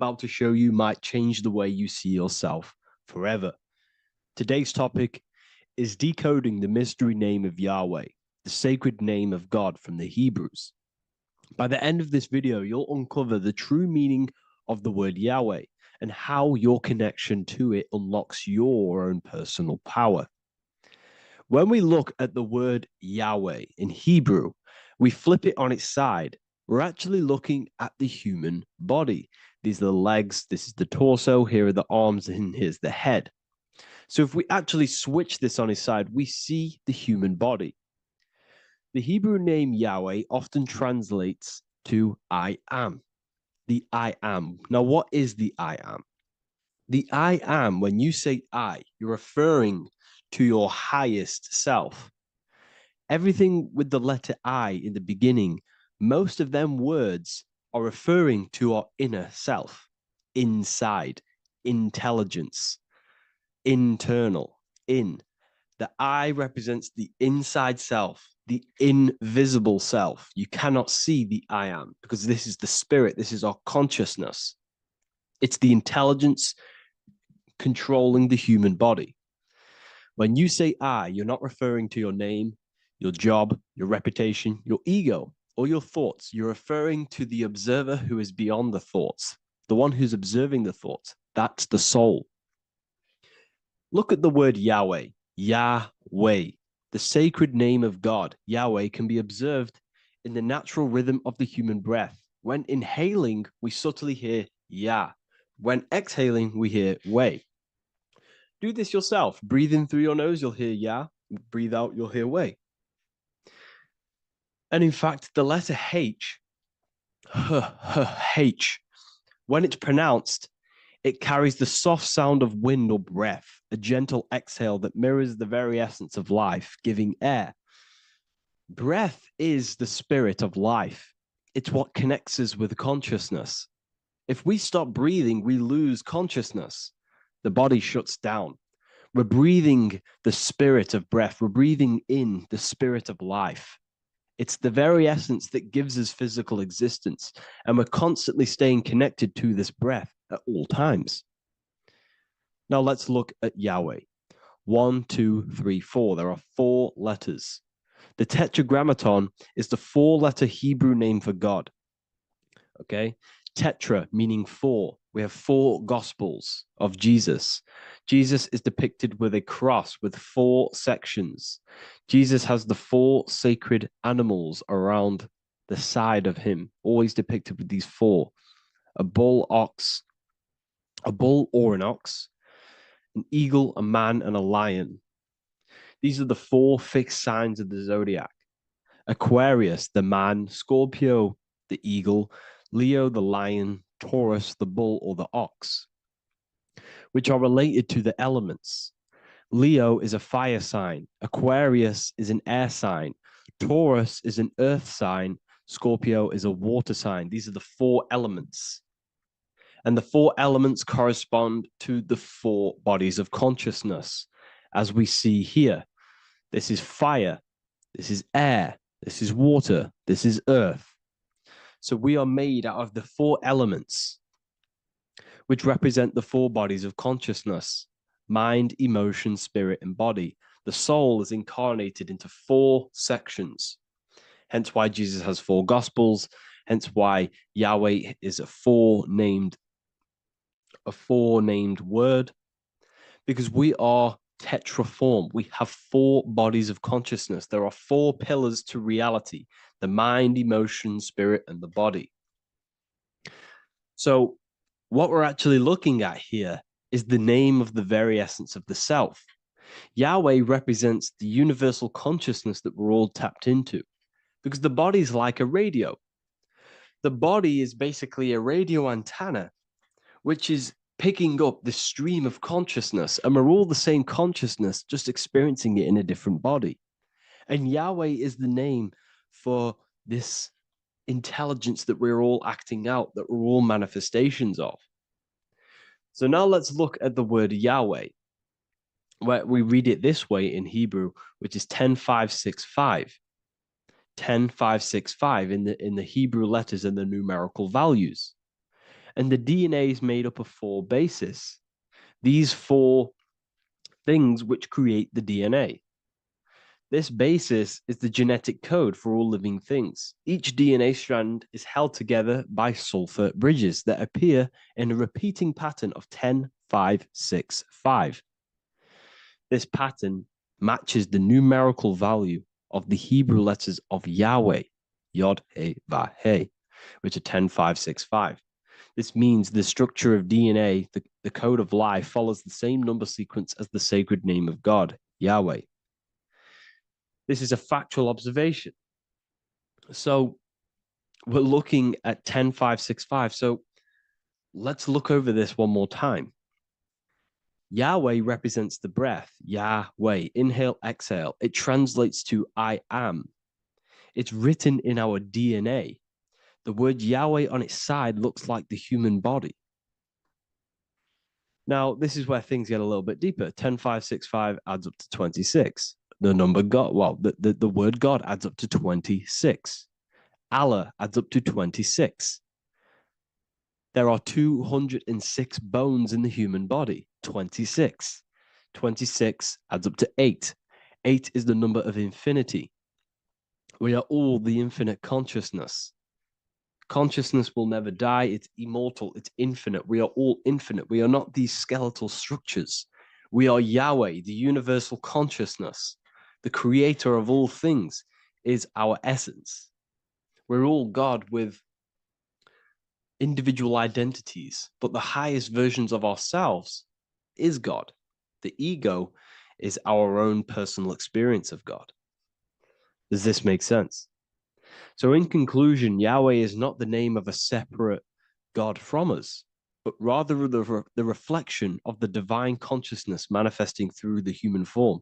about to show you might change the way you see yourself forever. Today's topic is decoding the mystery name of Yahweh, the sacred name of God from the Hebrews. By the end of this video, you'll uncover the true meaning of the word Yahweh and how your connection to it unlocks your own personal power. When we look at the word Yahweh in Hebrew, we flip it on its side. We're actually looking at the human body. These are the legs, this is the torso, here are the arms, and here's the head. So if we actually switch this on its side, we see the human body. The Hebrew name Yahweh often translates to I am. The I am. Now, what is the I am? The I am, when you say I, you're referring to your highest self. Everything with the letter I in the beginning, most of them words are referring to our inner self, inside, intelligence, internal, in. The I represents the inside self, the invisible self. You cannot see the I am because this is the spirit, this is our consciousness. It's the intelligence controlling the human body. When you say I, you're not referring to your name, your job, your reputation, your ego, or your thoughts. You're referring to the observer who is beyond the thoughts, the one who's observing the thoughts. That's the soul. Look at the word Yahweh, Yahweh, the sacred name of God. Yahweh can be observed in the natural rhythm of the human breath. When inhaling, we subtly hear Yah. When exhaling, we hear Way. Do this yourself. Breathe in through your nose, you'll hear Yah. Breathe out, you'll hear Way. And in fact, the letter H, H, when it's pronounced, it carries the soft sound of wind or breath, a gentle exhale that mirrors the very essence of life, giving air. Breath is the spirit of life. It's what connects us with consciousness. If we stop breathing, we lose consciousness. The body shuts down. We're breathing the spirit of breath. We're breathing in the spirit of life. It's the very essence that gives us physical existence, and we're constantly staying connected to this breath at all times. Now let's look at Yahweh. 1, 2, 3, 4. There are 4 letters. The tetragrammaton is the 4-letter Hebrew name for God. Okay? Tetra meaning 4. We have 4 gospels of Jesus. Jesus is depicted with a cross with 4 sections. Jesus has the 4 sacred animals around the side of him, always depicted with these 4. A bull or an ox, an eagle, a man, and a lion. These are the 4 fixed signs of the zodiac. Aquarius, the man, Scorpio, the eagle, Leo, the lion, Taurus, the bull or the ox, which are related to the elements. Leo is a fire sign. Aquarius is an air sign. Taurus is an earth sign. Scorpio is a water sign. These are the 4 elements. And the 4 elements correspond to the 4 bodies of consciousness, as we see here. This is fire. This is air. This is water. This is earth. So we are made out of the 4 elements, which represent the 4 bodies of consciousness: mind, emotion, spirit, and body. The soul is incarnated into 4 sections. Hence why Jesus has 4 gospels. Hence why Yahweh is a 4-named word, because we are tetraform. We have 4 bodies of consciousness. There are 4 pillars to reality: the mind, emotion, spirit, and the body. So what we're actually looking at here is the name of the very essence of the self. Yahweh represents the universal consciousness that we're all tapped into, because the body is like a radio. The body is basically a radio antenna, which is picking up the stream of consciousness, and we're all the same consciousness, just experiencing it in a different body. And Yahweh is the name for this intelligence that we're all acting out, that we're all manifestations of. So now let's look at the word Yahweh, where we read it this way in Hebrew, which is 10-5-6-5. 10-5-6-5 in the Hebrew letters and the numerical values. And the DNA is made up of 4 bases. These 4 things which create the DNA. This basis is the genetic code for all living things. Each DNA strand is held together by sulfur bridges that appear in a repeating pattern of 10, 5, 6, 5. This pattern matches the numerical value of the Hebrew letters of Yahweh, Yod, He, Va, He, which are 10, 5, 6, 5. This means the structure of DNA, the code of life, follows the same number sequence as the sacred name of God, Yahweh. This is a factual observation. So we're looking at 10, 5, 6, 5. So let's look over this one more time. Yahweh represents the breath. Yahweh, inhale, exhale. It translates to I am. It's written in our DNA. The word Yahweh on its side looks like the human body. Now, this is where things get a little bit deeper. 10, 5, 6, 5 adds up to 26. The number God, well, the word God adds up to 26. Allah adds up to 26. There are 206 bones in the human body, 26. 26 adds up to 8. 8 is the number of infinity. We are all the infinite consciousness. Consciousness will never die. It's immortal. It's infinite. We are all infinite. We are not these skeletal structures. We are Yahweh, the universal consciousness. The creator of all things is our essence. We're all God with individual identities, but the highest versions of ourselves is God. The ego is our own personal experience of God. Does this make sense? So in conclusion, Yahweh is not the name of a separate God from us, but rather the reflection of the divine consciousness manifesting through the human form.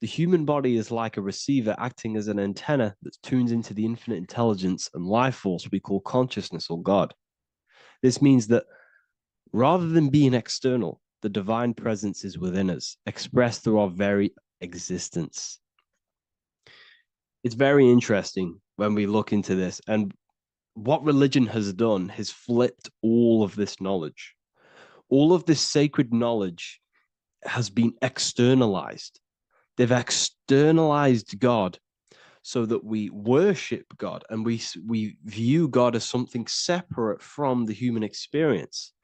The human body is like a receiver acting as an antenna that tunes into the infinite intelligence and life force we call consciousness or God. This means that rather than being external, the divine presence is within us, expressed through our very existence. It's very interesting when we look into this, and what religion has done has flipped all of this knowledge. All of this sacred knowledge has been externalized. They've externalized God so that we worship God and we view God as something separate from the human experience.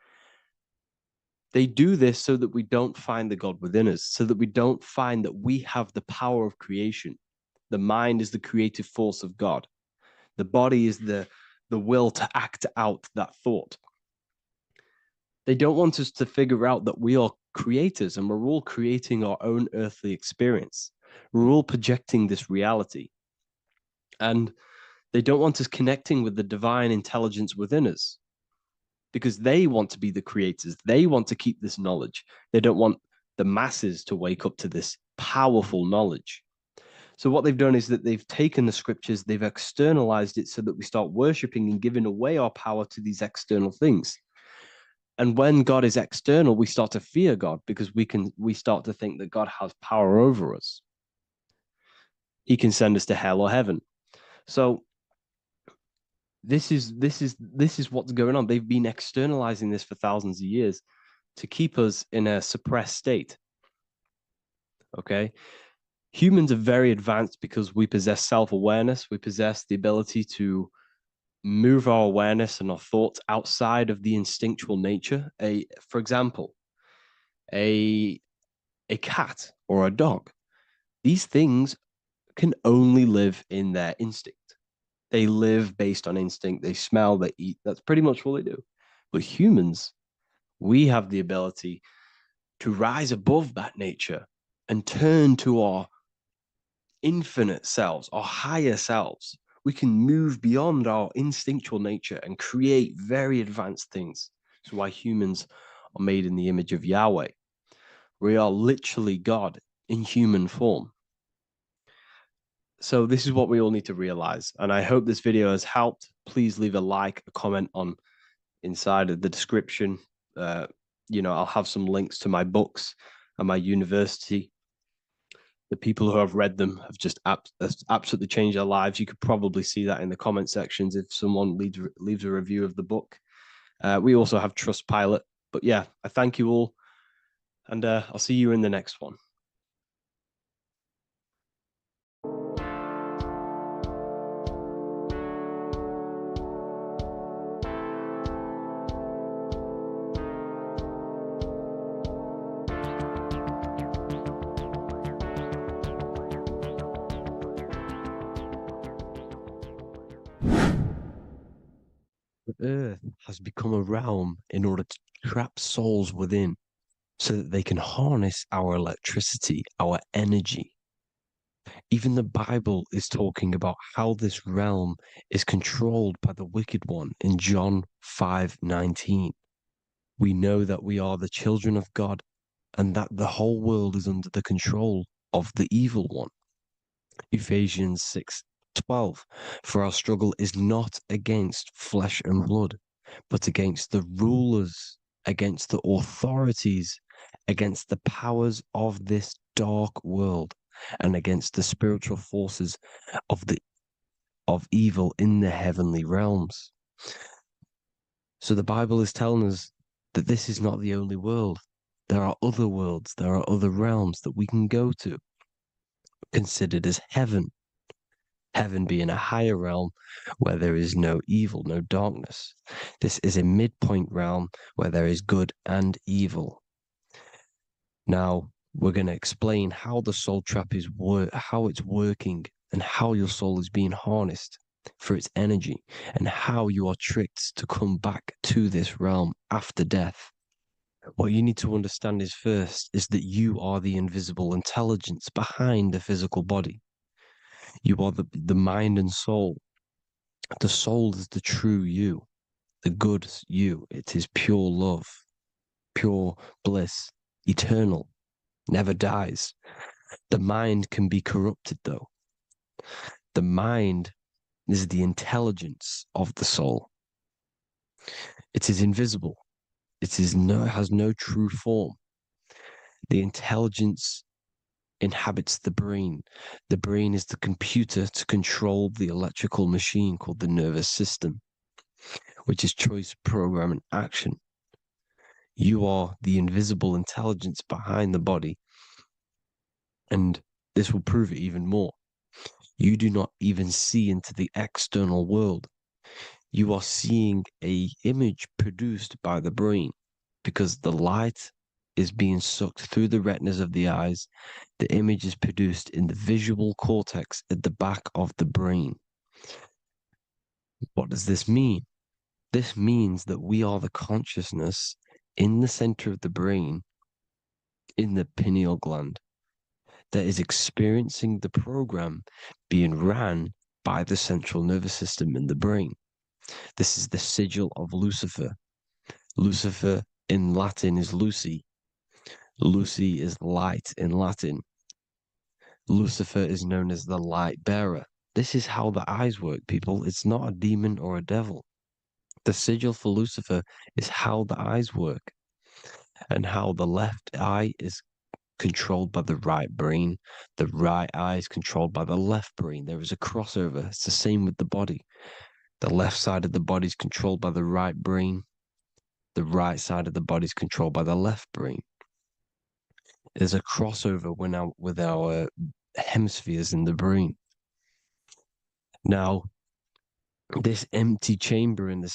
They do this so that we don't find the God within us, so that we don't find that we have the power of creation. The mind is the creative force of God. The body is the will to act out that thought. They don't want us to figure out that we are creators and we're all creating our own earthly experience. We're all projecting this reality. And they don't want us connecting with the divine intelligence within us because they want to be the creators. They want to keep this knowledge. They don't want the masses to wake up to this powerful knowledge. So what they've done is that they've taken the scriptures, they've externalized it so that we start worshiping and giving away our power to these external things. And when God is external, we start to fear God because we start to think that God has power over us. He can send us to hell or heaven. So this is what's going on. They've been externalizing this for thousands of years to keep us in a suppressed state. Okay. Humans are very advanced because we possess self-awareness. We possess the ability to move our awareness and our thoughts outside of the instinctual nature. For example, a cat or a dog. These things can only live in their instinct. They live based on instinct. They smell, they eat. That's pretty much all they do. But humans, we have the ability to rise above that nature and turn to our infinite selves, our higher selves. We can move beyond our instinctual nature and create very advanced things. That's why humans are made in the image of Yahweh. We are literally God in human form. So this is what we all need to realize. And I hope this video has helped. Please leave a like, a comment on inside of the description. I'll have some links to my books and my university. The people who have read them have just absolutely changed their lives. You could probably see that in the comment sections if someone leaves a review of the book. We also have Trustpilot. But yeah, I thank you all, and I'll see you in the next one. The Earth has become a realm in order to trap souls within so that they can harness our electricity, our energy. Even the Bible is talking about how this realm is controlled by the wicked one in John 5:19. We know that we are the children of God and that the whole world is under the control of the evil one. Ephesians 6:12. For our struggle is not against flesh and blood, but against the rulers, against the authorities, against the powers of this dark world, and against the spiritual forces of evil in the heavenly realms. So the Bible is telling us that this is not the only world. There are other worlds, there are other realms that we can go to, considered as heaven. Heaven being a higher realm where there is no evil, no darkness. This is a midpoint realm where there is good and evil. Now, we're going to explain how the soul trap is how it's working and how your soul is being harnessed for its energy and how you are tricked to come back to this realm after death. What you need to understand is first is that you are the invisible intelligence behind the physical body. You are the mind and soul. The soul is the true you, the good you. It is pure love, pure bliss, eternal, never dies. The mind can be corrupted, though. The mind is the intelligence of the soul. It is invisible. It has no true form. The intelligence inhabits the brain. The brain is the computer to control the electrical machine called the nervous system, which is choice, program, and action. You are the invisible intelligence behind the body, and this will prove it even more. You do not even see into the external world. You are seeing an image produced by the brain because the light is being sucked through the retinas of the eyes. The image is produced in the visual cortex at the back of the brain. What does this mean? This means that we are the consciousness in the center of the brain, in the pineal gland, that is experiencing the program being ran by the central nervous system in the brain. This is the sigil of Lucifer. Lucifer in Latin is Lucy. Lucy is light in Latin. Lucifer is known as the light bearer. This is how the eyes work, people. It's not a demon or a devil. The sigil for Lucifer is how the eyes work and how the left eye is controlled by the right brain. The right eye is controlled by the left brain. There is a crossover. It's the same with the body. The left side of the body is controlled by the right brain. The right side of the body is controlled by the left brain. There's a crossover with our hemispheres in the brain. Now, this empty chamber in the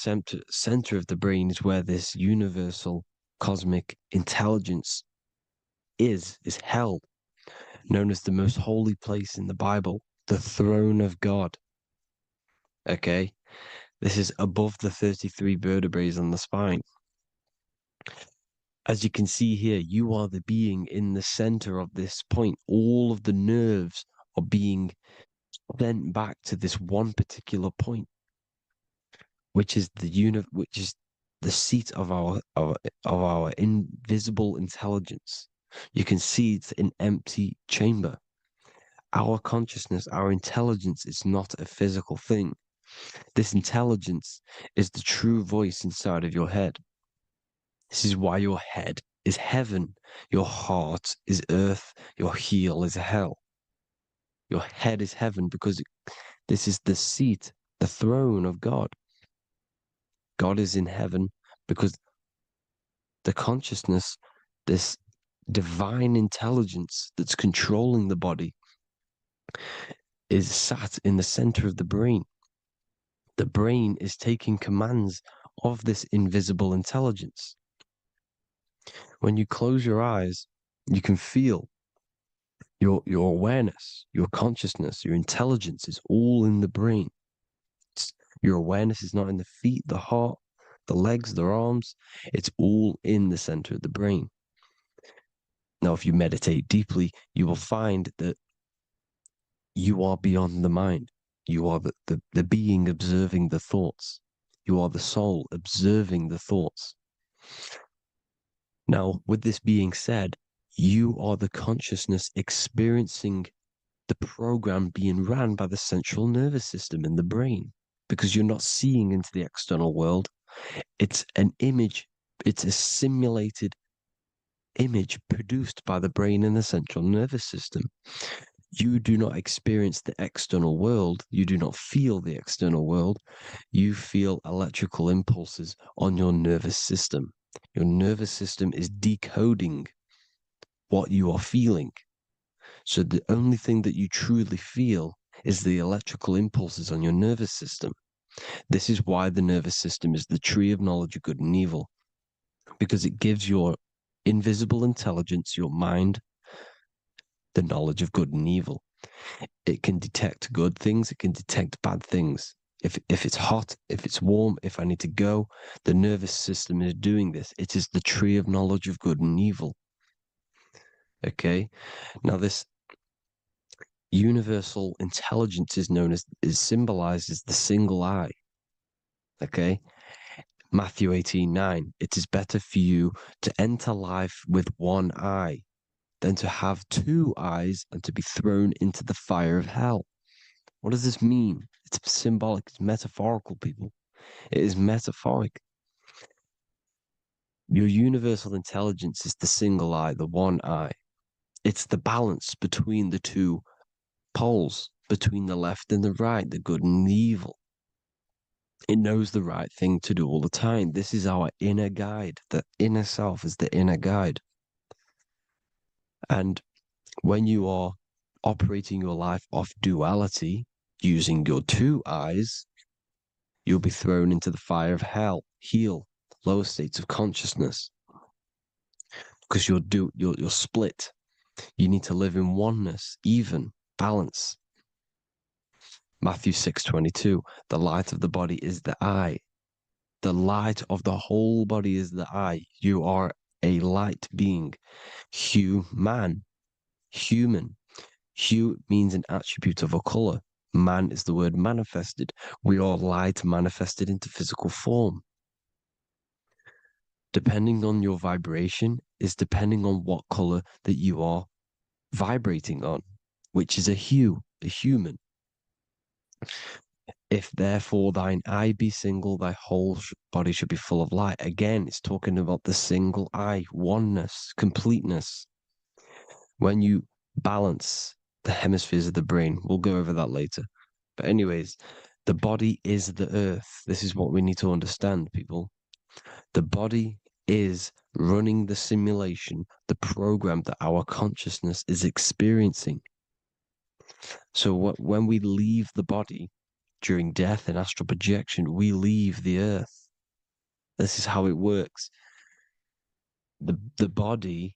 center of the brain is where this universal cosmic intelligence is held, known as the most holy place in the Bible, the throne of God. Okay, this is above the 33 vertebrae on the spine. As you can see here, you are the being in the center of this point. All of the nerves are being sent back to this one particular point, which is the seat of our invisible intelligence. You can see it's an empty chamber. Our consciousness, our intelligence is not a physical thing. This intelligence is the true voice inside of your head. This is why your head is heaven, your heart is earth, your heel is hell. Your head is heaven because this is the seat, the throne of God. God is in heaven, because the consciousness, this divine intelligence that's controlling the body, is sat in the center of the brain. The brain is taking commands of this invisible intelligence. When you close your eyes, you can feel your awareness, your consciousness, your intelligence is all in the brain. Your awareness is not in the feet, the heart, the legs, the arms. It's all in the center of the brain. Now, if you meditate deeply, you will find that you are beyond the mind. You are the being observing the thoughts. You are the soul observing the thoughts. Now, with this being said, you are the consciousness experiencing the program being ran by the central nervous system in the brain, because you're not seeing into the external world. It's an image, it's a simulated image produced by the brain and the central nervous system. You do not experience the external world. You do not feel the external world. You feel electrical impulses on your nervous system. Your nervous system is decoding what you are feeling. So the only thing that you truly feel is the electrical impulses on your nervous system. This is why the nervous system is the tree of knowledge of good and evil, because it gives your invisible intelligence, your mind, the knowledge of good and evil. It can detect good things, it can detect bad things. If it's hot, if it's warm, if I need to go, the nervous system is doing this. It is the tree of knowledge of good and evil. Okay? Now this universal intelligence is symbolized as the single eye. Okay? Matthew 18:9. It is better for you to enter life with one eye than to have two eyes and to be thrown into the fire of hell. What does this mean? It's symbolic, it's metaphorical, people. It is metaphoric. Your universal intelligence is the single eye, the one eye. It's the balance between the two poles, between the left and the right, the good and the evil. It knows the right thing to do all the time. This is our inner guide. The inner self is the inner guide. And when you are operating your life off duality, using your two eyes, you'll be thrown into the fire of hell, lower states of consciousness, because you're split. You need to live in oneness, even, balance. Matthew 6:22, the light of the body is the eye. The light of the whole body is the eye. You are a light being. Human. Hue means an attribute of a color. Man is the word manifested. We are light manifested into physical form. Depending on your vibration is depending on what color that you are vibrating on, which is a hue, a human. If therefore thine eye be single, thy whole body should be full of light. Again, it's talking about the single eye, oneness, completeness. When you balance the hemispheres of the brain, we'll go over that later. But anyways, the body is the earth. This is what we need to understand, people. The body is running the simulation, the program that our consciousness is experiencing. So when we leave the body during death and astral projection, we leave the earth. This is how it works. The body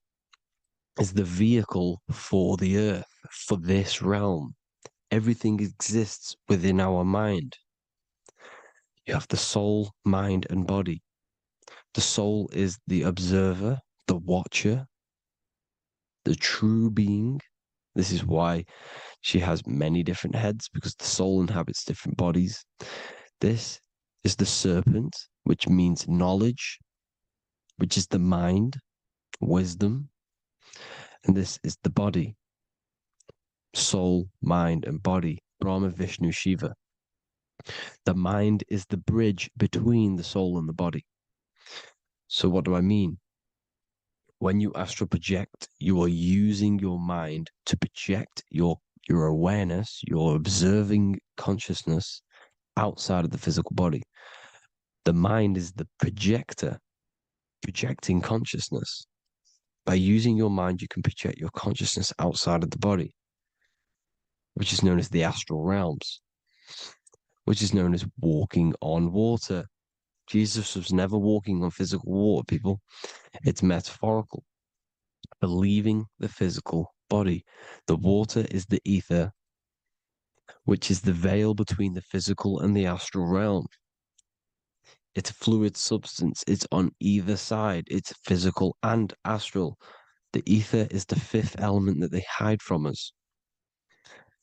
is the vehicle for the earth, for this realm. Everything exists within our mind. You have the soul, mind, and body. The soul is the observer, the watcher, the true being. This is why she has many different heads, because the soul inhabits different bodies. This is the serpent, which means knowledge, which is the mind, wisdom. And this is the body, soul, mind, and body, Brahma, Vishnu, Shiva. The mind is the bridge between the soul and the body. So what do I mean? When you astral project, you are using your mind to project your awareness, your observing consciousness outside of the physical body. The mind is the projector, projecting consciousness. By using your mind, you can project your consciousness outside of the body, which is known as the astral realms, which is known as walking on water. Jesus was never walking on physical water, people. It's metaphorical, believing the physical body. The water is the ether, which is the veil between the physical and the astral realm. It's a fluid substance. It's on either side. It's physical and astral. The ether is the fifth element that they hide from us.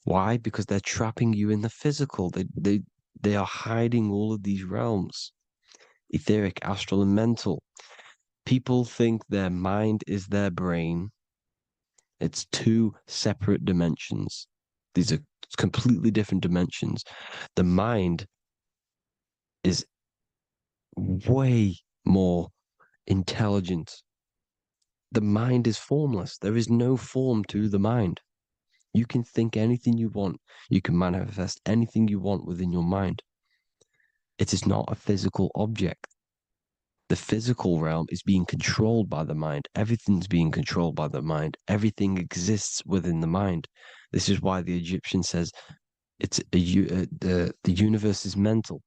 Why? Because they're trapping you in the physical. They are hiding all of these realms. Etheric, astral, and mental. People think their mind is their brain. It's two separate dimensions. These are completely different dimensions. The mind is way more intelligent. The mind is formless. There is no form to the mind. You can think anything you want. You can manifest anything you want within your mind. It is not a physical object. The physical realm is being controlled by the mind. Everything's being controlled by the mind. Everything exists within the mind. This is why the Egyptian says the universe is mental.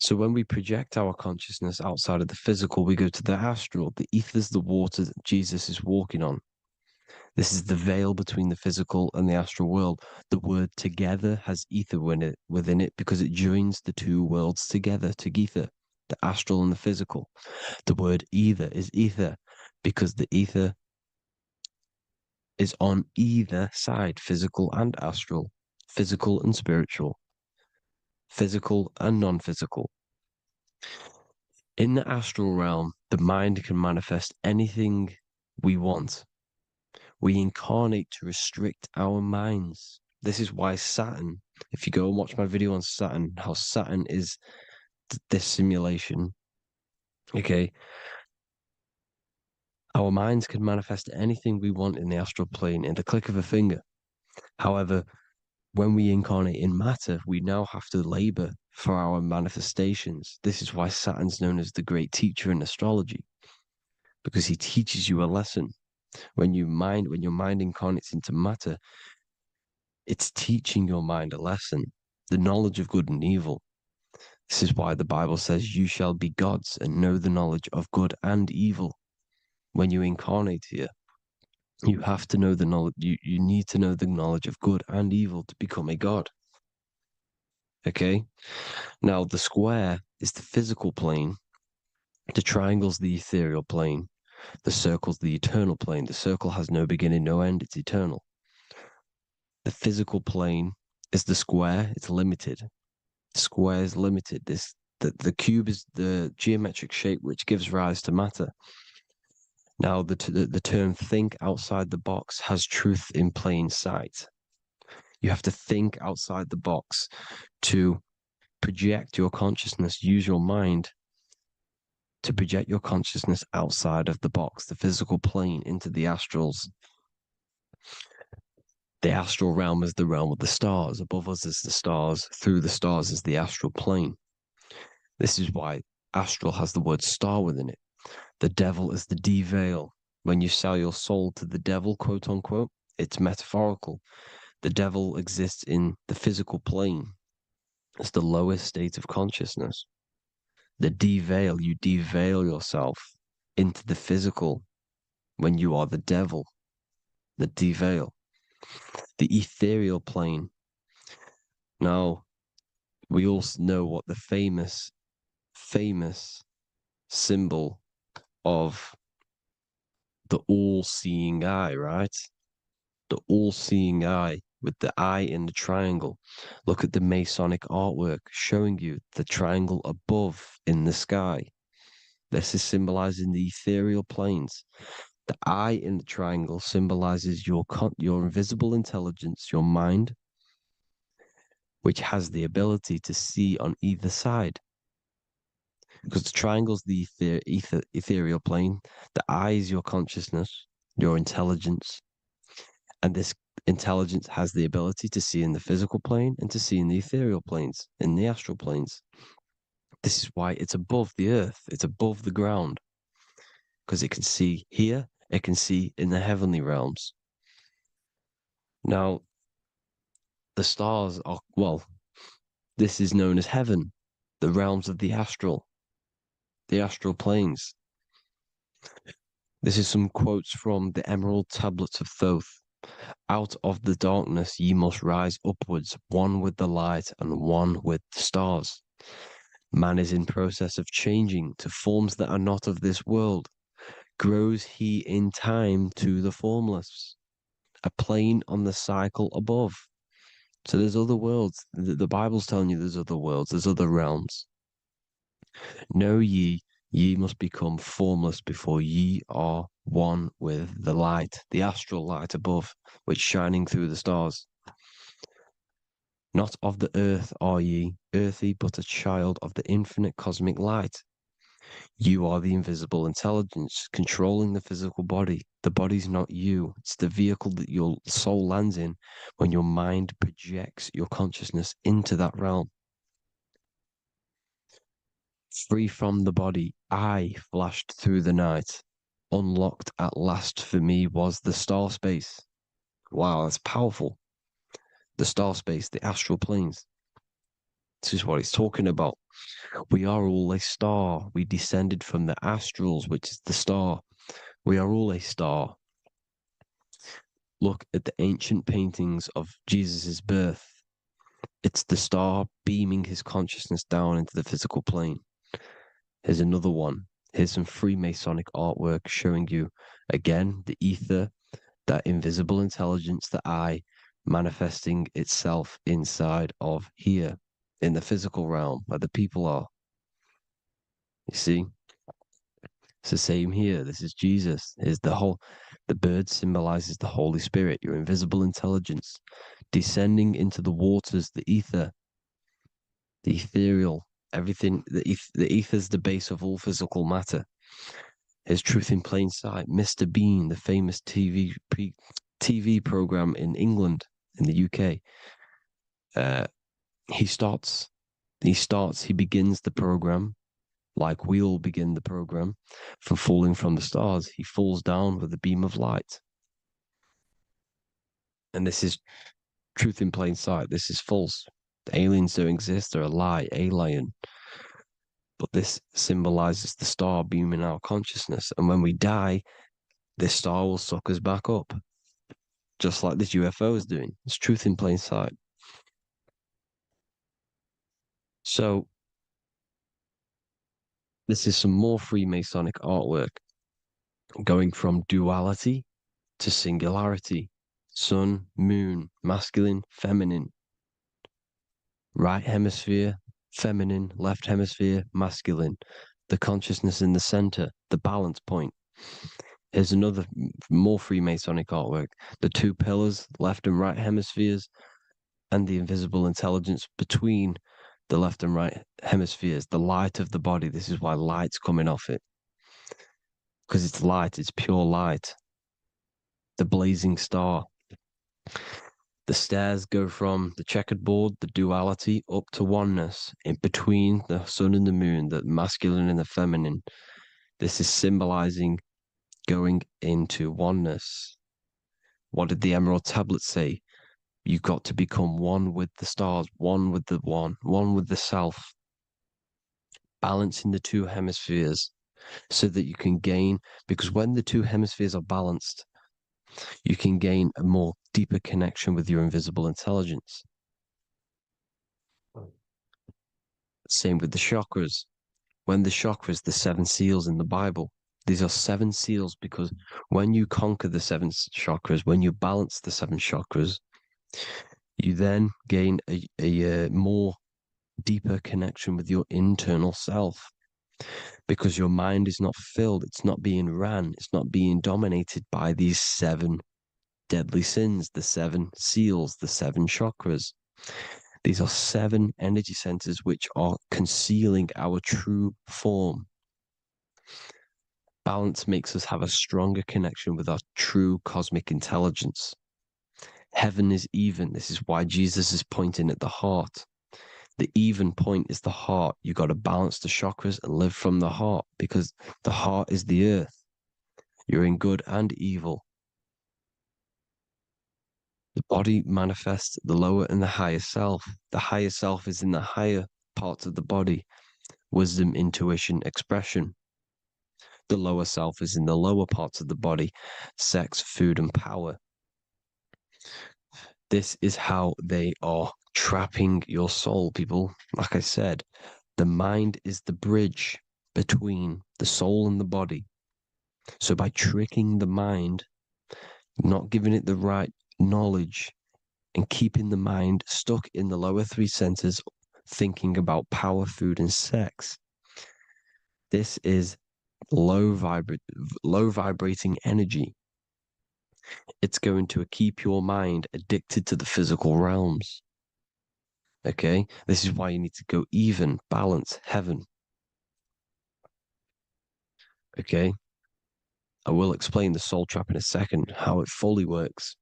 So when we project our consciousness outside of the physical, we go to the astral. The ether is the water that Jesus is walking on. This is the veil between the physical and the astral world. The word together has ether within it because it joins the two worlds together, together, the astral and the physical. The word either is ether because the ether is on either side, physical and astral, physical and spiritual, physical and non-physical. In the astral realm, the mind can manifest anything we want. We incarnate to restrict our minds. This is why Saturn, if you go and watch my video on Saturn, how Saturn is this simulation, okay? Our minds can manifest anything we want in the astral plane in the click of a finger. However, when we incarnate in matter, we now have to labor for our manifestations. This is why Saturn's known as the great teacher in astrology, because he teaches you a lesson. When your mind incarnates into matter, it's teaching your mind a lesson, the knowledge of good and evil. This is why the Bible says, you shall be gods and know the knowledge of good and evil. When you incarnate here, you have to know the knowledge, you need to know the knowledge of good and evil to become a god. Okay? Now, the square is the physical plane. The triangle's the ethereal plane. The circle's the eternal plane. The circle has no beginning, no end. It's eternal. The physical plane is the square. It's limited. The square is limited. The cube is the geometric shape which gives rise to matter. Now, the term think outside the box has truth in plain sight. You have to think outside the box to project your consciousness, use your mind to project your consciousness outside of the box, the physical plane, into the astrals. The astral realm is the realm of the stars. Above us is the stars. Through the stars is the astral plane. This is why astral has the word star within it. The devil is the deveil. When you sell your soul to the devil, quote unquote, it's metaphorical. The devil exists in the physical plane. It's the lowest state of consciousness. The deveil, you deveil yourself into the physical when you are the devil. The deveil. The ethereal plane. Now, we all know what the famous symbol of the all-seeing eye, right? The all-seeing eye with the eye in the triangle. Look at the Masonic artwork showing you the triangle above in the sky. This is symbolizing the ethereal planes. The eye in the triangle symbolizes your invisible intelligence, your mind, which has the ability to see on either side. Because the triangle's the ethereal plane. The eye is your consciousness, your intelligence. And this intelligence has the ability to see in the physical plane and to see in the ethereal planes, in the astral planes. This is why it's above the earth. It's above the ground. Because it can see here, it can see in the heavenly realms. Now, the stars are, well, this is known as heaven, the realms of the astral planes. This is some quotes from the Emerald Tablets of Thoth. Out of the darkness ye must rise upwards, one with the light and one with the stars. Man is in process of changing to forms that are not of this world. Grows he in time to the formless, a plane on the cycle above. So there's other worlds. The Bible's telling you there's other worlds, there's other realms. Know ye, ye must become formless before ye are one with the light, the astral light above, which shining through the stars. Not of the earth are ye, earthy, but a child of the infinite cosmic light. You are the invisible intelligence controlling the physical body. The body's not you. It's the vehicle that your soul lands in when your mind projects your consciousness into that realm. Free from the body, I flashed through the night. Unlocked at last for me was the star space. Wow, that's powerful. The star space, the astral planes. This is what it's talking about. We are all a star. We descended from the astrals, which is the star. We are all a star. Look at the ancient paintings of Jesus' birth. It's the star beaming his consciousness down into the physical plane. Here's another one. Here's some Freemasonic artwork showing you, again, the ether, that invisible intelligence, the I, manifesting itself inside of here, in the physical realm, where the people are. You see? It's the same here. This is Jesus. Here's the bird symbolizes the Holy Spirit, your invisible intelligence, descending into the waters, the ether, the ethereal, everything. The ether's the base of all physical matter. Here's Truth in Plain Sight. Mr. Bean, the famous TV program in England, in the UK. He begins the program like we all begin the program for falling from the stars. He falls down with a beam of light. And this is truth in plain sight. This is false. The aliens don't exist. They're a lie, alien. But this symbolizes the star beaming our consciousness. And when we die, this star will suck us back up. Just like this UFO is doing. It's truth in plain sight. So, this is some more Freemasonic artwork going from duality to singularity. Sun, moon, masculine, feminine. Right hemisphere, feminine, left hemisphere, masculine. The consciousness in the center, the balance point. Here's another more Freemasonic artwork. The two pillars, left and right hemispheres, and the invisible intelligence between the left and right hemispheres, the light of the body. This is why light's coming off it. Because it's light, it's pure light. The blazing star. The stairs go from the checkered board, the duality, up to oneness, in between the sun and the moon, the masculine and the feminine. This is symbolizing going into oneness. What did the Emerald Tablet say? You've got to become one with the stars, one with the one with the self. Balancing the two hemispheres so that you can gain, because when the two hemispheres are balanced, you can gain a more deeper connection with your invisible intelligence. Same with the chakras. When the chakras, the seven seals in the Bible, these are seven seals because when you conquer the seven chakras, when you balance the seven chakras, you then gain a more deeper connection with your internal self because your mind is not filled, it's not being ran, it's not being dominated by these seven deadly sins, the seven seals, the seven chakras. These are seven energy centers which are concealing our true form. Balance makes us have a stronger connection with our true cosmic intelligence. Heaven is even. This is why Jesus is pointing at the heart. The even point is the heart. You got to balance the chakras and live from the heart, because the heart is the earth. You're in good and evil. The body manifests the lower and the higher self. The higher self is in the higher parts of the body. Wisdom, intuition, expression. The lower self is in the lower parts of the body. Sex, food, and power. This is how they are trapping your soul, people. Like I said, the mind is the bridge between the soul and the body. So by tricking the mind, not giving it the right knowledge, and keeping the mind stuck in the lower three centers, thinking about power, food, and sex, this is low vibrating energy. It's going to keep your mind addicted to the physical realms. Okay, this is why you need to go even, balance, heaven. Okay, I will explain the soul trap in a second, how it fully works.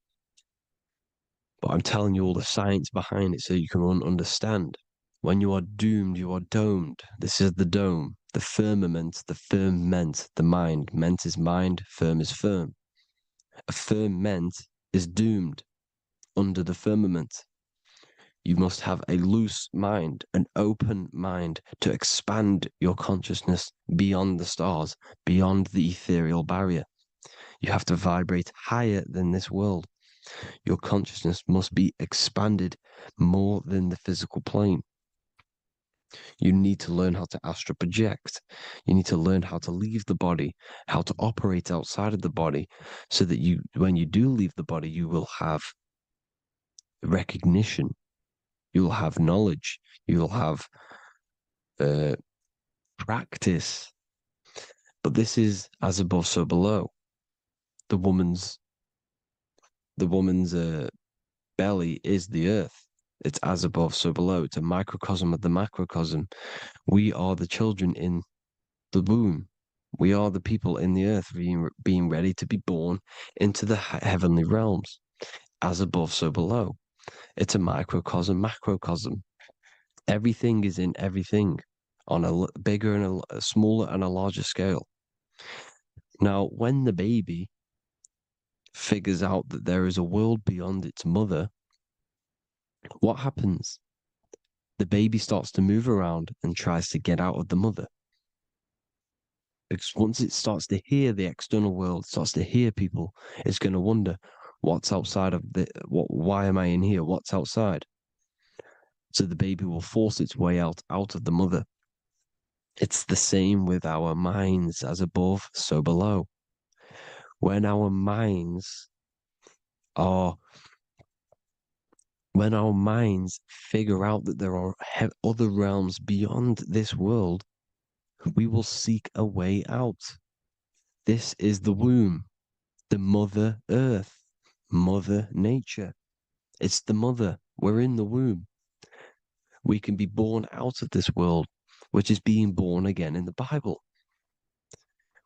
But I'm telling you all the science behind it so you can understand. When you are doomed, you are domed. This is the dome, the firmament, the firmament, the mind. Ment is mind, firm is firm. A firmament is doomed under the firmament. You must have a loose mind, an open mind to expand your consciousness beyond the stars, beyond the ethereal barrier. You have to vibrate higher than this world. Your consciousness must be expanded more than the physical plane. You need to learn how to astral project. You need to learn how to leave the body, how to operate outside of the body, so that you, when you do leave the body, you will have recognition. You'll have knowledge. You'll have practice. But this is as above, so below. The woman's belly is the earth. It's as above, so below. It's a microcosm of the macrocosm. We are the children in the womb. We are the people in the earth being ready to be born into the heavenly realms. As above, so below. It's a microcosm, macrocosm. Everything is in everything on a bigger and a smaller and a larger scale. Now, when the baby figures out that there is a world beyond its mother, what happens? The baby starts to move around and tries to get out of the mother. Because once it starts to hear the external world, starts to hear people, it's going to wonder, what's outside of why am I in here? What's outside? So the baby will force its way out of the mother. It's the same with our minds, as above, so below. When our minds figure out that there are other realms beyond this world, we will seek a way out. This is the womb, the mother earth, mother nature. It's the mother. We're in the womb. We can be born out of this world, which is being born again in the Bible.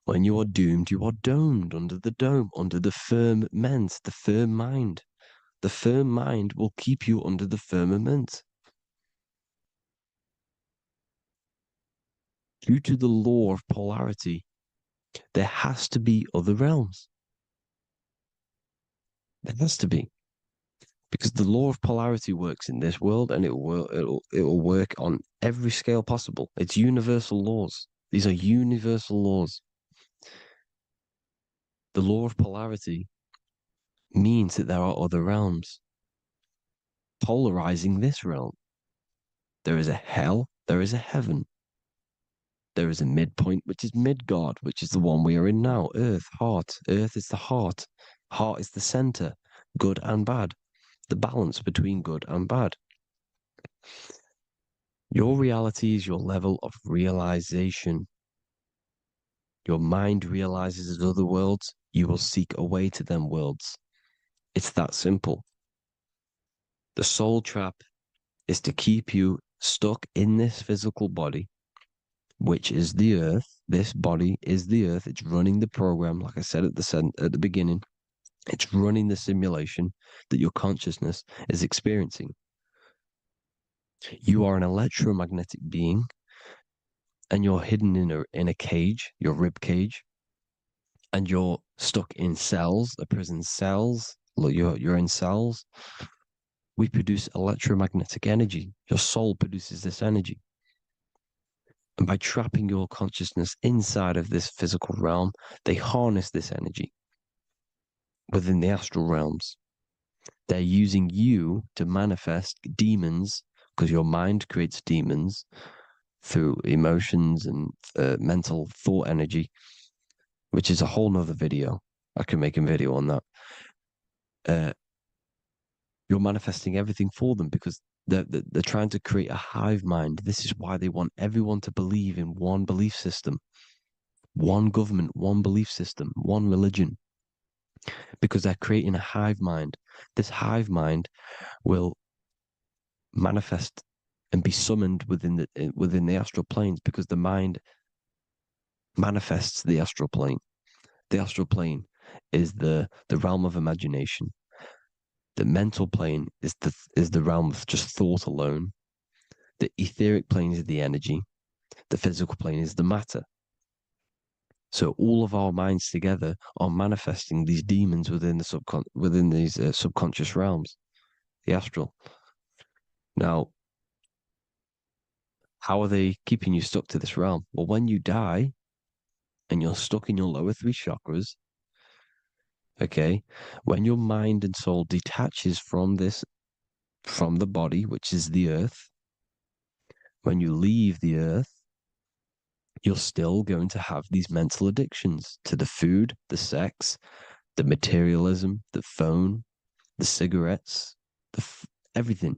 When you are doomed, you are domed under the dome, under the firmament, the firm mind. The firm mind will keep you under the firmament. Due to the law of polarity, there has to be other realms. There has to be. Because the law of polarity works in this world, and it will work on every scale possible. It's universal laws. These are universal laws. The law of polarity means that there are other realms polarizing this realm. There is a hell, there is a heaven. There is a midpoint, which is Midgard, which is the one we are in now. Earth, heart. Earth is the heart. Heart is the center, good and bad. The balance between good and bad. Your reality is your level of realization. Your mind realizes other worlds, you will seek a way to them worlds. It's that simple. The soul trap is to keep you stuck in this physical body, which is the earth. This body is the earth. It's running the program, like I said at the beginning. It's running the simulation that your consciousness is experiencing. You are an electromagnetic being, and you're hidden in a cage, your rib cage, and you're stuck in cells, a prison cells. Look, you're in cells. We produce electromagnetic energy. Your soul produces this energy. And by trapping your consciousness inside of this physical realm, they harness this energy within the astral realms. They're using you to manifest demons, because your mind creates demons through emotions and mental thought energy, which is a whole nother video. I can make a video on that. You're manifesting everything for them because they're trying to create a hive mind. This is why they want everyone to believe in one belief system, one government, one belief system, one religion, because they're creating a hive mind. This hive mind will manifest and be summoned within the astral planes, because the mind manifests the astral plane. The astral plane is the realm of imagination. The mental plane is the realm of just thought alone. The etheric plane is the energy. The physical plane is the matter. So all of our minds together are manifesting these demons within these subconscious realms, the astral. Now, how are they keeping you stuck to this realm? Well, when you die and you're stuck in your lower three chakras, okay, when your mind and soul detaches from the body, which is the earth, when you leave the earth, you're still going to have these mental addictions to the food, the sex, the materialism, the phone, the cigarettes, everything.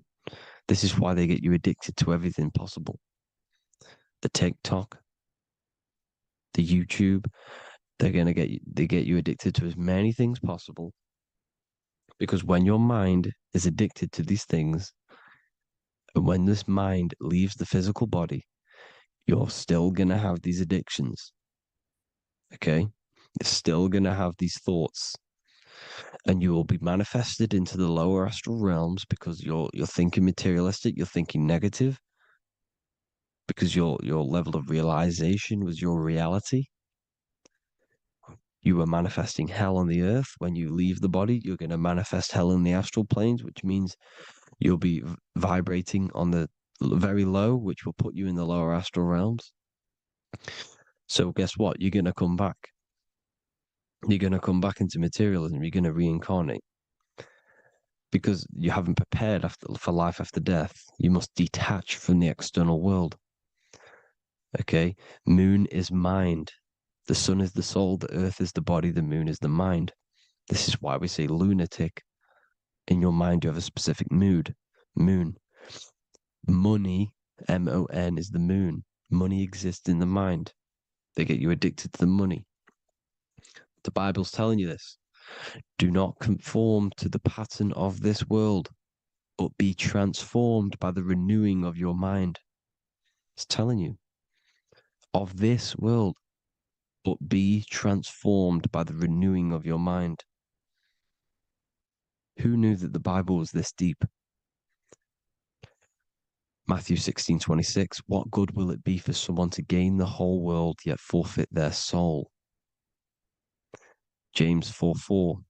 This is why they get you addicted to everything possible. The TikTok, the YouTube, they get you addicted to as many things possible. Because when your mind is addicted to these things, and when this mind leaves the physical body, you're still gonna have these addictions. Okay? You're still gonna have these thoughts. And you will be manifested into the lower astral realms because you're thinking materialistic, you're thinking negative, because your level of realization was your reality. You were manifesting hell on the earth. When you leave the body, you're going to manifest hell in the astral planes, which means you'll be vibrating on the very low, which will put you in the lower astral realms. So guess what? You're going to come back. You're going to come back into materialism. You're going to reincarnate. Because you haven't prepared for life after death. You must detach from the external world. Okay? Moon is mind. The sun is the soul, the earth is the body, the moon is the mind. This is why we say lunatic. In your mind, you have a specific mood. Moon. Money, M-O-N, is the moon. Money exists in the mind. They get you addicted to the money. The Bible's telling you this. Do not conform to the pattern of this world, but be transformed by the renewing of your mind. It's telling you. Of this world, but be transformed by the renewing of your mind. Who knew that the Bible was this deep? Matthew 16:26, what good will it be for someone to gain the whole world yet forfeit their soul? James 4:4,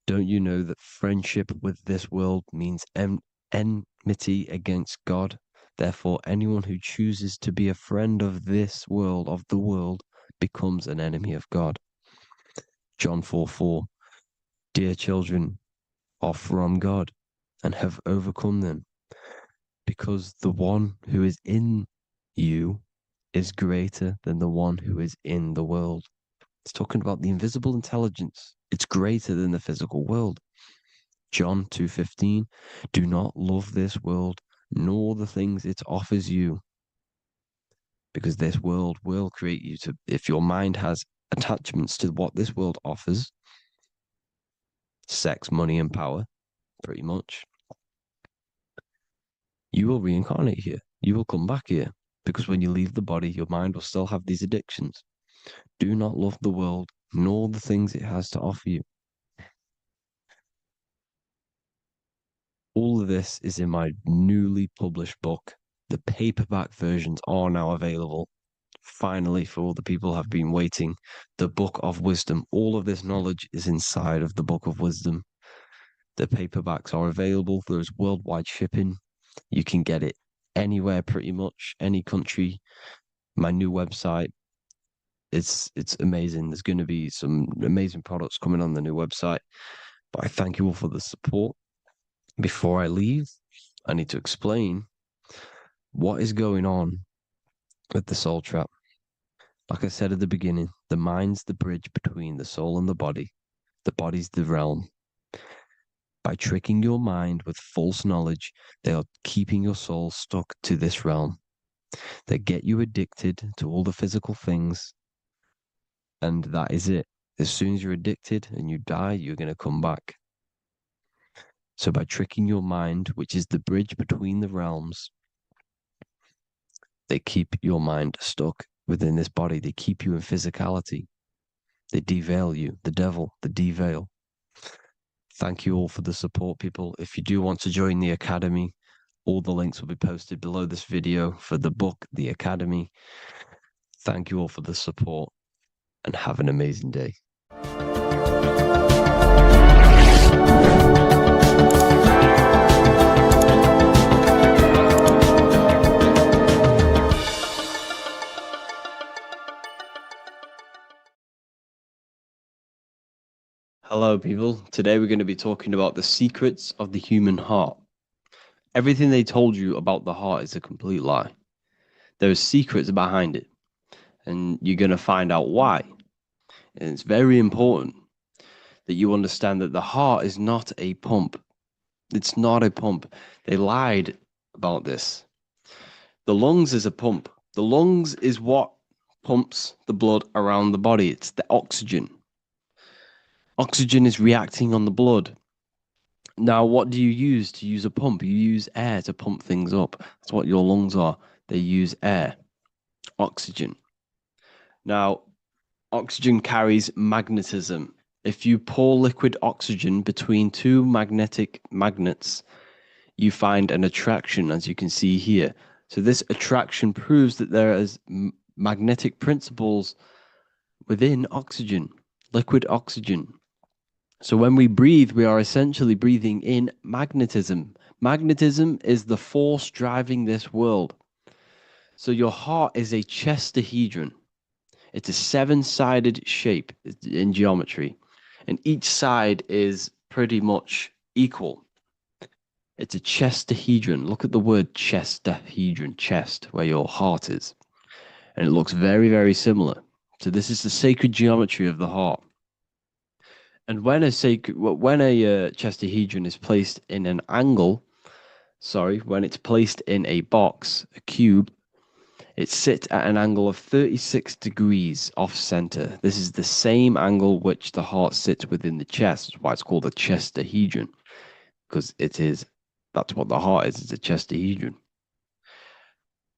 don't you know that friendship with this world means enmity against God? Therefore, anyone who chooses to be a friend of this world, of the world, becomes an enemy of God. John 4:4, dear children, are from God and have overcome them, because the one who is in you is greater than the one who is in the world. It's talking about the invisible intelligence. It's greater than the physical world. John 2:15, do not love this world, nor the things it offers you, because this world will create you to, if your mind has attachments to what this world offers, sex, money, and power, pretty much, you will reincarnate here. You will come back here, because when you leave the body, your mind will still have these addictions. Do not love the world, nor the things it has to offer you. All of this is in my newly published book. The paperback versions are now available. Finally, for all the people who have been waiting, the Book of Wisdom. All of this knowledge is inside of the Book of Wisdom. The paperbacks are available. There is worldwide shipping. You can get it anywhere, pretty much, any country. My new website, it's amazing. There's going to be some amazing products coming on the new website. But I thank you all for the support. Before I leave, I need to explain what is going on with the soul trap. Like I said at the beginning, the mind's the bridge between the soul and the body's the realm. By tricking your mind with false knowledge, they are keeping your soul stuck to this realm. They get you addicted to all the physical things, and that is it. As soon as you're addicted and you die, you're going to come back. So by tricking your mind, which is the bridge between the realms, they keep your mind stuck within this body. They keep you in physicality. They deveil you, the devil, the deveil. Thank you all for the support, people. If you do want to join the Academy, all the links will be posted below this video for the book, The Academy. Thank you all for the support and have an amazing day. Hello, people. Today we're going to be talking about the secrets of the human heart. Everything they told you about the heart is a complete lie. There are secrets behind it, and you're going to find out why. And it's very important that you understand that the heart is not a pump. It's not a pump. They lied about this. The lungs is a pump. The lungs is what pumps the blood around the body. It's the oxygen. Oxygen is reacting on the blood. Now, what do you use to use a pump? You use air to pump things up. That's what your lungs are. They use air, oxygen. Now, oxygen carries magnetism. If you pour liquid oxygen between two magnetic magnets, you find an attraction, as you can see here. So this attraction proves that there is magnetic principles within oxygen, liquid oxygen. So when we breathe, we are essentially breathing in magnetism. Magnetism is the force driving this world. So your heart is a chestahedron. It's a seven-sided shape in geometry, and each side is pretty much equal. It's a chestahedron. Look at the word chestahedron, chest, where your heart is. And it looks very, very similar. So this is the sacred geometry of the heart. And when a chestahedron is placed in an angle, when it's placed in a box, a cube, it sits at an angle of 36 degrees off center. This is the same angle which the heart sits within the chest. That's why it's called a chestahedron, because that's what the heart is. It's a chestahedron.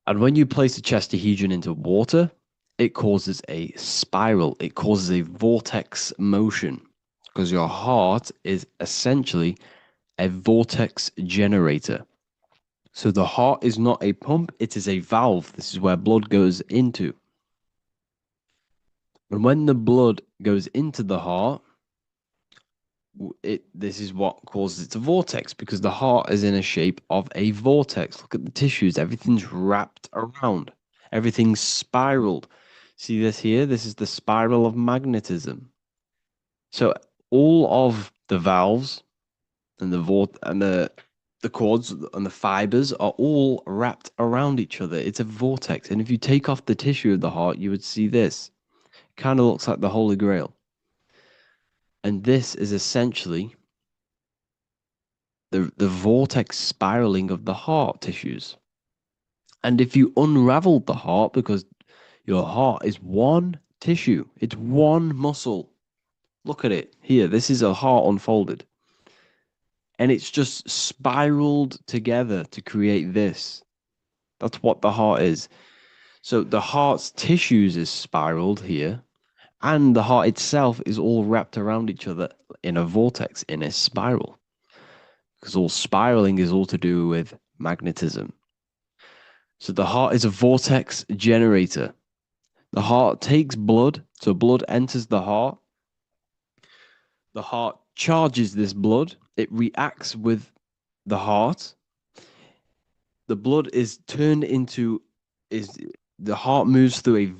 And when you place a chestahedron into water, it causes a spiral. It causes a vortex motion, because your heart is essentially a vortex generator. So the heart is not a pump, it is a valve. This is where blood goes into. And when the blood goes into the heart, this is what causes it to vortex, because the heart is in a shape of a vortex. Look at the tissues, everything's wrapped around, everything's spiraled. See this here? This is the spiral of magnetism. So all of the valves and the cords and the fibers are all wrapped around each other. It's a vortex. And if you take off the tissue of the heart, you would see this. It kind of looks like the Holy Grail. And this is essentially the vortex spiraling of the heart tissues. And if you unraveled the heart, because your heart is one tissue, it's one muscle. Look at it here. This is a heart unfolded. And it's just spiraled together to create this. That's what the heart is. So the heart's tissues is spiraled here, and the heart itself is all wrapped around each other in a vortex, in a spiral. because all spiraling is all to do with magnetism. So the heart is a vortex generator. The heart takes blood, so blood enters the heart. The heart charges this blood. It reacts with the heart. The blood is turned into the heart moves through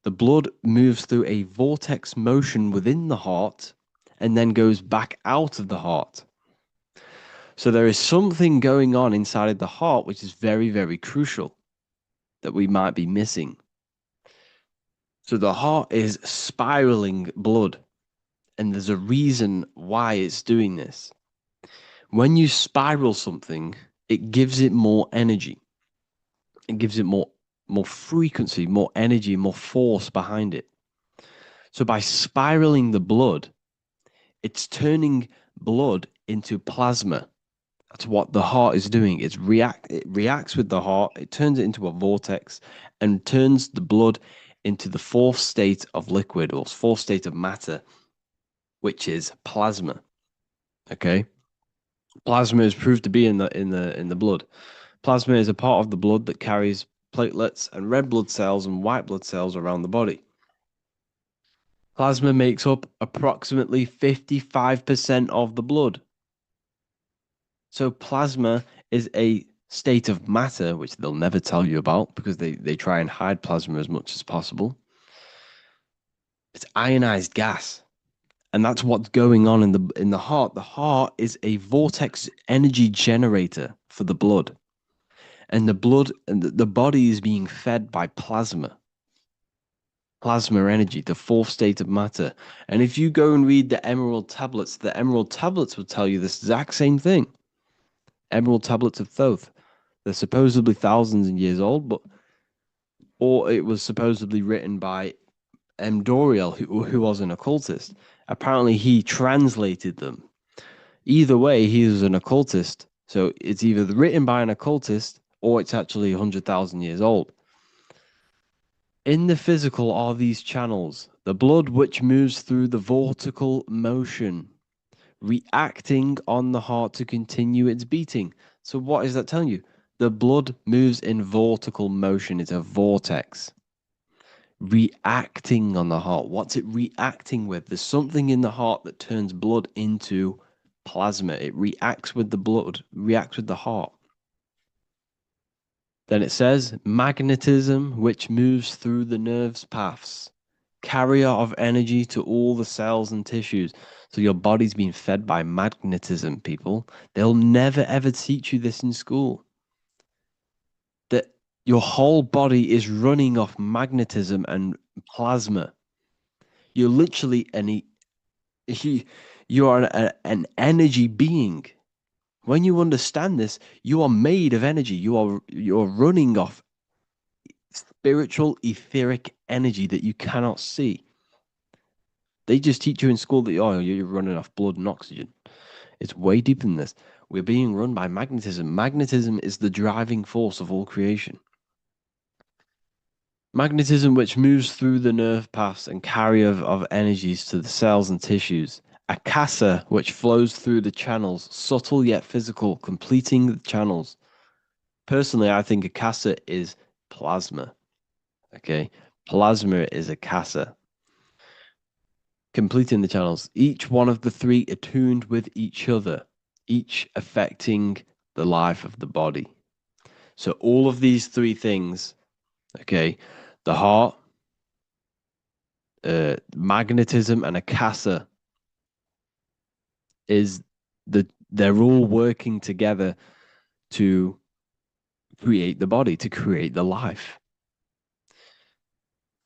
the blood moves through a vortex motion within the heart and then goes back out of the heart. So there is something going on inside the heart which is very, very crucial that we might be missing. So the heart is spiraling blood, and there's a reason why it's doing this. When you spiral something, it gives it more energy. It gives it more frequency, more energy, more force behind it. So by spiraling the blood, it's turning blood into plasma. That's what the heart is doing. It reacts with the heart, it turns it into a vortex and turns the blood into the fourth state of liquid or fourth state of matter, which is plasma. Okay? Plasma is proved to be in the blood. Plasma is a part of the blood that carries platelets and red blood cells and white blood cells around the body. Plasma makes up approximately 55% of the blood. So plasma is a state of matter, which they'll never tell you about because they try and hide plasma as much as possible. It's ionized gas. And that's what's going on in the heart. The heart is a vortex energy generator for the blood. And the body is being fed by plasma. Plasma energy, the fourth state of matter. And if you go and read the Emerald Tablets will tell you this exact same thing. Emerald Tablets of Thoth. They're supposedly thousands of years old, or it was supposedly written by Doriel, who was an occultist. Apparently, he translated them. Either way, he was an occultist. So it's either written by an occultist or it's actually 100,000 years old. In the physical are these channels, the blood which moves through the vortical motion, reacting on the heart to continue its beating. So what is that telling you? The blood moves in vortical motion. It's a vortex. Reacting on the heart. What's it reacting with? There's something in the heart that turns blood into plasma. It reacts with the blood, reacts with the heart. Then it says magnetism, which moves through the nerves paths, carrier of energy to all the cells and tissues. So your body's being fed by magnetism, people. They'll never ever teach you this in school. That your whole body is running off magnetism and plasma. You're literally you are an energy being. When you understand this, you are made of energy. You're running off spiritual etheric energy that you cannot see. They just teach you in school that you're running off blood and oxygen. It's way deeper than this. We're being run by magnetism. Magnetism is the driving force of all creation. Magnetism, which moves through the nerve paths and carrier of energies to the cells and tissues. Akasa, which flows through the channels, subtle yet physical, completing the channels. Personally, I think Akasa is plasma. Okay, plasma is Akasa. Completing the channels. Each one of the three attuned with each other, each affecting the life of the body. So all of these three things, okay, the heart, magnetism, and Akasa they're all working together to create the body, to create the life.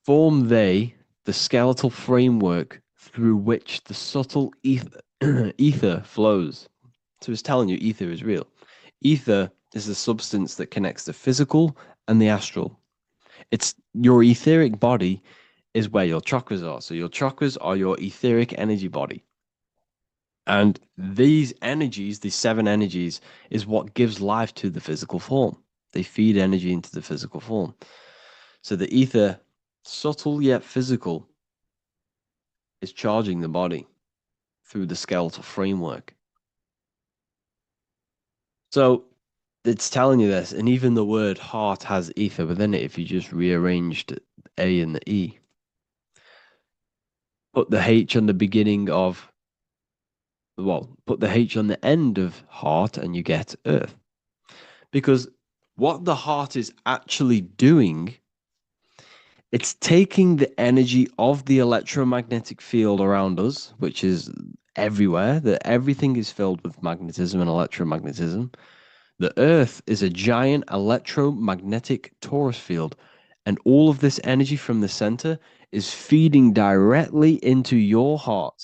Form they the skeletal framework through which the subtle ether flows. So it's telling you ether is real. Ether is the substance that connects the physical and the astral. It's your etheric body is where your chakras are. So your chakras are your etheric energy body. And these energies, these seven energies, is what gives life to the physical form. They feed energy into the physical form. So the ether, subtle yet physical, is charging the body through the skeletal framework. So it's telling you this, and even the word heart has ether within it if you just rearranged A and the E. Put the H on the beginning of, well, put the H on the end of heart and you get earth. Because what the heart is actually doing, it's taking the energy of the electromagnetic field around us, which is everywhere, that everything is filled with magnetism and electromagnetism. The Earth is a giant electromagnetic torus field, and all of this energy from the center is feeding directly into your heart.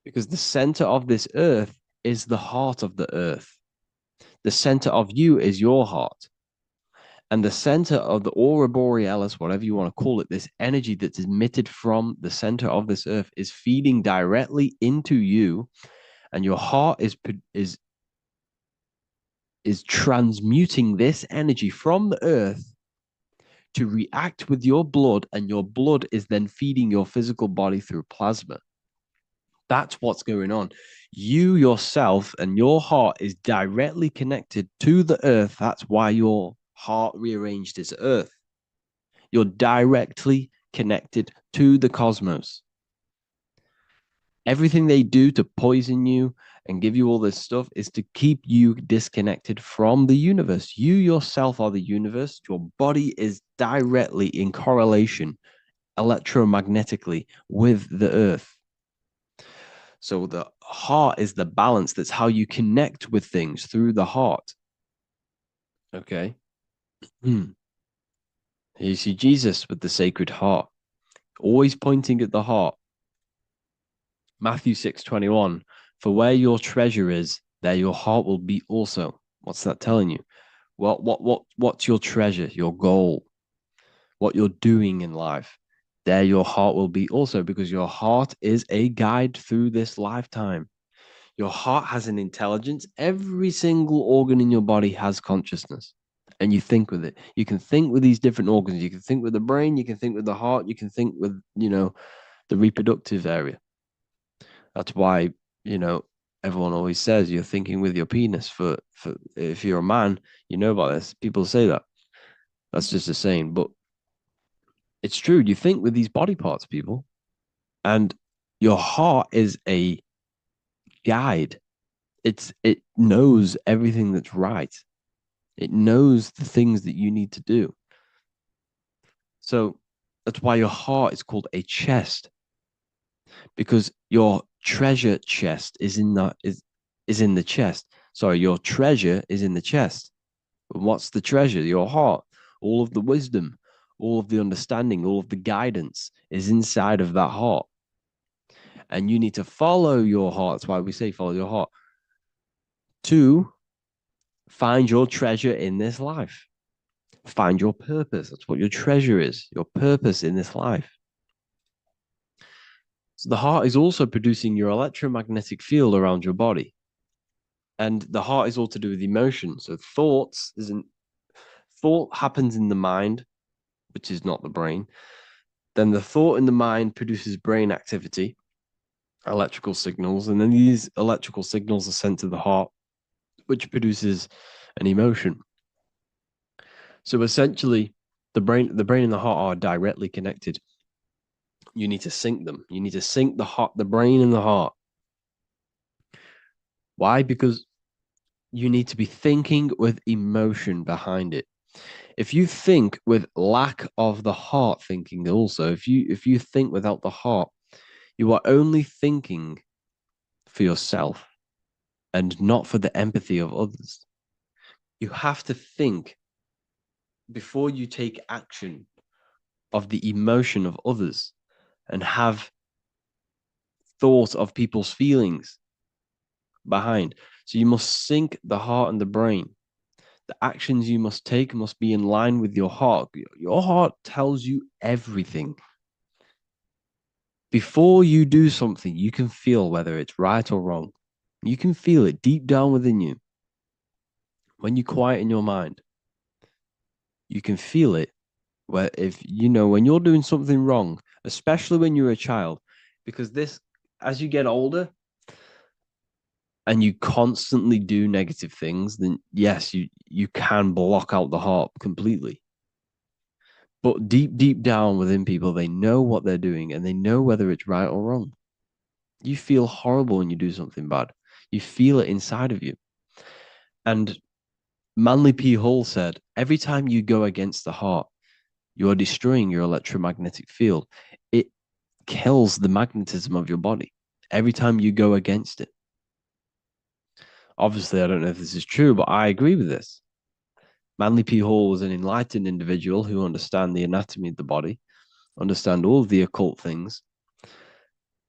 Because the center of this Earth is the heart of the Earth. The center of you is your heart. And the center of the aurora borealis, whatever you want to call it, this energy that's emitted from the center of this Earth is feeding directly into you, and your heart is transmuting this energy from the earth to react with your blood, and your blood is then feeding your physical body through plasma. That's what's going on. You yourself and your heart is directly connected to the earth. That's why your heart rearranged its earth. You're directly connected to the cosmos. Everything they do to poison you and give you all this stuff is to keep you disconnected from the universe. You yourself are the universe. Your body is directly in correlation electromagnetically with the earth. So the heart is the balance. That's how you connect with things, through the heart. Okay. Here you see Jesus with the sacred heart, always pointing at the heart. Matthew 6:21, for where your treasure is, there your heart will be also. What's that telling you? What's your treasure, your goal, what you're doing in life? There your heart will be also, because your heart is a guide through this lifetime. Your heart has an intelligence. Every single organ in your body has consciousness, and you think with it. You can think with these different organs. You can think with the brain, you can think with the heart, you can think with, the reproductive area. That's why, everyone always says you're thinking with your penis. For if you're a man, you know about this. People say that. That's just a saying, but it's true. You think with these body parts, people, and your heart is a guide. It knows everything that's right. It knows the things that you need to do. So that's why your heart is called a chest, because your treasure chest is in the chest. Sorry, your treasure is in the chest. And what's the treasure? Your heart. All of the wisdom, all of the understanding, all of the guidance is inside of that heart. And you need to follow your heart. That's why we say follow your heart, to find your treasure in this life. Find your purpose. That's what your treasure is, your purpose in this life. So the heart is also producing your electromagnetic field around your body. And the heart is all to do with emotion. So thought happens in the mind, which is not the brain. Then the thought in the mind produces brain activity, electrical signals, and then these electrical signals are sent to the heart, which produces an emotion. So essentially, the brain and the heart are directly connected. You need to sync them. You need to sync the brain and the heart. Why? Because you need to be thinking with emotion behind it. If you think with lack of the heart thinking, also, if you think without the heart, you are only thinking for yourself and not for the empathy of others. You have to think before you take action of the emotion of others and have thought of people's feelings behind. So you must sync the heart and the brain. The actions you must take must be in line with your heart. Your heart tells you everything. Before you do something, you can feel whether it's right or wrong. You can feel it deep down within you. When you quieten your mind, you can feel it. Where when you're doing something wrong, especially when you're a child, because as you get older, and you constantly do negative things, then yes, you can block out the heart completely. But deep down within people, they know what they're doing and they know whether it's right or wrong. You feel horrible when you do something bad. You feel it inside of you. And Manly P. Hall said, every time you go against the heart, you are destroying your electromagnetic field. It kills the magnetism of your body every time you go against it. Obviously, I don't know if this is true, but I agree with this. Manly P. Hall was an enlightened individual who understand the anatomy of the body, understand all of the occult things.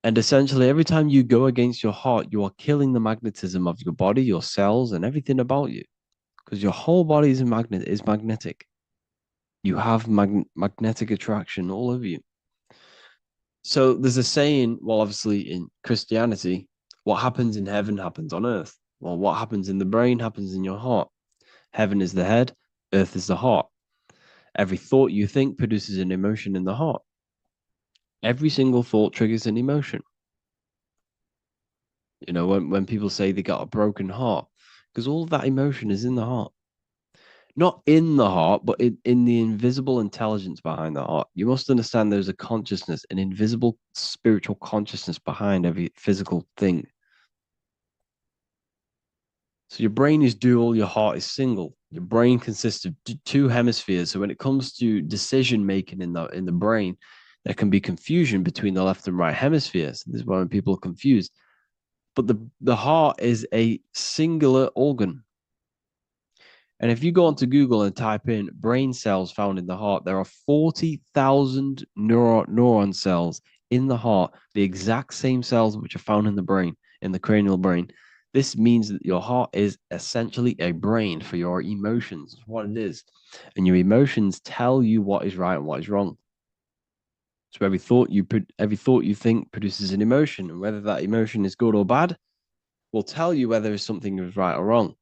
And essentially, every time you go against your heart, you are killing the magnetism of your body, your cells, and everything about you. Because your whole body is magnetic. You have magnetic attraction all over you. So there's a saying, well, obviously in Christianity, what happens in heaven happens on earth. Well, what happens in the brain happens in your heart. Heaven is the head, earth is the heart. Every thought you think produces an emotion in the heart. Every single thought triggers an emotion. You know, when people say they got a broken heart, because all of that emotion is in the heart. Not in the heart, but in the invisible intelligence behind the heart. You must understand there's a consciousness, an invisible spiritual consciousness behind every physical thing. So your brain is dual, your heart is single. Your brain consists of two hemispheres. So when it comes to decision making in the brain, there can be confusion between the left and right hemispheres. This is why when people are confused. But the heart is a singular organ. And if you go onto Google and type in brain cells found in the heart, there are 40,000 neuron cells in the heart, the exact same cells which are found in the brain, in the cranial brain. This means that your heart is essentially a brain for your emotions, what it is. And your emotions tell you what is right and what is wrong. So every thought you think produces an emotion, and whether that emotion is good or bad will tell you whether something is right or wrong.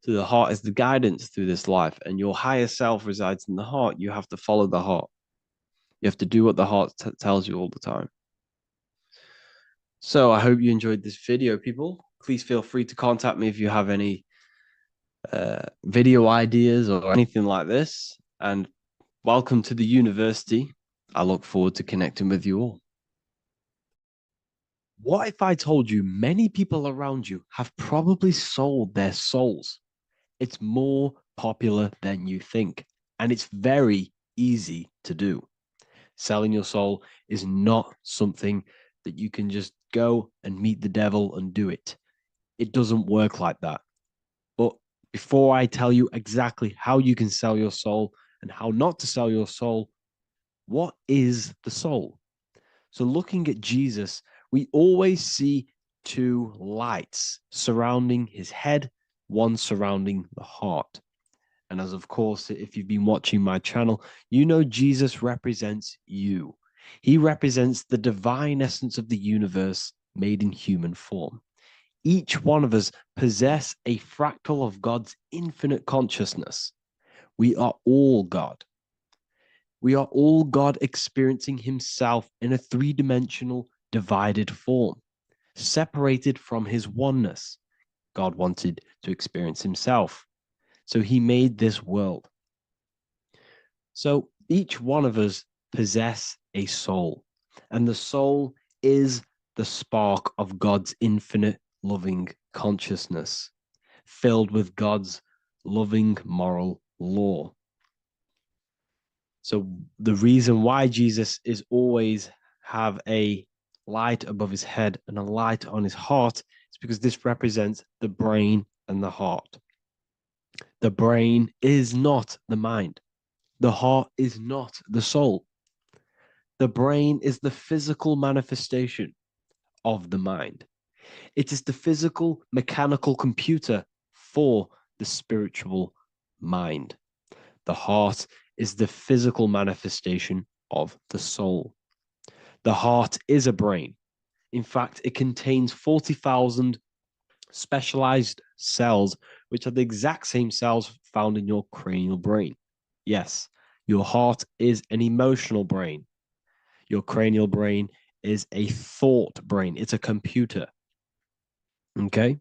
So the heart is the guidance through this life, and your higher self resides in the heart. You have to follow the heart. You have to do what the heart tells you all the time. So I hope you enjoyed this video, people. Please feel free to contact me if you have any video ideas or anything like this. And welcome to the university. I look forward to connecting with you all. What if I told you many people around you have probably sold their souls? It's more popular than you think, and it's very easy to do. Selling your soul is not something that you can just go and meet the devil and do it. It doesn't work like that. But before I tell you exactly how you can sell your soul and how not to sell your soul, what is the soul? So, looking at Jesus, we always see two lights surrounding his head, one surrounding the heart. And as of course, if you've been watching my channel, you know Jesus represents you. He represents the divine essence of the universe made in human form. Each one of us possess a fractal of God's infinite consciousness. We are all God. We are all God experiencing himself in a three-dimensional divided form, separated from his oneness. God wanted to experience himself. So he made this world. So each one of us possess a soul, and the soul is the spark of God's infinite loving consciousness, filled with God's loving moral law. So the reason why Jesus is always have a light above his head and a light on his heart is because this represents the brain and the heart. The brain is not the mind. The heart is not the soul. The brain is the physical manifestation of the mind. It is the physical mechanical computer for the spiritual mind. The heart is the physical manifestation of the soul. The heart is a brain. In fact, it contains 40,000 specialized cells, which are the exact same cells found in your cranial brain. Yes, your heart is an emotional brain. Your cranial brain is a thought brain. It's a computer. Okay.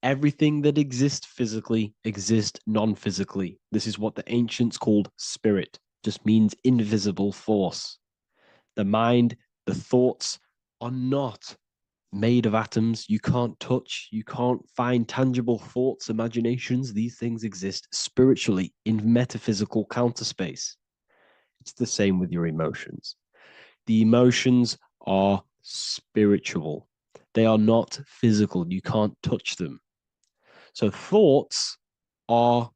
Everything that exists physically exists non-physically. This is what the ancients called spirit, just means invisible force. The mind, the thoughts are not made of atoms. You can't touch, you can't find tangible thoughts, imaginations. These things exist spiritually in metaphysical counterspace. It's the same with your emotions. The emotions are spiritual. They are not physical. You can't touch them. So thoughts are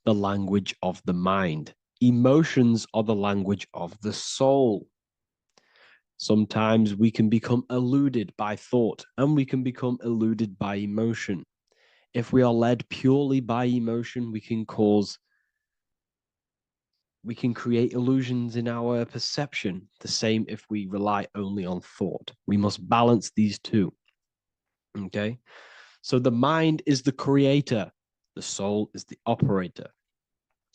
the language of the mind. Emotions are the language of the soul. Sometimes we can become eluded by thought and we can become eluded by emotion. If we are led purely by emotion, we can create illusions in our perception. The same if we rely only on thought. We must balance these two. Okay? So the mind is the creator, the soul is the operator.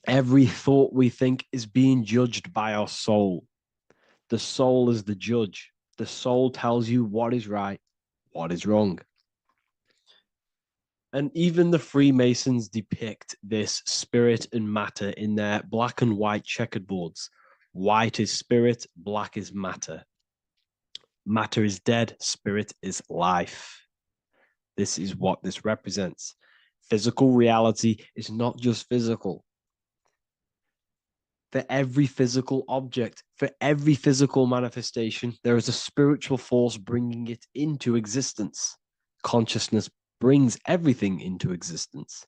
Every thought we think is being judged by our soul. The soul is the judge. The soul tells you what is right, what is wrong. And even the Freemasons depict this spirit and matter in their black and white checkerboards. White is spirit, black is matter. Matter is dead, spirit is life. This is what this represents. Physical reality is not just physical. For every physical object, for every physical manifestation, there is a spiritual force bringing it into existence. Consciousness brings everything into existence.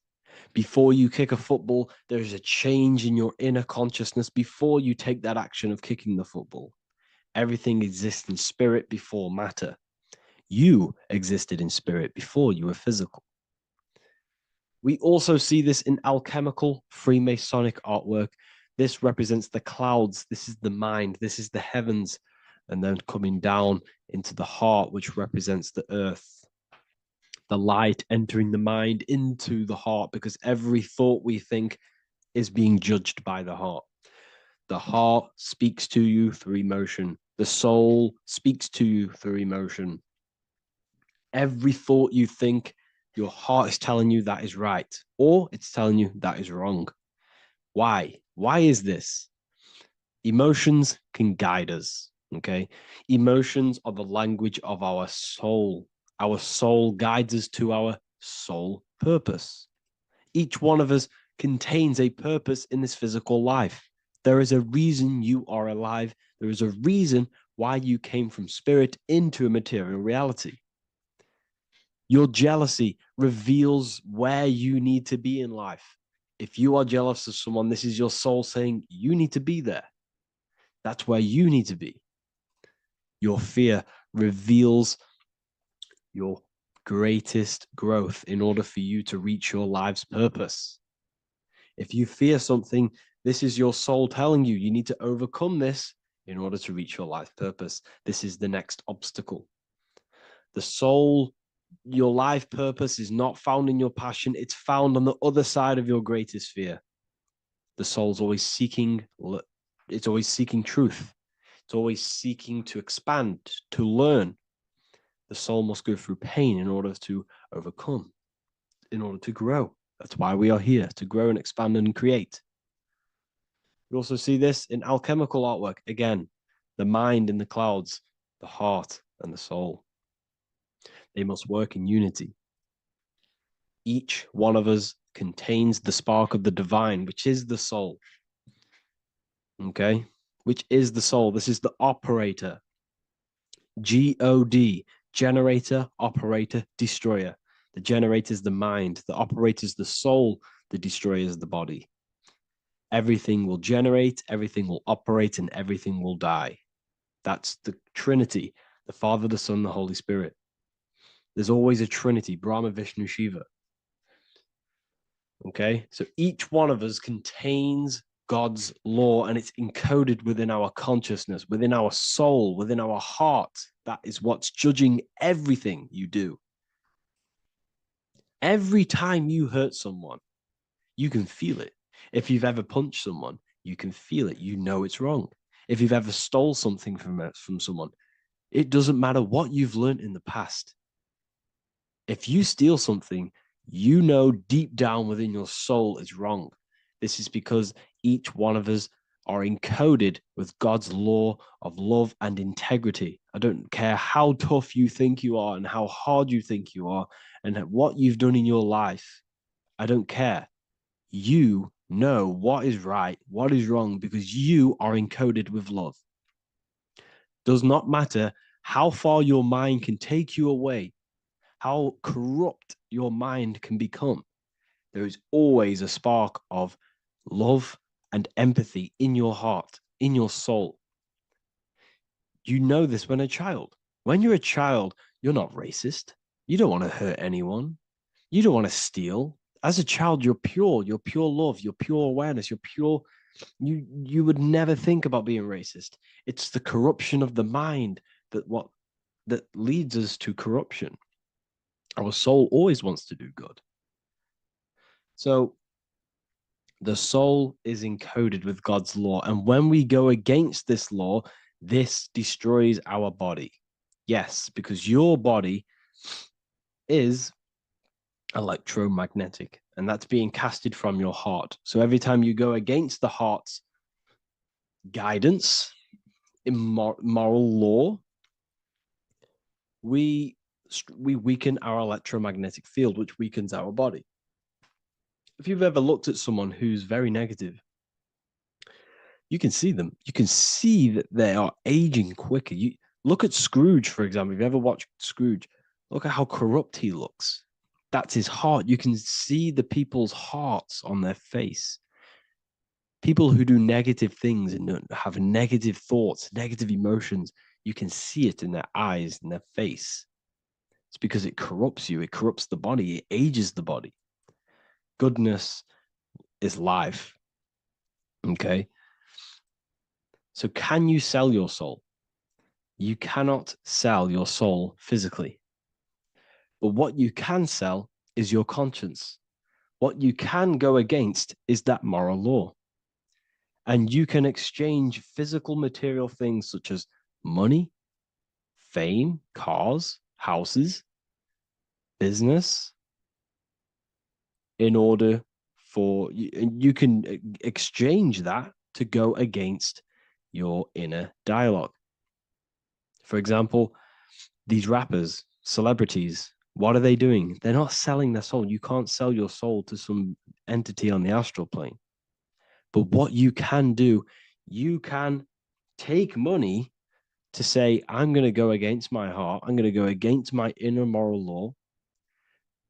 Before you kick a football, there is a change in your inner consciousness before you take that action of kicking the football. Everything exists in spirit before matter. You existed in spirit before you were physical. We also see this in alchemical Freemasonic artwork. This represents the clouds. This is the mind. This is the heavens. And then coming down into the heart, which represents the earth. The light entering the mind into the heart, because every thought we think is being judged by the heart. The heart speaks to you through emotion. The soul speaks to you through emotion. Every thought you think, your heart is telling you that is right, or it's telling you that is wrong. Why? Why is this? Emotions can guide us, okay? Emotions are the language of our soul. Our soul guides us to our soul purpose. Each one of us contains a purpose in this physical life. There is a reason you are alive. There is a reason why you came from spirit into a material reality. Your jealousy reveals where you need to be in life. If you are jealous of someone, this is your soul saying you need to be there. That's where you need to be. Your fear reveals your greatest growth in order for you to reach your life's purpose. If you fear something, this is your soul telling you you need to overcome this in order to reach your life purpose. This is the next obstacle. The soul, your life purpose is not found in your passion. It's found on the other side of your greatest fear. The soul's always seeking, it's always seeking truth. It's always seeking to expand, to learn. The soul must go through pain in order to overcome, in order to grow. That's why we are here, to grow and expand and create. You also see this in alchemical artwork. Again, the mind in the clouds, the heart and the soul. They must work in unity. Each one of us contains the spark of the divine, which is the soul. Okay? Which is the soul. This is the operator. God, generator, operator, destroyer. The generator is the mind. The operator is the soul. The destroyer is the body. Everything will generate, everything will operate, and everything will die. That's the Trinity, the Father, the Son, the Holy Spirit. There's always a Trinity, Brahma, Vishnu, Shiva. Okay, so each one of us contains God's law, and it's encoded within our consciousness, within our soul, within our heart. That is what's judging everything you do. Every time you hurt someone, you can feel it. If you've ever punched someone, you can feel it. You know it's wrong. If you've ever stole something from someone, it doesn't matter what you've learned in the past. If you steal something, you know deep down within your soul is wrong. This is because each one of us are encoded with God's law of love and integrity. I don't care how tough you think you are and how hard you think you are and what you've done in your life. I don't care. You know what is right, what is wrong, because you are encoded with love. Does not matter how far your mind can take you away, how corrupt your mind can become. There is always a spark of love and empathy in your heart, in your soul. You know this when a child. When you're a child, you're not racist. You don't want to hurt anyone. You don't want to steal. As a child, you're pure love, you're pure awareness, you're pure. You would never think about being racist. It's the corruption of the mind that leads us to corruption. Our soul always wants to do good. So the soul is encoded with God's law. And when we go against this law, this destroys our body. Yes, because your body is electromagnetic, and that's being casted from your heart. So every time you go against the heart's guidance in moral law, we weaken our electromagnetic field, which weakens our body. If you've ever looked at someone who's very negative, you can see them. You can see that they are aging quicker. You look at Scrooge, for example. If you ever watched Scrooge, look at how corrupt he looks. That's his heart. You can see the people's hearts on their face. People who do negative things and have negative thoughts, negative emotions, you can see it in their eyes, in their face. It's because it corrupts you. It corrupts the body. It ages the body. Goodness is life. Okay. So can you sell your soul? You cannot sell your soul physically. But what you can sell is your conscience. What you can go against is that moral law. And you can exchange physical material things such as money, fame, cars, houses, business, in order for you can exchange that to go against your inner dialogue. For example, these rappers, celebrities, what are they doing? They're not selling their soul. You can't sell your soul to some entity on the astral plane. But what you can do, you can take money to say, I'm going to go against my heart. I'm going to go against my inner moral law.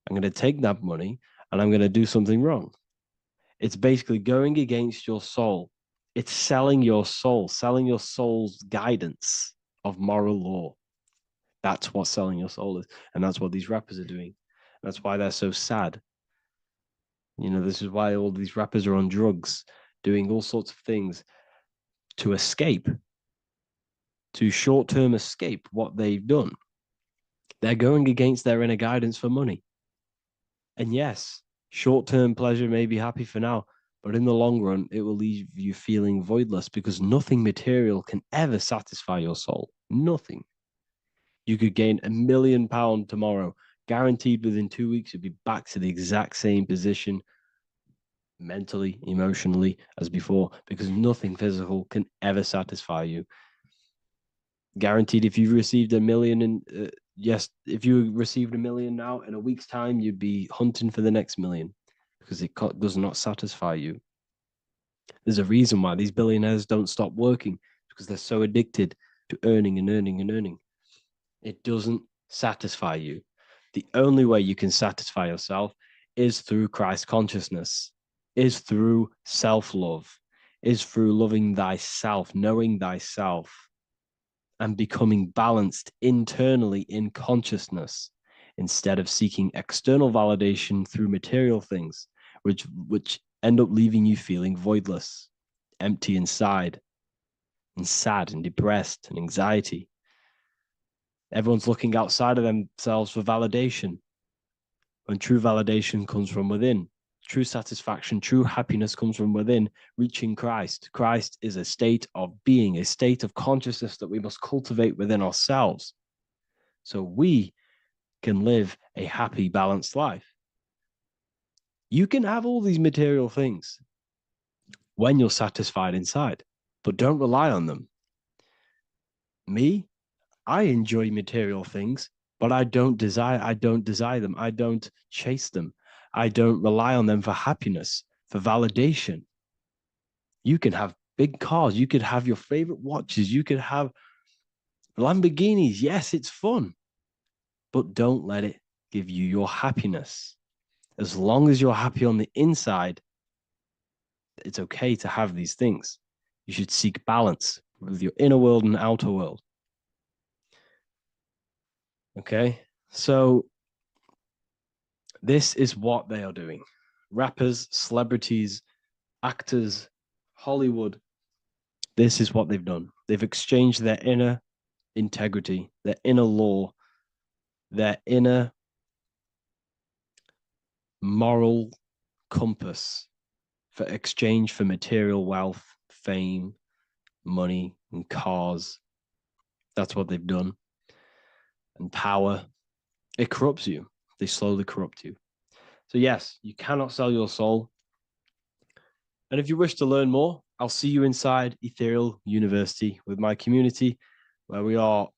I'm going to take that money and I'm going to do something wrong. It's basically going against your soul. It's selling your soul's guidance of moral law. That's what selling your soul is. And that's what these rappers are doing. That's why they're so sad. You know, this is why all these rappers are on drugs, doing all sorts of things to escape, to short-term escape what they've done. They're going against their inner guidance for money. And yes, short-term pleasure may be happy for now, but in the long run, it will leave you feeling voidless because nothing material can ever satisfy your soul. Nothing. You could gain £1 million tomorrow, guaranteed within 2 weeks, you'd be back to the exact same position mentally, emotionally as before, because nothing physical can ever satisfy you. Guaranteed, if you received $1 million in, yes, if you received $1 million now, in a week's time, you'd be hunting for the next million because it does not satisfy you. There's a reason why these billionaires don't stop working, because they're so addicted to earning and earning and earning. It doesn't satisfy you. The only way you can satisfy yourself is through Christ consciousness, is through self-love, is through loving thyself, knowing thyself, and becoming balanced internally in consciousness instead of seeking external validation through material things, which end up leaving you feeling voidless, empty inside, and sad and depressed and anxiety. Everyone's looking outside of themselves for validation, when true validation comes from within. True satisfaction, true happiness comes from within, reaching Christ. Christ is a state of being, a state of consciousness that we must cultivate within ourselves. So we can live a happy, balanced life. You can have all these material things when you're satisfied inside, but don't rely on them. Me, I enjoy material things, but I don't desire them. I don't chase them. I don't rely on them for happiness, for validation. You can have big cars, you could have your favorite watches, you could have Lamborghinis. Yes, it's fun, but don't let it give you your happiness. As long as you're happy on the inside, it's okay to have these things. You should seek balance with your inner world and outer world. Okay, so this is what they are doing. Rappers, celebrities, actors, Hollywood. This is what they've done. They've exchanged their inner integrity, their inner law, their inner moral compass for exchange for material wealth, fame, money, and cars. That's what they've done. And power. It corrupts you. They slowly corrupt you. So yes, you cannot sell your soul. And if you wish to learn more, I'll see you inside Ethereal University with my community, where we are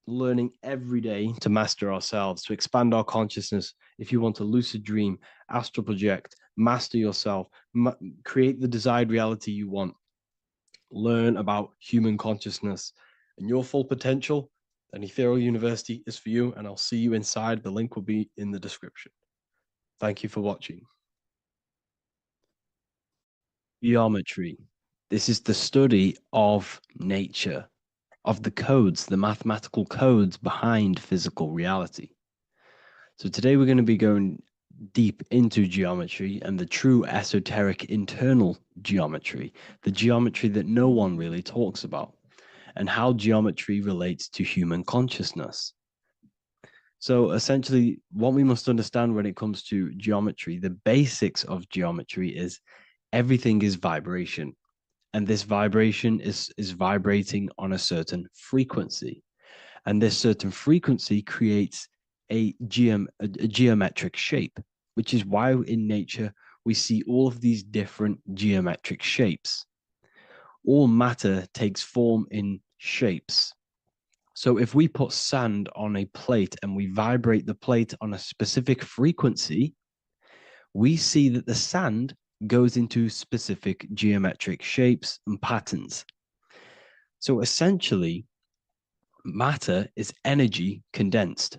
learning every day to master ourselves, to expand our consciousness. If you want to lucid dream, astral project, master yourself, create the desired reality you want, learn about human consciousness and your full potential, then Ethereal University is for you, and I'll see you inside. The link will be in the description. Thank you for watching. Geometry. This is the study of nature, of the codes, the mathematical codes behind physical reality. So today we're going to be going deep into geometry and the true esoteric internal geometry, the geometry that no one really talks about, and how geometry relates to human consciousness. So essentially, what we must understand when it comes to geometry, the basics of geometry is everything is vibration. And this vibration is vibrating on a certain frequency. And this certain frequency creates a geometric shape, which is why in nature we see all of these different geometric shapes. All matter takes form in shapes. So if we put sand on a plate and we vibrate the plate on a specific frequency, we see that the sand goes into specific geometric shapes and patterns. So essentially, matter is energy condensed.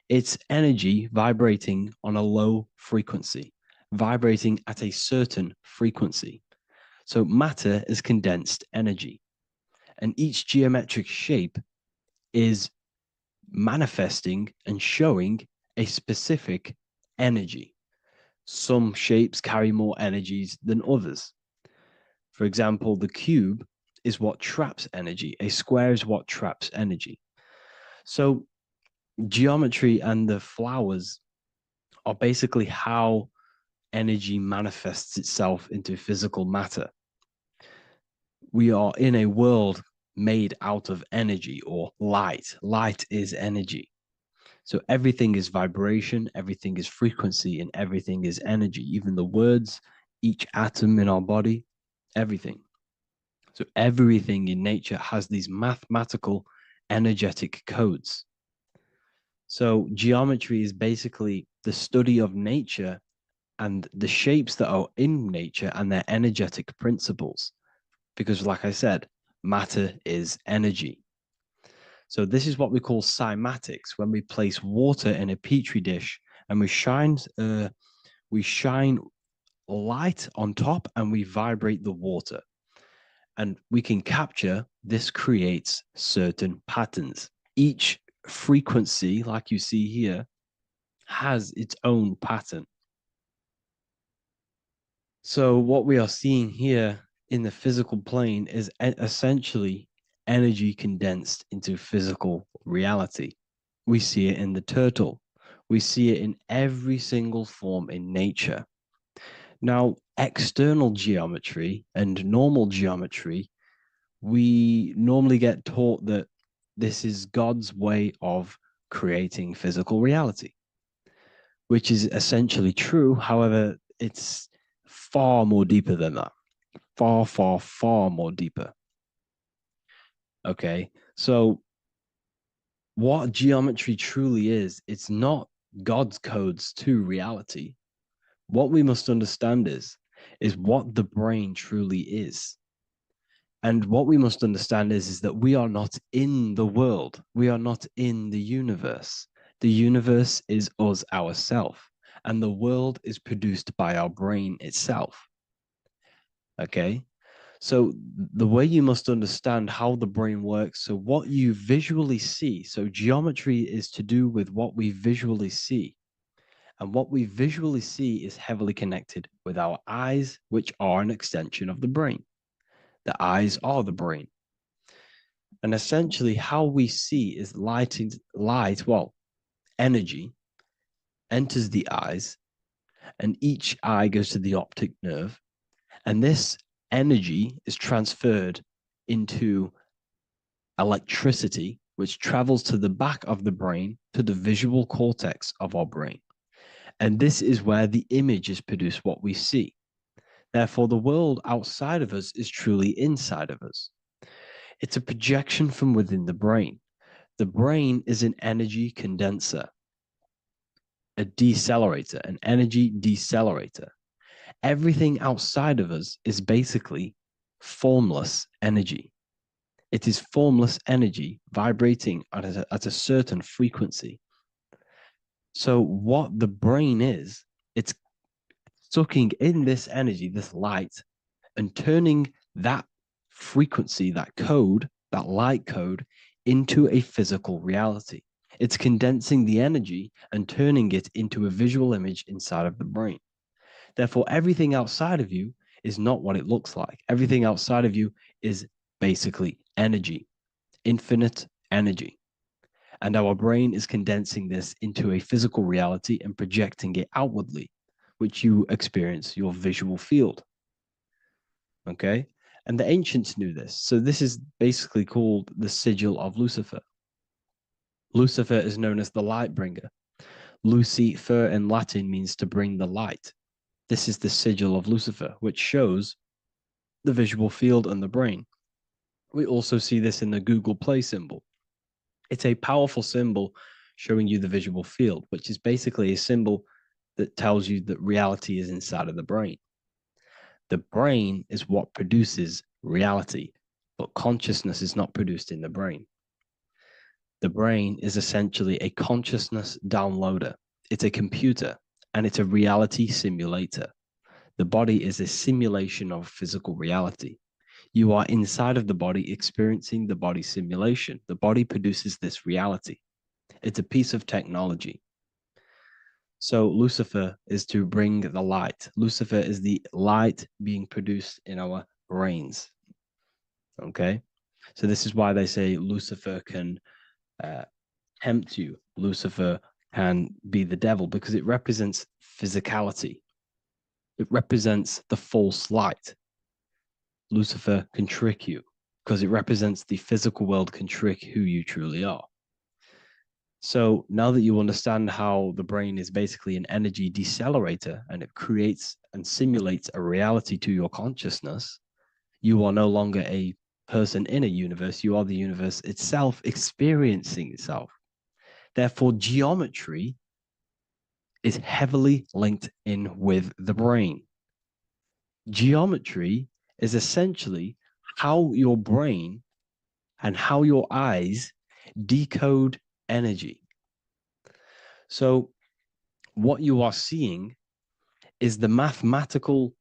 It's energy vibrating on a low frequency, vibrating at a certain frequency. So matter is condensed energy. And each geometric shape is manifesting and showing a specific energy. Some shapes carry more energies than others. For example, the cube is what traps energy. A square is what traps energy. So geometry and the flowers are basically how energy manifests itself into physical matter. We are in a world made out of energy or light. Light is energy. So everything is vibration, everything is frequency, and everything is energy. Even the words, each atom in our body, everything. So everything in nature has these mathematical energetic codes. So geometry is basically the study of nature and the shapes that are in nature and their energetic principles. Because like I said, matter is energy. So this is what we call cymatics, when we place water in a petri dish and we shine light on top and we vibrate the water. And we can capture, this creates certain patterns. Each frequency, like you see here, has its own pattern. So what we are seeing here in the physical plane is essentially energy condensed into physical reality. We see it in the turtle. We see it in every single form in nature. Now, external geometry and normal geometry, we normally get taught that this is God's way of creating physical reality, which is essentially true. However, it's far more deeper than that. Far, far, far more deeper. Okay, so what geometry truly is, it's not God's codes to reality. What we must understand is what the brain truly is. And what we must understand is that we are not in the world. We are not in the universe. The universe is us ourselves, and the world is produced by our brain itself. Okay? So the way you must understand how the brain works, so what you visually see, so geometry is to do with what we visually see. And what we visually see is heavily connected with our eyes, which are an extension of the brain. The eyes are the brain. And essentially how we see is energy enters the eyes, and each eye goes to the optic nerve. And this energy is transferred into electricity, which travels to the back of the brain, to the visual cortex of our brain. And this is where the image is produced, what we see. Therefore, the world outside of us is truly inside of us. It's a projection from within the brain. The brain is an energy condenser, a decelerator, an energy decelerator. Everything outside of us is basically formless energy. It is formless energy vibrating at a certain frequency. So what the brain is, it's sucking in this energy, this light, and turning that frequency, that code, that light code, into a physical reality. It's condensing the energy and turning it into a visual image inside of the brain. Therefore, everything outside of you is not what it looks like. Everything outside of you is basically energy, infinite energy. And our brain is condensing this into a physical reality and projecting it outwardly, which you experience your visual field. Okay? And the ancients knew this. So this is basically called the sigil of Lucifer. Lucifer is known as the light bringer. Lucifer in Latin means to bring the light. This is the sigil of Lucifer, which shows the visual field and the brain. We also see this in the Google Play symbol. It's a powerful symbol showing you the visual field, which is basically a symbol that tells you that reality is inside of the brain. The brain is what produces reality, but consciousness is not produced in the brain. The brain is essentially a consciousness downloader. It's a computer, and it's a reality simulator. The body is a simulation of physical reality. You are inside of the body experiencing the body simulation. The body produces this reality. It's a piece of technology. So Lucifer is to bring the light. Lucifer is the light being produced in our brains. Okay? So this is why they say Lucifer can tempt you. Lucifer can be the devil because it represents physicality. It represents the false light. Lucifer can trick you because it represents the physical world can trick who you truly are. So now that you understand how the brain is basically an energy decelerator and it creates and simulates a reality to your consciousness, you are no longer a person in a universe. You are the universe itself experiencing itself. Therefore, geometry is heavily linked in with the brain. Geometry is essentially how your brain and how your eyes decode energy. So what you are seeing is the mathematical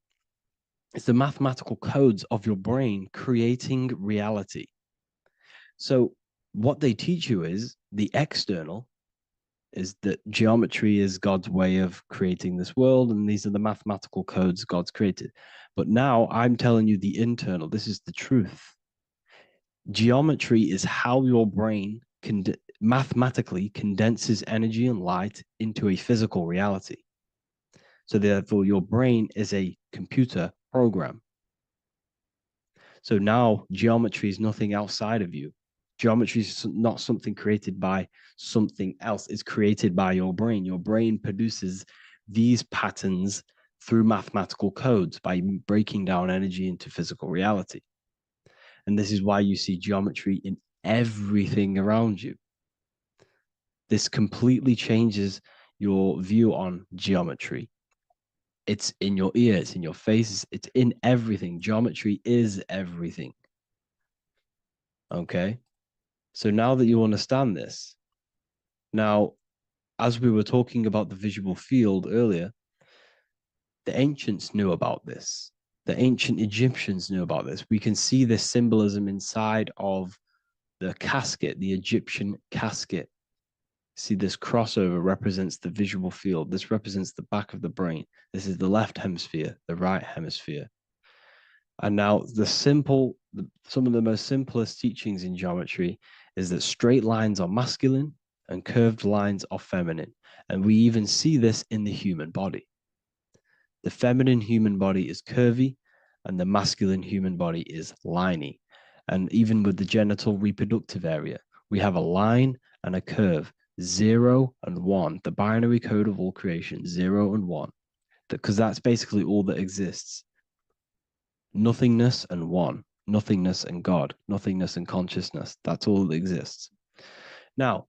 codes of your brain creating reality. So what they teach you is the external is that geometry is God's way of creating this world, and these are the mathematical codes God's created. But now I'm telling you the internal. This is the truth. Geometry is how your brain mathematically condenses energy and light into a physical reality. So therefore, your brain is a computer program. So now geometry is nothing outside of you. Geometry is not something created by something else. It's created by your brain. Your brain produces these patterns through mathematical codes by breaking down energy into physical reality. And this is why you see geometry in everything around you. This completely changes your view on geometry. It's in your ear, it's in your face, it's in everything. Geometry is everything. Okay? So now that you understand this, now, as we were talking about the visual field earlier, the ancients knew about this. The ancient Egyptians knew about this. We can see this symbolism inside of the casket, the Egyptian casket. See, this crossover represents the visual field. This represents the back of the brain. This is the left hemisphere, the right hemisphere. And now some of the most simplest teachings in geometry is that straight lines are masculine and curved lines are feminine. And we even see this in the human body. The feminine human body is curvy and the masculine human body is liney. And even with the genital reproductive area, we have a line and a curve, 0 and 1, the binary code of all creation, 0 and 1, because that's basically all that exists. Nothingness and one, nothingness and God, nothingness and consciousness. That's all that exists. Now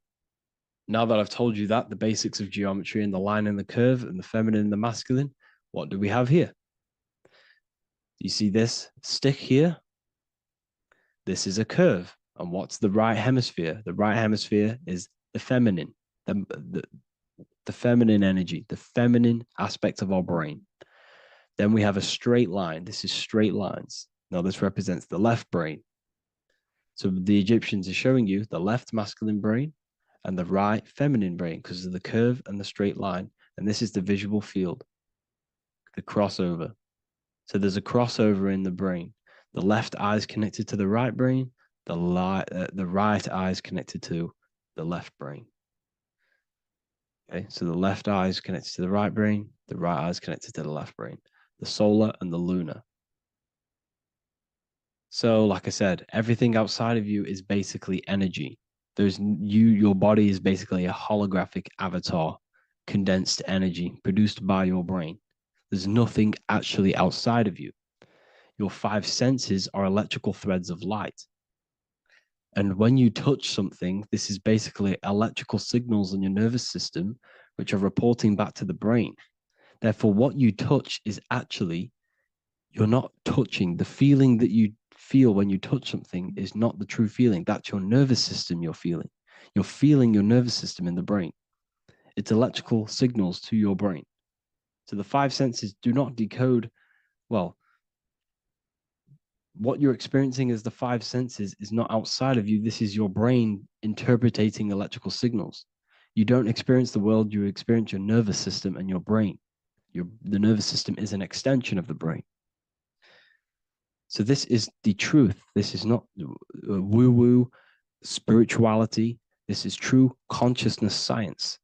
that I've told you that, the basics of geometry and the line and the curve and the feminine and the masculine, what do we have here? You see this stick here? This is a curve. And what's the right hemisphere? The right hemisphere is the feminine, the feminine energy, the feminine aspect of our brain. Then we have a straight line. This is straight lines. Now this represents the left brain. So the Egyptians are showing you the left masculine brain and the right feminine brain because of the curve and the straight line. And this is the visual field, the crossover. So there's a crossover in the brain. The left eye is connected to the right brain. The right eye is connected to the left brain. Okay, so the left eye is connected to the right brain. The right eye is connected to the left brain. The solar and the lunar. So, like I said, everything outside of you is basically energy. Your body is basically a holographic avatar, condensed energy produced by your brain. There's nothing actually outside of you. Your 5 senses are electrical threads of light. And when you touch something, this is basically electrical signals in your nervous system, which are reporting back to the brain. Therefore, what you touch is actually, you're not touching. The feeling that you feel when you touch something is not the true feeling. That's your nervous system you're feeling. You're feeling your nervous system in the brain. It's electrical signals to your brain. So the 5 senses do not decode, well, what you're experiencing as the 5 senses is not outside of you. This is your brain interpreting electrical signals. You don't experience the world, you experience your nervous system and your brain. The nervous system is an extension of the brain. So this is the truth. This is not woo-woo spirituality. This is true consciousness science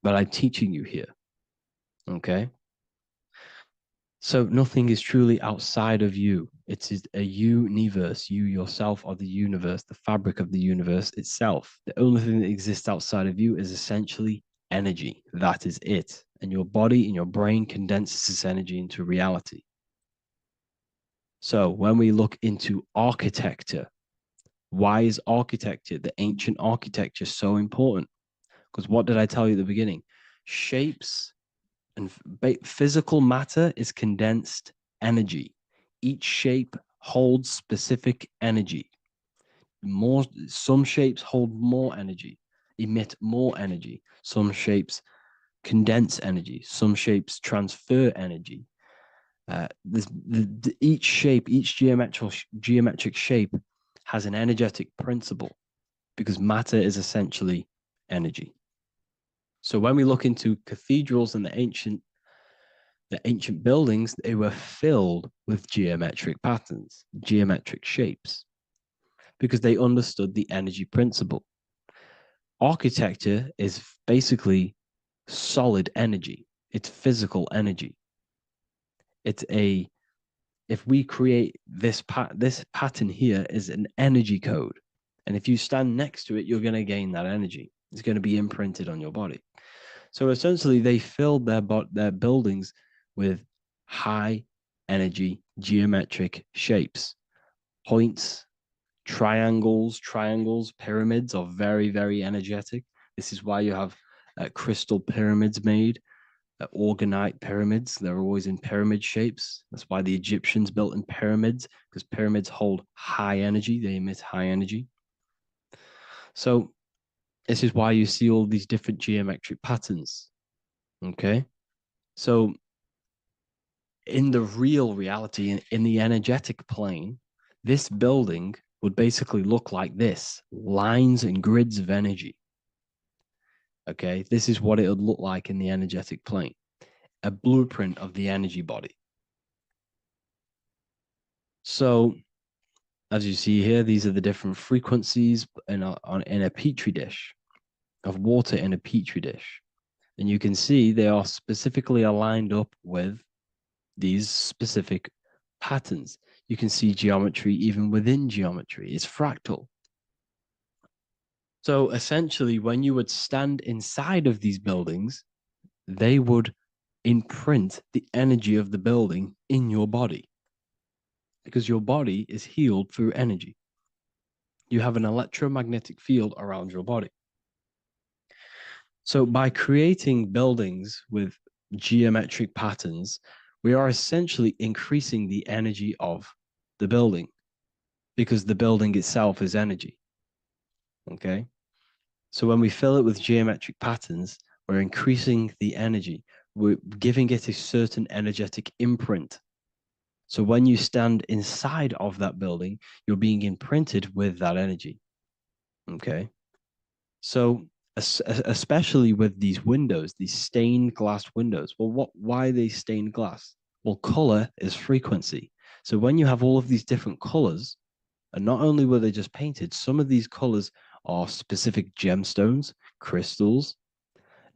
that I'm teaching you here. Okay? So nothing is truly outside of you. It is a universe. You yourself are the universe, the fabric of the universe itself. The only thing that exists outside of you is essentially energy. That is it. And your body and your brain condenses this energy into reality. So when we look into architecture, why is architecture, the ancient architecture, so important? Because what did I tell you at the beginning? Shapes and physical matter is condensed energy. Each shape holds specific energy. Some shapes hold more energy, emit more energy. Some shapes condense energy. Some shapes transfer energy. Each shape, each geometric shape has an energetic principle because matter is essentially energy. So when we look into cathedrals and the ancient buildings, they were filled with geometric patterns, geometric shapes, because they understood the energy principle. Architecture is basically solid energy. It's physical energy. If we create this pattern here is an energy code. And if you stand next to it, you're going to gain that energy. It's going to be imprinted on your body. So essentially, they filled their buildings with high energy geometric shapes, points, triangles, pyramids are very, very energetic. This is why you have crystal pyramids made, organite pyramids. They're always in pyramid shapes. That's why the Egyptians built in pyramids, because pyramids hold high energy. They emit high energy. So this is why you see all these different geometric patterns. Okay. So in the real reality, in the energetic plane, this building would basically look like this: lines and grids of energy. Okay. This is what it would look like in the energetic plane, a blueprint of the energy body. So as you see here, these are the different frequencies in a petri dish, of water in a petri dish. And you can see they are specifically aligned up with these specific patterns. You can see geometry even within geometry. It's fractal. So essentially, when you would stand inside of these buildings, they would imprint the energy of the building in your body, because your body is healed through energy. You have an electromagnetic field around your body. So by creating buildings with geometric patterns, we are essentially increasing the energy of the building, because the building itself is energy. Okay. So when we fill it with geometric patterns, we're increasing the energy. We're giving it a certain energetic imprint. So when you stand inside of that building, you're being imprinted with that energy. Okay. So especially with these windows, these stained glass windows. Well, why are they stained glass? Well, color is frequency. So when you have all of these different colors, and not only were they just painted, some of these colors are specific gemstones, crystals,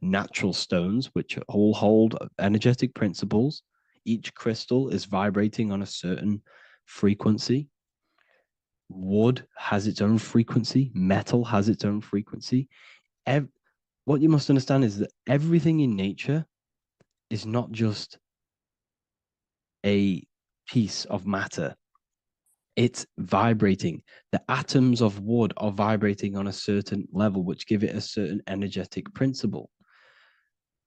natural stones, which all hold energetic principles. Each crystal is vibrating on a certain frequency. Wood has its own frequency. Metal has its own frequency. What you must understand is that everything in nature is not just a piece of matter. It's vibrating. The atoms of wood are vibrating on a certain level, which give it a certain energetic principle.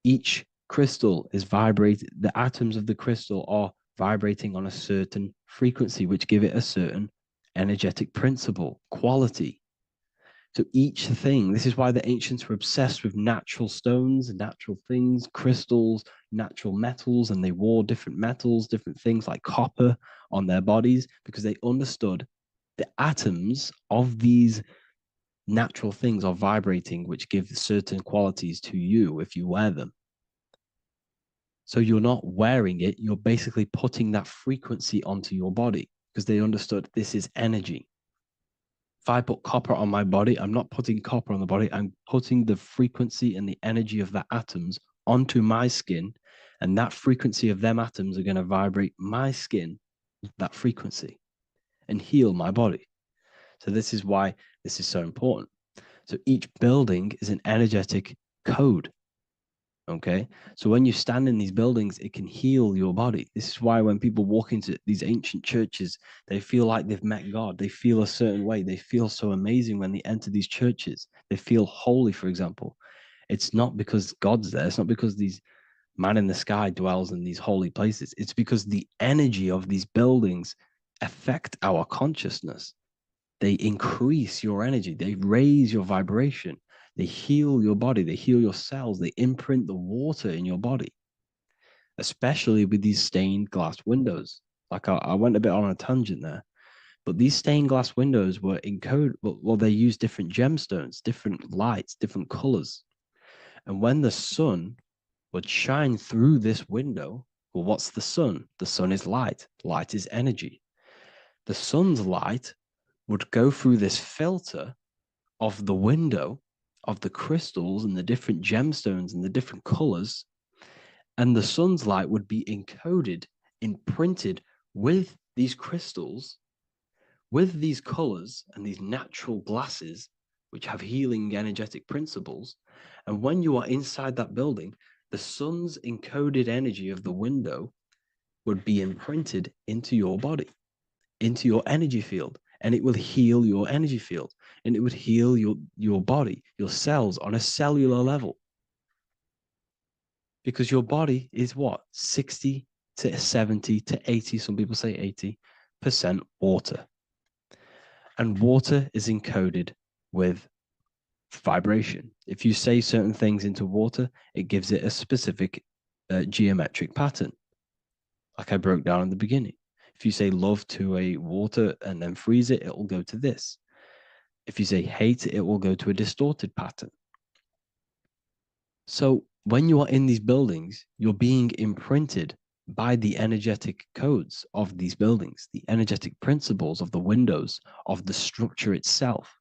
Each crystal is vibrating. The atoms of the crystal are vibrating on a certain frequency, which give it a certain energetic principle, quality. So each thing, this is why the ancients were obsessed with natural stones, natural things, crystals, natural metals, and they wore different metals, different things like copper on their bodies, because they understood the atoms of these natural things are vibrating, which give certain qualities to you if you wear them. So you're not wearing it, you're basically putting that frequency onto your body, because they understood this is energy. If I put copper on my body, I'm not putting copper on the body. I'm putting the frequency and the energy of the atoms onto my skin. And that frequency of them atoms are going to vibrate my skin, that frequency, and heal my body. So this is why this is so important. So each building is an energetic code. Okay. So when you stand in these buildings, it can heal your body. This is why when people walk into these ancient churches, they feel like they've met God. They feel a certain way. They feel so amazing when they enter these churches. They feel holy, for example. It's not because God's there. It's not because these man in the sky dwells in these holy places. It's because the energy of these buildings affect our consciousness. They increase your energy. They raise your vibration. They heal your body. They heal your cells. They imprint the water in your body, especially with these stained glass windows. Like I went a bit on a tangent there, but these stained glass windows were encoded. Well, they use different gemstones, different lights, different colors. And when the sun would shine through this window, well, what's the sun? The sun is light. Light is energy. The sun's light would go through this filter of the window of the crystals and the different gemstones and the different colors, and the sun's light would be encoded, imprinted with these crystals, with these colors and these natural glasses, which have healing energetic principles, and when you are inside that building, the sun's encoded energy of the window would be imprinted into your body, into your energy field, and it will heal your energy field, and it would heal your body, your cells on a cellular level. Because your body is what? 60 to 70 to 80, some people say 80% water. And water is encoded with vibration. If you say certain things into water, it gives it a specific geometric pattern, like I broke down in the beginning. If you say love to a water and then freeze it, it will go to this. If you say hate, it will go to a distorted pattern. So when you are in these buildings, you're being imprinted by the energetic codes of these buildings, the energetic principles of the windows, of the structure itself.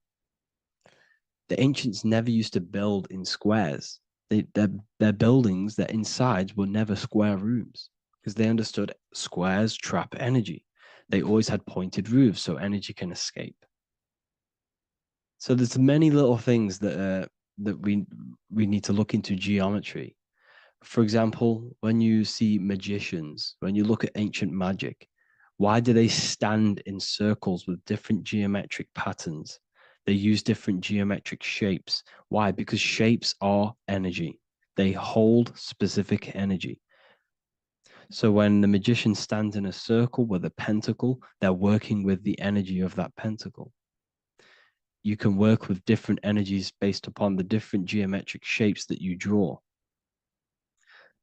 The ancients never used to build in squares. Their buildings, their insides were never square rooms because they understood squares trap energy. They always had pointed roofs so energy can escape. So there's many little things that we need to look into geometry. For example, when you see magicians, when you look at ancient magic, why do they stand in circles with different geometric patterns? They use different geometric shapes. Why? Because shapes are energy. They hold specific energy. So when the magician stands in a circle with a pentacle, they're working with the energy of that pentacle. You can work with different energies based upon the different geometric shapes that you draw.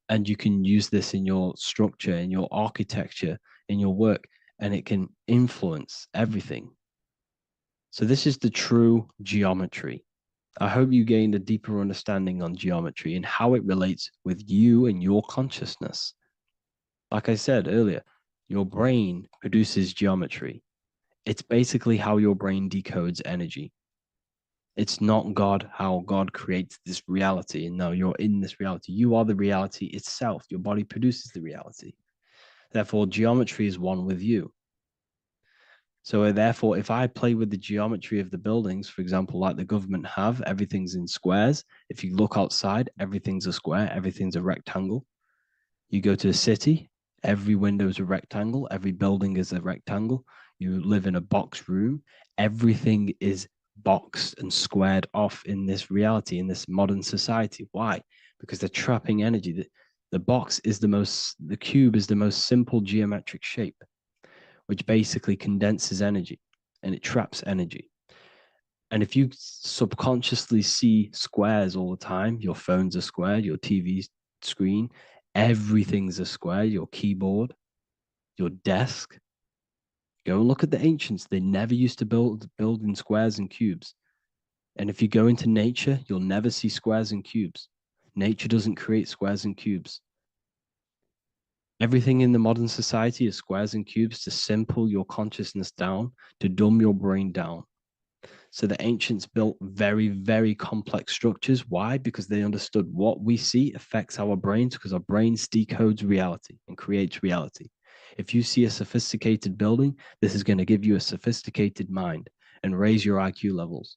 And you can use this in your structure, in your architecture, in your work, and it can influence everything. So this is the true geometry. I hope you gained a deeper understanding on geometry and how it relates with you and your consciousness. Like I said earlier, your brain produces geometry. It's basically how your brain decodes energy. It's not God, how God creates this reality. And no, you're in this reality. You are the reality itself. Your body produces the reality. Therefore, geometry is one with you. So therefore, if I play with the geometry of the buildings, for example, like the government have, everything's in squares. If you look outside, everything's a square, everything's a rectangle. You go to a city, every window is a rectangle, every building is a rectangle. You live in a box room, everything is boxed and squared off in this reality, in this modern society. Why? Because they're trapping energy. The box is the cube is the most simple geometric shape, which basically condenses energy and it traps energy. And if you subconsciously see squares all the time, your phone's a square, your TV screen, everything's a square, your keyboard, your desk. Go and look at the ancients. They never used to build in squares and cubes. And if you go into nature, you'll never see squares and cubes. Nature doesn't create squares and cubes. Everything in the modern society is squares and cubes to simple your consciousness down, to dumb your brain down. So the ancients built very, very complex structures. Why? Because they understood what we see affects our brains, because our brains decodes reality and creates reality. If you see a sophisticated building, this is going to give you a sophisticated mind and raise your IQ levels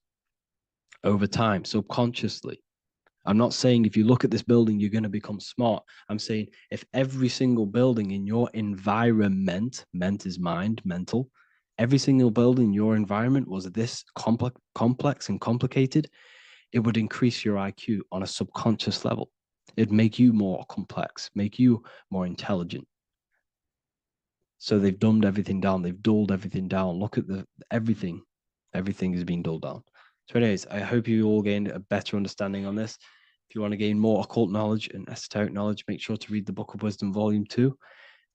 over time, subconsciously. I'm not saying if you look at this building, you're going to become smart. I'm saying if every single building in your environment, ment is mind, mental, every single building in your environment was this complex and complicated, it would increase your IQ on a subconscious level. It'd make you more complex, make you more intelligent. So they've dumbed everything down. They've dulled everything down. Look at everything. Everything is being dulled down. So anyways, I hope you all gained a better understanding on this. If you want to gain more occult knowledge and esoteric knowledge, make sure to read the Book of Wisdom, Volume 2.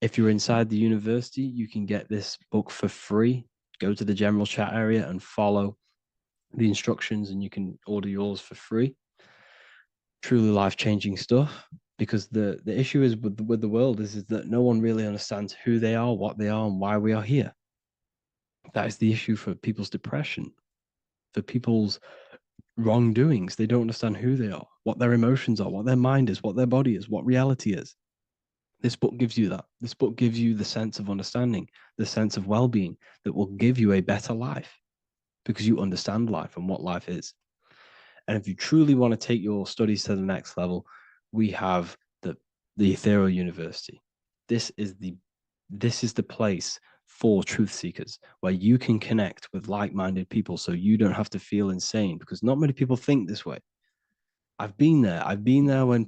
If you're inside the university, you can get this book for free. Go to the general chat area and follow the instructions and you can order yours for free. Truly life-changing stuff. Because the issue is with the world is that no one really understands who they are, what they are, and why we are here. That is the issue for people's depression, for people's wrongdoings. They don't understand who they are, what their emotions are, what their mind is, what their body is, what reality is. This book gives you that. This book gives you the sense of understanding, the sense of well-being that will give you a better life because you understand life and what life is. And if you truly want to take your studies to the next level, we have the Ethereal University. This is the place for truth seekers where you can connect with like-minded people so you don't have to feel insane, because not many people think this way. I've been there. I've been there when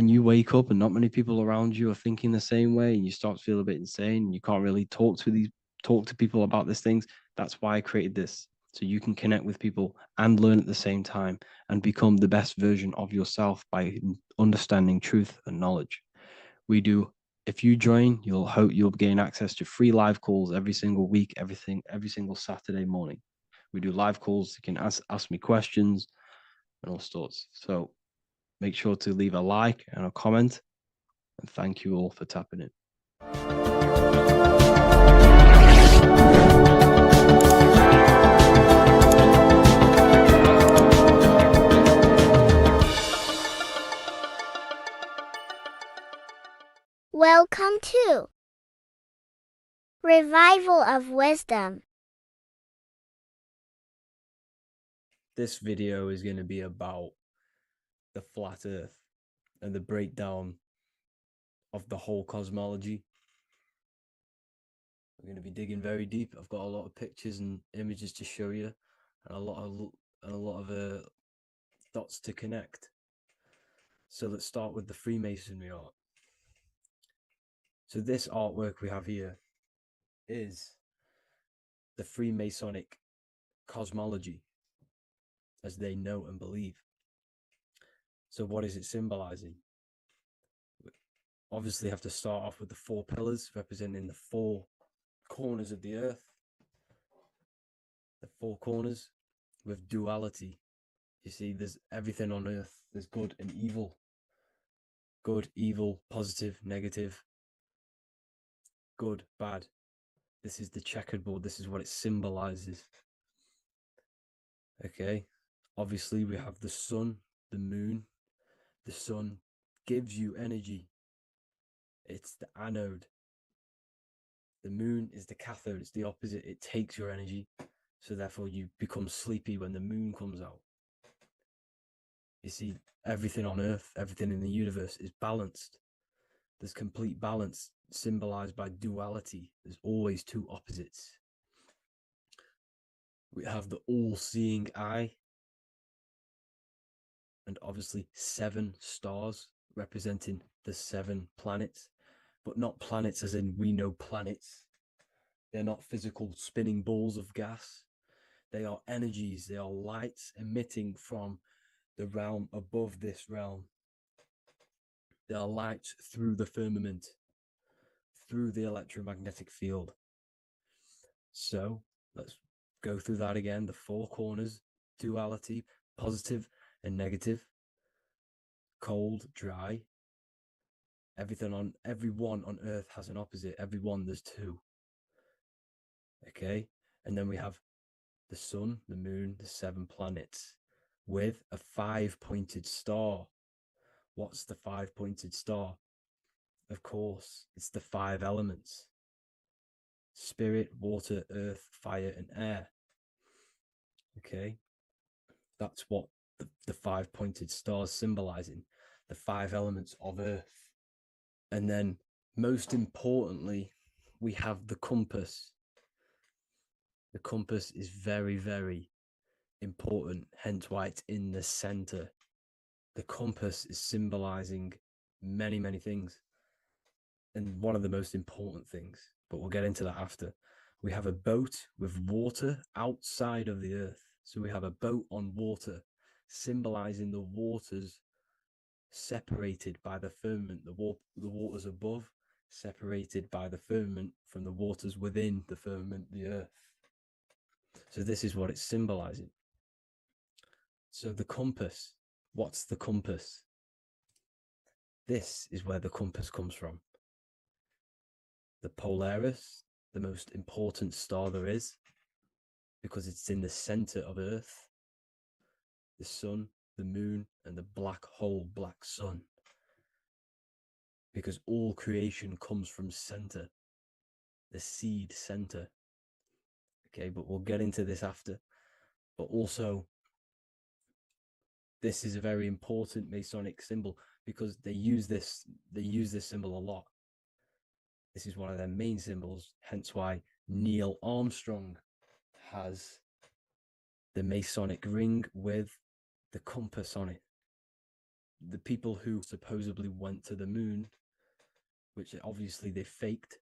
you wake up and not many people around you are thinking the same way, and you start to feel a bit insane and you can't really talk to people about these things. That's why I created this, so you can connect with people and learn at the same time and become the best version of yourself by understanding truth and knowledge. If you join, you'll gain access to free live calls every single week, every single Saturday morning. We do live calls. You can ask me questions and all sorts. So make sure to leave a like and a comment, and thank you all for tapping in. Welcome to Revival of Wisdom. This video is going to be about the flat earth and the breakdown of the whole cosmology. We're going to be digging very deep. I've got a lot of pictures and images to show you, and a lot of dots to connect. So let's start with the Freemasonry art. So this artwork we have here is the Freemasonic cosmology as they know and believe. So what is it symbolizing? We obviously have to start off with the 4 pillars representing the 4 corners of the earth. The 4 corners with duality. You see, there's everything on earth. There's good and evil. Good, evil, positive, negative. Good, bad. This is the checkerboard. This is what it symbolizes. Okay. Obviously, we have the sun, the moon. The sun gives you energy. It's the anode. The moon is the cathode. It's the opposite. It takes your energy. So therefore, you become sleepy when the moon comes out. You see, everything on earth, everything in the universe is balanced. There's complete balance symbolized by duality. There's always 2 opposites. We have the all-seeing eye, and obviously 7 stars representing the 7 planets, but not planets as in we know planets. They're not physical spinning balls of gas. They are energies. They are lights emitting from the realm above this realm. They are lights through the firmament, through the electromagnetic field. So let's go through that again. The 4 corners, duality, positive and negative, cold, dry. Everyone on earth has an opposite. Everyone, there's 2. Okay. And then we have the sun, the moon, the 7 planets with a 5-pointed star. What's the 5-pointed star? Of course, it's the 5 elements: spirit, water, earth, fire, and air. Okay. That's what the 5-pointed stars symbolizing, the 5 elements of earth. And then most importantly, we have the compass. The compass is very, very important, hence why it's in the center. The compass is symbolizing many, many things. And one of the most important things, but we'll get into that after. We have a boat with water outside of the earth. So we have a boat on water, symbolizing the waters separated by the firmament, the waters above, separated by the firmament from the waters within the firmament, the earth. So this is what it's symbolizing. So the compass, what's the compass? This is where the compass comes from. The Polaris, the most important star there is, because it's in the center of Earth. The sun, the moon, and the black hole, black sun. because all creation comes from center, the seed center. Okay, but we'll get into this after. But also, this is a very important Masonic symbol because they use this symbol a lot. This is one of their main symbols, hence why Neil Armstrong has the Masonic ring with the compass on it. The people who supposedly went to the moon, which obviously they faked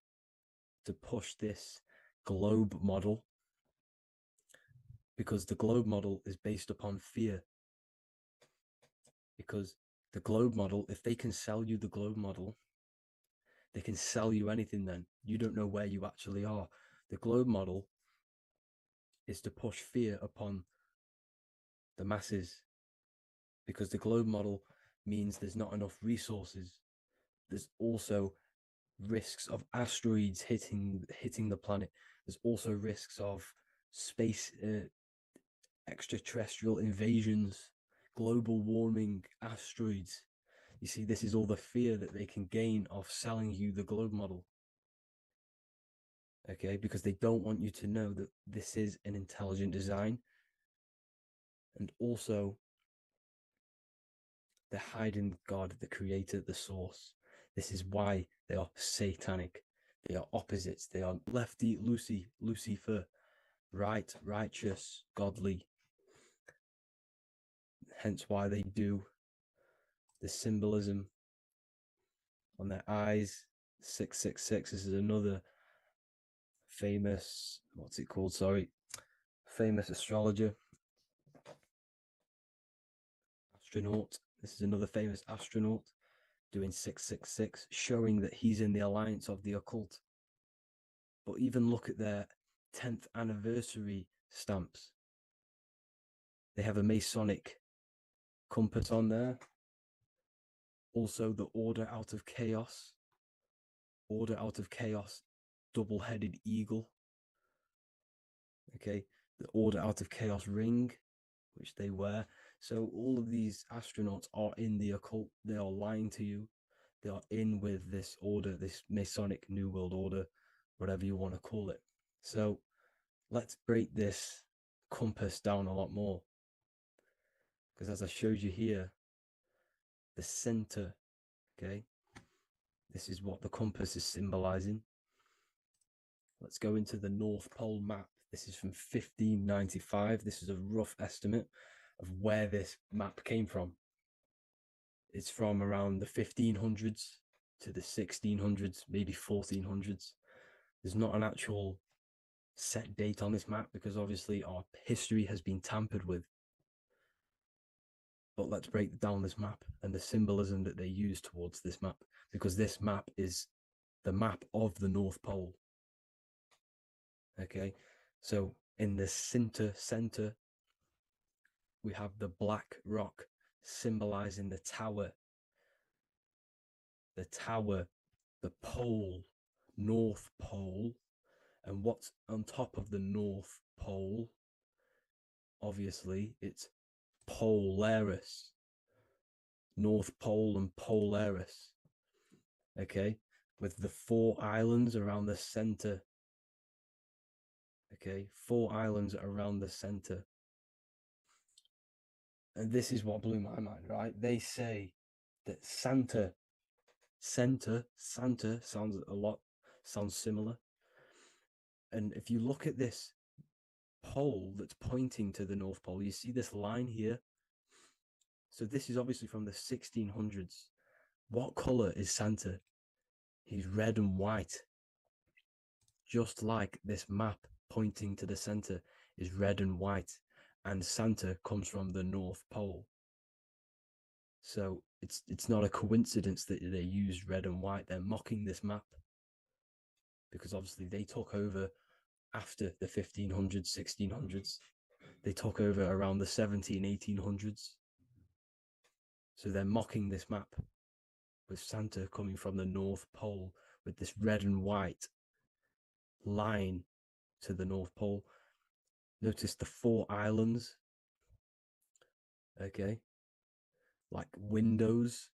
to push this globe model, because the globe model is based upon fear. Because the globe model, if they can sell you the globe model, they can sell you anything then. You don't know where you actually are. The globe model is to push fear upon the masses, because the globe model means there's not enough resources. There's also risks of asteroids hitting the planet. There's also risks of space extraterrestrial invasions, global warming, asteroids. You see, this is all the fear that they can gain of selling you the globe model. Okay, because they don't want you to know that this is an intelligent design. And also, they're hiding God, the creator, the source. This is why they are satanic. They are opposites. They are lefty, Lucifer, right, righteous, godly. Hence why they do the symbolism on their eyes. 666. This is another famous, famous astrologer, astronaut. This is another famous astronaut doing 666, showing that he's in the alliance of the occult. But even look at their 10th anniversary stamps. They have a Masonic compass on there. Also, the Order Out of Chaos. Order Out of Chaos, double-headed eagle. Okay, the Order Out of Chaos ring, which they wear. So all of these astronauts are in the occult. They are lying to you. They are in with this order, this Masonic New World Order, whatever you want to call it. So let's break this compass down a lot more. Because as I showed you here, the center, okay, this is what the compass is symbolizing. Let's go into the North Pole map. This is from 1595. This is a rough estimate of where this map came from. It's from around the 1500s to the 1600s, maybe 1400s. There's not an actual set date on this map because obviously our history has been tampered with. But let's break down this map and the symbolism that they use towards this map, because this map is the map of the North Pole. Okay, so in the center, we have the black rock symbolizing the tower, the pole, North Pole. And what's on top of the North Pole? Obviously, it's Polaris. North Pole and Polaris. Okay, with the 4 islands around the center. Okay, 4 islands around the center. And this is what blew my mind, right? They say that Santa sounds similar. And if you look at this pole that's pointing to the North Pole, you see this line here. So this is obviously from the 1600s. What color is Santa? He's red and white. Just like this map pointing to the center is red and white, and Santa comes from the North Pole. So it's not a coincidence that they use red and white. They're mocking this map because obviously they took over after the 1500s, 1600s. They took over around the 1800s. So they're mocking this map with Santa coming from the North Pole with this red and white line to the North Pole. Notice the 4 islands. Okay. Like windows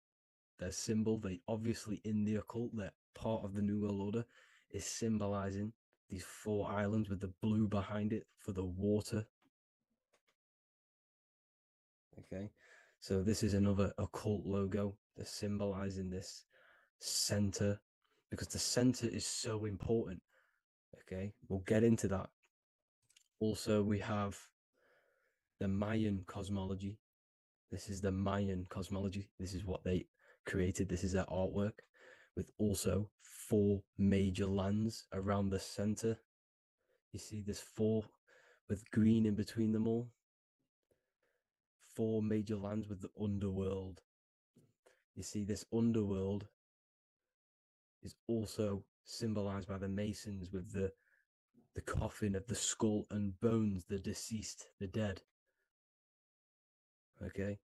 their symbol, they obviously in the occult, they're part of the New World Order, is symbolizing these 4 islands with the blue behind it for the water. Okay, so this is another occult logo. They're symbolizing this center, because the center is so important. Okay, we'll get into that. Also, we have the Mayan cosmology. This is the Mayan cosmology. This is what they created. This is their artwork, with also 4 major lands around the center. You see there's 4 with green in between them all. 4 major lands with the underworld. You see this underworld is also symbolized by the Masons with the coffin of the skull and bones, the deceased, the dead. Okay,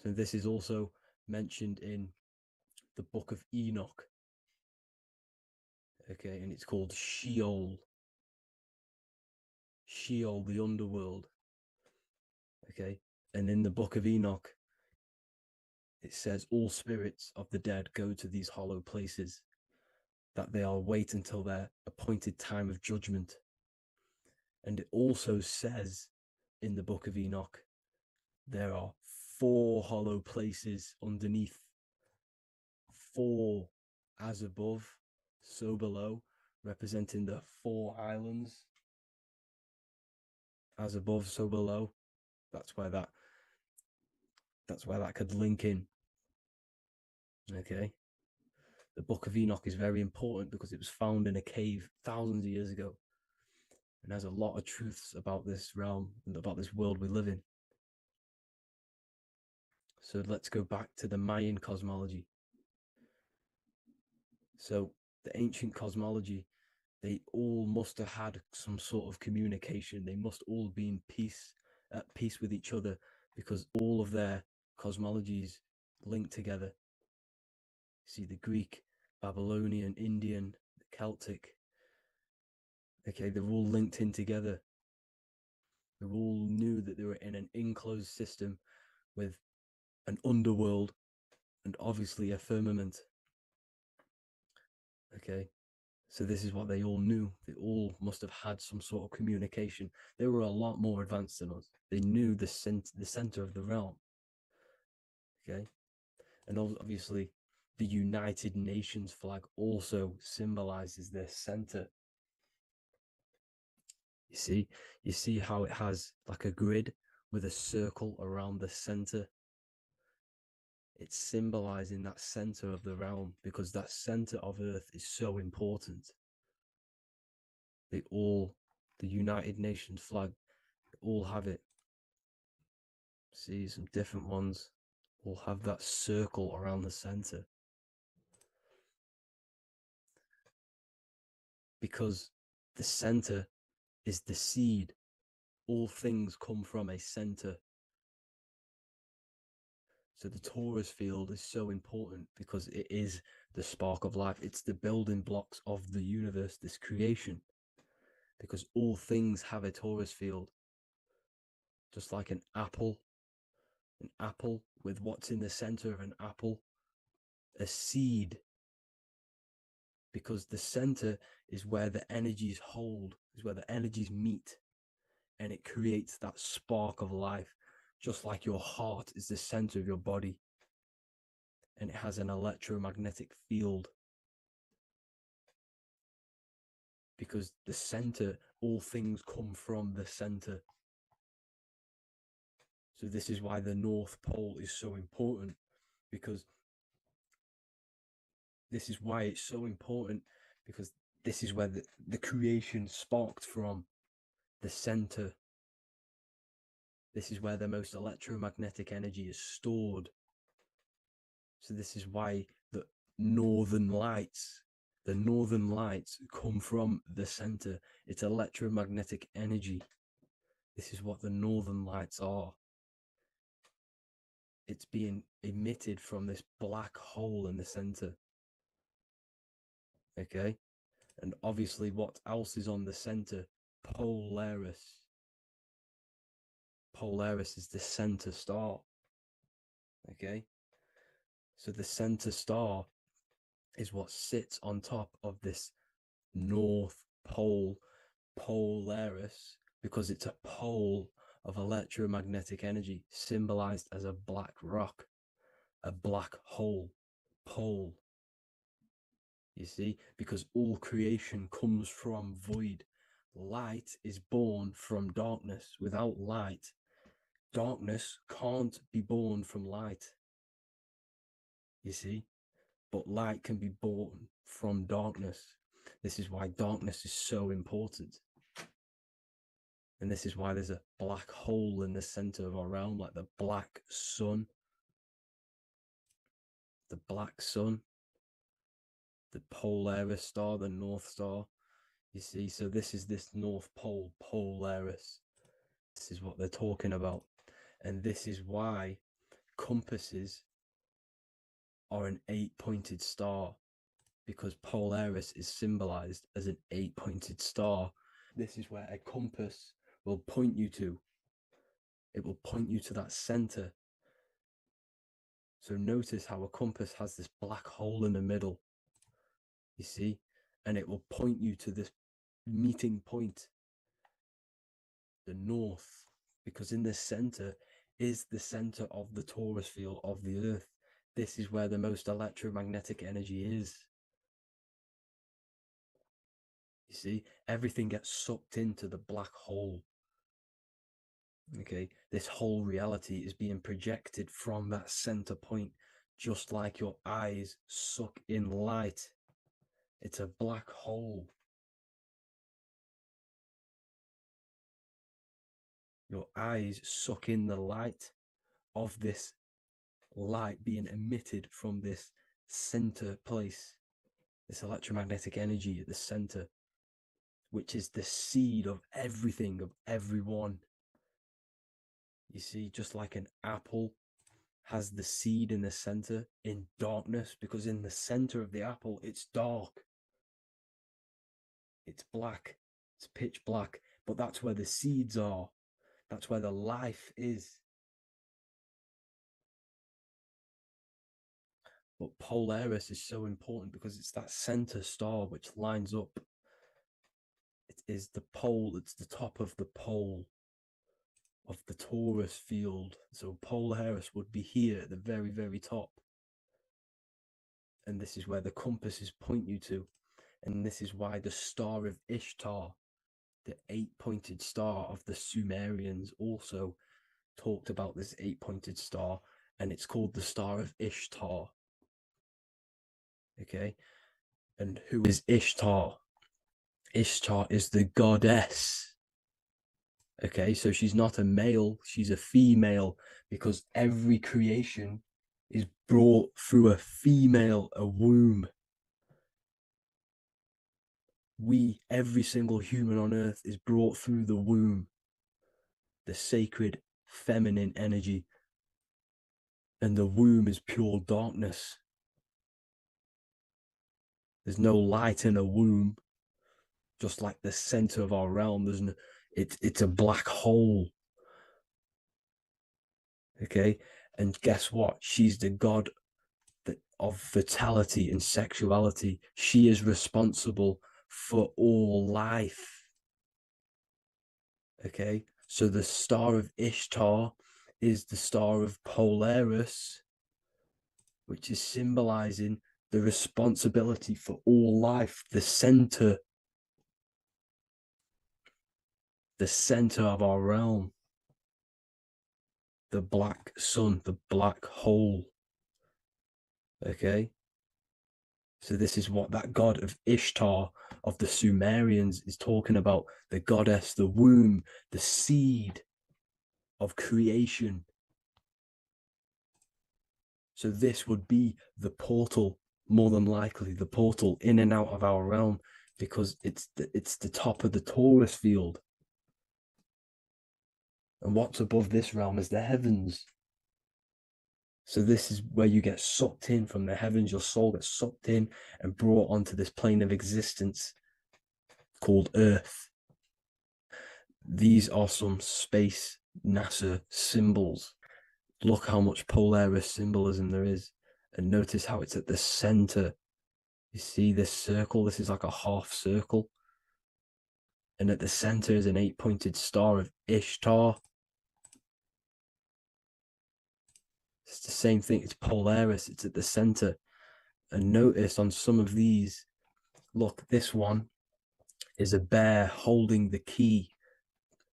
so this is also mentioned in the book of Enoch. Okay, and it's called Sheol. Sheol, the underworld. Okay, and in the book of Enoch, it says all spirits of the dead go to these hollow places, that they are wait until their appointed time of judgment. And it also says in the book of Enoch, there are 4 hollow places underneath. 4 as above, so below, representing the 4 islands. As above, so below. That's where that could link in. Okay. The book of Enoch is very important because it was found in a cave thousands of years ago, and has a lot of truths about this realm and about this world we live in. So let's go back to the Mayan cosmology. So the ancient cosmology, they all must have had some sort of communication. They must all be at peace with each other, because all of their cosmologies linked together. See, the Greek, Babylonian, Indian, the Celtic. Okay, they're all linked in together. They all knew that they were in an enclosed system with an underworld and obviously a firmament. Okay, so this is what they all knew. They all must have had some sort of communication. They were a lot more advanced than us. They knew the center of the realm. Okay, and obviously the United Nations flag also symbolizes their center. You see how it has like a grid with a circle around the center. It's symbolizing that center of the realm, because that center of Earth is so important. The United Nations flag, all have it. See, some different ones will have that circle around the center, because the center is the seed. All things come from a center. So the torus field is so important because it is the spark of life. It's the building blocks of the universe, this creation, because all things have a torus field. Just like an apple with what's in the center of an apple, a seed, because the center is where the energies hold, is where the energies meet, and it creates that spark of life. Just like your heart is the center of your body, and it has an electromagnetic field, because the center, all things come from the center. So this is why the North Pole is so important, because this is why it's so important, because this is where the creation sparked from, the center. This is where the most electromagnetic energy is stored. So this is why the northern lights come from the center. It's electromagnetic energy. This is what the northern lights are. It's being emitted from this black hole in the center. Okay, and obviously what else is on the center? Polaris. Polaris is the center star. Okay, So the center star is what sits on top of this North Pole, Polaris, because it's a pole of electromagnetic energy, symbolized as a black rock, a black hole, pole. You see, because all creation comes from void. Light is born from darkness. Without light, darkness can't be born from light. You see, but light can be born from darkness. This is why darkness is so important. And this is why there's a black hole in the center of our realm, like the black sun. The black sun, the Polaris star, the North Star. You see, so this is this North Pole, Polaris. This is what they're talking about. And this is why compasses are an 8-pointed star, because Polaris is symbolized as an 8-pointed star. This is where a compass will point you to. It will point you to that center. So notice how a compass has this black hole in the middle, you see, and it will point you to this meeting point, the north, because in the center is the center of the torus field of the earth. This is where the most electromagnetic energy is. You see, everything gets sucked into the black hole. Okay, this whole reality is being projected from that center point, just like your eyes suck in light. It's a black hole. Your eyes suck in the light of this light being emitted from this center place, this electromagnetic energy at the center, which is the seed of everything, of everyone. You see, just like an apple has the seed in the center in darkness, because in the center of the apple, it's dark. It's black. It's pitch black. But that's where the seeds are. That's where the life is. But Polaris is so important because it's that center star which lines up. It is the pole. It's the top of the pole of the torus field. So Polaris would be here at the very, very top. And this is where the compasses point you to. And this is why the star of Ishtar, the 8-pointed star of the Sumerians, also talked about this 8-pointed star, and it's called the star of Ishtar. Okay, and who is Ishtar? Ishtar is the goddess. Okay, so she's not a male, she's a female, because every creation is brought through a female, a womb. Every single human on earth is brought through the womb, the sacred feminine energy, and the womb is pure darkness. There's no light in a womb, just like the center of our realm. There's no, it's a black hole. Okay, and guess what? She's the god of fertility and sexuality. She is responsible for all life. Okay, so the star of Ishtar is the star of Polaris, which is symbolizing the responsibility for all life, the center of our realm, the black sun, the black hole. Okay, so this is what that god of Ishtar of the Sumerians is talking about, the goddess, the womb, the seed of creation. So this would be the portal, more than likely the portal in and out of our realm, because it's the top of the torus field. And what's above this realm is the heavens. So this is where you get sucked in from the heavens. Your soul gets sucked in and brought onto this plane of existence called Earth. These are some space NASA symbols. Look how much Polaris symbolism there is. And notice how it's at the center. You see this circle? This is like a half circle. And at the center is an 8-pointed star of Ishtar. It's the same thing. It's Polaris. It's at the center. And notice on some of these, look, this one is a bear holding the key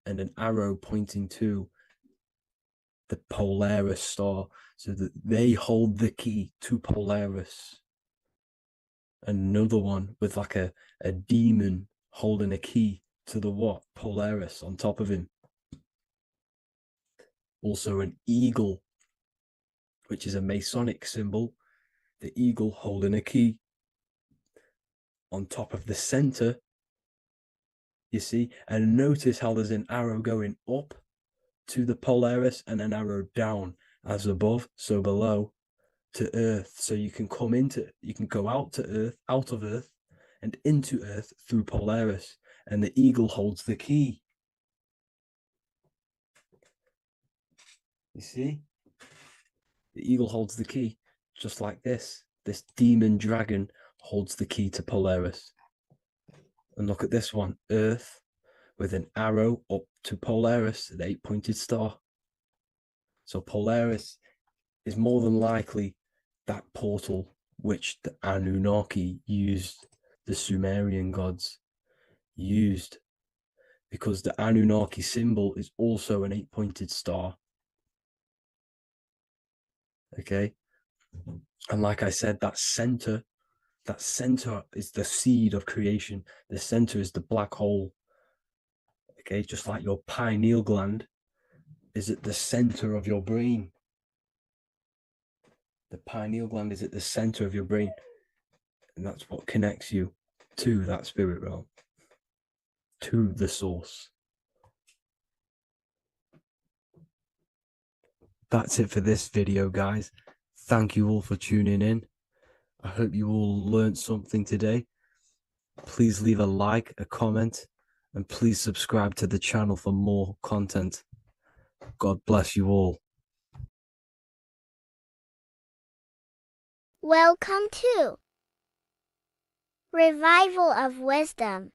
and an arrow pointing to the Polaris star, so that they hold the key to Polaris. Another one with like a demon holding a key to the what? Polaris on top of him. Also an eagle, which is a Masonic symbol. The eagle holding a key on top of the center. You see? And notice how there's an arrow going up to the Polaris and an arrow down, as above, so below, to Earth. So you can go out of Earth and into Earth through Polaris. And the eagle holds the key. You see? The eagle holds the key, just like this. This demon dragon holds the key to Polaris. And look at this one, Earth, with an arrow up to Polaris, an 8-pointed star. So Polaris is more than likely that portal which the Anunnaki used, the Sumerian gods used, because the Anunnaki symbol is also an 8-pointed star. Okay, and like I said, that center is the seed of creation. The center is the black hole. Okay, just like your pineal gland is at the center of your brain. The pineal gland is at the center of your brain, and that's what connects you to that spirit realm, to the source. That's it for this video, guys. Thank you all for tuning in. I hope you all learned something today. Please leave a like, a comment, and please subscribe to the channel for more content. God bless you all. Welcome to Revival of Wisdom.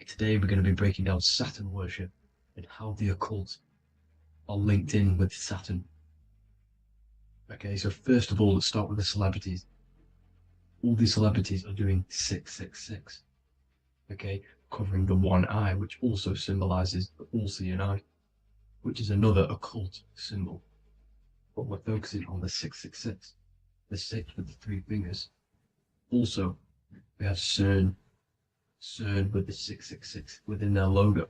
Today we're going to be breaking down Saturn worship and how the occult are linked in with Saturn. Okay, so first of all, let's start with the celebrities. All these celebrities are doing 666. Okay, covering the one eye, which also symbolizes the all-seeing eye, which is another occult symbol. But we're focusing on the 666, the 6 with the 3 fingers. Also, we have CERN with the 666 within their logo.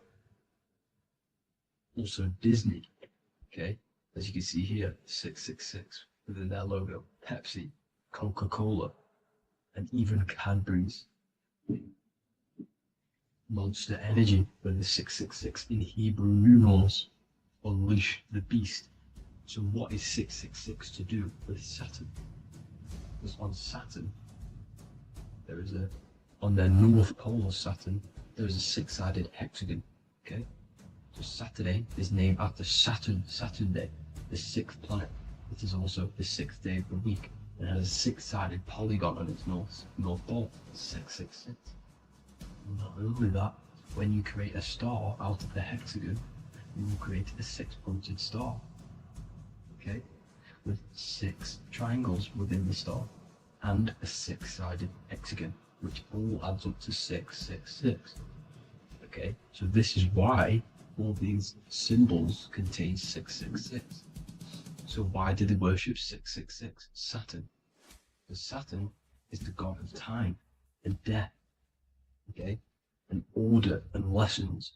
Also Disney, okay, as you can see here, 666 within their logo. Pepsi, Coca-Cola, and even Cadbury's. Monster Energy with the 666 in Hebrew numerals. Unleash the beast. So what is 666 to do with Saturn? Because on Saturn, on their north pole of Saturn, there is a 6-sided hexagon, okay? So Saturday is named after Saturn Day, the 6th planet. It is also the 6th day of the week, and has a 6-sided polygon on its north pole, 666. Not only that, when you create a star out of the hexagon, you will create a 6-pointed star, okay, with 6 triangles within the star, and a 6-sided hexagon, which all adds up to 666. Okay, so this is why all these symbols contain 666. So why do they worship 666? Saturn. Because Saturn is the god of time and death, okay, and order and lessons.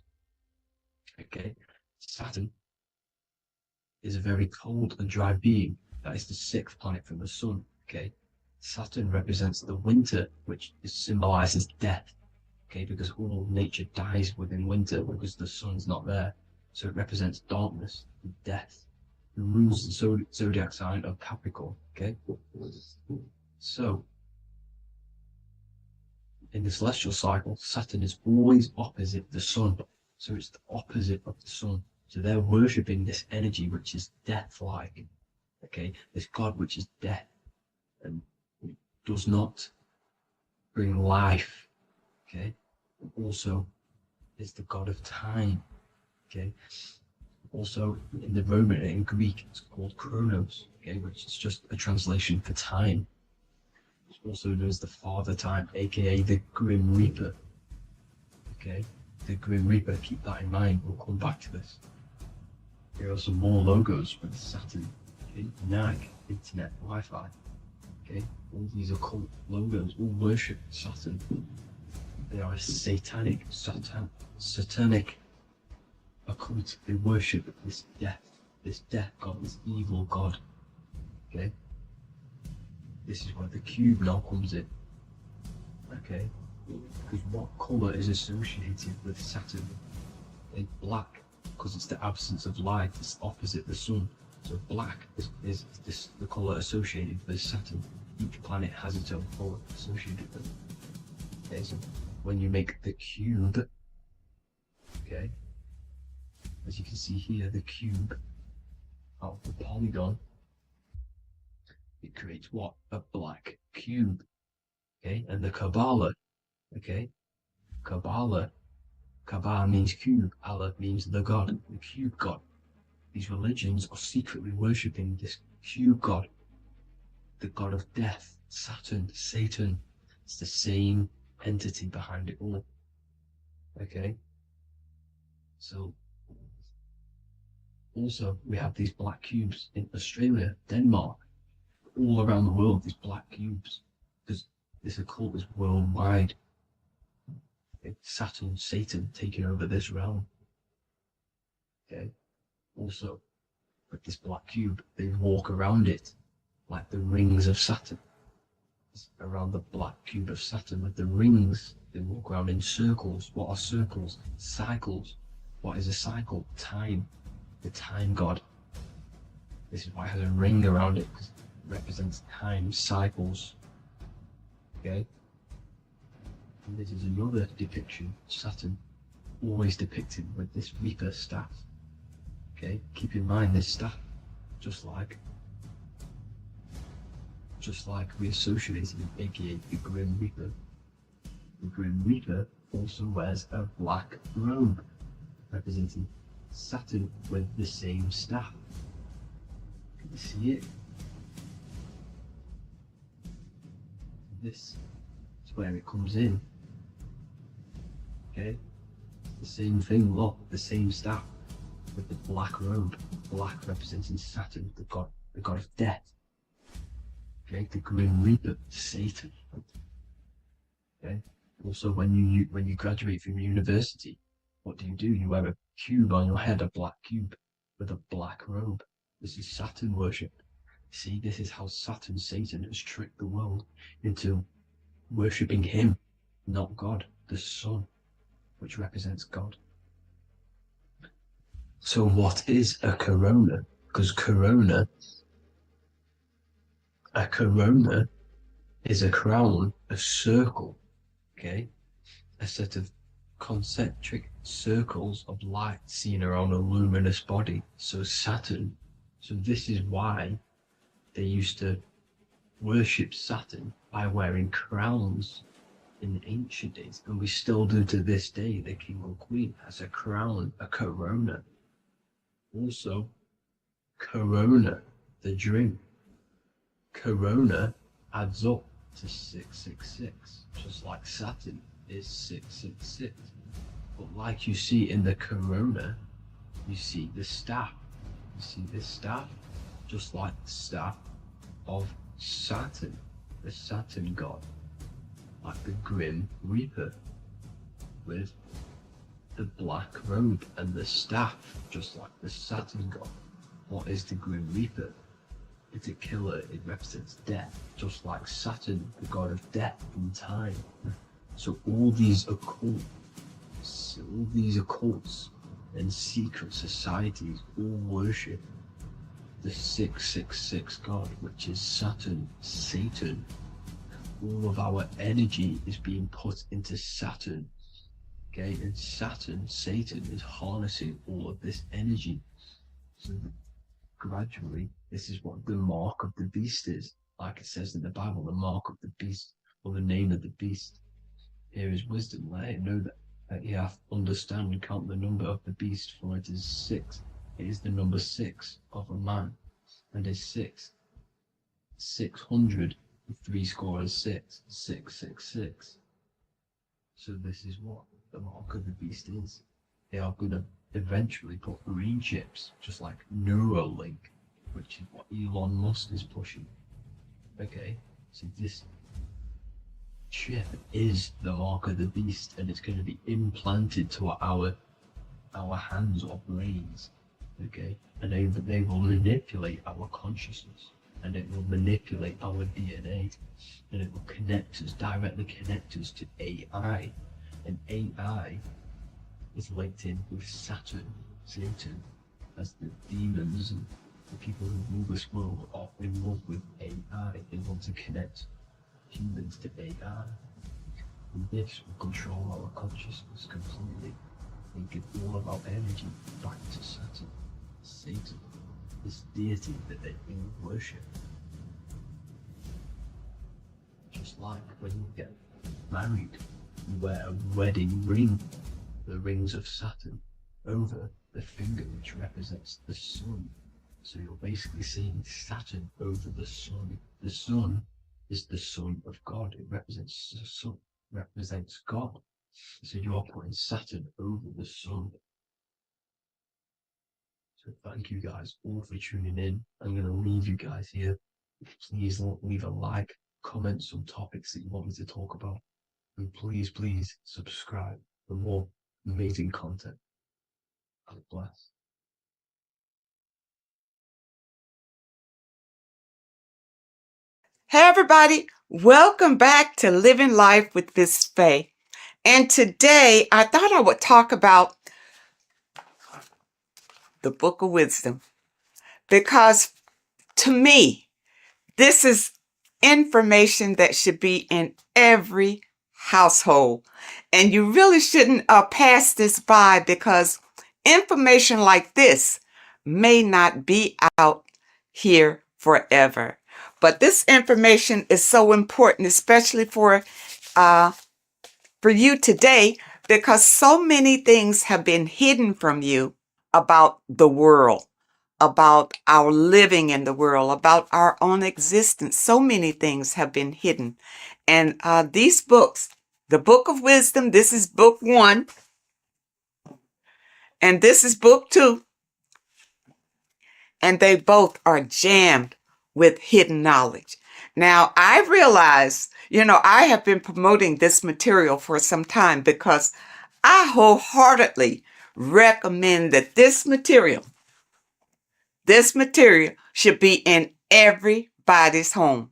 Okay, Saturn is a very cold and dry being. That is the 6th planet from the sun. Okay, Saturn represents the winter, which symbolizes death. Okay, because all nature dies within winter because the sun's not there. So it represents darkness and death. It rules the zodiac sign of Capricorn. Okay, so in the celestial cycle, Saturn is always opposite the sun. So it's the opposite of the sun. So they're worshipping this energy which is death-like, okay? This God which is death and does not bring life, okay? Also is the God of time, okay? Also in the Roman and in Greek it's called Chronos, okay, which is just a translation for time. It's also known as the Father Time, aka the Grim Reaper, okay? The Grim Reaper, keep that in mind, we'll come back to this. Here are some more logos with Saturn, okay? NAG, Internet, Wi-Fi, okay? All these occult logos all worship Saturn. They are a satanic occult. They worship this death god, this evil god, okay? This is where the cube now comes in, okay? Because what colour is associated with Saturn? It's black, because it's the absence of light, it's opposite the sun. So black is the colour associated with Saturn. Each planet has its own colour associated with it. Okay, so when you make the cube, okay, as you can see here, the cube out of the polygon, it creates what? A black cube. Okay, and the Kabbalah, okay, Kabbalah means cube, Allah means the God, the cube God. These religions are secretly worshipping this cube God, the God of death, Saturn, Satan. It's the same entity behind it all. Okay, so also we have these black cubes in Australia, Denmark, all around the world, these black cubes, because this occult is worldwide. It's Saturn, Satan taking over this realm. Okay, also with this black cube, they walk around it like the rings of Saturn. It's around the black cube of Saturn with the rings, they walk around in circles. What are circles? Cycles. What is a cycle? Time. The time god. This is why it has a ring around it, because it represents time, cycles. Okay? And this is another depiction of Saturn, always depicted with this Reaper staff. Okay? Keep in mind this staff, just like we associated with aka the Grim Reaper. The Grim Reaper also wears a black robe, representing Saturn with the same staff. Can you see it? This is where it comes in. Okay? The same thing, look, the same staff with the black robe, black representing Saturn, the god of death. Okay, the Grim Reaper, Satan. Okay. Also, when you graduate from university, what do? You wear a cube on your head, a black cube with a black robe. This is Saturn worship. See, this is how Satan has tricked the world into worshipping him, not God, the sun, which represents God. So what is a corona? Because a corona is a crown, a circle, okay? A set of concentric circles of light seen around a luminous body. So Saturn. So this is why they used to worship Saturn by wearing crowns in ancient days. And we still do to this day. The king or queen has a crown, a corona. Also, corona, the drink. Corona adds up to 666, just like Saturn is 666. But like you see in the corona, you see the staff. You see this staff, just like the staff of Saturn, the Saturn god, like the Grim Reaper, with the black robe and the staff, just like the Saturn god. What is the Grim Reaper? It's a killer, it represents death, just like Saturn, the god of death and time. So all these occults and secret societies all worship the 666 god, which is Saturn, Satan. All of our energy is being put into Saturn. Okay, and Satan is harnessing all of this energy. So gradually, this is what the mark of the beast is. Like it says in the Bible, the mark of the beast, or the name of the beast. Here is wisdom, let it know that you have to understand and count the number of the beast, for it is 6. It is the number 6 of a man, and is 600, 6, 666. So this is what the mark of the beast is. They are going to eventually put brain chips, just like Neuralink, which is what Elon Musk is pushing. Okay, so this chip is the mark of the beast, and it's going to be implanted to our hands or brains. Okay, and they will manipulate our consciousness, and it will manipulate our DNA, and it will directly connect us to AI, and AI is linked in with Saturn, Satan, as the demons and the people who rule this world are in love with AI. They want to connect humans to AI. And this will control our consciousness completely and give all of our energy back to Saturn, Satan, this deity that they all worship. Just like when you get married, you wear a wedding ring, the rings of Saturn, over the finger, which represents the sun. So you're basically seeing Saturn over the sun. The sun is the son of God. It represents the sun, represents God. So you're putting Saturn over the sun. So thank you guys all for tuning in. I'm going to leave you guys here. Please leave a like, comment some topics that you want me to talk about. And please subscribe for more amazing content. God bless. Hey everybody, welcome back to Living Life with Miss Faye. And today I thought I would talk about the Book of Wisdom, because to me, this is information that should be in every household. And you really shouldn't pass this by, because information like this may not be out here forever. But this information is so important, especially for you today, because so many things have been hidden from you about the world, about our living in the world, about our own existence. So many things have been hidden. And these books, the Book of Wisdom, this is book 1, and this is book 2, and they both are jammed with hidden knowledge. Now, I realize, I have been promoting this material for some time, because I wholeheartedly recommend that this material should be in everybody's home.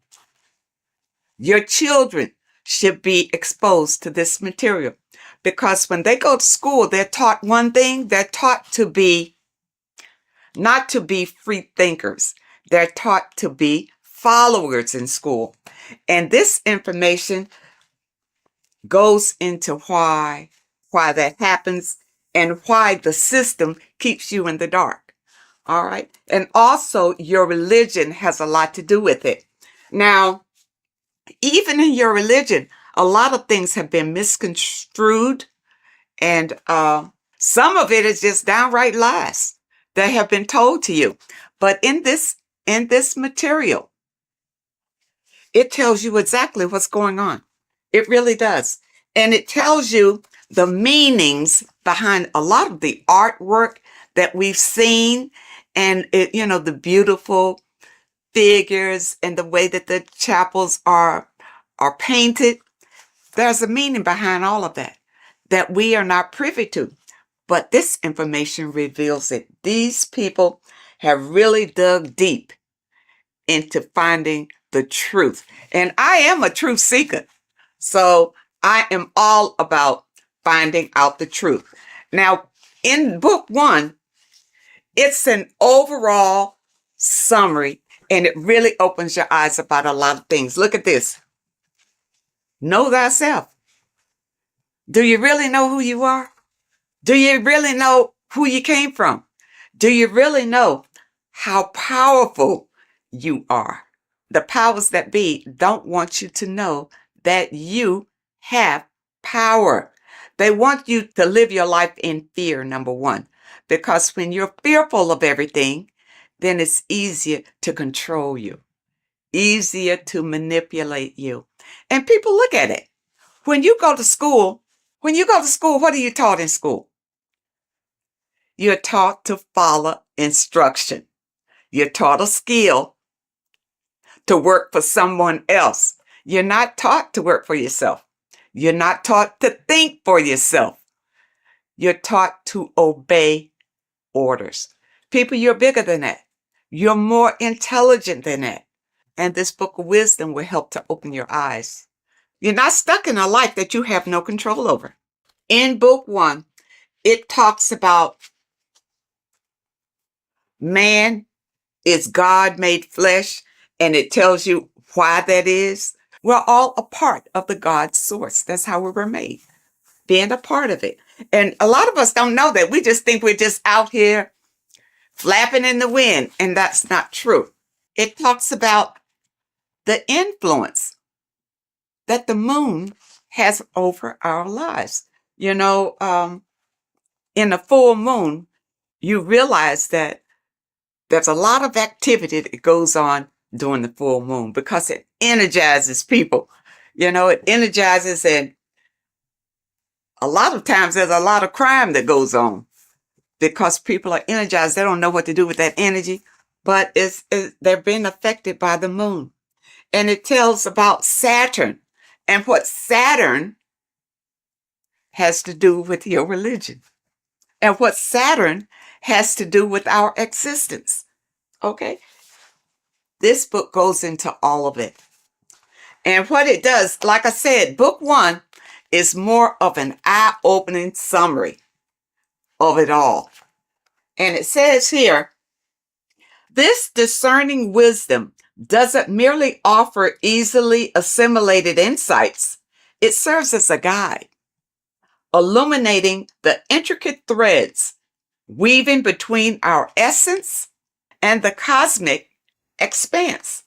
Your children should be exposed to this material, because when they go to school, they're taught one thing. They're taught to be, not to be free thinkers. They're taught to be followers in school. And this information goes into why that happens, and why the system keeps you in the dark. All right. And also your religion has a lot to do with it. Now, even in your religion, a lot of things have been misconstrued, and some of it is just downright lies that have been told to you. But in this material, it tells you exactly what's going on. It really does. And it tells you the meanings behind a lot of the artwork that we've seen, and the beautiful figures and the way that the chapels are painted. There's a meaning behind all of that we are not privy to. But this information reveals it. These people have really dug deep into finding the truth. And I am a truth seeker. So I am all about finding out the truth. Now, in book 1, it's an overall summary, and it really opens your eyes about a lot of things. Look at this. Know thyself. Do you really know who you are? Do you really know who you came from? Do you really know how powerful you are? The powers that be don't want you to know that you have power. They want you to live your life in fear, number one, because when you're fearful of everything, then it's easier to control you, easier to manipulate you. And people look at it. When you go to school, what are you taught in school? You're taught to follow instruction. You're taught a skill to work for someone else. You're not taught to work for yourself. You're not taught to think for yourself. You're taught to obey orders. People, you're bigger than that. You're more intelligent than that. And this book of wisdom will help to open your eyes. You're not stuck in a life that you have no control over. In book 1, it talks about man is God made flesh, and it tells you why that is. We're all a part of the God source. That's how we were made, being a part of it. And a lot of us don't know that. We just think we're just out here flapping in the wind, and that's not true. It talks about the influence that the moon has over our lives. You know, in a full moon, you realize that there's a lot of activity that goes on during the full moon because it energizes people. You know, it energizes, and a lot of times there's a lot of crime that goes on because people are energized. They don't know what to do with that energy, but they're being affected by the moon. And it tells about Saturn and what Saturn has to do with your religion and what Saturn has to do with our existence. Okay? This book goes into all of it. And what it does, like I said, book 1 is more of an eye-opening summary of it all. And it says here, this discerning wisdom doesn't merely offer easily assimilated insights. It serves as a guide, illuminating the intricate threads weaving between our essence and the cosmic expanse.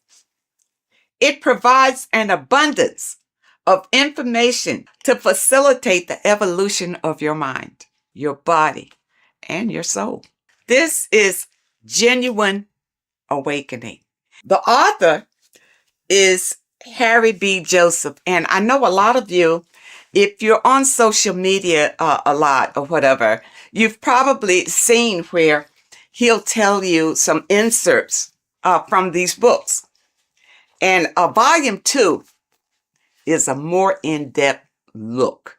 It provides an abundance of information to facilitate the evolution of your mind, your body, and your soul. This is genuine awakening. The author is Harry B. Joseph, and I know a lot of you, if you're on social media a lot or whatever, you've probably seen where he'll tell you some inserts from these books. And volume 2 is a more in-depth look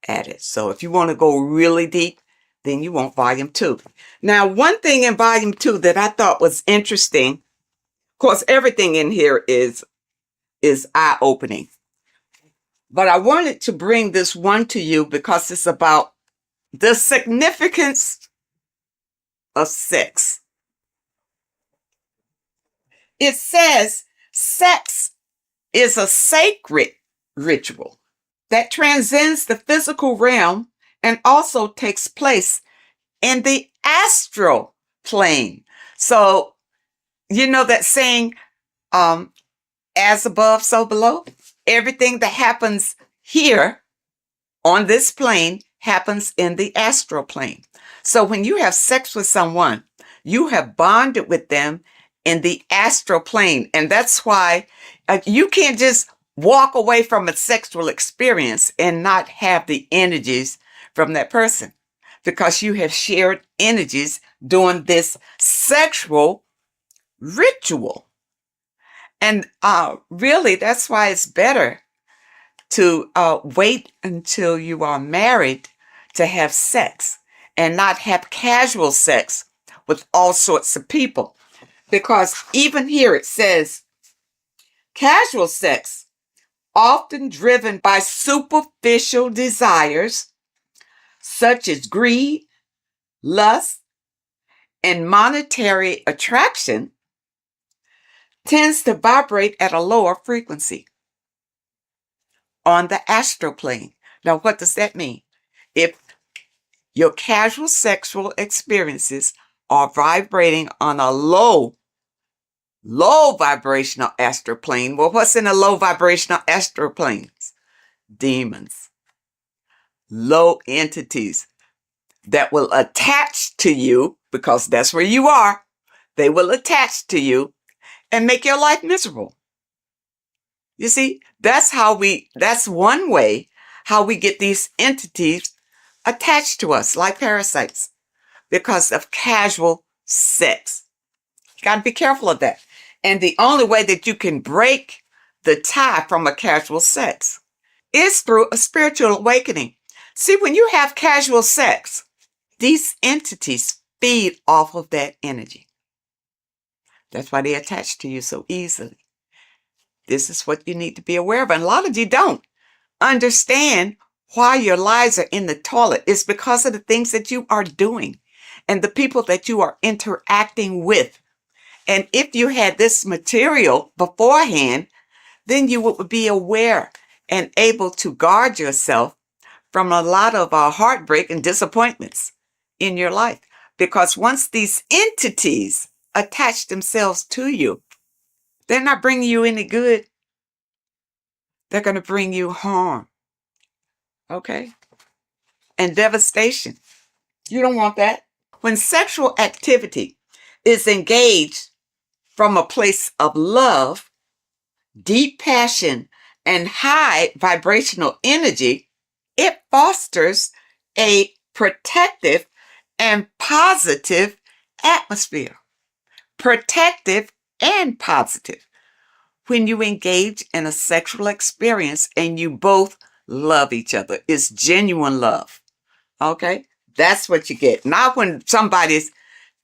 at it. So if you want to go really deep, then you want volume 2. Now, one thing in volume 2 that I thought was interesting, of course, everything in here is eye-opening. But I wanted to bring this one to you because it's about the significance of sex. It says sex is a sacred ritual that transcends the physical realm and also takes place in the astral plane. So, you know that saying, as above, so below? Everything that happens here on this plane happens in the astral plane. So when you have sex with someone, you have bonded with them in the astral plane. And that's why you can't just walk away from a sexual experience and not have the energies from that person, because you have shared energies during this sexual ritual. And really, that's why it's better to wait until you are married to have sex and not have casual sex with all sorts of people. Because even here it says, casual sex, often driven by superficial desires such as greed, lust, and monetary attraction, tends to vibrate at a lower frequency on the astral plane. Now, what does that mean? If your casual sexual experiences are vibrating on a low vibrational astral plane, well, what's in a low vibrational astral planes? Demons, low entities that will attach to you, because that's where you are. They will attach to you and make your life miserable. You see, that's one way how we get these entities attached to us like parasites because of casual sex. You got to be careful of that. And the only way that you can break the tie from a casual sex is through a spiritual awakening. See, when you have casual sex, these entities feed off of that energy. That's why they attach to you so easily. This is what you need to be aware of. And a lot of you don't understand why your lives are in the toilet. It's because of the things that you are doing and the people that you are interacting with. And if you had this material beforehand, then you would be aware and able to guard yourself from a lot of heartbreak and disappointments in your life. Because once these entities attach themselves to you, they're not bringing you any good. They're going to bring you harm. Okay? And devastation. You don't want that. When sexual activity is engaged from a place of love, deep passion, and high vibrational energy, it fosters a protective and positive atmosphere. Protective and positive. When you engage in a sexual experience and you both love each other, it's genuine love. Okay? That's what you get. Not when somebody's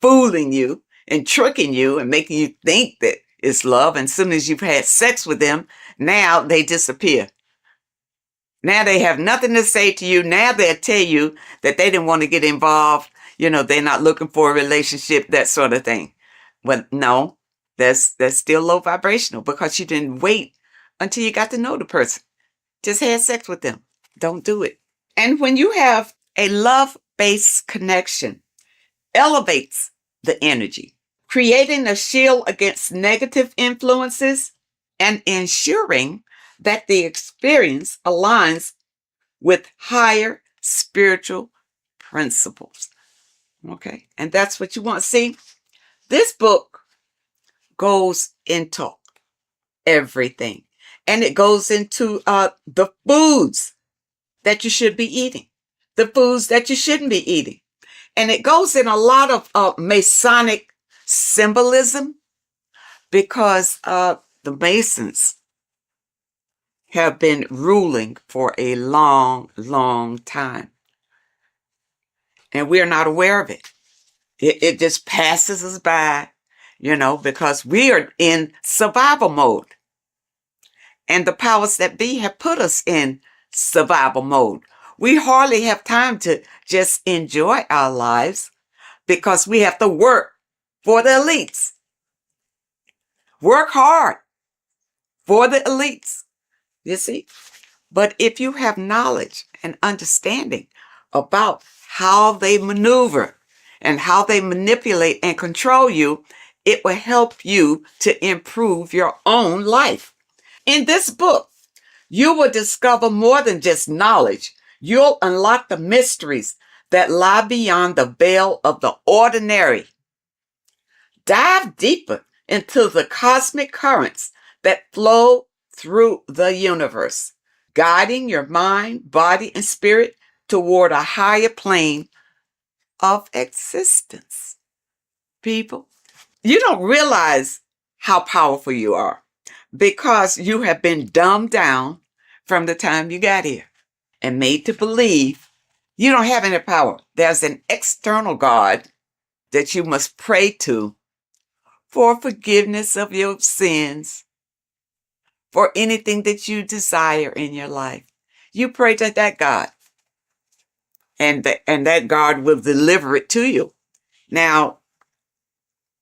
fooling you and tricking you and making you think that it's love. And as soon as you've had sex with them, now they disappear. Now they have nothing to say to you. Now they'll tell you that they didn't want to get involved. You know, they're not looking for a relationship, that sort of thing. But no, that's still low vibrational because you didn't wait until you got to know the person. Just had sex with them. Don't do it. And when you have a love-based connection, elevates the energy, creating a shield against negative influences and ensuring that the experience aligns with higher spiritual principles. Okay, and that's what you want. See, this book goes into everything, and it goes into the foods that you should be eating, the foods that you shouldn't be eating, and it goes in a lot of Masonic symbolism because the Masons have been ruling for a long, long time. And we're not aware of it. It just passes us by, you know, because we are in survival mode. And the powers that be have put us in survival mode. We hardly have time to just enjoy our lives because we have to work for the elites. Work hard for the elites, you see. But if you have knowledge and understanding about how they maneuver and how they manipulate and control you, it will help you to improve your own life. In this book, you will discover more than just knowledge. You'll unlock the mysteries that lie beyond the veil of the ordinary. Dive deeper into the cosmic currents that flow through the universe, guiding your mind, body, and spirit toward a higher plane of existence. People, you don't realize how powerful you are because you have been dumbed down from the time you got here and made to believe you don't have any power. There's an external God that you must pray to for forgiveness of your sins, for anything that you desire in your life. You pray to that God, and that God will deliver it to you. Now,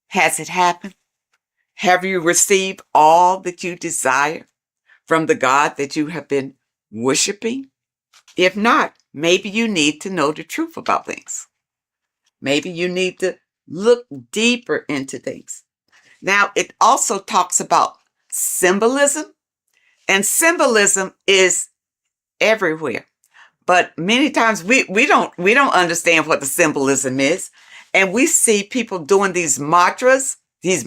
has it happened? Have you received all that you desire from the God that you have been worshiping? If not, maybe you need to know the truth about things. Maybe you need to look deeper into things. Now, it also talks about symbolism, and symbolism is everywhere. But many times we don't understand what the symbolism is. And we see people doing these mantras, and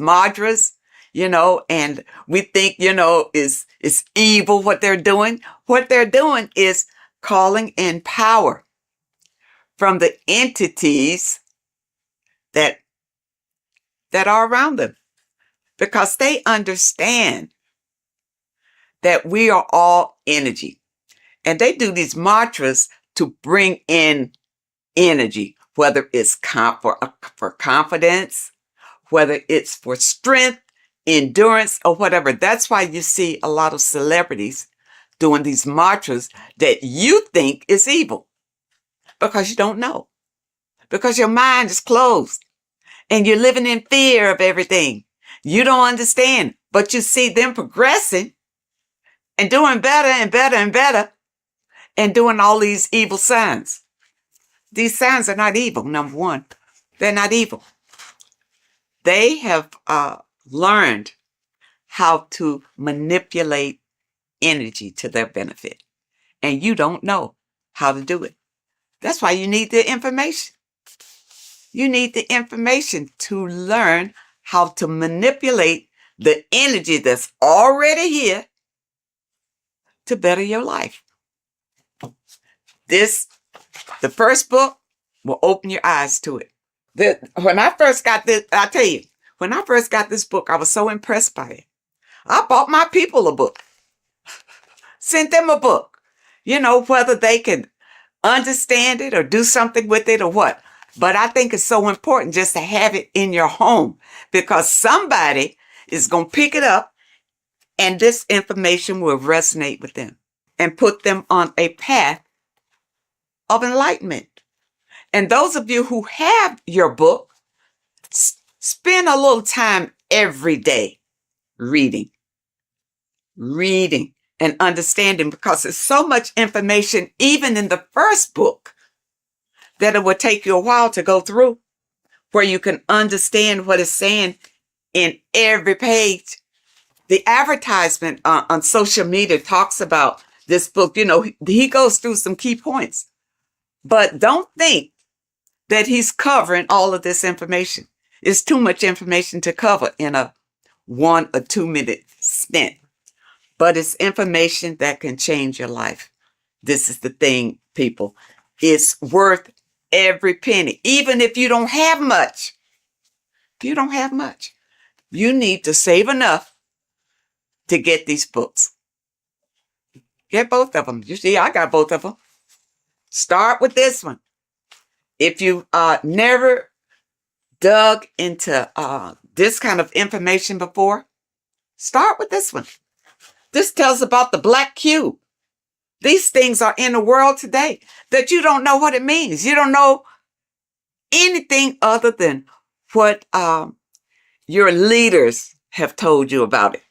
we think, it's evil what they're doing. What they're doing is calling in power from the entities that are around them, because they understand that we are all energy. And they do these mantras to bring in energy, whether it's for confidence, whether it's for strength, endurance, or whatever. That's why you see a lot of celebrities doing these mantras that you think is evil, because you don't know, because your mind is closed and you're living in fear of everything. You don't understand, but you see them progressing and doing better and better and better and doing all these evil signs. These signs are not evil, number one. They're not evil. They have learned how to manipulate energy to their benefit. And you don't know how to do it. That's why you need the information. You need the information to learn how to manipulate the energy that's already here to better your life. The first book will open your eyes to it. When I first got this, I tell you, when I first got this book, I was so impressed by it. I bought my people a book, sent them a book, whether they can understand it or do something with it or what. But I think it's so important just to have it in your home, because somebody is going to pick it up and this information will resonate with them and put them on a path of enlightenment. And those of you who have your book, spend a little time every day reading and understanding, because there's so much information, even in the first book, that it will take you a while to go through, where you can understand what it's saying in every page. The advertisement on social media talks about this book. He goes through some key points, but don't think that he's covering all of this information. It's too much information to cover in a 1 or 2 minute stint, but it's information that can change your life. This is the thing, people. It's worth every penny, even if you don't have much. If you don't have much, you need to save enough to get these books. Get both of them. You see, I got both of them. Start with this one. If you never dug into this kind of information before, start with this one. This tells about the black cube. These things are in the world today that you don't know what it means. You don't know anything other than what your leaders have told you about it.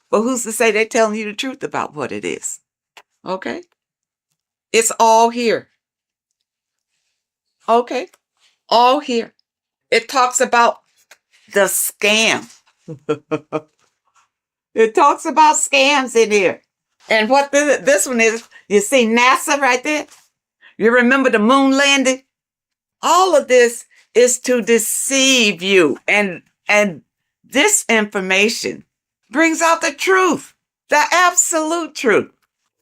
But who's to say they're telling you the truth about what it is? Okay? It's all here. Okay? All here. It talks about the scam. It talks about scams in here. And what this one is, you see NASA right there? You remember the moon landing? All of this is to deceive you. And this information brings out the truth, the absolute truth.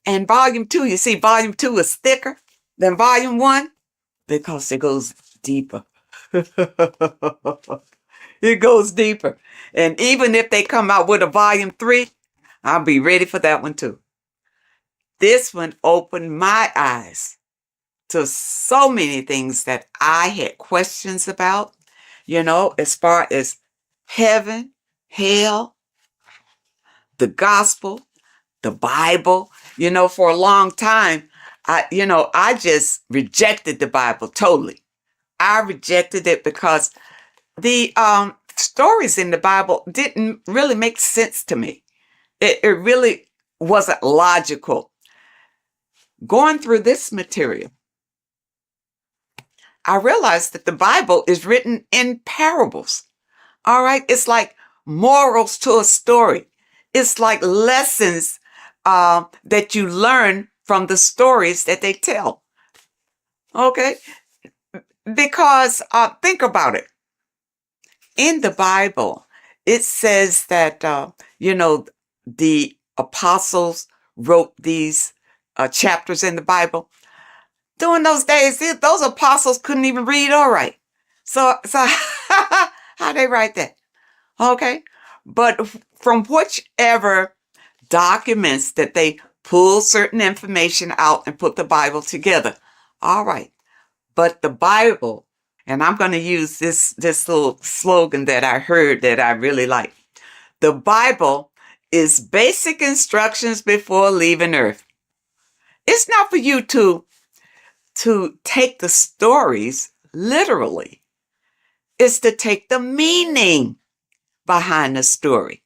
And volume 2, you see volume 2 is thicker than volume 1 because it goes deeper. It goes deeper. And even if they come out with a volume 3, I'll be ready for that one too. This one opened my eyes to so many things that I had questions about, as far as heaven, hell, the gospel, the Bible. For a long time, I just rejected the Bible totally. I rejected it because the stories in the Bible didn't really make sense to me. It really wasn't logical. going through this material, I realized that the Bible is written in parables. All right. It's like morals to a story. It's like lessons that you learn from the stories that they tell. Okay. Because think about it. In the Bible, it says that, the apostles wrote these chapters in the Bible. During those days, those apostles couldn't even read or write. So how they write that? Okay. But from whichever documents that they pull certain information out and put the Bible together. All right. But the Bible, and I'm going to use this little slogan that I heard that I really like. The Bible is basic instructions before leaving Earth. It's not for you to take the stories literally. It's to take the meaning behind the story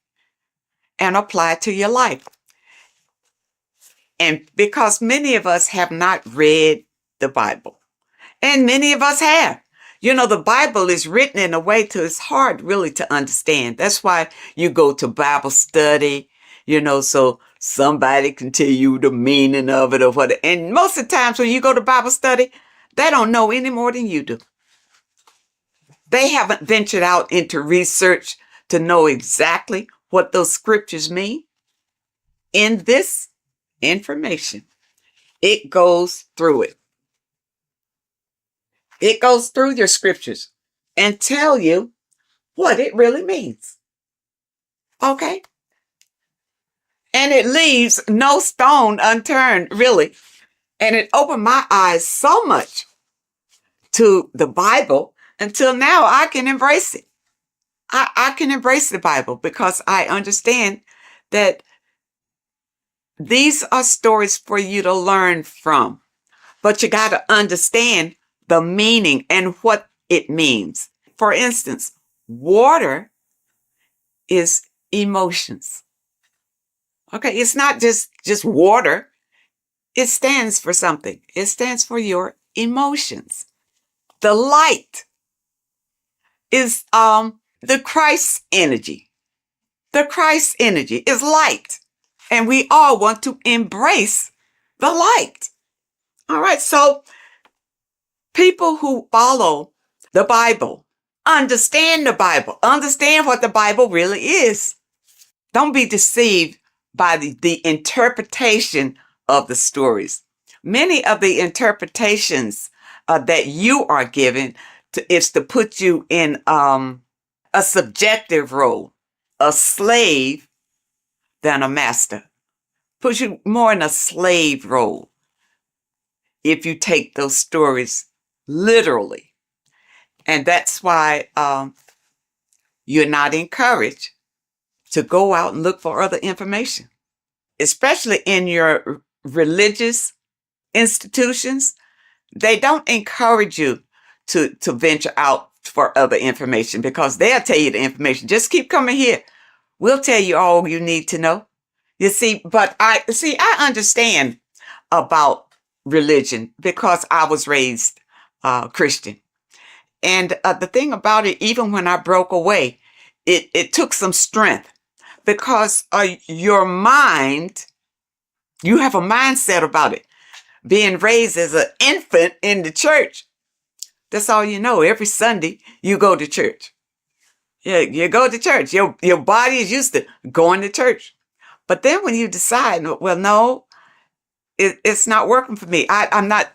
and apply it to your life. And because many of us have not read the Bible, and many of us have. The Bible is written in a way to it's hard really to understand. That's why you go to Bible study, so somebody can tell you the meaning of it or what. And most of the times when you go to Bible study, they don't know any more than you do. They haven't ventured out into research to know exactly what those scriptures mean. In this information, it goes through it. It goes through your scriptures and tell you what it really means. Okay? And it leaves no stone unturned, really. And it opened my eyes so much to the Bible until now I can embrace it. I can embrace the Bible because I understand that these are stories for you to learn from. But you got to understand the meaning and what it means. For instance, water is emotions. Okay, it's not just water. It stands for something. It stands for your emotions. The light is the Christ energy. The Christ energy is light. And we all want to embrace the light. All right, so people who follow the Bible, understand the Bible, understand what the Bible really is. Don't be deceived by the interpretation of the stories. Many of the interpretations that you are given is to put you in a subjective role, a slave than a master. Puts you more in a slave role if you take those stories literally. And that's why you're not encouraged to go out and look for other information, especially in your religious institutions. They don't encourage you to venture out for other information because they'll tell you the information. Just keep coming here. We'll tell you all you need to know. You see, but I understand about religion because I was raised Christian. And the thing about it, even when I broke away, it took some strength because your mind, you have a mindset about it. Being raised as an infant in the church, that's all you know. Every Sunday, you go to church. Yeah, you go to church. Your body is used to going to church. But then when you decide, well, no, it's not working for me. I'm not,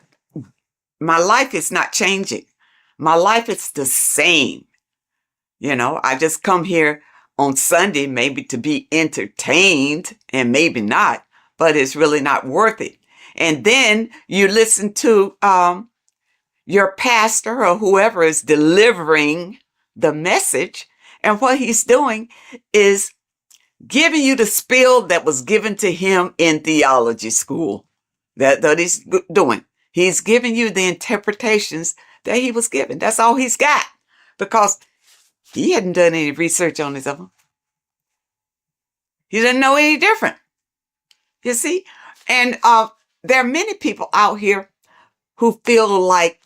my life is not changing. My life is the same. I just come here on Sunday, maybe to be entertained and maybe not, but it's really not worth it. And then you listen to your pastor or whoever is delivering the message. And what he's doing is giving you the spiel that was given to him in theology school. That he's doing. He's giving you the interpretations that he was given. That's all he's got. Because he hadn't done any research on his own. He didn't know any different. You see? And there are many people out here who feel like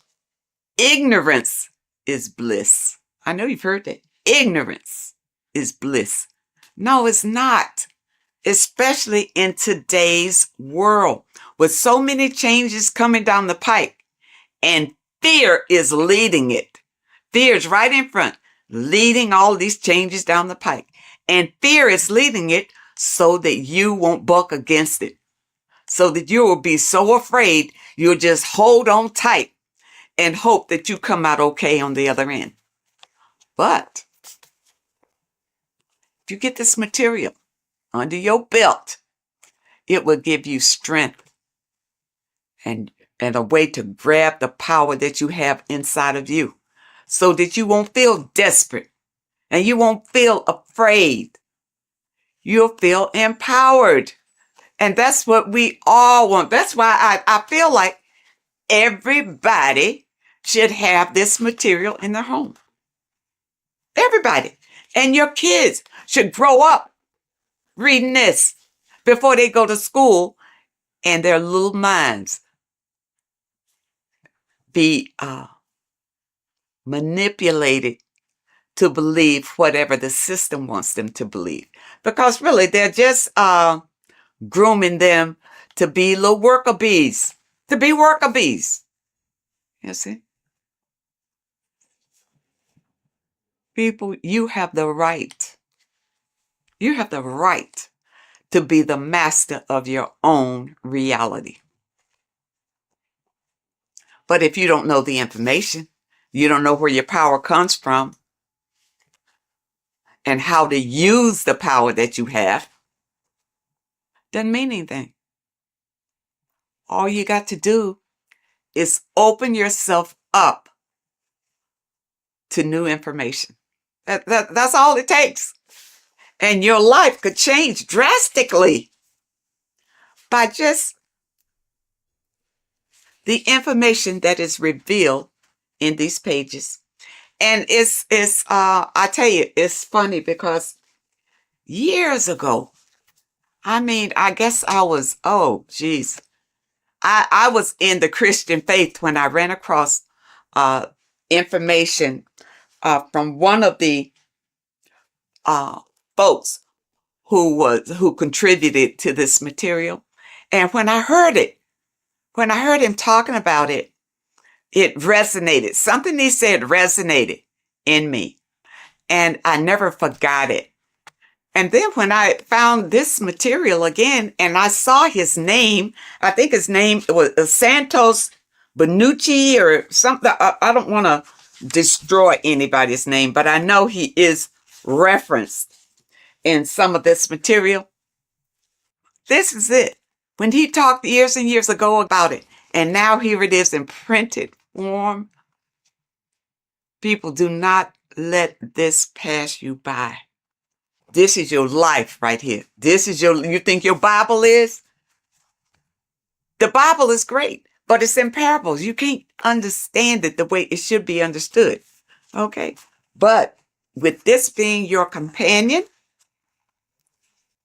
ignorance is bliss. I know you've heard that. Ignorance is bliss. No, it's not. Especially in today's world with so many changes coming down the pike, and fear is leading it. Fear is right in front, leading all these changes down the pike. And fear is leading it so that you won't buck against it, so that you will be so afraid you'll just hold on tight and hope that you come out okay on the other end. But if you get this material under your belt, it will give you strength and a way to grab the power that you have inside of you so that you won't feel desperate and you won't feel afraid. You'll feel empowered. And that's what we all want. That's why I feel like everybody should have this material in their home. Everybody. And your kids should grow up reading this before they go to school, and their little minds be manipulated to believe whatever the system wants them to believe. Because really, they're just grooming them to be little worker bees, to be worker bees. You see? People, you have the right. You have the right to be the master of your own reality. But if you don't know the information, you don't know where your power comes from and how to use the power that you have, doesn't mean anything. All you got to do is open yourself up to new information. That's all it takes. And your life could change drastically by just the information that is revealed in these pages. And it's I tell you, it's funny because years ago, I guess I was, I was in the Christian faith when I ran across information from one of the folks who contributed to this material. And when I heard him talking about it, it resonated. Something he said resonated in me, and I never forgot it. And then when I found this material again and I saw his name, I think his name was Santos Benucci or something. I don't want to destroy anybody's name, but I know he is referenced in some of this material. This is it. When he talked years and years ago about it, and now here it is in printed form. People, do not let this pass you by. This is your life right here. You think your Bible is? The Bible is great, but it's in parables. You can't understand it the way it should be understood. Okay? But with this being your companion,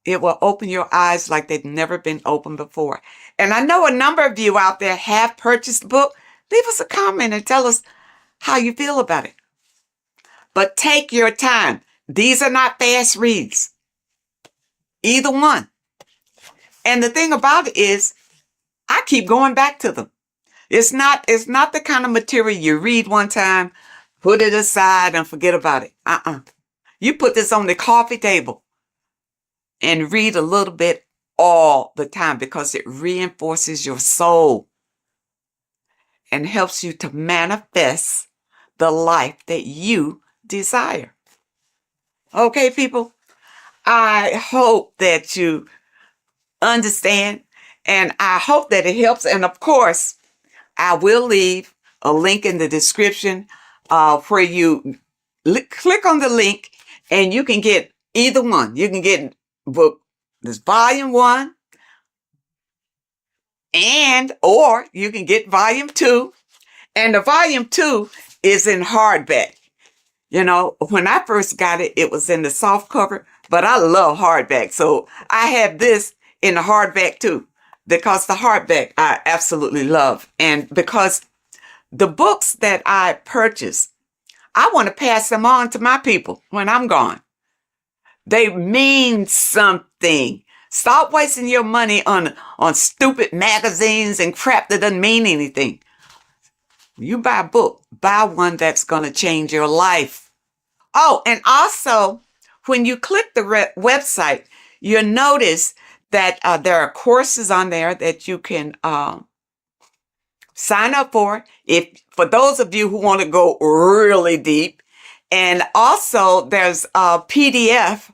it will open your eyes like they've never been opened before. And I know a number of you out there have purchased the book. Leave us a comment and tell us how you feel about it. But take your time. These are not fast reads. Either one. And the thing about it is, I keep going back to them. It's not the kind of material you read one time, put it aside and forget about it. You put this on the coffee table and read a little bit all the time because it reinforces your soul and helps you to manifest the life that you desire. Okay, people? I hope that you understand, and I hope that it helps. And of course, I will leave a link in the description where you click on the link and you can get either one. You can get book, this volume 1, or you can get volume 2. And the volume 2 is in hardback. You know, when I first got it, it was in the soft cover, but I love hardback. So I have this in the hardback too. because the hardback I absolutely love. And because the books that I purchase, I want to pass them on to my people when I'm gone. They mean something. Stop wasting your money on stupid magazines and crap that doesn't mean anything. You buy a book, buy one that's going to change your life. Oh, and also, when you click the website, you'll notice that there are courses on there that you can sign up for, for those of you who want to go really deep. And also, there's a PDF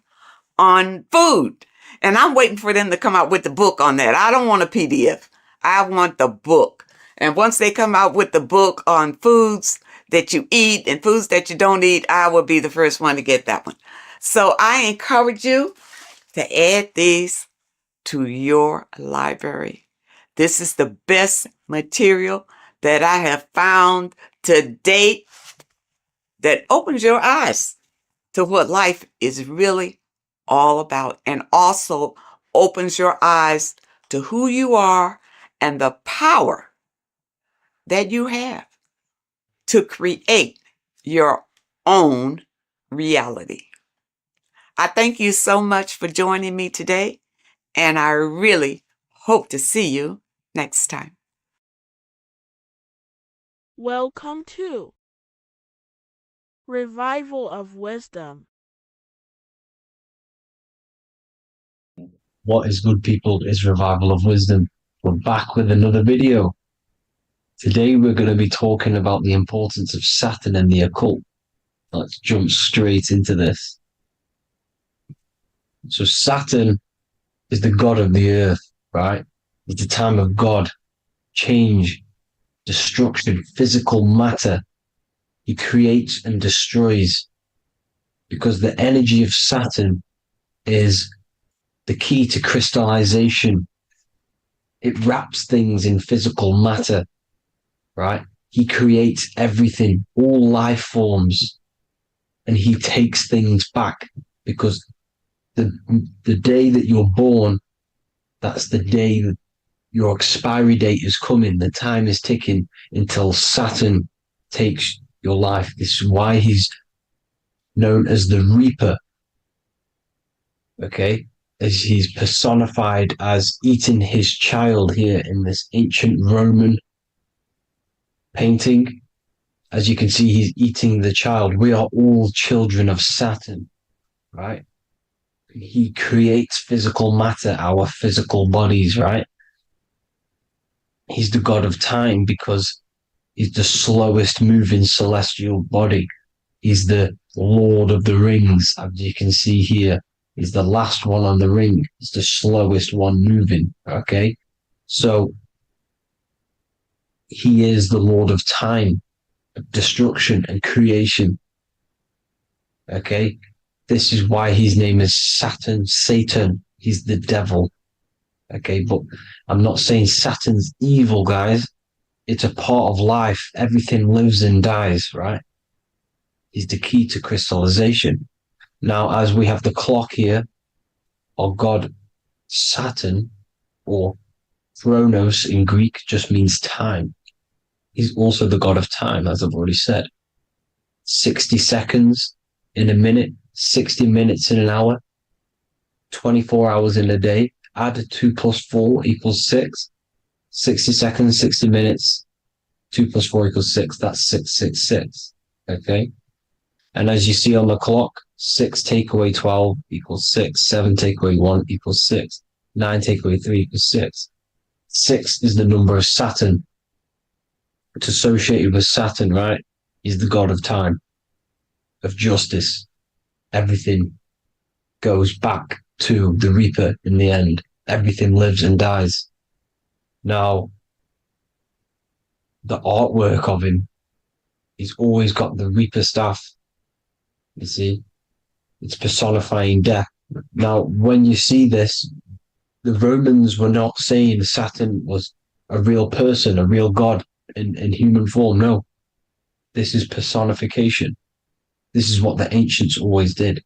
on food. And I'm waiting for them to come out with the book on that. I don't want a PDF. I want the book. And once they come out with the book on foods that you eat and foods that you don't eat, I will be the first one to get that one. So I encourage you to add these to your library. This is the best material that I have found to date that opens your eyes to what life is really all about, and also opens your eyes to who you are and the power that you have to create your own reality. I thank you so much for joining me today, and I really hope to see you next time. Welcome to Revival of Wisdom. What is good, people? Is Revival of Wisdom. We're back with another video. Today we're going to be talking about the importance of Saturn and the occult. Let's jump straight into this. So Saturn is the god of the earth, right? It's the time of God, change, destruction, physical matter. He creates and destroys, because the energy of Saturn is the key to crystallization. It wraps things in physical matter, right? He creates everything, all life forms, and he takes things back, because the day that you're born, that's the day that your expiry date is coming. The time is ticking until Saturn takes your life. This is why he's known as the Reaper. Okay? As he's personified as eating his child here in this ancient Roman painting. As you can see, he's eating the child. We are all children of Saturn, right? He creates physical matter, our physical bodies, right? He's the god of time because he's the slowest moving celestial body. He's the Lord of the Rings, as you can see here. He's the last one on the ring. He's the slowest one moving, okay? So he is the Lord of time, destruction and creation, okay? This is why his name is Saturn, Satan. He's the devil, okay? But I'm not saying Saturn's evil, guys. It's a part of life. Everything lives and dies, right? He's the key to crystallization. Now, as we have the clock here, our god Saturn, or Chronos in Greek, just means time. He's also the god of time, as I've already said. 60 seconds in a minute, 60 minutes in an hour, 24 hours in a day. Add 2 plus 4 equals 6. 60 seconds, 60 minutes, 2 plus 4 equals 6. That's 666. Okay? And as you see on the clock, 6 take away 12 equals 6. 7 take away 1 equals 6. 9 take away 3 equals 6. 6 is the number of Saturn. It's associated with Saturn, right? He's the god of time, of justice. Everything goes back to the Reaper in the end. Everything lives and dies. Now, the artwork of him, he's always got the Reaper staff. You see, it's personifying death. Now, when you see this, the Romans were not saying Saturn was a real person, a real god in human form. No, this is personification. This is what the ancients always did.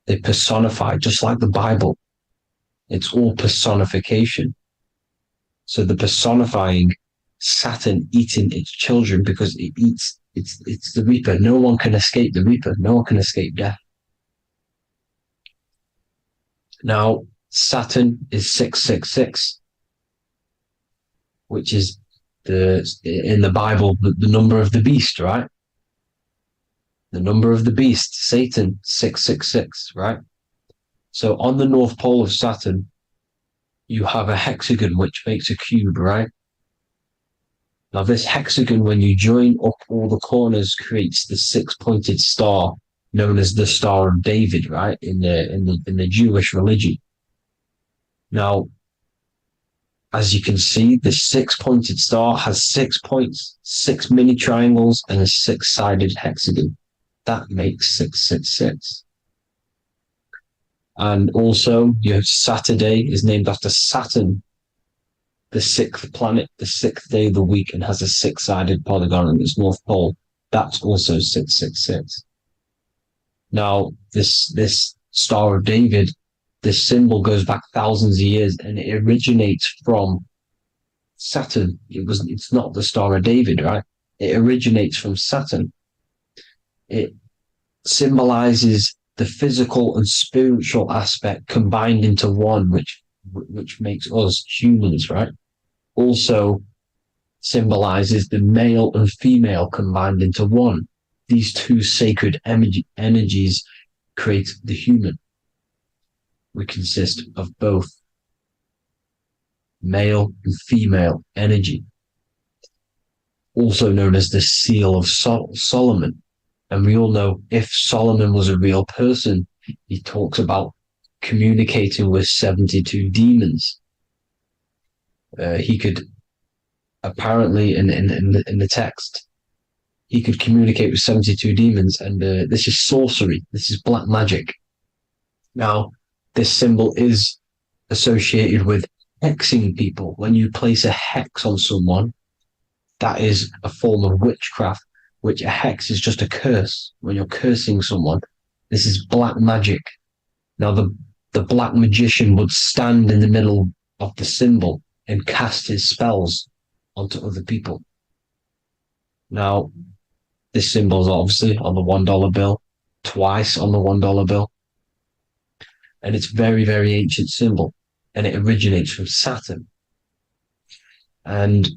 They personified, just like the Bible. It's all personification. So the personifying Saturn eating its children because it eats, it's the Reaper. No one can escape the Reaper. No one can escape death. Now, Saturn is 666, which is in the Bible, the number of the beast, right? The number of the beast, Satan, 666, right? So on the North Pole of Saturn, you have a hexagon which makes a cube, right? Now this hexagon, when you join up all the corners, creates the six-pointed star known as the Star of David, right? In the Jewish religion. Now, as you can see, the six-pointed star has 6 points, 6 mini triangles, and a six-sided hexagon. That makes 666. And also, you have Saturday is named after Saturn, the sixth planet, the sixth day of the week, and has a six-sided polygon on its north pole. That's also 666. Now, this Star of David, this symbol goes back thousands of years, and it originates from Saturn. It's not the Star of David, right? It originates from Saturn. It symbolizes the physical and spiritual aspect combined into one, which makes us humans, right? Also symbolizes the male and female combined into one. These two sacred energies create the human. We consist of both male and female energy, also known as the Seal of Solomon. And we all know if Solomon was a real person, he talks about communicating with 72 demons. He could apparently, in the text, he could communicate with 72 demons, and this is sorcery. This is black magic. Now, this symbol is associated with hexing people. When you place a hex on someone, that is a form of witchcraft, which a hex is just a curse. When you're cursing someone, this is black magic. Now, the black magician would stand in the middle of the symbol and cast his spells onto other people. Now, this symbol is obviously on the $1 bill, twice on the $1 bill. And it's very, very ancient symbol. And it originates from Saturn. And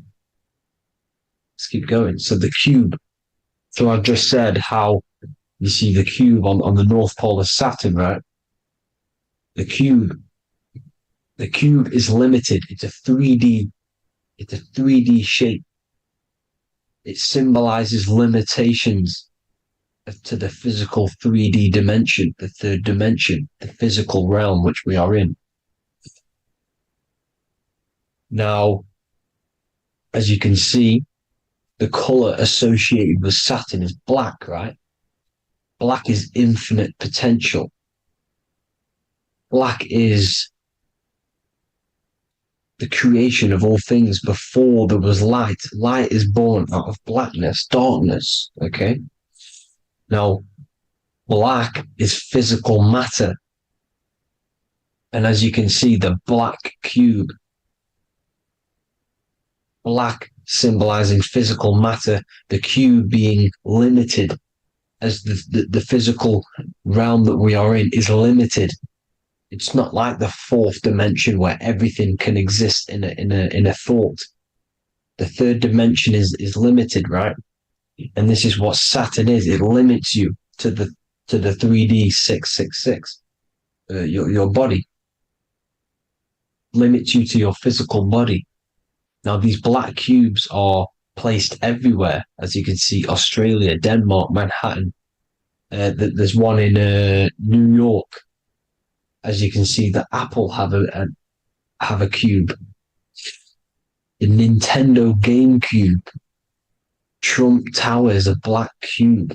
let's keep going. So the cube. So I've just said how you see the cube on the North Pole of Saturn, right? The cube is limited. It's a 3D shape. It symbolizes limitations to the physical 3D dimension, the third dimension, the physical realm which we are in. Now, as you can see, the color associated with Saturn is black, right? Black is infinite potential. Black is the creation of all things before there was light. Light is born out of blackness, darkness, okay? Now, black is physical matter. And as you can see, the black cube, black symbolizing physical matter, the cube being limited, as the physical realm that we are in is limited. It's not like the fourth dimension where everything can exist in a thought. The third dimension is limited, right? And this is what Saturn is. It limits you to the 3D 666. Your body limits you to your physical body. Now, these black cubes are placed everywhere. As you can see, Australia, Denmark, Manhattan. There's one in New York. As you can see, the Apple have a cube. The Nintendo GameCube. Trump Tower is a black cube.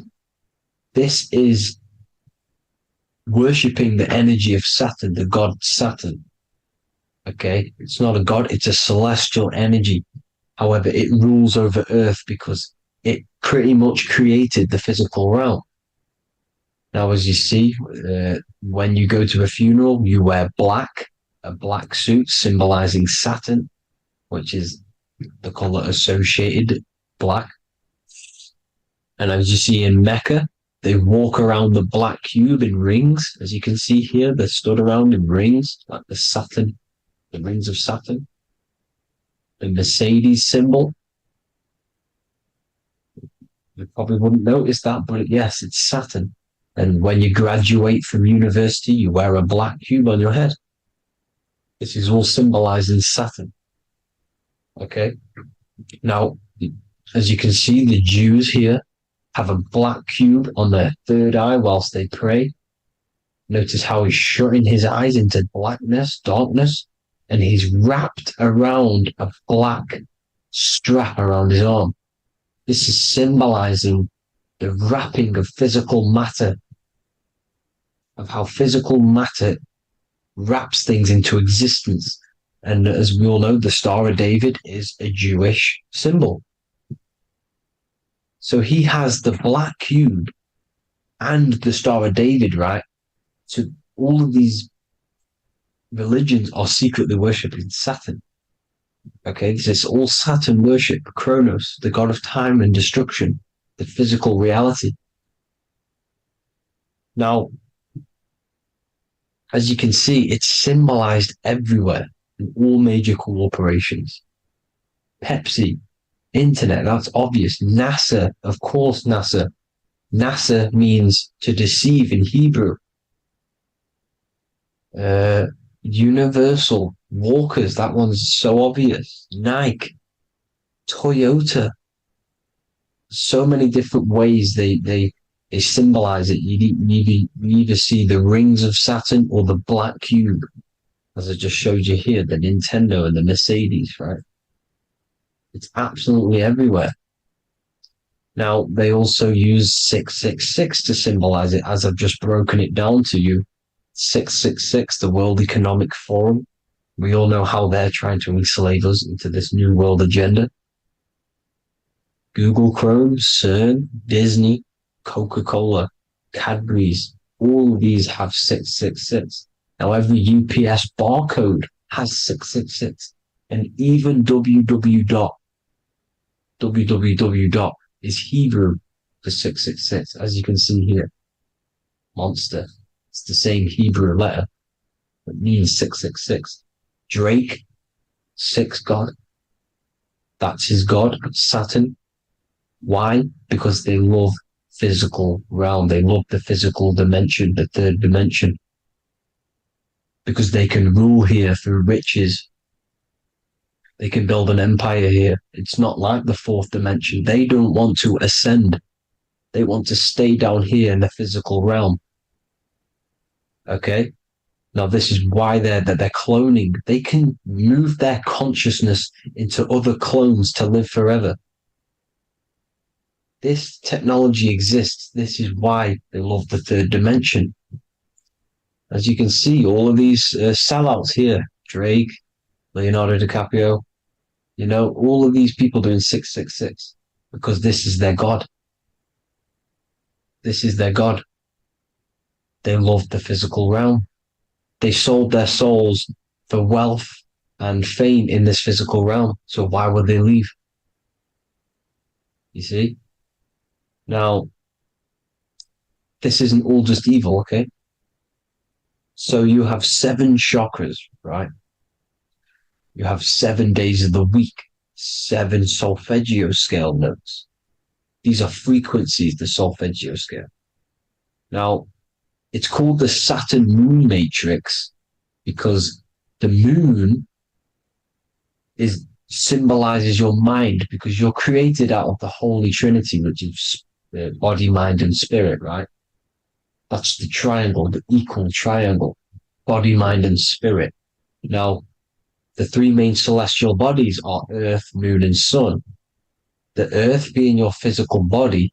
This is worshipping the energy of Saturn, the god Saturn. Okay, it's not a god, it's a celestial energy. However, it rules over Earth because it pretty much created the physical realm. Now, as you see, when you go to a funeral, you wear black, a black suit symbolizing Saturn. which is the color associated black. And as you see in Mecca, they walk around the black cube in rings. As you can see here, they're stood around in rings, like the Saturn, the rings of Saturn. The Mercedes symbol. You probably wouldn't notice that, but yes, it's Saturn. And when you graduate from university, you wear a black cube on your head. This is all symbolizing Saturn. Okay? Now, as you can see, the Jews here have a black cube on their third eye whilst they pray. Notice how he's shutting his eyes into blackness, darkness, and he's wrapped around a black strap around his arm. This is symbolizing the wrapping of physical matter, of how physical matter wraps things into existence. And as we all know, the Star of David is a Jewish symbol. So he has the black cube and the Star of David, right? So all of these religions are secretly worshipping Saturn. Okay, this is all Saturn worship, Kronos, the god of time and destruction, the physical reality. Now, as you can see, it's symbolized everywhere in all major corporations. Pepsi, internet, that's obvious. NASA, of course, NASA. NASA means to deceive in Hebrew. Universal, Walkers, that one's so obvious. Nike, Toyota. So many different ways they symbolize it. You either see the rings of Saturn or the black cube, as I just showed you here, the Nintendo and the Mercedes, right? It's absolutely everywhere. Now, they also use 666 to symbolize it, as I've just broken it down to you. 666, the World Economic Forum. We all know how they're trying to enslave us into this new world agenda. Google Chrome, CERN, Disney, Coca-Cola, Cadbury's, all of these have 666. Now, every UPS barcode has 666. And even www. Is Hebrew for 666, as you can see here. Monster. It's the same Hebrew letter that means 666. Drake, 6 God. That's his God, Saturn. Why? Because they love physical realm. They love the physical dimension, the third dimension. Because they can rule here through riches. They can build an empire here. It's not like the fourth dimension. They don't want to ascend. They want to stay down here in the physical realm. Okay? Now, this is why they're cloning. They can move their consciousness into other clones to live forever. This technology exists. This is why they love the third dimension. As you can see, all of these sellouts here, Drake, Leonardo DiCaprio, you know, all of these people doing 666 because this is their God. This is their God. They love the physical realm. They sold their souls for wealth and fame in this physical realm. So why would they leave? You see? Now, this isn't all just evil, okay? So you have 7 chakras, right? You have 7 days of the week, 7 solfeggio scale notes. These are frequencies, the solfeggio scale. Now, it's called the Saturn moon matrix because the moon symbolizes your mind, because you're created out of the Holy Trinity, which is body, mind, and spirit, right? That's the triangle, the equal triangle, body, mind, and spirit. Now, the 3 main celestial bodies are Earth, Moon, and Sun. The Earth being your physical body,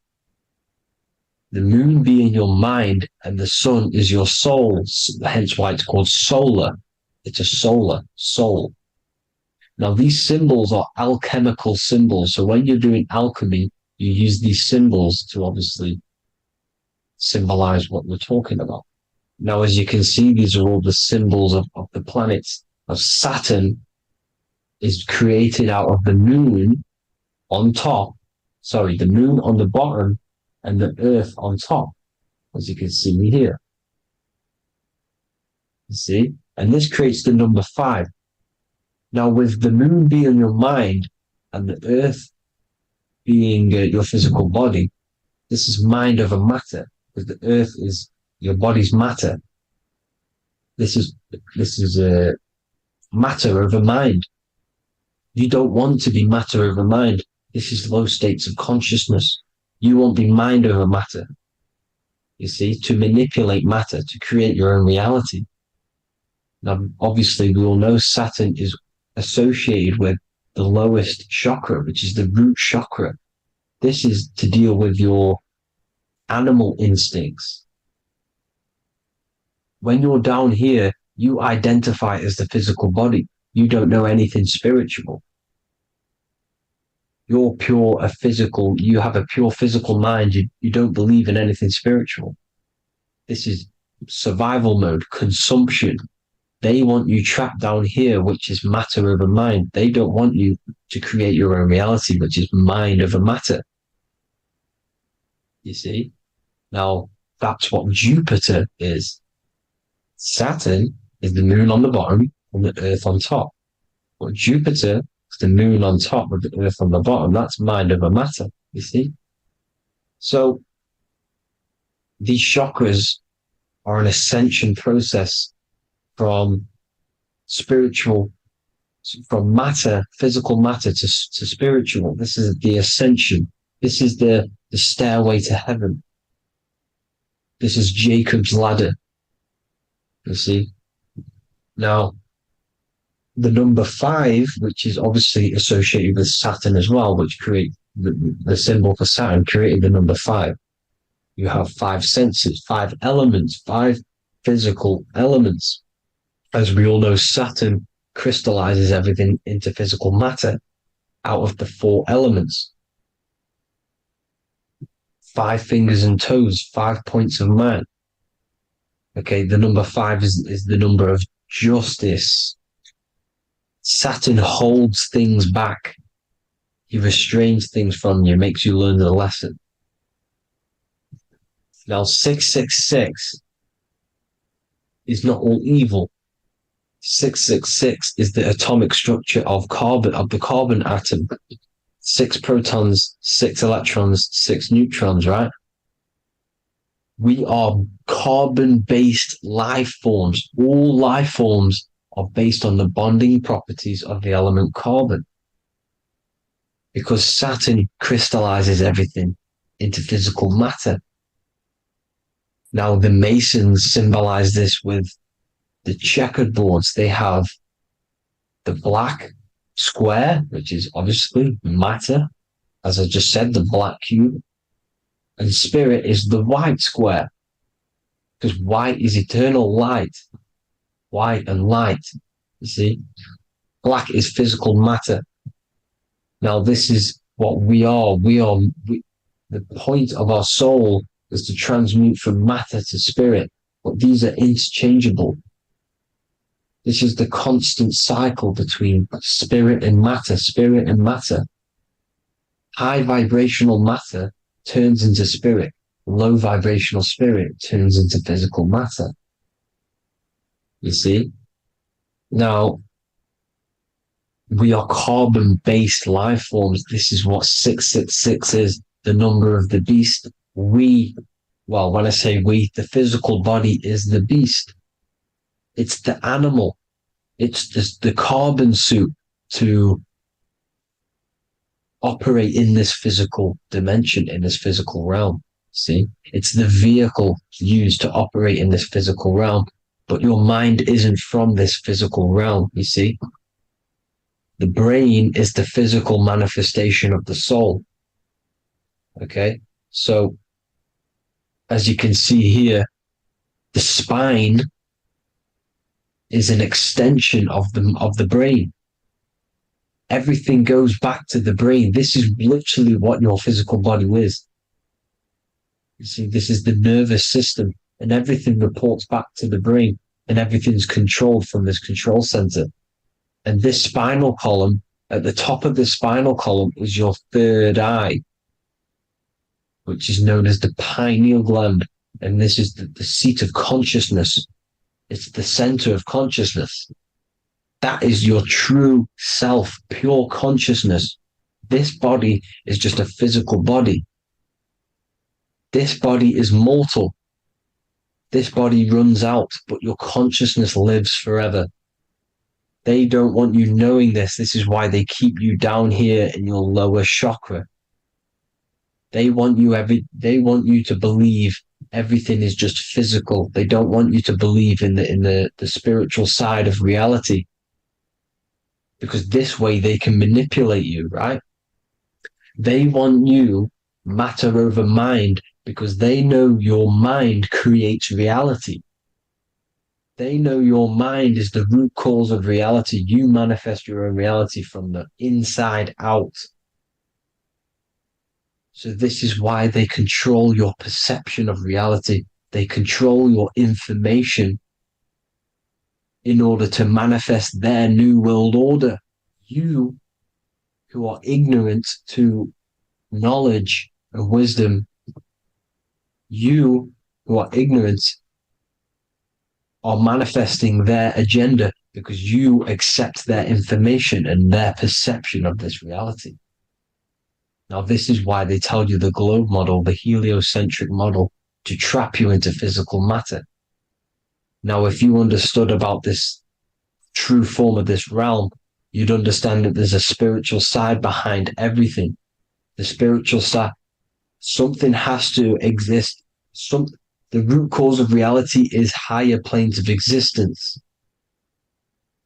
the Moon being your mind, and the Sun is your soul, hence why it's called solar. It's a solar, soul. Now, these symbols are alchemical symbols. So when you're doing alchemy, you use these symbols to obviously symbolize what we're talking about. Now, as you can see, these are all the symbols of the planets of Saturn. is created out of the moon on top, the moon on the bottom and the earth on top, as you can see here. You see? And this creates the number 5. Now, with the moon being your mind and the earth being your physical body, this is mind over matter, because the earth is your body's matter. This is matter over mind. You don't want to be matter over mind. This is low states of consciousness. You won't be mind over matter. You see, to manipulate matter, to create your own reality. Now, obviously, we all know Saturn is associated with the lowest chakra, which is the root chakra. This is to deal with your animal instincts. When you're down here, you identify as the physical body. You don't know anything spiritual. You're you have a pure physical mind. You don't believe in anything spiritual. This is survival mode, consumption. They want you trapped down here, which is matter over mind. They don't want you to create your own reality, which is mind over matter. You see? Now, that's what Jupiter is. Saturn is the moon on the bottom and the earth on top. But Jupiter is the moon on top with the earth on the bottom. That's mind over matter, you see? So, these chakras are an ascension process from matter, physical matter to spiritual. This is the ascension. This is the stairway to heaven. This is Jacob's ladder. You see? Now, the number 5, which is obviously associated with Saturn as well, which create the symbol for Saturn, created the number 5. You have 5 senses, 5 elements, 5 physical elements. As we all know, Saturn crystallizes everything into physical matter out of the 4 elements. 5 fingers and toes, 5 points of man. Okay, the number 5 is the number of justice. Saturn holds things back. He restrains things from you, makes you learn the lesson. Now, 666 is not all evil. 666 is the atomic structure of the carbon atom. 6 protons, 6 electrons, 6 neutrons, right? We are carbon-based life forms. All life forms are based on the bonding properties of the element carbon. Because Saturn crystallizes everything into physical matter. Now, the Masons symbolize this with the checkered boards. They have the black square, which is obviously matter, as I just said, the black cube. And spirit is the white square, because white is eternal light. White and light, you see. Black is physical matter. Now, this is what we are. The point of our soul is to transmute from matter to spirit, but these are interchangeable. This is the constant cycle between spirit and matter, spirit and matter. High vibrational matter turns into spirit. Low vibrational spirit turns into physical matter. You see? Now, we are carbon-based life forms. This is what 666 is, the number of the beast. When I say we, the physical body is the beast. It's the animal. It's the carbon suit to operate in this physical dimension, in this physical realm. See? It's the vehicle used to operate in this physical realm. But your mind isn't from this physical realm, you see? The brain is the physical manifestation of the soul. Okay? So, as you can see here, the spine is an extension of the brain. Everything goes back to the brain. This is literally what your physical body is. You see, this is the nervous system, and everything reports back to the brain, and everything's controlled from this control center. And this spinal column, at the top of the spinal column is your third eye, which is known as the pineal gland. And this is the seat of consciousness. It's the center of consciousness. That is your true self, pure consciousness. This body is just a physical body. This body is mortal. This body runs out, but your consciousness lives forever. They don't want you knowing this. This is why they keep you down here in your lower chakra. They want you to believe everything is just physical. They don't want you to believe in the spiritual side of reality. Because this way they can manipulate you, right? They want you matter over mind because they know your mind creates reality. They know your mind is the root cause of reality. You manifest your own reality from the inside out. So this is why they control your perception of reality. They control your information in order to manifest their new world order. You, who are ignorant to knowledge and wisdom, you who are ignorant are manifesting their agenda because you accept their information and their perception of this reality. Now, this is why they tell you the globe model, the heliocentric model, to trap you into physical matter. Now, if you understood about this true form of this realm, you'd understand that there's a spiritual side behind everything. The spiritual side, something has to exist. The root cause of reality is higher planes of existence.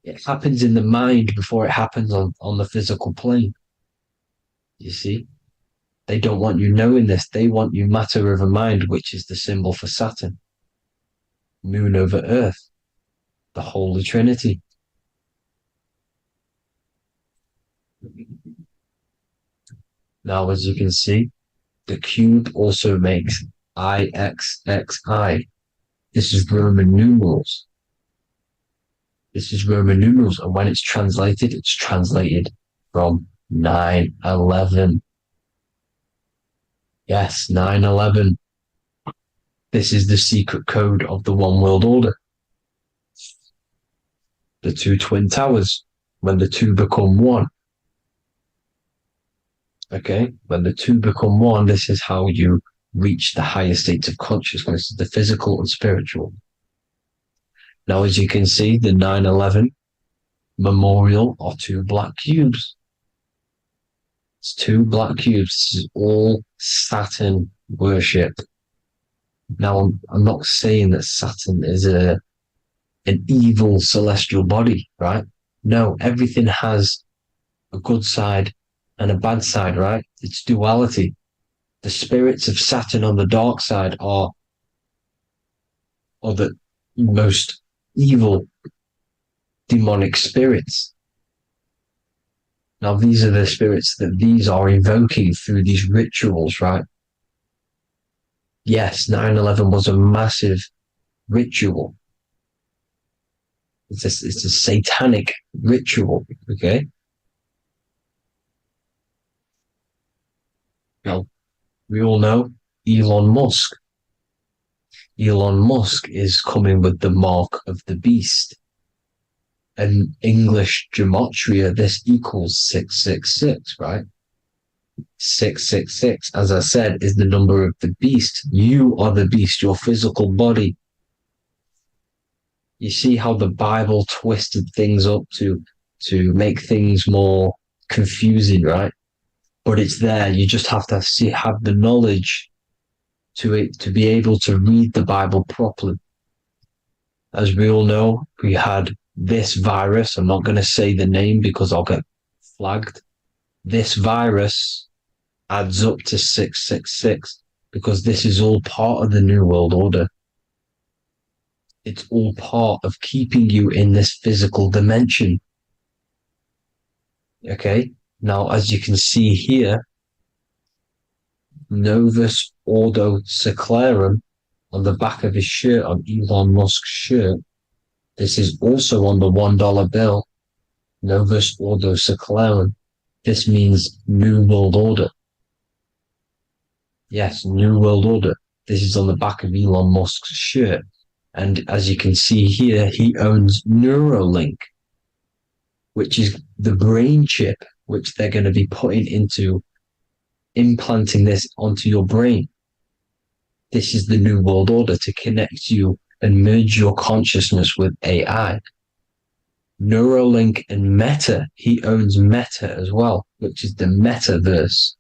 It happens in the mind before it happens on the physical plane. You see? They don't want you knowing this. They want you matter over mind, which is the symbol for Saturn. Moon over Earth. The Holy Trinity. Now, as you can see, the cube also makes IXXI. This is Roman numerals. This is Roman numerals, and when it's translated from 9/11. Yes, 9/11. This is the secret code of the One World Order. The two twin towers, when the two become one. Okay, when the two become one, this is how you reach the higher states of consciousness, the physical and spiritual. Now, as you can see, the 9/11 memorial are two black cubes. It's two black cubes. This is all Saturn worship. Now, I'm not saying that Saturn is an evil celestial body, right? No, everything has a good side and a bad side, right? It's duality. The spirits of Saturn on the dark side are the most evil demonic spirits. Now, these are the spirits that these are invoking through these rituals, right? Yes, 9/11 was a massive ritual. It's a satanic ritual, okay? Now, we all know Elon Musk. Elon Musk is coming with the mark of the beast. And English gematria, this equals 666, right? 666, as I said, is the number of the beast. You are the beast, your physical body. You see how the Bible twisted things up to make things more confusing, right? But it's there. You just have to have the knowledge to be able to read the Bible properly. As we all know, we had this virus. I'm not going to say the name because I'll get flagged. This virus adds up to 666 because this is all part of the New World Order. It's all part of keeping you in this physical dimension. Okay? Now, as you can see here, Novus Ordo Secularum on the back of his shirt, on Elon Musk's shirt, this is also on the $1 bill. Novus Ordo Seclorum. This means New World Order. Yes, New World Order. This is on the back of Elon Musk's shirt. And as you can see here, he owns Neuralink, which is the brain chip, which they're going to be putting into implanting this onto your brain. This is the New World Order to connect you and merge your consciousness with AI. Neuralink and Meta, he owns Meta as well, which is the metaverse.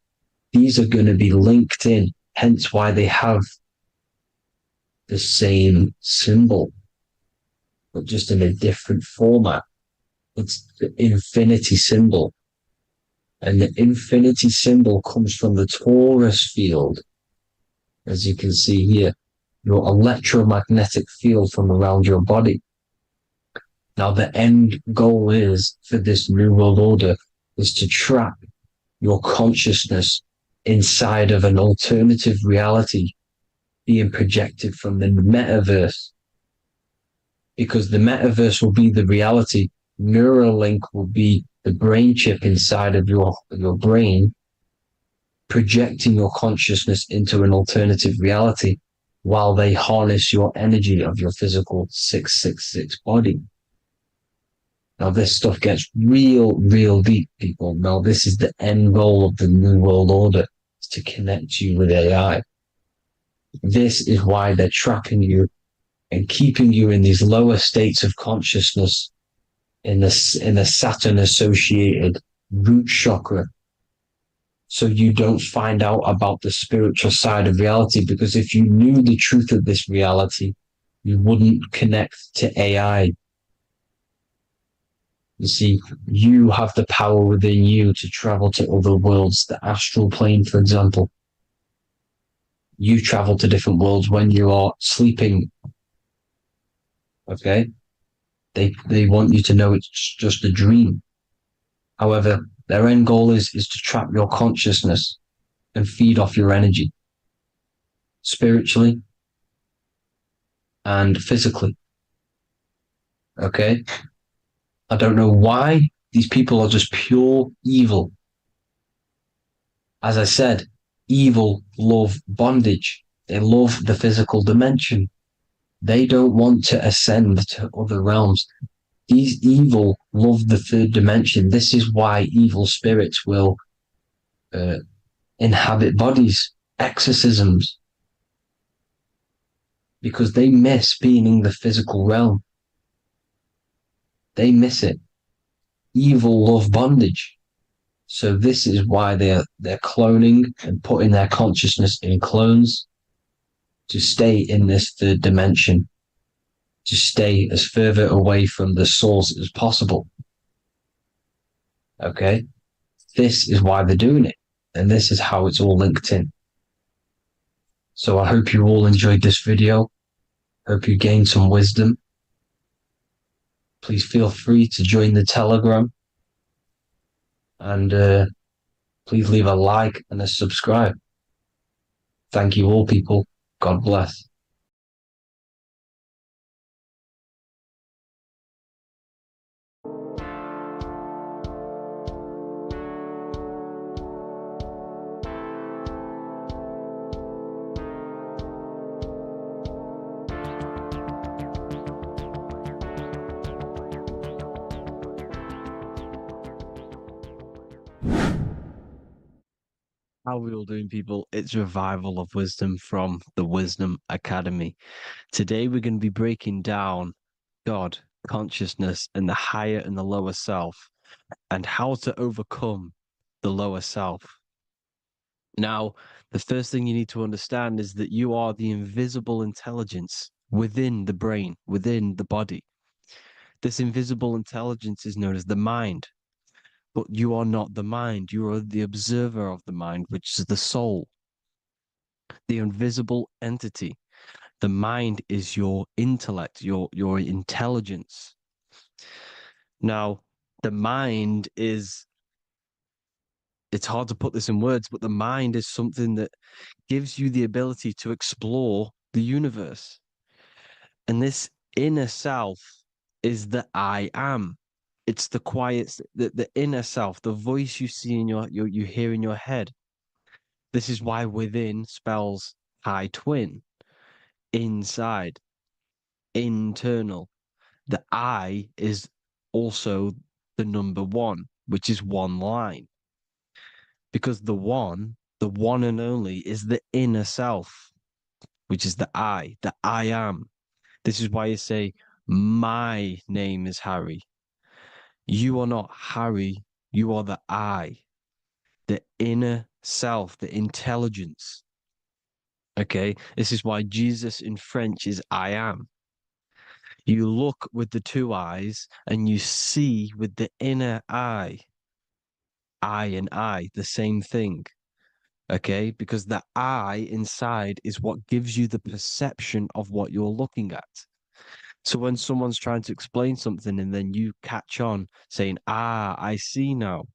These are going to be linked in, hence why they have the same symbol, but just in a different format. It's the infinity symbol. And the infinity symbol comes from the torus field, as you can see here, your electromagnetic field from around your body. Now, the end goal is for this New World Order is to trap your consciousness inside of an alternative reality being projected from the metaverse. Because the metaverse will be the reality, Neuralink will be the brain chip inside of your brain, projecting your consciousness into an alternative reality while they harness your energy of your physical 666 body. Now, this stuff gets real deep, people. Now, this is the end goal of the New World Order, is to connect you with AI. This is why they're trapping you and keeping you in these lower states of consciousness in the Saturn-associated root chakra, so you don't find out about the spiritual side of reality. Because if you knew the truth of this reality, you wouldn't connect to AI. You see, you have the power within you to travel to other worlds, the astral plane, for example. You travel to different worlds when you are sleeping. Okay? They want you to know it's just a dream. However, their end goal is to trap your consciousness and feed off your energy, spiritually and physically. Okay? I don't know why these people are just pure evil. As I said, evil love bondage. They love the physical dimension. They don't want to ascend to other realms. These evil love the third dimension. This is why evil spirits will inhabit bodies, exorcisms, because they miss being in the physical realm. They miss it. Evil love bondage. So this is why they're cloning and putting their consciousness in clones to stay in this third dimension, to stay as further away from the source as possible. Okay? This is why they're doing it. And this is how it's all linked in. So I hope you all enjoyed this video. Hope you gained some wisdom. Please feel free to join the Telegram. And please leave a like and a subscribe. Thank you all, people. God bless. How are we all doing, people? It's Revival of Wisdom from the Wisdom Academy. Today, we're going to be breaking down God, consciousness, and the higher and the lower self, and how to overcome the lower self. Now, the first thing you need to understand is that you are the invisible intelligence within the brain, within the body. This invisible intelligence is known as the mind. But you are not the mind. You are the observer of the mind, which is the soul, the invisible entity. The mind is your intellect, your intelligence. Now, the mind is, it's hard to put this in words, but the mind is something that gives you the ability to explore the universe. And this inner self is the I am. It's the quiet, the inner self, the voice you see in you hear in your head. This is why within spells high twin, inside, internal. The I is also the number one, which is one line. Because the one and only, is the inner self, which is the I am. This is why you say, my name is Harry. You are not Harry, you are the I, the inner self, the intelligence. Okay, this is why Jesus in French is I am. You look with the two eyes and you see with the inner eye. I and I, the same thing. Okay, because the I inside is what gives you the perception of what you're looking at. So when someone's trying to explain something and then you catch on saying, I see now,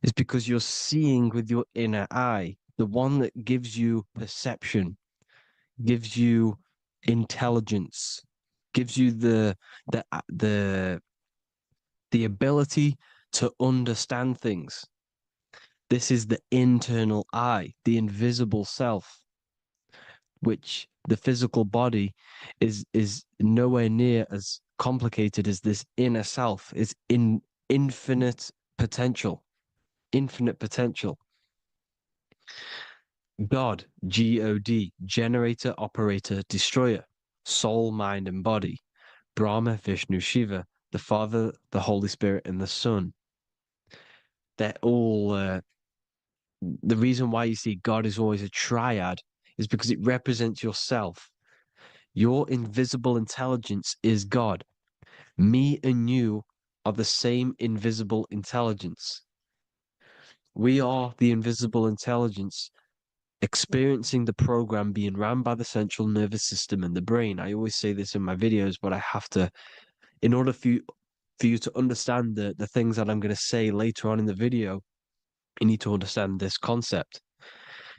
it's because you're seeing with your inner eye, the one that gives you perception, gives you intelligence, gives you the ability to understand things. This is the internal eye, the invisible self, which the physical body is nowhere near as complicated as this inner self. Is in infinite potential, infinite potential. God, God, generator, operator, destroyer, soul, mind, and body. Brahma, Vishnu, Shiva, the Father, the Holy Spirit, and the Son. They're all the reason why you see God is always a triad is because it represents yourself. Your invisible intelligence is God. Me and you are the same invisible intelligence. We are the invisible intelligence experiencing the program being ran by the central nervous system and the brain. I always say this in my videos, but I have to, in order for you to understand the things that I'm going to say later on in the video, you need to understand this concept,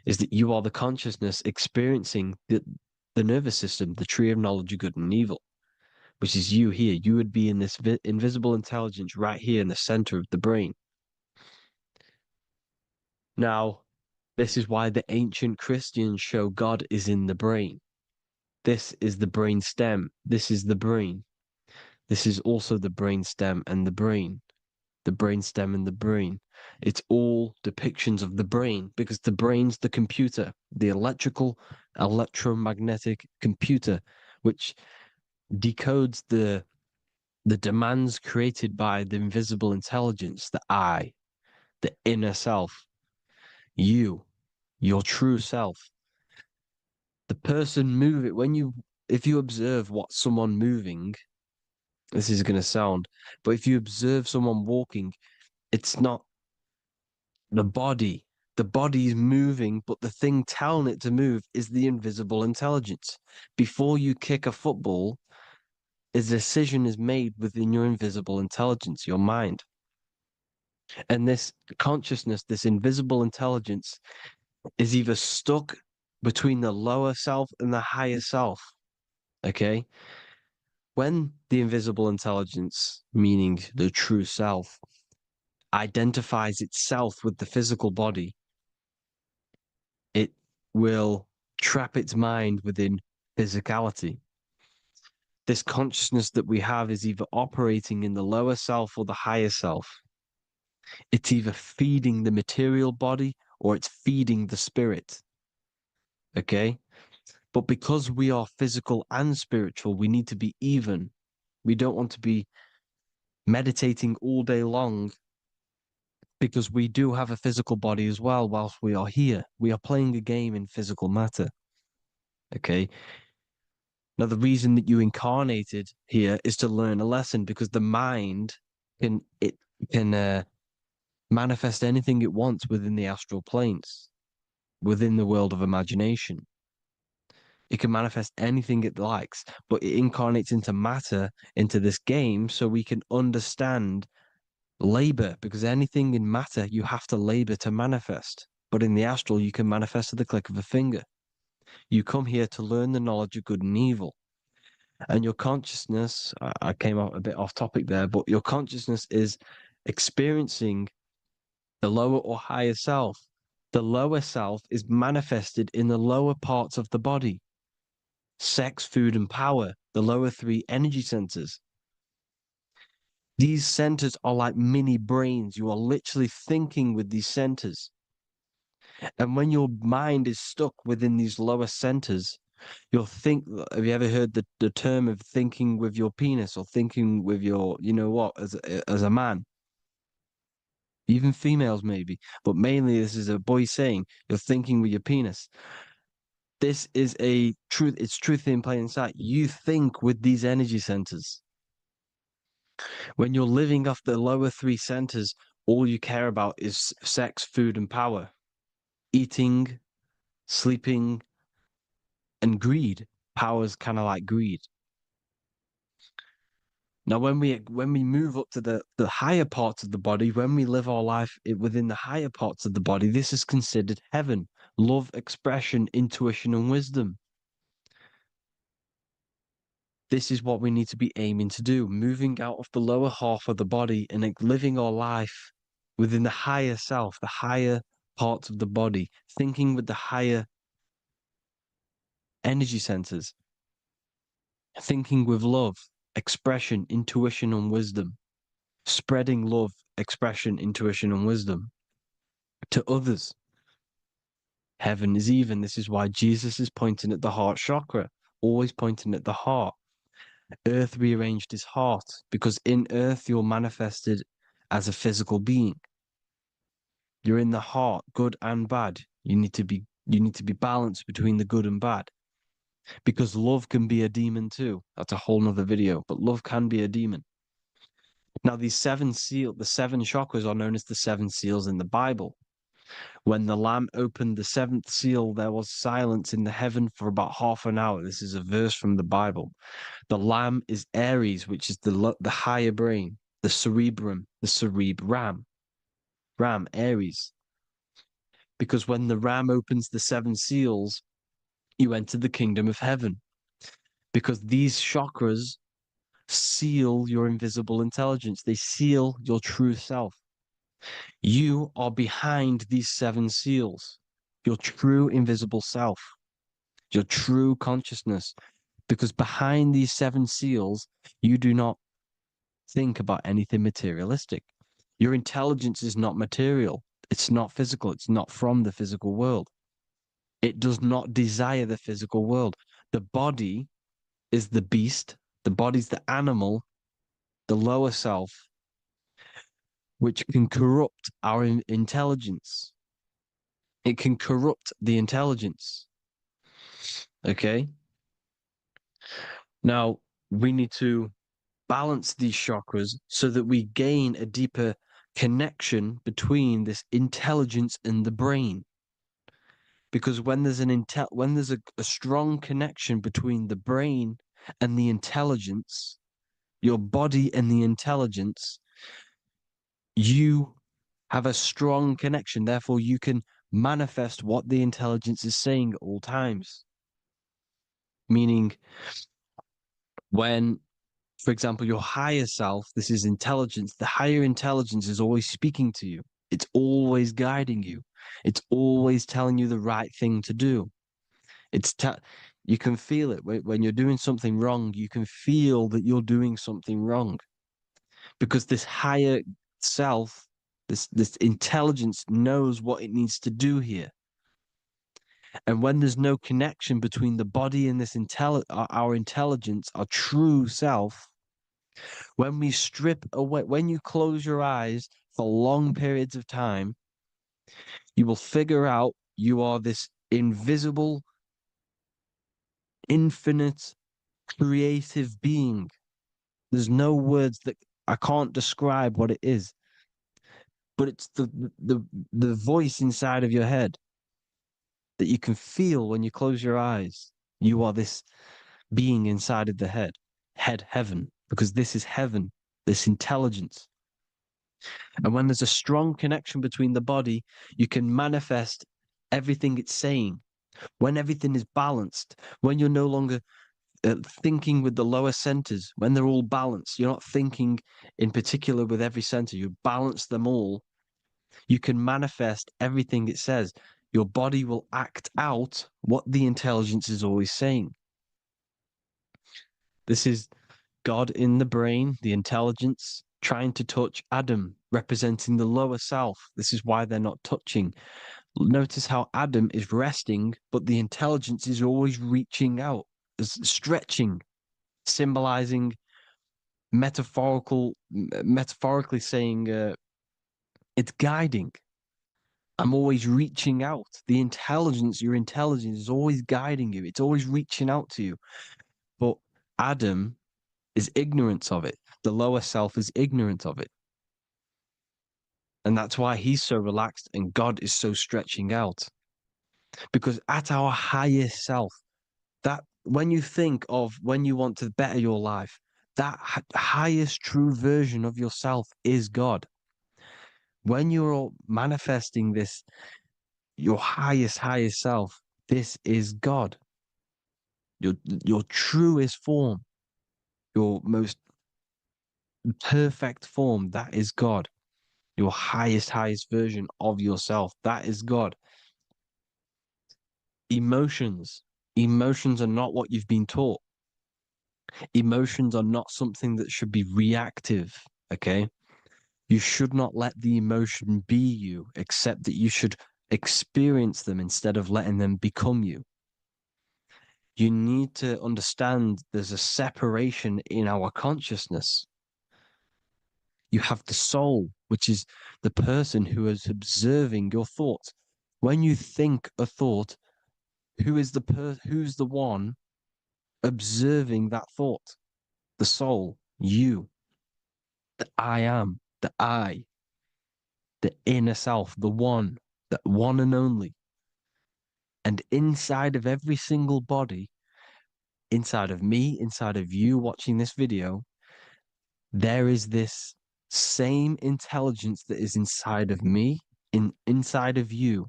is that you are the consciousness experiencing the nervous system, the tree of knowledge of good and evil, which is you here. You would be in this invisible intelligence right here in the center of the brain. Now, this is why the ancient Christians show God is in the brain. This is the brain stem. This is the brain. This is also the brain stem and the brain. The brain stem and the brain. It's all depictions of the brain because the brain's the computer, the electromagnetic computer, which decodes the demands created by the invisible intelligence, the I, the inner self, you, your true self. The person moving, if you observe what someone moving, this is going to sound, but if you observe someone walking, it's not the body. The body is moving, but the thing telling it to move is the invisible intelligence. Before you kick a football, a decision is made within your invisible intelligence, your mind. And this consciousness, this invisible intelligence, is either stuck between the lower self and the higher self. Okay? When the invisible intelligence, meaning the true self, identifies itself with the physical body, it will trap its mind within physicality. This consciousness that we have is either operating in the lower self or the higher self. It's either feeding the material body or it's feeding the spirit. Okay? But because we are physical and spiritual, we need to be even. We don't want to be meditating all day long because we do have a physical body as well whilst we are here. We are playing a game in physical matter. Okay? Now, the reason that you incarnated here is to learn a lesson because the mind can manifest anything it wants within the astral planes, within the world of imagination. It can manifest anything it likes, but it incarnates into matter, into this game, so we can understand labor, because anything in matter, you have to labor to manifest. But in the astral, you can manifest at the click of a finger. You come here to learn the knowledge of good and evil. And your consciousness, I came out a bit off topic there, but your consciousness is experiencing the lower or higher self. The lower self is manifested in the lower parts of the body: sex, food, and power, the lower three energy centers. These centers are like mini brains. You are literally thinking with these centers. And when your mind is stuck within these lower centers, you'll think. Have you ever heard the term of thinking with your penis, or thinking with your, you know what, as a man? Even females maybe, but mainly this is a boy saying you're thinking with your penis. This is a truth. It's truth in plain sight. You think with these energy centers. When you're living off the lower three centers, all you care about is sex, food, and power, eating, sleeping, and greed. Power's kind of like greed. Now, when we move up to the higher parts of the body, when we live our life within the higher parts of the body, this is considered heaven: love, expression, intuition, and wisdom. This is what we need to be aiming to do, moving out of the lower half of the body and living our life within the higher self, the higher parts of the body, thinking with the higher energy centers, thinking with love, expression, intuition, and wisdom, spreading love, expression, intuition, and wisdom to others. Heaven is even. This is why Jesus is pointing at the heart chakra, always pointing at the heart. Earth rearranged his heart, because in earth you're manifested as a physical being. You're in the heart, good and bad. You need to be balanced between the good and bad. Because love can be a demon too. That's a whole nother video, but love can be a demon. Now, the seven chakras are known as the seven seals in the Bible. When the Lamb opened the seventh seal, there was silence in the heaven for about half an hour. This is a verse from the Bible. The Lamb is Aries, which is the higher brain, the cerebrum, the cerebram. Ram, Aries. Because when the Ram opens the seven seals, you enter the kingdom of heaven. Because these chakras seal your invisible intelligence. They seal your true self. You are behind these seven seals, your true invisible self, your true consciousness. Because behind these seven seals, you do not think about anything materialistic. Your intelligence is not material. It's not physical. It's not from the physical world. It does not desire the physical world. The body is the beast. The body's the animal, the lower self, which can corrupt our intelligence. It can corrupt the intelligence. Okay? Now, we need to balance these chakras so that we gain a deeper connection between this intelligence and the brain. Because when there's a strong connection between the brain and the intelligence, your body and the intelligence, you have a strong connection. Therefore, you can manifest what the intelligence is saying at all times. Meaning, when, for example, your higher self, this is intelligence, the higher intelligence is always speaking to you. It's always guiding you. It's always telling you the right thing to do. You can feel it when you're doing something wrong. You can feel that you're doing something wrong, because this higher self, this intelligence knows what it needs to do here. And when there's no connection between the body and our intelligence, our true self, when we strip away, when you close your eyes for long periods of time, you will figure out you are this invisible, infinite, creative being. There's no words that I can't describe what it is, but it's the voice inside of your head that you can feel when you close your eyes. You are this being inside of the heaven, because this is heaven, this intelligence. And when there's a strong connection between the body, you can manifest everything it's saying. When everything is balanced, when you're no longer thinking with the lower centers, when they're all balanced, you're not thinking in particular with every center, you balance them all, you can manifest everything it says. Your body will act out what the intelligence is always saying. This is God in the brain, the intelligence, trying to touch Adam, representing the lower self. This is why they're not touching. Notice how Adam is resting, but the intelligence is always reaching out, stretching, symbolizing metaphorically saying it's guiding. I'm always reaching out. The intelligence, your intelligence is always guiding you. It's always reaching out to you. But Adam is ignorance of it. The lower self is ignorant of it. And that's why he's so relaxed and God is so stretching out. Because at our highest self, that when you think of when you want to better your life, that highest true version of yourself is God. When you're manifesting this, your highest self, this is God. Your truest form, your most perfect form, that is God. Your highest version of yourself, that is God. Emotions are not what you've been taught. Emotions are not something that should be reactive, okay? You should not let the emotion be you, except that you should experience them instead of letting them become you. You need to understand there's a separation in our consciousness. You have the soul, which is the person who is observing your thoughts. When you think a thought, who's the one observing that thought? The soul, you, the I am, the I, the inner self, the one and only. And inside of every single body, inside of me, inside of you watching this video, there is this same intelligence that is inside of me, inside of you.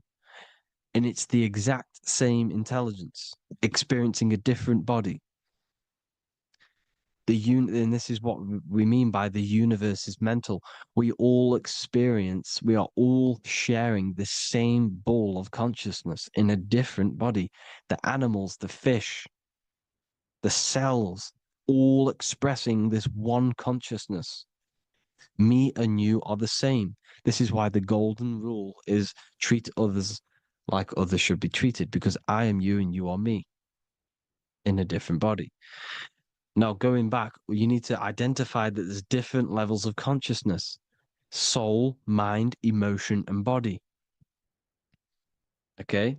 And it's the exact same intelligence, experiencing a different body. And this is what we mean by the universe is mental. We all are all sharing the same ball of consciousness in a different body. The animals, the fish, the cells, all expressing this one consciousness. Me and you are the same. This is why the golden rule is treat others like others should be treated, because I am you and you are me in a different body. Now, going back, you need to identify that there's different levels of consciousness: soul, mind, emotion, and body. Okay?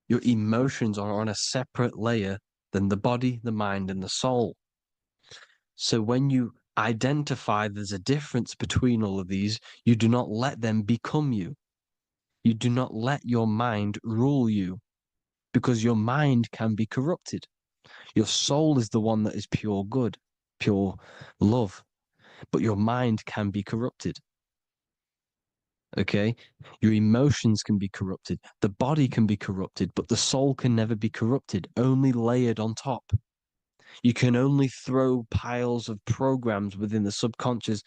Your emotions are on a separate layer than the body, the mind, and the soul. So when you identify there's a difference between all of these, you do not let them become you. You do not let your mind rule you, because your mind can be corrupted. Your soul is the one that is pure good, pure love, but your mind can be corrupted. Okay? Your emotions can be corrupted. The body can be corrupted, but the soul can never be corrupted, only layered on top. You can only throw piles of programs within the subconscious,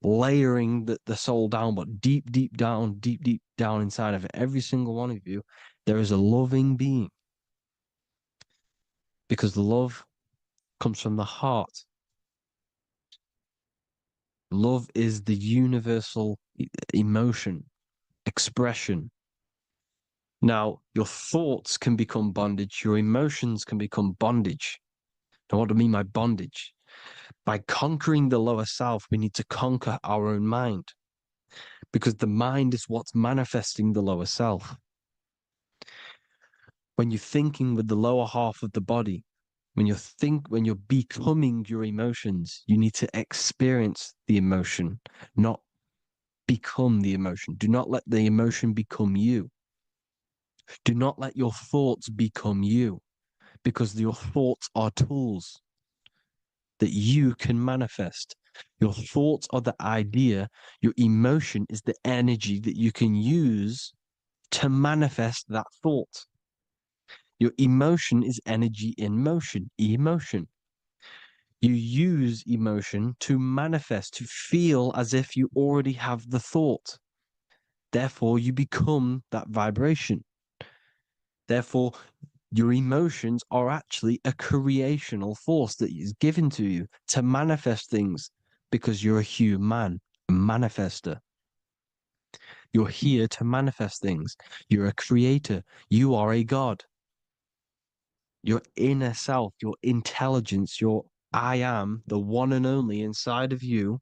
layering the soul down, but deep down inside of every single one of you, there is a loving being. Because love comes from the heart. Love is the universal emotion, expression. Now, your thoughts can become bondage, your emotions can become bondage. Now, what do I mean by bondage? By conquering the lower self, we need to conquer our own mind, because the mind is what's manifesting the lower self. When you're thinking with the lower half of the body, when you're becoming your emotions, you need to experience the emotion, not become the emotion. Do not let the emotion become you. Do not let your thoughts become you, because your thoughts are tools that you can manifest. Your thoughts are the idea. Your emotion is the energy that you can use to manifest that thought. Your emotion is energy in motion, emotion. You use emotion to manifest, to feel as if you already have the thought. Therefore, you become that vibration. Therefore, your emotions are actually a creational force that is given to you to manifest things because you're a human, a manifester. You're here to manifest things. You're a creator. You are a god. Your inner self, your intelligence, your I am, the one and only inside of you,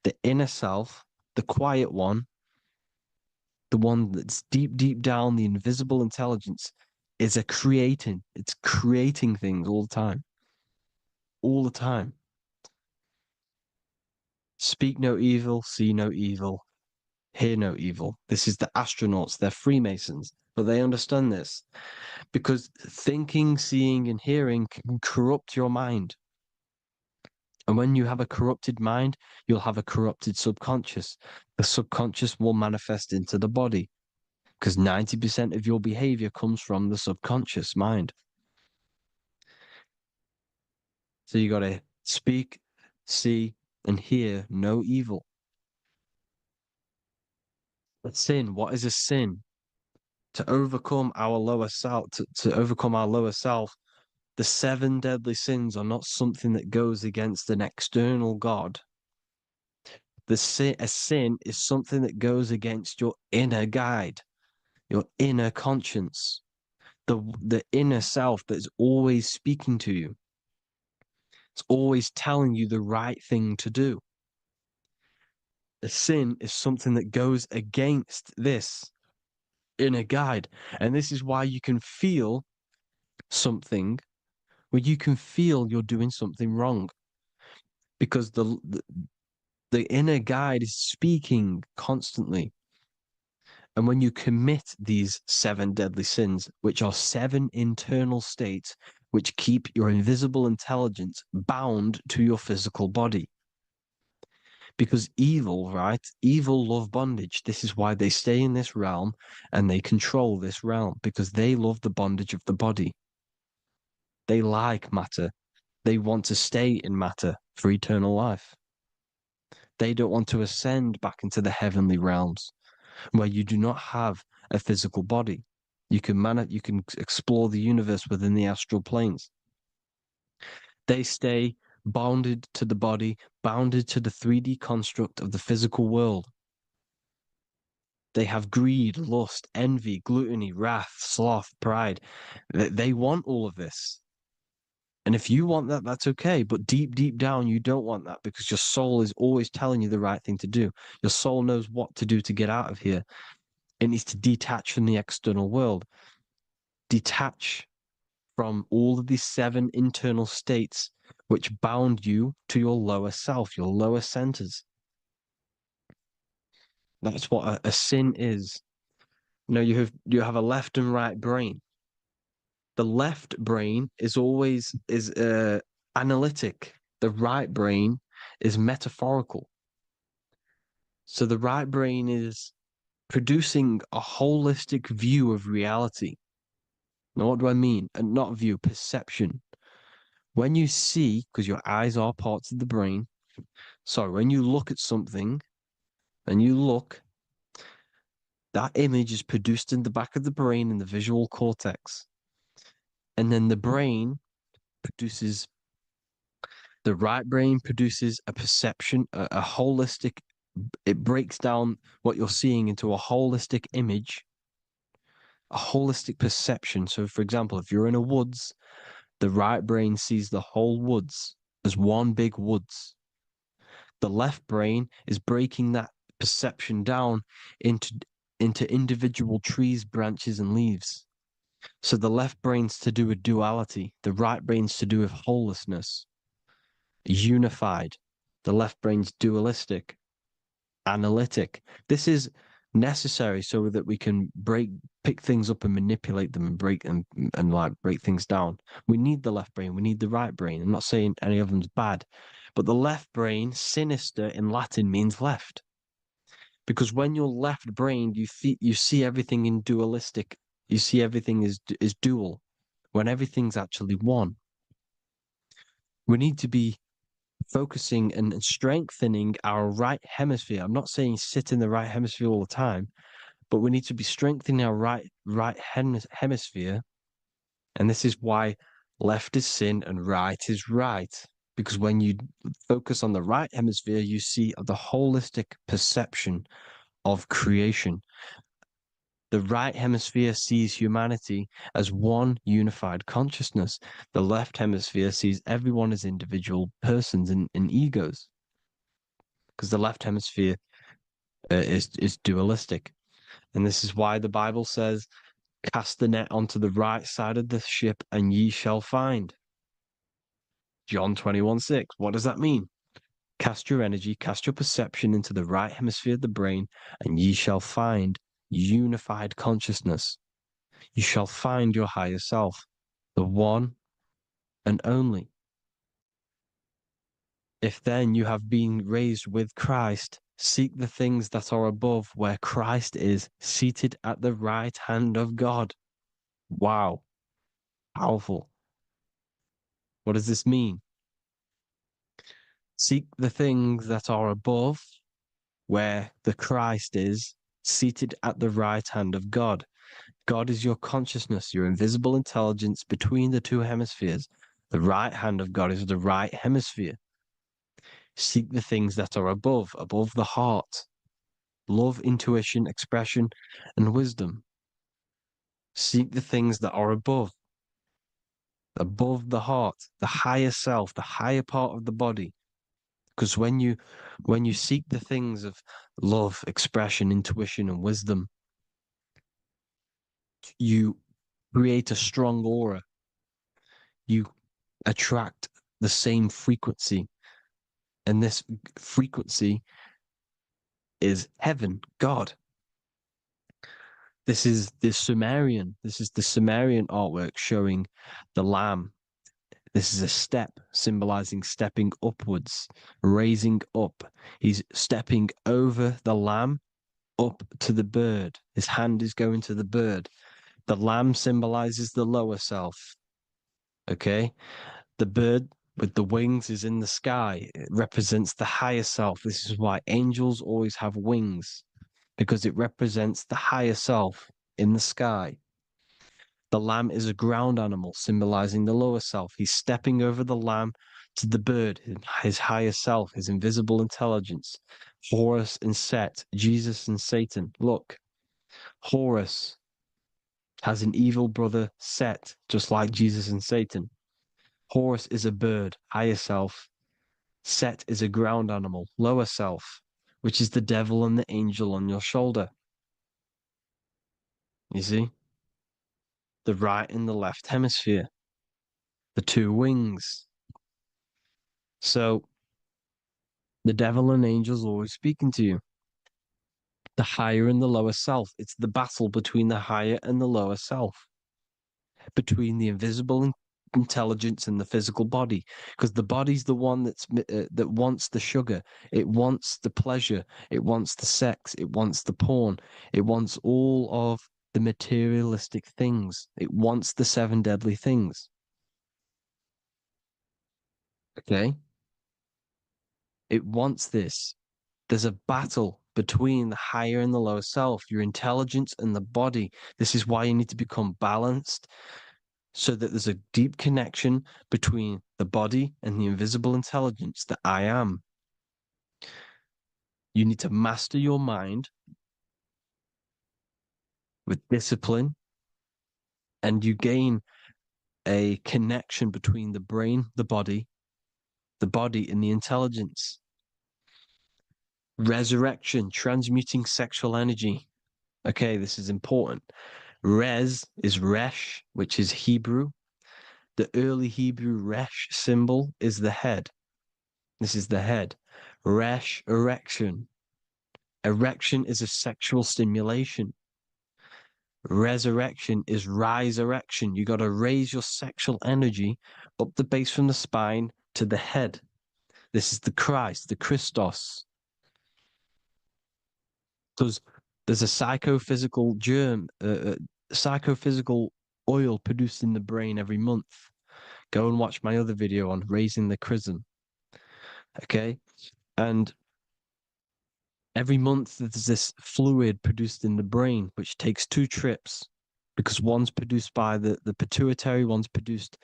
the inner self, the quiet one, the one that's deep, deep down, the invisible intelligence is it's creating things all the time. All the time. Speak no evil, see no evil, hear no evil. This is the astronauts, they're Freemasons, but they understand this because thinking, seeing, and hearing can corrupt your mind. And when you have a corrupted mind, you'll have a corrupted subconscious. The subconscious will manifest into the body because 90% of your behavior comes from the subconscious mind. So you got to speak, see, and hear no evil. A sin, what is a sin? To overcome our lower self, to overcome our lower self, the 7 deadly sins are not something that goes against an external God. A sin is something that goes against your inner guide, your inner conscience, the inner self that is always speaking to you. It's always telling you the right thing to do. A sin is something that goes against this inner guide. And this is why you can feel something where you can feel you're doing something wrong. Because the inner guide is speaking constantly. And when you commit these 7 deadly sins, which are 7 internal states which keep your invisible intelligence bound to your physical body. Because evil, right? Evil love bondage. This is why they stay in this realm and they control this realm, because they love the bondage of the body. They like matter. They want to stay in matter for eternal life. They don't want to ascend back into the heavenly realms where you do not have a physical body. You can explore the universe within the astral planes. They stay bounded to the body, bounded to the 3D construct of the physical world. They have greed, lust, envy, gluttony, wrath, sloth, pride. They want all of this. And if you want that, that's okay. But deep, deep down, you don't want that because your soul is always telling you the right thing to do. Your soul knows what to do to get out of here. It needs to detach from the external world. Detach from all of these 7 internal states which bound you to your lower self, your lower centers. That's what a sin is. You have a left and right brain. The left brain is always analytic. The right brain is metaphorical. So the right brain is producing a holistic view of reality. Now, what do I mean? And not view, perception. When you see, because your eyes are parts of the brain, so when you look at something and you look, that image is produced in the back of the brain in the visual cortex. And then the right brain produces a perception, a holistic, it breaks down what you're seeing into a holistic image, a holistic perception. So, for example, if you're in a woods, the right brain sees the whole woods as one big woods. The left brain is breaking that perception down into individual trees, branches, and leaves. So the left brain's to do with duality, the right brain's to do with wholeness, unified. The left brain's dualistic, analytic. This is necessary so that we can pick things up and manipulate them and break things down. We need the left brain, we need the right brain. I'm not saying any of them's bad, but the left brain, sinister in Latin, means left. Because when you're left-brained, you see everything in dualistic. You see everything is dual when everything's actually one. We need to be focusing and strengthening our right hemisphere. I'm not saying sit in the right hemisphere all the time, but we need to be strengthening our right hemisphere. And this is why left is sin and right is right. Because when you focus on the right hemisphere, you see the holistic perception of creation. The right hemisphere sees humanity as one unified consciousness. The left hemisphere sees everyone as individual persons and egos. Because the left hemisphere is dualistic. And this is why the Bible says, cast the net onto the right side of the ship and ye shall find. John 21:6. What does that mean? Cast your energy, cast your perception into the right hemisphere of the brain, and ye shall find unified consciousness. You shall find your higher self, the one and only. If then you have been raised with Christ, seek the things that are above, where Christ is seated at the right hand of God. Wow. Powerful. What does this mean? Seek the things that are above, where the Christ is seated at the right hand of God. God is your consciousness, your invisible intelligence between the two hemispheres. The right hand of God is the right hemisphere. Seek the things that are above the heart. Love, intuition, expression, and wisdom. Seek the things that are above the heart, the higher self, the higher part of the body. Because when you seek the things of love, expression, intuition, and wisdom, you create a strong aura. You attract the same frequency. And this frequency is heaven, God. This is the Sumerian artwork showing the lamb. This is a step symbolizing stepping upwards, raising up. He's stepping over the lamb up to the bird. His hand is going to the bird. The lamb symbolizes the lower self. Okay? The bird with the wings is in the sky. It represents the higher self. This is why angels always have wings, because it represents the higher self in the sky. The lamb is a ground animal, symbolizing the lower self. He's stepping over the lamb to the bird, his higher self, his invisible intelligence. Horus and Set, Jesus and Satan. Look, Horus has an evil brother, Set, just like Jesus and Satan. Horus is a bird, higher self. Set is a ground animal, lower self, which is the devil and the angel on your shoulder. You see? The right and the left hemisphere, the two wings. So the devil and angels always speaking to you. The higher and the lower self. It's the battle between the higher and the lower self, between the invisible intelligence and the physical body, because the body's the one that wants the sugar, it wants the pleasure, it wants the sex, it wants the porn, it wants all of the materialistic things, it wants the 7 deadly things. Okay, it wants this. There's a battle between the higher and the lower self, your intelligence and the body. This is why you need to become balanced, so that there's a deep connection between the body and the invisible intelligence, the I am. You need to master your mind with discipline, and you gain a connection between the brain, the body and the intelligence. Resurrection, transmuting sexual energy. Okay, this is important. Res is Resh, which is Hebrew. The early Hebrew Resh symbol is the head. This is the head. Resh, erection. Erection is a sexual stimulation. Resurrection is rise erection. You got to raise your sexual energy up the base from the spine to the head. This is the Christ, the Christos. Because there's a psychophysical germ, psychophysical oil produced in the brain every month. Go and watch my other video on raising the chrism. Okay. And every month there's this fluid produced in the brain, which takes 2 trips, because one's produced by the pituitary, one's produced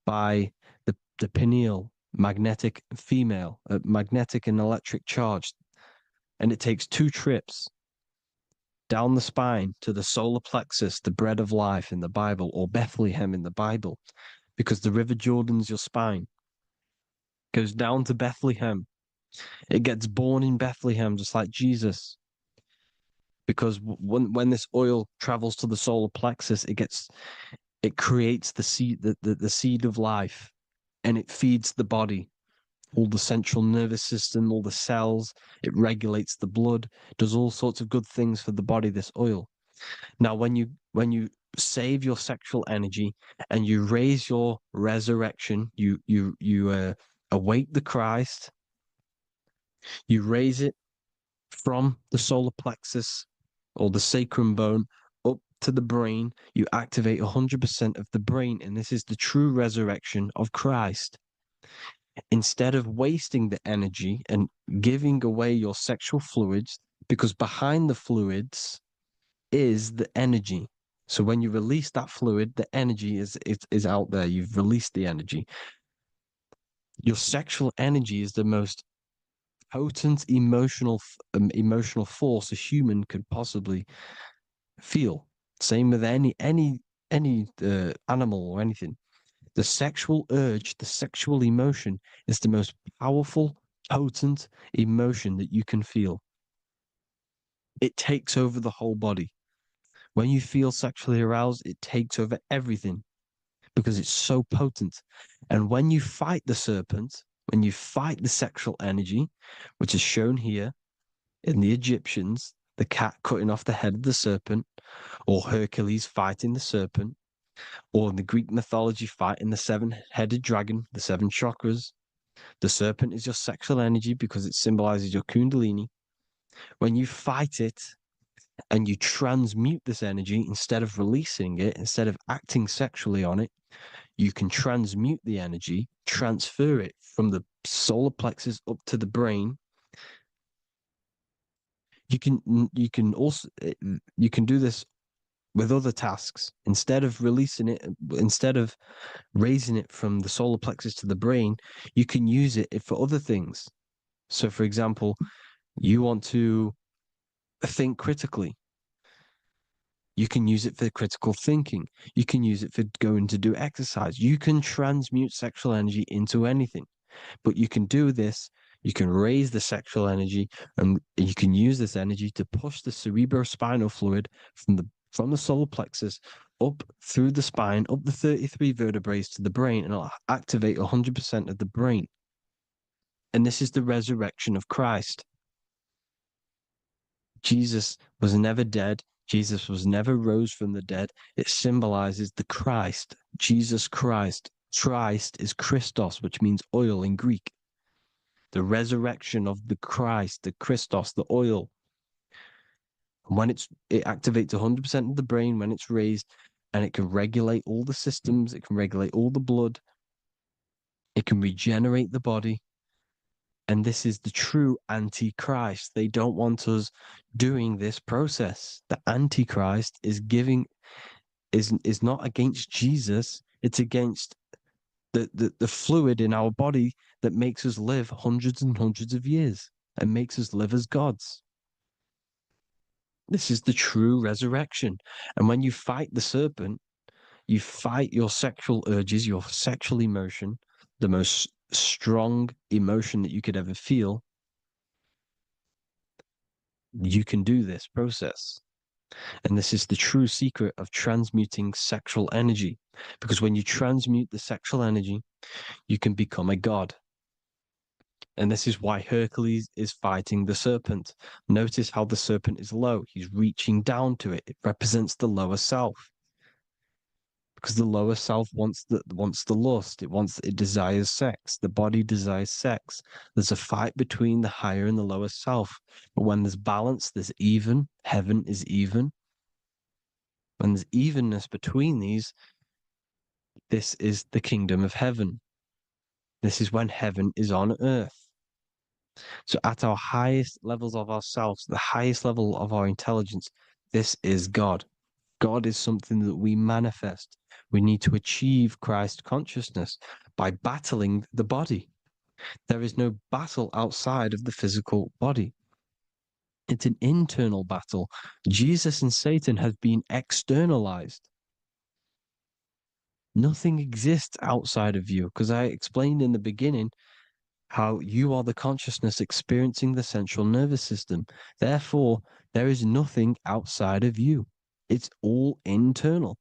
by the pineal, magnetic female, magnetic and electric charge. And it takes 2 trips down the spine to the solar plexus, the bread of life in the Bible, or Bethlehem in the Bible, because the River Jordan's your spine. Goes down to Bethlehem. It gets born in Bethlehem, just like Jesus. Because when this oil travels to the solar plexus, it creates the seed, the seed of life, and it feeds the body, all the central nervous system, all the cells. It regulates the blood, does all sorts of good things for the body, this oil. Now, when you save your sexual energy and you raise your resurrection, you awake the Christ, you raise it from the solar plexus or the sacrum bone up to the brain, you activate 100% of the brain, and this is the true resurrection of Christ. Instead of wasting the energy and giving away your sexual fluids, because behind the fluids is the energy. So when you release that fluid, the energy is out there. You've released the energy. Your sexual energy is the most potent emotional force a human could possibly feel. Same with any animal or anything. The sexual urge, the sexual emotion is the most powerful, potent emotion that you can feel. It takes over the whole body. When you feel sexually aroused, it takes over everything because it's so potent. And when you fight the serpent, when you fight the sexual energy, which is shown here in the Egyptians, the cat cutting off the head of the serpent, or Hercules fighting the serpent, or in the Greek mythology fighting the 7-headed dragon, the 7 chakras. The serpent is your sexual energy because it symbolizes your kundalini. When you fight it and you transmute this energy, instead of releasing it, instead of acting sexually on it, you can transmute the energy, transfer it from the solar plexus up to the brain. You can also do this with other tasks. Instead of releasing it, instead of raising it from the solar plexus to the brain, you can use it for other things. So, for example, you want to think critically. You can use it for critical thinking. You can use it for going to do exercise. You can transmute sexual energy into anything. But you can do this. You can raise the sexual energy, and you can use this energy to push the cerebrospinal fluid from the solar plexus up through the spine, up the 33 vertebrae to the brain, and it'll activate 100% of the brain. And this is the resurrection of Christ. Jesus was never dead. Jesus was never rose from the dead. It symbolizes the Christ, Jesus Christ. Christ is Christos, which means oil in Greek. The resurrection of the Christ, the Christos, the oil. When it activates 100% of the brain when it's raised, and it can regulate all the systems, it can regulate all the blood, it can regenerate the body. And this is the true Antichrist. They don't want us doing this process. The Antichrist is not against Jesus, it's against the fluid in our body that makes us live hundreds and hundreds of years and makes us live as gods. This is the true resurrection. And when you fight the serpent, you fight your sexual urges, your sexual emotion, the most strong emotion that you could ever feel. You can do this process. And this is the true secret of transmuting sexual energy. Because when you transmute the sexual energy, you can become a god. And this is why Hercules is fighting the serpent. Notice how the serpent is low. He's reaching down to it. It represents the lower self. Because the lower self wants the lust. It desires sex. The body desires sex. There's a fight between the higher and the lower self. But when there's balance, there's even. Heaven is even. When there's evenness between these, this is the kingdom of heaven. This is when heaven is on earth. So at our highest levels of ourselves, the highest level of our intelligence, this is God. God is something that we manifest. We need to achieve Christ consciousness by battling the body. There is no battle outside of the physical body. It's an internal battle. Jesus and Satan have been externalized. Nothing exists outside of you, because I explained in the beginning how you are the consciousness experiencing the central nervous system. Therefore, there is nothing outside of you. It's all internal.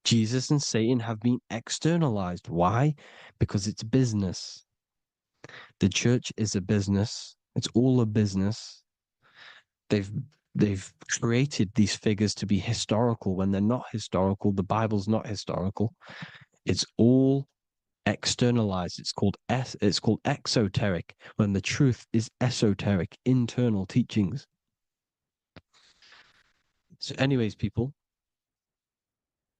Jesus and Satan have been externalized. Why? Because it's business. The church is a business. It's all a business. They've created these figures to be historical when they're not historical. The Bible's not historical. It's all externalized. It's called exoteric, when the truth is esoteric, internal teachings. So anyways, people,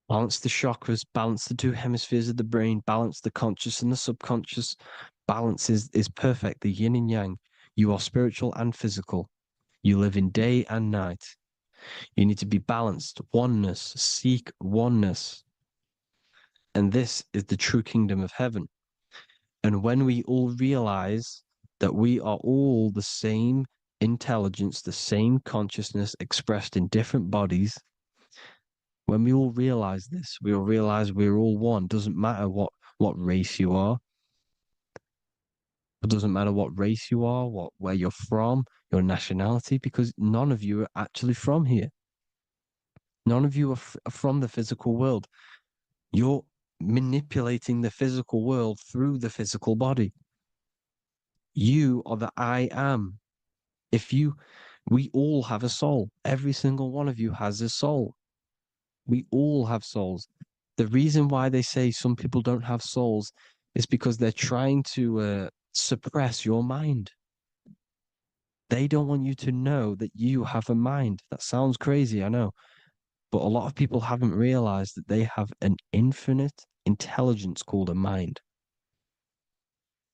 balance the chakras, balance the two hemispheres of the brain, balance the conscious and the subconscious. Balance is perfect, the yin and yang. You are spiritual and physical. You live in day and night. You need to be balanced. Oneness. Seek oneness. And this is the true kingdom of heaven. And when we all realize that we are all the same intelligence, the same consciousness expressed in different bodies, when we all realize this, we all realize we're all one. Doesn't matter what race you are. It doesn't matter what race you are, where you're from, your nationality, because none of you are actually from here. None of you are from the physical world. You're manipulating the physical world through the physical body. You are the I am. We all have a soul. Every single one of you has a soul. We all have souls. The reason why they say some people don't have souls is because they're trying to suppress your mind. They don't want you to know that you have a mind. That sounds crazy, I know. But a lot of people haven't realized that they have an infinite intelligence called a mind.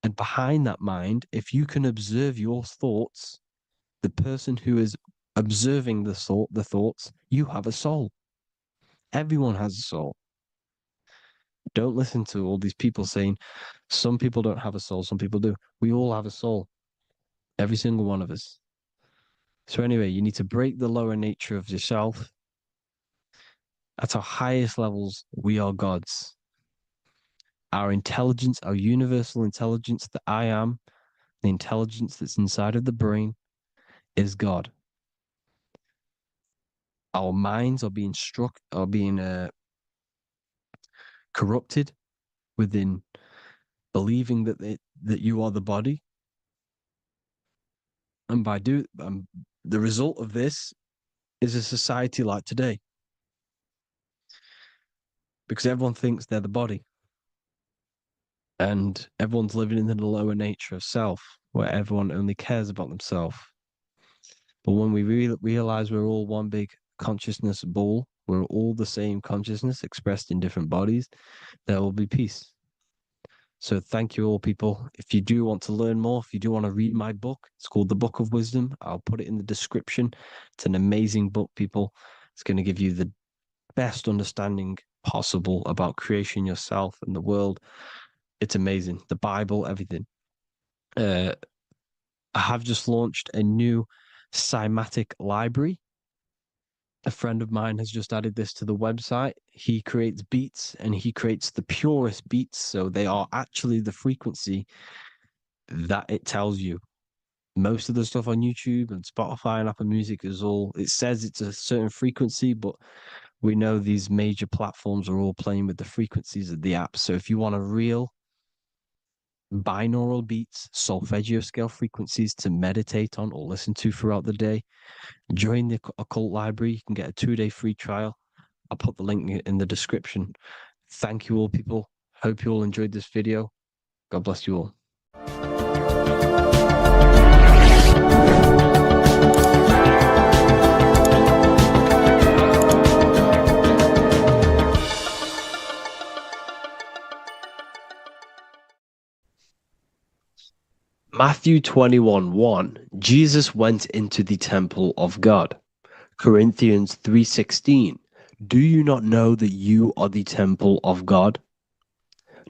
And behind that mind, if you can observe your thoughts, the person who is observing the thoughts, you have a soul. Everyone has a soul. Don't listen to all these people saying some people don't have a soul, some people do. We all have a soul. Every single one of us. So anyway, you need to break the lower nature of yourself. At our highest levels, we are gods. Our intelligence, our universal intelligence, the I am, the intelligence that's inside of the brain, is God. Our minds are being corrupted within believing that you are the body, and by the result of this is a society like today, because everyone thinks they're the body, and everyone's living in the lower nature of self, where everyone only cares about themselves. But when we realize we're all one big consciousness ball, we're all the same consciousness expressed in different bodies, there will be peace. So thank you all, people. If you do want to learn more, if you do want to read my book, it's called The Book of Wisdom. I'll put it in the description. It's an amazing book, people. It's going to give you the best understanding possible about creation, yourself, and the world. It's amazing. The Bible, everything. I have just launched a new cymatic library. A friend of mine has just added this to the website. He creates beats, and he creates the purest beats. So they are actually the frequency that it tells you. Most of the stuff on YouTube and Spotify and Apple Music it says it's a certain frequency, but we know these major platforms are all playing with the frequencies of the app. So if you want a real binaural beats, solfeggio scale frequencies to meditate on or listen to throughout the day, join the occult library. You can get a 2-day free trial. I'll put the link in the description. Thank you all, people. Hope you all enjoyed this video. God bless you all. Matthew 21:1, Jesus went into the temple of God. Corinthians 3:16, do you not know that you are the temple of God?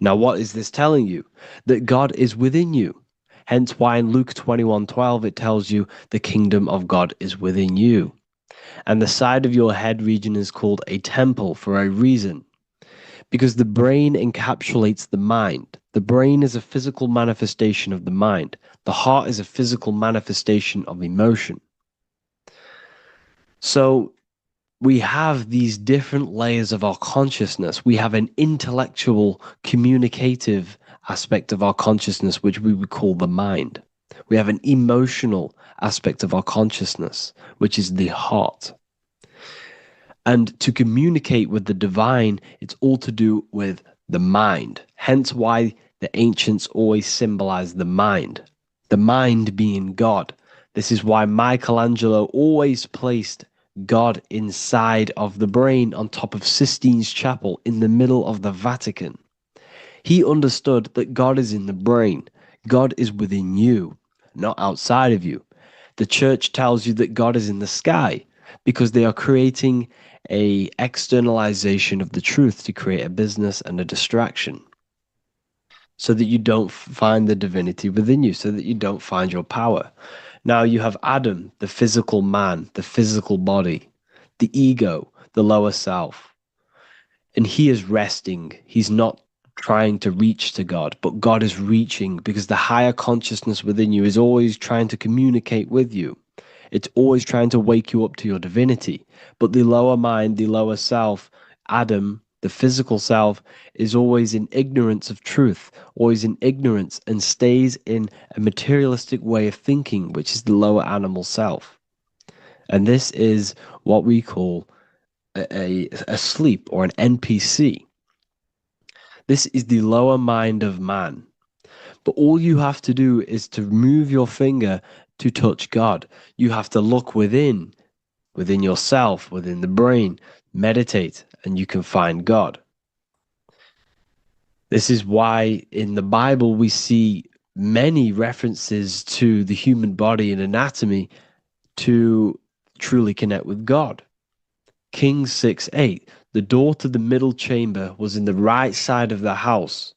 Now, what is this telling you? That God is within you. Hence why in Luke 21:12 it tells you the kingdom of God is within you. And the side of your head region is called a temple for a reason. Because the brain encapsulates the mind. The brain is a physical manifestation of the mind. The heart is a physical manifestation of emotion. So we have these different layers of our consciousness. We have an intellectual, communicative aspect of our consciousness, which we would call the mind. We have an emotional aspect of our consciousness, which is the heart. And to communicate with the divine, it's all to do with the mind. Hence why the ancients always symbolize the mind being God. This is why Michelangelo always placed God inside of the brain on top of Sistine Chapel in the middle of the Vatican. He understood that God is in the brain. God is within you, not outside of you. The church tells you that God is in the sky because they are creating a externalization of the truth to create a business and a distraction so that you don't find the divinity within you, so that you don't find your power. Now you have Adam, the physical man, the physical body, the ego, the lower self. And he is resting. He's not trying to reach to God, but God is reaching because the higher consciousness within you is always trying to communicate with you. It's always trying to wake you up to your divinity. But the lower mind, the lower self, Adam, the physical self, is always in ignorance of truth, always in ignorance, and stays in a materialistic way of thinking, which is the lower animal self. And this is what we call a sleep or an NPC. This is the lower mind of man. But all you have to do is to move your finger to touch God. You have to look within yourself, within the brain, meditate, and you can find God. This is why in the Bible we see many references to the human body and anatomy to truly connect with God. Kings 6:8, the door to the middle chamber was in the right side of the house,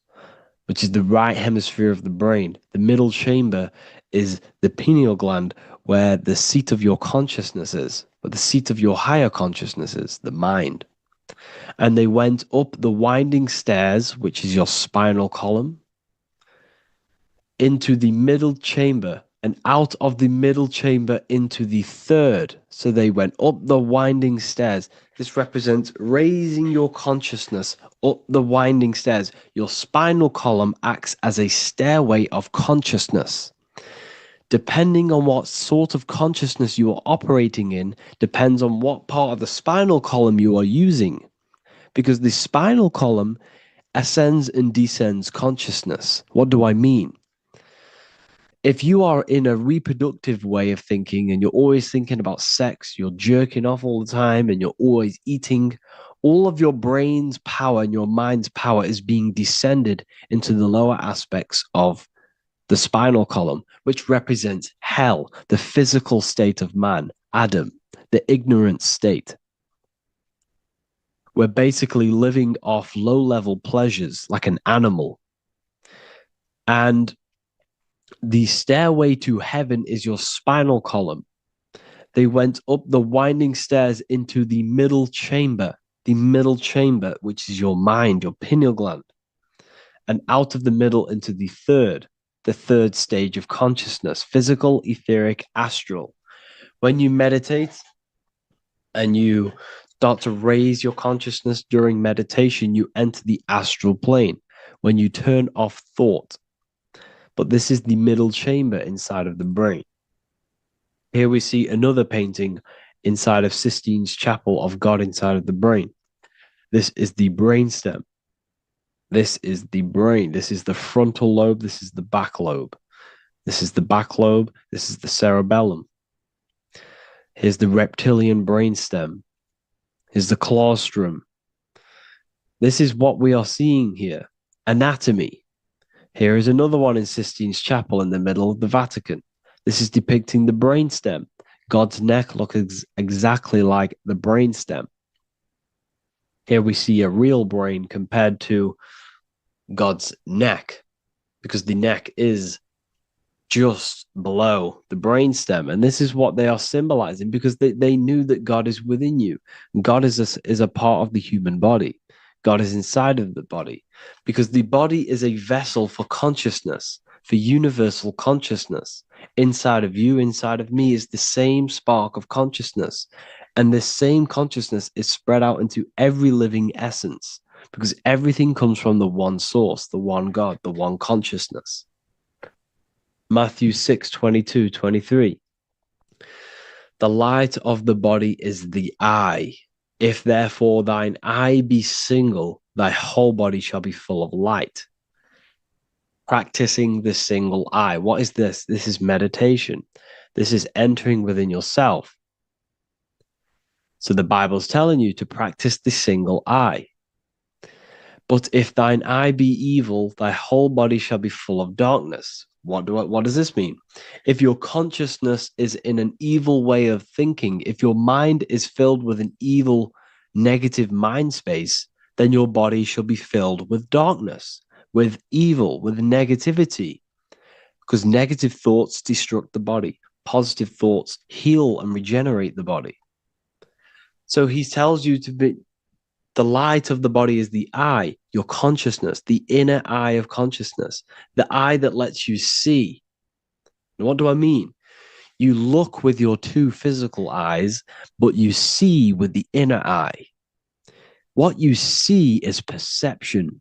which is the right hemisphere of the brain. The middle chamber is the pineal gland, where the seat of your consciousness is, but the seat of your higher consciousness is, the mind. And they went up the winding stairs, which is your spinal column, into the middle chamber, and out of the middle chamber into the third. So they went up the winding stairs. This represents raising your consciousness up the winding stairs. Your spinal column acts as a stairway of consciousness. Depending on what sort of consciousness you are operating in, depends on what part of the spinal column you are using. Because the spinal column ascends and descends consciousness. What do I mean? If you are in a reproductive way of thinking and you're always thinking about sex, you're jerking off all the time and you're always eating, all of your brain's power and your mind's power is being descended into the lower aspects of the spinal column, which represents hell, the physical state of man, Adam, the ignorant state. We're basically living off low-level pleasures like an animal. And the stairway to heaven is your spinal column. They went up the winding stairs into the middle chamber, which is your mind, your pineal gland, and out of the middle into the third stage of consciousness, physical, etheric, astral. When you meditate and you start to raise your consciousness during meditation, you enter the astral plane when you turn off thought. But this is the middle chamber inside of the brain. Here we see another painting inside of Sistine's Chapel of God inside of the brain. This is the brainstem. This is the brain. This is the frontal lobe. This is the back lobe. This is the back lobe. This is the cerebellum. Here's the reptilian brainstem. Here's the claustrum. This is what we are seeing here. Anatomy. Here is another one in Sistine Chapel in the middle of the Vatican. This is depicting the brainstem. God's neck looks exactly like the brainstem. Here we see a real brain compared to God's neck, because the neck is just below the brainstem. And this is what they are symbolizing, because they knew that God is within you. God is a part of the human body. God is inside of the body, because the body is a vessel for consciousness, for universal consciousness. Inside of you, inside of me, is the same spark of consciousness. And this same consciousness is spread out into every living essence, because everything comes from the one source, the one God, the one consciousness. Matthew 6:22-23. The light of the body is the eye. If therefore thine eye be single, thy whole body shall be full of light. Practicing the single eye. What is this? This is meditation. This is entering within yourself. So the Bible's telling you to practice the single eye. But if thine eye be evil, thy whole body shall be full of darkness. What does this mean? If your consciousness is in an evil way of thinking, if your mind is filled with an evil, negative mind space, then your body shall be filled with darkness, with evil, with negativity. Because negative thoughts destruct the body. Positive thoughts heal and regenerate the body. So he tells you to be, the light of the body is the eye, your consciousness, the inner eye of consciousness, the eye that lets you see. And what do I mean? You look with your two physical eyes, but you see with the inner eye. What you see is perception.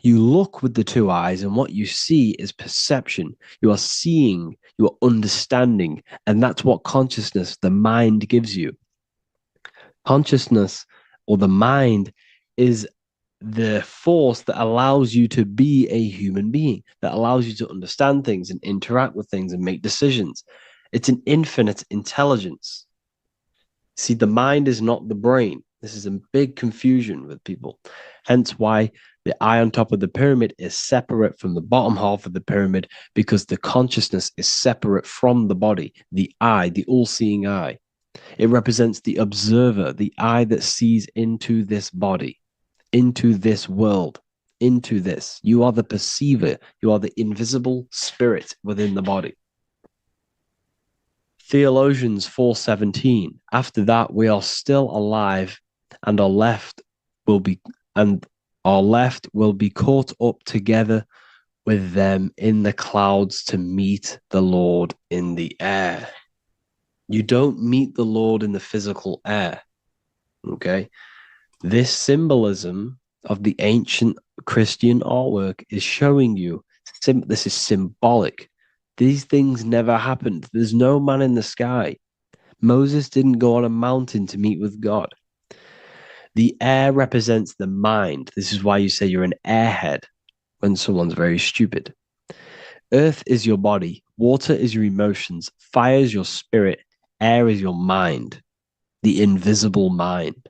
You look with the two eyes, and what you see is perception. You are seeing, you are understanding, and that's what consciousness, the mind, gives you. Consciousness, or the mind, is the force that allows you to be a human being, that allows you to understand things and interact with things and make decisions. It's an infinite intelligence. See, the mind is not the brain. This is a big confusion with people. Hence why the eye on top of the pyramid is separate from the bottom half of the pyramid, because the consciousness is separate from the body, the eye, the all-seeing eye. It represents the observer, the eye that sees into this body, into this world, into this. You are the perceiver. You are the invisible spirit within the body. Theologians 4:17. After that, we are still alive, and our left will be caught up together with them in the clouds to meet the Lord in the air. You don't meet the Lord in the physical air. Okay? This symbolism of the ancient Christian artwork is showing you this is symbolic. These things never happened. There's no man in the sky. Moses didn't go on a mountain to meet with God. The air represents the mind. This is why you say you're an airhead when someone's very stupid. Earth is your body. Water is your emotions. Fire is your spirit. Air is your mind, the invisible mind.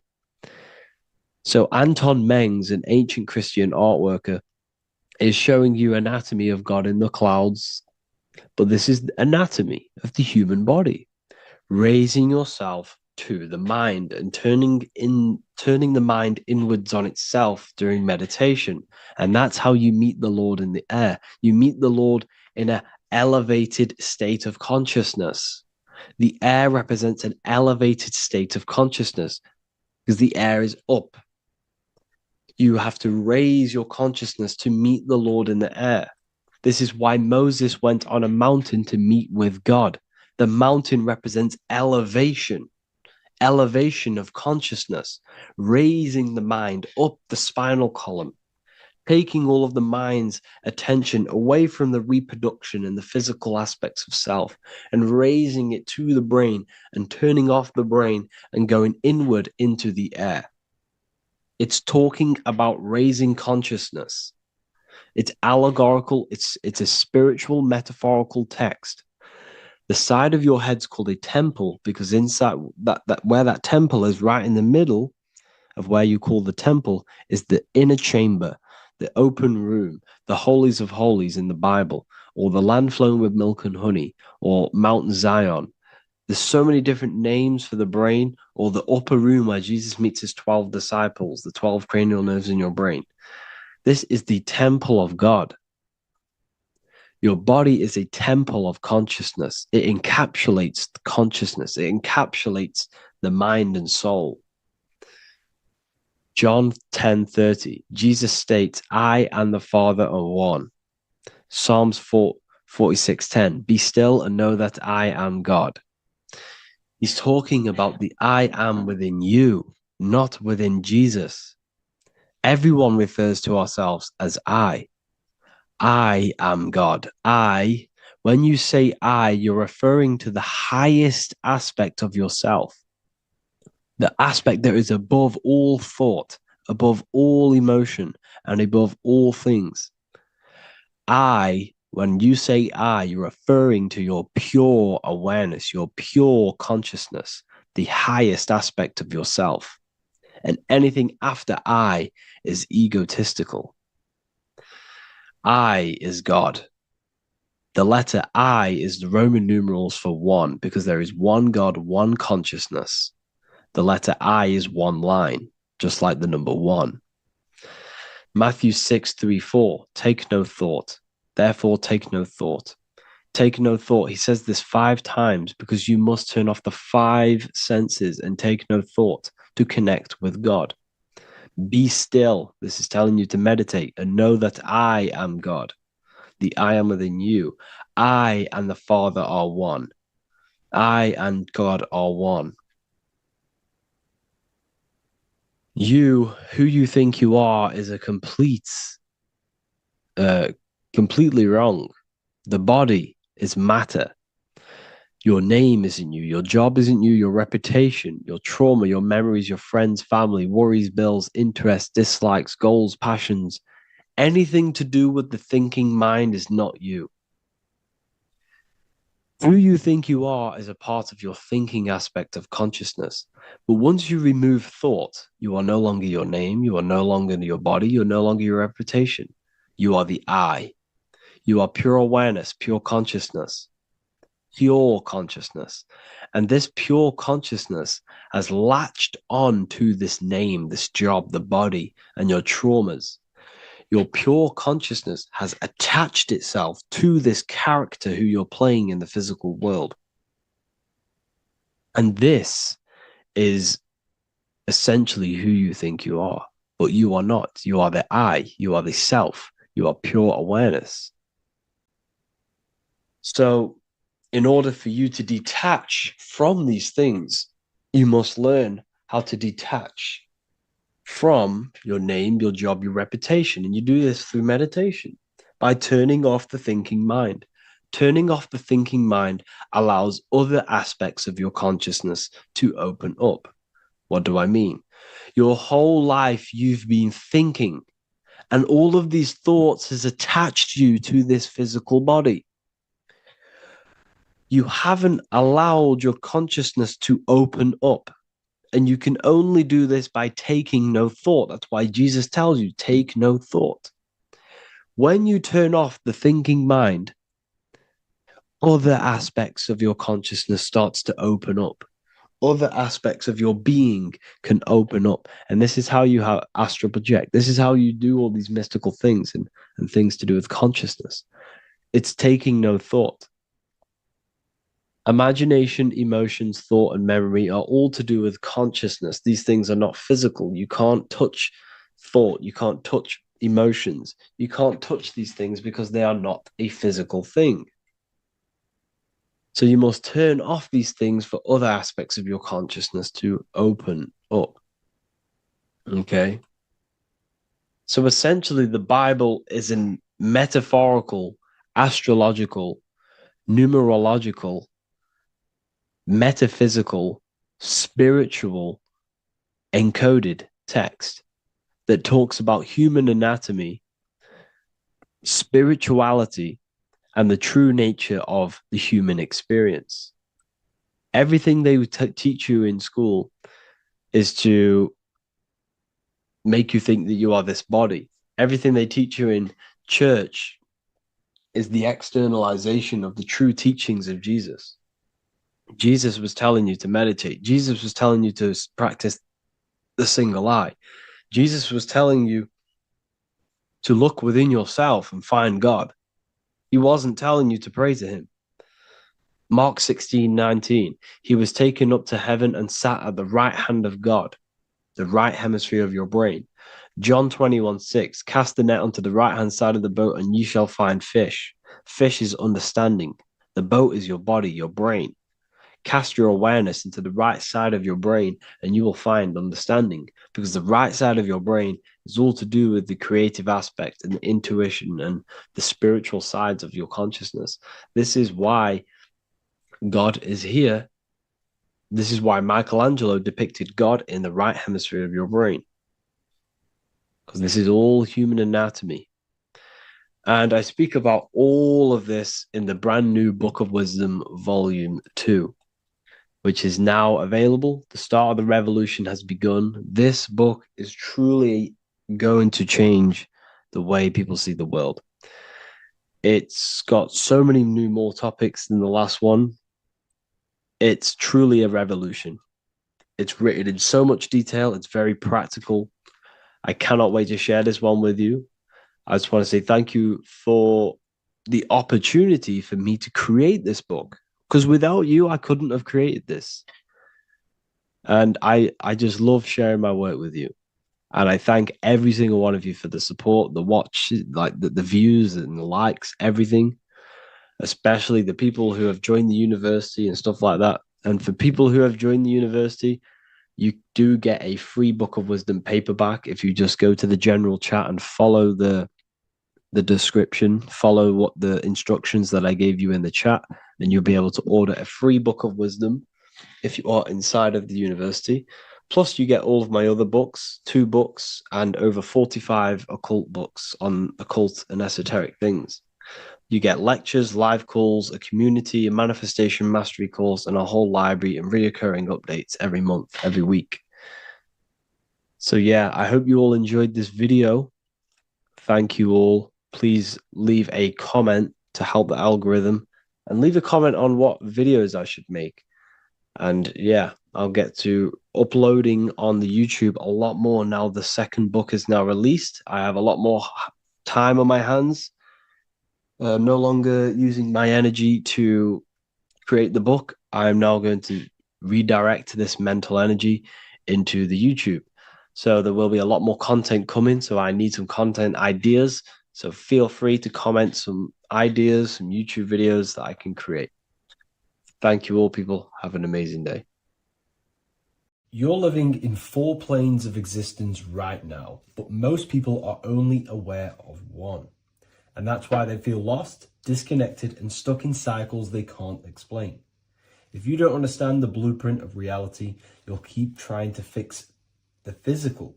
So Anton Mengs, an ancient Christian art worker, is showing you anatomy of God in the clouds. But this is the anatomy of the human body, raising yourself to the mind and turning the mind inwards on itself during meditation. And that's how you meet the Lord in the air. You meet the Lord in an elevated state of consciousness. The air represents an elevated state of consciousness because the air is up. You have to raise your consciousness to meet the Lord in the air. This is why Moses went on a mountain to meet with God. The mountain represents elevation of consciousness, raising the mind up the spinal column, taking all of the mind's attention away from the reproduction and the physical aspects of self and raising it to the brain and turning off the brain and going inward into the air. It's talking about raising consciousness. It's allegorical. It's a spiritual, metaphorical text. The side of your head's called a temple because inside that where that temple is, right in the middle of where you call the temple, is the inner chamber, the open room, the holies of holies in the Bible, or the land flowing with milk and honey, or Mount Zion. There's so many different names for the brain, or the upper room where Jesus meets his 12 disciples, the 12 cranial nerves in your brain. This is the temple of God. Your body is a temple of consciousness. It encapsulates the consciousness. It encapsulates the mind and soul. John 10:30, Jesus states, I and the Father are one. Psalms 46:10, be still and know that I am God. He's talking about the I am within you, not within Jesus. Everyone refers to ourselves as I. I am God. When you say I, you're referring to the highest aspect of yourself. The aspect that is above all thought, above all emotion, and above all things. When you say I, you're referring to your pure awareness, your pure consciousness, the highest aspect of yourself. And anything after I is egotistical. I is God. The letter I is the Roman numerals for one, because there is one God, one consciousness. The letter I is one line, just like the number one. Matthew 6:3-4, take no thought. Therefore, take no thought. Take no thought. He says this 5 times because you must turn off the 5 senses and take no thought to connect with God. Be still. This is telling you to meditate and know that I am God. The I am within you. I and the Father are one. I and God are one. You, who you think you are, is a completely wrong. The body is matter. Your name isn't you. Your job isn't you. Your reputation, your trauma, your memories, your friends, family, worries, bills, interests, dislikes, goals, passions. Anything to do with the thinking mind is not you. Who you think you are is a part of your thinking aspect of consciousness. But once you remove thought, you are no longer your name. You are no longer your body. You're no longer your reputation. You are the I. You are pure awareness, pure consciousness. Pure consciousness. And this pure consciousness has latched on to this name, this job, the body, and your traumas. Your pure consciousness has attached itself to this character who you're playing in the physical world. And this is essentially who you think you are, but you are not. You are the I, you are the self, you are pure awareness. So in order for you to detach from these things, you must learn how to detach from your name, your job, your reputation. And you do this through meditation by turning off the thinking mind. Turning off the thinking mind allows other aspects of your consciousness to open up. What do I mean? Your whole life you've been thinking, and all of these thoughts has attached you to this physical body. You haven't allowed your consciousness to open up. And you can only do this by taking no thought. That's why Jesus tells you, take no thought. When you turn off the thinking mind, other aspects of your consciousness starts to open up. Other aspects of your being can open up. And this is how you have astral project. This is how you do all these mystical things and things to do with consciousness. It's taking no thought. Imagination, emotions, thought, and memory are all to do with consciousness. These things are not physical. You can't touch thought. You can't touch emotions. You can't touch these things because they are not a physical thing. So you must turn off these things for other aspects of your consciousness to open up. Okay? So essentially, the Bible is a metaphorical, astrological, numerological, metaphysical, spiritual, encoded text that talks about human anatomy, spirituality, and the true nature of the human experience. Everything they would teach you in school is to make you think that you are this body. Everything they teach you in church is the externalization of the true teachings of Jesus. Jesus was telling you to meditate. Jesus was telling you to practice the single eye. Jesus was telling you to look within yourself and find God. He wasn't telling you to pray to him. Mark 16:19, he was taken up to heaven and sat at the right hand of God, the right hemisphere of your brain. John 21:6, cast the net onto the right-hand side of the boat and ye shall find fish. Fish is understanding. The boat is your body, your brain. Cast your awareness into the right side of your brain and you will find understanding, because the right side of your brain is all to do with the creative aspect and the intuition and the spiritual sides of your consciousness. This is why God is here. This is why Michelangelo depicted God in the right hemisphere of your brain, because this is all human anatomy. And I speak about all of this in the brand new Book of Wisdom, Volume 2, which is now available. The start of the revolution has begun. This book is truly going to change the way people see the world. It's got so many more topics than the last one. It's truly a revolution. It's written in so much detail. It's very practical. I cannot wait to share this one with you. I just want to say thank you for the opportunity for me to create this book, because without you, I couldn't have created this. And I just love sharing my work with you. And I thank every single one of you for the support, the watch, like the views and the likes, everything, especially the people who have joined the university and stuff like that. And for people who have joined the university, you do get a free Book of Wisdom paperback if you just go to the general chat and follow the description, follow what the instructions that I gave you in the chat, and you'll be able to order a free Book of Wisdom if you are inside of the university. Plus, you get all of my other books, 2 books, and over 45 occult books on occult and esoteric things. You get lectures, live calls, a community, a manifestation mastery course, and a whole library and reoccurring updates every month, every week. So yeah, I hope you all enjoyed this video. Thank you all. Please leave a comment to help the algorithm, and leave a comment on what videos I should make. And yeah, I'll get to uploading on the YouTube a lot more now. The second book is now released. I have a lot more time on my hands. No longer using my energy to create the book. I'm now going to redirect this mental energy into the YouTube. So there will be a lot more content coming. So I need some content ideas. So feel free to comment some ideas, some YouTube videos that I can create. Thank you all, people. Have an amazing day. You're living in 4 planes of existence right now, but most people are only aware of one. And that's why they feel lost, disconnected, and stuck in cycles they can't explain. If you don't understand the blueprint of reality, you'll keep trying to fix the physical,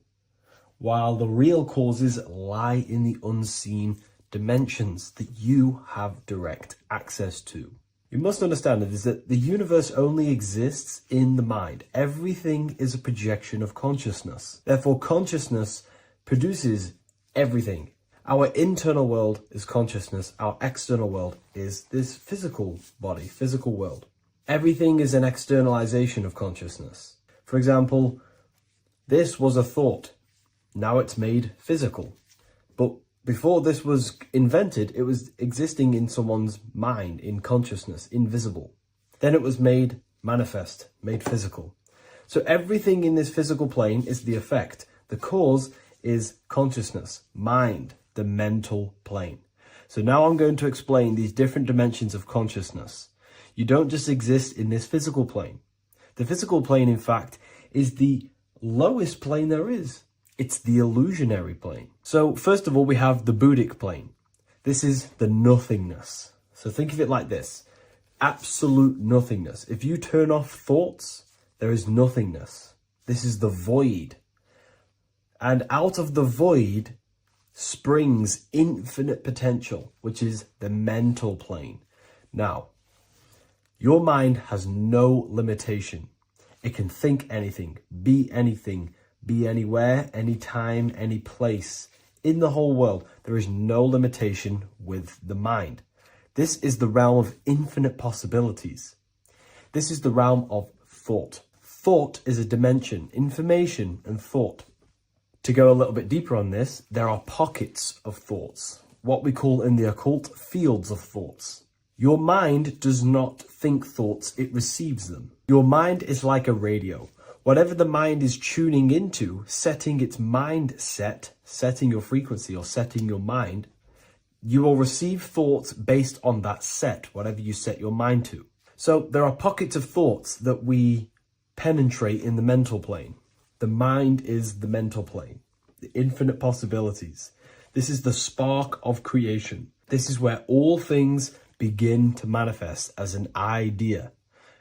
while the real causes lie in the unseen dimensions that you have direct access to. You must understand that the universe only exists in the mind. Everything is a projection of consciousness. Therefore, consciousness produces everything. Our internal world is consciousness. Our external world is this physical body, physical world. Everything is an externalization of consciousness. For example, this was a thought. Now it's made physical. But before this was invented, it was existing in someone's mind, in consciousness, invisible. Then it was made manifest, made physical. So everything in this physical plane is the effect. The cause is consciousness, mind, the mental plane. So now I'm going to explain these different dimensions of consciousness. You don't just exist in this physical plane. The physical plane, in fact, is the lowest plane there is. It's the illusionary plane. So first of all, we have the Buddhic plane. This is the nothingness. So think of it like this. Absolute nothingness. If you turn off thoughts, there is nothingness. This is the void. And out of the void springs infinite potential, which is the mental plane. Now, your mind has no limitation. It can think anything, be anywhere, anytime, any place. In the whole world, there is no limitation with the mind. This is the realm of infinite possibilities. This is the realm of thought. Thought is a dimension, information and thought. To go a little bit deeper on this, there are pockets of thoughts, what we call in the occult fields of thoughts. Your mind does not think thoughts, it receives them. Your mind is like a radio. Whatever the mind is tuning into, setting its mindset, setting your frequency or setting your mind, you will receive thoughts based on that set, whatever you set your mind to. So there are pockets of thoughts that we penetrate in the mental plane. The mind is the mental plane, the infinite possibilities. This is the spark of creation. This is where all things begin to manifest as an idea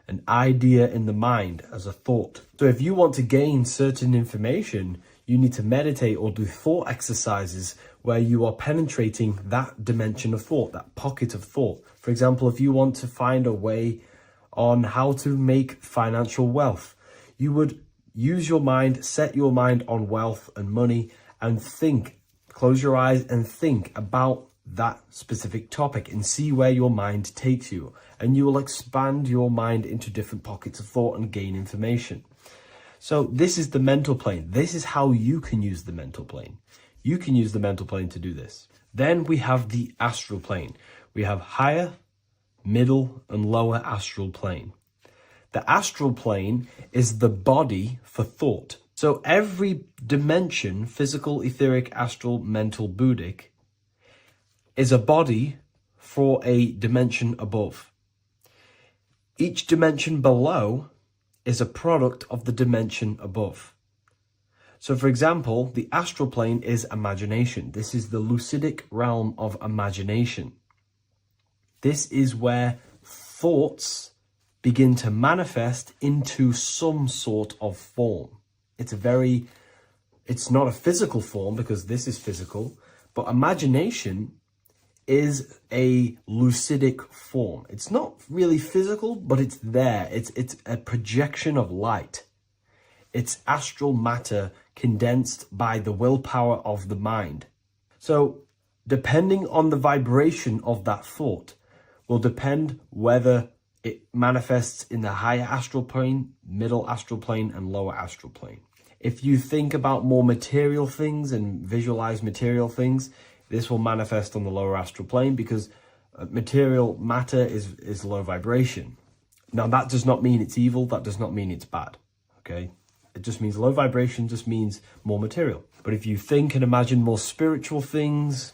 in the mind as a thought. So if you want to gain certain information, you need to meditate or do thought exercises where you are penetrating that dimension of thought, that pocket of thought. For example, if you want to find a way on how to make financial wealth, you would use your mind, set your mind on wealth and money and think, close your eyes and think about that specific topic and see where your mind takes you. And you will expand your mind into different pockets of thought and gain information. So this is the mental plane. This is how you can use the mental plane. You can use the mental plane to do this. Then we have the astral plane. We have higher, middle, and lower astral plane. The astral plane is the body for thought. So every dimension, physical, etheric, astral, mental, Buddhic, is a body for a dimension above. Each dimension below is a product of the dimension above. So for example, the astral plane is imagination. This is the lucidic realm of imagination. This is where thoughts begin to manifest into some sort of form. It's not a physical form because this is physical, but imagination is a lucidic form. It's not really physical, but it's there. It's a projection of light. It's astral matter condensed by the willpower of the mind. So depending on the vibration of that thought will depend whether it manifests in the higher astral plane, middle astral plane, and lower astral plane. If you think about more material things and visualize material things, this will manifest on the lower astral plane because material matter is low vibration. Now, that does not mean it's evil. That does not mean it's bad. Okay? It just means low vibration just means more material. But if you think and imagine more spiritual things,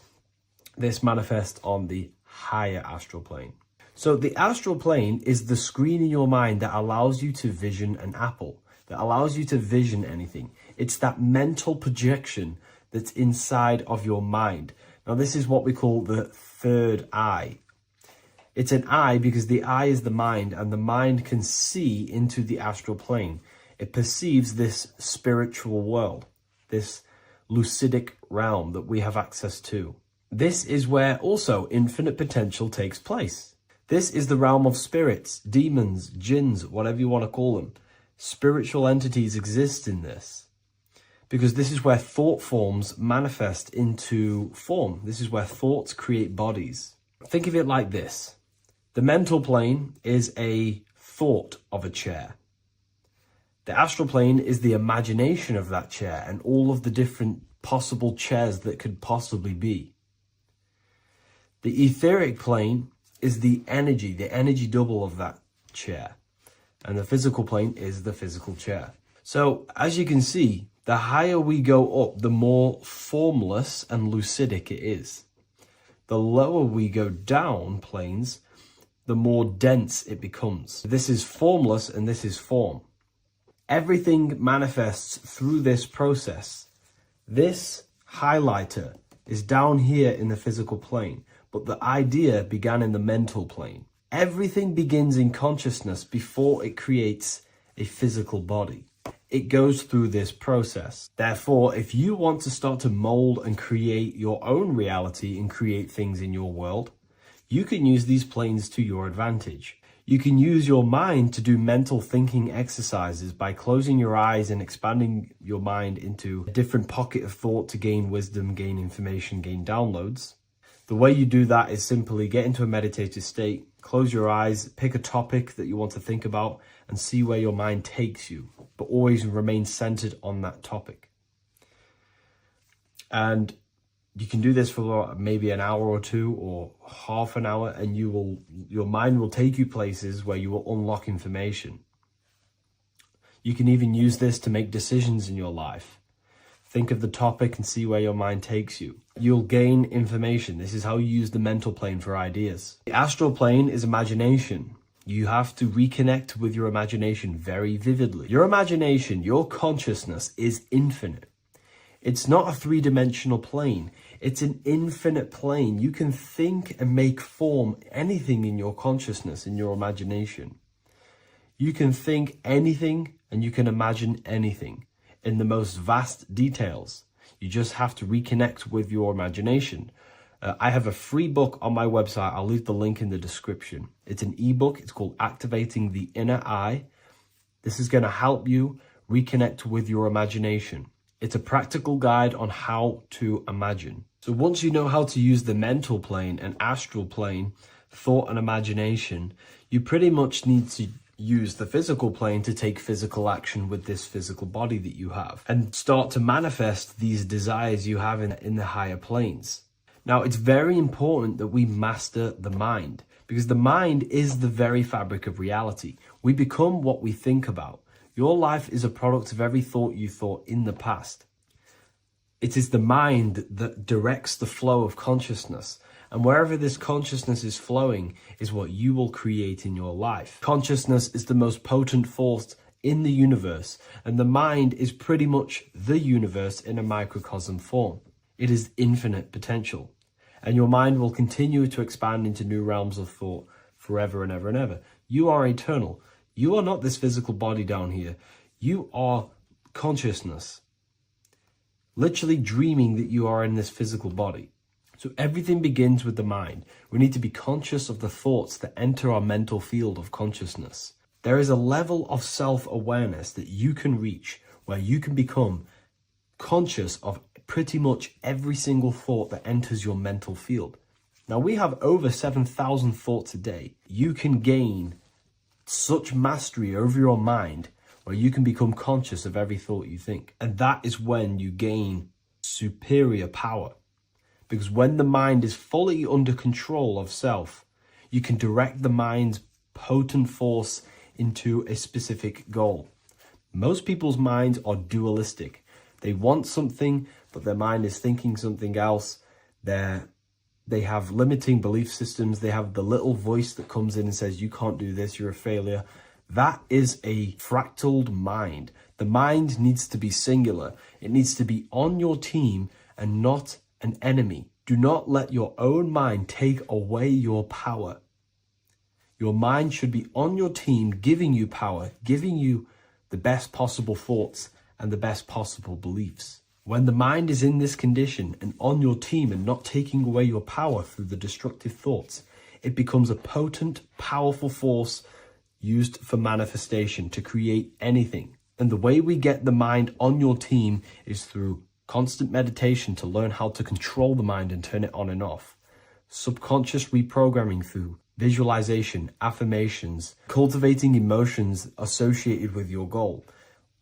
this manifests on the higher astral plane. So the astral plane is the screen in your mind that allows you to vision an apple, that allows you to vision anything. It's that mental projection that's inside of your mind. Now, this is what we call the third eye. It's an eye because the eye is the mind, and the mind can see into the astral plane. It perceives this spiritual world, this lucidic realm that we have access to. This is where also infinite potential takes place. This is the realm of spirits, demons, jinns, whatever you want to call them. Spiritual entities exist in this because this is where thought forms manifest into form. This is where thoughts create bodies. Think of it like this. The mental plane is a thought of a chair. The astral plane is the imagination of that chair and all of the different possible chairs that could possibly be. The etheric plane is the energy double of that chair. And the physical plane is the physical chair. So as you can see, the higher we go up, the more formless and lucidic it is. The lower we go down planes, the more dense it becomes. This is formless and this is form. Everything manifests through this process. This highlighter is down here in the physical plane, but the idea began in the mental plane. Everything begins in consciousness before it creates a physical body. It goes through this process. Therefore, if you want to start to mold and create your own reality and create things in your world, you can use these planes to your advantage. You can use your mind to do mental thinking exercises by closing your eyes and expanding your mind into a different pocket of thought to gain wisdom, gain information, gain downloads. The way you do that is simply get into a meditative state, close your eyes, pick a topic that you want to think about, and see where your mind takes you, but always remain centered on that topic. And you can do this for maybe an hour or two or half an hour, and your mind will take you places where you will unlock information. You can even use this to make decisions in your life. Think of the topic and see where your mind takes you. You'll gain information. This is how you use the mental plane for ideas. The astral plane is imagination. You have to reconnect with your imagination very vividly. Your imagination, your consciousness is infinite. It's not a three-dimensional plane. It's an infinite plane. You can think and make form anything in your consciousness, in your imagination. You can think anything and you can imagine anything in the most vast details. You just have to reconnect with your imagination. I have a free book on my website. I'll leave the link in the description. It's an ebook. It's called Activating the Inner Eye. This is going to help you reconnect with your imagination. It's a practical guide on how to imagine. So once you know how to use the mental plane and astral plane, thought and imagination, you pretty much need to use the physical plane to take physical action with this physical body that you have and start to manifest these desires you have in the higher planes. Now, it's very important that we master the mind, because the mind is the very fabric of reality. We become what we think about. Your life is a product of every thought you thought in the past. It is the mind that directs the flow of consciousness. And wherever this consciousness is flowing is what you will create in your life. Consciousness is the most potent force in the universe, and the mind is pretty much the universe in a microcosm form. It is infinite potential, and your mind will continue to expand into new realms of thought forever and ever and ever. You are eternal. You are not this physical body down here. You are consciousness, literally dreaming that you are in this physical body. So everything begins with the mind. We need to be conscious of the thoughts that enter our mental field of consciousness. There is a level of self-awareness that you can reach where you can become conscious of pretty much every single thought that enters your mental field. Now, we have over 7,000 thoughts a day. You can gain such mastery over your mind where you can become conscious of every thought you think. And that is when you gain superior power. Because when the mind is fully under control of self, you can direct the mind's potent force into a specific goal. Most people's minds are dualistic. They want something, but their mind is thinking something else. They have limiting belief systems. They have the little voice that comes in and says, you can't do this, you're a failure. That is a fractaled mind. The mind needs to be singular. It needs to be on your team and not an enemy. Do not let your own mind take away your power. Your mind should be on your team, giving you power, giving you the best possible thoughts and the best possible beliefs. When the mind is in this condition and on your team and not taking away your power through the destructive thoughts, it becomes a potent, powerful force used for manifestation to create anything. And the way we get the mind on your team is through constant meditation to learn how to control the mind and turn it on and off. Subconscious reprogramming through visualization, affirmations, cultivating emotions associated with your goal.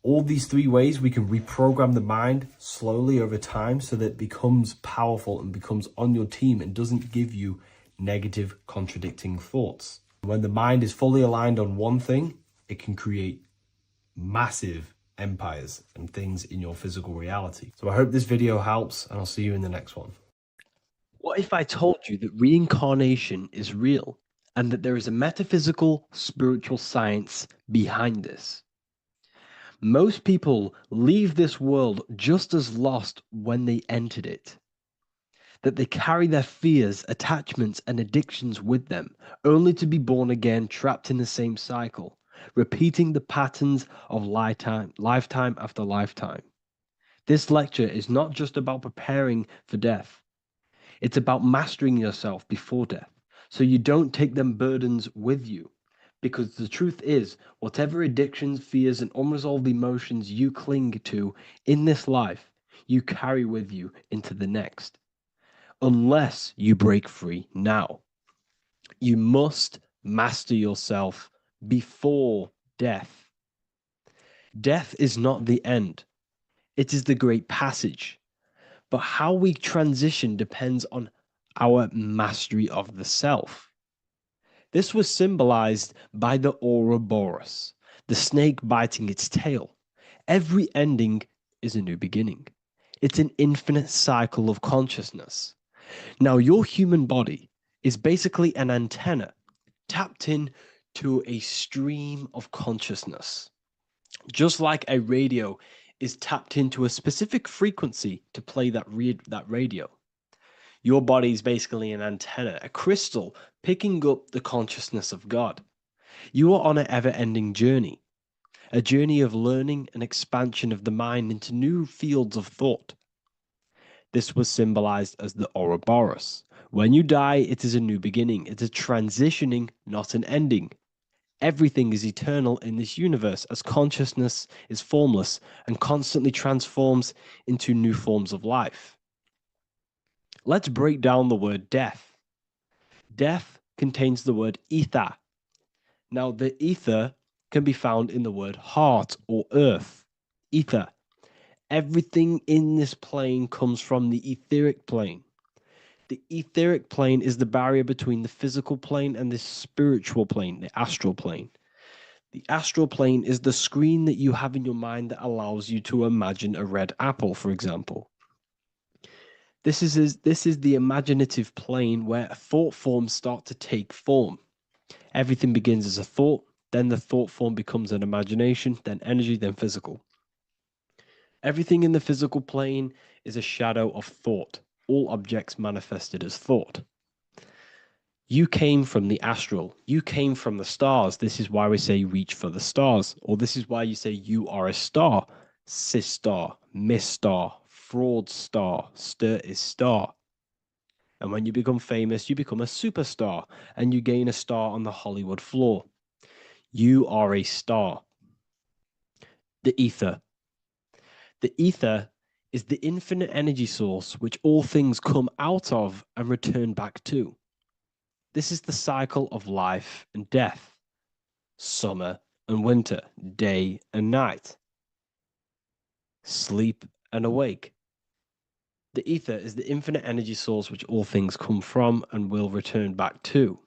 All these three ways we can reprogram the mind slowly over time so that it becomes powerful and becomes on your team and doesn't give you negative contradicting thoughts. When the mind is fully aligned on one thing, it can create massive empires and things in your physical reality. So I hope this video helps, and I'll see you in the next one. What if I told you that reincarnation is real and that there is a metaphysical, spiritual science behind this? Most people leave this world just as lost when they entered it. That they carry their fears, attachments, and addictions with them, only to be born again, trapped in the same cycle, repeating the patterns of lifetime after lifetime. This lecture is not just about preparing for death. It's about mastering yourself before death, so you don't take them burdens with you. Because the truth is, whatever addictions, fears, and unresolved emotions you cling to in this life, you carry with you into the next. Unless you break free now. You must master yourself before death. Death is not the end, it is the great passage. But how we transition depends on our mastery of the self. This was symbolized by the Ouroboros, the snake biting its tail. Every ending is a new beginning. It's an infinite cycle of consciousness. Now, your human body is basically an antenna tapped in to a stream of consciousness. Just like a radio is tapped into a specific frequency to play that radio. Your body is basically an antenna, a crystal picking up the consciousness of God. You are on an ever-ending journey, a journey of learning and expansion of the mind into new fields of thought. This was symbolized as the Ouroboros. When you die, it is a new beginning. It's a transitioning, not an ending. Everything is eternal in this universe as consciousness is formless and constantly transforms into new forms of life. Let's break down the word death. Death contains the word ether. Now, the ether can be found in the word heart or earth. Ether. Everything in this plane comes from the etheric plane. The etheric plane is the barrier between the physical plane and the spiritual plane, the astral plane. The astral plane is the screen that you have in your mind that allows you to imagine a red apple, for example. This is the imaginative plane where thought forms start to take form. Everything begins as a thought, then the thought form becomes an imagination, then energy, then physical. Everything in the physical plane is a shadow of thought, all objects manifested as thought. You came from the astral. You came from the stars. This is why we say reach for the stars. Or this is why you say you are a star. Cis star, miss star, fraud star, stir is star. And when you become famous, you become a superstar and you gain a star on the Hollywood floor. You are a star. The ether. The ether is the infinite energy source which all things come out of and return back to. This is the cycle of life and death, summer and winter, day and night, sleep and awake. The ether is the infinite energy source which all things come from and will return back to.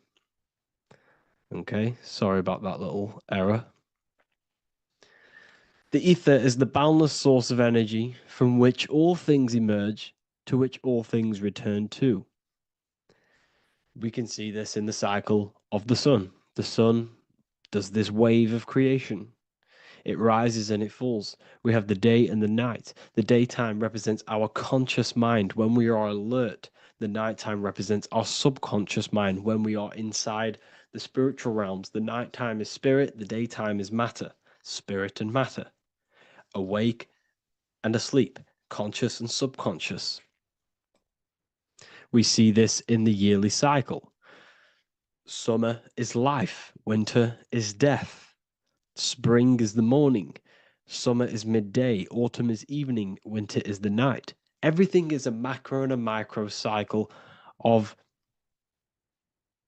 Okay, sorry about that little error. The ether is the boundless source of energy from which all things emerge, to which all things return to. We can see this in the cycle of the sun. The sun does this wave of creation. It rises and it falls. We have the day and the night. The daytime represents our conscious mind when we are alert. The nighttime represents our subconscious mind when we are inside the spiritual realms. The nighttime is spirit, the daytime is matter, spirit and matter, awake and asleep, conscious and subconscious. We see this in the yearly cycle. Summer is life, winter is death. Spring is the morning, summer is midday, autumn is evening, winter is the night. Everything is a macro and a micro cycle of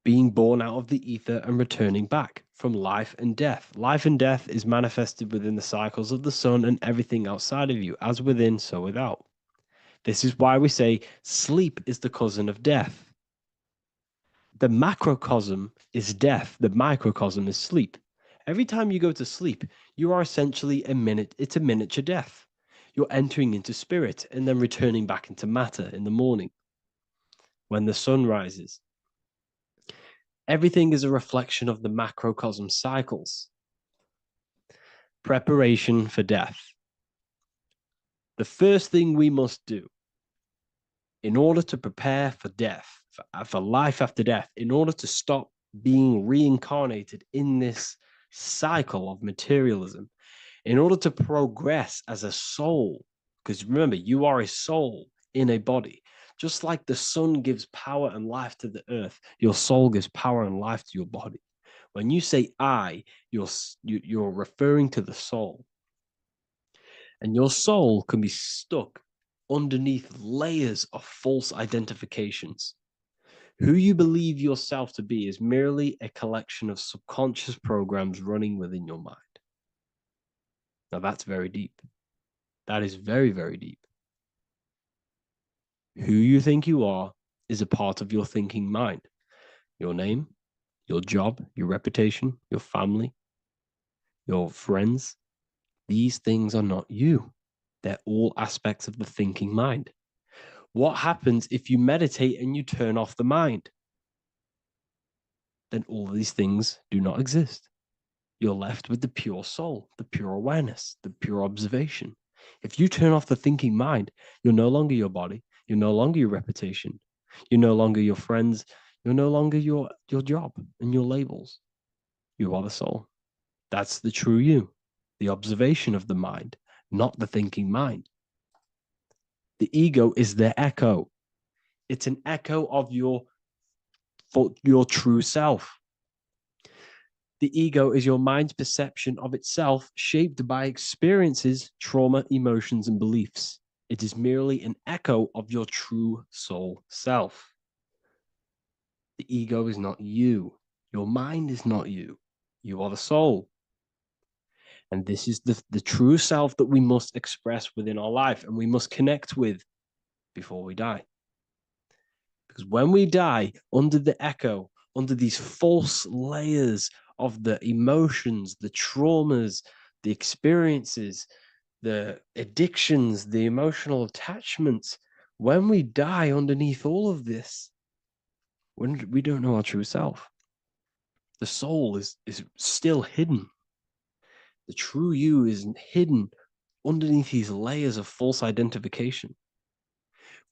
being born out of the ether and returning back from life and death. Life and death is manifested within the cycles of the sun and everything outside of you, as within, so without. This is why we say sleep is the cousin of death. The macrocosm is death, the microcosm is sleep. Every time you go to sleep, you are essentially it's a miniature death. You're entering into spirit and then returning back into matter in the morning when the sun rises. Everything is a reflection of the macrocosm cycles. Preparation for death. The first thing we must do in order to prepare for death, for life after death, in order to stop being reincarnated in this cycle of materialism, in order to progress as a soul, because remember, you are a soul in a body. Just like the sun gives power and life to the earth, your soul gives power and life to your body. When you say I, you're referring to the soul. And your soul can be stuck underneath layers of false identifications. Who you believe yourself to be is merely a collection of subconscious programs running within your mind. Now that's very deep. That is very, very deep. Who you think you are is a part of your thinking mind. Your name, your job, your reputation, your family, your friends. These things are not you. They're all aspects of the thinking mind. What happens if you meditate and you turn off the mind? Then all these things do not exist. You're left with the pure soul, the pure awareness, the pure observation. If you turn off the thinking mind, you're no longer your body, you're no longer your reputation, you're no longer your friends, you're no longer your job and your labels. You are the soul. That's the true you, the observation of the mind, not the thinking mind. The ego is the echo. It's an echo of your true self. The ego is your mind's perception of itself shaped by experiences, trauma, emotions, and beliefs. It is merely an echo of your true soul self. The ego is not you. Your mind is not you. You are the soul. And this is the true self that we must express within our life and we must connect with before we die. Because when we die under the echo, under these false layers of the emotions, the traumas, the experiences, the addictions, the emotional attachments, when we die underneath all of this, when we don't know our true self, the soul is still hidden. The true you is hidden underneath these layers of false identification.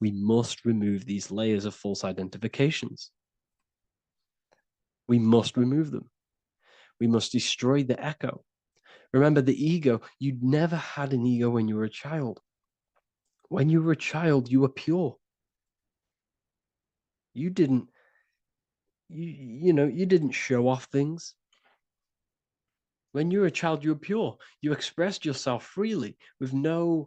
We must remove these layers of false identifications. We must remove them. We must destroy the echo. Remember, the ego, you never had an ego when you were a child. When you were a child, you were pure. You didn't, you didn't show off things. When you were a child, you were pure. You expressed yourself freely with you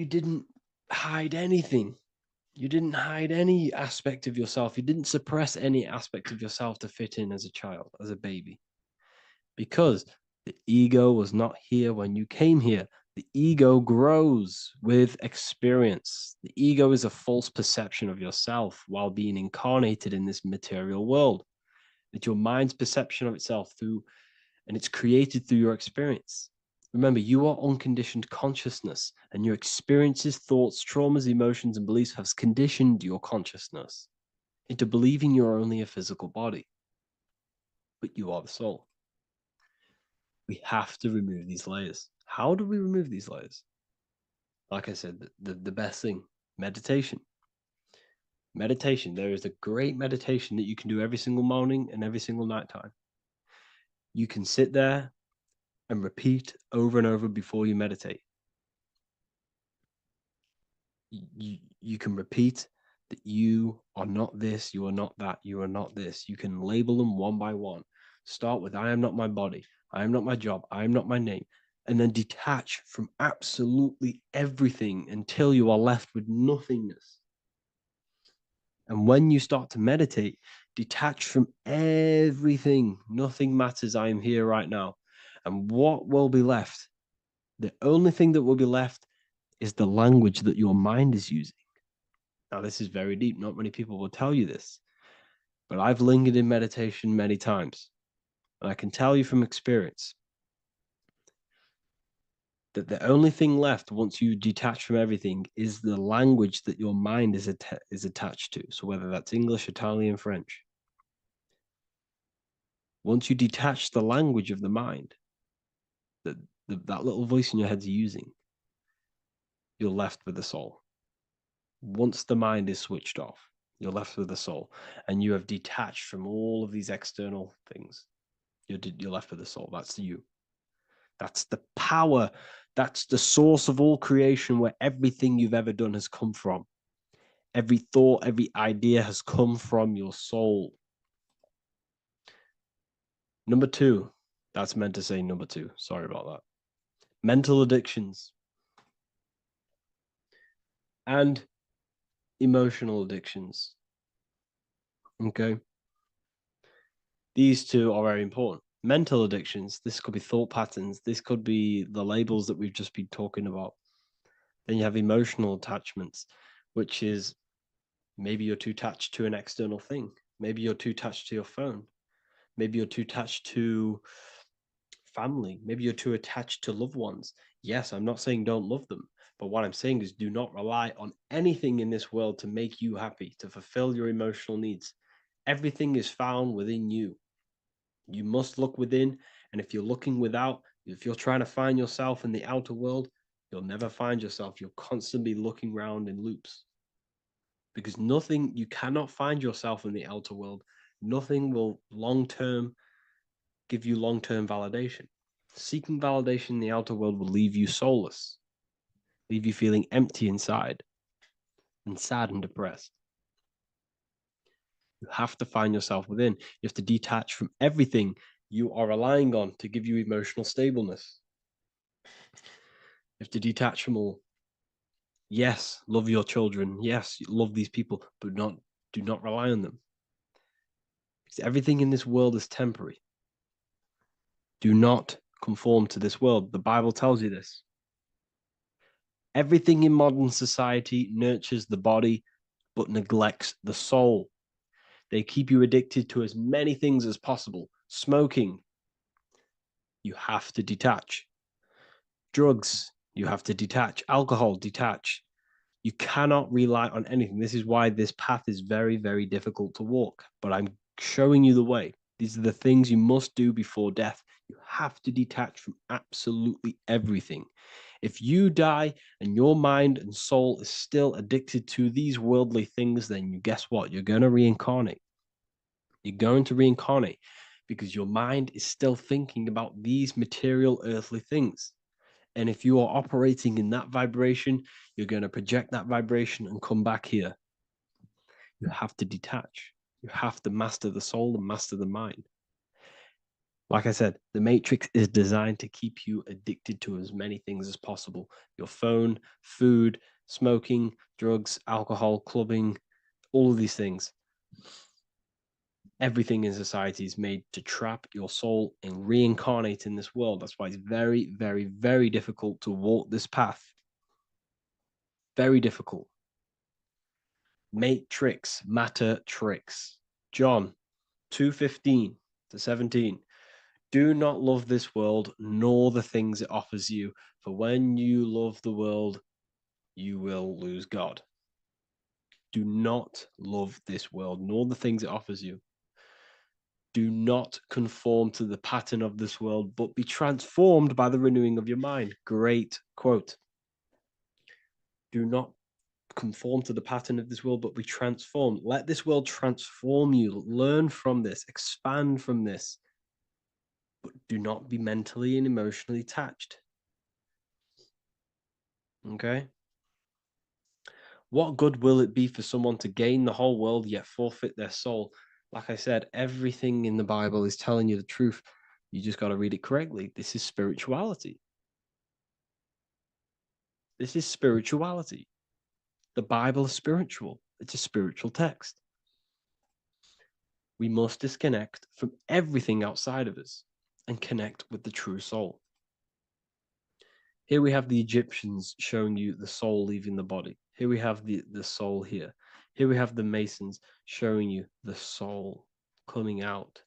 didn't hide anything. You didn't hide any aspect of yourself. You didn't suppress any aspect of yourself to fit in as a child, as a baby. Because the ego was not here when you came here. The ego grows with experience. The ego is a false perception of yourself while being incarnated in this material world. It's your mind's perception of itself and it's created through your experience. Remember, you are unconditioned consciousness, and your experiences, thoughts, traumas, emotions, and beliefs have conditioned your consciousness into believing you're only a physical body, but you are the soul. We have to remove these layers. How do we remove these layers? Like I said, the best thing, meditation. Meditation. There is a great meditation that you can do every single morning and every single night time. You can sit there and repeat over and over before you meditate. You can repeat that you are not this, you are not that, you are not this. You can label them one by one. Start with, I am not my body, I am not my job, I am not my name, and then detach from absolutely everything until you are left with nothingness. And when you start to meditate, detach from everything. Nothing matters. I am here right now. And what will be left? The only thing that will be left is the language that your mind is using. Now, this is very deep. Not many people will tell you this, but I've lingered in meditation many times. And I can tell you from experience that the only thing left once you detach from everything is the language that your mind is attached to. So whether that's English, Italian, French. Once you detach the language of the mind that that little voice in your head's using, you're left with the soul. Once the mind is switched off, you're left with the soul, and you have detached from all of these external things. You're left with the soul. That's you. That's the power. That's the source of all creation, where everything you've ever done has come from. Every thought, every idea has come from your soul. Number 2. That's meant to say number 2. Sorry about that. Mental addictions and emotional addictions. Okay. These two are very important. Mental addictions, this could be thought patterns. This could be the labels that we've just been talking about. Then you have emotional attachments, which is maybe you're too attached to an external thing. Maybe you're too attached to your phone. Maybe you're too attached to family. Maybe you're too attached to loved ones. Yes, I'm not saying don't love them, but what I'm saying is do not rely on anything in this world to make you happy, to fulfill your emotional needs. Everything is found within you. You must look within, and if you're looking without, if you're trying to find yourself in the outer world, you'll never find yourself. You'll constantly be looking around in loops. Because nothing, you cannot find yourself in the outer world. Nothing will give you long-term validation. Seeking validation in the outer world will leave you soulless, leave you feeling empty inside and sad and depressed. You have to find yourself within. You have to detach from everything you are relying on to give you emotional stableness. You have to detach from all. Yes, love your children. Yes, love these people, but do not rely on them. Because everything in this world is temporary. Do not conform to this world. The Bible tells you this. Everything in modern society nurtures the body, but neglects the soul. They keep you addicted to as many things as possible. Smoking, you have to detach. Drugs, you have to detach. Alcohol, detach. You cannot rely on anything. This is why this path is very, very difficult to walk. But I'm showing you the way. These are the things you must do before death. You have to detach from absolutely everything. If you die and your mind and soul is still addicted to these worldly things, then you guess what? You're going to reincarnate. You're going to reincarnate because your mind is still thinking about these material earthly things. And if you are operating in that vibration, you're going to project that vibration and come back here. You have to detach. You have to master the soul and master the mind. Like I said, the matrix is designed to keep you addicted to as many things as possible. Your phone, food, smoking, drugs, alcohol, clubbing, all of these things. Everything in society is made to trap your soul and reincarnate in this world. That's why it's very, very, very difficult to walk this path. Very difficult. Matrix, matter tricks. John 2:15 to 17. Do not love this world, nor the things it offers you. For when you love the world, you will lose God. Do not love this world, nor the things it offers you. Do not conform to the pattern of this world, but be transformed by the renewing of your mind. Great quote. Do not conform to the pattern of this world, but be transformed. Let this world transform you. Learn from this, expand from this, but do not be mentally and emotionally attached. Okay? What good will it be for someone to gain the whole world yet forfeit their soul? Like I said, everything in the Bible is telling you the truth. You just got to read it correctly. This is spirituality. This is spirituality. The Bible is spiritual. It's a spiritual text. We must disconnect from everything outside of us and connect with the true soul. Here we have the Egyptians showing you the soul leaving the body. Here we have the soul here. Here we have the Masons showing you the soul coming out.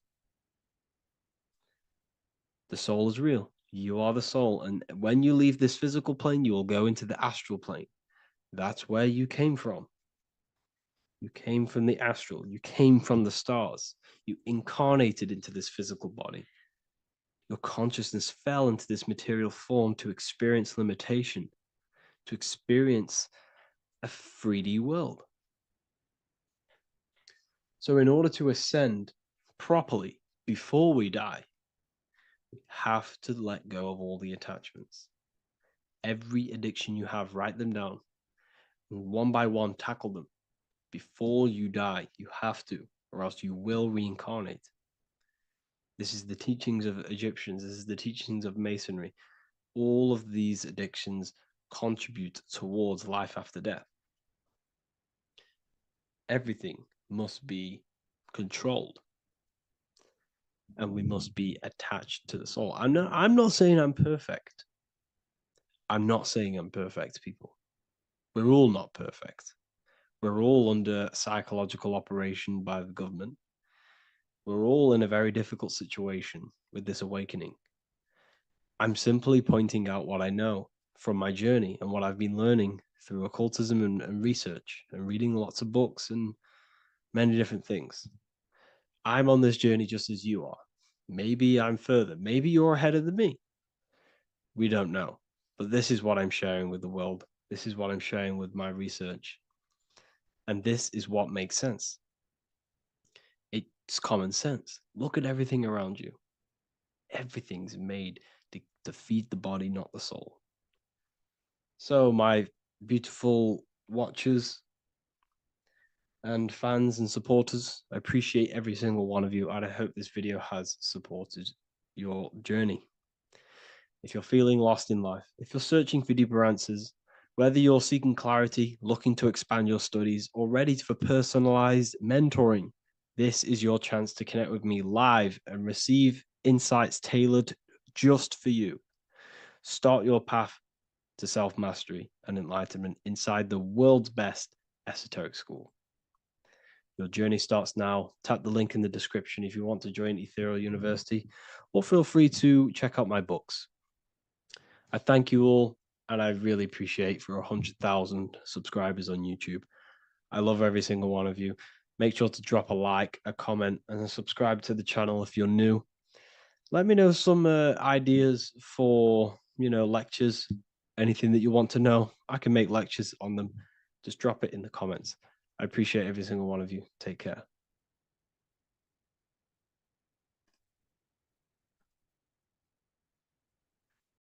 The soul is real. You are the soul. And when you leave this physical plane, you will go into the astral plane. That's where you came from. You came from the astral. You came from the stars. You incarnated into this physical body. Your consciousness fell into this material form to experience limitation, to experience a 3D world. So in order to ascend properly before we die, we have to let go of all the attachments. Every addiction you have, write them down. And one by one, tackle them. Before you die, you have to, or else you will reincarnate. This is the teachings of Egyptians. This is the teachings of Masonry. All of these addictions contribute towards life after death. Everything must be controlled, and we must be attached to the soul. I'm not saying I'm perfect. I'm not saying I'm perfect, people. We're all not perfect. We're all under psychological operation by the government. We're all in a very difficult situation with this awakening. I'm simply pointing out what I know from my journey and what I've been learning through occultism and research and reading lots of books and many different things. I'm on this journey just as you are. Maybe I'm further. Maybe you're ahead of me. We don't know. But this is what I'm sharing with the world. This is what I'm sharing with my research. And this is what makes sense. It's common sense. Look at everything around you. Everything's made to feed the body, not the soul. So, my beautiful watchers and fans and supporters, I appreciate every single one of you, and I hope this video has supported your journey. If you're feeling lost in life, if you're searching for deeper answers, whether you're seeking clarity, looking to expand your studies, or ready for personalized mentoring, this is your chance to connect with me live and receive insights tailored just for you. Start your path to self-mastery and enlightenment inside the world's best esoteric school. Your journey starts now. Tap the link in the description if you want to join Ethereal University, or feel free to check out my books. I thank you all, and I really appreciate for 100,000 subscribers on YouTube. I love every single one of you. Make sure to drop a like, a comment, and subscribe to the channel if you're new. Let me know some ideas for, lectures, anything that you want to know. I can make lectures on them. Just drop it in the comments. I appreciate every single one of you. Take care.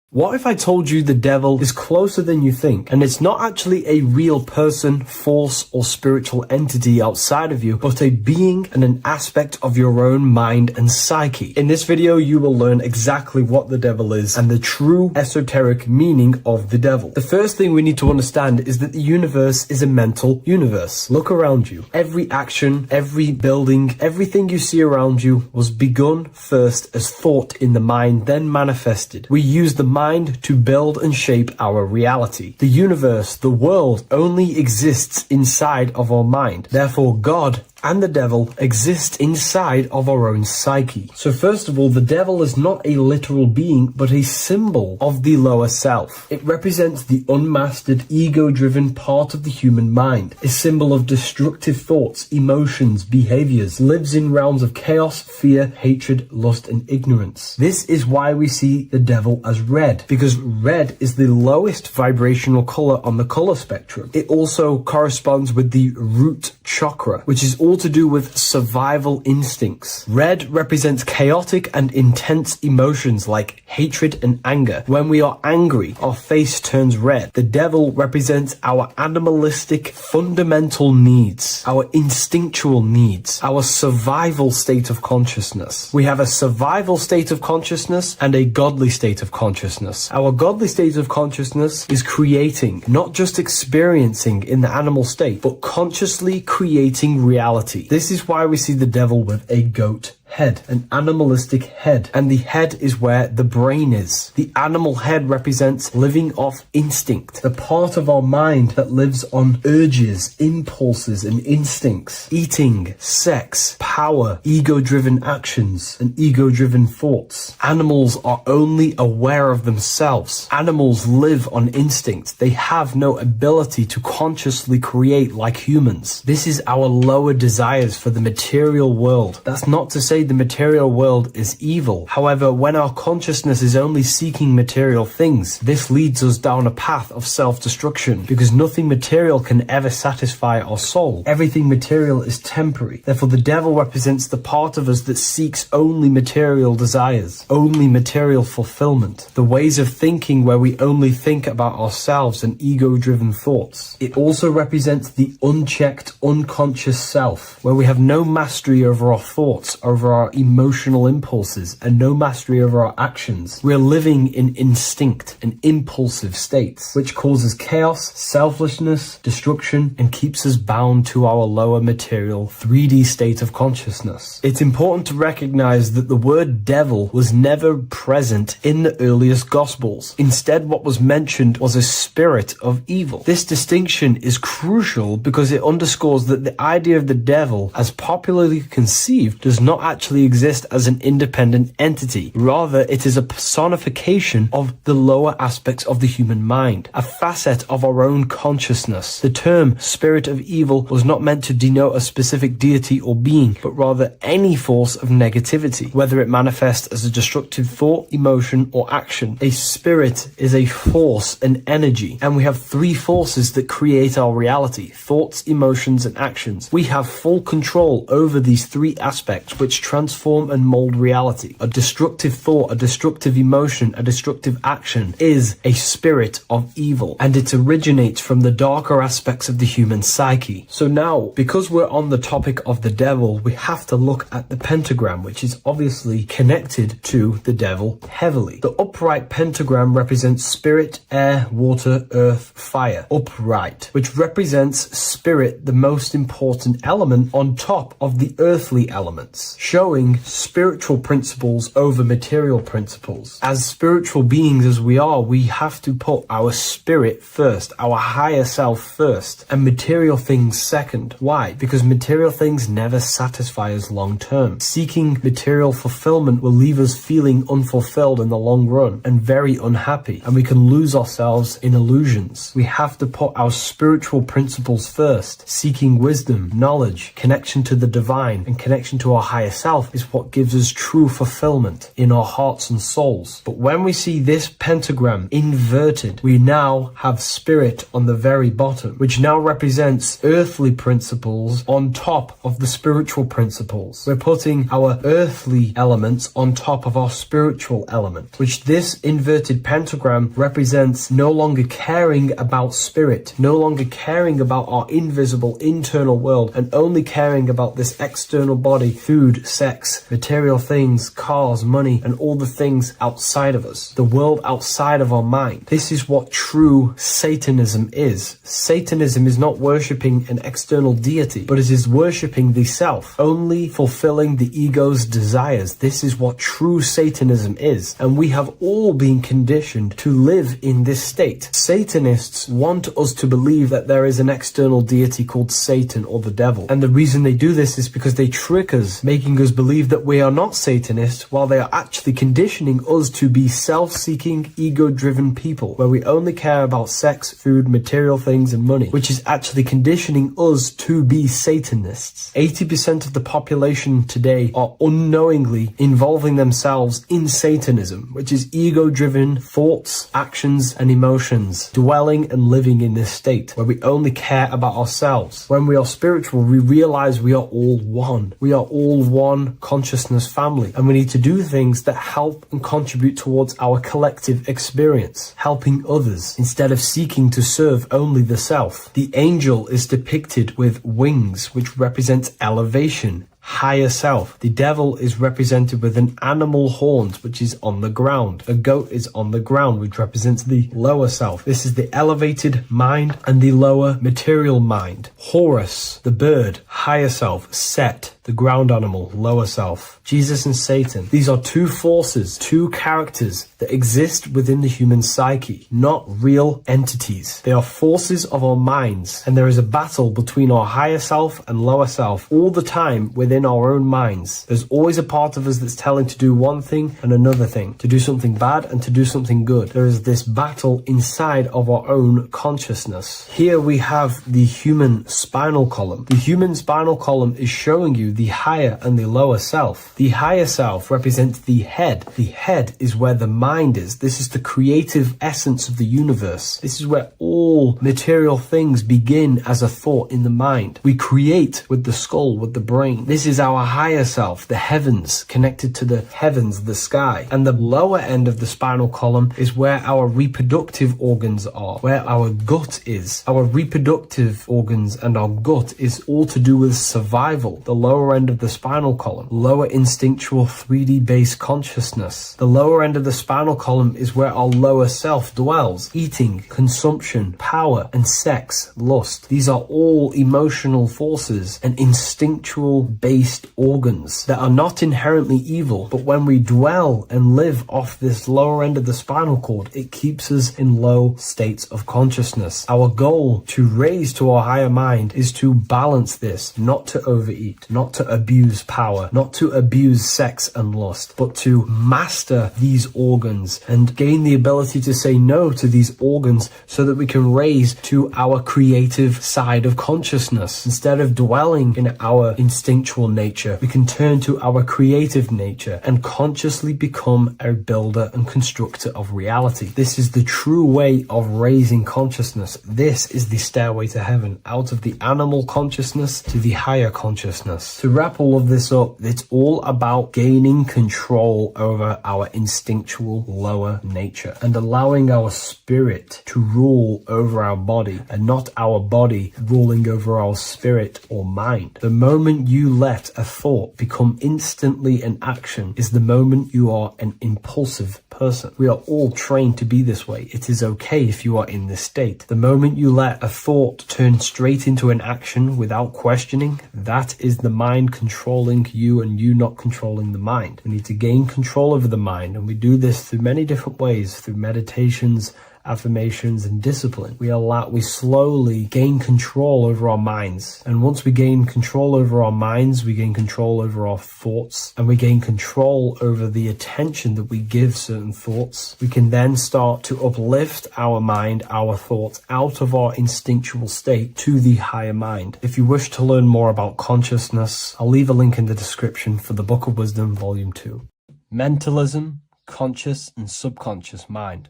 What if I told you the devil is closer than you think, and it's not actually a real person, force, or spiritual entity outside of you, but a being and an aspect of your own mind and psyche? In this video, you will learn exactly what the devil is and the true esoteric meaning of the devil. The first thing we need to understand is that the universe is a mental universe. Look around you. Every action, every building, everything you see around you was begun first as thought in the mind, then manifested. We use the mind to build and shape our reality. The universe, the world, only exists inside of our mind. Therefore, God and the devil exist inside of our own psyche. So first of all, the devil is not a literal being, but a symbol of the lower self. It represents the unmastered, ego-driven part of the human mind, a symbol of destructive thoughts, emotions, behaviors, lives in realms of chaos, fear, hatred, lust, and ignorance. This is why we see the devil as red, because red is the lowest vibrational color on the color spectrum. It also corresponds with the root chakra, which is all to do with survival instincts. Red represents chaotic and intense emotions like hatred and anger. When we are angry, our face turns red. The devil represents our animalistic fundamental needs, our instinctual needs, our survival state of consciousness. We have a survival state of consciousness and a godly state of consciousness. Our godly state of consciousness is creating, not just experiencing in the animal state, but consciously creating reality. This is why we see the devil with a goat head, an animalistic head, and the head is where the brain is. The animal head represents living off instinct, the part of our mind that lives on urges, impulses, and instincts, eating, sex, power, ego-driven actions, and ego-driven thoughts. Animals are only aware of themselves. Animals live on instinct. They have no ability to consciously create like humans. This is our lower desires for the material world. That's not to say the material world is evil. However, when our consciousness is only seeking material things, this leads us down a path of self-destruction, because nothing material can ever satisfy our soul. Everything material is temporary. Therefore, the devil represents the part of us that seeks only material desires, only material fulfillment, the ways of thinking where we only think about ourselves and ego-driven thoughts. It also represents the unchecked, unconscious self, where we have no mastery over our thoughts, over over our emotional impulses and no mastery over our actions. We're living in instinct and impulsive states, which causes chaos, selflessness, destruction, and keeps us bound to our lower material 3D state of consciousness. It's important to recognize that the word devil was never present in the earliest Gospels. Instead, what was mentioned was a spirit of evil. This distinction is crucial because it underscores that the idea of the devil, as popularly conceived, does not actually exist as an independent entity. Rather, it is a personification of the lower aspects of the human mind, a facet of our own consciousness. The term spirit of evil was not meant to denote a specific deity or being, but rather any force of negativity, whether it manifests as a destructive thought, emotion, or action. A spirit is a force, an energy, and we have three forces that create our reality: thoughts, emotions, and actions. We have full control over these three aspects which transform and mold reality. A destructive thought, a destructive emotion, a destructive action is a spirit of evil, and it originates from the darker aspects of the human psyche. So now, because we're on the topic of the devil, we have to look at the pentagram, which is obviously connected to the devil heavily. The upright pentagram represents spirit, air, water, earth, fire. Upright, which represents spirit, the most important element on top of the earthly elements, showing spiritual principles over material principles. As spiritual beings as we are, we have to put our spirit first, our higher self first, and material things second. Why? Because material things never satisfy us long term. Seeking material fulfillment will leave us feeling unfulfilled in the long run and very unhappy, and we can lose ourselves in illusions. We have to put our spiritual principles first. Seeking wisdom, knowledge, connection to the divine, and connection to our higher self is what gives us true fulfillment in our hearts and souls. But when we see this pentagram inverted, we now have spirit on the very bottom, which now represents earthly principles on top of the spiritual principles. We're putting our earthly elements on top of our spiritual element, which this inverted pentagram represents no longer caring about spirit, no longer caring about our invisible internal world, and only caring about this external body, food, sex, material things, cars, money, and all the things outside of us, the world outside of our mind. This is what true Satanism is. Satanism is not worshipping an external deity, but it is worshipping the self, only fulfilling the ego's desires. This is what true Satanism is, and we have all been conditioned to live in this state. Satanists want us to believe that there is an external deity called Satan or the devil, and the reason they do this is because they trick us, making us believe that we are not Satanists, while they are actually conditioning us to be self-seeking, ego-driven people, where we only care about sex, food, material things, and money, which is actually conditioning us to be Satanists. 80% of the population today are unknowingly involving themselves in Satanism, which is ego-driven thoughts, actions, and emotions, dwelling and living in this state where we only care about ourselves. When we are spiritual, we realize we are all one. We are all one consciousness family, and we need to do things that help and contribute towards our collective experience, helping others instead of seeking to serve only the self. The angel is depicted with wings, which represents elevation, higher self. The devil is represented with an animal horns, which is on the ground. A goat is on the ground, which represents the lower self. This is the elevated mind and the lower material mind. Horus, the bird, higher self. Set, the ground animal, lower self. Jesus and Satan. These are two forces, two characters that exist within the human psyche, not real entities. They are forces of our minds, and there is a battle between our higher self and lower self all the time within our own minds. There's always a part of us that's telling to do one thing and another thing, to do something bad and to do something good. There is this battle inside of our own consciousness. Here we have the human spinal column. The human spinal column is showing you the higher and the lower self. The higher self represents the head. The head is where the mind is. This is the creative essence of the universe. This is where all material things begin as a thought in the mind. We create with the skull, with the brain. This is our higher self, the heavens, connected to the heavens, the sky. And the lower end of the spinal column is where our reproductive organs are, where our gut is. Our reproductive organs and our gut is all to do with survival. The lower lower end of the spinal column, lower instinctual 3D based consciousness. The lower end of the spinal column is where our lower self dwells. Eating, consumption, power, and sex, lust. These are all emotional forces and instinctual based organs that are not inherently evil, but when we dwell and live off this lower end of the spinal cord, it keeps us in low states of consciousness. Our goal to raise to our higher mind is to balance this, not to overeat, not to abuse power, not to abuse sex and lust, but to master these organs and gain the ability to say no to these organs so that we can raise to our creative side of consciousness. Instead of dwelling in our instinctual nature, we can turn to our creative nature and consciously become a builder and constructor of reality. This is the true way of raising consciousness. This is the stairway to heaven, out of the animal consciousness to the higher consciousness. To wrap all of this up, it's all about gaining control over our instinctual lower nature and allowing our spirit to rule over our body and not our body ruling over our spirit or mind. The moment you let a thought become instantly an action is the moment you are an impulsive person. We are all trained to be this way. It is okay if you are in this state. The moment you let a thought turn straight into an action without questioning, that is the mind controlling you and you not controlling the mind. We need to gain control over the mind, and we do this through many different ways, through meditations, affirmations, and discipline. We slowly gain control over our minds. And once we gain control over our minds, we gain control over our thoughts, and we gain control over the attention that we give certain thoughts. We can then start to uplift our mind, our thoughts, out of our instinctual state to the higher mind. If you wish to learn more about consciousness, I'll leave a link in the description for the Book of Wisdom, Volume 2. Mentalism, conscious and subconscious mind.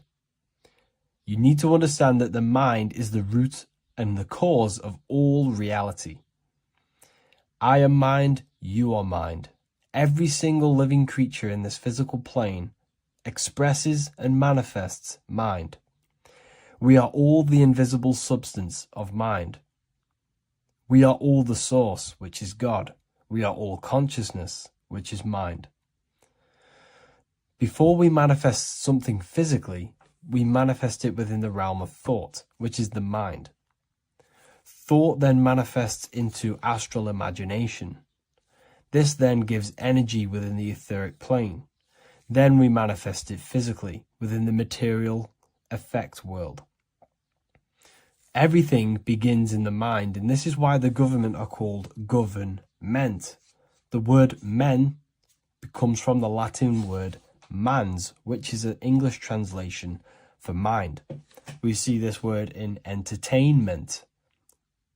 You need to understand that the mind is the root and the cause of all reality. I am mind, you are mind. Every single living creature in this physical plane expresses and manifests mind. We are all the invisible substance of mind. We are all the source, which is God. We are all consciousness, which is mind. Before we manifest something physically, we manifest it within the realm of thought, which is the mind. Thought then manifests into astral imagination. This then gives energy within the etheric plane. Then we manifest it physically within the material effect world. Everything begins in the mind, and this is why the government are called government. The word men comes from the Latin word mans, which is an English translation for mind. We see this word in entertainment,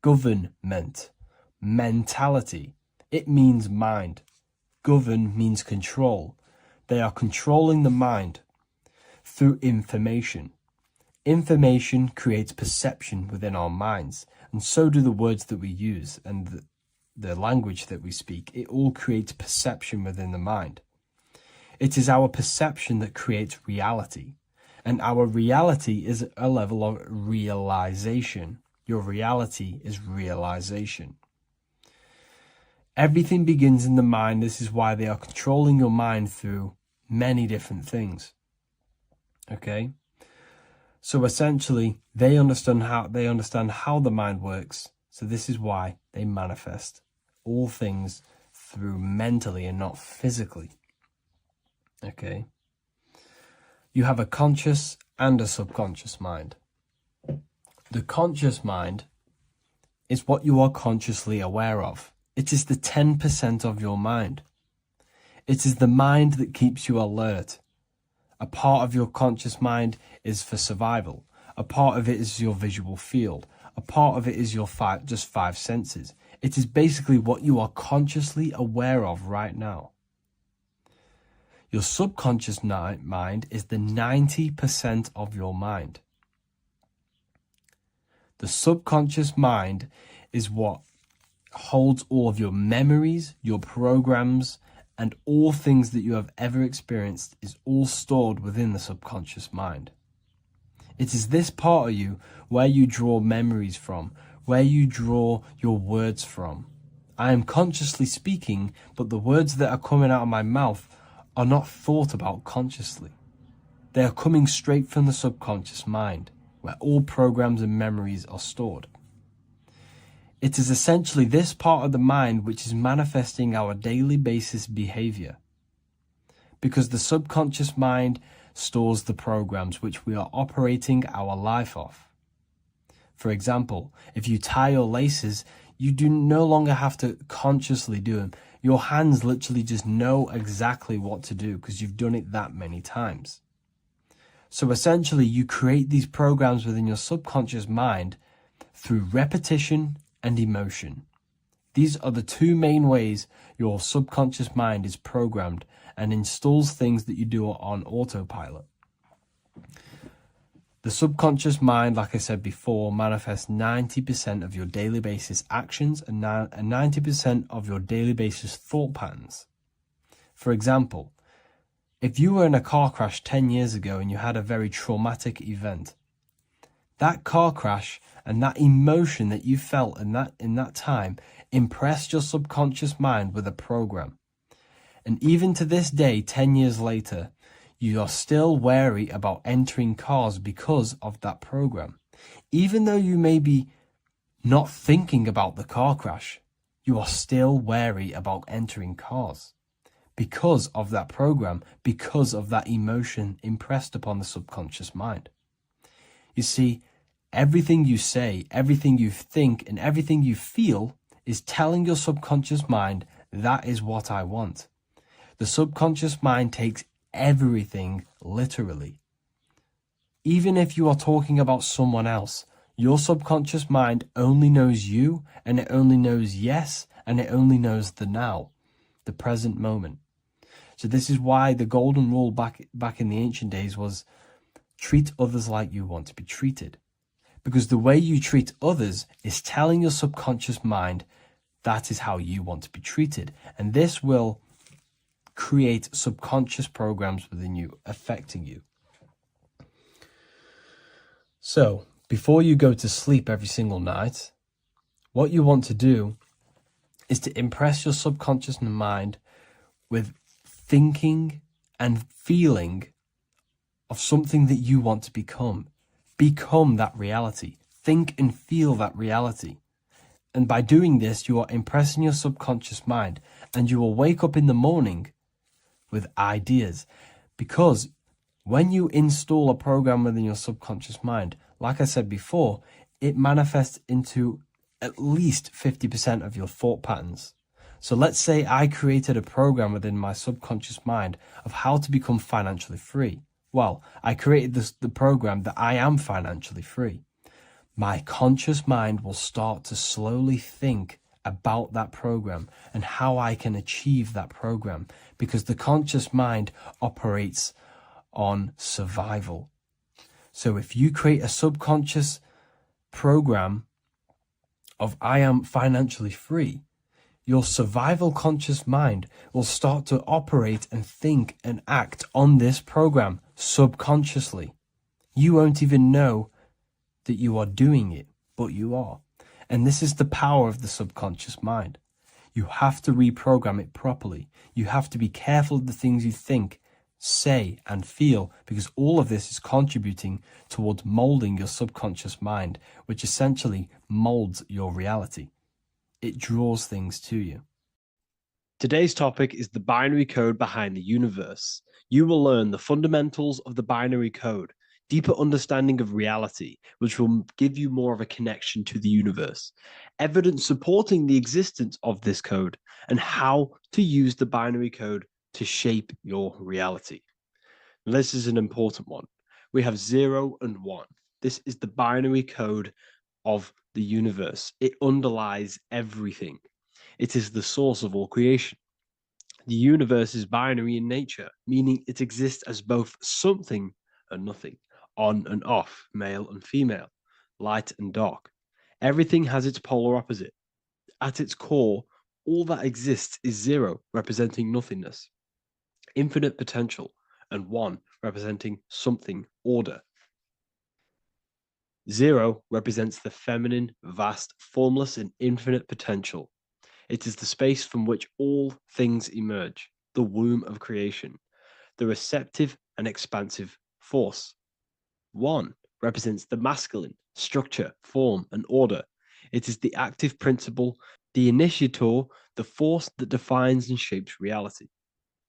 government, mentality. It means mind. Govern means control. They are controlling the mind through information. Information creates perception within our minds, and so do the words that we use and the language that we speak. It all creates perception within the mind. It is our perception that creates reality. And our reality is a level of realization. Your reality is realization. Everything begins in the mind. This is why they are controlling your mind through many different things. Okay? So essentially, they understand how the mind works. So this is why they manifest all things through mentally and not physically. Okay? You have a conscious and a subconscious mind. The conscious mind is what you are consciously aware of. It is the 10% of your mind. It is the mind that keeps you alert. A part of your conscious mind is for survival. A part of it is your visual field. A part of it is your just five senses. It is basically what you are consciously aware of right now. Your subconscious mind is the 90% of your mind. The subconscious mind is what holds all of your memories, your programs, and all things that you have ever experienced is all stored within the subconscious mind. It is this part of you where you draw memories from, where you draw your words from, I am consciously speaking, but the words that are coming out of my mouth are not thought about consciously. They are coming straight from the subconscious mind, where all programs and memories are stored. It is essentially this part of the mind which is manifesting our daily basis behavior, because the subconscious mind stores the programs which we are operating our life off. For example, if you tie your laces, you do no longer have to consciously do them. Your hands literally just know exactly what to do because you've done it that many times. So essentially, you create these programs within your subconscious mind through repetition and emotion. These are the two main ways your subconscious mind is programmed and installs things that you do on autopilot. The subconscious mind, like I said before, manifests 90% of your daily basis actions and 90% of your daily basis thought patterns. For example, if you were in a car crash 10 years ago and you had a very traumatic event, that car crash and that emotion that you felt in that time impressed your subconscious mind with a program. And even to this day, 10 years later, you are still wary about entering cars because of that program. Even though you may be not thinking about the car crash, you are still wary about entering cars because of that program, because of that emotion impressed upon the subconscious mind. You see, everything you say, everything you think, and everything you feel is telling your subconscious mind, that is what I want. The subconscious mind takes everything literally. Even if you are talking about someone else, your subconscious mind only knows you, and it only knows yes, and it only knows the now, the present moment. So this is why the golden rule back in the ancient days was treat others like you want to be treated. Because the way you treat others is telling your subconscious mind that is how you want to be treated. And this will create subconscious programs within you, affecting you. So, before you go to sleep every single night, what you want to do is to impress your subconscious mind with thinking and feeling of something that you want to become. Become that reality. Think and feel that reality. And by doing this, you are impressing your subconscious mind, and you will wake up in the morning with ideas. Because when you install a program within your subconscious mind, like I said before, it manifests into at least 50% of your thought patterns. So let's say I created a program within my subconscious mind of how to become financially free. Well, I created the program that I am financially free. My conscious mind will start to slowly think about that program and how I can achieve that program, because the conscious mind operates on survival. So if you create a subconscious program of I am financially free, your survival conscious mind will start to operate and think and act on this program subconsciously. You won't even know that you are doing it, but you are. And this is the power of the subconscious mind. You have to reprogram it properly. You have to be careful of the things you think, say, and feel, because all of this is contributing towards molding your subconscious mind, which essentially molds your reality. It draws things to you. Today's topic is the binary code behind the universe. You will learn the fundamentals of the binary code, deeper understanding of reality, which will give you more of a connection to the universe, evidence supporting the existence of this code, and how to use the binary code to shape your reality. Now, this is an important one. We have 0 and 1. This is the binary code of the universe. It underlies everything. It is the source of all creation. The universe is binary in nature, meaning it exists as both something and nothing, on and off, male and female, light and dark. Everything has its polar opposite. At its core, all that exists is 0, representing nothingness, infinite potential, and 1, representing something, order. 0 represents the feminine, vast, formless, and infinite potential. It is the space from which all things emerge, the womb of creation, the receptive and expansive force. 1 represents the masculine, structure, form, and order. It is the active principle, the initiator, the force that defines and shapes reality.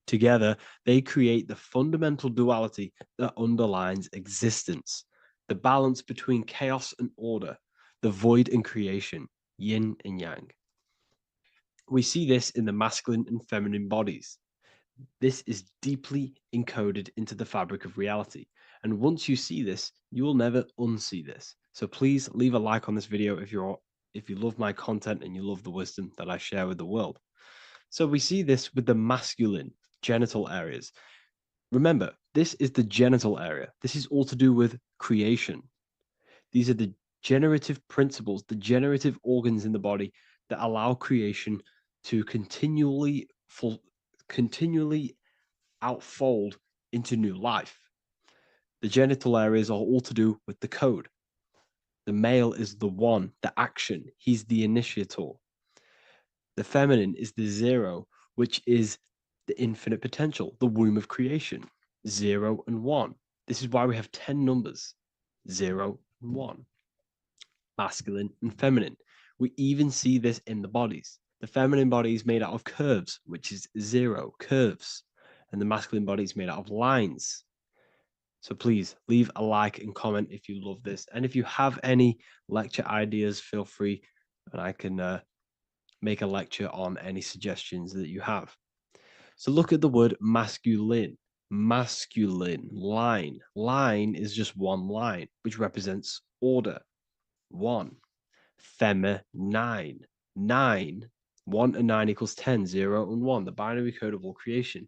Together, they create the fundamental duality that underlines existence, the balance between chaos and order, the void and creation, yin and yang. We see this in the masculine and feminine bodies. This is deeply encoded into the fabric of reality. And once you see this, you will never unsee this. So please leave a like on this video if you love my content and you love the wisdom that I share with the world. So we see this with the masculine genital areas. Remember, this is the genital area. This is all to do with creation. These are the generative principles, the generative organs in the body that allow creation to continually outfold into new life. The genital areas are all to do with the code. The male is the one, the action. He's the initiator. The feminine is the 0, which is the infinite potential, the womb of creation. 0 and 1. This is why we have 10 numbers. 0 and 1. Masculine and feminine. We even see this in the bodies. The feminine body is made out of curves, which is 0, curves. And the masculine body is made out of lines. So please leave a like and comment if you love this. And if you have any lecture ideas, feel free and I can make a lecture on any suggestions that you have. So look at the word masculine. Masculine, line. Line is just one line, which represents order. 1. Feminine. 9. 1 and 9 equals 10. 0 and 1. The binary code of all creation.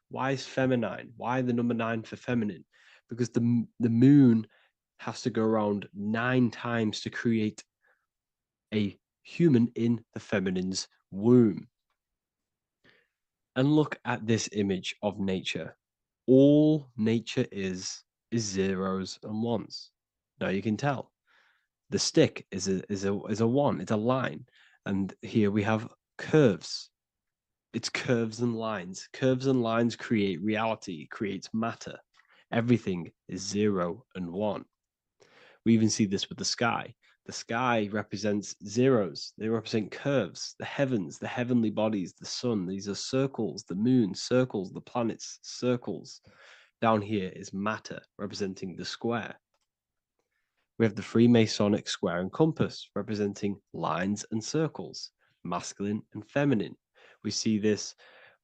Why is feminine? Why the number 9 for feminine? Because the moon has to go around 9 times to create a human in the feminine's womb. And look at this image of nature. All nature is zeros and ones. Now you can tell the stick is a 1. It's a line, and here we have curves. It's curves and lines. Curves and lines create reality, creates matter. Everything is 0 and 1. We even see this with the sky. The sky represents zeros. They represent curves, the heavens, the heavenly bodies, the sun. These are circles, the moon, circles, the planets, circles. Down here is matter, representing the square. We have the Freemasonic square and compass, representing lines and circles, masculine and feminine. We see this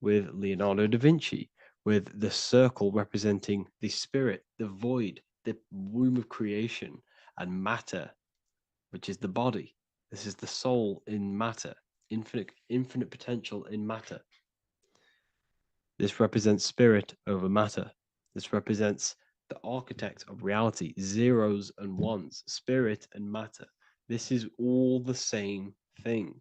with Leonardo da Vinci, with the circle representing the spirit, the void, the womb of creation, and matter, which is the body. This is the soul in matter, infinite potential in matter. This represents spirit over matter. This represents the architect of reality, zeros and ones, spirit and matter. This is all the same thing.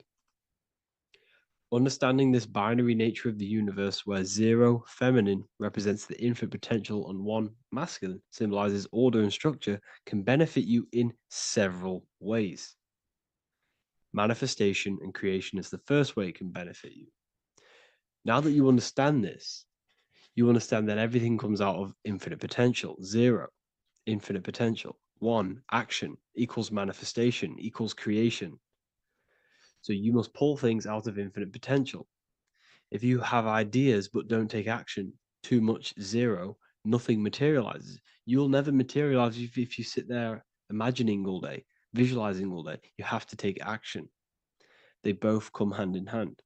Understanding this binary nature of the universe, where 0 feminine represents the infinite potential and 1 masculine symbolizes order and structure, can benefit you in several ways. Manifestation and creation is the first way it can benefit you. Now that you understand this, you understand that everything comes out of infinite potential. 0, infinite potential. 1, action equals manifestation equals creation. So you must pull things out of infinite potential. If you have ideas but don't take action, too much 0, nothing materializes. You'll never materialize if you sit there imagining all day, visualizing all day. You have to take action. They both come hand in hand.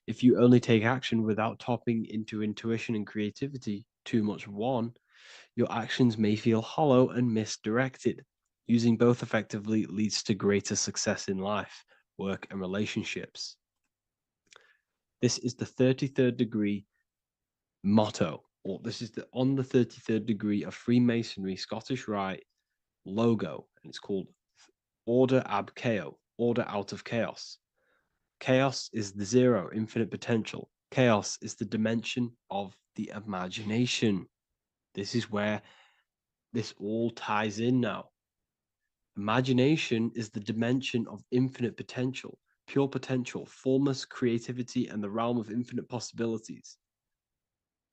If you only take action without tapping into intuition and creativity, too much 1, your actions may feel hollow and misdirected. Using both effectively leads to greater success in life, work, and relationships. This is the 33rd degree motto, or this is on the 33rd degree of Freemasonry Scottish Rite logo, and it's called Order ab Chaos, order out of chaos. Chaos is the 0, infinite potential. Chaos is the dimension of the imagination. This is where this all ties in now. Imagination is the dimension of infinite potential. pure potential, formless creativity, and the realm of infinite possibilities.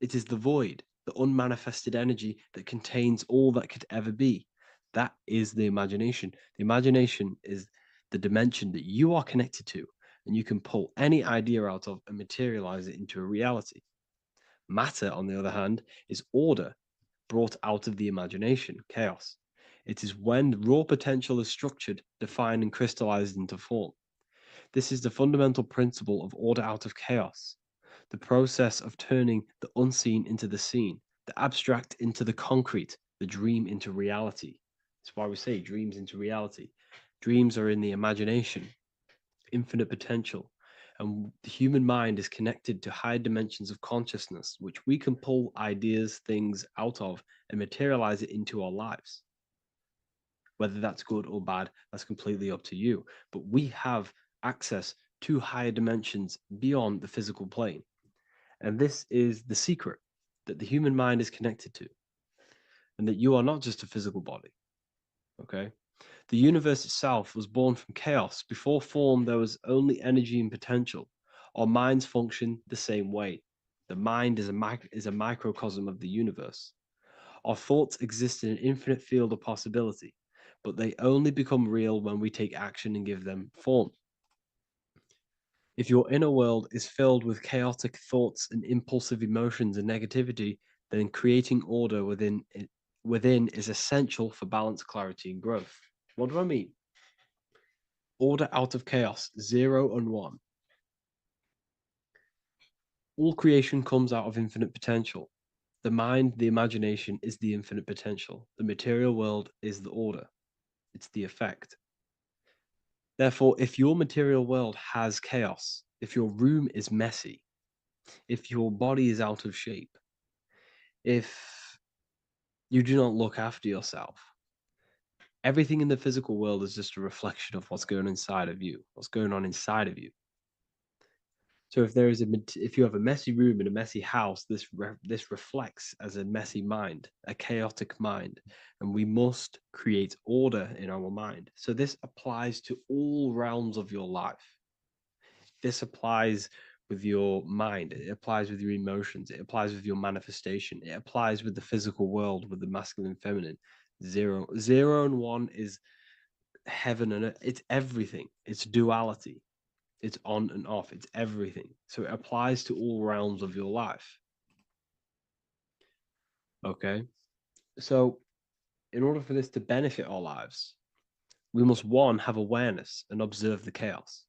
It is the void, the unmanifested energy that contains all that could ever be. That is the imagination. The imagination is the dimension that you are connected to, and you can pull any idea out of and materialize it into a reality. Matter, on the other hand, is order brought out of the imagination, chaos. It is when raw potential is structured, defined, and crystallized into form. This is the fundamental principle of order out of chaos, the process of turning the unseen into the seen, the abstract into the concrete, the dream into reality. That's why we say dreams into reality. Dreams are in the imagination, infinite potential, and the human mind is connected to high dimensions of consciousness, which we can pull ideas, things out of, and materialize it into our lives. Whether that's good or bad, that's completely up to you. But we have access to higher dimensions beyond the physical plane. And this is the secret that the human mind is connected to, and that you are not just a physical body. Okay? The universe itself was born from chaos. Before form, there was only energy and potential. Our minds function the same way. The mind is a microcosm of the universe. Our thoughts exist in an infinite field of possibility, but they only become real when we take action and give them form. If your inner world is filled with chaotic thoughts and impulsive emotions and negativity, then creating order within is essential for balance, clarity, and growth. What do I mean? Order out of chaos, 0 and 1. All creation comes out of infinite potential. The mind, the imagination, is the infinite potential. The material world is the order. It's the effect. Therefore, if your material world has chaos, if your room is messy, if your body is out of shape, if you do not look after yourself, everything in the physical world is just a reflection of what's going on inside of you, what's going on inside of you. So if you have a messy room in a messy house, this reflects as a messy mind, a chaotic mind, and we must create order in our mind. So this applies to all realms of your life. This applies with your mind. It applies with your emotions. It applies with your manifestation. It applies with the physical world, with the masculine and feminine. 0 and 1 is heaven and earth. It's everything. It's duality. It's on and off. It's everything. So it applies to all realms of your life. Okay. So in order for this to benefit our lives, we must, 1, have awareness and observe the chaos.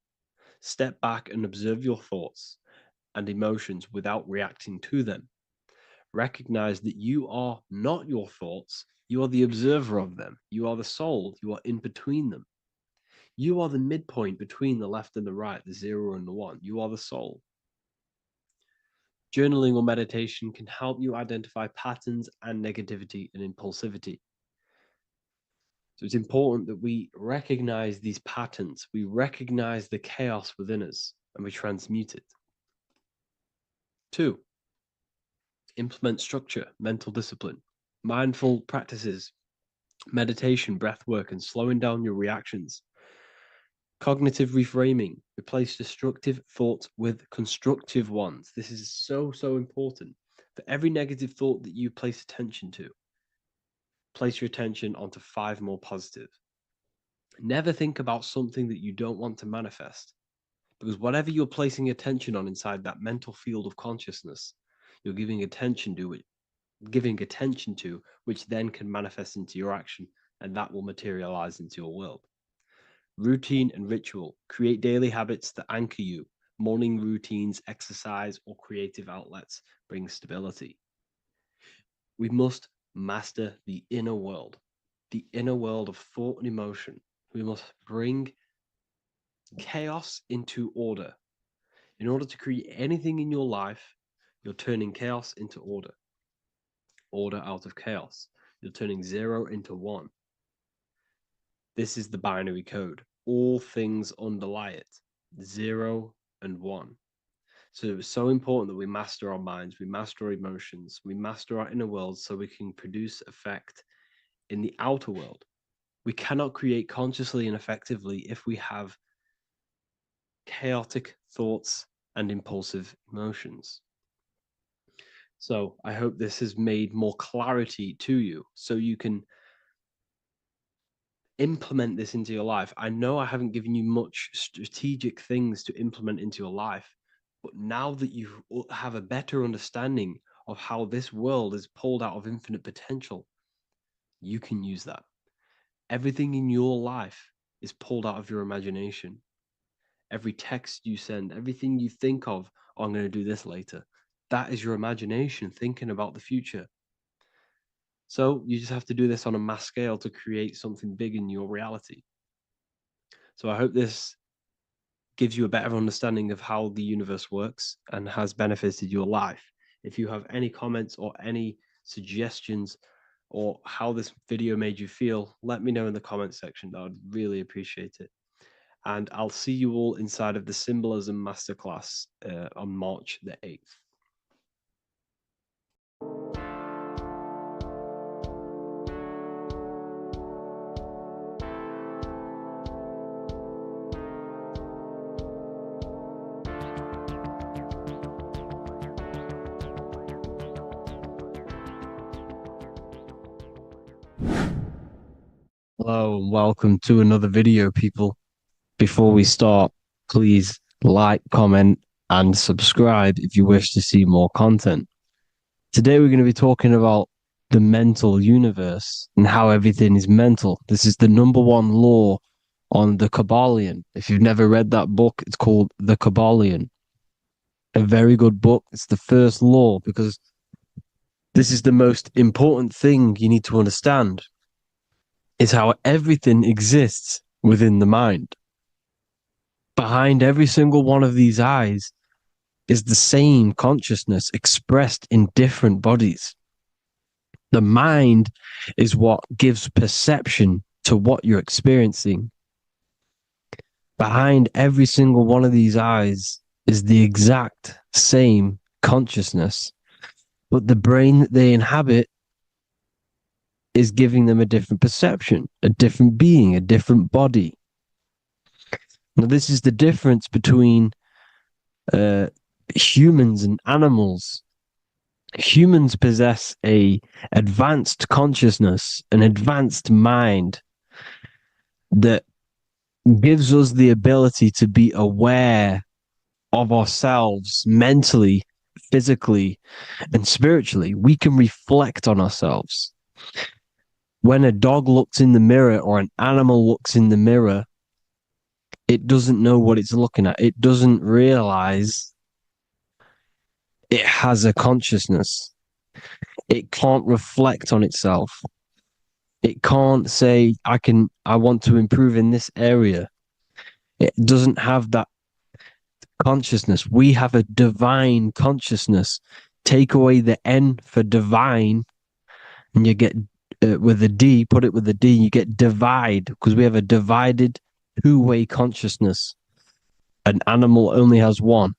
Step back and observe your thoughts and emotions without reacting to them. Recognize that you are not your thoughts. You are the observer of them. You are the soul. You are in between them. You are the midpoint between the left and the right, the 0 and the 1. You are the soul. Journaling or meditation can help you identify patterns and negativity and impulsivity. So it's important that we recognize these patterns. We recognize the chaos within us and we transmute it. 2, implement structure, mental discipline, mindful practices, meditation, breath work, and slowing down your reactions. Cognitive reframing, replace destructive thoughts with constructive ones. This is so important. For every negative thought that you place attention to, place your attention onto 5 more positive. Never think about something that you don't want to manifest, because whatever you're placing attention on inside that mental field of consciousness, you're giving attention to, which then can manifest into your action, and that will materialize into your world. Routine and ritual. Create daily habits that anchor you. Morning routines, exercise, or creative outlets bring stability. We must master the inner world of thought and emotion. We must bring chaos into order. In order to create anything in your life, you're turning chaos into order. Order out of chaos. You're turning 0 into 1. This is the binary code. All things underlie it. 0 and 1. So it's so important that we master our minds, we master our emotions, we master our inner world so we can produce effect in the outer world. We cannot create consciously and effectively if we have chaotic thoughts and impulsive emotions. So I hope this has made more clarity to you so you can implement this into your life. I know I haven't given you much strategic things to implement into your life, but now that you have a better understanding of how this world is pulled out of infinite potential, you can use that. Everything in your life is pulled out of your imagination. Every text you send, everything you think of, oh, I'm going to do this later, that is your imagination thinking about the future. So you just have to do this on a mass scale to create something big in your reality. So I hope this gives you a better understanding of how the universe works and has benefited your life. If you have any comments or any suggestions or how this video made you feel, let me know in the comment section. I would really appreciate it. And I'll see you all inside of the Symbolism Masterclass on March the 8th. Hello and welcome to another video, people. Before we start, please like, comment, and subscribe if you wish to see more content. Today we're going to be talking about the mental universe and how everything is mental. This is the number one law on the Kabbalion. If you've never read that book, it's called The Kabbalion. A very good book. It's the first law because this is the most important thing you need to understand, is how everything exists within the mind. Behind every single one of these eyes is the same consciousness expressed in different bodies. The mind is what gives perception to what you're experiencing. Behind every single one of these eyes is the exact same consciousness, but the brain that they inhabit is giving them a different perception, a different being, a different body. Now, this is the difference between humans and animals. Humans possess a advanced consciousness, an advanced mind that gives us the ability to be aware of ourselves mentally, physically, and spiritually. We can reflect on ourselves. When a dog looks in the mirror or an animal looks in the mirror, it doesn't know what it's looking at. It doesn't realize it has a consciousness. It can't reflect on itself. It can't say, I want to improve in this area. It doesn't have that consciousness. We have a divine consciousness. Take away the N for divine, and you get with a D, put it with a D, you get divide, because we have a divided two-way consciousness. An animal only has one.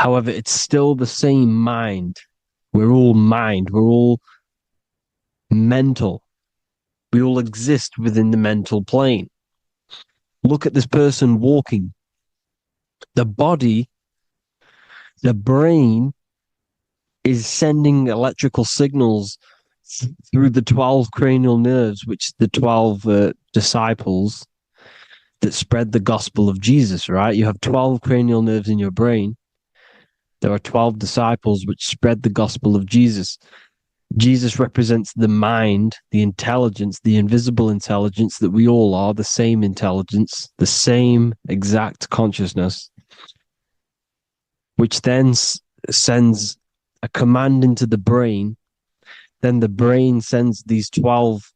However, it's still the same mind. We're all mind. We're all mental. We all exist within the mental plane. Look at this person walking. The body, the brain, is sending electrical signals through the 12 cranial nerves, which the 12 disciples that spread the gospel of Jesus, right? You have 12 cranial nerves in your brain. There are 12 disciples which spread the gospel of Jesus. Jesus represents the mind, the intelligence, the invisible intelligence that we all are, the same intelligence, the same exact consciousness, which then sends a command into the brain. Then the brain sends these 12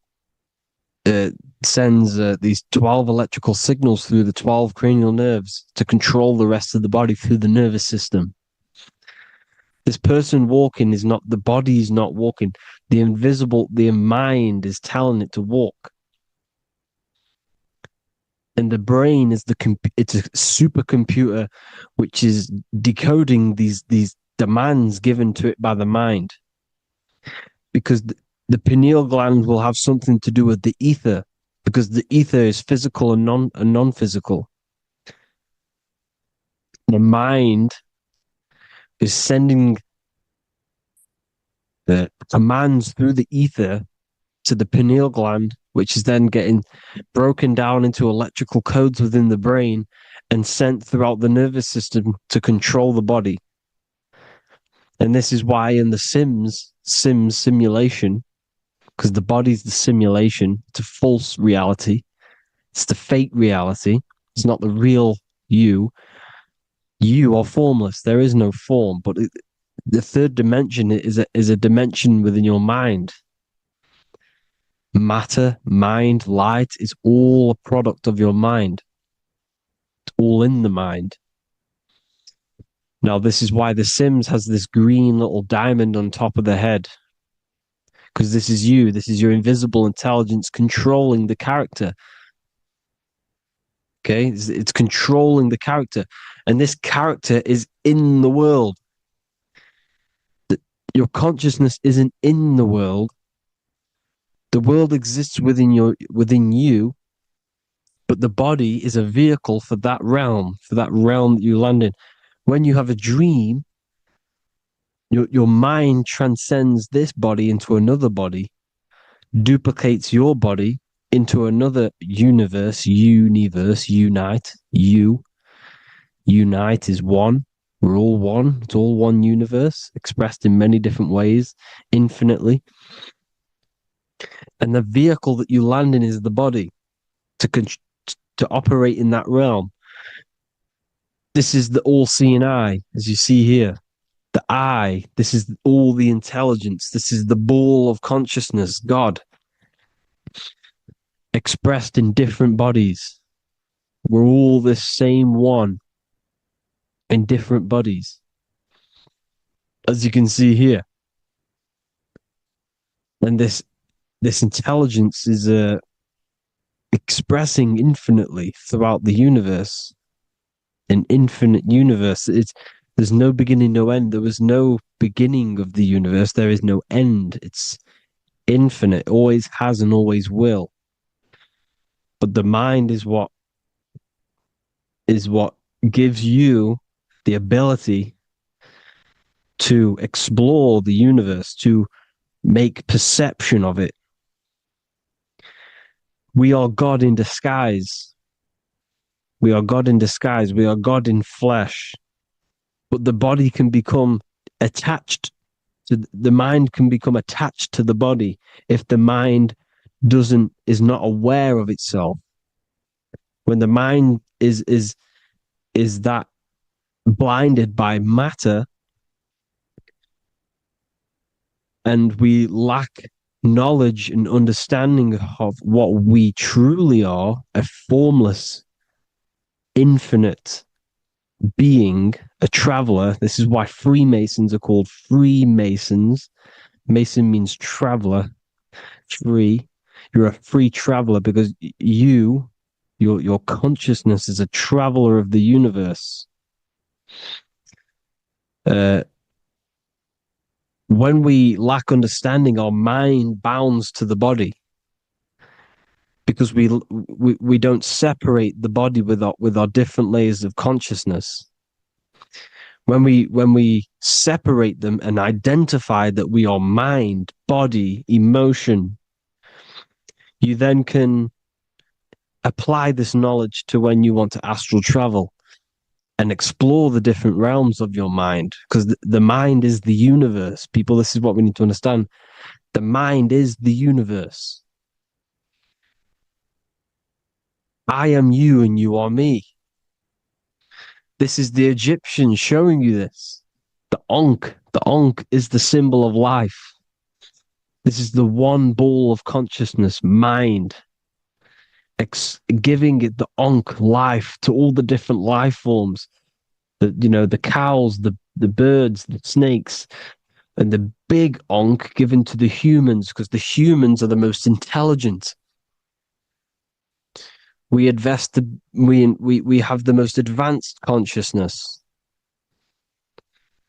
electrical signals through the 12 cranial nerves to control the rest of the body through the nervous system. This person walking is not, the body is not walking. The mind is telling it to walk. And the brain is it's a supercomputer which is decoding these demands given to it by the mind. Because the pineal gland will have something to do with the ether, because the ether is physical and non-physical. The mind is sending the commands through the ether to the pineal gland, which is then getting broken down into electrical codes within the brain and sent throughout the nervous system to control the body. And this is why in the Sims simulation, because the body's the simulation, it's a false reality. It's the fake reality. It's not the real you. You are formless. There is no form. But the third dimension is a dimension within your mind. Matter, mind, light is all a product of your mind. It's all in the mind. Now, this is why the Sims has this green little diamond on top of the head. Because this is you. This is your invisible intelligence controlling the character. Okay? It's controlling the character. And this character is in the world. Your consciousness isn't in the world. The world exists within you, but the body is a vehicle for that realm that you land in. When you have a dream, your mind transcends this body into another body, duplicates your body into another universe, unite, unite is one. We're all one. It's all one universe, expressed in many different ways, infinitely. And the vehicle that you land in is the body to operate in that realm. This is the all-seeing eye, as you see here. The eye, this is all the intelligence. This is the ball of consciousness, God, expressed in different bodies. We're all this same one in different bodies, as you can see here. And this intelligence is expressing infinitely throughout the universe. An infinite universe. There's no beginning, no end. There was no beginning of the universe. There is no end. It's infinite. Always has and always will. But the mind is what gives you the ability to explore the universe, to make perception of it. We are God in disguise. We are God in disguise. We are God in flesh. But the body can become attached to the mind, can become attached to the body if the mind is not aware of itself. When the mind is that blinded by matter, and we lack knowledge and understanding of what we truly are, a formless, infinite being, a traveler. This is why Freemasons are called Freemasons. Mason means traveler. Free. You're a free traveler because your consciousness is a traveler of the universe. When we lack understanding, our mind bounds to the body because we don't separate the body with our different layers of consciousness. When we separate them and identify that we are mind, body, emotion, you then can apply this knowledge to when you want to astral travel and explore the different realms of your mind, because the mind is the universe. People, this is what we need to understand. The mind is the universe. I am you and you are me. This is the Egyptians showing you this. The Ankh is the symbol of life. This is the one ball of consciousness, mind, giving it the Ankh life to all the different life forms. The cows, the birds, the snakes, and the big Ankh given to the humans, because the humans are the most intelligent. We have the most advanced consciousness.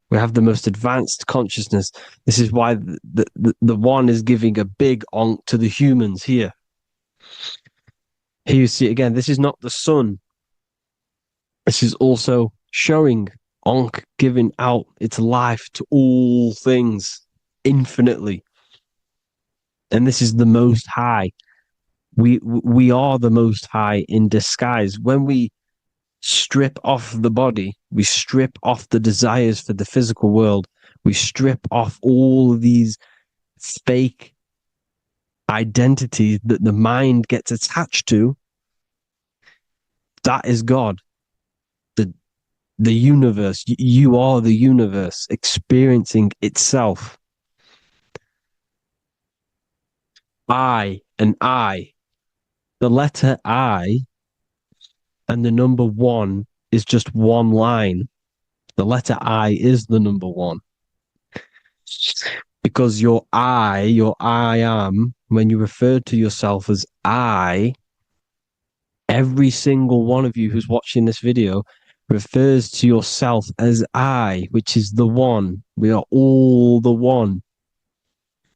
We have the most advanced consciousness. This is why the one is giving a big Ankh to the humans here. Here you see again, this is not the sun. This is also showing, Ankh giving out its life to all things infinitely. And this is the Most High. We are the Most High in disguise. When we strip off the body, we strip off the desires for the physical world, we strip off all of these fake identities that the mind gets attached to. That is God. The universe. You are the universe experiencing itself. I and I. The letter I and the number 1 is just one line. The letter I is the number 1. Because your I am, when you refer to yourself as I, every single one of you who's watching this video refers to yourself as I, which is the one. We are all the one.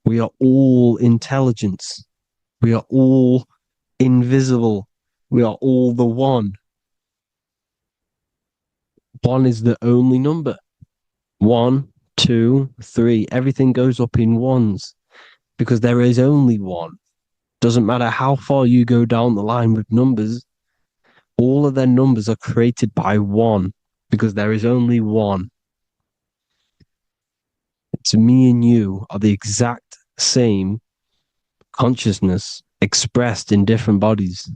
We are all intelligence. We are all invisible. We are all the one. 1 is the only number. 1, 2, 3. Everything goes up in ones because there is only one. Doesn't matter how far you go down the line with numbers, all of their numbers are created by 1 because there is only one. It's me and you are the exact same consciousness expressed in different bodies.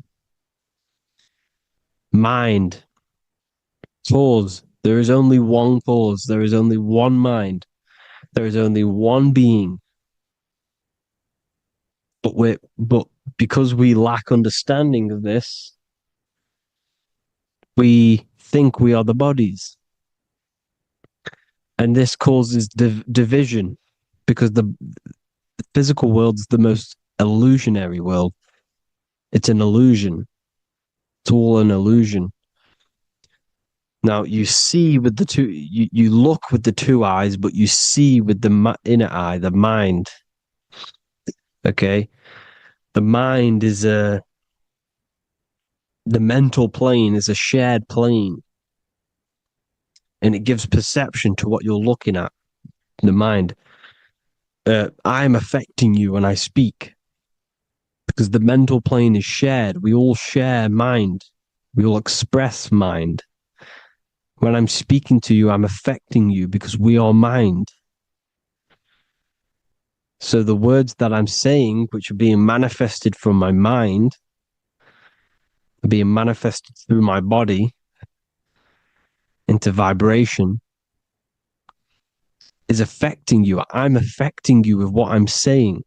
Mind, cause. There is only one cause. There is only one mind. There is only one being. But because we lack understanding of this, we think we are the bodies. And this causes division because the physical world is the most illusionary world. It's an illusion. It's all an illusion. Now you see with the two, you look with the two eyes, but you see with the inner eye, the mind. Okay? The mind is the mental plane is a shared plane. And it gives perception to what you're looking at. The mind. I'm affecting you when I speak. Because the mental plane is shared. We all share mind. We all express mind. When I'm speaking to you, I'm affecting you because we are mind. So the words that I'm saying, which are being manifested from my mind, are being manifested through my body into vibration, is affecting you. I'm affecting you with what I'm saying.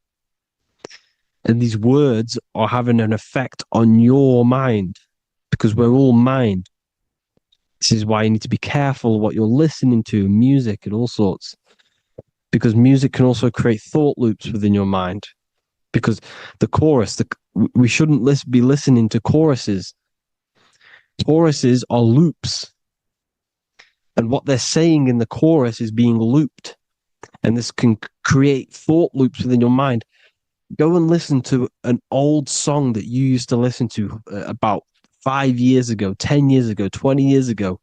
And these words are having an effect on your mind because we're all mind. This is why you need to be careful what you're listening to, music and all sorts. Because music can also create thought loops within your mind. Because the chorus, we shouldn't be listening to choruses. Choruses are loops. And what they're saying in the chorus is being looped. And this can create thought loops within your mind. Go and listen to an old song that you used to listen to about 5 years ago, 10 years ago, 20 years ago.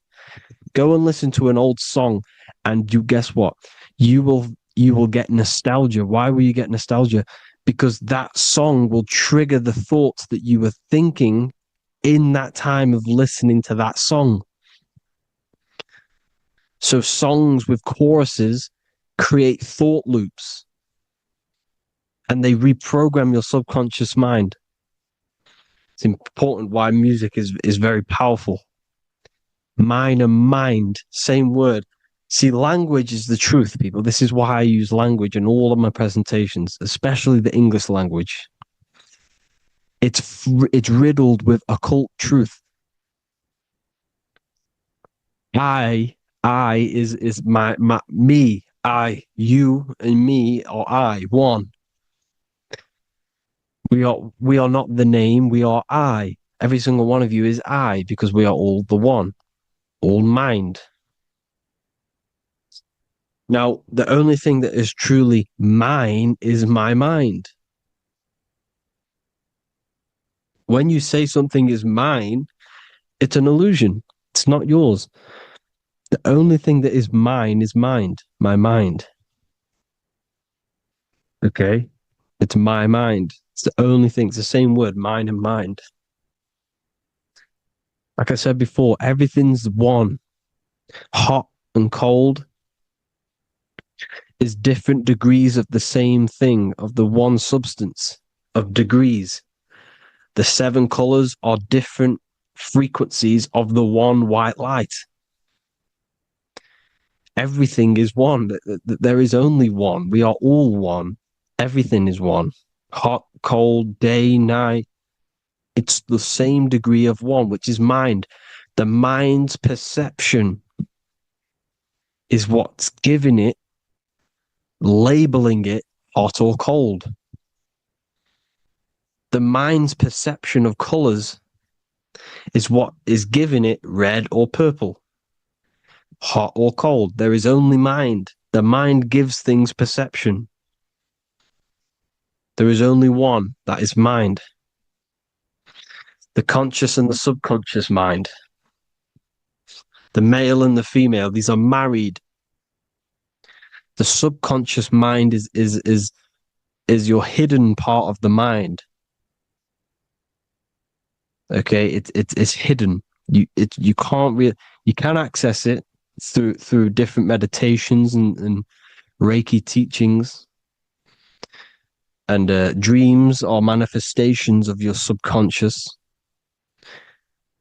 Go and listen to an old song and you guess what? You will get nostalgia. Why will you get nostalgia? Because that song will trigger the thoughts that you were thinking in that time of listening to that song. So songs with choruses create thought loops and they reprogram your subconscious mind. It's important why music is very powerful. Mind and mind, same word. See, language is the truth, people. This is why I use language in all of my presentations, especially the English language. It's riddled with occult truth. I is my me. I, you, and me are I, one. We are not the name, we are I. Every single one of you is I because we are all the one, all mind. Now, the only thing that is truly mine is my mind. When you say something is mine, it's an illusion. It's not yours. The only thing that is mine is mind, my mind. Okay? It's my mind. It's the only thing. It's the same word, mind and mind. Like I said before, everything's one. Hot and cold is different degrees of the same thing, of the one substance, of degrees. The 7 colors are different frequencies of the one white light. Everything is one. There is only one. We are all one. Everything is one. Hot, cold, day, night. It's the same degree of one, which is mind. The mind's perception is what's giving it, labeling it hot or cold. The mind's perception of colors is what is giving it red or purple, hot or cold. There is only mind. The mind gives things perception. There is only one, that is mind. The conscious and the subconscious mind. The male and the female, these are married. The subconscious mind is your hidden part of the mind. Okay, it's hidden. You can access it through different meditations and Reiki teachings, and dreams or manifestations of your subconscious.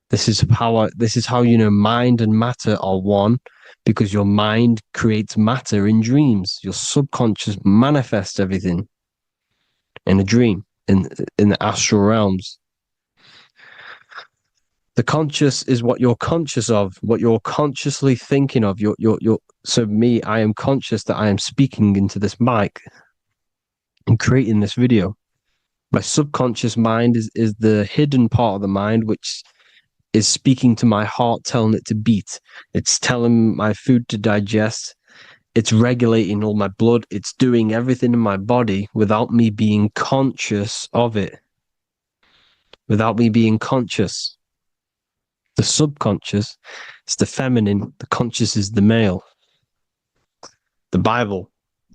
This is how you know mind and matter are one, because your mind creates matter in dreams. Your subconscious manifests everything in a dream, in the astral realms. The conscious is what you're conscious of, what you're consciously thinking of. So me, I am conscious that I am speaking into this mic and creating this video. My subconscious mind is the hidden part of the mind, which is speaking to my heart, telling it to beat. It's telling my food to digest. It's regulating all my blood. It's doing everything in my body without me being conscious of it. Without me being conscious. The subconscious is the feminine. The conscious is the male. The Bible,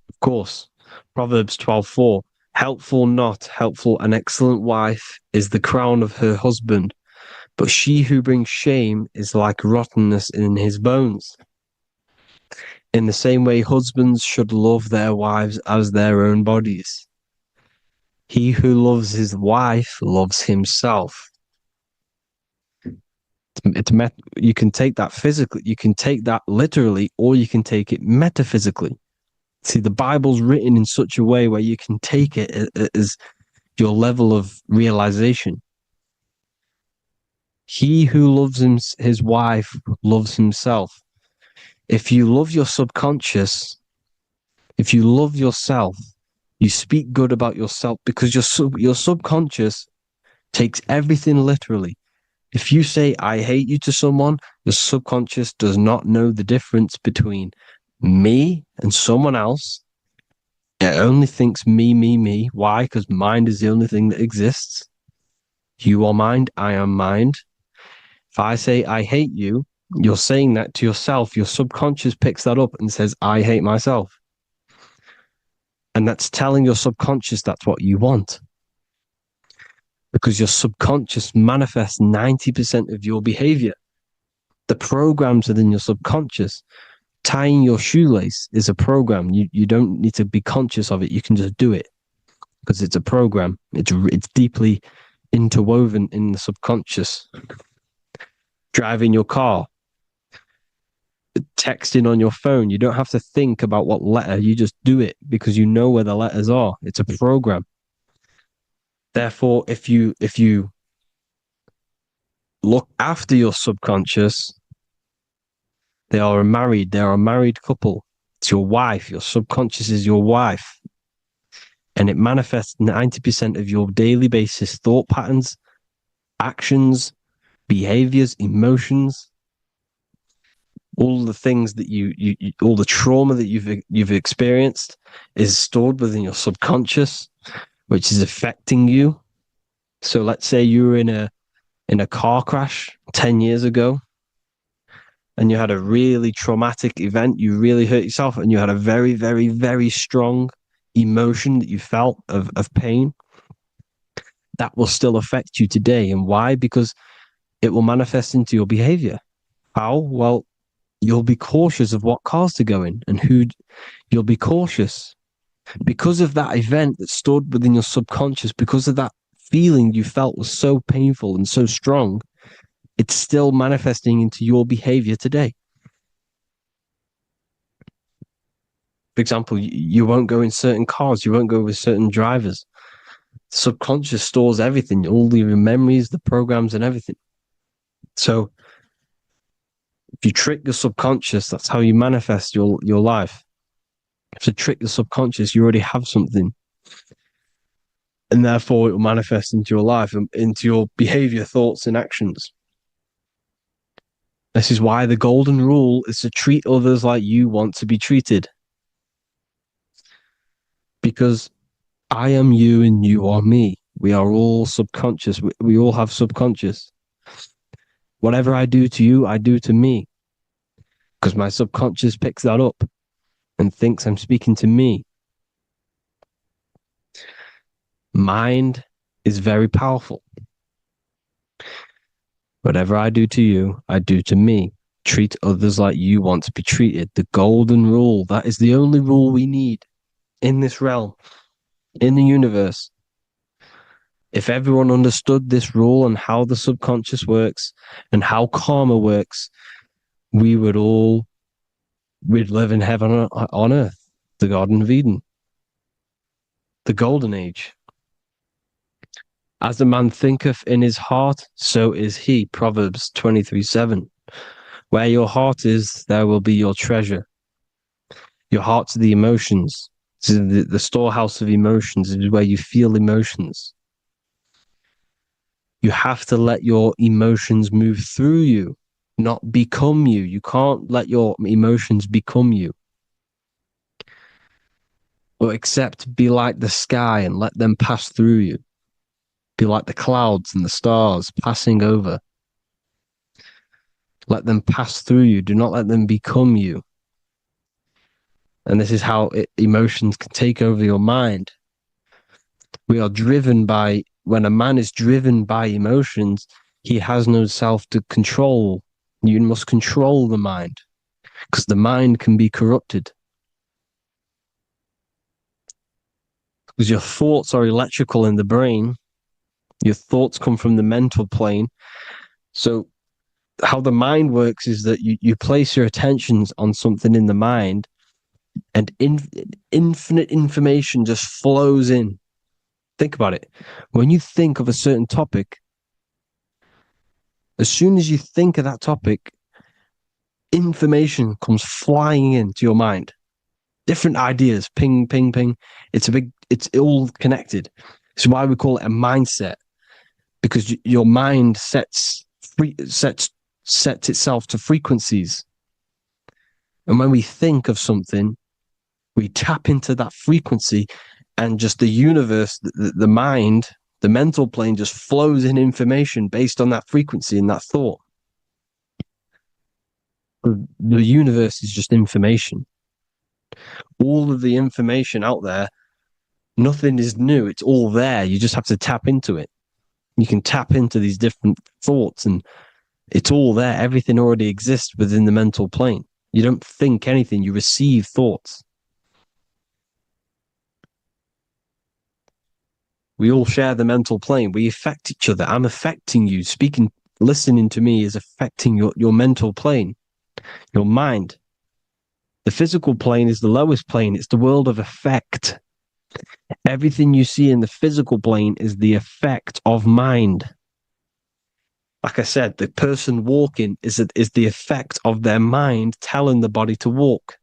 of course. Proverbs 12:4. Helpful, not helpful, an excellent wife is the crown of her husband, but she who brings shame is like rottenness in his bones. In the same way, husbands should love their wives as their own bodies. He who loves his wife loves himself. You can take that physically, you can take that literally, or you can take it metaphysically. See, the Bible's written in such a way where you can take it as your level of realization. He who loves his wife loves himself. If you love your subconscious, if you love yourself, you speak good about yourself, because your subconscious takes everything literally. If you say, I hate you to someone, your subconscious does not know the difference between me and someone else. It only thinks me, me, me. Why? Because mind is the only thing that exists. You are mind, I am mind. If I say, I hate you, you're saying that to yourself. Your subconscious picks that up and says, I hate myself. And that's telling your subconscious that's what you want. Because your subconscious manifests 90% of your behavior. The programs within your subconscious. Tying your shoelace is a program. You don't need to be conscious of it. You can just do it because it's a program. It's deeply interwoven in the subconscious. Driving your car, texting on your phone. You don't have to think about what letter. You just do it because you know where the letters are. It's a program. Therefore, if you look after your subconscious, they are a married couple. It's your wife. Your subconscious is your wife. And it manifests 90% of your daily basis thought patterns, actions, behaviors, emotions, all the things that all the trauma that you've experienced is stored within your subconscious, which is affecting you. So let's say you were in a car crash 10 years ago, and you had a really traumatic event, you really hurt yourself, and you had a very, very, very strong emotion that you felt of pain, that will still affect you today. And why? Because it will manifest into your behavior. How? Well, you'll be cautious of what cars to go in and who. You'll be cautious because of that event that stood within your subconscious, because of that feeling you felt was so painful and so strong. It's still manifesting into your behavior today. For example, you won't go in certain cars, you won't go with certain drivers. The subconscious stores everything, all your memories, the programs, and everything. So if you trick the subconscious, that's how you manifest your life. If you trick the subconscious, you already have something. And therefore it will manifest into your life, into your behavior, thoughts, and actions. This is why the golden rule is to treat others like you want to be treated. Because I am you and you are me. We are all subconscious. We all have subconscious. Whatever I do to you, I do to me. Because my subconscious picks that up and thinks I'm speaking to me. Mind is very powerful. Whatever I do to you, I do to me. Treat others like you want to be treated. The golden rule. That is the only rule we need in this realm, in the universe. If everyone understood this rule and how the subconscious works and how karma works, we'd live in heaven on earth, the Garden of Eden, the golden age. As a man thinketh in his heart, so is he. Proverbs 23:7. Where your heart is, there will be your treasure. Your heart's the emotions. The storehouse of emotions is where you feel emotions. You have to let your emotions move through you, not become you. You can't let your emotions become you. But except be like the sky and let them pass through you. Be like the clouds and the stars passing over. Let them pass through you. Do not let them become you. And this is how emotions can take over your mind. We are driven by, when a man is driven by emotions, he has no self to control. You must control the mind, because the mind can be corrupted. Because your thoughts are electrical in the brain. Your thoughts come from the mental plane. So how the mind works is that you place your attentions on something in the mind, and infinite information just flows in. Think about it. When you think of a certain topic, as soon as you think of that topic, information comes flying into your mind. Different ideas, ping, ping, ping. It's all connected. It's why we call it a mindset, because your mind sets itself to frequencies. And when we think of something, we tap into that frequency, and just the universe, the mind, the mental plane just flows in information based on that frequency and that thought. The universe is just information. All of the information out there, nothing is new. It's all there. You just have to tap into it. You can tap into these different thoughts, and it's all there. Everything already exists within the mental plane. You don't think anything. You receive thoughts. We all share the mental plane. We affect each other. I'm affecting you. Listening to me is affecting your mental plane, your mind. The physical plane is the lowest plane. It's the world of effect. Everything you see in the physical plane is the effect of mind. Like I said, the person walking is the effect of their mind telling the body to walk.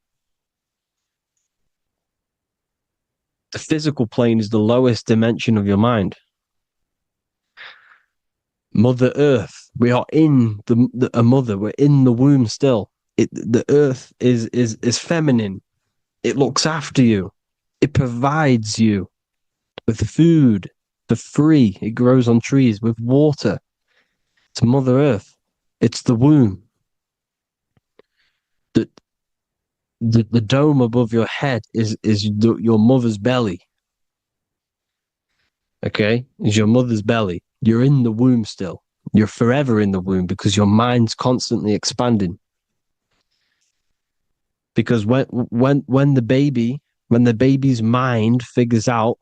The physical plane is the lowest dimension of your mind. Mother Earth, we are in a mother. We're in the womb still. The Earth is feminine. It looks after you. It provides you with food for free. It grows on trees with water. It's Mother Earth. It's the womb. the dome above your head is your mother's belly. Okay, is your mother's belly. You're in the womb still. You're forever in the womb because your mind's constantly expanding. Because when the baby's mind figures out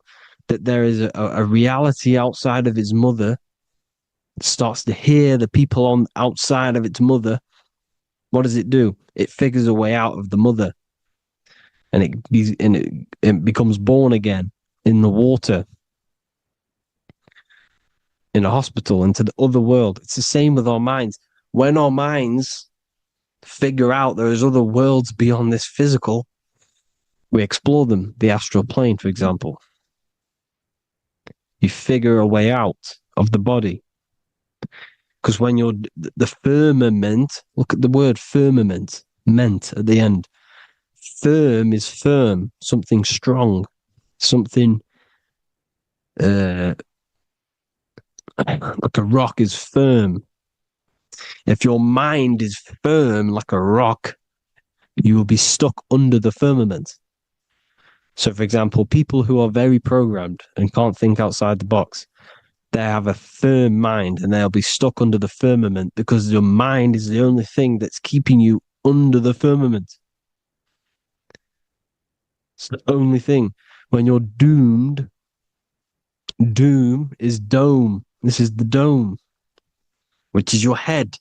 that there is a reality outside of its mother, starts to hear the people on outside of its mother, what does it do? It figures a way out of the mother, and it becomes born again in the water, in a hospital, into the other world. It's the same with our minds. When our minds figure out there is other worlds beyond this physical, we explore them. The astral plane, for example. You figure a way out of the body. Because when you're the firmament, look at the word firmament, meant at the end. Firm is firm, something strong, something like a rock is firm. If your mind is firm like a rock, you will be stuck under the firmament. So, for example, people who are very programmed and can't think outside the box, they have a firm mind and they'll be stuck under the firmament because your mind is the only thing that's keeping you under the firmament. It's the only thing. When you're doomed, doom is dome. This is the dome, which is your head.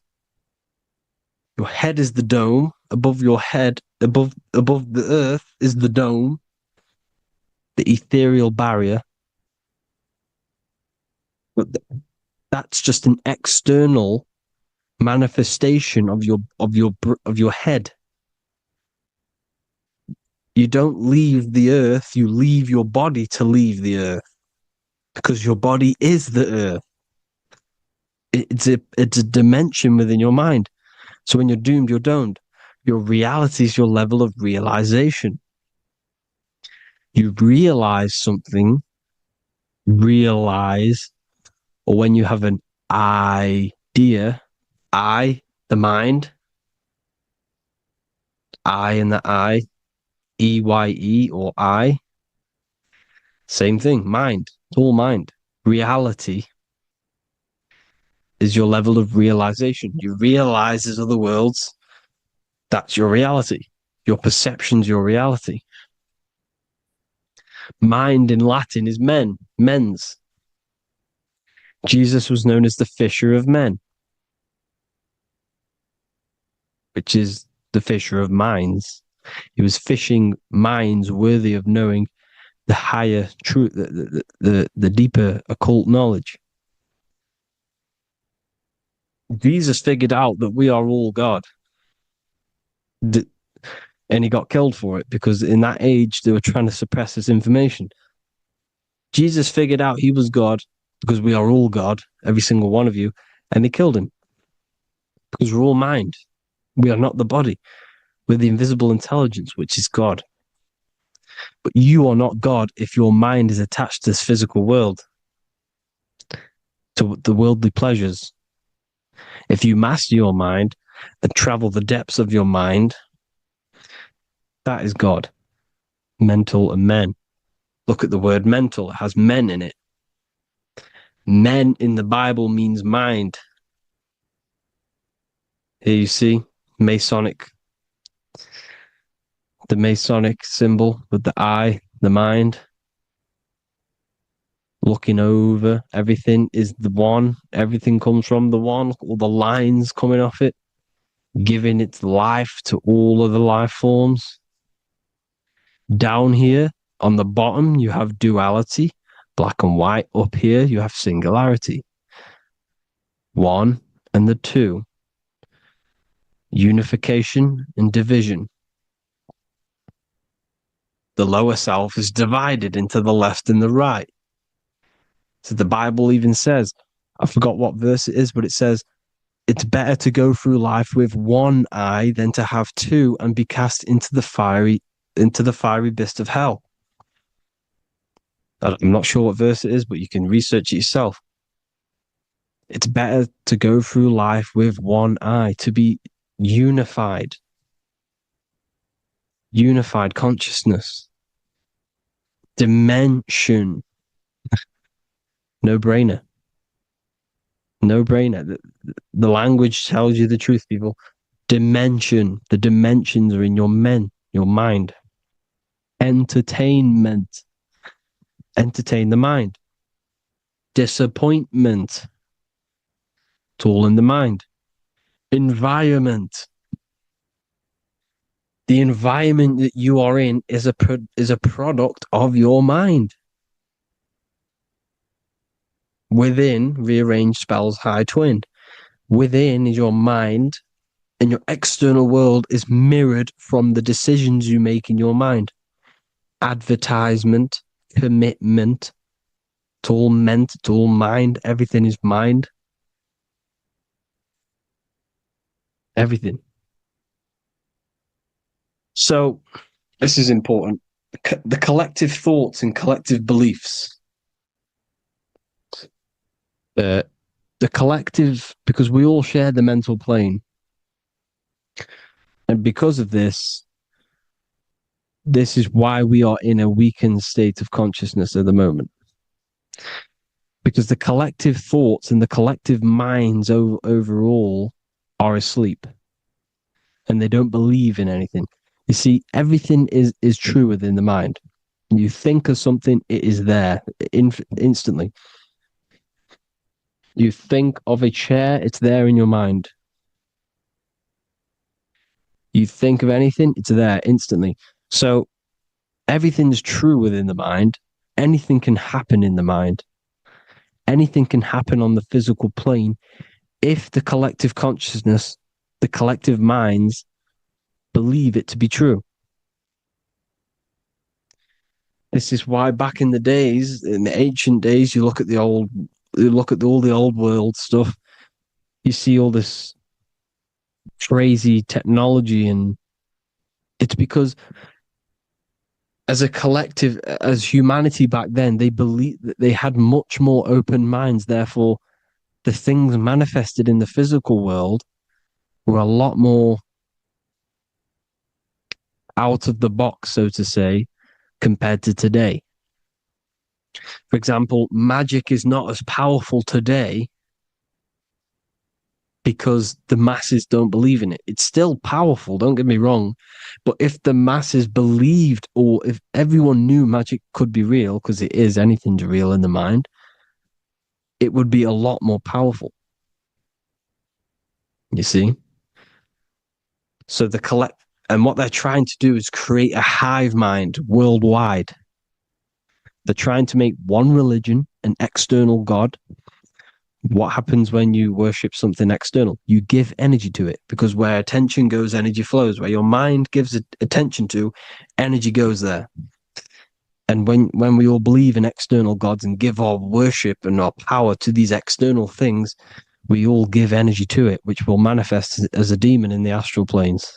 Your head is the dome. Above your head, above the earth is the dome, the ethereal barrier. But that's just an external manifestation of your head. You don't leave the earth, you leave your body to leave the earth, because your body is the earth. It's a dimension within your mind. So when you're doomed, you're domed. Your reality is your level of realization. You realize something, or when you have an idea, the mind, in the eye, EYE or I, same thing, mind, it's all mind. Reality is your level of realization. You realize there's other worlds. That's your reality. Your perception's your reality. Mind in Latin is mens. Jesus was known as the fisher of men, which is the fisher of minds. He was fishing minds worthy of knowing the higher truth, the deeper occult knowledge. Jesus figured out that we are all God. And he got killed for it because in that age they were trying to suppress this information. Jesus figured out he was God because we are all God, every single one of you, and they killed him because we're all mind. We are not the body. We're the invisible intelligence, which is God. But you are not God if your mind is attached to this physical world, to the worldly pleasures. If you master your mind and travel the depths of your mind, that is God. Mental and men. Look at the word mental. It has men in it. Men in the Bible means mind. Here you see Masonic, the Masonic symbol with the eye, the mind. Looking over, everything is the one. Everything comes from the one. All the lines coming off it, giving its life to all of the life forms. Down here on the bottom, you have duality, black and white. Up here, you have singularity. One and the two. Unification and division. The lower self is divided into the left and the right. So the Bible even says, I forgot what verse it is, but it says, it's better to go through life with one eye than to have two and be cast into the fiery abyss of hell. I'm not sure what verse it is, but you can research it yourself. It's better to go through life with one eye, to be unified. unified consciousness, dimension. No brainer. No brainer. The language tells you the truth, people. Dimension. The dimensions are in your mind. Entertainment. Entertain the mind. Disappointment. It's all in the mind. Environment. The environment that you are in is a product of your mind. Within, rearranged spells high twin. Within is your mind, and your external world is mirrored from the decisions you make in your mind. Advertisement, commitment, it's all meant, it's all mind. Everything is mind. Everything. So, this is important. The collective thoughts and collective beliefs. The collective, because we all share the mental plane. And because of this is why we are in a weakened state of consciousness at the moment. Because the collective thoughts and the collective minds overall are asleep. And they don't believe in anything. You see, everything is true within the mind. You think of something, it is there instantly. You think of a chair, it's there in your mind. You think of anything, it's there instantly. So everything's true within the mind. Anything can happen in the mind. Anything can happen on the physical plane if the collective consciousness, the collective minds, believe it to be true. This is why back in the days, in the ancient days, you look at all the old world stuff, you see all this crazy technology, and it's because as a collective, as humanity back then, they believed that they had much more open minds. Therefore, the things manifested in the physical world were a lot more out of the box, so to say, compared to today. For example, magic is not as powerful today because the masses don't believe in it. It's still powerful, don't get me wrong. But if the masses believed, or if everyone knew magic could be real, because it is, anything's real in the mind, it would be a lot more powerful. You see? So and what they're trying to do is create a hive mind worldwide. They're trying to make one religion, an external God. What happens when you worship something external? You give energy to it, because where attention goes, energy flows. Where your mind gives attention to, energy goes there. And when we all believe in external gods and give our worship and our power to these external things, we all give energy to it, which will manifest as a demon in the astral planes.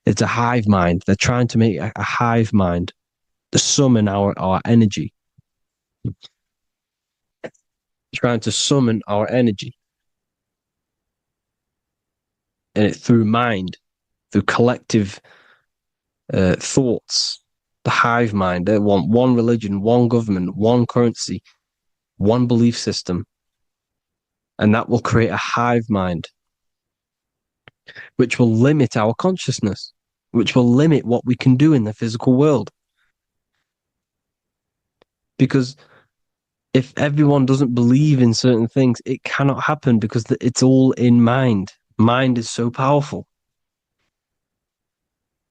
It's a hive mind. They're trying to make a hive mind to summon our energy. Trying to summon our energy. And it through mind, through collective thoughts. The hive mind. They want one religion, one government, one currency, one belief system. And that will create a hive mind, which will limit our consciousness, which will limit what we can do in the physical world. Because if everyone doesn't believe in certain things, it cannot happen, because it's all in mind. Mind is so powerful.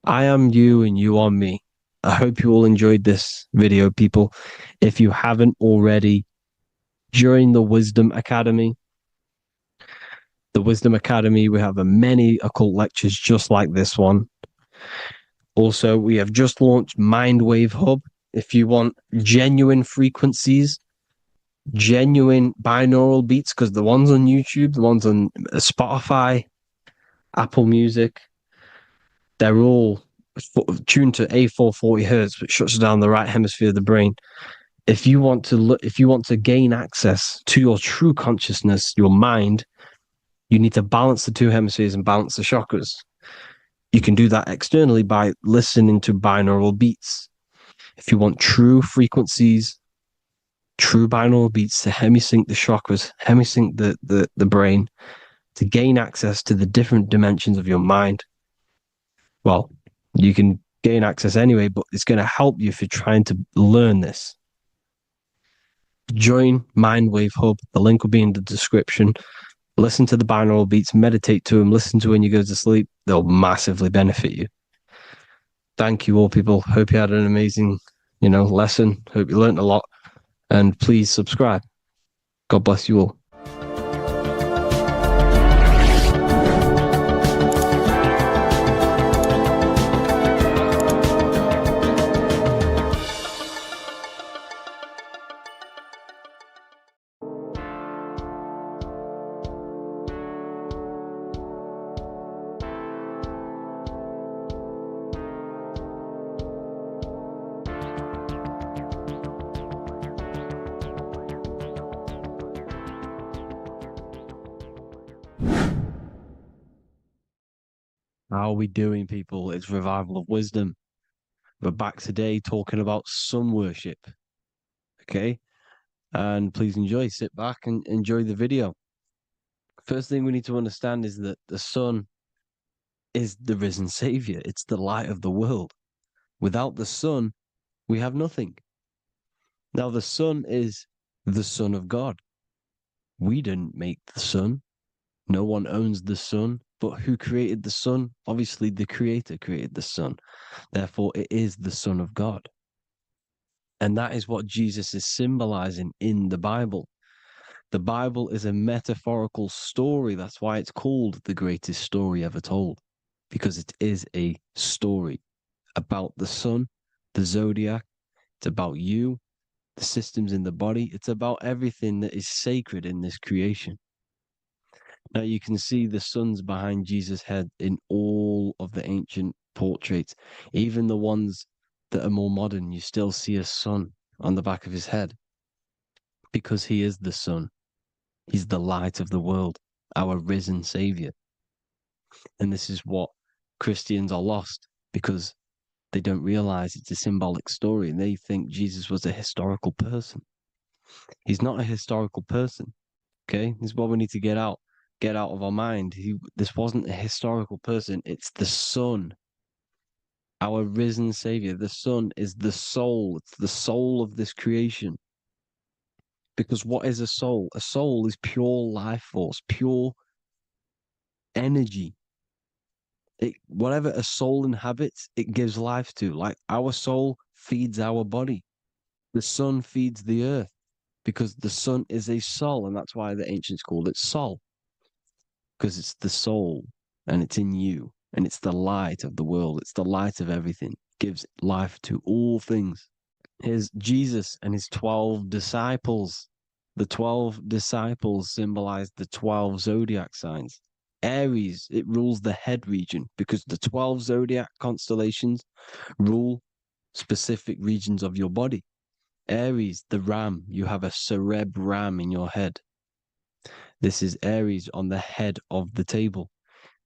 I am you and you are me. I hope you all enjoyed this video, people. If you haven't already, join the Wisdom Academy. The Wisdom Academy, we have many occult lectures just like this one. Also, we have just launched Mindwave Hub. If you want genuine frequencies, genuine binaural beats, because the ones on YouTube, the ones on Spotify, Apple Music, they're all tuned to A440 hertz, which shuts down the right hemisphere of the brain. If you want to gain access to your true consciousness, your mind, you need to balance the two hemispheres and balance the chakras. You can do that externally by listening to binaural beats. If you want true frequencies, true binaural beats to hemisync the chakras, hemisync the brain, to gain access to the different dimensions of your mind, well, you can gain access anyway, but it's going to help you if you're trying to learn this. Join Mindwave Hub. The link will be in the description. Listen to the binaural beats, meditate to them, listen to when you go to sleep. They'll massively benefit you. Thank you all, people. Hope you had an amazing, lesson. Hope you learned a lot. And please subscribe. God bless you all. How are we doing, people? It's Revival of Wisdom. We're back today talking about sun worship. Okay? And please enjoy. Sit back and enjoy the video. First thing we need to understand is that the sun is the risen savior. It's the light of the world. Without the sun, we have nothing. Now, the sun is the Son of God. We didn't make the sun. No one owns the sun. But who created the sun? Obviously, the Creator created the sun. Therefore, it is the Son of God. And that is what Jesus is symbolizing in the Bible. The Bible is a metaphorical story. That's why it's called the greatest story ever told, because it is a story about the sun, the zodiac. It's about you, the systems in the body. It's about everything that is sacred in this creation. Now you can see the suns behind Jesus' head in all of the ancient portraits, even the ones that are more modern. You still see a sun on the back of his head because he is the sun. He's the light of the world, our risen savior. And this is what Christians are lost because they don't realize it's a symbolic story and they think Jesus was a historical person. He's not a historical person. Okay, this is what we need to get out of our mind. This wasn't a historical person. It's the Son, our risen Savior. The Son is the soul. It's the soul of this creation. Because what is a soul? A soul is pure life force, pure energy. Whatever a soul inhabits, it gives life to. Like our soul feeds our body. The sun feeds the earth because the sun is a soul, and that's why the ancients called it Sol. Because it's the soul and it's in you and it's the light of the world. It's the light of everything. It gives life to all things. Here's Jesus and his 12 disciples. The 12 disciples symbolize the 12 zodiac signs. Aries, it rules the head region because the 12 zodiac constellations rule specific regions of your body. Aries, the ram, you have a cerebram in your head. This is Aries on the head of the table.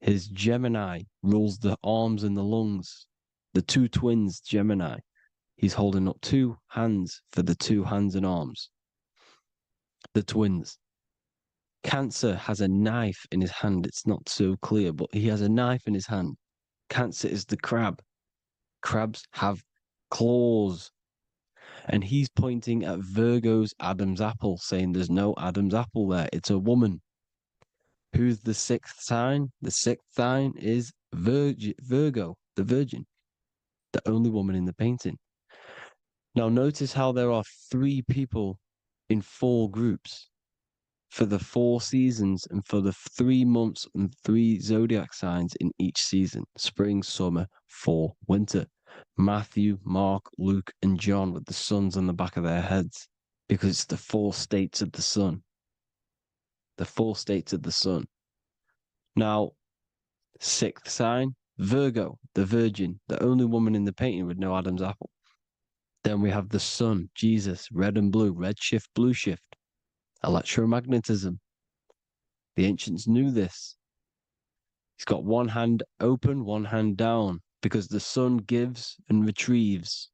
His Gemini rules the arms and the lungs. The two twins, Gemini. He's holding up two hands for the two hands and arms. The twins. Cancer has a knife in his hand. It's not so clear, but he has a knife in his hand. Cancer is the crab. Crabs have claws. And he's pointing at Virgo's Adam's apple, saying there's no Adam's apple there. It's a woman. Who's the sixth sign? The sixth sign is Virgo, the Virgin, the only woman in the painting. Now, notice how there are 3 people in 4 groups for the 4 seasons and for the 3 months and 3 zodiac signs in each season: spring, summer, fall, winter. Matthew, Mark, Luke, and John with the suns on the back of their heads because it's the 4 states of the sun. The 4 states of the sun. Now, 6th sign, Virgo, the Virgin, the only woman in the painting with no Adam's apple. Then we have the sun, Jesus, red and blue, red shift, blue shift, electromagnetism. The ancients knew this. He's got one hand open, one hand down, because the sun gives and retrieves.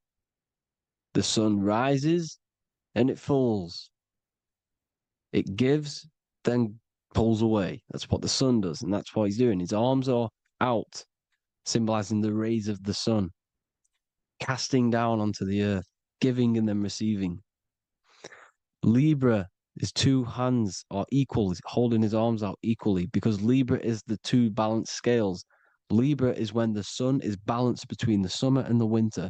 The sun rises and it falls. It gives, then pulls away. That's what the sun does, and that's what he's doing. His arms are out, symbolizing the rays of the sun, casting down onto the earth, giving and then receiving. Libra, his two hands are equal, he's holding his arms out equally, because Libra is the two balanced scales. Libra is when the sun is balanced between the summer and the winter.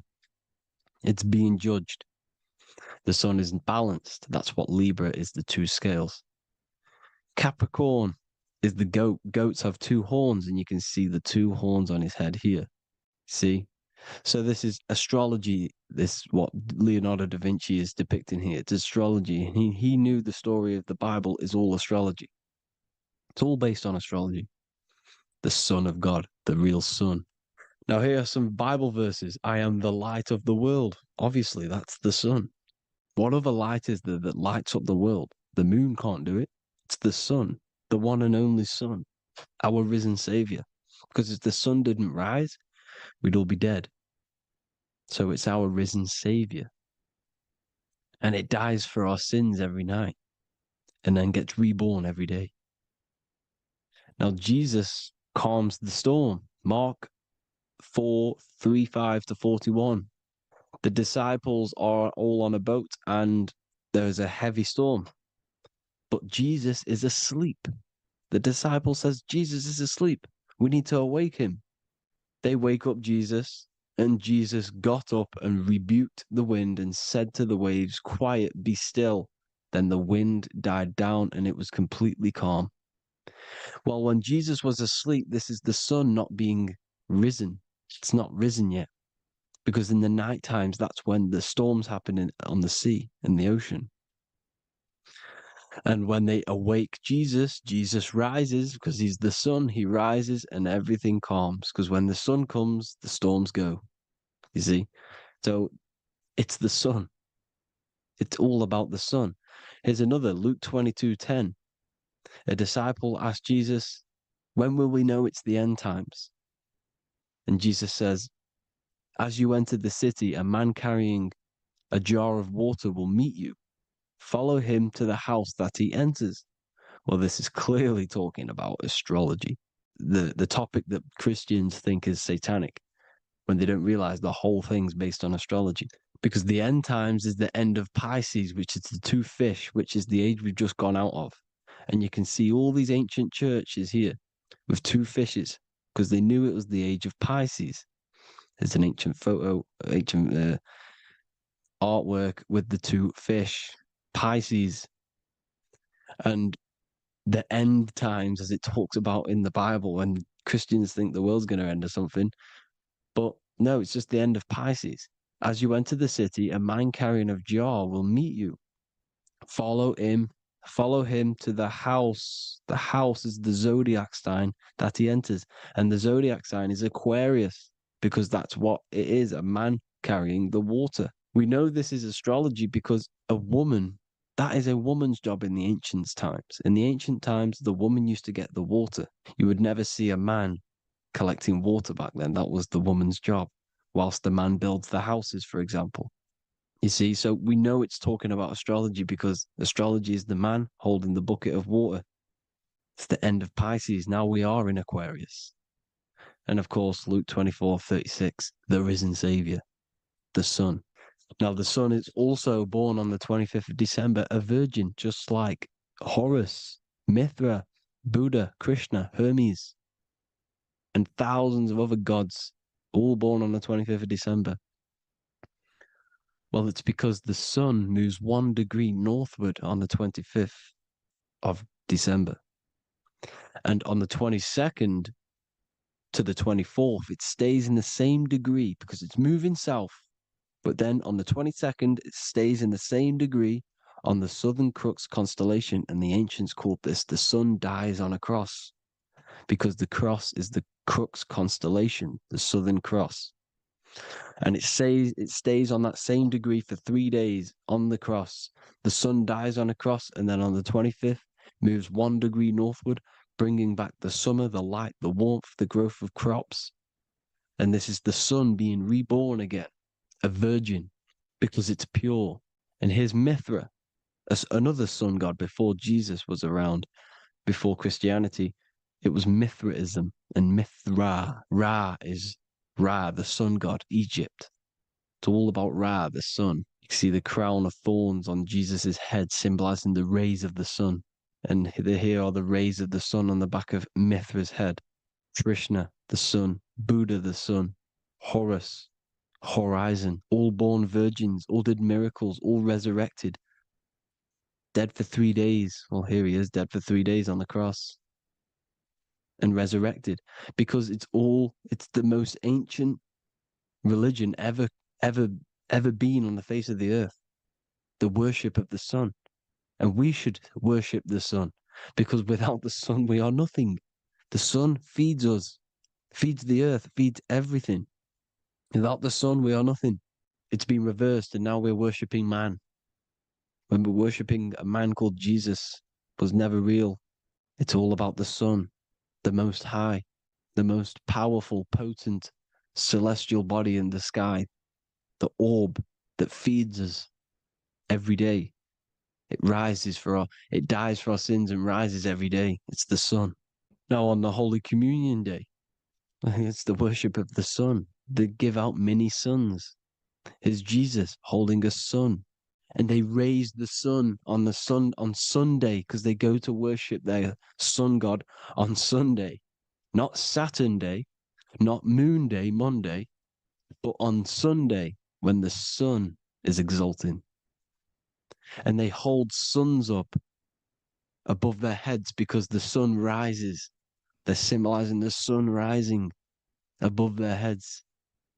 It's being judged. The sun isn't balanced. That's what Libra is, the two scales. Capricorn is the goat. Goats have two horns, and you can see the two horns on his head here. See? So this is astrology. This is what Leonardo da Vinci is depicting here. It's astrology. He knew the story of the Bible is all astrology. It's all based on astrology. The Son of God, the real sun. Now here are some Bible verses. I am the light of the world. Obviously, that's the sun. What other light is there that lights up the world? The moon can't do it. It's the sun, the one and only sun, our risen Savior. Because if the sun didn't rise, we'd all be dead. So it's our risen Savior. And it dies for our sins every night and then gets reborn every day. Now, Jesus calms the storm. Mark 4:35-41. The disciples are all on a boat and there's a heavy storm. But Jesus is asleep. The disciple says, Jesus is asleep. We need to awake him. They wake up Jesus, and Jesus got up and rebuked the wind and said to the waves, quiet, be still. Then the wind died down and it was completely calm. Well, when Jesus was asleep, this is the sun not being risen. It's not risen yet. Because in the night times, that's when the storms happen on the sea, in the ocean. And when they awake Jesus, Jesus rises because he's the sun. He rises and everything calms. Because when the sun comes, the storms go. You see? So it's the sun. It's all about the sun. Here's another, Luke 22:10. A disciple asked Jesus, when will we know it's the end times? And Jesus says, as you enter the city, a man carrying a jar of water will meet you. Follow him to the house that he enters. Well, this is clearly talking about astrology, the topic that Christians think is satanic, when they don't realize the whole thing's based on astrology. Because the end times is the end of Pisces, which is the two fish, which is the age we've just gone out of. And you can see all these ancient churches here with two fishes, because they knew it was the age of Pisces. There's an ancient photo, ancient artwork with the two fish, Pisces. And the end times, as it talks about in the Bible, when Christians think the world's going to end or something. But no, it's just the end of Pisces. As you enter the city, a man carrying a jar will meet you. Follow him to the house. The house is the zodiac sign that he enters. And the zodiac sign is Aquarius, because that's what it is, a man carrying the water. We know this is astrology because a woman, that is a woman's job in the ancient times. In the ancient times, the woman used to get the water. You would never see a man collecting water back then. That was the woman's job, whilst the man builds the houses, for example. You see, so we know it's talking about astrology because astrology is the man holding the bucket of water. It's the end of Pisces. Now we are in Aquarius. And of course, Luke 24:36, the risen Savior, the Son. Now, the Son is also born on the 25th of December, a virgin, just like Horus, Mithra, Buddha, Krishna, Hermes, and thousands of other gods, all born on the 25th of December. Well, it's because the sun moves 1 degree northward on the 25th of December. And on the 22nd to the 24th, it stays in the same degree because it's moving south. But then on the 22nd, it stays in the same degree on the Southern Crux constellation. And the ancients called this the sun dies on a cross, because the cross is the Crux constellation, the Southern Cross. And it stays on that same degree for 3 days on the cross. The sun dies on a cross, and then on the 25th, moves 1 degree northward, bringing back the summer, the light, the warmth, the growth of crops. And this is the sun being reborn again, a virgin, because it's pure. And here's Mithra, another sun god before Jesus was around, before Christianity. It was Mithraism and Mithra. Ra is Ra, the sun god, Egypt. It's all about Ra, the sun. You see the crown of thorns on Jesus' head, symbolizing the rays of the sun. And here are the rays of the sun on the back of Mithra's head. Krishna, the sun. Buddha, the sun. Horus, horizon. All born virgins, all did miracles, all resurrected. Dead for 3 days. Well, here he is, dead for 3 days on the cross. And resurrected. Because it's the most ancient religion ever been on the face of the earth. The worship of the sun. And we should worship the sun, because without the sun we are nothing. The sun feeds us, feeds the earth, feeds everything. Without the sun we are nothing. It's been reversed, and now we're worshipping man. When we're worshipping a man called Jesus, was never real. It's all about the sun, the most high, the most powerful, potent, celestial body in the sky, the orb that feeds us every day. It dies for our sins and rises every day. It's the sun. Now on the Holy Communion Day, it's the worship of the sun. They give out mini suns. It's Jesus holding a sun. And they raise the sun on Sunday, because they go to worship their sun god on Sunday. Not Saturn Day, not Moon Day, Monday, but on Sunday when the sun is exalting. And they hold suns up above their heads because the sun rises. They're symbolizing the sun rising above their heads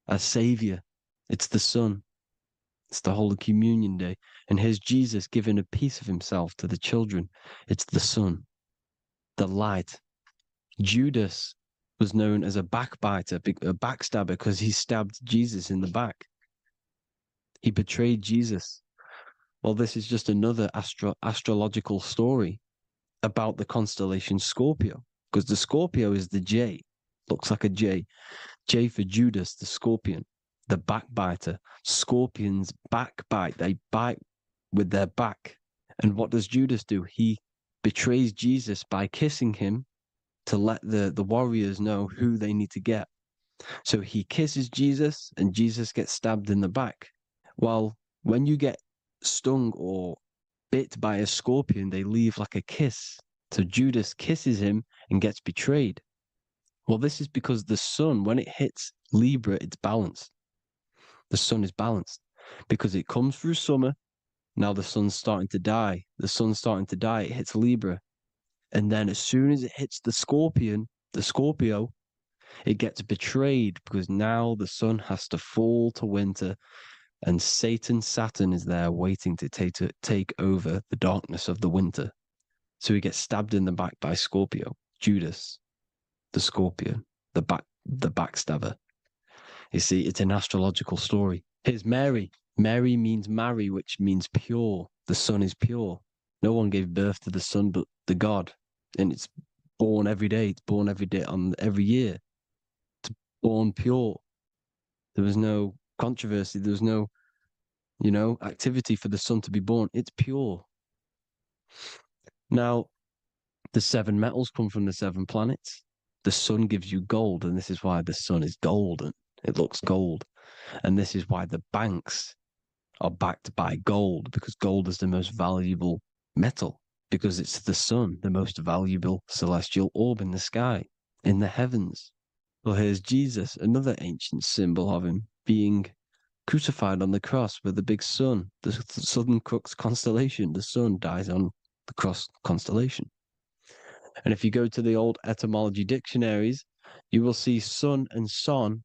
as savior. It's the sun. It's the Holy Communion Day. And here's Jesus giving a piece of himself to the children. It's the sun, the light. Judas was known as a backbiter, a backstabber, because he stabbed Jesus in the back. He betrayed Jesus. Well, this is just another astrological story about the constellation Scorpio, because the Scorpio is the J, looks like a J. J for Judas, the scorpion, the backbiter. Scorpions backbite, they bite with their back. And what does Judas do? He betrays Jesus by kissing him to let the warriors know who they need to get. So he kisses Jesus, and Jesus gets stabbed in the back. Well, when you get stung or bit by a scorpion, they leave like a kiss. So Judas kisses him and gets betrayed. Well, this is because the sun, when it hits Libra, it's balanced. The sun is balanced because it comes through summer. Now the sun's starting to die. The sun's starting to die. It hits Libra. And then as soon as it hits the Scorpio, it gets betrayed because now the sun has to fall to winter, and Saturn is there waiting to take over the darkness of the winter. So he gets stabbed in the back by Scorpio, Judas, the scorpion, the backstabber. You see, it's an astrological story. Here's Mary. Mary means marry, which means pure. The sun is pure. No one gave birth to the sun but the God. And it's born every day. It's born every day on every year. It's born pure. There was no controversy. There was no, activity for the sun to be born. It's pure. Now, the 7 metals come from the 7 planets. The sun gives you gold, and this is why the sun is golden. It looks gold. And this is why the banks are backed by gold, because gold is the most valuable metal, because it's the sun, the most valuable celestial orb in the sky, in the heavens. Well, here's Jesus, another ancient symbol of him being crucified on the cross with the big sun, the Southern Crux constellation. The sun dies on the cross constellation. And if you go to the old etymology dictionaries, you will see sun and son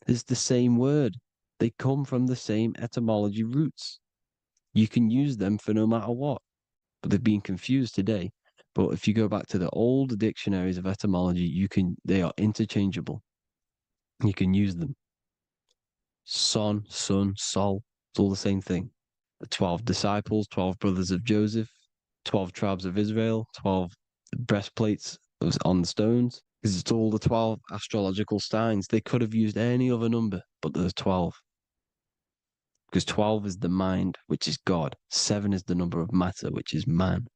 is the same word. They come from the same etymology roots. You can use them for no matter what, but they've been confused today. But if you go back to the old dictionaries of etymology, they are interchangeable. You can use them. Son, sun, sol, it's all the same thing. The 12 disciples, 12 brothers of Joseph, 12 tribes of Israel, 12 The breastplates was on the stones, because it's all the 12 astrological signs. They could have used any other number, but there's 12. Because 12 is the mind, which is God. 7 is the number of matter, which is man.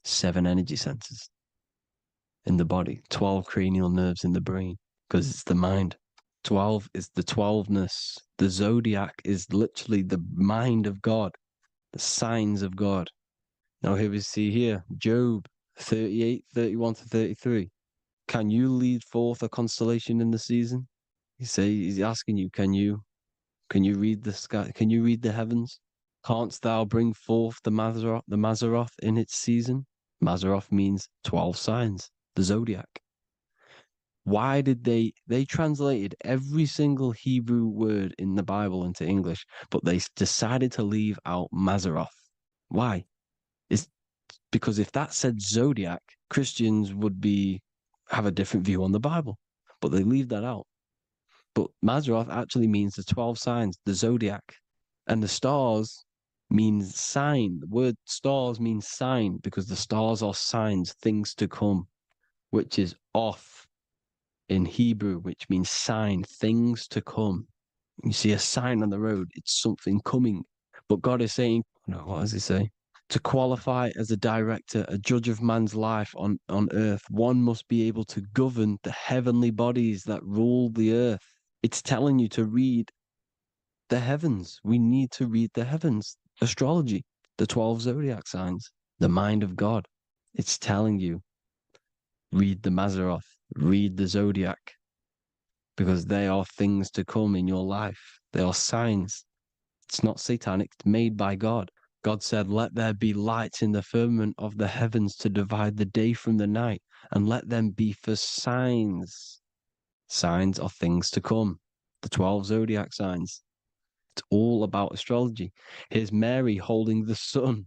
7 energy centers in the body. 12 cranial nerves in the brain, because it's the mind. 12 is the 12ness. The zodiac is literally the mind of God, the signs of God. Now here we see here, Job 38, 31 to 33. Can you lead forth a constellation in the season? He's asking you, can you read the sky? Can you read the heavens? Canst thou bring forth the Mazzaroth in its season? Mazzaroth means 12 signs, the zodiac. Why did they translated every single Hebrew word in the Bible into English, but they decided to leave out Mazzaroth? Why? It's because if that said zodiac, Christians would have a different view on the Bible, but they leave that out. But Mazzaroth actually means the 12 signs, the zodiac, and the stars means sign. The word stars means sign because the stars are signs, things to come, which is off in Hebrew, which means sign, things to come. You see a sign on the road, it's something coming. But God is saying, no, what does he say? To qualify as a director, a judge of man's life on earth, one must be able to govern the heavenly bodies that rule the earth. It's telling you to read the heavens. We need to read the heavens. Astrology, the 12 zodiac signs, the mind of God. It's telling you, read the Mazzaroth, read the zodiac, because they are things to come in your life. They are signs. It's not satanic, it's made by God. God said, let there be lights in the firmament of the heavens to divide the day from the night, and let them be for signs. Signs are things to come. The 12 zodiac signs. It's all about astrology. Here's Mary holding the sun.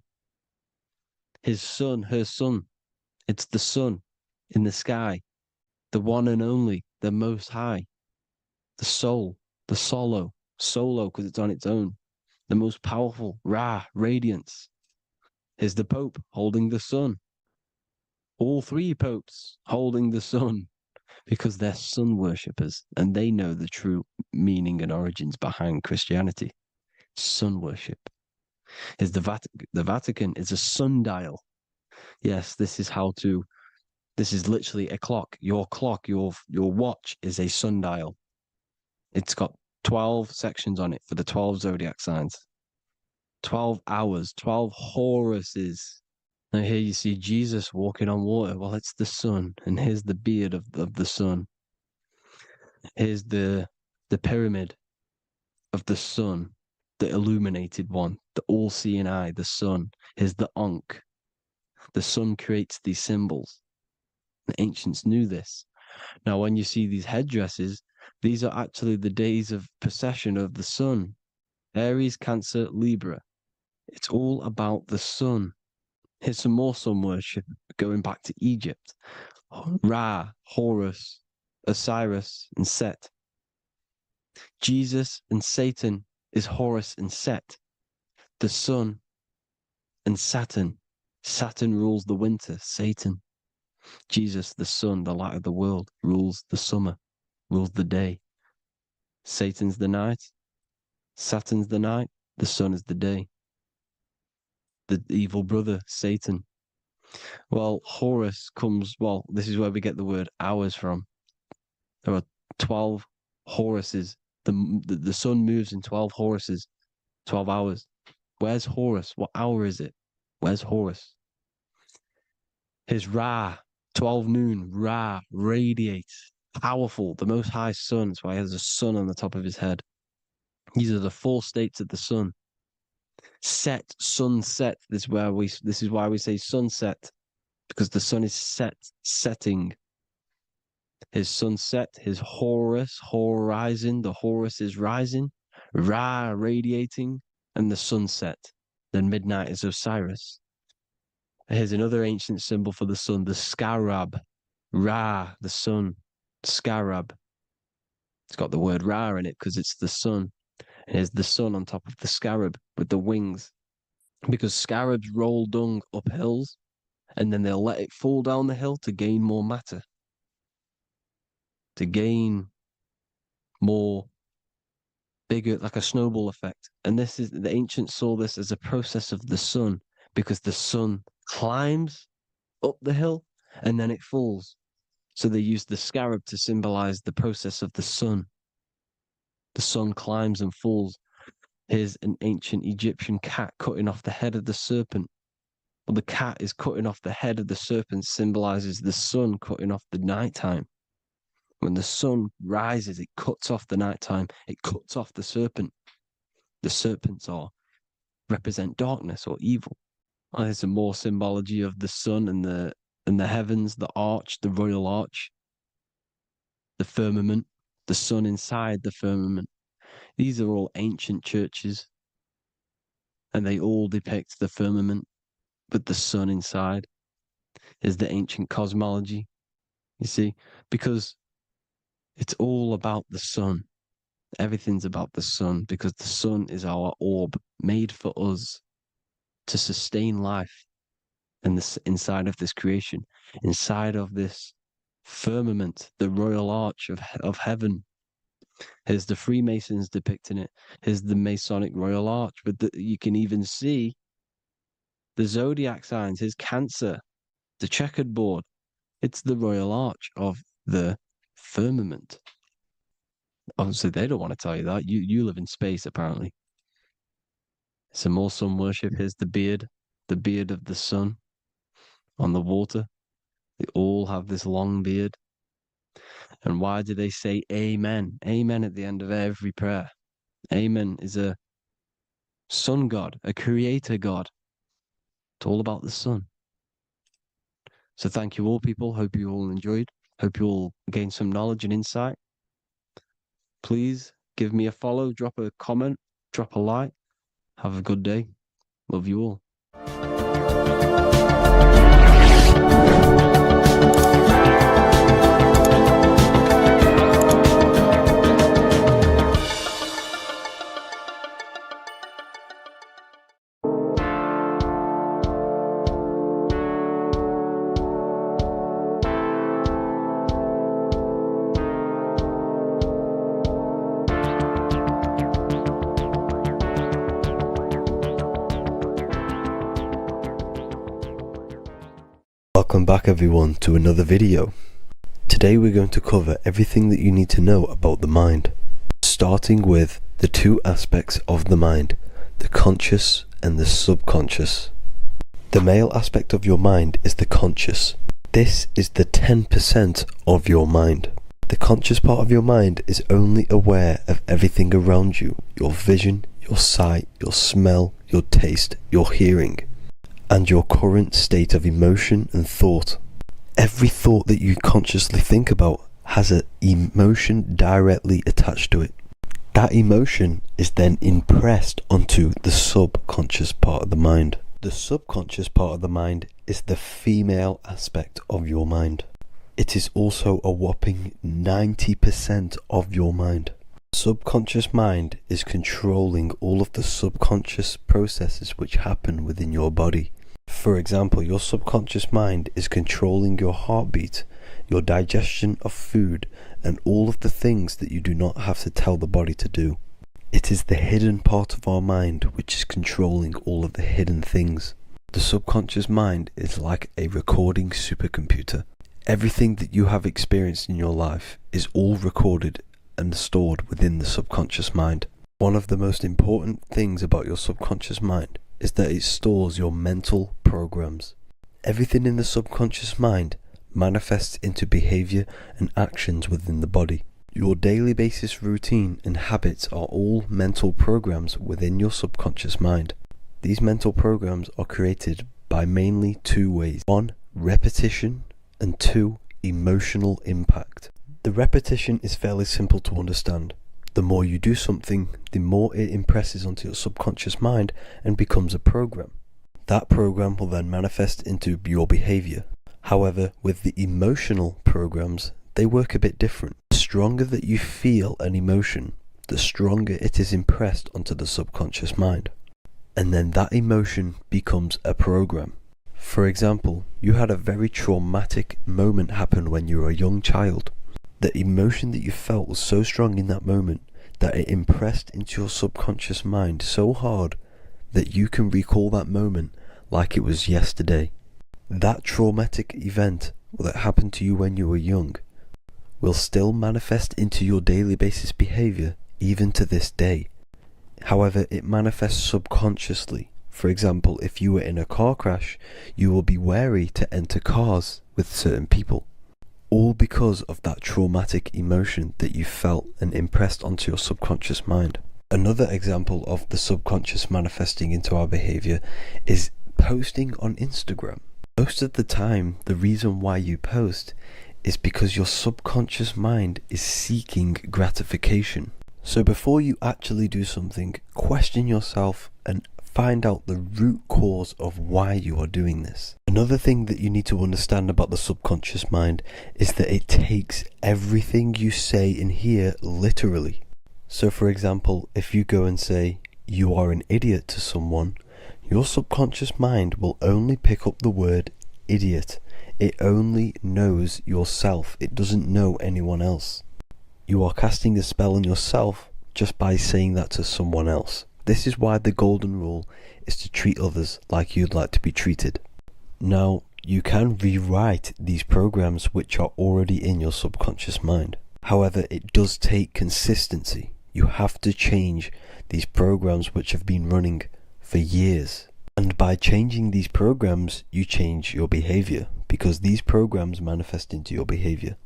His son, her son. It's the sun in the sky. The one and only, the most high. The soul, the solo because it's on its own. The most powerful, Ra, radiance. Here's the Pope holding the sun. All 3 popes holding the sun because they're sun worshippers and they know the true meaning and origins behind Christianity. Sun worship. Here's the Vatican is a sundial. Yes, this is literally a clock. Your clock, your watch is a sundial. It's got 12 sections on it for the 12 zodiac signs. 12 hours, 12 Horuses. Now here you see Jesus walking on water. Well, it's the sun, and here's the beard of the sun. Here's the pyramid of the sun, the illuminated one, the all-seeing eye, the sun. Here's the Ankh. The sun creates these symbols. The ancients knew this. Now, when you see these headdresses, these are actually the days of procession of the sun. Aries, Cancer, Libra. It's all about the sun. Here's some more sun worship going back to Egypt. Ra, Horus, Osiris, and Set. Jesus and Satan is Horus and Set. The sun and Saturn. Saturn rules the winter, Satan. Jesus, the sun, the light of the world, rules the summer, rules the day. Satan's the night. Saturn's the night. The sun is the day. The evil brother, Satan. Well, Horus this is where we get the word hours from. There are 12 Horuses. The sun moves in 12 Horuses, 12 hours. Where's Horus? What hour is it? Where's Horus? His Ra, 12 noon, Ra, radiates, powerful, the most high sun. That's why he has a sun on the top of his head. These are the 4 states of the sun. Set, sunset. This is why we say sunset, because the sun is setting. His sunset, his Horus, horizon. The Horus is rising, Ra radiating, and the sunset. Then midnight is Osiris. Here's another ancient symbol for the sun, the scarab. Ra, the sun, scarab. It's got the word Ra in it because it's the sun. And here's the sun on top of the scarab with the wings. Because scarabs roll dung up hills and then they'll let it fall down the hill to gain more matter, to gain more bigger, like a snowball effect. And this is, the ancients saw this as a process of the sun, because the sun climbs up the hill and then it falls. So they used the scarab to symbolize the process of the sun. The sun climbs and falls. Here's an ancient Egyptian cat cutting off the head of the serpent. Well, the cat is cutting off the head of the serpent, symbolizes the sun cutting off the nighttime. When the sun rises, it cuts off the nighttime. It cuts off the serpent. The serpents represent darkness or evil. And there's some more symbology of the sun and the heavens, the arch, the royal arch, the firmament, the sun inside the firmament. These are all ancient churches, and they all depict the firmament, but the sun inside is the ancient cosmology. You see, because it's all about the sun. Everything's about the sun, because the sun is our orb made for us to sustain life. And this, inside of this creation, inside of this firmament, the royal arch of heaven. Here's the Freemasons depicting it. Here's the Masonic royal arch. But you can even see the zodiac signs. Here's Cancer, the checkered board. It's the royal arch of the firmament. Obviously, they don't want to tell you that. You live in space, apparently. Some more sun worship. Here's the beard of the sun on the water. They all have this long beard. And why do they say amen? Amen at the end of every prayer. Amen is a sun god, a creator god. It's all about the sun. So thank you all, people. Hope you all enjoyed. Hope you all gained some knowledge and insight. Please give me a follow, drop a comment, drop a like. Have a good day. Love you all. Welcome back everyone to another video. Today we're going to cover everything that you need to know about the mind, starting with the two aspects of the mind, the conscious and the subconscious. The male aspect of your mind is the conscious. This is the 10% of your mind. The conscious part of your mind is only aware of everything around you, your vision, your sight, your smell, your taste, your hearing, and your current state of emotion and thought. Every thought that you consciously think about has an emotion directly attached to it. That emotion is then impressed onto the subconscious part of the mind. The subconscious part of the mind is the female aspect of your mind. It is also a whopping 90% of your mind. Subconscious mind is controlling all of the subconscious processes which happen within your body. For example, your subconscious mind is controlling your heartbeat, your digestion of food, and all of the things that you do not have to tell the body to do. It is the hidden part of our mind which is controlling all of the hidden things. The subconscious mind is like a recording supercomputer. Everything that you have experienced in your life is all recorded and stored within the subconscious mind. One of the most important things about your subconscious mind is that it stores your mental programs. Everything in the subconscious mind manifests into behavior and actions within the body. Your daily basis routine and habits are all mental programs within your subconscious mind. These mental programs are created by mainly two ways. 1, repetition, and 2, emotional impact. The repetition is fairly simple to understand. The more you do something, the more it impresses onto your subconscious mind and becomes a program. That program will then manifest into your behavior. However, with the emotional programs, they work a bit different. The stronger that you feel an emotion, the stronger it is impressed onto the subconscious mind. And then that emotion becomes a program. For example, you had a very traumatic moment happen when you were a young child. The emotion that you felt was so strong in that moment that it impressed into your subconscious mind so hard that you can recall that moment like it was yesterday. That traumatic event that happened to you when you were young will still manifest into your daily basis behavior even to this day. However, it manifests subconsciously. For example, if you were in a car crash, you will be wary to enter cars with certain people, all because of that traumatic emotion that you felt and impressed onto your subconscious mind. Another example of the subconscious manifesting into our behavior is posting on Instagram. Most of the time, the reason why you post is because your subconscious mind is seeking gratification. So before you actually do something, question yourself and find out the root cause of why you are doing this. Another thing that you need to understand about the subconscious mind is that it takes everything you say and hear literally. So for example, if you go and say, "You are an idiot" to someone, your subconscious mind will only pick up the word idiot. It only knows yourself. It doesn't know anyone else. You are casting a spell on yourself just by saying that to someone else. This is why the golden rule is to treat others like you'd like to be treated. Now, you can rewrite these programs which are already in your subconscious mind. However, it does take consistency. You have to change these programs which have been running for years. And by changing these programs, you change your behavior, because these programs manifest into your behavior.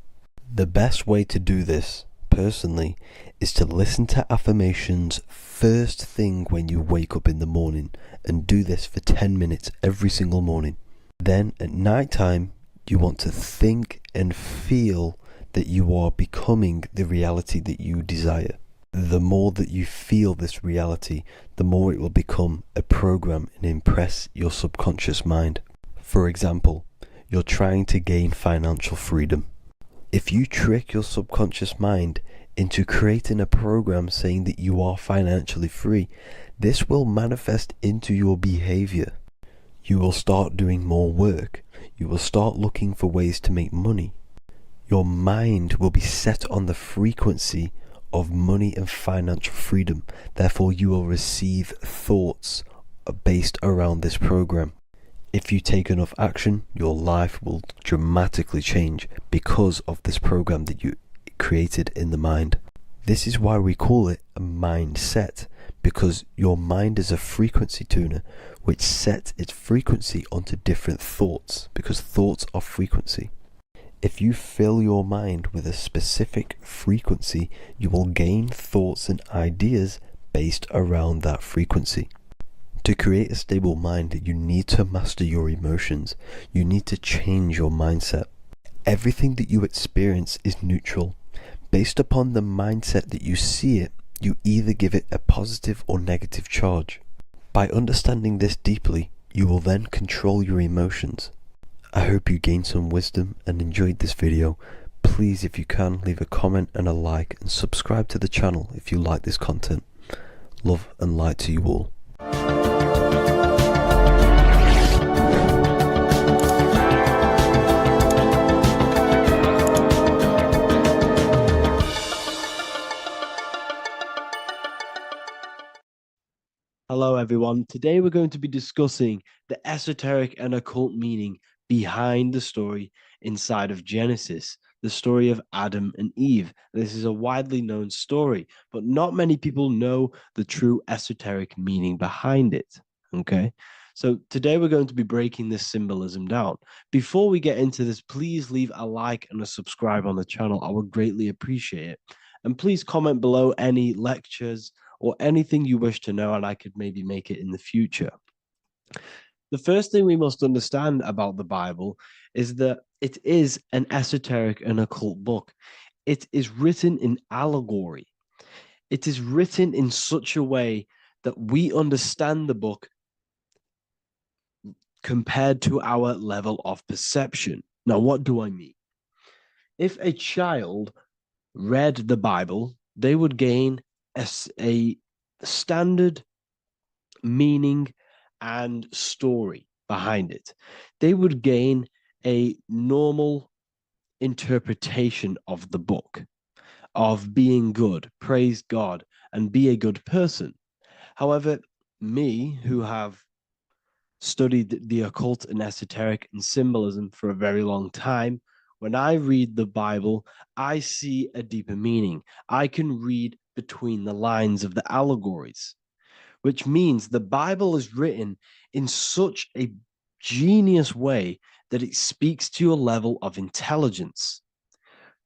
The best way to do this, personally, is to listen to affirmations first thing when you wake up in the morning, and do this for 10 minutes every single morning. Then at night time, you want to think and feel that you are becoming the reality that you desire. The more that you feel this reality, the more it will become a program and impress your subconscious mind. For example, you're trying to gain financial freedom. If you trick your subconscious mind into creating a program saying that you are financially free, this will manifest into your behavior. You will start doing more work. You will start looking for ways to make money. Your mind will be set on the frequency of money and financial freedom. Therefore, you will receive thoughts based around this program. If you take enough action, your life will dramatically change because of this program that you created in the mind. This is why we call it a mindset, because your mind is a frequency tuner which sets its frequency onto different thoughts, because thoughts are frequency. If you fill your mind with a specific frequency, you will gain thoughts and ideas based around that frequency. To create a stable mind, you need to master your emotions. You need to change your mindset. Everything that you experience is neutral. Based upon the mindset that you see it, you either give it a positive or negative charge. By understanding this deeply, you will then control your emotions. I hope you gained some wisdom and enjoyed this video. Please, if you can, leave a comment and a like, and subscribe to the channel if you like this content. Love and light to you all. Hello, everyone. Today we're going to be discussing the esoteric and occult meaning behind the story inside of Genesis, the story of Adam and Eve. This is a widely known story, but not many people know the true esoteric meaning behind it. Okay, so today we're going to be breaking this symbolism down. Before we get into this, please leave a like and a subscribe on the channel. I would greatly appreciate it. And please comment below any lectures or anything you wish to know, and I could maybe make it in the future. The first thing we must understand about the Bible is that it is an esoteric and occult book. It is written in allegory. It is written in such a way that we understand the book compared to our level of perception. Now, what do I mean? If a child read the Bible, they would gain a standard meaning and story. behind it. They would gain a normal interpretation of the book, of being good, praise God, and be a good person. However, me, who have studied the occult and esoteric and symbolism for a very long time, when I read the Bible, I see a deeper meaning. I can read between the lines of the allegories, which means the Bible is written in such a genius way that it speaks to your level of intelligence.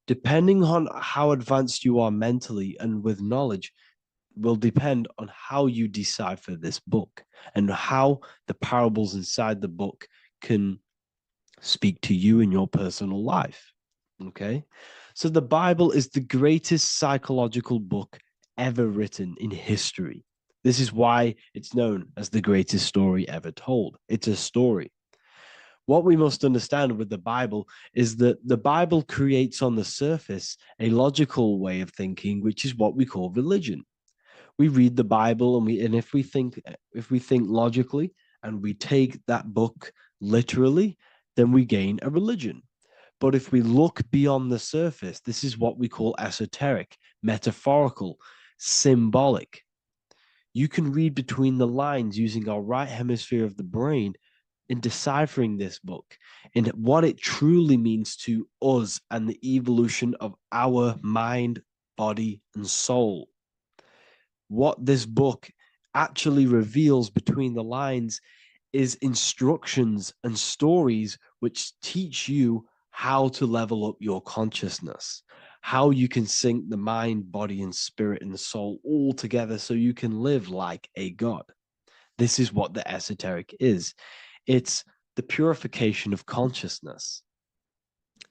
Depending on how advanced you are mentally and with knowledge, will depend on how you decipher this book and how the parables inside the book can speak to you in your personal life. Okay. So the Bible is the greatest psychological book ever written in history. This is why it's known as the greatest story ever told. It's a story. What we must understand with the Bible is that the Bible creates on the surface a logical way of thinking, which is what we call religion. We read the Bible and if we think logically and we take that book literally, then we gain a religion. But if we look beyond the surface, this is what we call esoteric, metaphorical, symbolic. You can read between the lines using our right hemisphere of the brain in deciphering this book and what it truly means to us and the evolution of our mind, body, and soul. What this book actually reveals between the lines is instructions and stories which teach you how to level up your consciousness, how you can sync the mind, body, and spirit and the soul all together so you can live like a god. This is what the esoteric is. It's the purification of consciousness.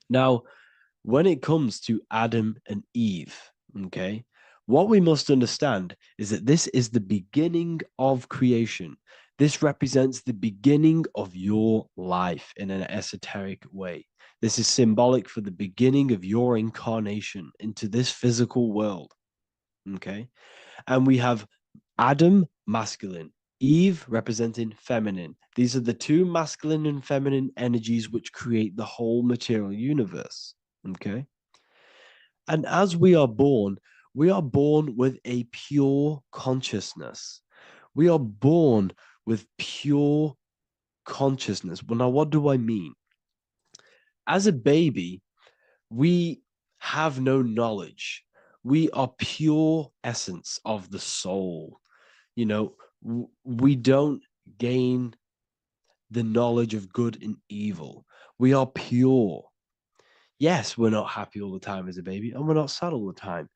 Now, when it comes to Adam and Eve, okay, what we must understand is that this is the beginning of creation. This represents the beginning of your life in an esoteric way. This is symbolic for the beginning of your incarnation into this physical world. Okay. And we have Adam, masculine, Eve representing feminine. These are the two masculine and feminine energies which create the whole material universe. Okay. And as we are born with a pure consciousness. We are born with pure consciousness. Well, now, what do I mean? As a baby, we have no knowledge. We are pure essence of the soul. You know, we don't gain the knowledge of good and evil. We are pure. Yes, we're not happy all the time as a baby, and we're not sad all the time,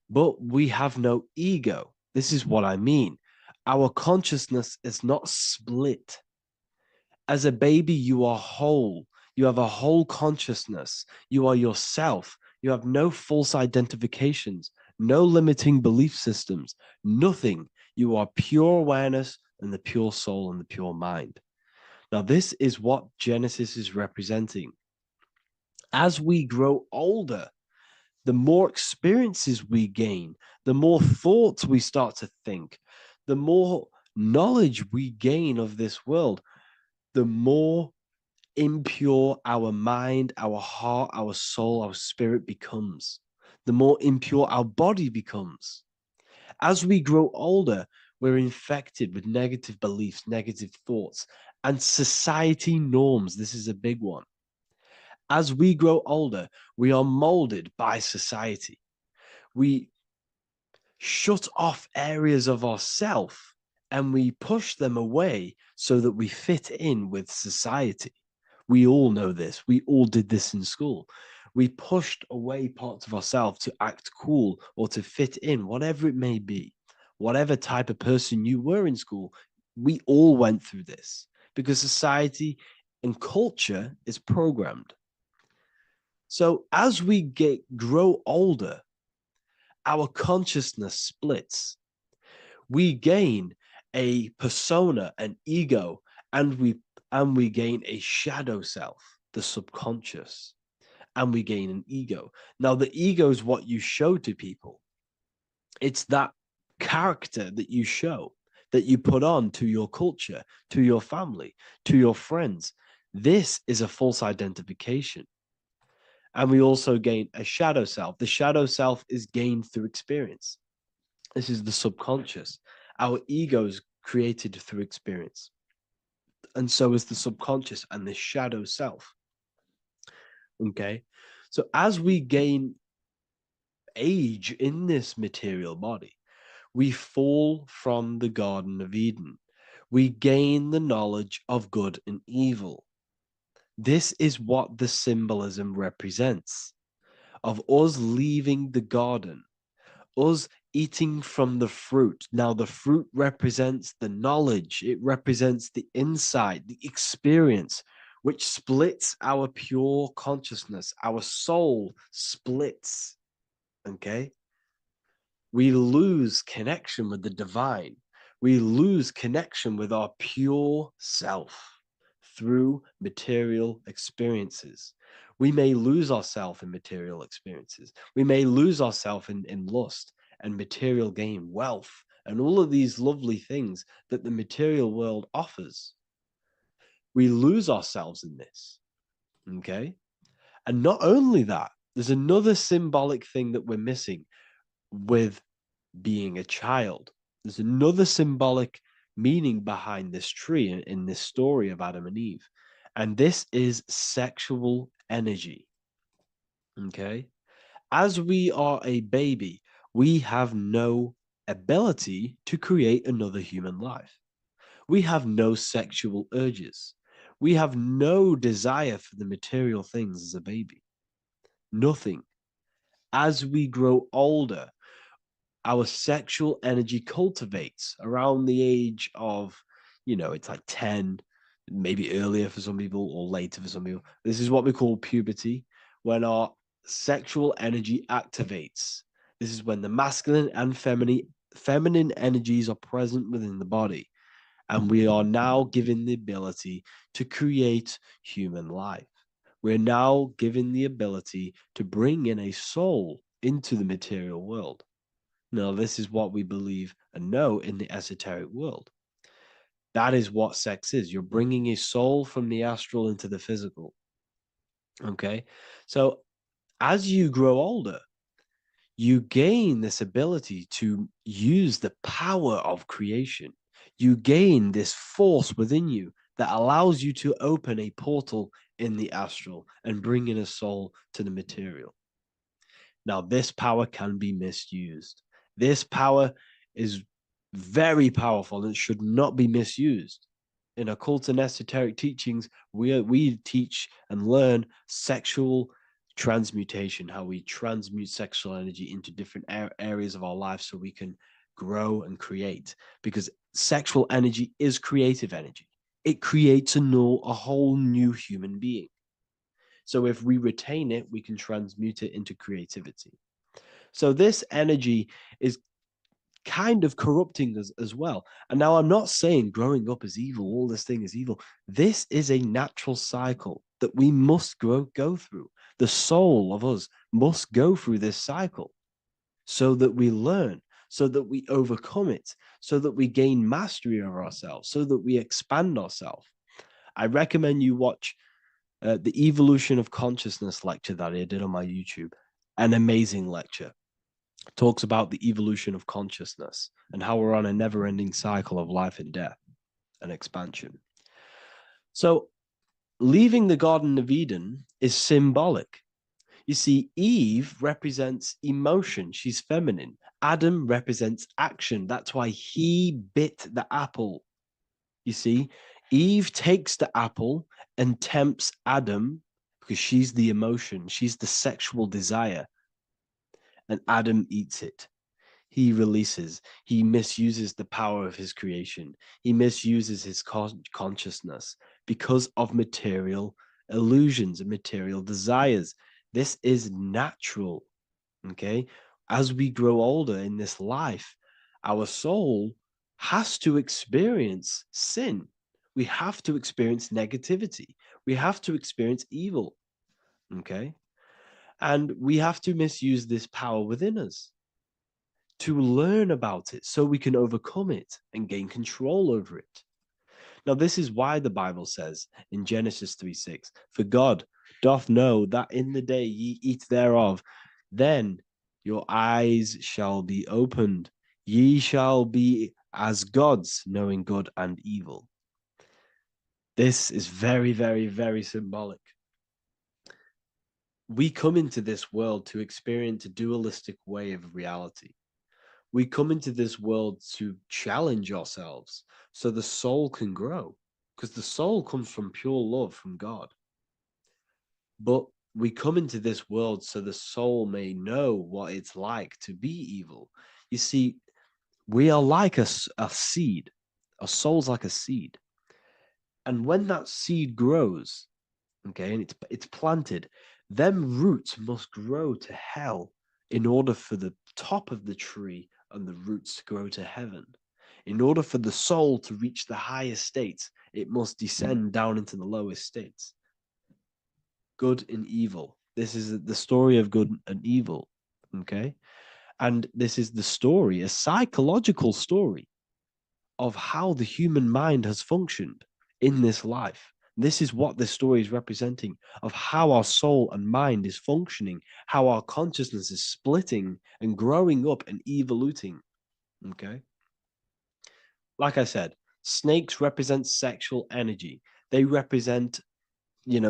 but we have no ego. This is what I mean. Our consciousness is not split. As a baby, you are whole. You have a whole consciousness. You are yourself. You have no false identifications, no limiting belief systems, nothing. You are pure awareness and the pure soul and the pure mind. Now, this is what Genesis is representing. As we grow older, the more experiences we gain, the more thoughts we start to think, the more knowledge we gain of this world, the more impure our mind, our heart, our soul, our spirit becomes, the more impure our body becomes. As we grow older, we're infected with negative beliefs, negative thoughts, and society norms. This is a big one. As we grow older, we are molded by society. We shut off areas of ourself and we push them away so that we fit in with society. We all know this. We all did this in school. We pushed away parts of ourselves to act cool or to fit in, whatever it may be. Whatever type of person you were in school, we all went through this because society and culture is programmed. So as we grow older, our consciousness splits. We gain a persona, an ego, and we gain a shadow self, the subconscious, and we gain an ego. Now, the ego is what you show to people. It's that character that you show. that you put on to your culture, to your family, to your friends. This is a false identification. And we also gain a shadow self. The shadow self is gained through experience. This is the subconscious. Our ego is created through experience. And so is the subconscious and the shadow self. Okay. So as we gain age in this material body, we fall from the Garden of Eden. We gain the knowledge of good and evil. This is what the symbolism represents of us leaving the garden, us eating from the fruit. Now, the fruit represents the knowledge, it represents the insight, the experience, which splits our pure consciousness. Our soul splits. Okay? We lose connection with the divine. We lose connection with our pure self through material experiences. We may lose ourselves in material experiences. We may lose ourselves in lust and material gain, wealth, and all of these lovely things that the material world offers. We lose ourselves in this. Okay? And not only that, there's another symbolic thing that we're missing with being a child. There's another symbolic meaning behind this tree in this story of Adam and Eve. And this is sexual energy. Okay? As we are a baby, we have no ability to create another human life. We have no sexual urges. We have no desire for the material things as a baby. Nothing. As we grow older, our sexual energy cultivates around the age of, it's like 10, maybe earlier for some people or later for some people. This is what we call puberty, when our sexual energy activates. This is when the masculine and feminine energies are present within the body. And we are now given the ability to create human life. We're now given the ability to bring in a soul into the material world. Now, this is what we believe and know in the esoteric world. That is what sex is. You're bringing a soul from the astral into the physical. Okay? So as you grow older, you gain this ability to use the power of creation. You gain this force within you that allows you to open a portal in the astral and bring in a soul to the material. Now, this power can be misused. This power is very powerful and should not be misused. In occult and esoteric teachings, we teach and learn sexual transmutation, how we transmute sexual energy into different areas of our life so we can grow and create. Because sexual energy is creative energy. It creates a whole new human being. So if we retain it, we can transmute it into creativity. So this energy is kind of corrupting us as well. And now I'm not saying growing up is evil, all this thing is evil. This is a natural cycle that we must go through. The soul of us must go through this cycle so that we learn, so that we overcome it, so that we gain mastery over ourselves, so that we expand ourselves. I recommend you watch the Evolution of Consciousness lecture that I did on my YouTube. An amazing lecture. It talks about the evolution of consciousness and how we're on a never-ending cycle of life and death and expansion. So leaving the Garden of Eden is symbolic. You see, Eve represents emotion. She's feminine. Adam represents action. That's why he bit the apple. You see, Eve takes the apple and tempts Adam because she's the emotion. She's the sexual desire. And Adam eats it. He releases. He misuses the power of his creation. He misuses his consciousness because of material illusions and material desires. This is natural, okay? As we grow older in this life, our soul has to experience sin. We have to experience negativity. We have to experience evil, okay? And we have to misuse this power within us to learn about it so we can overcome it and gain control over it. Now, this is why the Bible says in Genesis 3:6, "For God doth know that in the day ye eat thereof, then your eyes shall be opened. Ye shall be as gods, knowing good and evil." This is very, very, very symbolic. We come into this world to experience a dualistic way of reality. We come into this world to challenge ourselves so the soul can grow, because the soul comes from pure love from God. But we come into this world so the soul may know what it's like to be evil. You see, we are like a seed. Our soul's like a seed. And when that seed grows, okay, and it's planted, them roots must grow to hell in order for the top of the tree and the roots to grow to heaven. In order for the soul to reach the higher states, it must descend down into the lowest states. Good and evil. This is the story of good and evil, okay? And this is the story, a psychological story of how the human mind has functioned in this life. This is what this story is representing, of how our soul and mind is functioning, how our consciousness is splitting and growing up and evoluting. Okay. Like I said, snakes represent sexual energy. They represent,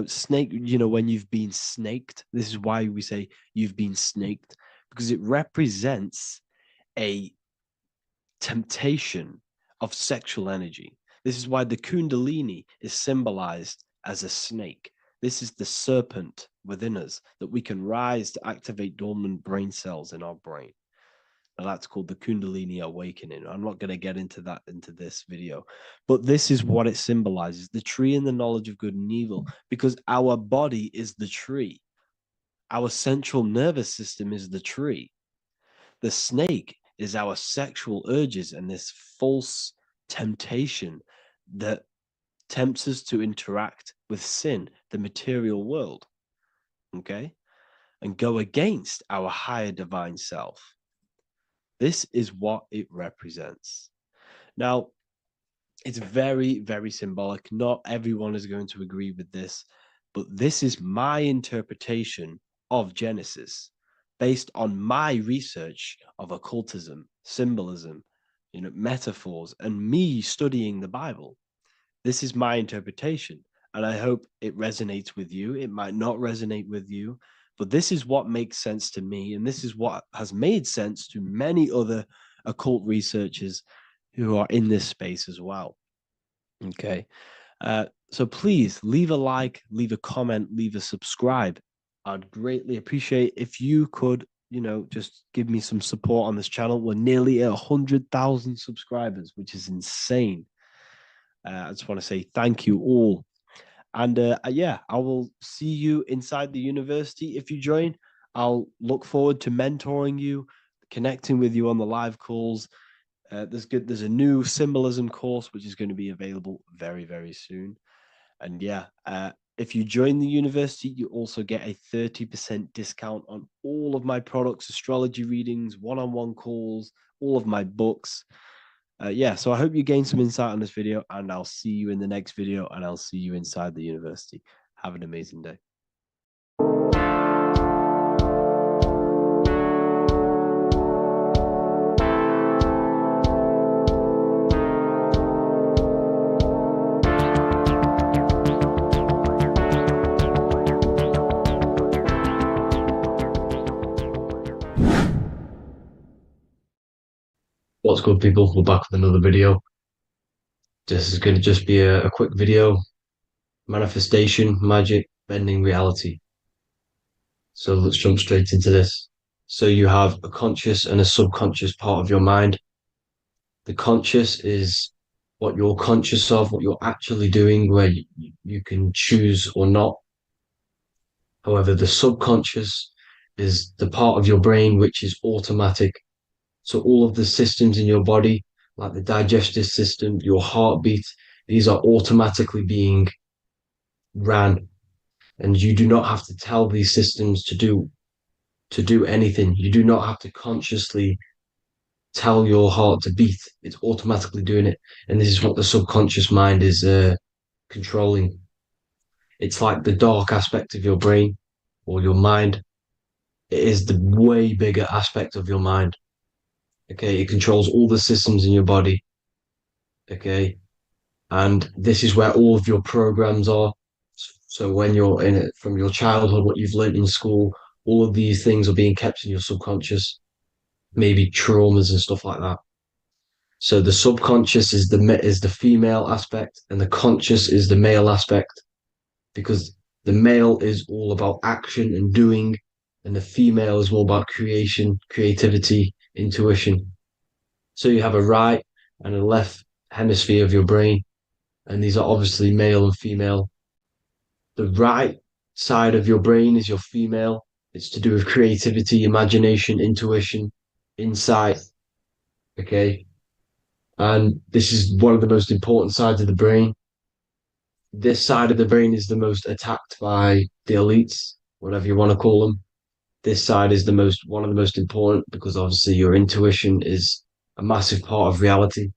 snake, when you've been snaked. This is why we say you've been snaked, because it represents a temptation of sexual energy. This is why the Kundalini is symbolized as a snake. This is the serpent within us that we can rise to activate dormant brain cells in our brain. Now that's called the Kundalini awakening. I'm not going to get into that into this video, but this is what it symbolizes, the tree and the knowledge of good and evil, because our body is the tree. Our central nervous system is the tree. The snake is our sexual urges and this false temptation that tempts us to interact with sin, the material world, okay, and go against our higher divine self. This is what it represents. Now, it's very, very symbolic. Not everyone is going to agree with this, but this is my interpretation of Genesis based on my research of occultism, symbolism, metaphors, and me studying the Bible. This is my interpretation, and I hope it resonates with you. It might not resonate with you, but this is what makes sense to me, and this is what has made sense to many other occult researchers who are in this space as well. Okay. So please leave a like, leave a comment, leave a subscribe. I'd greatly appreciate if you could, just give me some support on this channel. We're nearly at 100,000 subscribers, which is insane. I just want to say thank you all. And yeah, I will see you inside the university. If you join, I'll look forward to mentoring you, connecting with you on the live calls. There's a new symbolism course, which is going to be available very, very soon. And yeah, if you join the university, you also get a 30% discount on all of my products, astrology readings, one-on-one calls, all of my books. Yeah, so I hope you gain some insight on this video, and I'll see you in the next video, and I'll see you inside the university. Have an amazing day. What's good, people? We're back with another video. This is going to just be a quick video. Manifestation, magic, bending reality. So let's jump straight into this. So you have a conscious and a subconscious part of your mind. The conscious is what you're conscious of, what you're actually doing, where you can choose or not. However, the subconscious is the part of your brain which is automatic. So all of the systems in your body, like the digestive system, your heartbeat, these are automatically being ran. And you do not have to tell these systems to do anything. You do not have to consciously tell your heart to beat. It's automatically doing it. And this is what the subconscious mind is controlling. It's like the dark aspect of your brain or your mind. It is the way bigger aspect of your mind. Okay, it controls all the systems in your body. Okay, and this is where all of your programs are. So when you're in it from your childhood, what you've learned in school, all of these things are being kept in your subconscious, maybe traumas and stuff like that. So the subconscious is the female aspect, and the conscious is the male aspect, because the male is all about action and doing, and the female is more about creation, creativity, intuition. So you have a right and a left hemisphere of your brain, and these are obviously male and female. The right side of your brain is your female. It's to do with creativity, imagination, intuition, insight. Okay. And this is one of the most important sides of the brain. This side of the brain is the most attacked by the elites, whatever you want to call them. This side is one of the most important, because obviously your intuition is a massive part of reality.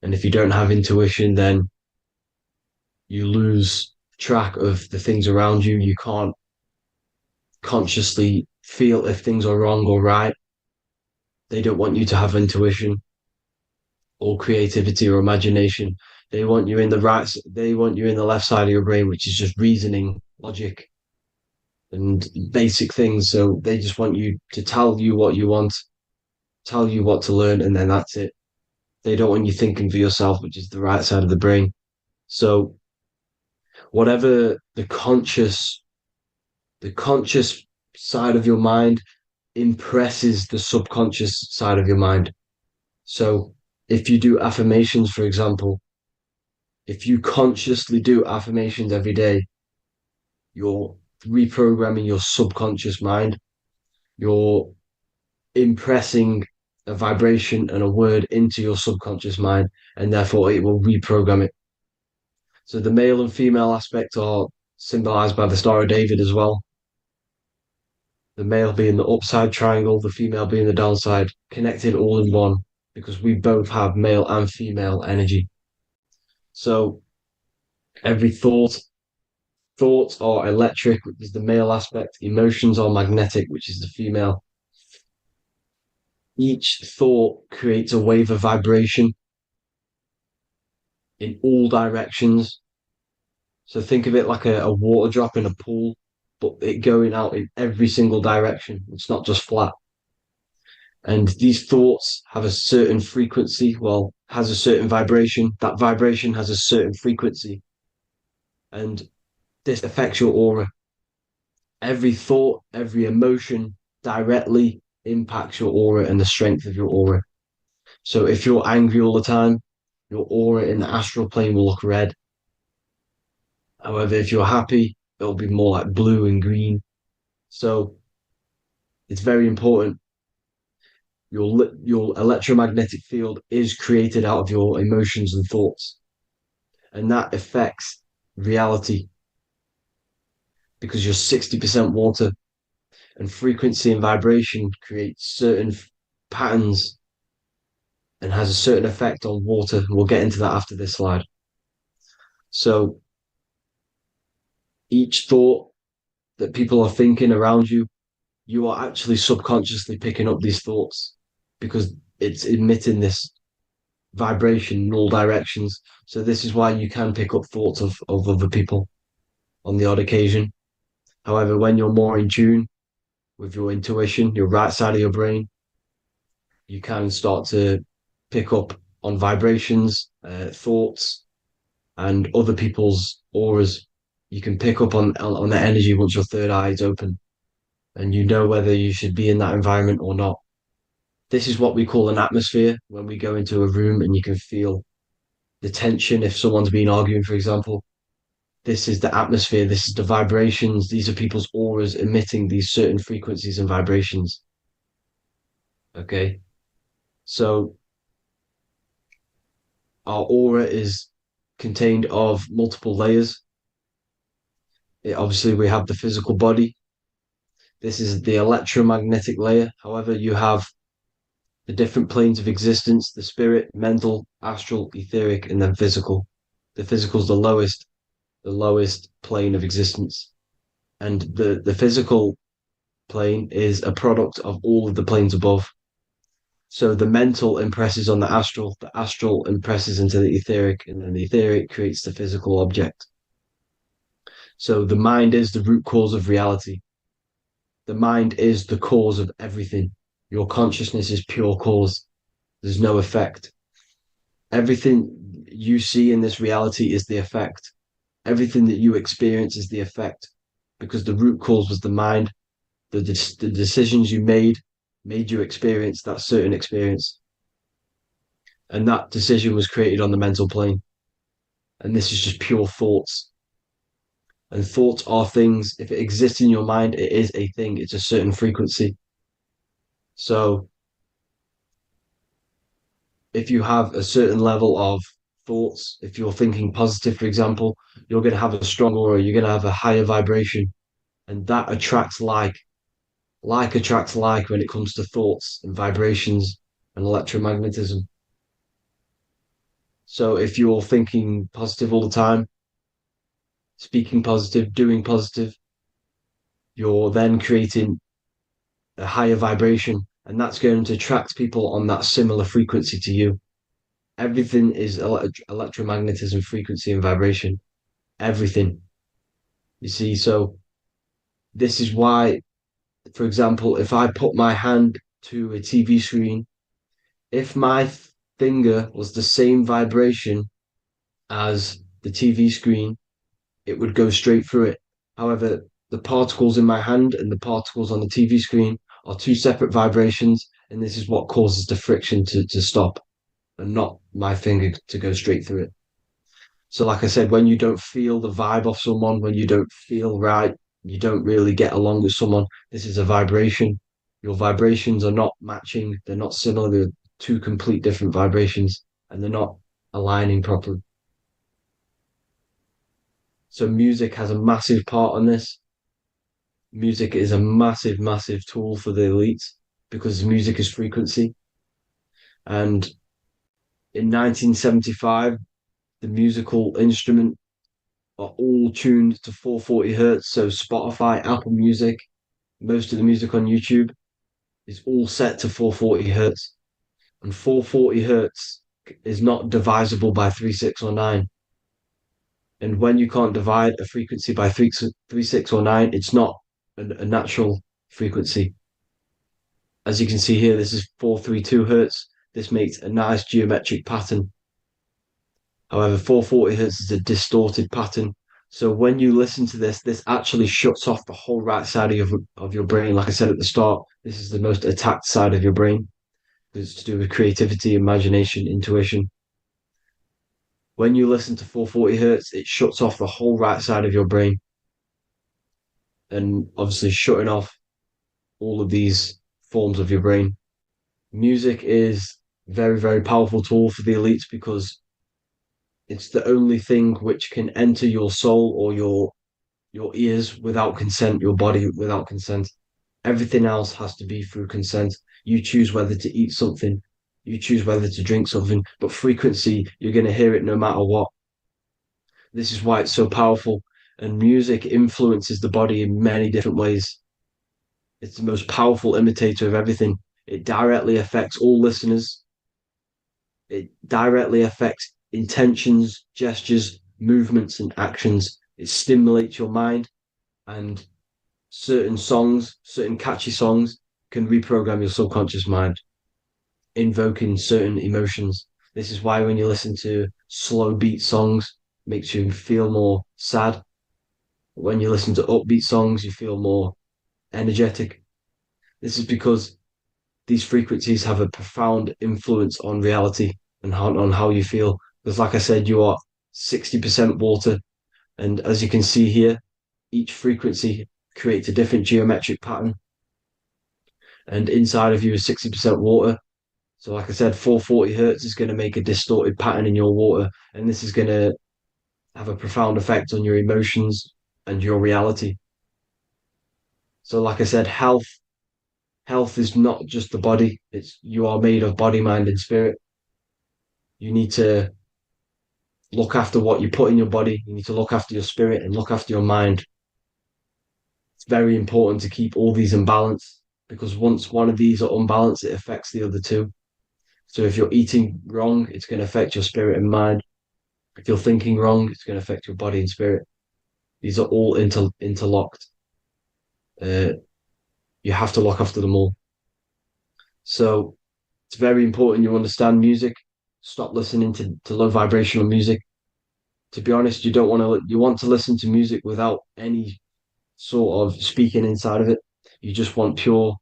And if you don't have intuition, then you lose track of the things around you. You can't consciously feel if things are wrong or right. They don't want you to have intuition or creativity or imagination. They want you in the left side of your brain, which is just reasoning, logic, and basic things. So they just want you to tell you what you want, tell you what to learn, and then that's it. They don't want you thinking for yourself, which is the right side of the brain. So whatever the conscious side of your mind impresses the subconscious side of your mind. So if you do affirmations, for example, if you consciously do affirmations every day, you're reprogramming your subconscious mind. You're impressing a vibration and a word into your subconscious mind, and therefore it will reprogram it. So the male and female aspect are symbolized by the Star of David as well. The male being the upside triangle, the female being the downside, connected all in one, because we both have male and female energy. So every thoughts are electric, which is the male aspect. Emotions are magnetic, which is the female. Each thought creates a wave of vibration in all directions. So think of it like a water drop in a pool, but it going out in every single direction. It's not just flat. And these thoughts have a certain frequency, has a certain vibration. That vibration has a certain frequency. And this affects your aura. Every thought, every emotion directly impacts your aura and the strength of your aura. So if you're angry all the time, your aura in the astral plane will look red. However, if you're happy, it'll be more like blue and green. So it's very important. Your electromagnetic field is created out of your emotions and thoughts. And that affects reality, because you're 60% water, and frequency and vibration creates certain patterns and has a certain effect on water. We'll get into that after this slide. So each thought that people are thinking around you, you are actually subconsciously picking up these thoughts, because it's emitting this vibration in all directions. So this is why you can pick up thoughts of other people on the odd occasion. However, when you're more in tune with your intuition, your right side of your brain, you can start to pick up on vibrations, thoughts, and other people's auras. You can pick up on the energy once your third eye is open, and you know whether you should be in that environment or not. This is what we call an atmosphere. When we go into a room and you can feel the tension, if someone's been arguing, for example, this is the atmosphere, this is the vibrations, these are people's auras emitting these certain frequencies and vibrations. Okay, so our aura is contained of multiple layers. Obviously, we have the physical body. This is the electromagnetic layer. However, you have the different planes of existence, the spirit, mental, astral, etheric, and then physical. The physical is the lowest plane of existence. And the physical plane is a product of all of the planes above. So the mental impresses on the astral impresses into the etheric, and then the etheric creates the physical object. So the mind is the root cause of reality. The mind is the cause of everything. Your consciousness is pure cause. There's no effect. Everything you see in this reality is the effect. Everything that you experience is the effect, because the root cause was the mind. The decisions you made you experience that certain experience. And that decision was created on the mental plane. And this is just pure thoughts. And thoughts are things. If it exists in your mind, it is a thing. It's a certain frequency. So if you have a certain level of thoughts, if you're thinking positive, for example, you're going to have a strong aura, you're going to have a higher vibration. And that attracts like. Like attracts like when it comes to thoughts and vibrations and electromagnetism. So if you're thinking positive all the time, speaking positive, doing positive, you're then creating a higher vibration, and that's going to attract people on that similar frequency to you. Everything is electromagnetism, frequency, and vibration. Everything. You see, so this is why, for example, if I put my hand to a TV screen, if my finger was the same vibration as the TV screen, it would go straight through it. However, the particles in my hand and the particles on the TV screen are two separate vibrations, and this is what causes the friction to stop and not my finger to go straight through it. So, like I said, when you don't feel the vibe of someone, when you don't feel right, you don't really get along with someone, this is a vibration. Your vibrations are not matching, they're not similar, they're two complete different vibrations, and they're not aligning properly. So music has a massive part on this. Music is a massive, massive tool for the elites because music is frequency. And in 1975, the musical instrument are all tuned to 440 hertz. So Spotify, Apple Music, most of the music on YouTube is all set to 440 hertz. And 440 hertz is not divisible by 3, 6, or 9. And when you can't divide a frequency by 3, 6, or 9, it's not a natural frequency. As you can see here, this is 432 hertz. This makes a nice geometric pattern. However, 440 hertz is a distorted pattern. So when you listen to this, this actually shuts off the whole right side of your brain. Like I said at the start, this is the most attacked side of your brain. It's to do with creativity, imagination, intuition. When you listen to 440 hertz, it shuts off the whole right side of your brain. And obviously shutting off all of these forms of your brain. Music is very, very powerful tool for the elites because it's the only thing which can enter your soul or your ears without consent, your body without consent. Everything else has to be through consent. You choose whether to eat something, you choose whether to drink something, but frequency, you're going to hear it no matter what. This is why it's so powerful. And music influences the body in many different ways. It's the most powerful imitator of everything. It directly affects all listeners. It directly affects intentions, gestures, movements, and actions. It stimulates your mind, and certain songs, certain catchy songs, can reprogram your subconscious mind, invoking certain emotions. This is why when you listen to slow beat songs, it makes you feel more sad. When you listen to upbeat songs, you feel more energetic. This is because these frequencies have a profound influence on reality and on how you feel. Because like I said, you are 60% water. And as you can see here, each frequency creates a different geometric pattern. And inside of you is 60% water. So like I said, 440 hertz is going to make a distorted pattern in your water. And this is going to have a profound effect on your emotions and your reality. So like I said, health health is not just the body. You are made of body, mind, and spirit. You need to look after what you put in your body. You need to look after your spirit and look after your mind. It's very important to keep all these in balance, because once one of these are unbalanced, it affects the other two. So if you're eating wrong, it's going to affect your spirit and mind. If you're thinking wrong, it's going to affect your body and spirit. These are all interlocked. You have to look after them all. So it's very important you understand music. Stop listening to low vibrational music. To be honest, you want to listen to music without any sort of speaking inside of it. You just want pure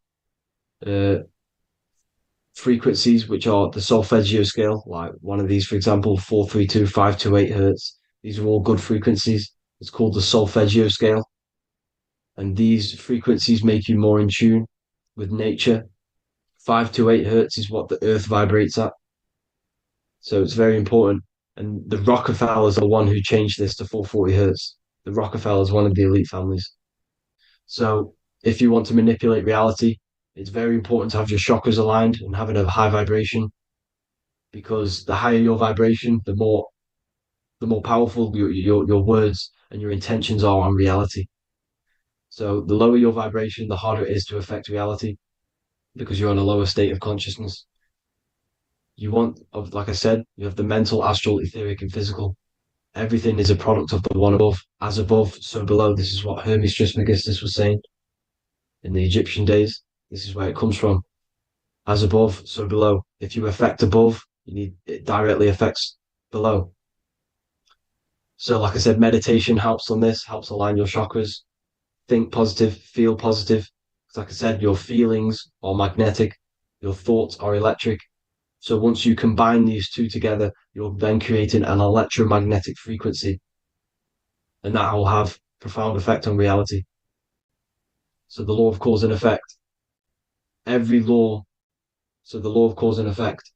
frequencies, which are the solfeggio scale, like one of these, for example, 432, 528 hertz. These are all good frequencies. It's called the solfeggio scale. And these frequencies make you more in tune with nature. 528 hertz is what the earth vibrates at. So it's very important. And the Rockefellers are the one who changed this to 440 hertz. The Rockefellers, one of the elite families. So if you want to manipulate reality, it's very important to have your chakras aligned and having a high vibration, because the higher your vibration, the more powerful your words and your intentions are on reality. So the lower your vibration, the harder it is to affect reality, because you're on a lower state of consciousness. Like I said, you have the mental, astral, etheric, and physical. Everything is a product of the one above. As above, so below. This is what Hermes Trismegistus was saying in the Egyptian days. This is where it comes from. As above, so below. If you affect above, it directly affects below. So like I said, meditation helps on this, helps align your chakras. Think positive, feel positive. Like I said, your feelings are magnetic, your thoughts are electric. So once you combine these two together, you're then creating an electromagnetic frequency. And that will have profound effect on reality. So the law of cause and effect. The law of cause and effect.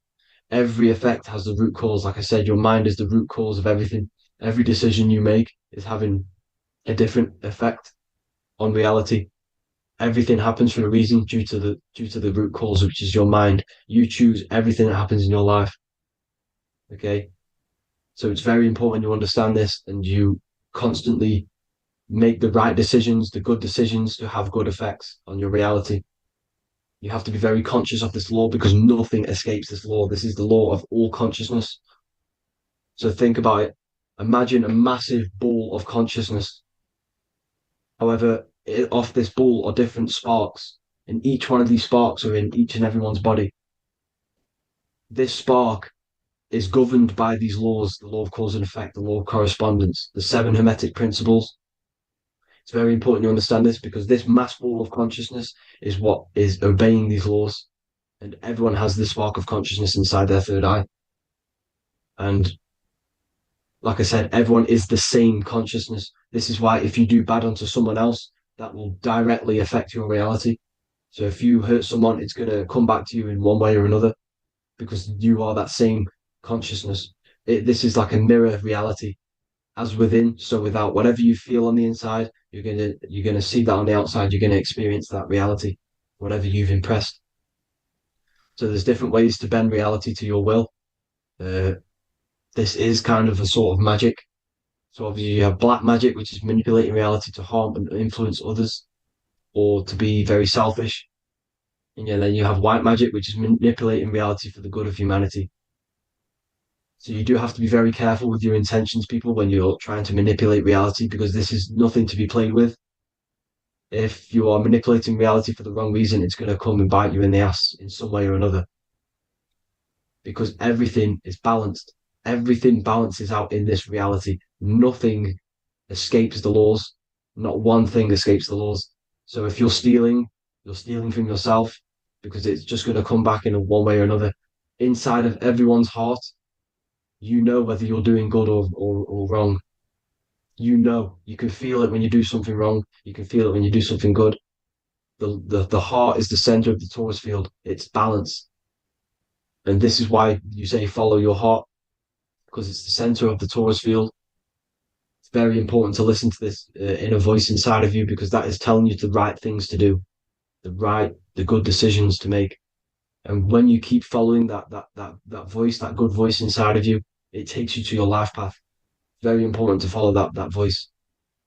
Every effect has the root cause. Like I said, your mind is the root cause of everything. Every decision you make is having a different effect on reality. Everything happens for a reason due to the root cause, which is your mind. You choose everything that happens in your life. Okay? So it's very important you understand this and you constantly make the right decisions, the good decisions, to have good effects on your reality. You have to be very conscious of this law, because nothing escapes this law. This is the law of all consciousness. So think about it. Imagine a massive ball of consciousness. However, off this ball are different sparks, and each one of these sparks are in each and everyone's body. This spark is governed by these laws, the law of cause and effect, the law of correspondence, the 7 Hermetic principles. It's very important you understand this, because this mass ball of consciousness is what is obeying these laws, and everyone has this spark of consciousness inside their third eye. And like I said, everyone is the same consciousness. This is why if you do bad unto someone else, that will directly affect your reality. So if you hurt someone, it's going to come back to you in one way or another, because you are that same consciousness. This is like a mirror reality. As within, so without. Whatever you feel on the inside, you're gonna see that on the outside. You're gonna experience that reality, whatever you've impressed. So there's different ways to bend reality to your will. This is kind of a sort of magic. So obviously you have black magic, which is manipulating reality to harm and influence others, or to be very selfish. And then you have white magic, which is manipulating reality for the good of humanity. So you do have to be very careful with your intentions, people, when you're trying to manipulate reality, because this is nothing to be played with. If you are manipulating reality for the wrong reason, it's going to come and bite you in the ass in some way or another. Because everything is balanced. Everything balances out in this reality. Nothing escapes the laws. Not one thing escapes the laws. So if you're stealing from yourself, because it's just going to come back in one way or another. Inside of everyone's heart, you know whether you're doing good or wrong. You know, you can feel it when you do something wrong. You can feel it when you do something good. The heart is the center of the torus field. It's balance. And this is why you say follow your heart, because it's the center of the torus field. It's very important to listen to this inner voice inside of you, because that is telling you the right things to do, the right the good decisions to make. And when you keep following that voice, that good voice inside of you, it takes you to your life path. Very important to follow that voice.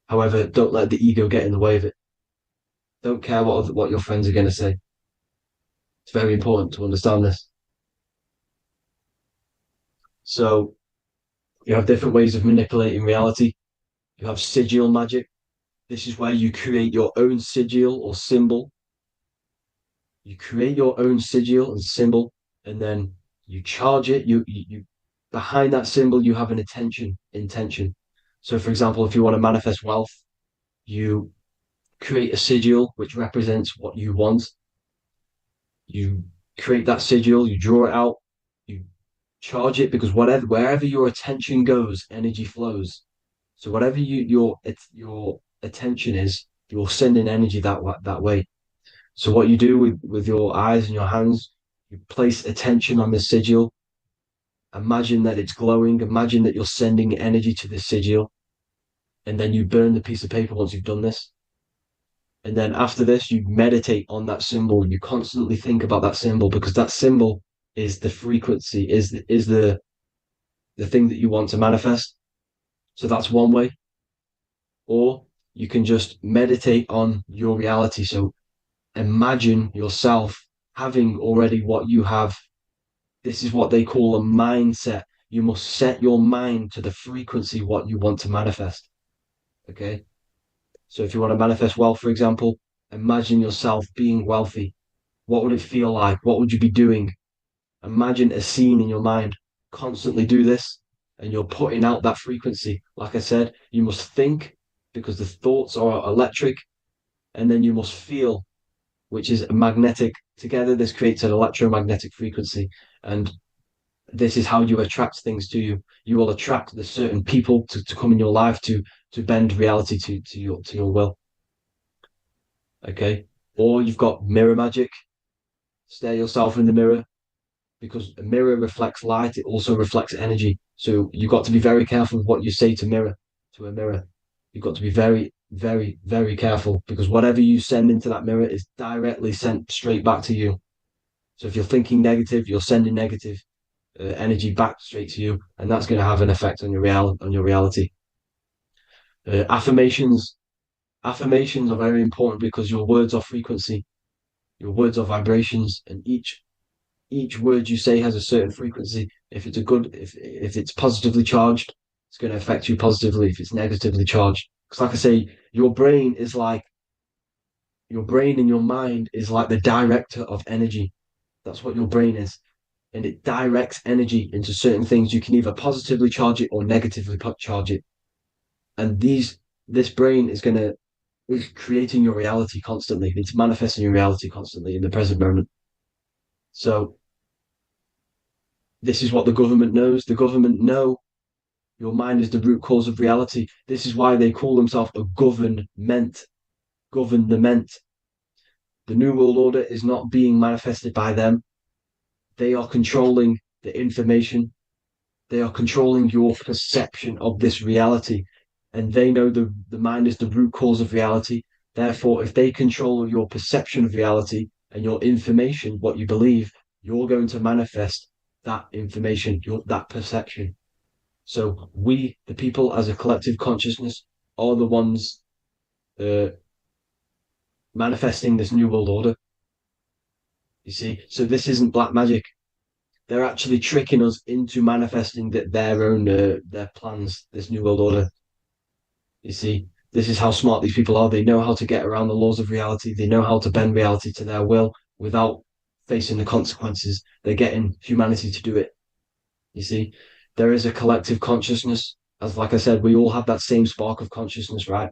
However, don't let the ego get in the way of it. Don't care what your friends are going to say. It's very important to understand this. So you have different ways of manipulating reality. You have sigil magic. This is where you create your own sigil or symbol. You create your own sigil and symbol, and then you charge it. You behind that symbol, you have an intention. So, for example, if you want to manifest wealth, you create a sigil which represents what you want. You create that sigil, you draw it out, you charge it, because wherever your attention goes, energy flows. So whatever your attention is, you're sending energy that way. So what you do with your eyes and your hands, you place attention on the sigil. Imagine that it's glowing. Imagine that you're sending energy to the sigil, and then you burn the piece of paper once you've done this. And then after this, you meditate on that symbol. You constantly think about that symbol, because that symbol is the frequency, is the thing that you want to manifest. So that's one way. Or you can just meditate on your reality. So imagine yourself having already what you have. This is what they call a mindset. You must set your mind to the frequency what you want to manifest. Okay. So if you want to manifest wealth, for example, imagine yourself being wealthy. What would it feel like? What would you be doing? Imagine a scene in your mind. Constantly do this, and you're putting out that frequency. Like I said, you must think, because the thoughts are electric, and then you must feel, which is magnetic. Together, this creates an electromagnetic frequency, and this is how you attract things to you. You will attract the certain people to come in your life to bend reality to your will. Okay. Or you've got mirror magic. Stare yourself in the mirror, because a mirror reflects light. It also reflects energy. So you've got to be very careful with what you say to a mirror. You've got to be very, very, very careful, because whatever you send into that mirror is directly sent straight back to you. So if you're thinking negative, you're sending negative energy back straight to you, and that's going to have an effect on your reality. Affirmations are very important, because your words are frequency, your words are vibrations, and each word you say has a certain frequency. If it's positively charged, it's going to affect you positively. If it's negatively charged, because like I say, your brain and your mind is like the director of energy. That's what your brain is. And it directs energy into certain things. You can either positively charge it or negatively charge it. And this brain is creating your reality constantly. It's manifesting your reality constantly in the present moment. So this is what the government knows. The government know your mind is the root cause of reality. This is why they call themselves a government. Government. The New World Order is not being manifested by them. They are controlling the information. They are controlling your perception of this reality. And they know the mind is the root cause of reality. Therefore, if they control your perception of reality and your information, what you believe, you're going to manifest that information, that perception. So we, the people as a collective consciousness, are the ones manifesting this New World Order. You see, so this isn't black magic. They're actually tricking us into manifesting their own their plans, this New World Order. You see, this is how smart these people are. They know how to get around the laws of reality. They know how to bend reality to their will without facing the consequences. They're getting humanity to do it. You see, there is a collective consciousness. As like I said, we all have that same spark of consciousness, right?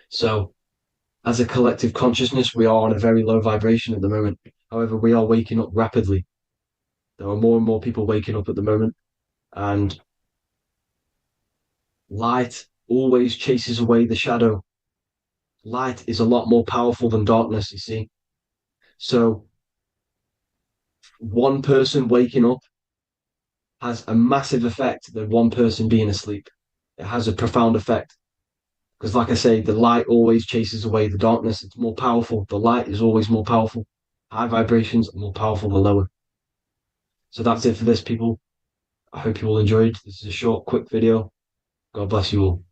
So as a collective consciousness, we are on a very low vibration at the moment. However, we are waking up rapidly. There are more and more people waking up at the moment, and light always chases away the shadow. Light is a lot more powerful than darkness, you see. So one person waking up has a massive effect than one person being asleep. It has a profound effect. Because like I say, the light always chases away the darkness. It's more powerful. The light is always more powerful. high vibrations are more powerful than lower. So that's it for this, people. I hope you all enjoyed. This is a short, quick video. God bless you all.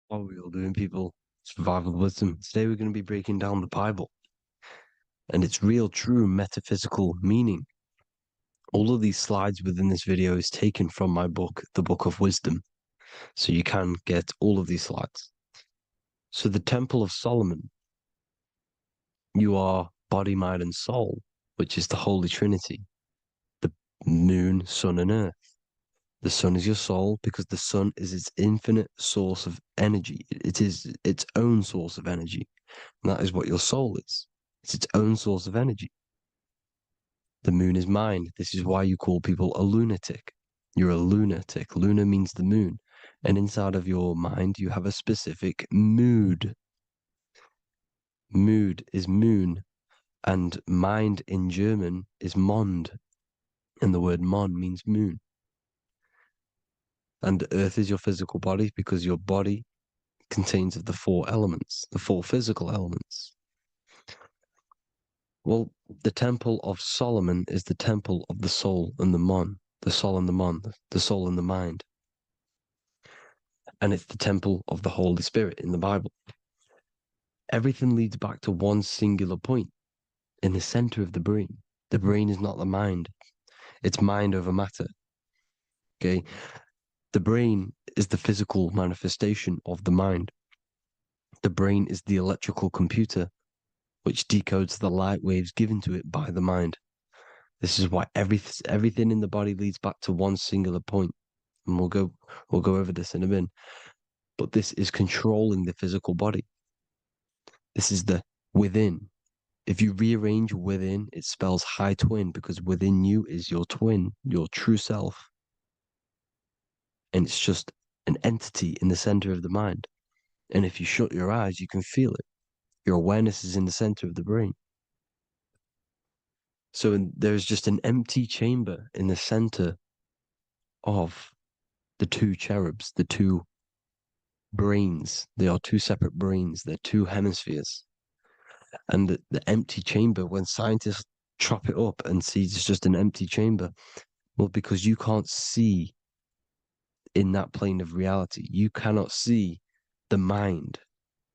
What are we all doing, people? Survival wisdom. Today we're going to be breaking down the Bible and its real, true metaphysical meaning. All of these slides within this video is taken from my book, The Book of Wisdom. So you can get all of these slides. So the Temple of Solomon, you are body, mind, and soul, which is the Holy Trinity. The moon, sun, and earth. The sun is your soul because the sun is its infinite source of energy. It is its own source of energy. And that is what your soul is. It's its own source of energy. The moon is mind. This is why you call people a lunatic. You're a lunatic. Luna means the moon. And inside of your mind, you have a specific mood. Mood is moon. And mind in German is Mond. And the word Mon means moon. And earth is your physical body because your body contains of the four elements, the four physical elements. Well, the Temple of Solomon is the temple of the soul and the Mon, the soul and the Mon, the soul and the mind. And it's the temple of the Holy Spirit in the Bible. Everything leads back to one singular point in the center of the brain. The brain is not the mind. It's mind over matter. Okay? The brain is the physical manifestation of the mind. The brain is the electrical computer which decodes the light waves given to it by the mind. This is why everything in the body leads back to one singular point. And we'll go over this in a minute. But this is controlling the physical body. This is the within. If you rearrange within, it spells high twin because within you is your twin, your true self. And it's just an entity in the center of the mind. And if you shut your eyes, you can feel it. Your awareness is in the center of the brain. So there's just an empty chamber in the center of the two cherubs, the two brains. They are two separate brains. They're two hemispheres. And the empty chamber, when scientists chop it up and see it's just an empty chamber, well, because you can't see in that plane of reality. You cannot see the mind.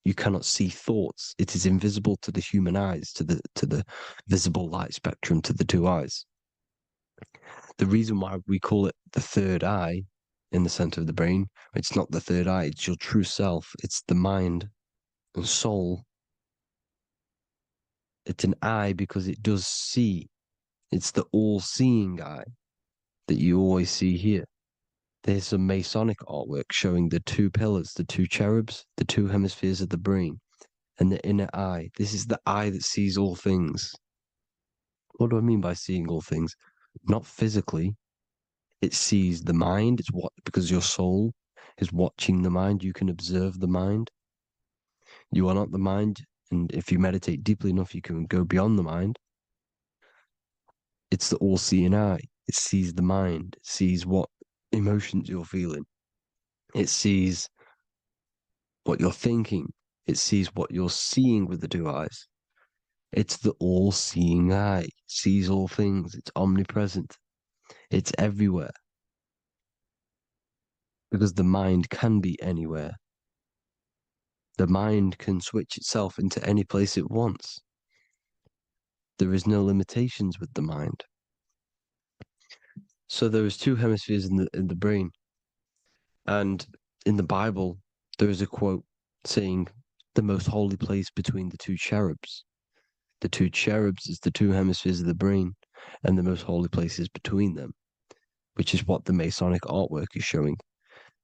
You cannot see thoughts. It is invisible to the human eyes, to the visible light spectrum, to the two eyes. The reason why we call it the third eye in the center of the brain, it's not the third eye, it's your true self. It's the mind and soul. It's an eye because it does see. It's the all-seeing eye that you always see here. There's some Masonic artwork showing the two pillars, the two cherubs, the two hemispheres of the brain, and the inner eye. This is the eye that sees all things. What do I mean by seeing all things? Not physically. It sees the mind. It's what, because your soul is watching the mind. You can observe the mind. You are not the mind. And if you meditate deeply enough, you can go beyond the mind. It's the all-seeing eye. It sees the mind. It sees what emotions you're feeling. It sees what you're thinking. It sees what you're seeing with the two eyes. It's the all-seeing eye. It sees all things. It's omnipresent. It's everywhere. Because the mind can be anywhere. The mind can switch itself into any place it wants. There is no limitations with the mind. So there is two hemispheres in the brain. And in the Bible, there is a quote saying the most holy place between the two cherubs. The two cherubs is the two hemispheres of the brain, and the most holy place is between them, which is what the Masonic artwork is showing.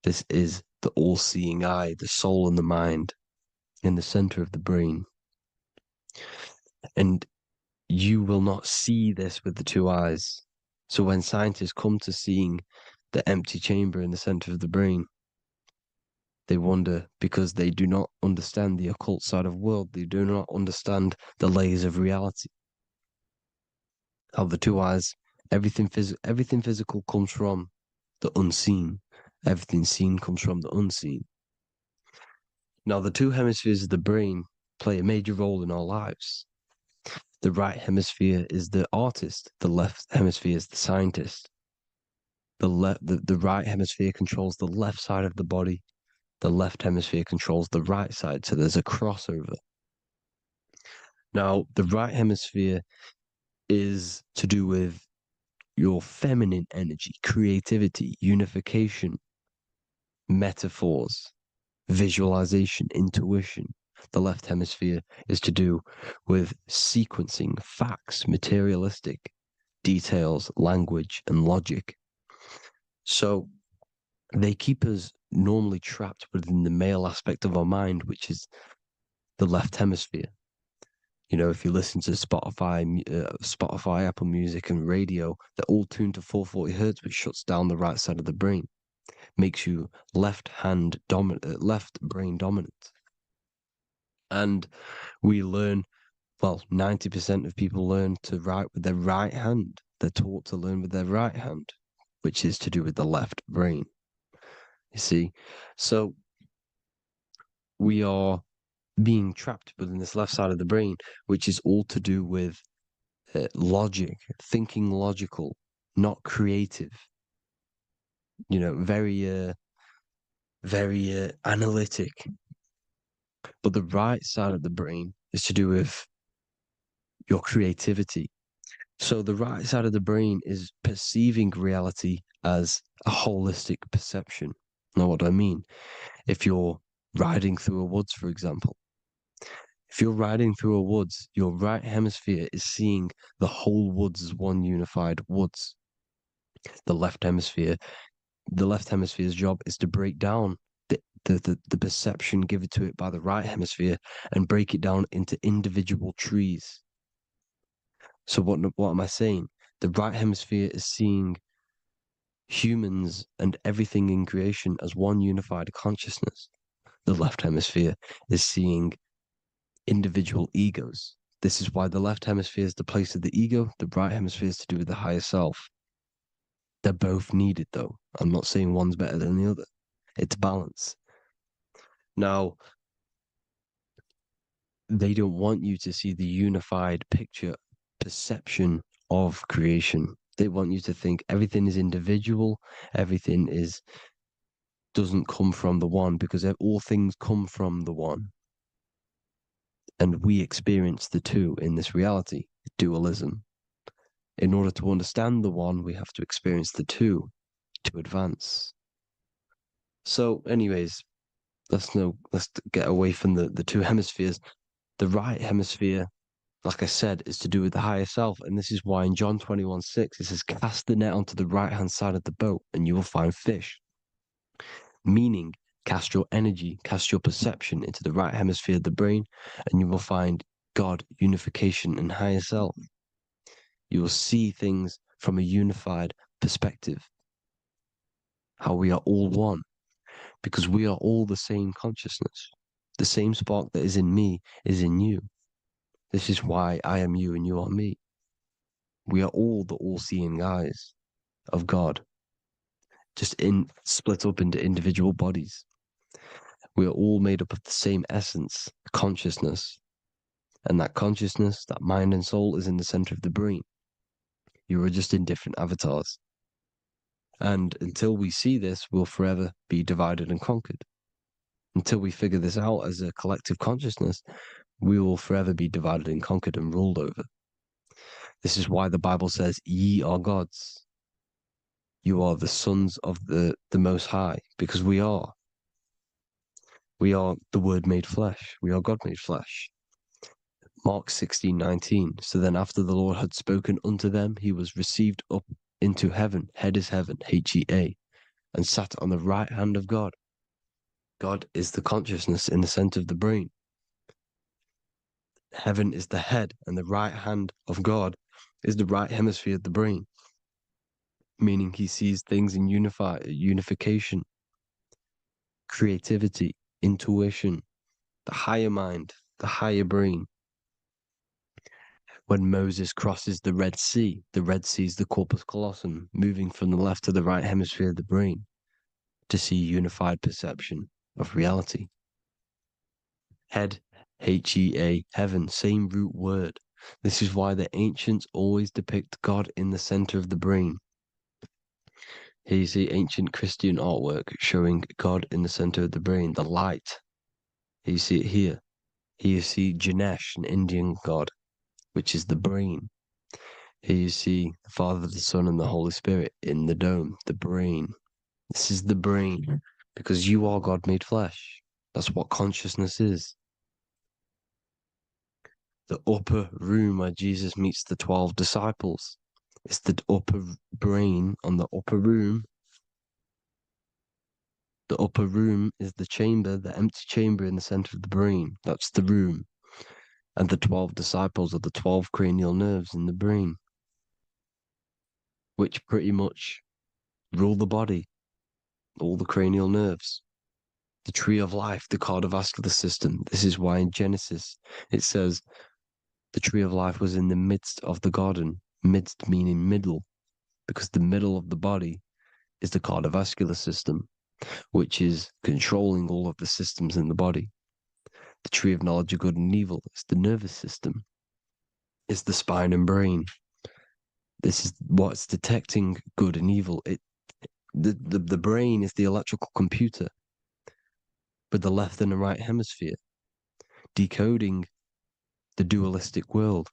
This is the all-seeing eye, the soul and the mind in the center of the brain. And you will not see this with the two eyes. So when scientists come to seeing the empty chamber in the center of the brain, they wonder because they do not understand the occult side of the world. They do not understand the layers of reality. How the two eyes, everything physical comes from the unseen. Everything seen comes from the unseen. Now, the two hemispheres of the brain play a major role in our lives. The right hemisphere is the artist. The left hemisphere is the scientist. The right hemisphere controls the left side of the body. The left hemisphere controls the right side. So there's a crossover. Now, the right hemisphere is to do with your feminine energy, creativity, unification, metaphors, visualization, intuition. The left hemisphere is to do with sequencing, facts, materialistic details, language, and logic. So they keep us normally trapped within the male aspect of our mind, which is the left hemisphere. You know, if you listen to Spotify, Apple Music, and radio, they're all tuned to 440 hertz, which shuts down the right side of the brain, makes you left brain dominant. And we learn, well, 90% of people learn to write with their right hand. They're taught to learn with their right hand, which is to do with the left brain. You see, so we are being trapped within this left side of the brain, which is all to do with logic, thinking logical, not creative. You know, very analytic. But the right side of the brain is to do with your creativity. So the right side of the brain is perceiving reality as a holistic perception. Now, what do I mean? If you're riding through a woods, for example, if you're riding through a woods, your right hemisphere is seeing the whole woods as one unified woods. The left hemisphere's job is to break down the perception given to it by the right hemisphere and break it down into individual trees. So what am I saying? The right hemisphere is seeing humans and everything in creation as one unified consciousness. The left hemisphere is seeing individual egos. This is why the left hemisphere is the place of the ego, the right hemisphere is to do with the higher self. They're both needed, though. I'm not saying one's better than the other. It's balance. Now, they don't want you to see the unified perception of creation. They want you to think everything is individual, everything doesn't come from the one, because all things come from the one. And we experience the two in this reality, dualism. In order to understand the one, we have to experience the two to advance. So anyways, let's get away from the two hemispheres. The right hemisphere, like I said, is to do with the higher self. And this is why in John 21:6, it says, cast the net onto the right-hand side of the boat and you will find fish. Meaning, cast your energy, cast your perception into the right hemisphere of the brain, and you will find God, unification, and higher self. You will see things from a unified perspective. How we are all one, because we are all the same consciousness. The same spark that is in me is in you. This is why I am you and you are me. We are all the all-seeing eyes of God, just split up into individual bodies. We are all made up of the same essence, consciousness. And that consciousness, that mind and soul, is in the center of the brain. You are just in different avatars. And until we see this, we'll forever be divided and conquered. Until we figure this out as a collective consciousness, we will forever be divided and conquered and ruled over. This is why the Bible says, ye are gods. You are the sons of the Most High, because we are. We are the Word made flesh. We are God made flesh. Mark 16:19. So then after the Lord had spoken unto them, he was received up into heaven, head is heaven, HEA, and sat on the right hand of God. God is the consciousness in the center of the brain. Heaven is the head, and the right hand of God is the right hemisphere of the brain, meaning he sees things in unification, creativity, intuition, the higher mind, the higher brain. When Moses crosses the Red Sea is the corpus callosum, moving from the left to the right hemisphere of the brain to see unified perception of reality. Head, H-E-A, heaven, same root word. This is why the ancients always depict God in the center of the brain. Here you see ancient Christian artwork showing God in the center of the brain, the light. Here you see it here. Here you see Ganesh, an Indian god, which is the brain. Here you see the Father, the Son, and the Holy Spirit in the dome, the brain. This is the brain, because you are God made flesh. That's what consciousness is. The upper room where Jesus meets the 12 disciples. It's the upper brain on the upper room. The upper room is the chamber, the empty chamber in the center of the brain. That's the room. And the 12 disciples are the 12 cranial nerves in the brain, which pretty much rule the body, all the cranial nerves. The tree of life, the cardiovascular system. This is why in Genesis it says the tree of life was in the midst of the garden. Midst meaning middle, because the middle of the body is the cardiovascular system, which is controlling all of the systems in the body. The tree of knowledge of good and evil is the nervous system. It's the spine and brain. This is what's detecting good and evil. The brain is the electrical computer with the left and the right hemisphere, decoding the dualistic world,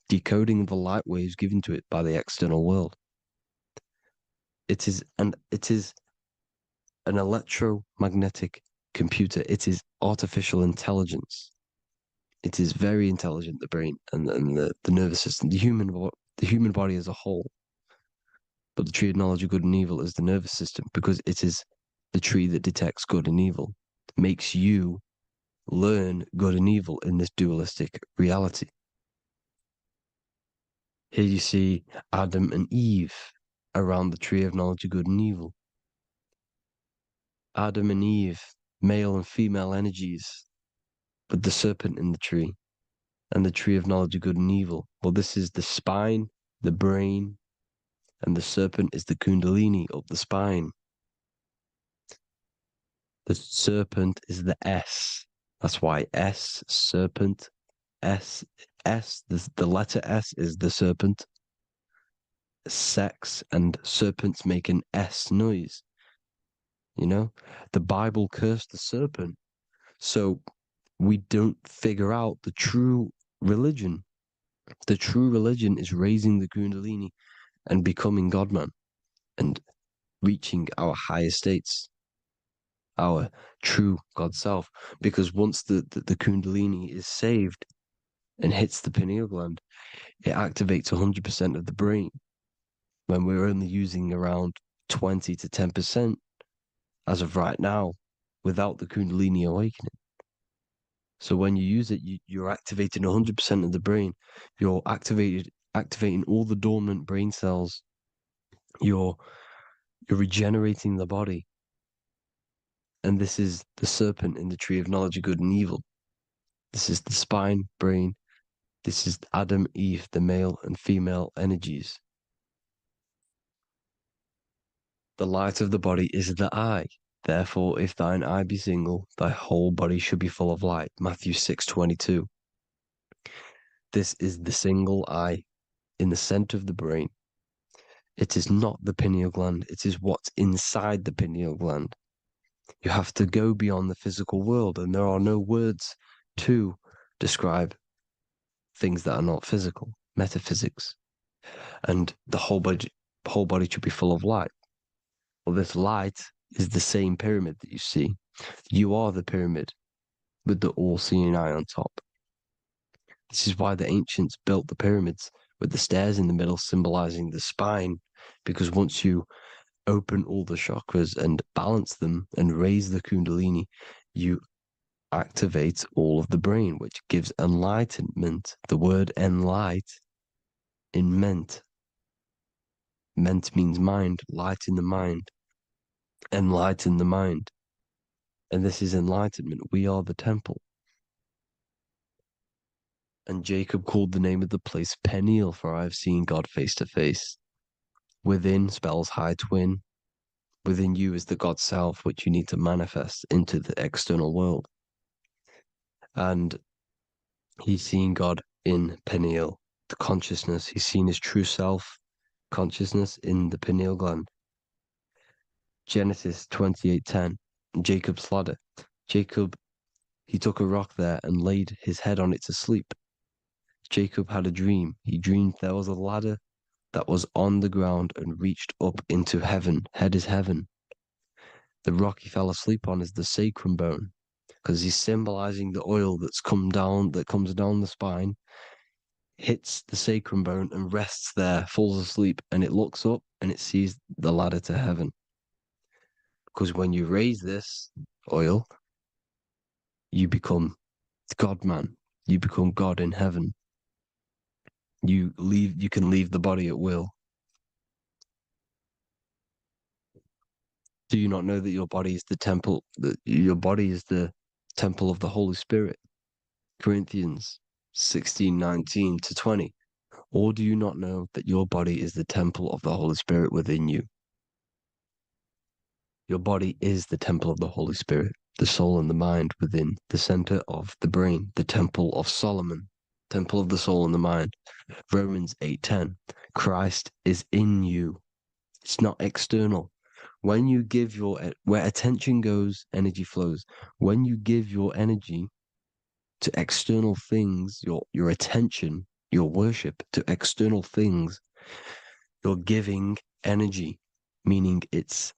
decoding the light waves given to it by the external world. It is an electromagnetic computer. It is artificial intelligence. It is very intelligent, the brain and the nervous system, the human body as a whole. But the tree of knowledge of good and evil is the nervous system, because it is the tree that detects good and evil, makes you learn good and evil in this dualistic reality. Here you see Adam and Eve around the tree of knowledge of good and evil. Adam and Eve, male and female energies, with the serpent in the tree, and the tree of knowledge of good and evil. Well, this is the spine, the brain, and the serpent is the kundalini up the spine. The serpent is the S. That's why S, serpent, S, the letter S is the serpent. Sex and serpents make an S noise. You know, the Bible cursed the serpent. So we don't figure out the true religion. The true religion is raising the kundalini and becoming God-man and reaching our higher states, our true God self. Because once the kundalini is saved and hits the pineal gland, it activates 100% of the brain, when we're only using around 20 to 10% as of right now without the kundalini awakening. So when you use it, you're activating 100% of the brain. You're activating all the dormant brain cells. You're regenerating the body. And this is the serpent in the tree of knowledge of good and evil. This is the spine, brain. This is Adam, Eve, the male and female energies. The light of the body is the eye. Therefore, if thine eye be single, thy whole body should be full of light. Matthew 6:22. This is the single eye in the center of the brain. It is not the pineal gland. It is what's inside the pineal gland. You have to go beyond the physical world, and there are no words to describe things that are not physical, metaphysics. And the whole body should be full of light. Well, this light is the same pyramid that you see. You are the pyramid with the all-seeing eye on top. This is why the ancients built the pyramids with the stairs in the middle, symbolizing the spine, because once you open all the chakras and balance them and raise the kundalini, you activate all of the brain, which gives enlightenment. The word enlight in ment. Ment means mind, light in the mind. Enlighten the mind. And this is enlightenment. We are the temple. And Jacob called the name of the place Peniel, for I have seen God face to face. Within spells high twin. Within you is the God self, which you need to manifest into the external world. And he's seen God in Peniel, the consciousness. He's seen his true self consciousness in the pineal gland. Genesis 28:10, Jacob's ladder. Jacob, he took a rock there and laid his head on it to sleep. Jacob had a dream. He dreamed there was a ladder that was on the ground and reached up into heaven. Head is heaven. The rock he fell asleep on is the sacrum bone, because he's symbolizing the oil that comes down the spine, hits the sacrum bone and rests there, falls asleep, and it looks up and it sees the ladder to heaven. Because when you raise this oil, you become God man. You become God in heaven. You can leave the body at will. Do you not know that your body is the temple, that your body is the temple of the Holy Spirit? Corinthians 16:19-20. Or do you not know that your body is the temple of the Holy Spirit within you? Your body is the temple of the Holy Spirit, the soul and the mind within the center of the brain, the temple of Solomon, temple of the soul and the mind. Romans 8:10. Christ is in you. It's not external. When you give where attention goes, energy flows. When you give your energy to external things, your attention, your worship to external things, you're giving energy, meaning it's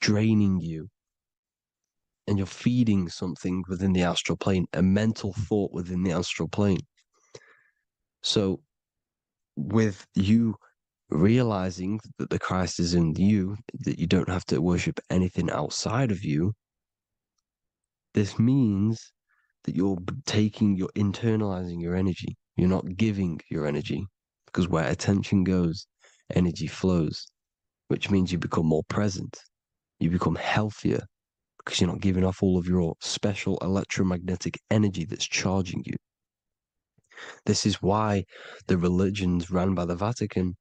draining you, and you're feeding something within the astral plane, a mental thought within the astral plane. So with you realizing that the Christ is in you, that you don't have to worship anything outside of you, this means that you're internalizing your energy. You're not giving your energy, because where attention goes, energy flows, which means you become more present. You become healthier because you're not giving off all of your special electromagnetic energy that's charging you. This is why the religions run by the Vatican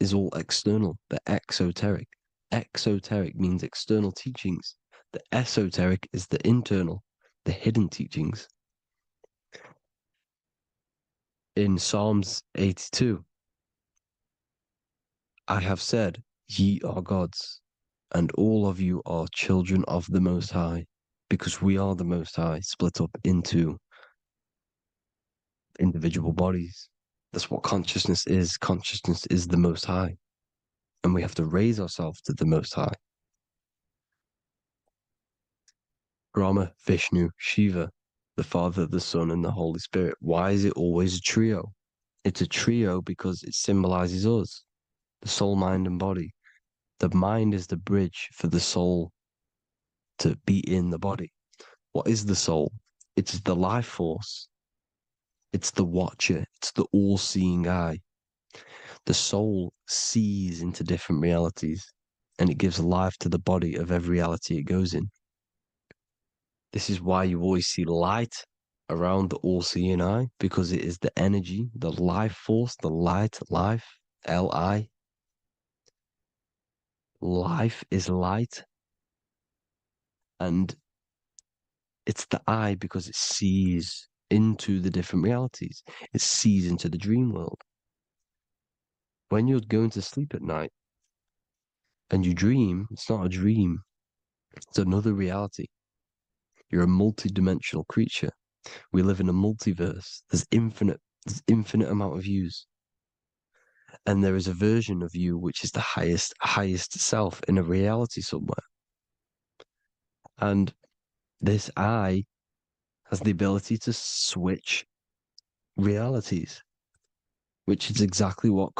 is all external. They're exoteric. Exoteric means external teachings. The esoteric is the internal, the hidden teachings. In Psalms 82, I have said, ye are gods, and all of you are children of the Most High, because we are the Most High, split up into individual bodies. That's what consciousness is. Consciousness is the Most High, and we have to raise ourselves to the Most High. Brahma, Vishnu, Shiva, the Father, the Son, and the Holy Spirit. Why is it always a trio? It's a trio because it symbolizes us, the soul, mind, and body. The mind is the bridge for the soul to be in the body. What is the soul? It's the life force. It's the watcher. It's the all-seeing eye. The soul sees into different realities, and it gives life to the body of every reality it goes in. This is why you always see light around the all-seeing eye, because it is the energy, the life force, the light, life, L-I. Life is light, and it's the eye because it sees into the different realities. It sees into the dream world. When you're going to sleep at night and you dream, it's not a dream. It's another reality. You're a multi-dimensional creature. We live in a multiverse. There's infinite amount of yous. And there is a version of you which is the highest self in a reality somewhere. And this eye has the ability to switch realities, which is exactly what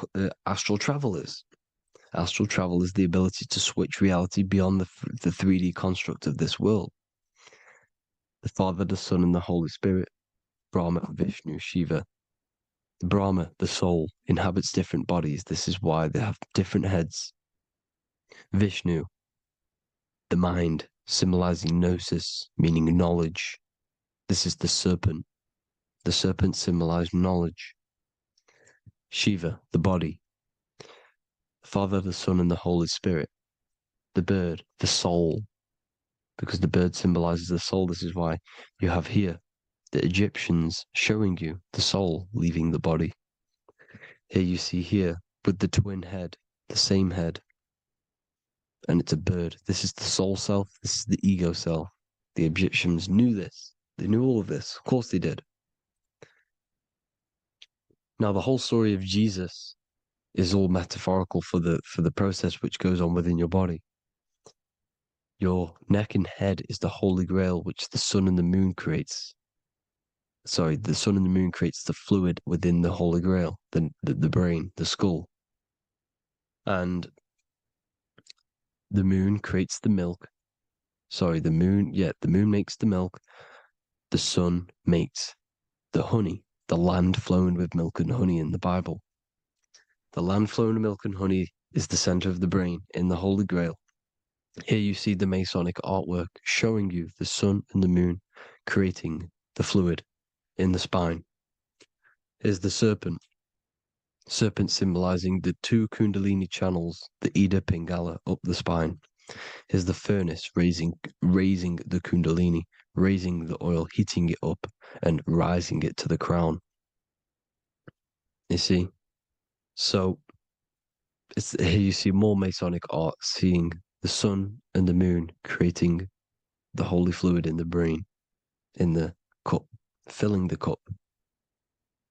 astral travel is. Astral travel is the ability to switch reality beyond the 3D construct of this world. The Father, the Son, and the Holy Spirit, Brahma, Vishnu, Shiva. The Brahma, the soul, inhabits different bodies. This is why they have different heads. Vishnu, the mind, symbolizing gnosis, meaning knowledge. This is the serpent. The serpent symbolized knowledge. Shiva, the body. The Father, the Son, and the Holy Spirit. The bird, the soul, because the bird symbolizes the soul. This is why you have here the Egyptians showing you the soul leaving the body. Here you see here with the twin head, the same head, and it's a bird. This is the soul self. This is the ego self. The Egyptians knew this. They knew all of this. Of course they did. Now the whole story of Jesus is all metaphorical for the process which goes on within your body. Your neck and head is the Holy Grail, which the sun and the moon creates. Sorry, the sun and the moon creates the fluid within the Holy Grail, the brain, the skull. And the moon creates the milk. Sorry, the moon makes the milk. The sun makes the honey, the land flowing with milk and honey in the Bible. The land flowing with milk and honey is the center of the brain in the Holy Grail. Here you see the Masonic artwork showing you the sun and the moon creating the fluid in the spine. Here's the serpent. Serpent symbolizing the two Kundalini channels, the Ida Pingala up the spine. Here's the furnace raising the Kundalini, raising the oil, heating it up, and rising it to the crown. You see? So here you see more Masonic art, seeing the sun and the moon creating the holy fluid in the brain, in the cup, filling the cup.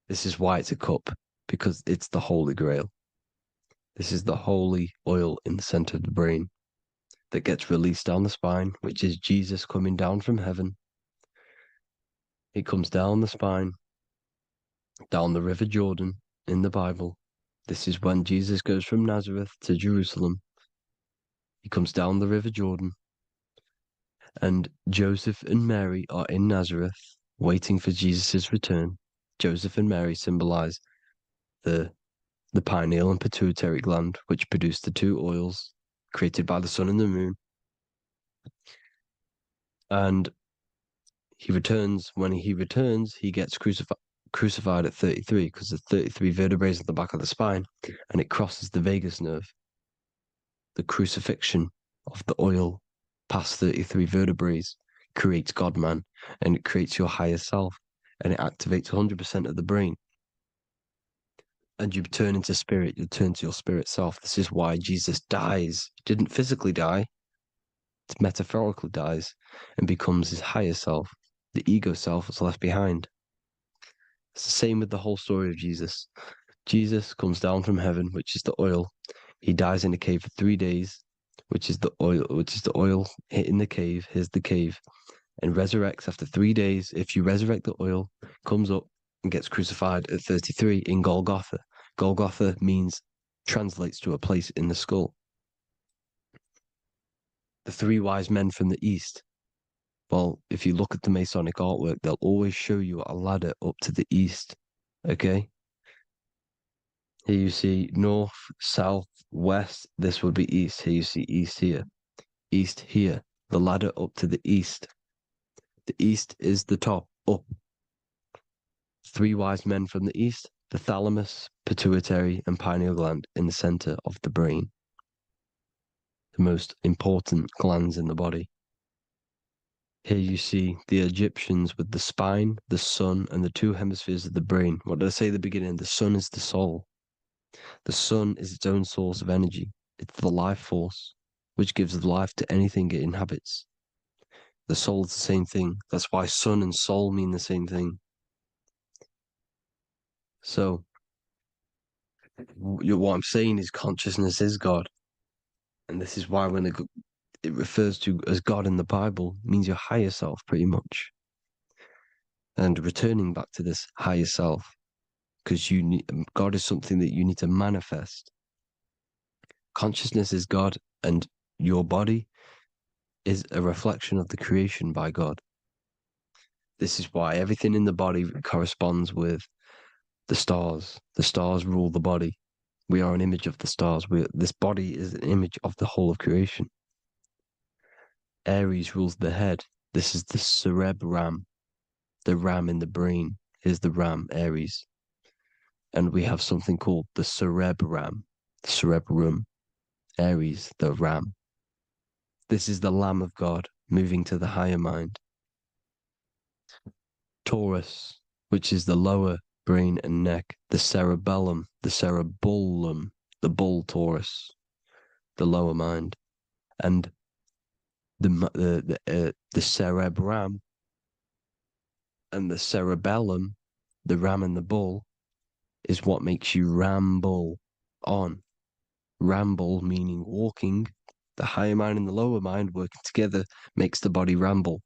This is why it's a cup, because it's the Holy Grail. This is the holy oil in the center of the brain that gets released down the spine, which is Jesus coming down from heaven. It comes down the spine, down the River Jordan in the Bible. This is when Jesus goes from Nazareth to Jerusalem. He comes down the River Jordan, and Joseph and Mary are in Nazareth waiting for Jesus' return. Joseph and Mary symbolize the pineal and pituitary gland, which produce the two oils created by the sun and the moon. And he returns. When he returns, he gets crucified at 33, because there's 33 vertebrae at the back of the spine, and it crosses the vagus nerve. The crucifixion of the oil past 33 vertebrae creates God-man, and it creates your higher self, and it activates 100% of the brain. And you turn into spirit, you turn to your spirit self. This is why Jesus dies. He didn't physically die, it metaphorically dies, and becomes his higher self. The ego self is left behind. It's the same with the whole story of Jesus. Jesus comes down from heaven, which is the oil. He dies in a cave for 3 days, which is the oil in the cave. Here's the cave, and resurrects after 3 days. If you resurrect the oil, comes up and gets crucified at 33 in Golgotha. Golgotha translates to a place in the skull. The three wise men from the east. Well, if you look at the Masonic artwork, they'll always show you a ladder up to the east. Okay? Here you see north, south, west. This would be east. Here you see east here. East here. The ladder up to the east. The east is the top, up. Three wise men from the east. The thalamus, pituitary, and pineal gland in the center of the brain. The most important glands in the body. Here you see the Egyptians with the spine, the sun, and the two hemispheres of the brain. What did I say at the beginning? The sun is the soul. The sun is its own source of energy. It's the life force, which gives life to anything it inhabits. The soul is the same thing. That's why sun and soul mean the same thing. So, what I'm saying is consciousness is God. And this is why when it refers to as God in the Bible, means your higher self, pretty much. And returning back to this higher self, because God is something that you need to manifest Consciousness is God, and your body is a reflection of the creation by God. This is why everything in the body corresponds with the stars. The stars rule the body. We are an image of the stars. This body is an image of the whole of creation. Aries rules the head. This is the cerebrum, the ram in the brain. Is the ram, Aries. And we have something called the cerebrum, Aries, the ram. This is the Lamb of God moving to the higher mind. Taurus, which is the lower brain and neck, the cerebellum, the bull Taurus, the lower mind, and the cerebrum and the cerebellum, the ram and the bull, is what makes you ramble on. Ramble meaning walking. The higher mind and the lower mind working together makes the body ramble.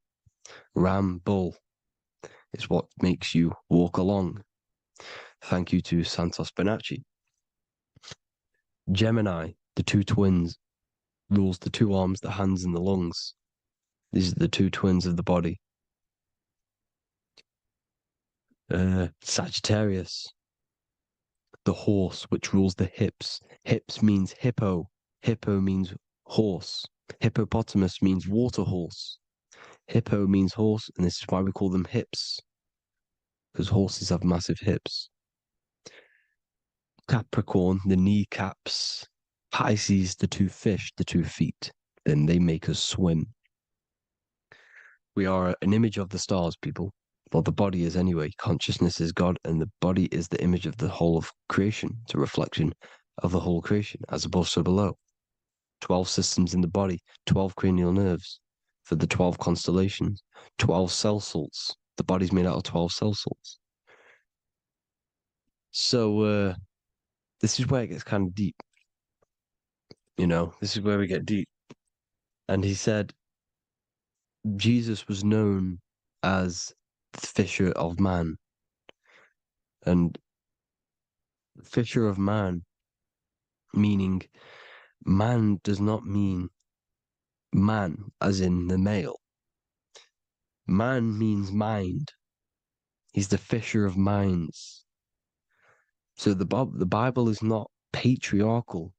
Ramble is what makes you walk along. Thank you to Santos Bonacci. Gemini, the two twins, rules the two arms, the hands, and the lungs. These are the two twins of the body. Sagittarius, the horse, which rules the hips. Hips means hippo. Hippo means horse. Hippopotamus means water horse. Hippo means horse, and this is why we call them hips, because horses have massive hips. Capricorn, the kneecaps. Pisces, the two fish, the 2 feet. Then they make us swim. We are an image of the stars, people. Well, the body is anyway. Consciousness is God, and the body is the image of the whole of creation. It's a reflection of the whole creation, as above, so below. 12 systems in the body, 12 cranial nerves for the 12 constellations, 12 cell salts. The body's made out of 12 cell salts. So, this is where it gets kind of deep. You know, this is where we get deep. And he said, Jesus was known as the fisher of man. And fisher of man, meaning man does not mean man as in the male. Man means mind. He's the fisher of minds. So the Bible is not patriarchal.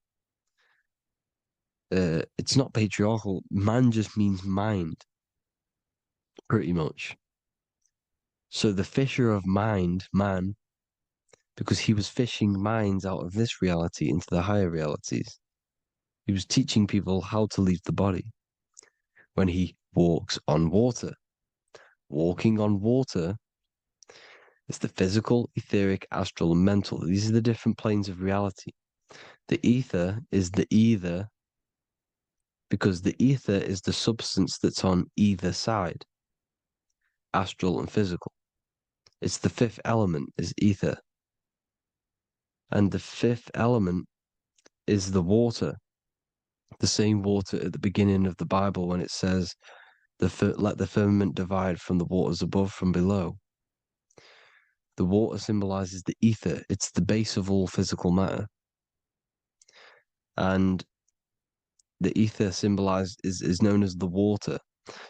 It's not patriarchal. Man just means mind, pretty much. So the fisher of mind, man, because he was fishing minds out of this reality into the higher realities. He was teaching people how to leave the body when he walks on water. Walking on water is the physical, etheric, astral, and mental. These are the different planes of reality. The ether is the either, because the ether is the substance that's on either side, astral and physical. It's the fifth element, is ether. And the fifth element is the water. The same water at the beginning of the Bible when it says, let the firmament divide from the waters above from below. The water symbolizes the ether. It's the base of all physical matter. And the ether symbolized is known as the water.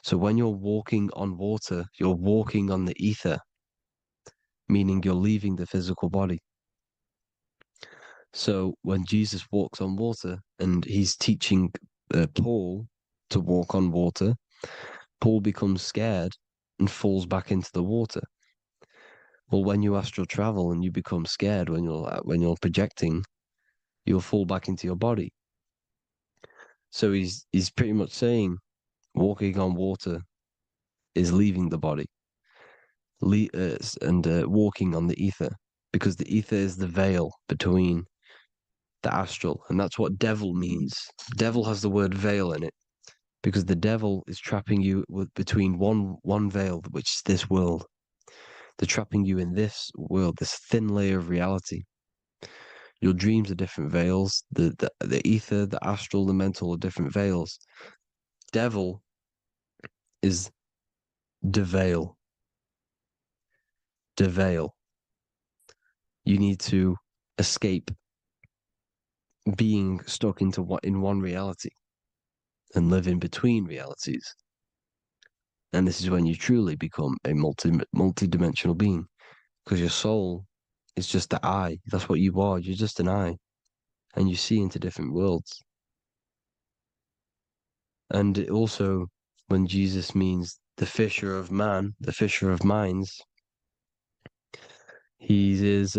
So when you're walking on water, you're walking on the ether, meaning you're leaving the physical body. So when Jesus walks on water and he's teaching Paul to walk on water, Paul becomes scared and falls back into the water. Well, when you astral travel and you become scared when you're projecting, you'll fall back into your body. So he's pretty much saying walking on water is leaving the body, and walking on the ether, because the ether is the veil between the astral, and that's what devil means. Devil has the word veil in it, because the devil is trapping you between one veil, which is this world. They're trapping you in this world, this thin layer of reality. Your dreams are different veils. The ether, the astral, the mental are different veils. Devil is the veil. The veil. You need to escape being stuck into in one reality and living between realities. And this is when you truly become a multi-dimensional being, because your soul is just the eye. That's what you are. You're just an eye, and you see into different worlds. And it also, when Jesus means the fisher of man, the fisher of minds, he is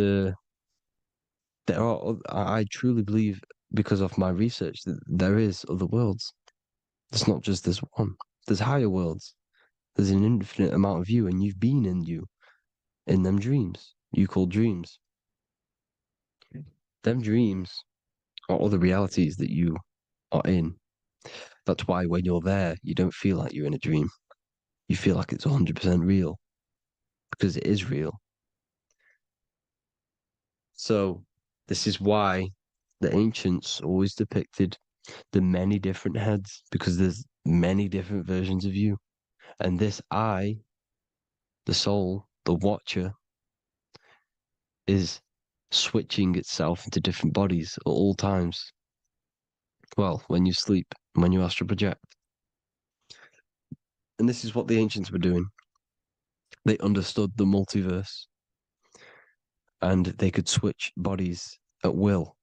I truly believe, because of my research, that there is other worlds. It's not just this one. There's higher worlds. There's an infinite amount of you, and you've been in them dreams you call dreams. Them dreams are other realities that you are in. That's why when you're there, you don't feel like you're in a dream. You feel like it's 100% real, because it is real. So this is why the ancients always depicted the many different heads, because there's many different versions of you. And this I, the soul, the watcher, is switching itself into different bodies at all times. Well, when you sleep, when you astral project. And this is what the ancients were doing. They understood the multiverse, and they could switch bodies at will.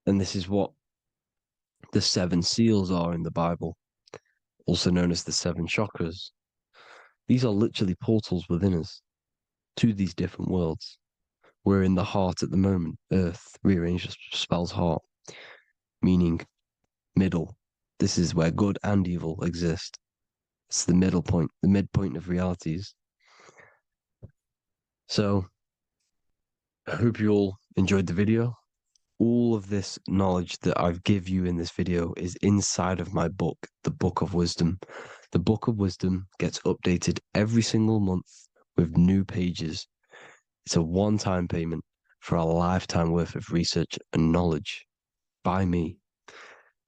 And this is what the 7 seals are in the Bible, also known as the 7 chakras. These are literally portals within us to these different worlds. We're in the heart at the moment. Earth rearranged spells heart, meaning middle. This is where good and evil exist. It's the middle point, the midpoint of realities. So I hope you all enjoyed the video. All of this knowledge that I've give you in this video is inside of my book, the Book of Wisdom. The Book of Wisdom gets updated every single month with new pages. It's a one-time payment for a lifetime worth of research and knowledge by me.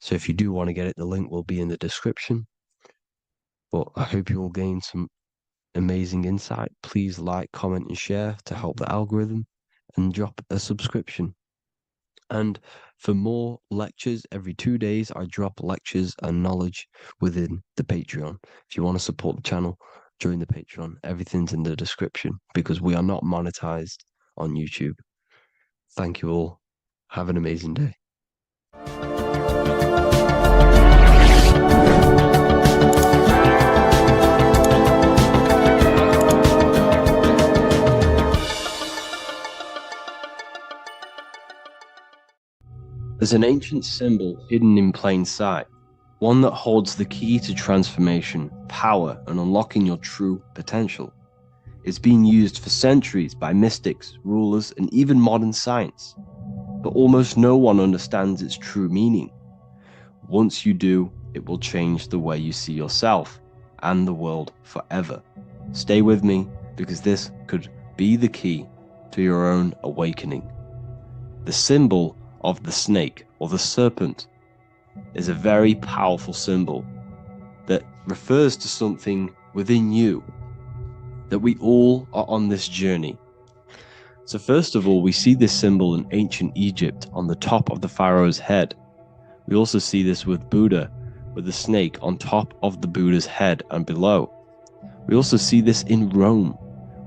So if you do want to get it, the link will be in the description. But I hope you all gain some amazing insight. Please like, comment, and share to help the algorithm, and drop a subscription. And for more lectures, every 2 days, I drop lectures and knowledge within the Patreon. If you want to support the channel, join the Patreon. Everything's in the description, because we are not monetized on YouTube. Thank you all. Have an amazing day. There's an ancient symbol hidden in plain sight, one that holds the key to transformation, power, and unlocking your true potential. It's been used for centuries by mystics, rulers, and even modern science, but almost no one understands its true meaning. Once you do, it will change the way you see yourself and the world forever. Stay with me, because this could be the key to your own awakening. The symbol of the snake, or the serpent, is a very powerful symbol that refers to something within you, that we all are on this journey. So first of all, we see this symbol in ancient Egypt on the top of the pharaoh's head. We also see this with Buddha, with the snake on top of the Buddha's head and below. We also see this in Rome,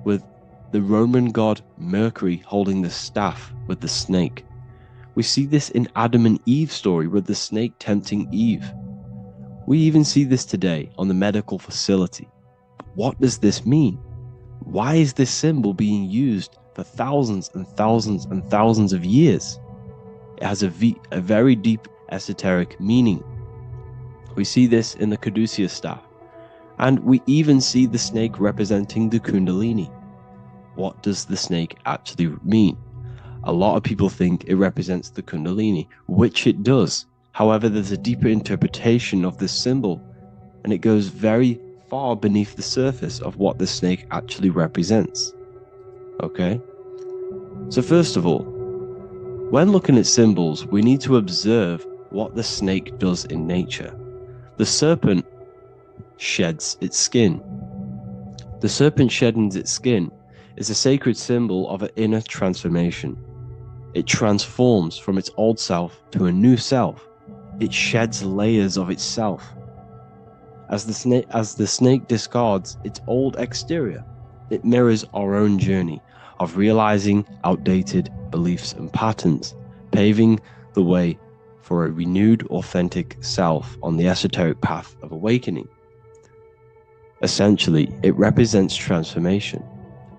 with the Roman god Mercury holding the staff with the snake. We see this in Adam and Eve's story, with the snake tempting Eve. We even see this today on the medical facility. But what does this mean? Why is this symbol being used for thousands and thousands and thousands of years? It has a very deep esoteric meaning. We see this in the caduceus staff, and we even see the snake representing the Kundalini. What does the snake actually mean? A lot of people think it represents the Kundalini, which it does. However, there's a deeper interpretation of this symbol, and it goes very far beneath the surface of what the snake actually represents. Okay? So first of all, when looking at symbols, we need to observe what the snake does in nature. The serpent sheds its skin. The serpent shedding its skin is a sacred symbol of an inner transformation. It transforms from its old self to a new self. It sheds layers of itself. As the snake discards its old exterior, it mirrors our own journey of realizing outdated beliefs and patterns, paving the way for a renewed, authentic self on the esoteric path of awakening. Essentially, it represents transformation,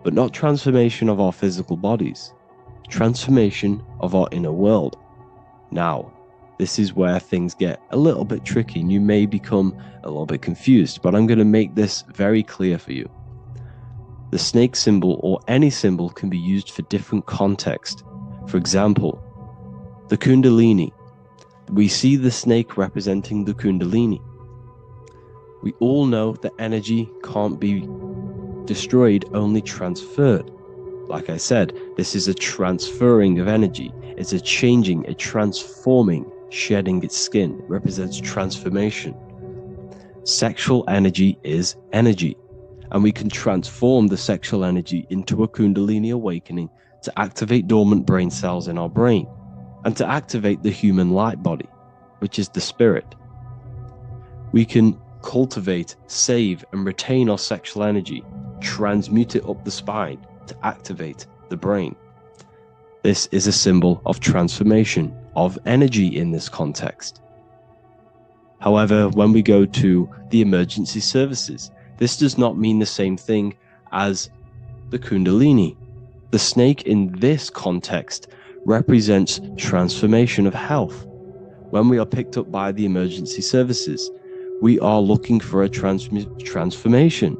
but not transformation of our physical bodies, transformation of our inner world. Now, this is where things get a little bit tricky and you may become a little bit confused, but I'm going to make this very clear for you. The snake symbol or any symbol can be used for different context. For example, the Kundalini. We see the snake representing the Kundalini. We all know that energy can't be destroyed, only transferred. Like I said, this is a transferring of energy. It's a changing, a transforming, shedding its skin. It represents transformation. Sexual energy is energy, and we can transform the sexual energy into a Kundalini awakening to activate dormant brain cells in our brain and to activate the human light body, which is the spirit. We can cultivate, save, and retain our sexual energy, transmute it up the spine to activate the brain. This is a symbol of transformation of energy in this context. However, when we go to the emergency services, this does not mean the same thing as the Kundalini. The snake in this context represents transformation of health. When we are picked up by the emergency services, we are looking for a transformation.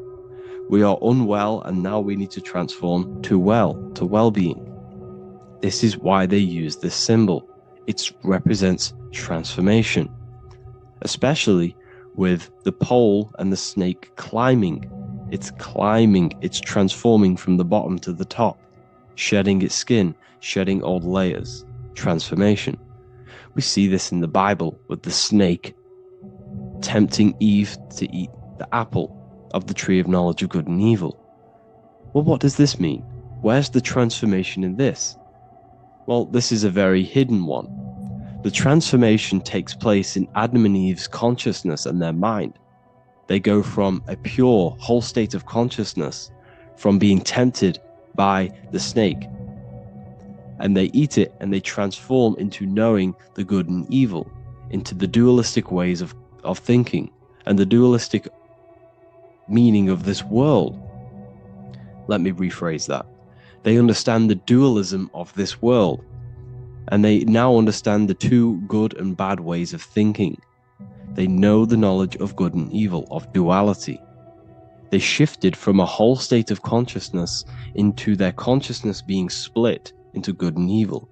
We are unwell and now we need to transform to well-being. This is why they use this symbol. It represents transformation, especially with the pole and the snake climbing. It's climbing, it's transforming from the bottom to the top, shedding its skin, shedding old layers, transformation. We see this in the Bible with the snake tempting Eve to eat the apple of the tree of knowledge of good and evil. Well, what does this mean? Where's the transformation in this? Well, this is a very hidden one. The transformation takes place in Adam and Eve's consciousness and their mind. They go from a pure, whole state of consciousness, from being tempted by the snake, and they eat it and they transform into knowing the good and evil, into the dualistic ways of thinking and the dualistic meaning of this world. Let me rephrase that. They understand the dualism of this world, and they now understand the two good and bad ways of thinking. They know the knowledge of good and evil, of duality. They shifted from a whole state of consciousness into their consciousness being split into good and evil.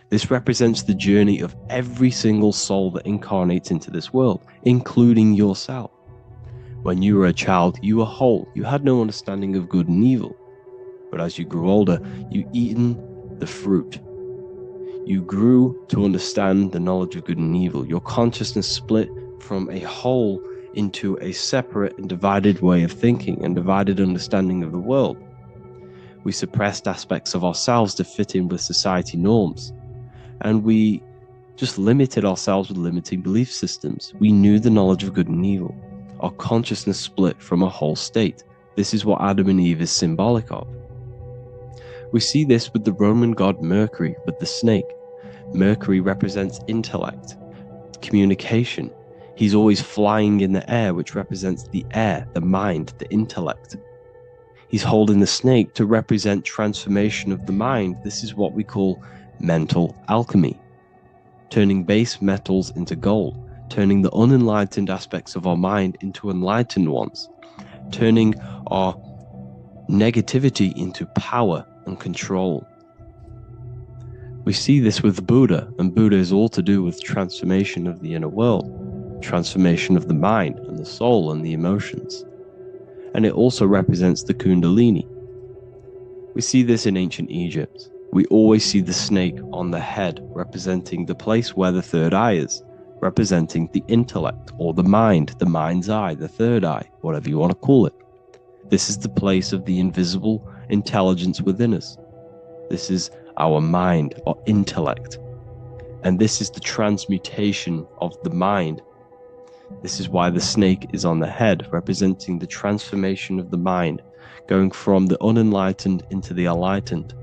This represents the journey of every single soul that incarnates into this world, including yourself. When you were a child, you were whole. You had no understanding of good and evil. But as you grew older, you eaten the fruit. You grew to understand the knowledge of good and evil. Your consciousness split from a whole into a separate and divided way of thinking and divided understanding of the world. We suppressed aspects of ourselves to fit in with society norms. And we just limited ourselves with limiting belief systems. We knew the knowledge of good and evil. Our consciousness split from a whole state. This is what Adam and Eve is symbolic of. We see this with the Roman god Mercury, with the snake. Mercury represents intellect, communication. He's always flying in the air, which represents the air, the mind, the intellect. He's holding the snake to represent transformation of the mind. This is what we call mental alchemy, turning base metals into gold, turning the unenlightened aspects of our mind into enlightened ones, turning our negativity into power and control. We see this with Buddha, and Buddha is all to do with transformation of the inner world, transformation of the mind and the soul and the emotions. And it also represents the Kundalini. We see this in ancient Egypt. We always see the snake on the head, representing the place where the third eye is, representing the intellect or the mind's eye, the third eye, whatever you want to call it. This is the place of the invisible intelligence within us. This is our mind or intellect. And this is the transmutation of the mind. This is why the snake is on the head, representing the transformation of the mind, going from the unenlightened into the enlightened,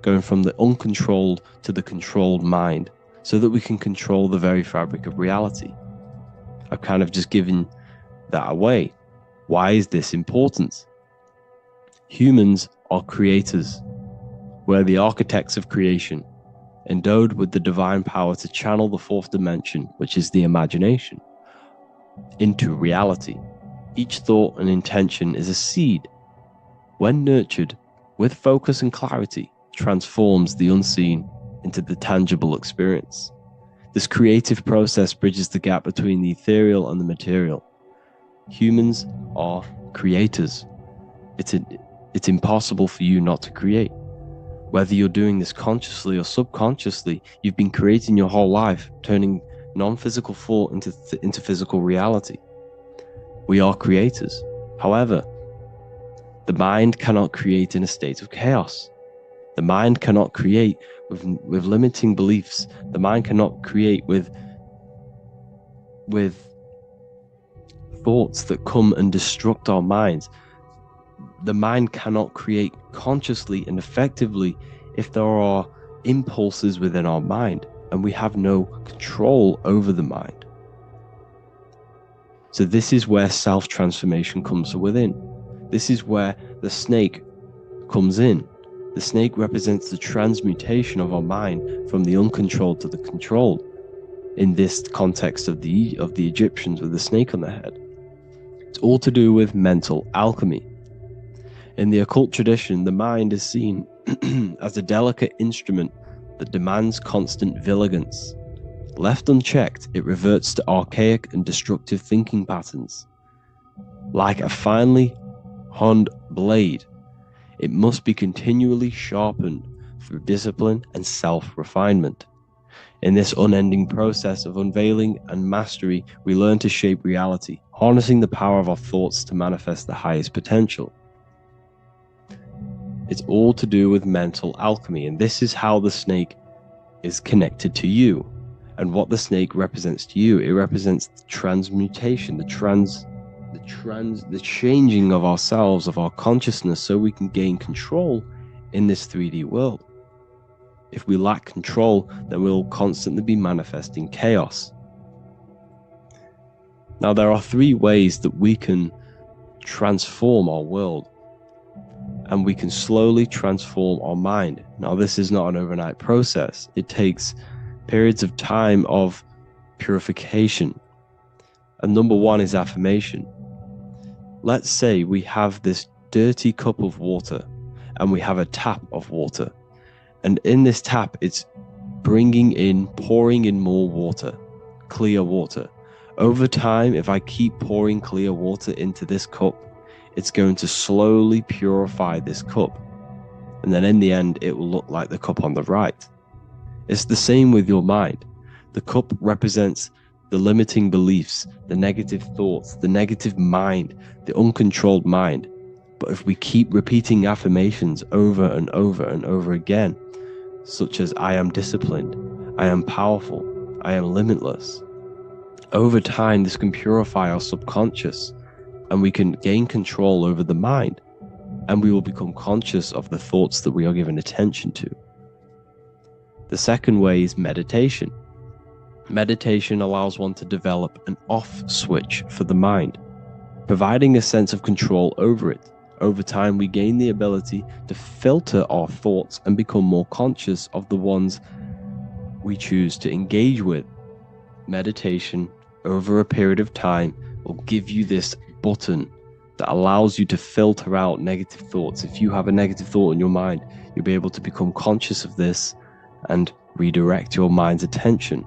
going from the uncontrolled to the controlled mind, so that we can control the very fabric of reality. I've kind of just given that away. Why is this important? Humans are creators. We're the architects of creation, endowed with the divine power to channel the fourth dimension, which is the imagination, into reality. Each thought and intention is a seed. When nurtured with focus and clarity, transforms the unseen into the tangible experience. This creative process bridges the gap between the ethereal and the material. Humans are creators. It's impossible for you not to create. Whether you're doing this consciously or subconsciously, you've been creating your whole life, turning non-physical thought into physical reality. We are creators. However, the mind cannot create in a state of chaos. The mind cannot create with limiting beliefs. The mind cannot create with thoughts that come and destruct our minds. The mind cannot create consciously and effectively if there are impulses within our mind and we have no control over the mind. So this is where self-transformation comes within. This is where the snake comes in. The snake represents the transmutation of our mind from the uncontrolled to the controlled. In this context of the Egyptians with the snake on their head. It's all to do with mental alchemy. In the occult tradition, the mind is seen as a delicate instrument that demands constant vigilance. Left unchecked, it reverts to archaic and destructive thinking patterns. Like a finely honed blade, it must be continually sharpened through discipline and self-refinement. In this unending process of unveiling and mastery, we learn to shape reality, harnessing the power of our thoughts to manifest the highest potential. It's all to do with mental alchemy, and this is how the snake is connected to you. And what the snake represents to you, it represents the transmutation, the changing of ourselves, of our consciousness, so we can gain control in this 3D world. If we lack control, then we'll constantly be manifesting chaos. Now, there are 3 ways that we can transform our world, and we can slowly transform our mind. Now, this is not an overnight process. It takes periods of time of purification. And number 1 is affirmation. Let's say we have this dirty cup of water, and we have a tap of water. And in this tap, it's pouring in more water, clear water. Over time, if I keep pouring clear water into this cup, it's going to slowly purify this cup. And then in the end, it will look like the cup on the right. It's the same with your mind. The cup represents the limiting beliefs, the negative thoughts, the negative mind, the uncontrolled mind. But if we keep repeating affirmations over and over and over again, such as I am disciplined, I am powerful, I am limitless, over time this can purify our subconscious, and we can gain control over the mind, and we will become conscious of the thoughts that we are giving attention to. The second way is meditation. Meditation allows one to develop an off switch for the mind, providing a sense of control over it. Over time, we gain the ability to filter our thoughts and become more conscious of the ones we choose to engage with. Meditation, over a period of time, will give you this button that allows you to filter out negative thoughts. If you have a negative thought in your mind, you'll be able to become conscious of this and redirect your mind's attention.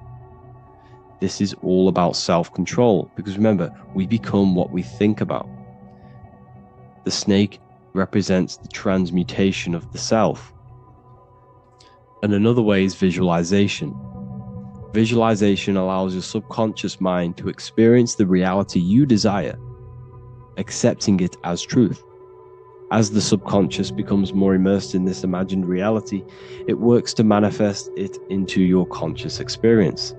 This is all about self-control, because remember, we become what we think about. The snake represents the transmutation of the self. And another way is visualization. Visualization allows your subconscious mind to experience the reality you desire, accepting it as truth. As the subconscious becomes more immersed in this imagined reality, it works to manifest it into your conscious experience.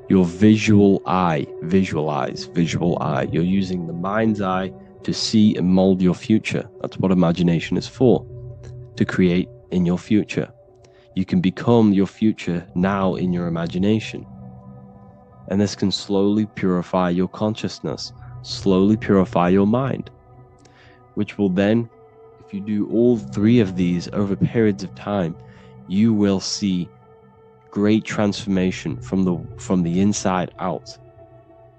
Your visual eye, visual eye. You're using the mind's eye to see and mold your future. That's what imagination is for, to create in your future. You can become your future now in your imagination. And this can slowly purify your consciousness, slowly purify your mind, which will then, if you do all three of these over periods of time, you will see great transformation from the inside out.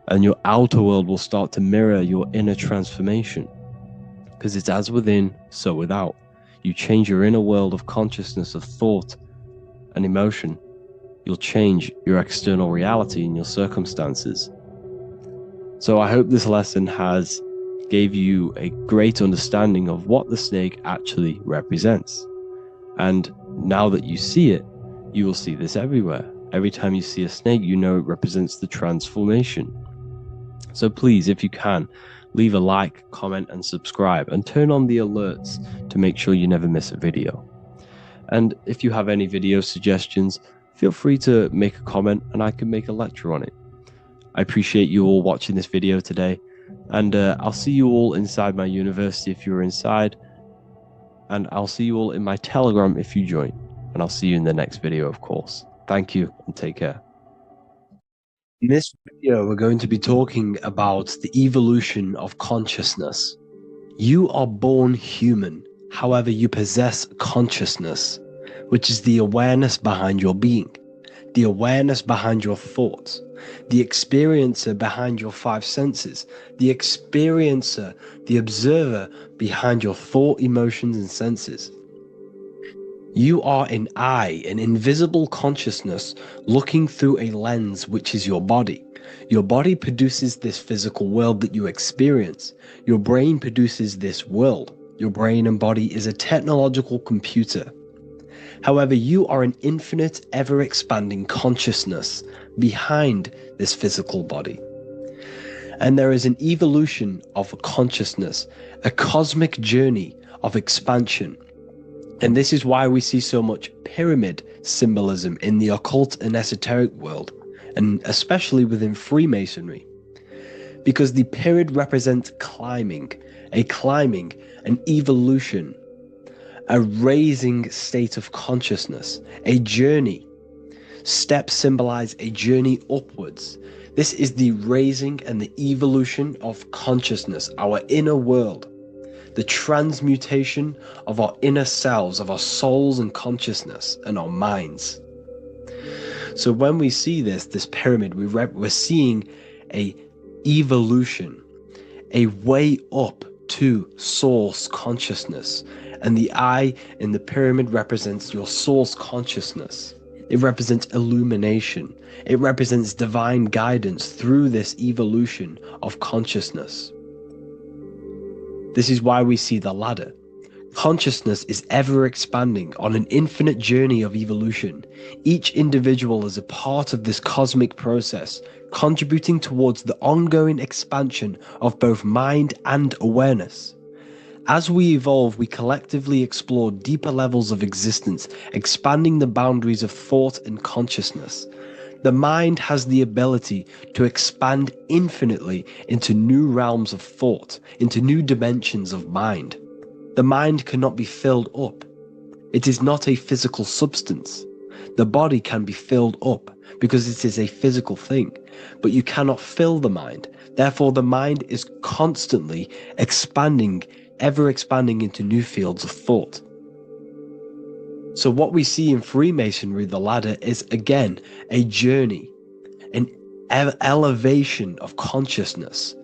And your outer world will start to mirror your inner transformation, because it's as within, so without. You change your inner world of consciousness, of thought and emotion, you'll change your external reality and your circumstances. So I hope this lesson has gave you a great understanding of what the snake actually represents. And now that you see it, you will see this everywhere. Every time you see a snake, you know it represents the transformation. So please, if you can, leave a like, comment, and subscribe, and turn on the alerts to make sure you never miss a video. And if you have any video suggestions, feel free to make a comment and I can make a lecture on it. I appreciate you all watching this video today, and I'll see you all inside my university if you're inside, and I'll see you all in my Telegram if you join, and I'll see you in the next video, of course. Thank you and take care. In this video, we're going to be talking about the evolution of consciousness. You are born human, however, you possess consciousness, which is the awareness behind your being, the awareness behind your thoughts, the experiencer behind your five senses, the experiencer, the observer behind your thought, emotions, and senses. You are an eye, an invisible consciousness looking through a lens, which is your body. Your body produces this physical world that you experience. Your brain produces this world. Your brain and body is a technological computer. However, you are an infinite, ever-expanding consciousness behind this physical body. And there is an evolution of a consciousness, a cosmic journey of expansion. And this is why we see so much pyramid symbolism in the occult and esoteric world, and especially within Freemasonry. Because the pyramid represents climbing, an evolution, a raising state of consciousness, a journey. Steps symbolize a journey upwards. This is the raising and the evolution of consciousness, our inner world. The transmutation of our inner selves, of our souls and consciousness and our minds. So when we see this pyramid, we're seeing a evolution, a way up to source consciousness. And the eye in the pyramid represents your source consciousness. It represents illumination. It represents divine guidance through this evolution of consciousness. This is why we see the ladder. Consciousness is ever expanding on an infinite journey of evolution. Each individual is a part of this cosmic process, contributing towards the ongoing expansion of both mind and awareness. As we evolve, we collectively explore deeper levels of existence, expanding the boundaries of thought and consciousness. The mind has the ability to expand infinitely into new realms of thought, into new dimensions of mind. The mind cannot be filled up. It is not a physical substance. The body can be filled up because it is a physical thing, but you cannot fill the mind. Therefore, the mind is constantly expanding, ever expanding into new fields of thought. So what we see in Freemasonry, the ladder, is again a journey, an elevation of consciousness.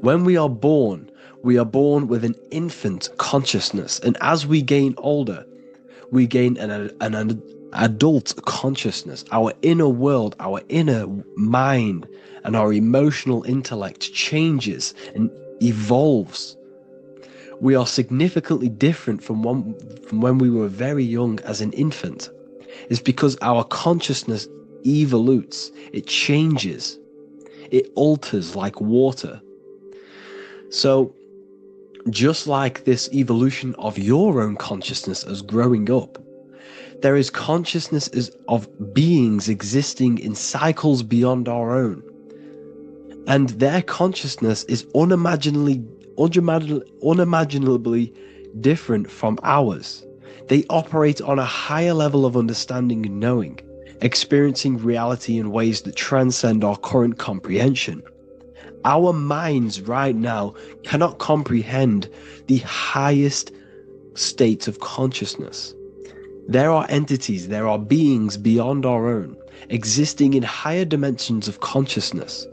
When we are born with an infant consciousness, and as we gain older, we gain an adult consciousness. Our inner world, our inner mind, and our emotional intellect changes and evolves. We are significantly different from when we were very young as an infant. It's because our consciousness evolutes, it changes, it alters like water. So just like this evolution of your own consciousness as growing up, there is consciousness of beings existing in cycles beyond our own. And their consciousness is unimaginably different from ours. They operate on a higher level of understanding and knowing, experiencing reality in ways that transcend our current comprehension. Our minds right now cannot comprehend the highest states of consciousness. There are entities, there are beings beyond our own, existing in higher dimensions of consciousness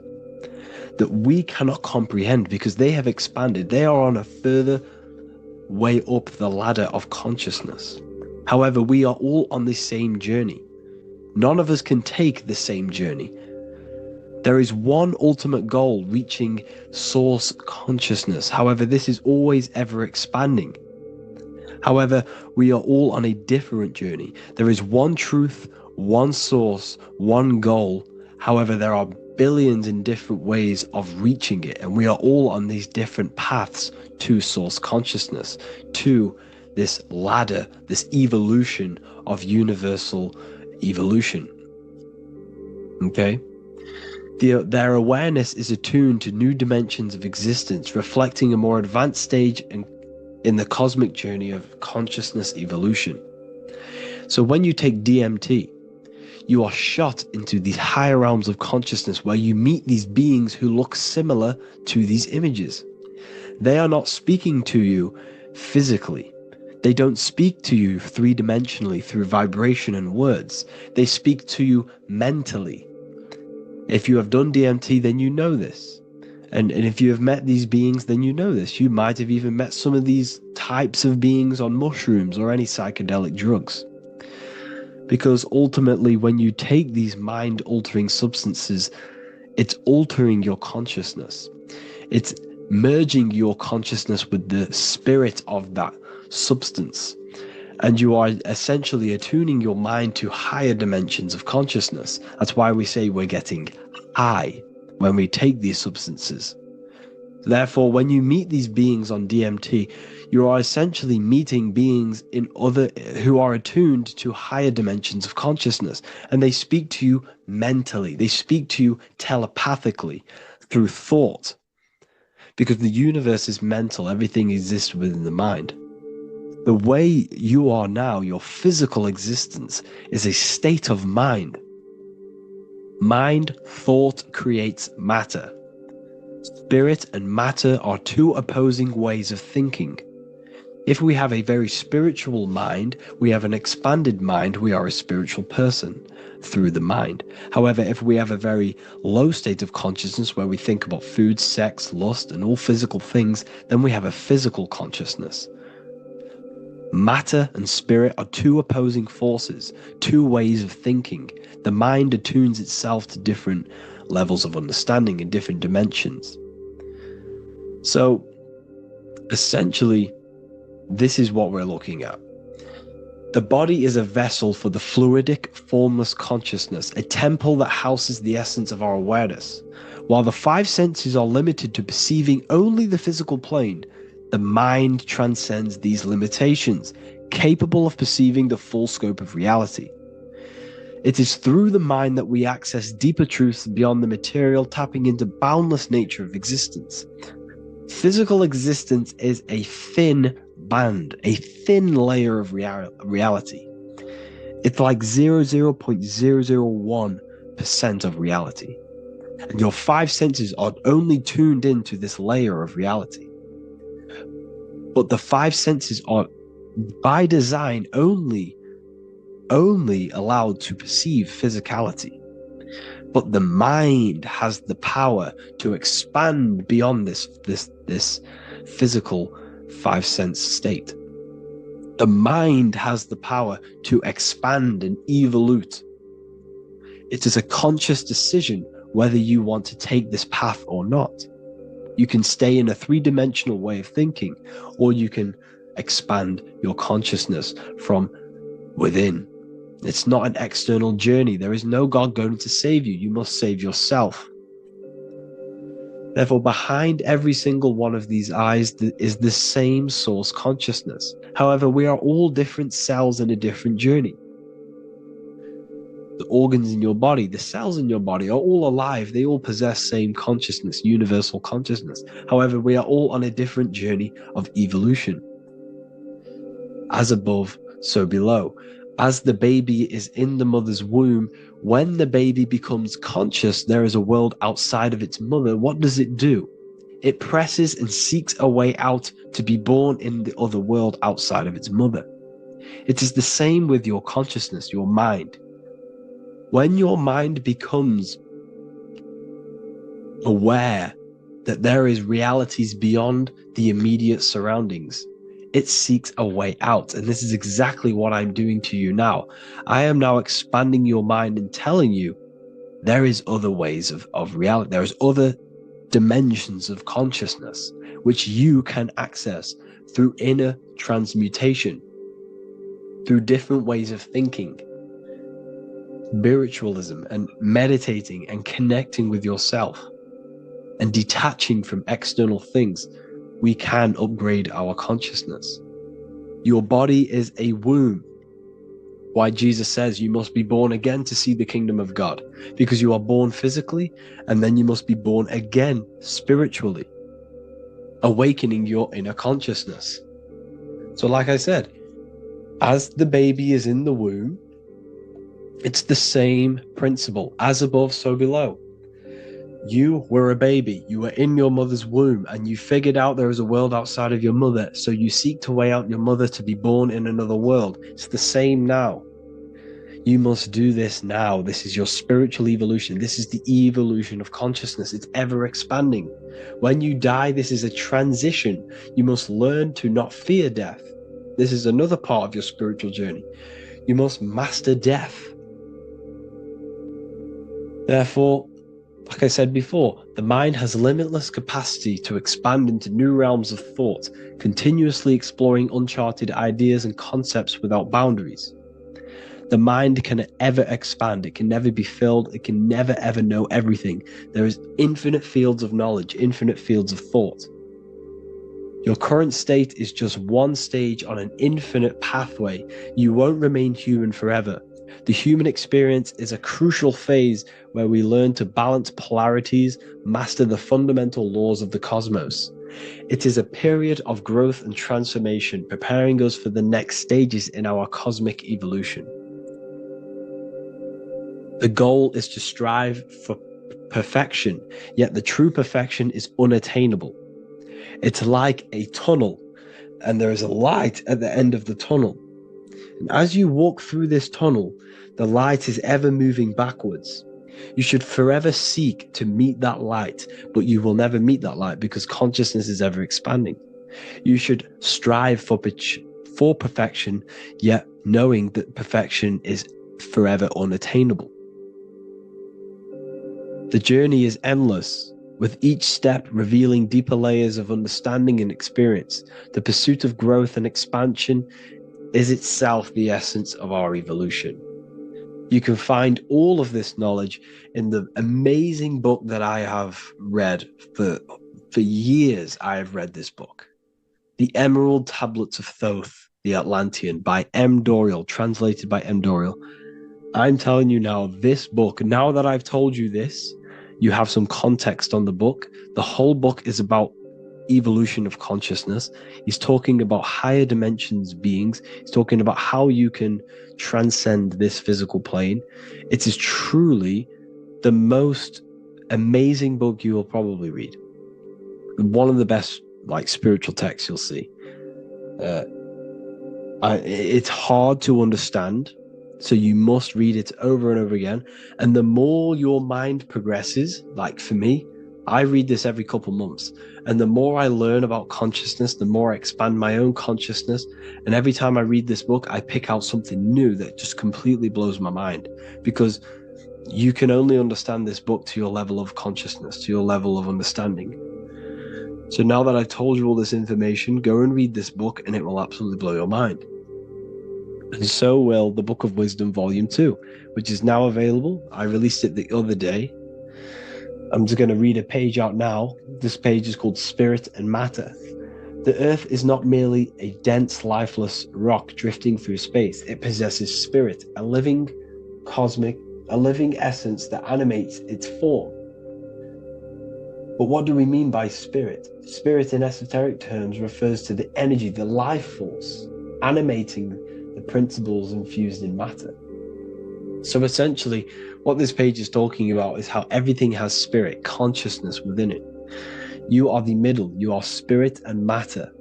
that we cannot comprehend because they have expanded. They are on a further way up the ladder of consciousness. However, we are all on the same journey. None of us can take the same journey. There is one ultimate goal, reaching source consciousness. However, this is always ever expanding. However, we are all on a different journey. There is one truth, one source, one goal. However, there are billions in different ways of reaching it, and we are all on these different paths to source consciousness, to this ladder, this evolution of universal evolution. Okay? Their awareness is attuned to new dimensions of existence, reflecting a more advanced stage in the cosmic journey of consciousness evolution. So when you take DMT, you are shot into these higher realms of consciousness where you meet these beings who look similar to these images. They are not speaking to you physically. They don't speak to you three-dimensionally through vibration and words. They speak to you mentally. If you have done DMT, then you know this. And if you have met these beings, then you know this. You might have even met some of these types of beings on mushrooms or any psychedelic drugs. Because ultimately, when you take these mind-altering substances, it's altering your consciousness. It's merging your consciousness with the spirit of that substance. And you are essentially attuning your mind to higher dimensions of consciousness. That's why we say we're getting high when we take these substances. Therefore, when you meet these beings on DMT, you are essentially meeting beings who are attuned to higher dimensions of consciousness, and they speak to you mentally. They speak to you telepathically through thought, because the universe is mental. Everything exists within the mind. The way you are now, your physical existence, is a state of mind. Mind, thought creates matter. Spirit and matter are two opposing ways of thinking. If we have a very spiritual mind, we have an expanded mind, we are a spiritual person through the mind. However, if we have a very low state of consciousness where we think about food, sex, lust, and all physical things, then we have a physical consciousness. Matter and spirit are two opposing forces, two ways of thinking. The mind attunes itself to different levels of understanding in different dimensions. So, essentially, this is what we're looking at. The body is a vessel for the fluidic, formless consciousness, a temple that houses the essence of our awareness. While the five senses are limited to perceiving only the physical plane, the mind transcends these limitations, capable of perceiving the full scope of reality. It is through the mind that we access deeper truths beyond the material, tapping into boundless nature of existence. Physical existence is a thin band, a thin layer of reality. It's like 0.001% of reality. And your five senses are only tuned into this layer of reality. But the five senses are, by design, only allowed to perceive physicality. But the mind has the power to expand beyond this physical five-sense state. The mind has the power to expand and evolute. It is a conscious decision whether you want to take this path or not. You can stay in a three-dimensional way of thinking, or you can expand your consciousness from within. It's not an external journey. There is no God going to save you. You must save yourself. Therefore, behind every single one of these eyes is the same source consciousness. However, we are all different cells in a different journey. The organs in your body, the cells in your body are all alive. They all possess same consciousness, universal consciousness. However, we are all on a different journey of evolution. As above, so below. As the baby is in the mother's womb, when the baby becomes conscious, there is a world outside of its mother. What does it do? It presses and seeks a way out to be born in the other world outside of its mother. It is the same with your consciousness, your mind. When your mind becomes aware that there is realities beyond the immediate surroundings, it seeks a way out. And this is exactly what I'm doing to you now. I am now expanding your mind and telling you there is other ways of reality. There's other dimensions of consciousness which you can access through inner transmutation, through different ways of thinking, spiritualism, and meditating and connecting with yourself and detaching from external things. We can upgrade our consciousness. Your body is a womb. Why Jesus says you must be born again to see the kingdom of God, because you are born physically and then you must be born again spiritually, awakening your inner consciousness. So like I said, as the baby is in the womb, it's the same principle. As above, so below. You were a baby, you were in your mother's womb, and you figured out there is a world outside of your mother, so you seek to way out your mother to be born in another world. It's the same now. You must do this now. This is your spiritual evolution. This is the evolution of consciousness. It's ever expanding. When you die, this is a transition. You must learn to not fear death. This is another part of your spiritual journey. You must master death. Therefore, like I said before, the mind has limitless capacity to expand into new realms of thought, continuously exploring uncharted ideas and concepts without boundaries. The mind can ever expand. It can never be filled. It can never ever know everything. There is infinite fields of knowledge, infinite fields of thought. Your current state is just one stage on an infinite pathway. You won't remain human forever. The human experience is a crucial phase where we learn to balance polarities, master the fundamental laws of the cosmos. It is a period of growth and transformation, preparing us for the next stages in our cosmic evolution. The goal is to strive for perfection, yet the true perfection is unattainable. It's like a tunnel, and there is a light at the end of the tunnel. And as you walk through this tunnel, the light is ever moving backwards. You should forever seek to meet that light, but you will never meet that light because consciousness is ever expanding. You should strive for perfection, yet knowing that perfection is forever unattainable. The journey is endless, with each step revealing deeper layers of understanding and experience. The pursuit of growth and expansion is itself the essence of our evolution. You can find all of this knowledge in the amazing book that I have read for years. I have read this book, The Emerald Tablets of Thoth, the Atlantean, by M. Dorial, translated by M. Dorial. I'm telling you now, this book, now that I've told you this, you have some context on the book. The whole book is about evolution of consciousness. He's talking about higher dimensions beings. He's talking about how you can transcend this physical plane. It is truly the most amazing book you will probably read. One of the best spiritual texts you'll see. It's hard to understand, so you must read it over and over again. And the more your mind progresses, like for me, I read this every couple months. And the more I learn about consciousness, the more I expand my own consciousness. And every time I read this book, I pick out something new that just completely blows my mind, because you can only understand this book to your level of consciousness, to your level of understanding. So now that I've told you all this information, go and read this book and it will absolutely blow your mind. And so will the Book of Wisdom Volume 2, which is now available. I released it the other day. I'm just going to read a page out now. This page is called Spirit and Matter. The Earth is not merely a dense, lifeless rock drifting through space. It possesses spirit, a living essence that animates its form. But what do we mean by spirit? Spirit in esoteric terms refers to the energy, the life force, animating the principles infused in matter. So essentially, what this page is talking about is how everything has spirit, consciousness within it. You are the middle, you are spirit and matter.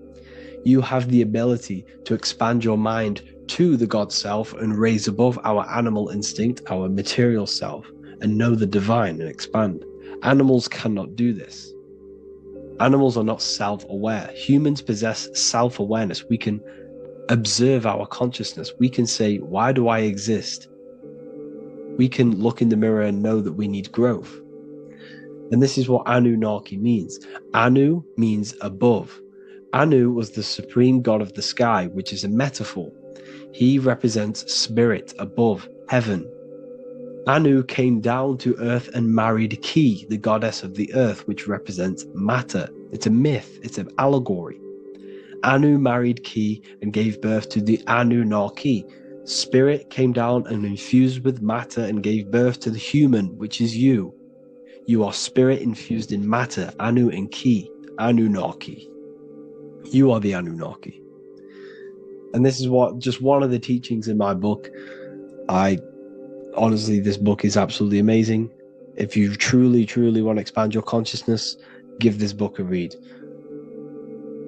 You have the ability to expand your mind to the God self and raise above our animal instinct, our material self, and know the divine and expand. Animals cannot do this. Animals are not self-aware. Humans possess self-awareness. We can observe our consciousness. We can say, why do I exist? We can look in the mirror and know that we need growth. And this is what Anunnaki means. Anu means above. Anu was the supreme god of the sky, which is a metaphor. He represents spirit above, heaven. Anu came down to earth and married Ki, the goddess of the earth, which represents matter. It's a myth, it's an allegory. Anu married Ki and gave birth to the Anunnaki. Spirit came down and infused with matter and gave birth to the human, which is you. You are spirit infused in matter, Anu and Ki, Anunnaki. You are the Anunnaki. And this is just one of the teachings in my book. Honestly, this book is absolutely amazing. If you truly, truly want to expand your consciousness, give this book a read.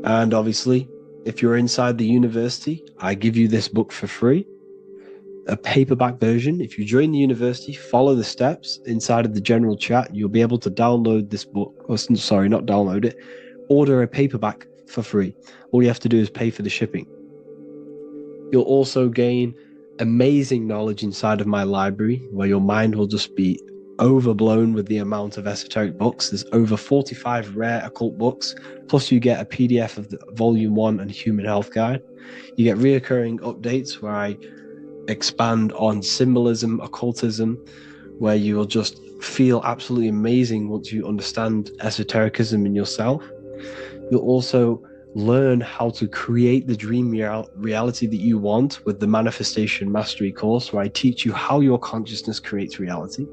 And obviously, if you're inside the university, I give you this book for free. A paperback version. If you join the university, follow the steps inside of the general chat, you'll be able to download this book. Sorry, not download it. Order a paperback for free. All you have to do is pay for the shipping. You'll also gain amazing knowledge inside of my library, where your mind will just be overblown with the amount of esoteric books. There's over 45 rare occult books, plus you get a PDF of the Volume 1 and Human Health Guide. You get reoccurring updates where I expand on symbolism, occultism, where you will just feel absolutely amazing once you understand esotericism in yourself. You'll also learn how to create the dream reality that you want with the Manifestation Mastery course, where I teach you how your consciousness creates reality.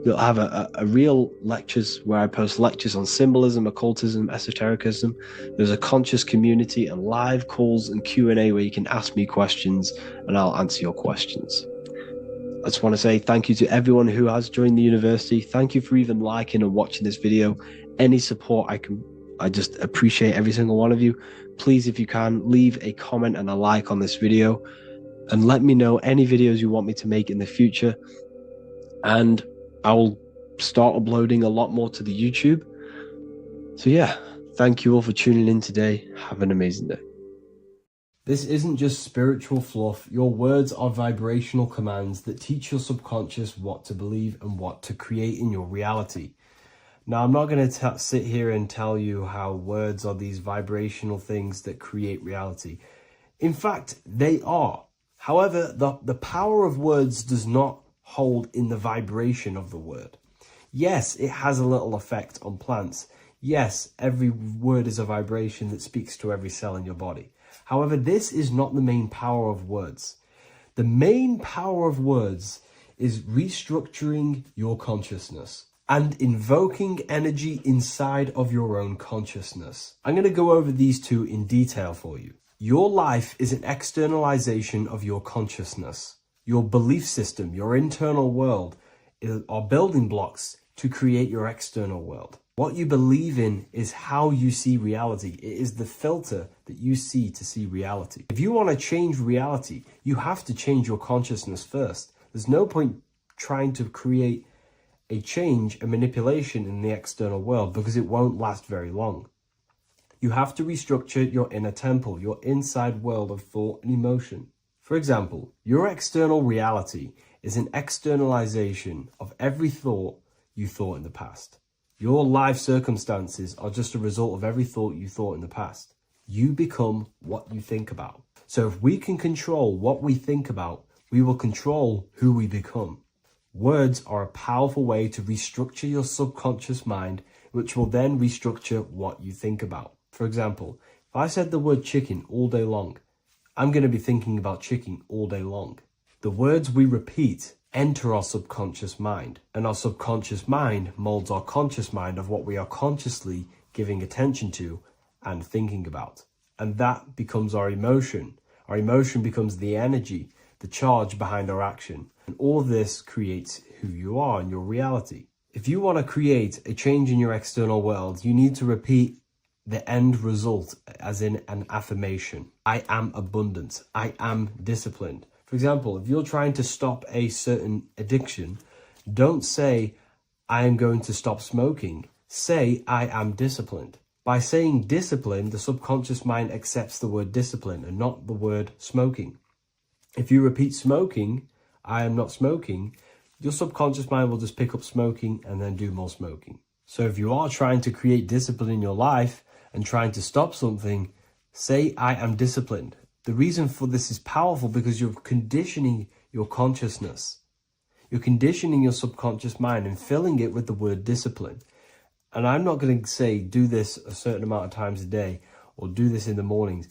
You'll have a real lectures where I post lectures on symbolism, occultism, esotericism. There's a conscious community and live calls and Q&A where you can ask me questions and I'll answer your questions. I just want to say thank you to everyone who has joined the university. Thank you for even liking and watching this video. Any support I just appreciate every single one of you. Please, if you can, leave a comment and a like on this video and let me know any videos you want me to make in the future. And I will start uploading a lot more to the YouTube. So yeah, thank you all for tuning in today. Have an amazing day. This isn't just spiritual fluff. Your words are vibrational commands that teach your subconscious what to believe and what to create in your reality. Now, I'm not going to sit here and tell you how words are these vibrational things that create reality. In fact, they are. However, the power of words does not hold in the vibration of the word. Yes, it has a little effect on plants. Yes, every word is a vibration that speaks to every cell in your body. However, this is not the main power of words. The main power of words is restructuring your consciousness and invoking energy inside of your own consciousness. I'm going to go over these two in detail for you. Your life is an externalization of your consciousness. Your belief system, your internal world, are building blocks to create your external world. What you believe in is how you see reality. It is the filter that you see to see reality. If you want to change reality, you have to change your consciousness first. There's no point trying to create a change, a manipulation in the external world, because it won't last very long. You have to restructure your inner temple, your inside world of thought and emotion. For example, your external reality is an externalization of every thought you thought in the past. Your life circumstances are just a result of every thought you thought in the past. You become what you think about. So if we can control what we think about, we will control who we become. Words are a powerful way to restructure your subconscious mind, which will then restructure what you think about. For example, if I said the word chicken all day long, I'm going to be thinking about chicken all day long. The words we repeat enter our subconscious mind, and our subconscious mind molds our conscious mind of what we are consciously giving attention to and thinking about. And that becomes our emotion. Our emotion becomes the energy, the charge behind our action. And all this creates who you are and your reality. If you want to create a change in your external world, you need to repeat the end result as in an affirmation. I am abundant. I am disciplined. For example, if you're trying to stop a certain addiction, don't say, I am going to stop smoking. Say, I am disciplined. By saying discipline, the subconscious mind accepts the word discipline and not the word smoking. If you repeat smoking, I am not smoking, your subconscious mind will just pick up smoking and then do more smoking. So if you are trying to create discipline in your life and trying to stop something, say, I am disciplined. The reason for this is powerful because you're conditioning your consciousness. You're conditioning your subconscious mind and filling it with the word discipline. And I'm not going to say do this a certain amount of times a day or do this in the mornings.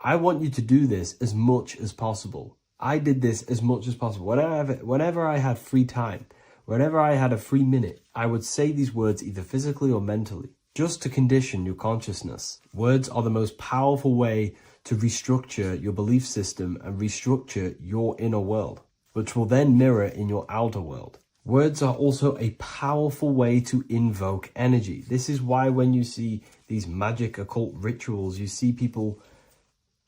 I want you to do this as much as possible. I did this as much as possible. Whenever I had free time, whenever I had a free minute, I would say these words either physically or mentally, just to condition your consciousness. Words are the most powerful way to restructure your belief system and restructure your inner world, which will then mirror in your outer world. Words are also a powerful way to invoke energy. This is why when you see these magic occult rituals, you see people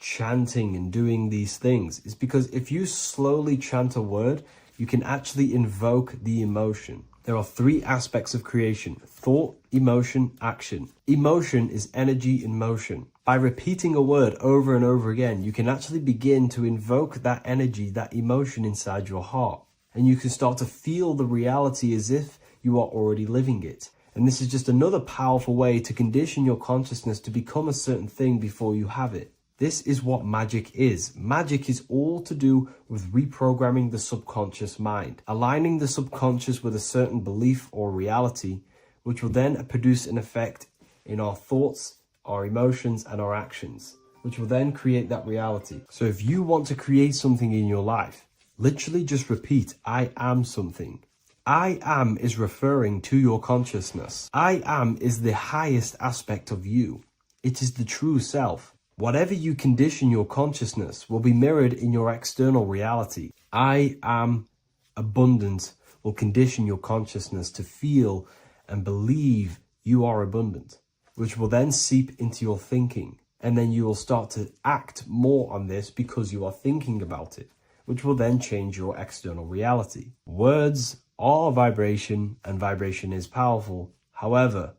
chanting and doing these things. It's because if you slowly chant a word, you can actually invoke the emotion. There are three aspects of creation: thought, emotion, action. Emotion is energy in motion. By repeating a word over and over again, you can actually begin to invoke that energy, that emotion inside your heart. And you can start to feel the reality as if you are already living it. And this is just another powerful way to condition your consciousness to become a certain thing before you have it. This is what magic is. Magic is all to do with reprogramming the subconscious mind, aligning the subconscious with a certain belief or reality, which will then produce an effect in our thoughts, our emotions, and our actions, which will then create that reality. So if you want to create something in your life, literally just repeat, I am something. I am is referring to your consciousness. I am is the highest aspect of you. It is the true self. Whatever you condition your consciousness will be mirrored in your external reality. I am abundant will condition your consciousness to feel and believe you are abundant, which will then seep into your thinking. And then you will start to act more on this because you are thinking about it, which will then change your external reality. Words are vibration, and vibration is powerful. However,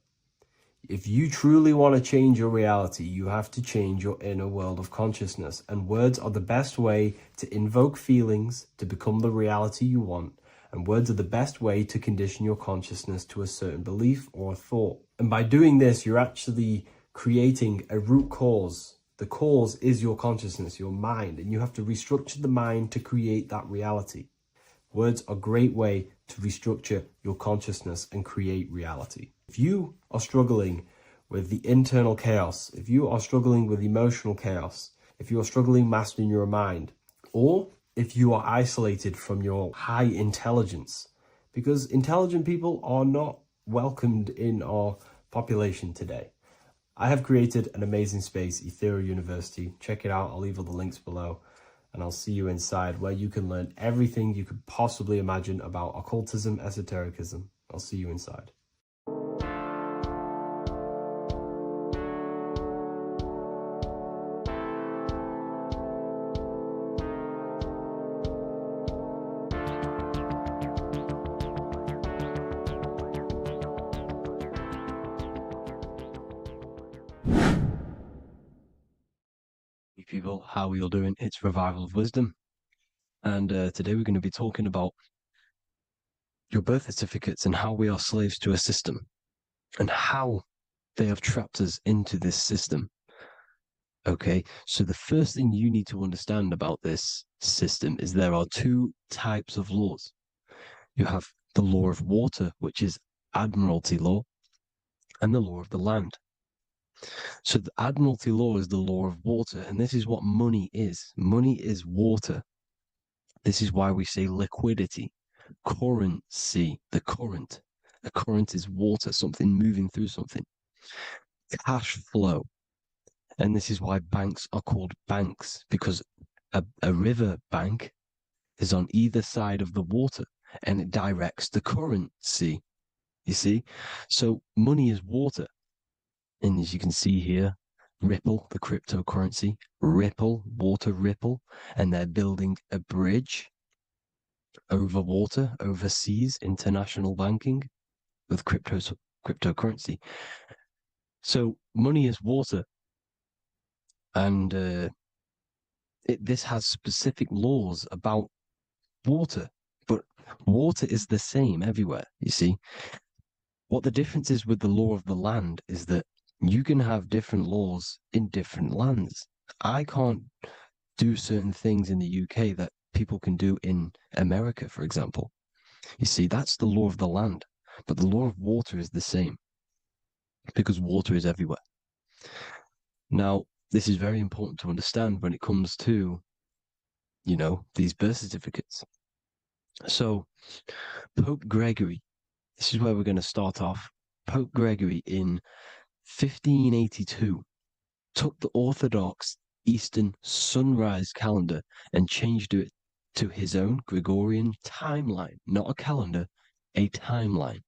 if you truly want to change your reality, you have to change your inner world of consciousness. And words are the best way to invoke feelings to become the reality you want. And words are the best way to condition your consciousness to a certain belief or a thought. And by doing this, you're actually creating a root cause. The cause is your consciousness, your mind, and you have to restructure the mind to create that reality. Words are a great way to restructure your consciousness and create reality. If you are struggling with the internal chaos, if you are struggling with emotional chaos, if you are struggling mastering your mind, or if you are isolated from your high intelligence, because intelligent people are not welcomed in our population today. I have created an amazing space, Ethereal University. Check it out. I'll leave all the links below. And I'll see you inside, where you can learn everything you could possibly imagine about occultism, esotericism. I'll see you inside. People, how are you all doing? It's Revival of Wisdom, and today we're going to be talking about your birth certificates and how we are slaves to a system and how they have trapped us into this system. Okay, so the first thing you need to understand about this system is there are two types of laws. You have the law of water, which is Admiralty law, and the law of the land. So the Admiralty law is the law of water, and this is what money is. Money is water. This is why we say liquidity, currency, the current. A current is water, something moving through something. Cash flow. And this is why banks are called banks, because a river bank is on either side of the water and it directs the currency. You see? So money is water. And as you can see here, Ripple, the cryptocurrency, Ripple, water Ripple, and they're building a bridge over water, overseas, international banking with cryptocurrency. So money is water. And this has specific laws about water, but water is the same everywhere, you see. What the difference is with the law of the land is that you can have different laws in different lands. I can't do certain things in the UK that people can do in America, for example. You see, that's the law of the land, but the law of water is the same because water is everywhere. Now, this is very important to understand when it comes to, you know, these birth certificates. So, Pope Gregory, this is where we're going to start off. Pope Gregory in 1582 took the Orthodox Eastern sunrise calendar and changed it to his own Gregorian timeline, not a calendar, a timeline.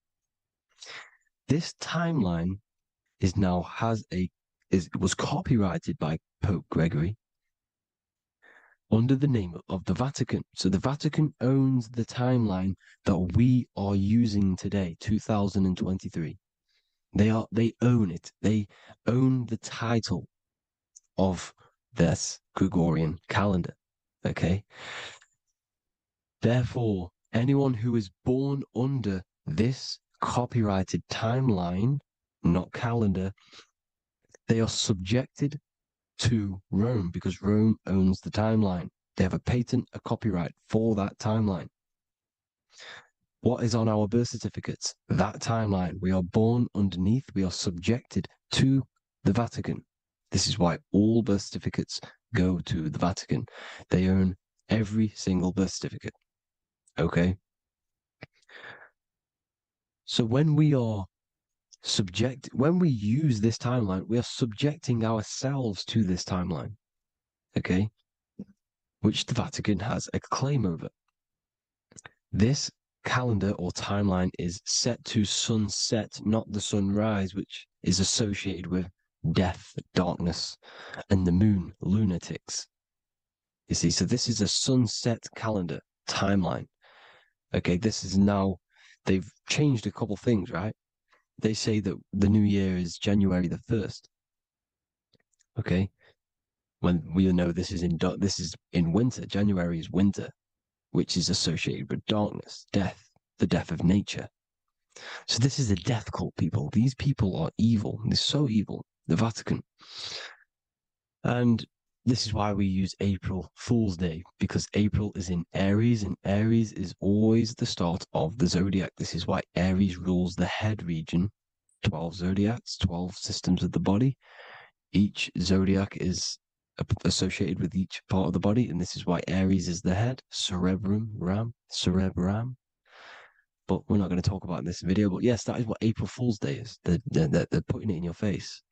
This timeline was copyrighted by Pope Gregory under the name of the Vatican. So the Vatican owns the timeline that we are using today, 2023. They own it. They own the title of this Gregorian calendar. Okay. Therefore, anyone who is born under this copyrighted timeline, not calendar, they are subjected to Rome because Rome owns the timeline. They have a patent, a copyright for that timeline. What is on our birth certificates? That timeline. We are born underneath, we are subjected to the Vatican. This is why all birth certificates go to the Vatican. They own every single birth certificate. Okay? So when we use this timeline, we are subjecting ourselves to this timeline. Okay? Which the Vatican has a claim over. This calendar or timeline is set to sunset, not the sunrise, which is associated with death, darkness, and the moon, lunatics. You see, so this is a sunset calendar timeline. Okay, this is now, they've changed a couple things, right? They say that the new year is January the 1st. Okay, when we know this is in winter. January is winter, which is associated with darkness, death, the death of nature. So this is a death cult, people. These people are evil. They're so evil. The Vatican. And this is why we use April Fool's Day, because April is in Aries, and Aries is always the start of the zodiac. This is why Aries rules the head region. 12 zodiacs, 12 systems of the body. Each zodiac is associated with each part of the body, and this is why Aries is the head, cerebrum. But we're not going to talk about in this video. But yes, that is what April Fool's Day is. They're putting it in your face.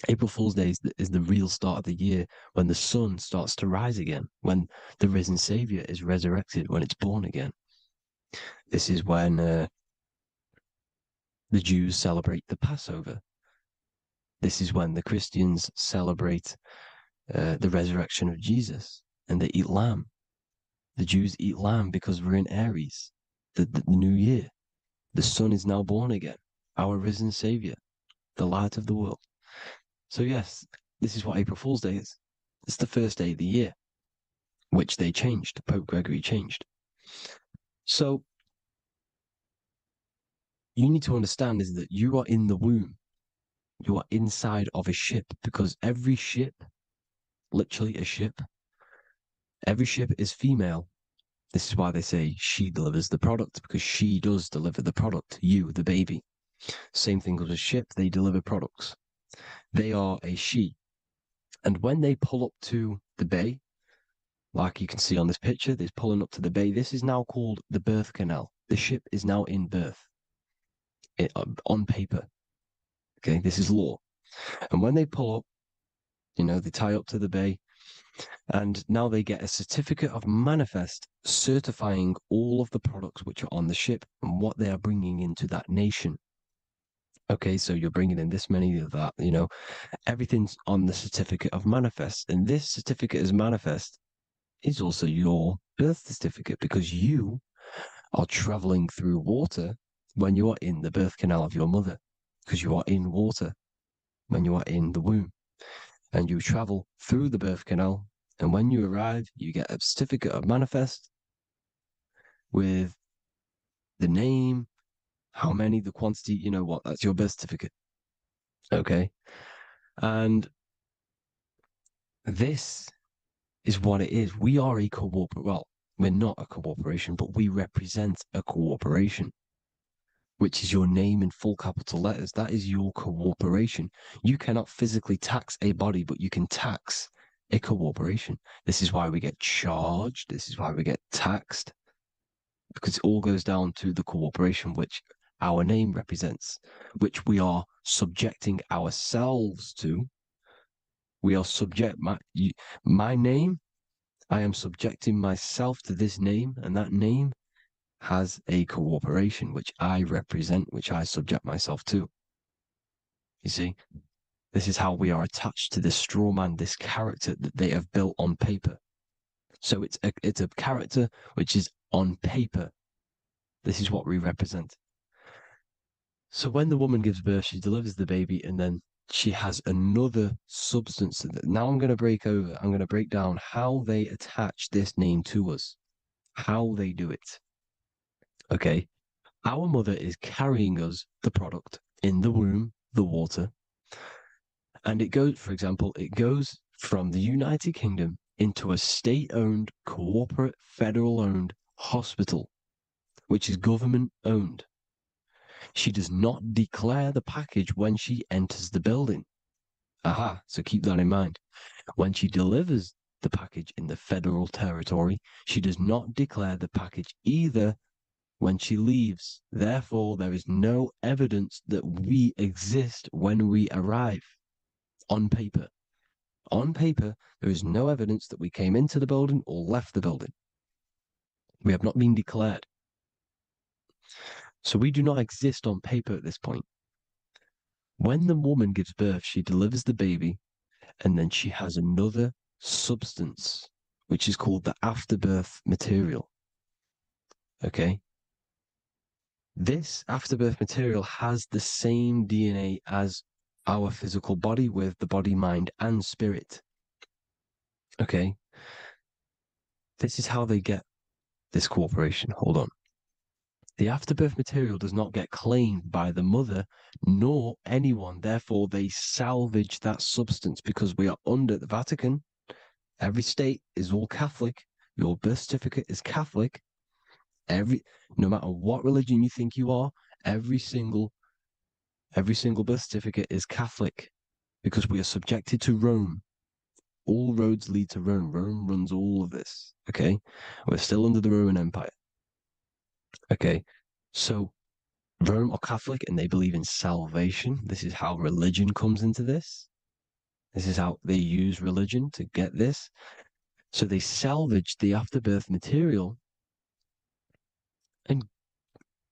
April Fool's Day is the real start of the year, when the sun starts to rise again, when the risen Savior is resurrected, when it's born again. This is when the Jews celebrate the Passover. This is when the Christians celebrate the resurrection of Jesus, and they eat lamb. The Jews eat lamb because we're in Aries, the new year. The sun is now born again, our risen Savior, the light of the world. So yes, this is what April Fool's Day is. It's the first day of the year, which they changed. Pope Gregory changed. So you need to understand is that you are in the womb. You are inside of a ship, because every ship, literally a ship, every ship is female This is why they say she delivers the product, because she does deliver the product, you, the baby. Same thing with a ship, they deliver products. They are a she. And when they pull up to the bay, like you can see on this picture, they're pulling up to the bay. This is now called the birth canal. The ship is now in birth on paper. Okay, this is law. And when they pull up, they tie up to the bay, and now they get a certificate of manifest certifying all of the products which are on the ship and what they are bringing into that nation. Okay, so you're bringing in this many of that, everything's on the certificate of manifest. And this certificate of manifest is also your birth certificate, because you are traveling through water when you are in the birth canal of your mother, because you are in water when you are in the womb. And you travel through the birth canal, and when you arrive, you get a certificate of manifest with the name, how many, the quantity, that's your birth certificate. Okay. And this is what it is. We are a well, we're not a corporation, but we represent a corporation, which is your name in full capital letters. That is your corporation. You cannot physically tax a body, but you can tax a corporation. This is why we get charged. This is why we get taxed, because it all goes down to the corporation which our name represents, which we are subjecting ourselves to. We are subject, my name, I am subjecting myself to this name, and that name has a corporation which I represent, which I subject myself to. You see, this is how we are attached to this straw man, this character that they have built on paper. So it's a character which is on paper. This is what we represent. So when the woman gives birth, she delivers the baby, and then she has another substance. Now I'm going to break down how they attach this name to us, how they do it. Okay. Our mother is carrying us the product in the womb, the water. And it goes, for example, it goes from the United Kingdom into a state-owned, corporate, federal-owned hospital, which is government-owned. She does not declare the package when she enters the building. Aha, so keep that in mind. When she delivers the package in the federal territory, she does not declare the package either when she leaves. Therefore, there is no evidence that we exist when we arrive. On paper. On paper, there is no evidence that we came into the building or left the building. We have not been declared. So we do not exist on paper at this point. When the woman gives birth, she delivers the baby, and then she has another substance, which is called the afterbirth material. Okay? This afterbirth material has the same DNA as our physical body, with the body, mind, and spirit. Okay? This is how they get this corporation. Hold on. The afterbirth material does not get claimed by the mother nor anyone. Therefore, they salvage that substance, because we are under the Vatican. Every state is all Catholic. Your birth certificate is Catholic. No matter what religion you think you are, every single birth certificate is Catholic, because we are subjected to Rome. All roads lead to Rome. Rome runs all of this. Okay? We're still under the Roman Empire. Okay, so Rome are Catholic and they believe in salvation. This is how religion comes into this. This is how they use religion to get this. So they salvage the afterbirth material and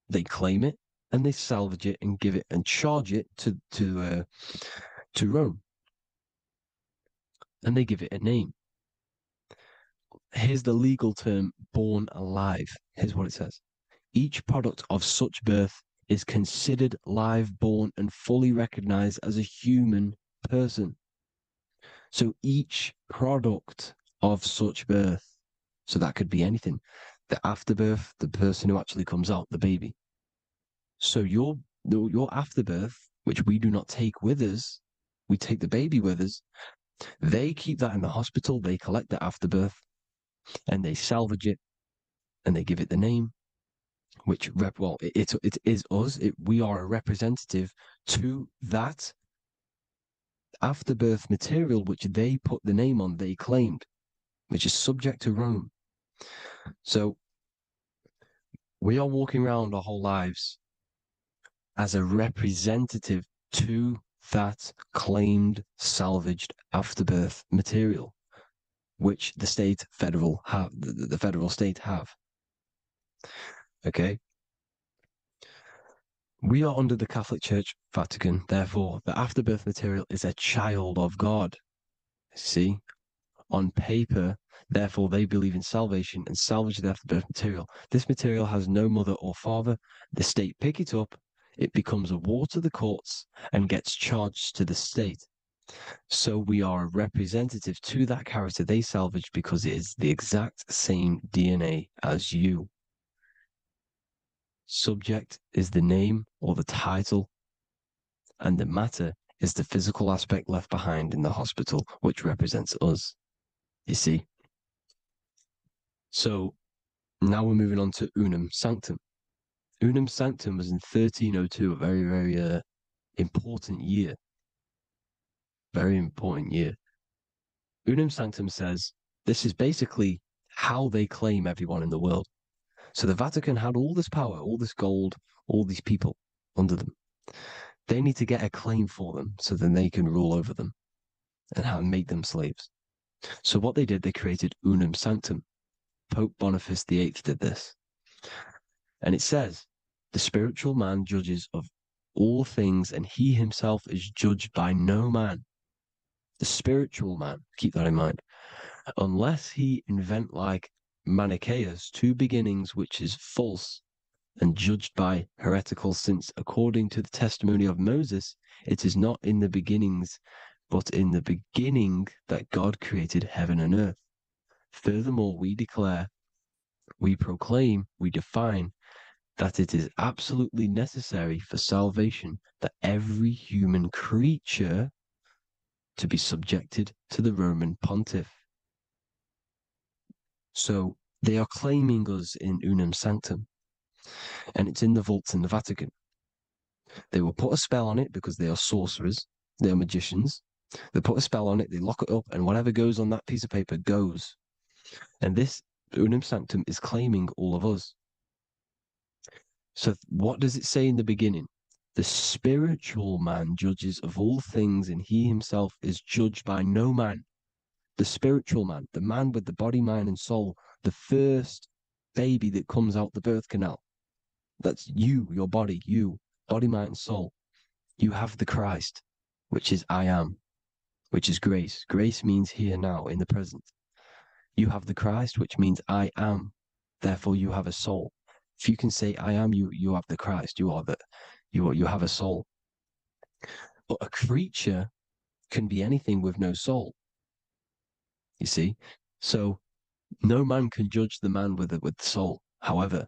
they claim it, and they salvage it and give it and charge it to Rome. And they give it a name. Here's the legal term, born alive. Here's what it says. Each product of such birth is considered live, born, and fully recognized as a human person. So each product of such birth, so that could be anything, the afterbirth, the person who actually comes out, the baby. So your afterbirth, which we do not take with us, we take the baby with us, they keep that in the hospital, they collect the afterbirth, and they salvage it, and they give it the name, which it is us. We are a representative to that afterbirth material, which they put the name on, they claimed, which is subject to Rome. So we are walking around our whole lives as a representative to that claimed salvaged afterbirth material, which the federal state have. Okay. We are under the Catholic Church, Vatican. Therefore, the afterbirth material is a child of God. See, on paper, therefore, they believe in salvation and salvage the afterbirth material. This material has no mother or father. The state pick it up. It becomes a war to the courts and gets charged to the state. So we are a representative to that character they salvaged because it is the exact same DNA as you. Subject is the name or the title, and the matter is the physical aspect left behind in the hospital, which represents us. You see? So now we're moving on to Unum Sanctum. Unum Sanctum was in 1302, a very, very important year. Very important year. Unum Sanctum says this is basically how they claim everyone in the world. So the Vatican had all this power, all this gold, all these people under them. They need to get a claim for them so then they can rule over them and make them slaves. So what they did, they created Unum Sanctum. Pope Boniface VIII did this. And it says, the spiritual man judges of all things, and he himself is judged by no man. The spiritual man, keep that in mind, unless he invent like Manichaeus, two beginnings, which is false and judged by heretical, since according to the testimony of Moses, it is not in the beginnings, but in the beginning that God created heaven and earth. Furthermore, we declare, we proclaim, we define that it is absolutely necessary for salvation that every human creature to be subjected to the Roman pontiff. So they are claiming us in Unum Sanctum, and it's in the vaults in the Vatican. They will put a spell on it because they are sorcerers, they are magicians. They put a spell on it, they lock it up, and whatever goes on that piece of paper goes. And this Unum Sanctum is claiming all of us. So what does it say in the beginning? The spiritual man judges of all things, and he himself is judged by no man. The spiritual man, the man with the body, mind, and soul, the first baby that comes out the birth canal. That's you, your body, body, mind, and soul. You have the Christ, which is I am, which is grace. Grace means here, now, in the present. You have the Christ, which means I am. Therefore, you have a soul. If you can say I am, you have the Christ. You have a soul. But a creature can be anything with no soul. You see? So no man can judge the man with the soul. However,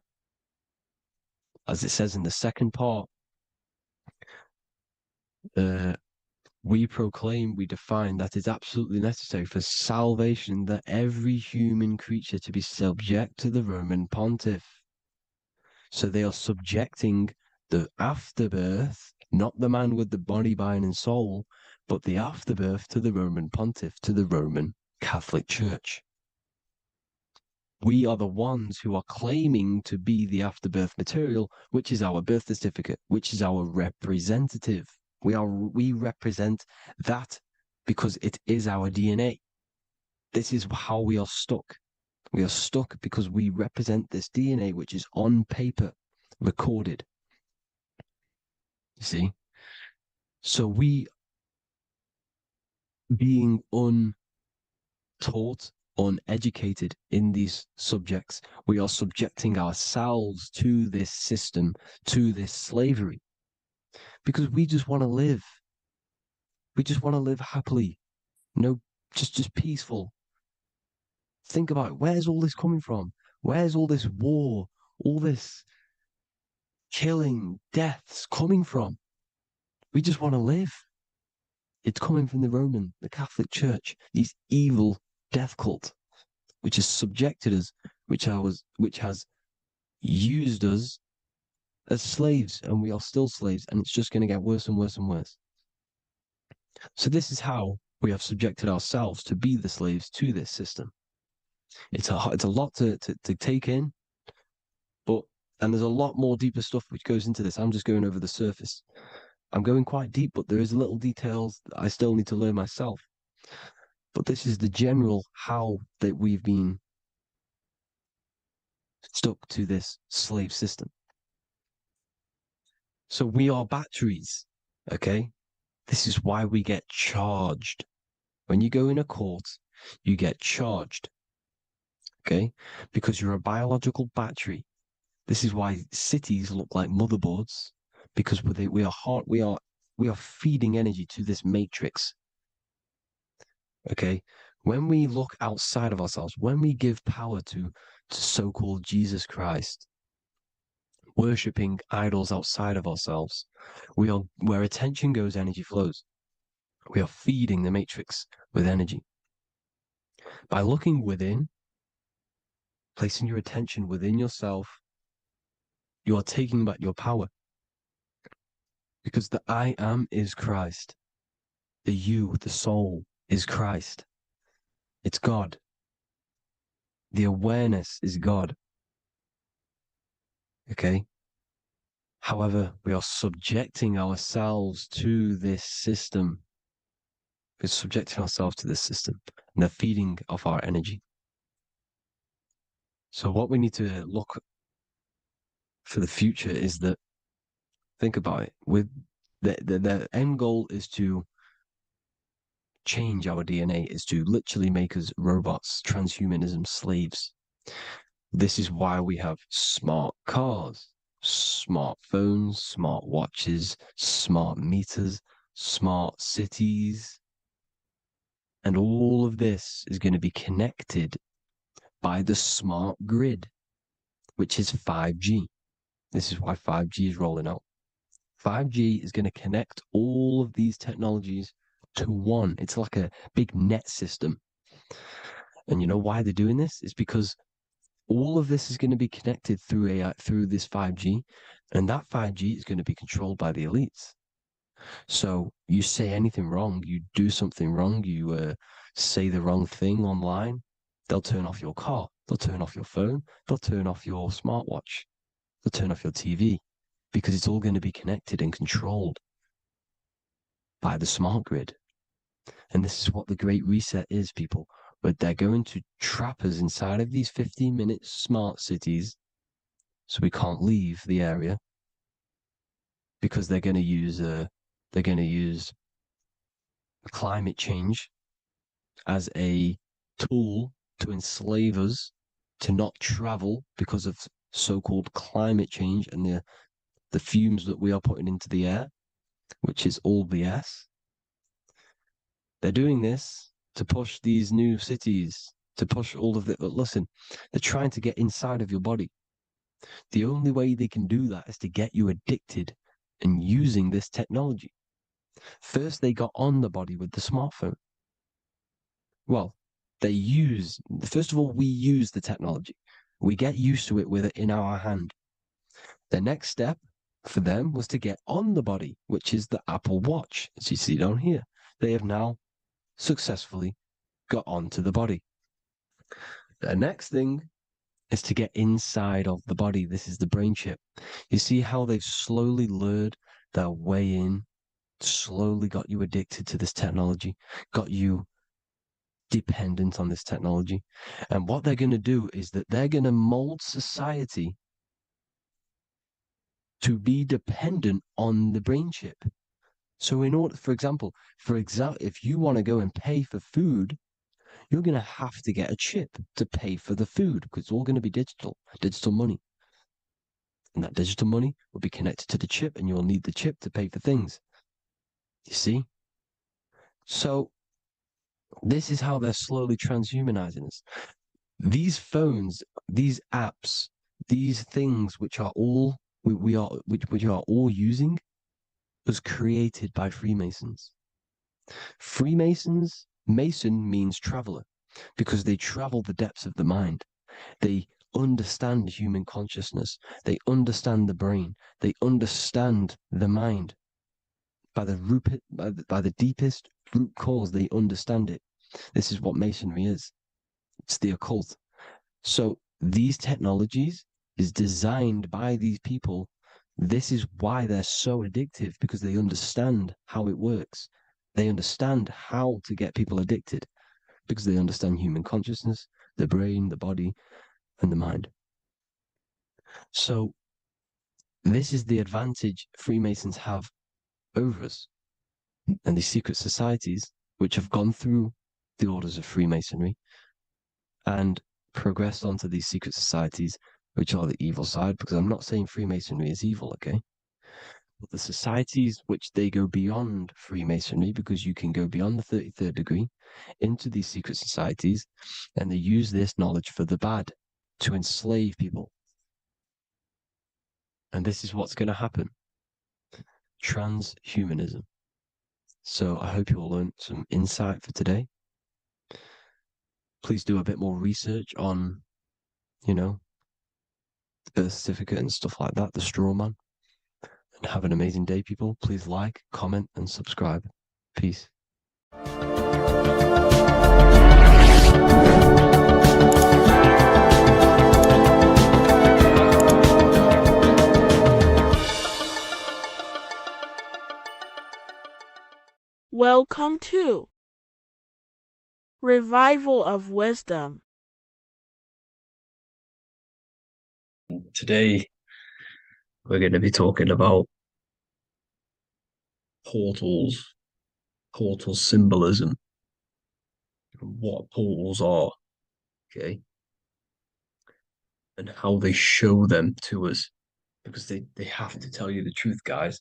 as it says in the second part, we proclaim, we define that it's absolutely necessary for salvation that every human creature to be subject to the Roman pontiff. So they are subjecting the afterbirth, not the man with the body, mind, and soul, but the afterbirth to the Roman pontiff, to the Roman Catholic Church. We are the ones who are claiming to be the afterbirth material, which is our birth certificate, which is our representative. We represent that because it is our DNA. This is how we are stuck. We are stuck because we represent this DNA, which is on paper, recorded. You see? So we, being untaught, uneducated in these subjects, we are subjecting ourselves to this system, to this slavery, because we just want to live. We just want to live happily, just peaceful. Think about it. Where's all this coming from? Where's all this war, all this killing, deaths coming from? We just want to live. It's coming from the Catholic Church, these evil death cult, which has subjected us. which has used us as slaves, and we are still slaves, and it's just going to get worse and worse and worse. So this is how we have subjected ourselves to be the slaves to this system. It's a lot to take in, and there's a lot more deeper stuff which goes into this. I'm just going over the surface. I'm going quite deep, but there is little details that I still need to learn myself. But this is the general how that we've been stuck to this slave system. So we are batteries, okay? This is why we get charged. When you go in a court, you get charged, okay? Because you're a biological battery. This is why cities look like motherboards, because we are feeding energy to this matrix. Okay, when we look outside of ourselves, when we give power to so-called Jesus Christ, worshipping idols outside of ourselves, where attention goes, energy flows. We are feeding the matrix with energy. By looking within, placing your attention within yourself, you are taking back your power. Because the I am is Christ. The you, the soul, is Christ. It's God. The awareness is God. Okay? However, we are subjecting ourselves to this system. We're subjecting ourselves to this system, and the feeding of our energy. So what we need to look for the future is that, think about it, with the end goal is to change our DNA, is to literally make us robots, transhumanism, slaves. This is why we have smart cars, smartphones, smart watches, smart meters, smart cities. And all of this is going to be connected by the smart grid, which is 5G. This is why 5G is rolling out. 5G is going to connect all of these technologies to one. It's like a big net system. And you know why they're doing this? It's because all of this is going to be connected through AI, through this 5G, and that 5G is going to be controlled by the elites. So you say anything wrong, you do something wrong, you say the wrong thing online, they'll turn off your car, they'll turn off your phone, they'll turn off your smartwatch, they'll turn off your TV, because it's all going to be connected and controlled by the smart grid. And this is what the Great Reset is, people. But they're going to trap us inside of these 15-minute smart cities, so we can't leave the area, because they're going to use climate change as a tool to enslave us to not travel because of so-called climate change and the fumes that we are putting into the air, which is all BS. They're doing this to push these new cities, to push all of it. But listen, they're trying to get inside of your body. The only way they can do that is to get you addicted and using this technology. First, they got on the body with the smartphone. Well, first of all, we use the technology. We get used to it with it in our hand. The next step for them was to get on the body, which is the Apple Watch, as you see down here. They have now successfully got onto the body. The next thing is to get inside of the body. This is the brain chip. You see how they've slowly lured their way in, slowly got you addicted to this technology, got you dependent on this technology. And what they're going to do is that they're going to mold society to be dependent on the brain chip. So in order, for example, if you want to go and pay for food, you're going to have to get a chip to pay for the food, because it's all going to be digital money. And that digital money will be connected to the chip, and you'll need the chip to pay for things. You see? So this is how they're slowly transhumanizing us. These phones, these apps, these things which are all we are all using was created by Freemasons. Mason means traveler, because they travel the depths of the mind. They understand human consciousness. They understand the brain. They understand the mind. By the deepest root cause, they understand it. This is what Masonry is. It's the occult. So these technologies is designed by these people. This is why they're so addictive, because they understand how it works. They understand how to get people addicted, because they understand human consciousness, the brain, the body, and the mind. So this is the advantage Freemasons have over us. And these secret societies, which have gone through the orders of Freemasonry and progressed onto these secret societies, which are the evil side, because I'm not saying Freemasonry is evil, okay? But the societies which they go beyond Freemasonry, because you can go beyond the 33rd degree into these secret societies, and they use this knowledge for the bad, to enslave people. And this is what's going to happen. Transhumanism. So I hope you all learned some insight for today. Please do a bit more research on, the birth certificate and stuff like that, the straw man. And have an amazing day, people. Please like, comment, and subscribe. Peace. Welcome to Revival of Wisdom. Today, we're going to be talking about portal symbolism, what portals are, okay, and how they show them to us, because they have to tell you the truth, guys.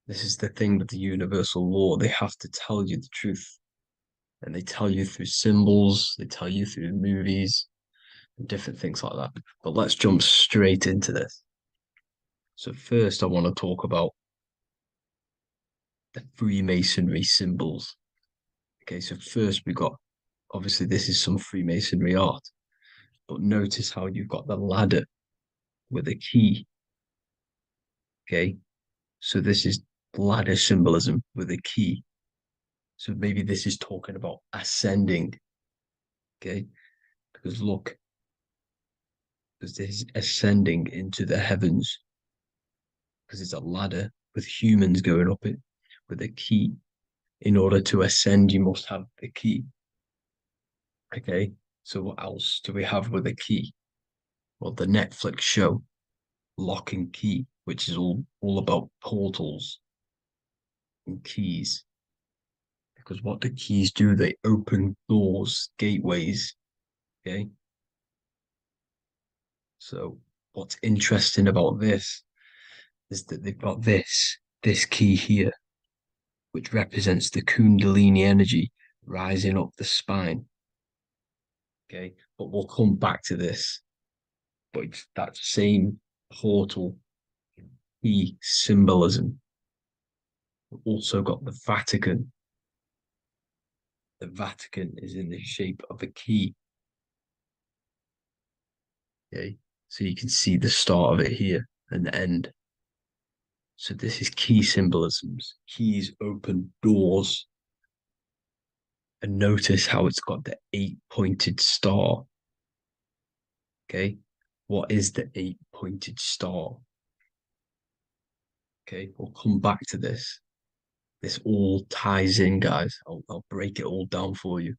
This is the thing with the universal law. They have to tell you the truth. And they tell you through symbols, they tell you through movies, and different things like that. But let's jump straight into this. So first, I want to talk about the Freemasonry symbols. Okay, so first we got, obviously this is some Freemasonry art, but notice how you've got the ladder with a key. Okay, so this is ladder symbolism with a key. So maybe this is talking about ascending. Okay, because look, because this is ascending into the heavens, because it's a ladder with humans going up it with a key. In order to ascend, you must have the key. Okay, so what else do we have with a key? Well, the Netflix show Lock and Key, which is all about portals and keys. Because what the keys do, they open doors, gateways. Okay, so what's interesting about this is that they've got this key here, which represents the Kundalini energy rising up the spine. Okay, but we'll come back to this. But it's that same portal key symbolism. We've also got the Vatican. The Vatican is in the shape of a key. Okay, so you can see the start of it here and the end. So this is key symbolisms. Keys open doors. And notice how it's got the 8-pointed star. Okay, what is the 8-pointed star? Okay, we'll come back to this. This all ties in, guys. I'll break it all down for you.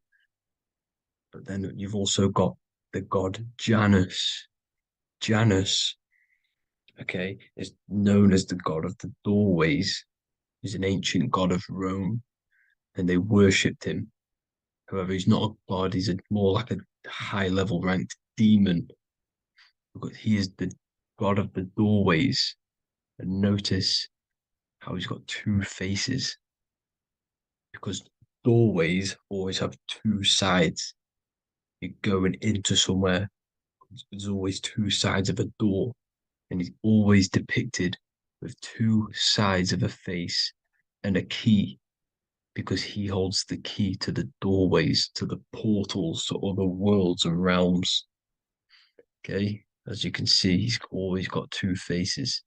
But then you've also got the god Janus. Janus, okay, is known as the god of the doorways. He's an ancient god of Rome, and they worshipped him. However, he's not a god, he's more like a high-level ranked demon. Because he is the god of the doorways. And notice how he's got two faces. Because doorways always have two sides. You're going into somewhere, there's always two sides of a door. And he's always depicted with two sides of a face and a key, because he holds the key to the doorways, to the portals, to other worlds and realms. Okay, as you can see, he's always got two faces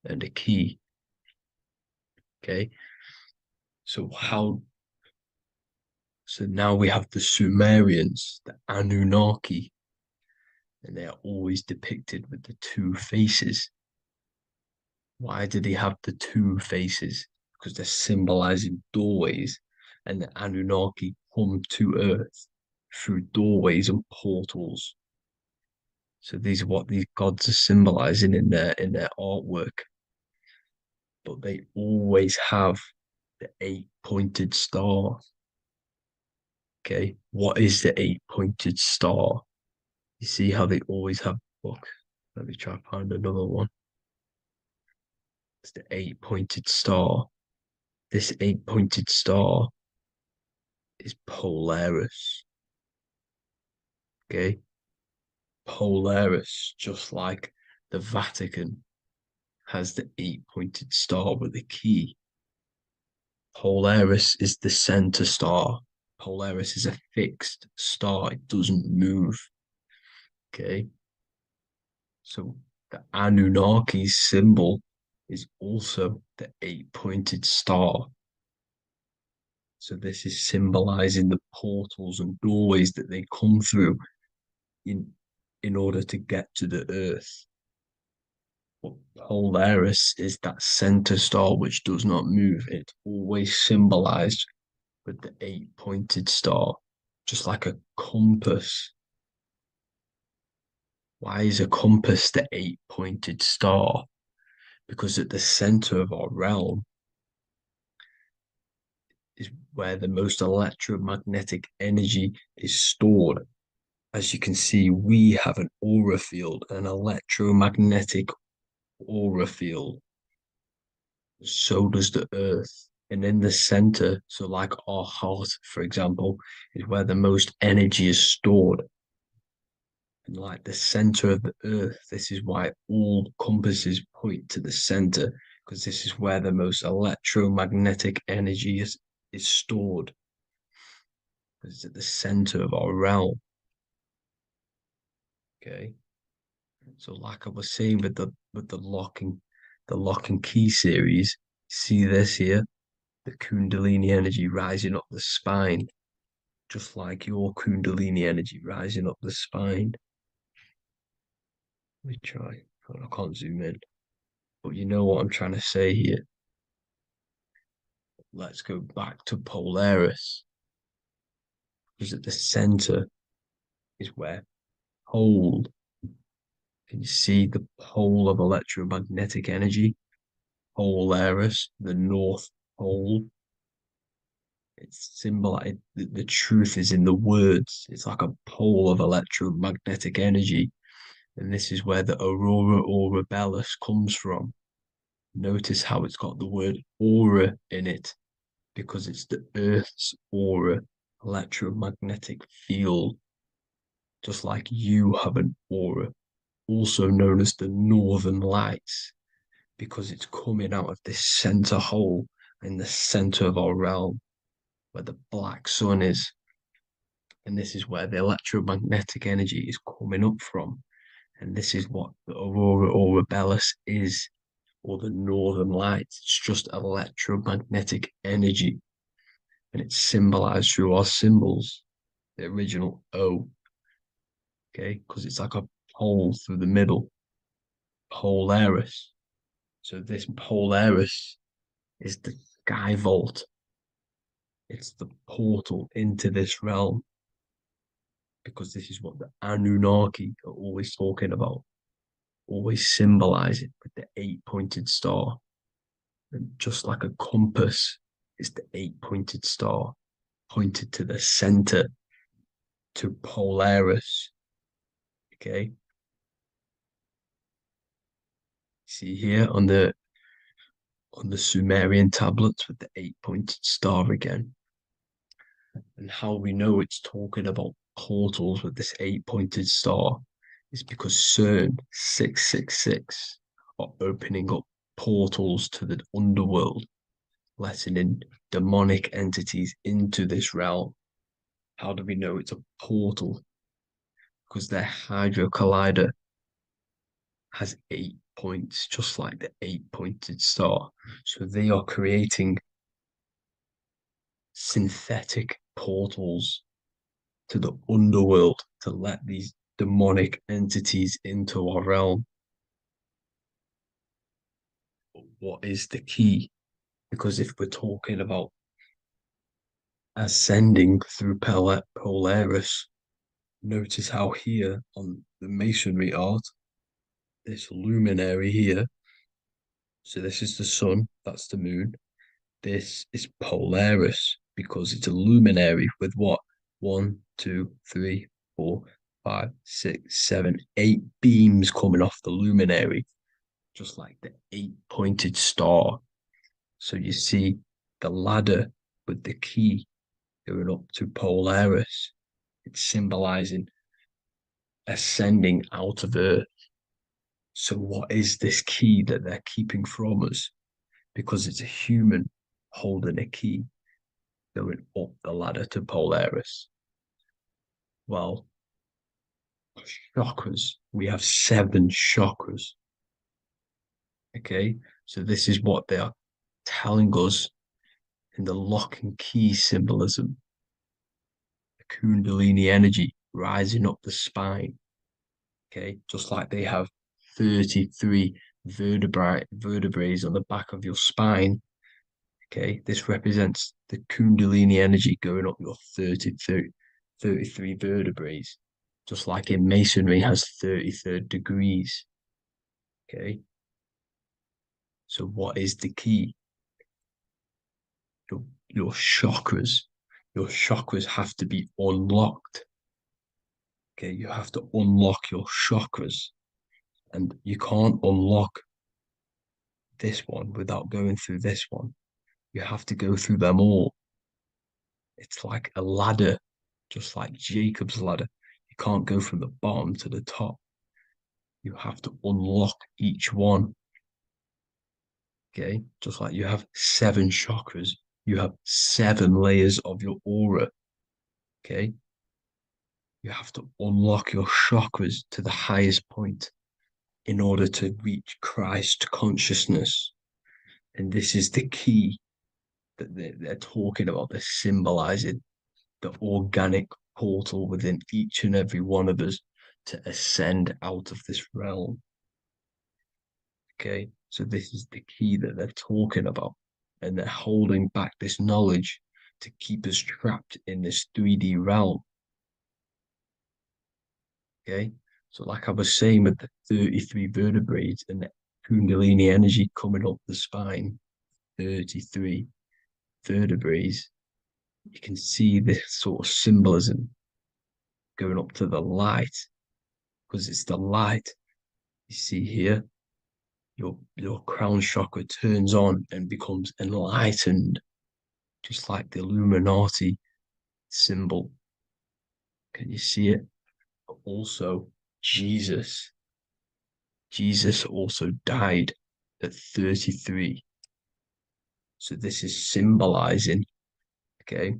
and a key. Okay, so now we have the Sumerians, the Anunnaki, and they are always depicted with the two faces. Why do they have the two faces? Because they're symbolizing doorways, and the Anunnaki come to Earth through doorways and portals. So these are what these gods are symbolizing in their artwork. But they always have the 8-pointed star. Okay, what is the 8-pointed star? You see how they always have. Look, let me try to find another one. It's the 8-pointed star. This 8-pointed star is Polaris. Okay, Polaris, just like the Vatican has the 8-pointed star with a key. Polaris is the center star. Polaris is a fixed star. It doesn't move. Okay. So the Anunnaki's symbol is also the 8-pointed star. So this is symbolizing the portals and doorways that they come through in order to get to the earth. But Polaris is that center star which does not move. It's always symbolized with the 8-pointed star, just like a compass. Why is a compass the 8-pointed star? Because at the center of our realm is where the most electromagnetic energy is stored. As you can see, we have an aura field, an electromagnetic aura field. So does the earth. And in the center, so like our heart, for example, is where the most energy is stored. And like the center of the earth, this is why all compasses point to the center, because this is where the most electromagnetic energy is stored. It's at the center of our realm. Okay. So like I was saying with the lock and key series, see this here? The Kundalini energy rising up the spine, just like your Kundalini energy rising up the spine. Let me try. I can't zoom in. But you know what I'm trying to say here. Let's go back to Polaris. Because at the center is where pole. Can you see the pole of electromagnetic energy? Polaris, the North Pole. It's symbolized. The truth is in the words. It's like a pole of electromagnetic energy. And this is where the aurora borealis comes from. Notice how it's got the word aura in it, because it's the Earth's aura, electromagnetic field, just like you have an aura, also known as the northern lights, because it's coming out of this center hole in the center of our realm, where the black sun is. And this is where the electromagnetic energy is coming up from. And this is what the aurora borealis is, or the northern lights. It's just electromagnetic energy. And it's symbolized through our symbols, the original O. Okay, because it's like a pole through the middle. Polaris. So this Polaris is the sky vault. It's the portal into this realm. Because this is what the Anunnaki are always talking about. Always symbolize it with the 8-pointed star. And just like a compass is the 8-pointed star, pointed to the center, to Polaris. Okay. See here on the Sumerian tablets with the 8-pointed star again. And how we know it's talking about portals with this 8-pointed star is because CERN 666 are opening up portals to the underworld, letting in demonic entities into this realm. How do we know it's a portal? because their Hydro Collider has 8 points, just like the 8-pointed star. So they are creating synthetic portals to the underworld to let these demonic entities into our realm. What is the key? Because if we're talking about ascending through Polaris, notice how here on the masonry art, this luminary here, so this is the sun, that's the moon. This is Polaris because it's a luminary with what? 1, 2, 3, 4, 5, 6, 7, 8 beams coming off the luminary, just like the 8-pointed star. So you see the ladder with the key going up to Polaris. It's symbolizing ascending out of Earth. So what is this key that they're keeping from us? Because it's a human holding a key going up the ladder to Polaris. Well, chakras. We have 7 chakras. Okay, so this is what they are telling us in the lock and key symbolism. The Kundalini energy rising up the spine. Okay, just like they have 33 vertebrae on the back of your spine. Okay, this represents the Kundalini energy going up your 33 vertebrae, just like in Masonry has 33rd degrees. Okay, so what is the key? Your chakras. Your chakras have to be unlocked. Okay, you have to unlock your chakras, and you can't unlock this one without going through this one. You have to go through them all. It's like a ladder, just like Jacob's ladder. You can't go from the bottom to the top. You have to unlock each one. Okay, just like you have 7 chakras, you have 7 layers of your aura. Okay, you have to unlock your chakras to the highest point in order to reach Christ consciousness. And this is the key that they're talking about. They're symbolizing the organic portal within each and every one of us to ascend out of this realm. Okay, so this is the key that they're talking about, and they're holding back this knowledge to keep us trapped in this 3D realm. Okay, so like I was saying with the 33 vertebrae and the Kundalini energy coming up the spine, 33 vertebrae, you can see this sort of symbolism going up to the light, because it's the light. You see here, your crown chakra turns on and becomes enlightened, just like the Illuminati symbol. Can you see it? But also, Jesus also died at 33. So this is symbolizing, okay,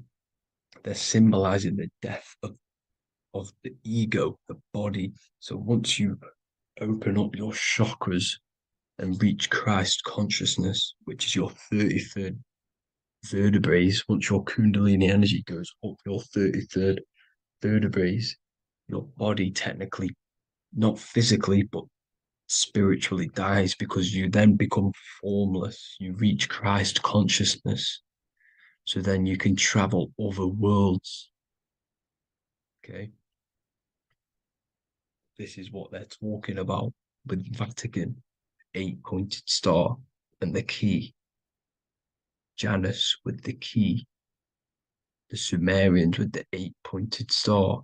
they're symbolizing the death of the ego, the body. So once you open up your chakras and reach Christ consciousness, which is your 33rd vertebrae, once your Kundalini energy goes up your 33rd vertebrae, your body technically, not physically, but spiritually dies, because you then become formless. You reach Christ consciousness. So then you can travel other worlds. Okay. This is what they're talking about with Vatican, 8-pointed star, and the key. Janus with the key. The Sumerians with the 8-pointed star.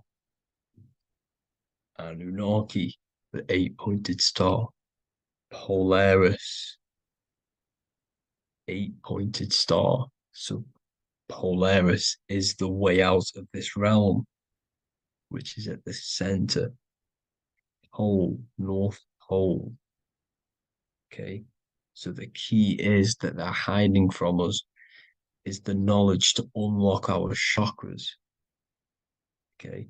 Anunnaki, the 8-pointed star. Polaris, 8-pointed star. So Polaris is the way out of this realm, which is at the center. Pole, North Pole. Okay, so the key is that they're hiding from us is the knowledge to unlock our chakras. Okay,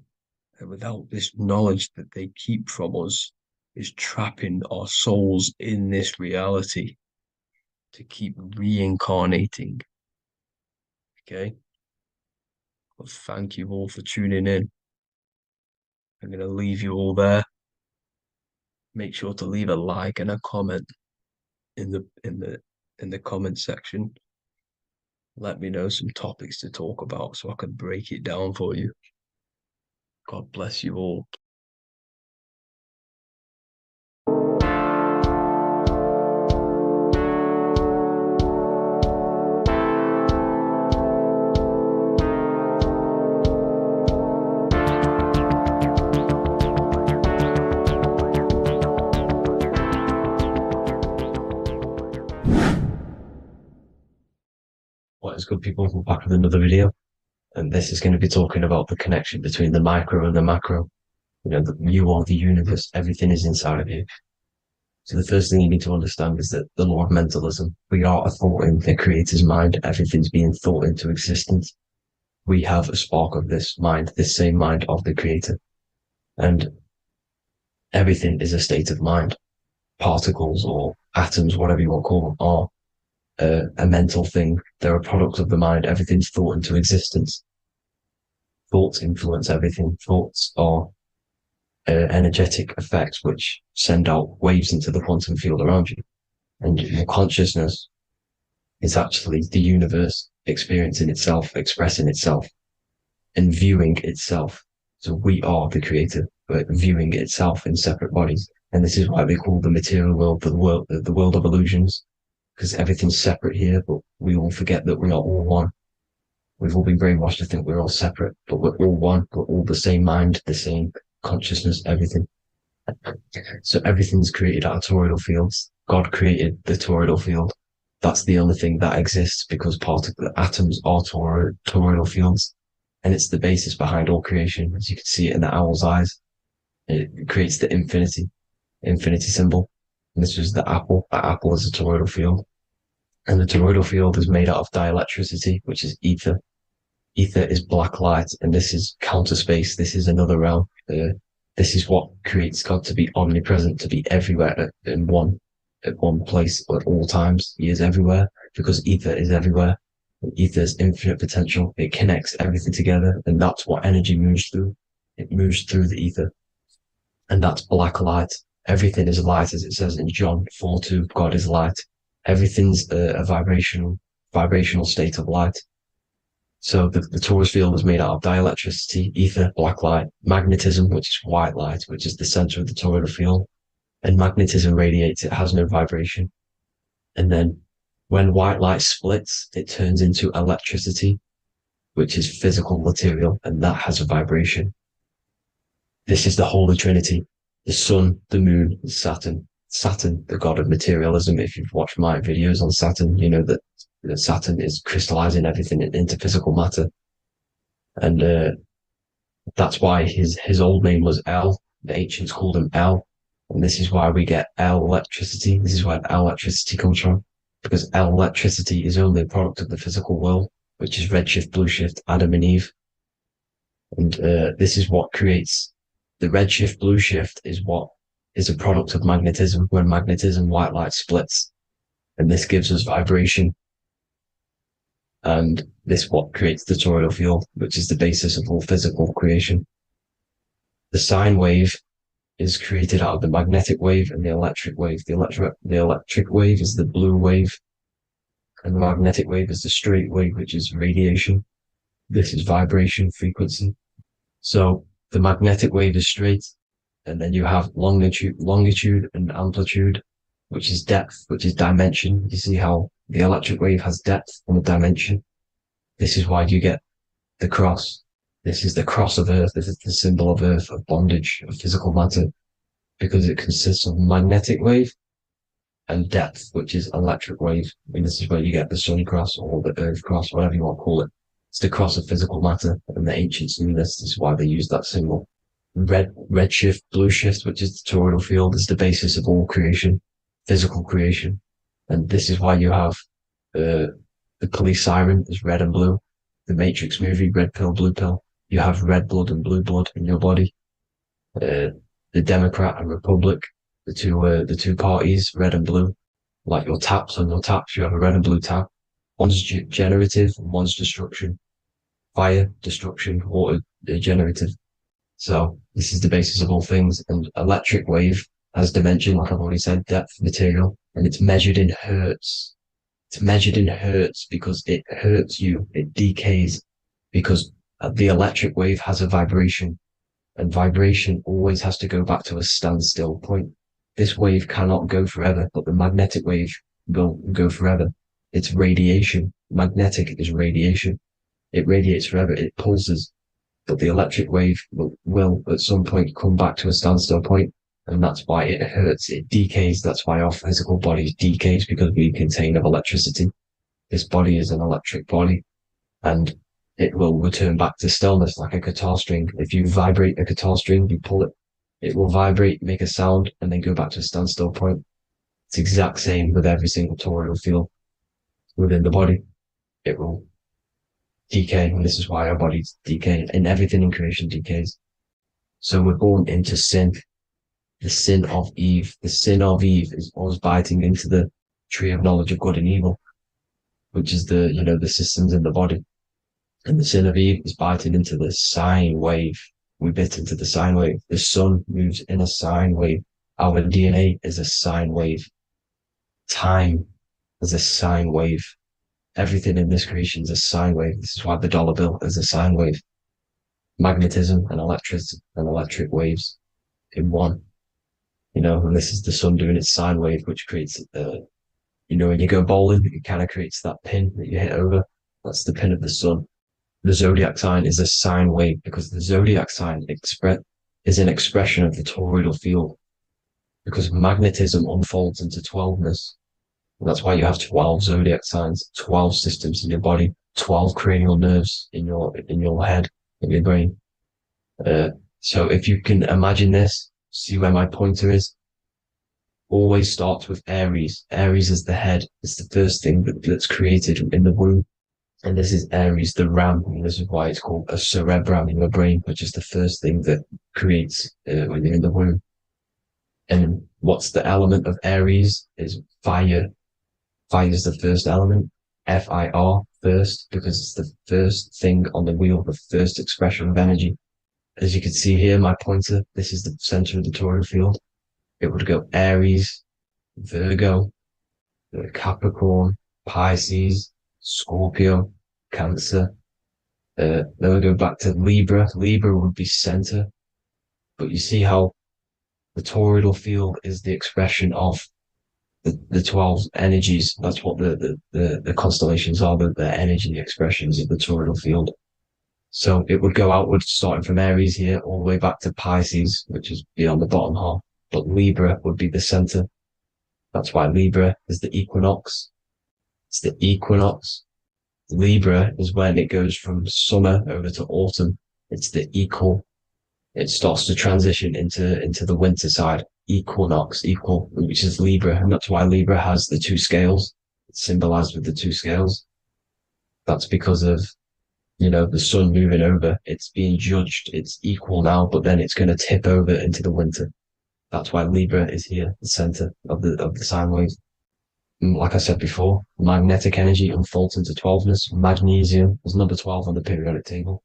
And without this knowledge that they keep from us, is trapping our souls in this reality to keep reincarnating. Okay? Well, thank you all for tuning in. I'm going to leave you all there. Make sure to leave a like and a comment in the comment section. Let me know some topics to talk about so I can break it down for you. God bless you all. What is good, people? We're back with another video, and this is going to be talking about the connection between the micro and the macro. You know, you are the universe, everything is inside of you. So the first thing you need to understand is that the law of mentalism, we are a thought in the creator's mind, everything's being thought into existence. We have a spark of this mind, this same mind of the creator, and everything is a state of mind. Particles or atoms, whatever you want to call them, are a mental thing. They're a product of the mind. Everything's thought into existence. Thoughts influence everything. Thoughts are energetic effects which send out waves into the quantum field around you. And your consciousness is actually the universe experiencing itself, expressing itself, and viewing itself. So we are the creator, but viewing itself in separate bodies. And this is why they call the material world the world of illusions. Because everything's separate here, but we all forget that we are all one. We've all been brainwashed to think we're all separate, but we're all one. We're all the same mind, the same consciousness, everything. So everything's created out of toroidal fields. God created the toroidal field. That's the only thing that exists because the atoms are toroidal fields. And it's the basis behind all creation. As you can see it in the owl's eyes. It creates the infinity symbol. And this is the apple. That apple is a toroidal field. And the toroidal field is made out of dielectricity, which is ether. Ether is black light, and this is counter space. This is another realm. This is what creates God to be omnipresent, to be everywhere at one place at all times. He is everywhere because ether is everywhere. And ether is infinite potential. It connects everything together, and that's what energy moves through. It moves through the ether, and that's black light. Everything is light, as it says in John 4:2. God is light. Everything's a vibrational state of light. So the torus field is made out of dielectricity, ether, black light, magnetism, which is white light, which is the center of the toroidal field. And magnetism radiates, it has no vibration. And then when white light splits, it turns into electricity, which is physical material, and that has a vibration. This is the Holy Trinity. The sun, the moon, and Saturn. Saturn, the god of materialism. If you've watched my videos on Saturn, you know that Saturn is crystallizing everything into physical matter. And that's why his old name was El. The ancients called him El. And this is why we get El electricity. This is where El electricity comes from. Because El electricity is only a product of the physical world, which is redshift, blueshift, Adam and Eve. And this is what creates the redshift, blueshift is what is a product of magnetism. When magnetism, white light splits, and this gives us vibration. And this what creates the toroidal field, which is the basis of all physical creation. The sine wave is created out of the magnetic wave and the electric wave. The electric wave is the blue wave, and the magnetic wave is the straight wave, which is radiation. This is vibration, frequency. So the magnetic wave is straight, and then you have longitude and amplitude, which is depth, which is dimension. You see how the electric wave has depth and a dimension. This is why you get the cross. This is the cross of Earth. This is the symbol of Earth, of bondage, of physical matter, because it consists of magnetic wave and depth, which is electric wave. And this is where you get the sun cross or the earth cross, whatever you want to call it. It's the cross of physical matter, and the ancients knew this. This is why they used that symbol. Redshift, blueshift, which is the toroidal field, is the basis of all creation, physical creation. And this is why you have the police siren is red and blue. The Matrix movie, red pill, blue pill. You have red blood and blue blood in your body. The Democrat and Republic, the two parties, red and blue. Like your taps on your taps, you have a red and blue tap. One's generative, and one's destruction. Fire, destruction, water, generative. So this is the basis of all things. And electric wave has dimension, like I've already said, depth, material, and it's measured in hertz. It's measured in hertz because it hurts you. It decays because the electric wave has a vibration, and vibration always has to go back to a standstill point. This wave cannot go forever, but the magnetic wave will go forever. It's radiation. Magnetic is radiation. It radiates forever. It pulses. But the electric wave will at some point come back to a standstill point, and that's why it hurts. It decays. That's why our physical body decays, because we contain of electricity. This body is an electric body, and it will return back to stillness like a guitar string. If you vibrate a guitar string, you pull it, it will vibrate, make a sound, and then go back to a standstill point. It's the exact same with every single toroidal field within the body. It will decay, and this is why our bodies decay, and everything in creation decays. So we're born into sin. The sin of Eve. The sin of Eve is us biting into the tree of knowledge of good and evil, which is the systems in the body. And the sin of Eve is biting into the sine wave. We bit into the sine wave. The sun moves in a sine wave. Our DNA is a sine wave. Time is a sine wave. Everything in this creation is a sine wave. This is why the dollar bill is a sine wave. Magnetism and electricity and electric waves in one. And this is the sun doing its sine wave, which creates, when you go bowling, it kind of creates that pin that you hit over. That's the pin of the sun. The zodiac sign is a sine wave because the zodiac sign is an expression of the toroidal field, because magnetism unfolds into 12ness. And that's why you have 12 zodiac signs, 12 systems in your body, 12 cranial nerves in your head, in your brain. So if you can imagine this, see where my pointer is. Always starts with Aries. Aries is the head. It's the first thing that's created in the womb. And this is Aries, the ram. And this is why it's called a cerebrum in your brain, which is the first thing that creates when you're in the womb. And what's the element of Aries is fire. Fire is the first element. F-I-R, first, because it's the first thing on the wheel, the first expression of energy. As you can see here, my pointer, this is the center of the toroidal field. It would go Aries, Virgo, Capricorn, Pisces, Scorpio, Cancer. Then we go back to Libra. Libra would be center. But you see how the toroidal field is the expression of the 12 energies. That's what the constellations are, the energy expressions of the toroidal field. So it would go outward, starting from Aries here, all the way back to Pisces, which is beyond the bottom half. But Libra would be the center. That's why Libra is the equinox. It's the equinox. Libra is when it goes from summer over to autumn. It's the equal. It starts to transition into the winter side. Equinox, equal, which is Libra. And that's why Libra has the two scales. It's symbolized with the two scales. That's because of, the sun moving over. It's being judged. It's equal now, but then it's going to tip over into the winter. That's why Libra is here, the center of the sine wave. And like I said before, magnetic energy unfolds into 12ness. Magnesium is number 12 on the periodic table.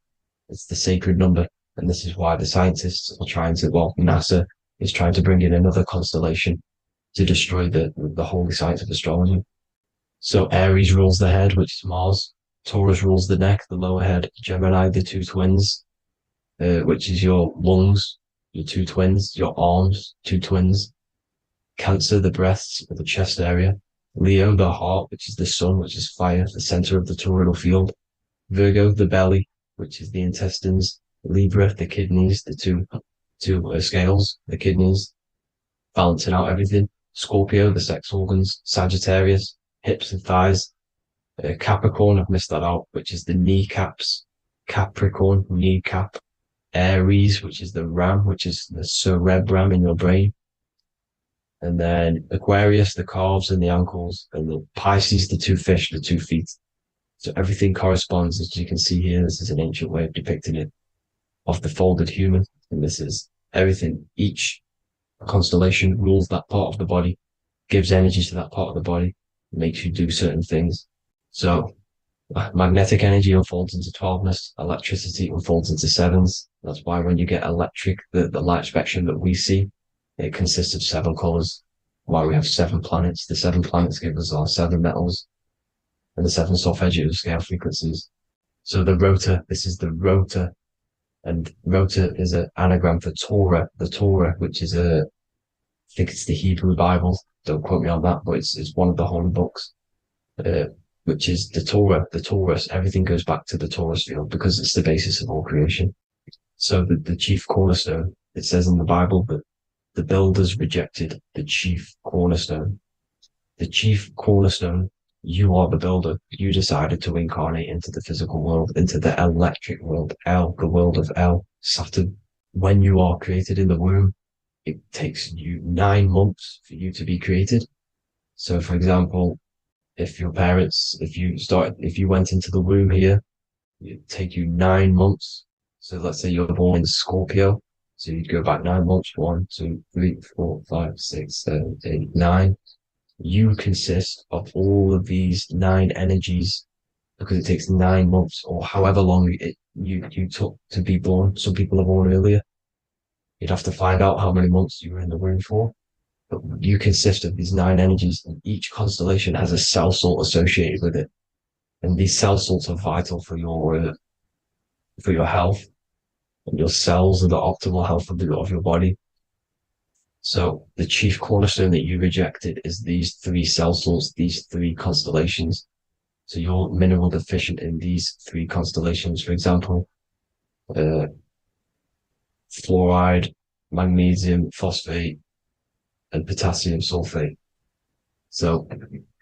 It's the sacred number. And this is why the scientists are NASA is trying to bring in another constellation to destroy the holy science of astrology. So Aries rules the head, which is Mars. Taurus rules the neck, the lower head. Gemini, the two twins, which is your lungs, your two twins, your arms, two twins. Cancer, the breasts, or the chest area. Leo, the heart, which is the sun, which is fire, the center of the toroidal field. Virgo, the belly, which is the intestines. Libra, the kidneys, the two scales, the kidneys, balancing out everything. Scorpio, the sex organs. Sagittarius, hips and thighs. Capricorn, I've missed that out, which is the kneecaps. Capricorn, kneecap. Aries, which is the ram, which is the cerebrum in your brain. And then Aquarius, the calves and the ankles. And the Pisces, the two fish, the 2 feet. So everything corresponds, as you can see here. This is an ancient way of depicting it. of the folded human. And this is everything. Each constellation rules that part of the body, gives energy to that part of the body, makes you do certain things. So magnetic energy unfolds into 12ness, electricity unfolds into 7s. That's why when you get electric, the light spectrum that we see, it consists of 7 colors. Why we have 7 planets. The 7 planets give us our 7 metals and the 7 solfeggio scale frequencies. So the rotor, this is the rotor, and rotor is an anagram for Torah. The Torah, which is I think it's the Hebrew Bible. Don't quote me on that, but it's one of the holy books. Which is the Torah, the Taurus. Everything goes back to the Taurus field because it's the basis of all creation. So the chief cornerstone, it says in the Bible that the builders rejected the chief cornerstone. The chief cornerstone, you are the builder. You decided to incarnate into the physical world, into the electric world, the world of Saturn. When you are created in the womb, it takes you 9 months for you to be created. So for example, if your parents, if you went into the womb here, it'd take you 9 months. So let's say you're born in Scorpio. So you'd go back 9 months, 1, 2, 3, 4, 5, 6, 7, 8, 9. You consist of all of these 9 energies because it takes 9 months or however long you took to be born. Some people are born earlier. You'd have to find out how many months you were in the womb for. But you consist of these 9 energies, and each constellation has a cell salt associated with it. And these cell salts are vital for your health, and your cells are the optimal health of your body. So the chief cornerstone that you rejected is these 3 cell salts, these 3 constellations. So you're mineral deficient in these 3 constellations. For example, fluoride, magnesium, phosphate, and potassium sulfate. So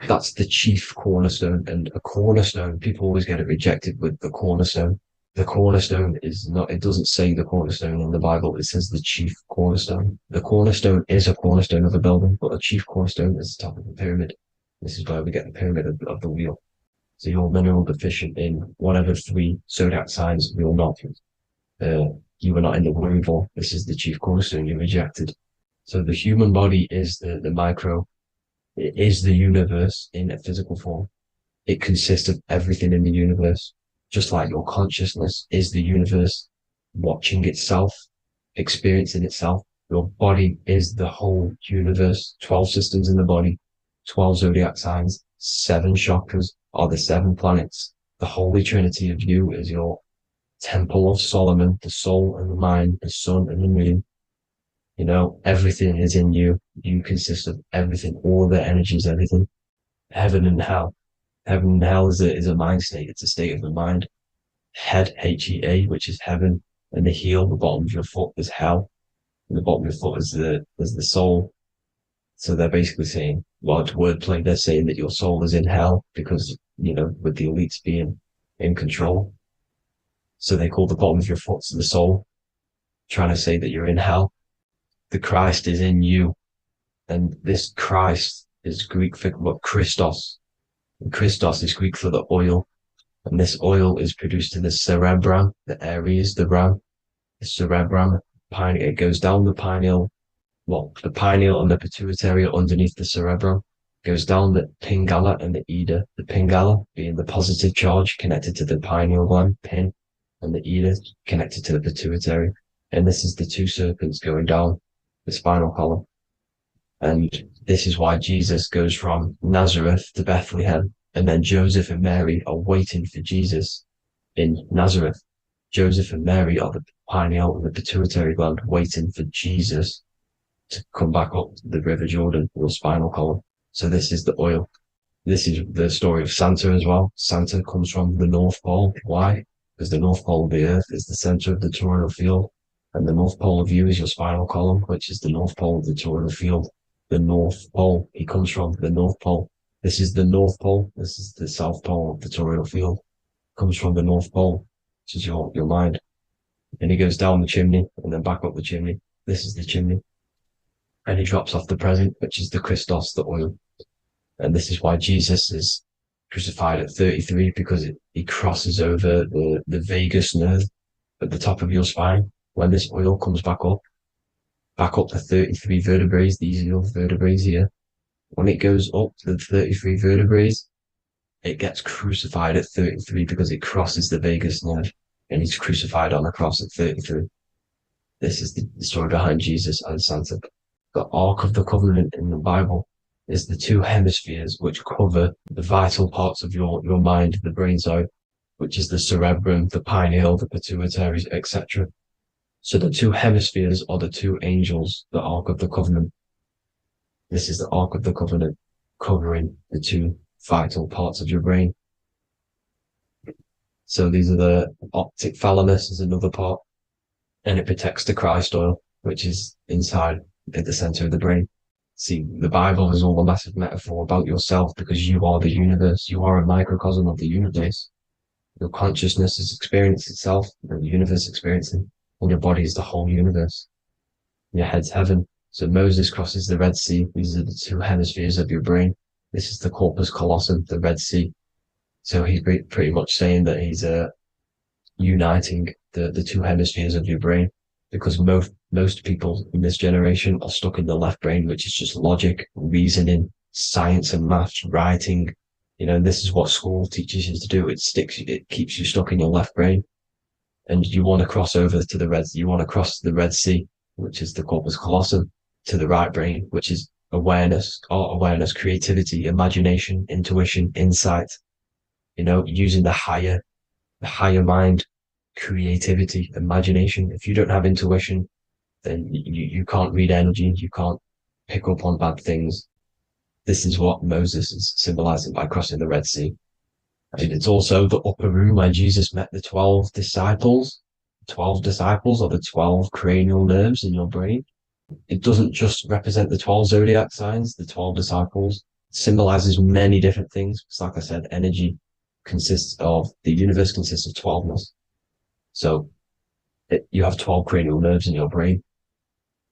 that's the chief cornerstone. And a cornerstone, people always get it rejected with the cornerstone. The cornerstone is not, it doesn't say the cornerstone in the Bible, it says the chief cornerstone. The cornerstone is a cornerstone of a building, but a chief cornerstone is the top of the pyramid. This is where we get the pyramid of the wheel. So you're mineral deficient in whatever 3 zodiac signs you're not. You were not in the womb for. This is the chief cornerstone you rejected. So the human body is the micro. It is the universe in a physical form. It consists of everything in the universe. Just like your consciousness is the universe watching itself, experiencing itself. Your body is the whole universe. 12 systems in the body, 12 zodiac signs, 7 chakras are the 7 planets. The Holy Trinity of you is your Temple of Solomon, the soul and the mind, the sun and the moon. You know, everything is in you. You consist of everything, all the energies, everything. Heaven and hell. Heaven and hell is a mind state. It's a state of the mind. Head, H-E-A, which is heaven, and the heel, the bottom of your foot, is hell. And the bottom of your foot is the soul. So they're basically saying, well, it's wordplay. They're saying that your soul is in hell because, you know, with the elites being in control. So they call the bottom of your foot the soul, trying to say that you're in hell. The Christ is in you. And this Christ is Greek for Christos. And Christos is Greek for the oil. And this oil is produced in the cerebrum, the Aries, the ram, the cerebrum. It goes down the pineal. Well, the pineal and the pituitary are underneath the cerebrum. Goes down the pingala and the ida. The pingala being the positive charge connected to the pineal gland, pin, and the ida connected to the pituitary. And this is the 2 serpents going down the spinal column. And this is why Jesus goes from Nazareth to Bethlehem, and then Joseph and Mary are waiting for Jesus in Nazareth. Joseph and Mary are the pineal and the pituitary gland waiting for Jesus to come back up the River Jordan, your spinal column. So this is the oil. This is the story of Santa as well. Santa comes from the North Pole. Why? Because the North Pole of the Earth is the center of the toroidal field. And the North Pole of you is your spinal column, which is the North Pole of the toroidal field. The North Pole, he comes from the North Pole. This is the North Pole. This is the South Pole of the toroidal field. Comes from the North Pole, which is your mind. And he goes down the chimney and then back up the chimney. This is the chimney. And he drops off the present, which is the Christos, the oil. And this is why Jesus is crucified at 33, because he crosses over the vagus nerve at the top of your spine, when this oil comes back up the 33 vertebrae, these are your vertebrae here. When it goes up to the 33 vertebrae, it gets crucified at 33 because it crosses the vagus nerve, and he's crucified on a cross at 33. This is the story behind Jesus and Santa. The Ark of the Covenant in the Bible is the two hemispheres which cover the vital parts of your mind, the brain side, which is the cerebrum, the pineal, the pituitary, etc. So the two hemispheres are the two angels, the Ark of the Covenant. This is the Ark of the Covenant covering the two vital parts of your brain. So these are the optic thalamus is another part, and it protects the Christ oil, which is inside at the center of the brain. See, the Bible is all a massive metaphor about yourself because you are the universe. You are a microcosm of the universe. Your consciousness has experienced itself, and the universe experiencing, and your body is the whole universe. Your head's heaven. So Moses crosses the Red Sea. These are the two hemispheres of your brain. This is the corpus callosum, the Red Sea. So he's pretty much saying that he's uniting the two hemispheres of your brain, because most people in this generation are stuck in the left brain, which is just logic, reasoning, science and maths, writing. And this is what school teaches you to do. It keeps you stuck in your left brain. And you want to cross over to you want to cross the Red Sea, which is the corpus callosum, to the right brain, which is awareness, art awareness, creativity, imagination, intuition, insight, using the higher mind, creativity, imagination. If you don't have intuition, then you can't read energy, you can't pick up on bad things. This is what Moses is symbolizing by crossing the Red Sea. And it's also the upper room where Jesus met the 12 disciples. 12 disciples are the 12 cranial nerves in your brain. It doesn't just represent the 12 zodiac signs, the 12 disciples. It symbolizes many different things. It's like I said, energy the universe consists of 12ness. So you have 12 cranial nerves in your brain,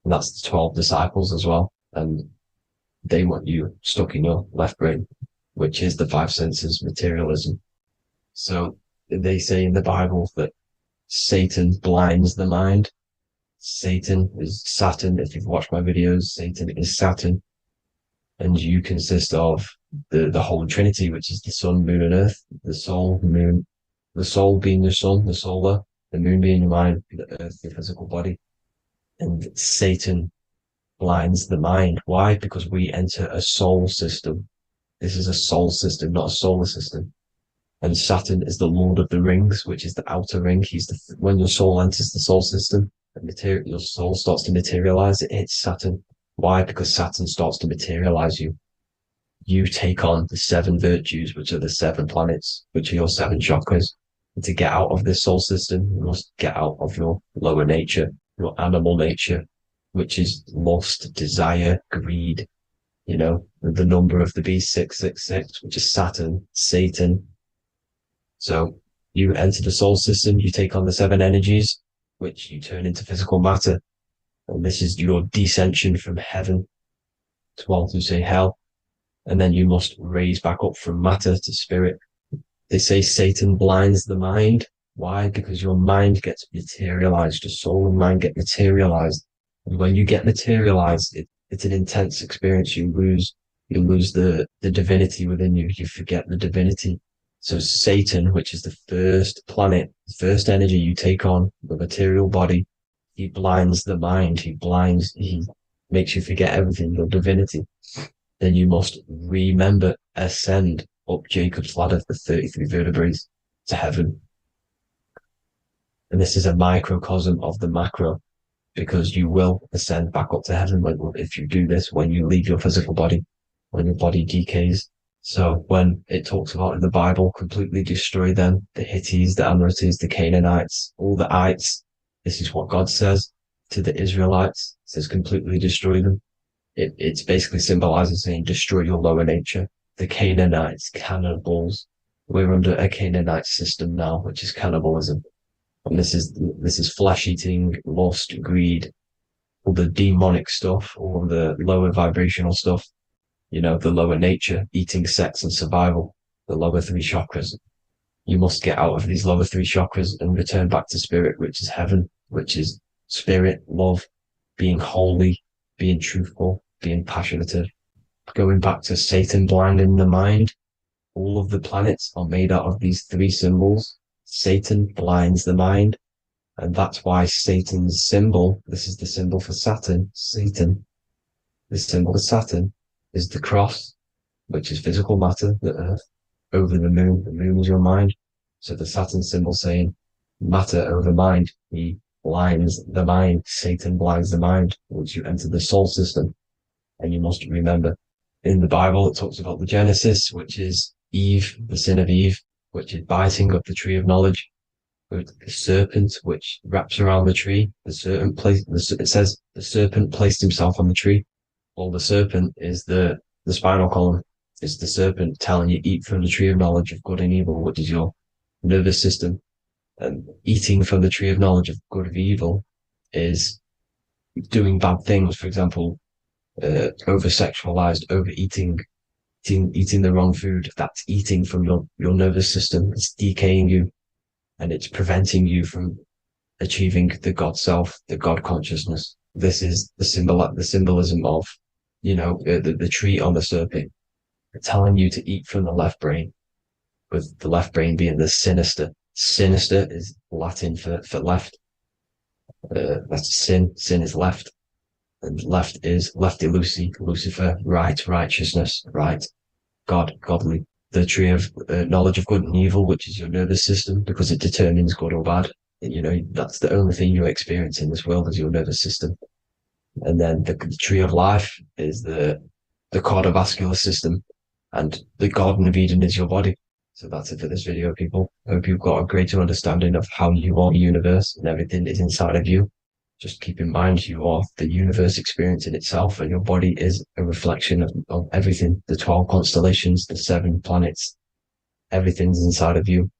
and that's the 12 disciples as well. And they want you stuck in your left brain, which is the five senses, materialism. So they say in the Bible that Satan blinds the mind. Satan is Saturn. If you've watched my videos, Satan is Saturn. And you consist of the Holy Trinity, which is the sun, moon, and earth, the soul, moon, the soul being your sun, the solar, the moon being your mind, the earth, your physical body. And Satan blinds the mind. Why? Because we enter a soul system. This is a soul system, not a solar system. And Saturn is the Lord of the Rings, which is the outer ring. When your soul enters the soul system, your soul starts to materialize. It hits Saturn. Why? Because Saturn starts to materialize you. You take on the 7 virtues, which are the 7 planets, which are your 7 chakras. And to get out of this soul system, you must get out of your lower nature, your animal nature, which is lust, desire, greed. The number of the beast, 666, which is Saturn, Satan. So you enter the soul system, you take on the 7 energies, which you turn into physical matter. And this is your descension from heaven to what you say hell. And then you must raise back up from matter to spirit. They say Satan blinds the mind. Why? Because your mind gets materialized. Your soul and mind get materialized. And when you get materialized, it's an intense experience. You lose the divinity within you. You forget the divinity. So Satan, which is the first planet, the first energy you take on, the material body, he blinds the mind. He makes you forget everything, your divinity. Then you must remember, ascend up Jacob's ladder, the 33 vertebrae, to heaven. And this is a microcosm of the macro, because you will ascend back up to heaven if you do this, when you leave your physical body, when your body decays. So when it talks about in the Bible, completely destroy them, the Hittites, the Amorites, the Canaanites, all the ites, this is what God says to the Israelites. It says completely destroy them. It's basically symbolizing saying destroy your lower nature. The Canaanites, cannibals. We're under a Canaanite system now, which is cannibalism. And this is flesh eating, lust, greed, all the demonic stuff, all the lower vibrational stuff. The lower nature, eating, sex, and survival, the lower 3 chakras. you must get out of these lower three chakras and return back to spirit, which is heaven, which is spirit, love, being holy, being truthful, being passionate, going back to Satan blinding the mind. All of the planets are made out of these three symbols. Satan blinds the mind. And that's why Satan's symbol, this is the symbol for Saturn, Satan, the symbol of Saturn is the cross, which is physical matter, the earth, over the moon. The moon is your mind. So the Saturn symbol saying matter over mind. He blinds the mind. Satan blinds the mind once you enter the soul system. And you must remember, in the Bible, it talks about the Genesis, which is Eve, the sin of Eve, which is biting of the tree of knowledge. With the serpent, which wraps around the tree. It says the serpent placed himself on the tree. Well, the serpent is the spinal column. It's the serpent telling you eat from the tree of knowledge of good and evil, which is your nervous system. And eating from the tree of knowledge of good and evil is doing bad things. For example, over-sexualized, overeating, eating the wrong food. That's eating from your nervous system. It's decaying you. And it's preventing you from achieving the God self, the God consciousness. This is the symbolism of, the tree on the serpent, telling you to eat from the left brain, with the left brain being the sinister. Sinister is Latin for left. That's sin. Sin is left. And left is lefty Lucy, Lucifer, right, righteousness, right, God, godly. The tree of knowledge of good and evil, which is your nervous system, because it determines good or bad. That's the only thing you experience in this world is your nervous system. And then the tree of life is the cardiovascular system, and the Garden of Eden is your body. So that's it for this video, people. I hope you've got a greater understanding of how you are the universe and everything is inside of you. Just keep in mind you are the universe experiencing itself, and your body is a reflection of everything. The 12 constellations, the 7 planets, everything's inside of you.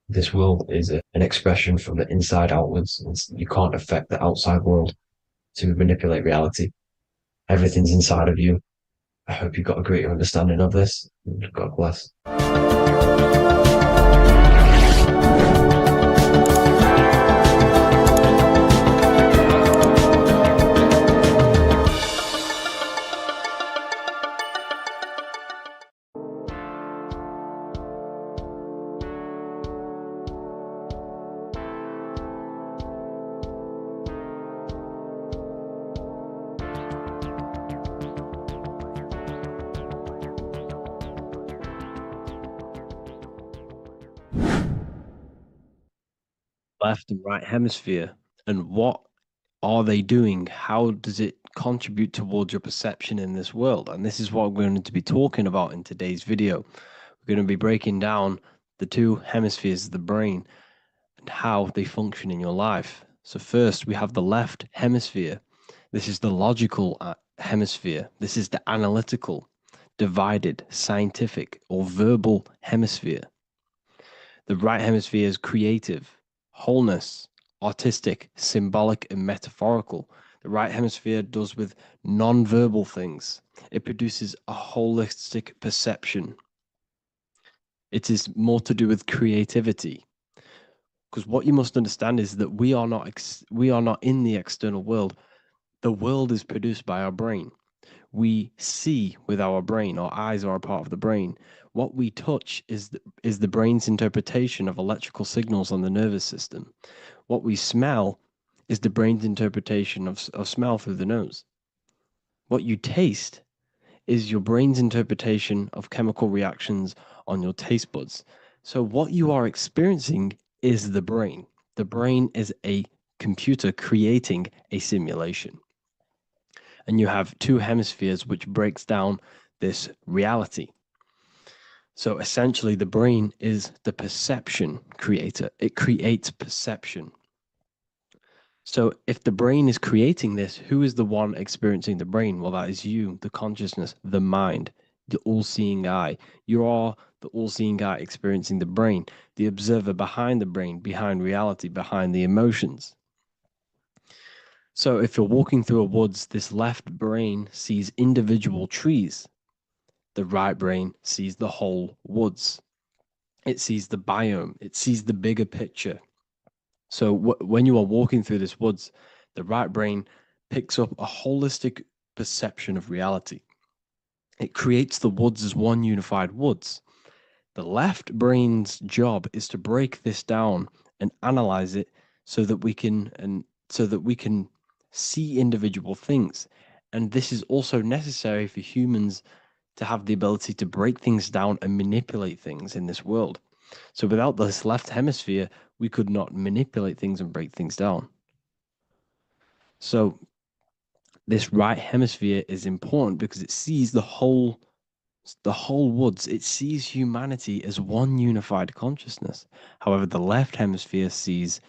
This world is an expression from the inside outwards. You can't affect the outside world to manipulate reality. Everything's inside of you. I hope you got a greater understanding of this. God bless. Left and right hemisphere, and what are they doing? How does it contribute towards your perception in this world? And this is what we're going to be talking about in today's video. We're going to be breaking down the 2 hemispheres of the brain and how they function in your life. So first, we have the left hemisphere. This is the logical hemisphere. This is the analytical, divided, scientific, or verbal hemisphere. The right hemisphere is creative, wholeness, artistic, symbolic, and metaphorical. The right hemisphere does with non-verbal things. It produces a holistic perception. It is more to do with creativity. Because what you must understand is that we are not in the external world. The world is produced by our brain. We see with our brain. Our eyes are a part of the brain. What we touch is the brain's interpretation of electrical signals on the nervous system. What we smell is the brain's interpretation of smell through the nose. What you taste is your brain's interpretation of chemical reactions on your taste buds. So what you are experiencing is the brain. The brain is a computer creating a simulation. And you have 2 hemispheres which breaks down this reality. So essentially the brain is the perception creator. It creates perception. So if the brain is creating this, who is the one experiencing the brain? Well, that is you, the consciousness, the mind, the all-seeing eye. You are the all-seeing eye experiencing the brain, the observer behind the brain, behind reality, behind the emotions. So if you're walking through a woods, this left brain sees individual trees. The right brain sees the whole woods. It sees the biome. It sees the bigger picture. So when you are walking through this woods, the right brain picks up a holistic perception of reality. It creates the woods as one unified woods. The left brain's job is to break this down and analyze it so that we can see individual things. And this is also necessary for humans to have the ability to break things down and manipulate things in this world. So without this left hemisphere, we could not manipulate things and break things down. So this right hemisphere is important because it sees the whole woods. It sees humanity as one unified consciousness. However, the left hemisphere sees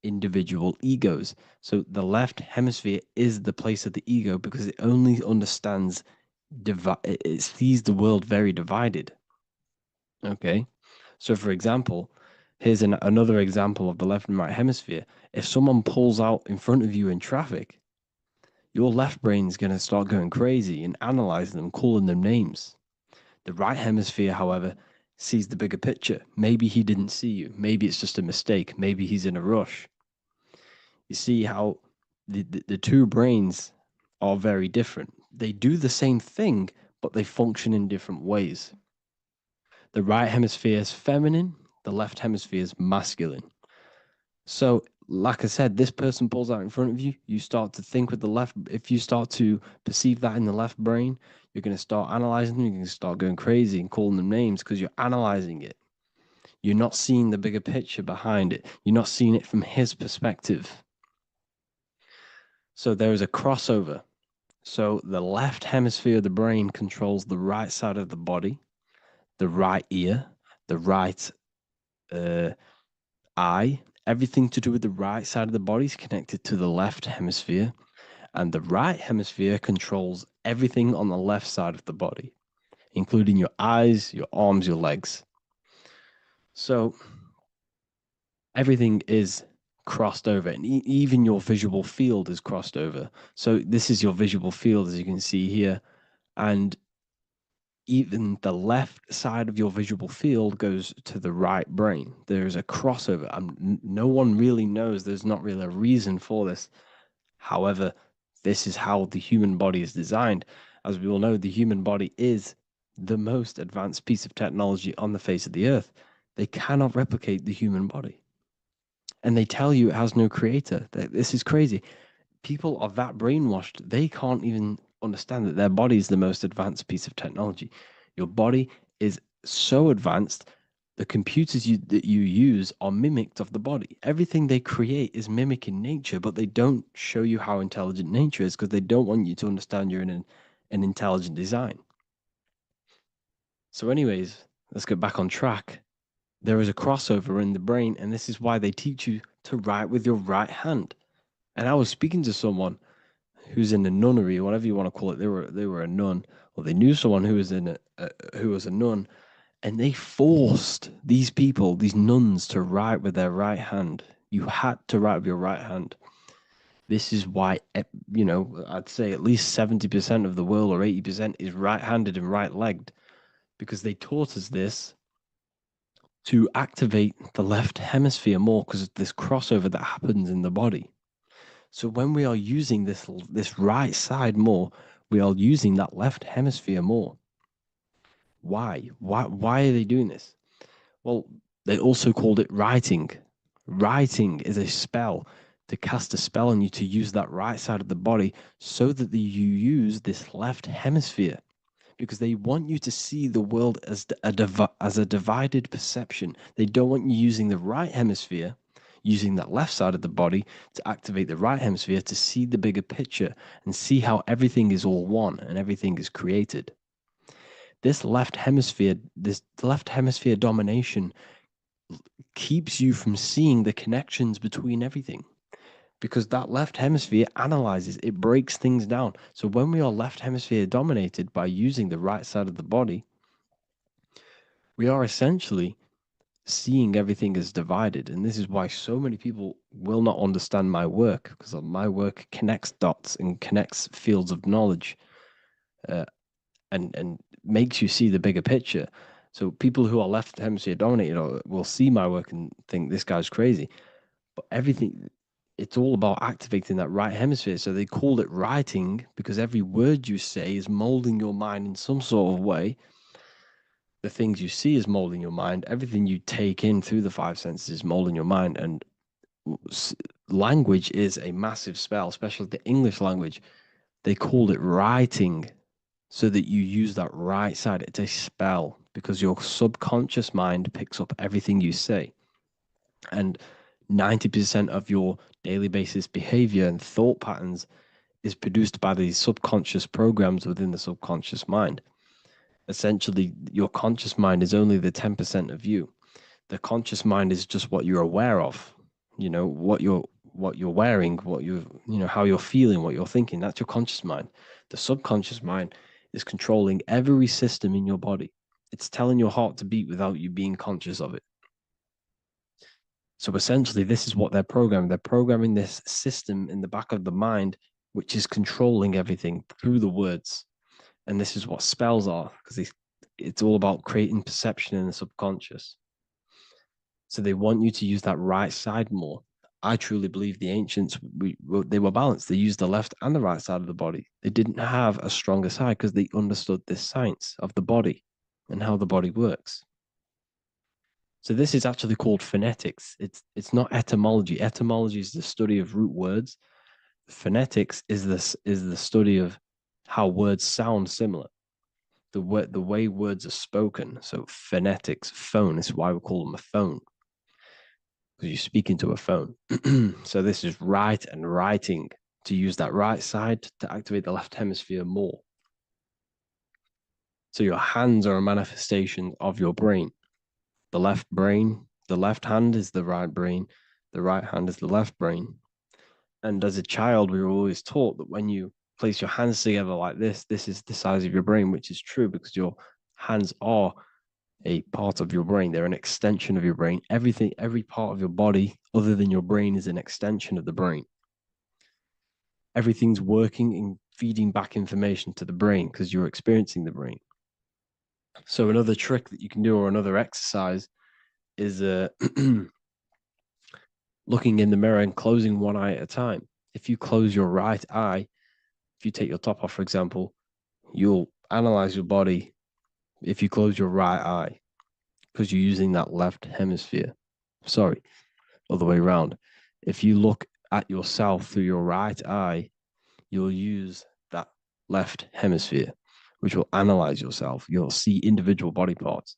individual egos. So the left hemisphere is the place of the ego because it only understands it sees the world very divided. Okay, so for example, here's another example of the left and right hemisphere. If someone pulls out in front of you in traffic, your left brain's going to start going crazy and analyzing them, calling them names. The right hemisphere, however, sees the bigger picture. Maybe he didn't see you. Maybe it's just a mistake. Maybe he's in a rush. You see how the two brains are very different. They do the same thing, but they function in different ways. The right hemisphere is feminine, the left hemisphere is masculine. So, like I said, this person pulls out in front of you, you start to think with the left. If you start to perceive that in the left brain, you're going to start analyzing them, you're going to start going crazy and calling them names because you're analyzing it. You're not seeing the bigger picture behind it. You're not seeing it from his perspective. So there is a crossover. So the left hemisphere of the brain controls the right side of the body, the right ear, the right eye. Everything to do with the right side of the body is connected to the left hemisphere, and the right hemisphere controls everything on the left side of the body, including your eyes, your arms, your legs. So everything is crossed over, and even your visual field is crossed over. So this is your visual field, as you can see here, and even the left side of your visual field goes to the right brain. There's a crossover. No one really knows. There's not really a reason for this. However, this is how the human body is designed. As we all know, the human body is the most advanced piece of technology on the face of the earth. They cannot replicate the human body. And they tell you it has no creator. This is crazy. People are that brainwashed, they can't even understand that their body is the most advanced piece of technology. Your body is so advanced, the computers that you use are mimicked of the body. Everything they create is mimicking nature, but they don't show you how intelligent nature is because they don't want you to understand you're in an intelligent design. So anyways, let's get back on track. There is a crossover in the brain, and this is why they teach you to write with your right hand. And I was speaking to someone who's in a nunnery, or whatever you want to call it. They were a nun, or they knew someone who was who was a nun, and they forced these people, these nuns, to write with their right hand. You had to write with your right hand. This is why, I'd say at least 70% of the world, or 80%, is right-handed and right-legged, because they taught us this to activate the left hemisphere more because of this crossover that happens in the body. So when we are using this right side more, we are using that left hemisphere more. Why? Why are they doing this? Well, they also called it writing. Writing is a spell, to cast a spell on you, to use that right side of the body so that you use this left hemisphere, because they want you to see the world as a divided perception. They don't want you using the right hemisphere, using that left side of the body to activate the right hemisphere to see the bigger picture and see how everything is all one and everything is created. This left hemisphere domination keeps you from seeing the connections between everything, because that left hemisphere analyzes, it breaks things down. So when we are left hemisphere dominated by using the right side of the body, we are essentially seeing everything as divided. And this is why so many people will not understand my work, because my work connects dots and connects fields of knowledge and makes you see the bigger picture. So people who are left hemisphere dominated will see my work and think this guy's crazy. But everything, it's all about activating that right hemisphere. So they called it writing because every word you say is molding your mind in some sort of way. The things you see is molding your mind. Everything you take in through the five senses is molding your mind. And language is a massive spell, especially the English language. They called it writing so that you use that right side. It's a spell because your subconscious mind picks up everything you say. And 90% of your daily basis behavior and thought patterns is produced by these subconscious programs within the subconscious mind. Essentially, your conscious mind is only the 10% of you. The conscious mind is just what you're aware of, what you're wearing, how you're feeling, what you're thinking. That's your conscious mind. The subconscious mind is controlling every system in your body. It's telling your heart to beat without you being conscious of it. So essentially, this is what they're programming. They're programming this system in the back of the mind, which is controlling everything through the words. And this is what spells are, because it's all about creating perception in the subconscious. So they want you to use that right side more. I truly believe the ancients, they were balanced. They used the left and the right side of the body. They didn't have a stronger side because they understood this science of the body and how the body works. So this is actually called phonetics. It's not etymology. Etymology is the study of root words. Phonetics is the study of how words sound similar. The way words are spoken. So phonetics, phone is why we call them a phone, because you speak into a phone. So this is write and writing, to use that right side to activate the left hemisphere more. So your hands are a manifestation of your brain. The left hand is the right brain, the right hand is the left brain. And as a child, we were always taught that when you place your hands together like this is the size of your brain, which is true because your hands are a part of your brain. They're an extension of your brain. Every part of your body other than your brain is an extension of the brain. Everything's working and feeding back information to the brain because you're experiencing the brain. So another trick that you can do, or another exercise, is looking in the mirror and closing one eye at a time. If you close your right eye, if you take your top off, for example, you'll analyze your body if you close your right eye, because you're using that left hemisphere. Sorry, other way around. If you look at yourself through your right eye, you'll use that left hemisphere, which will analyze yourself. You'll see individual body parts.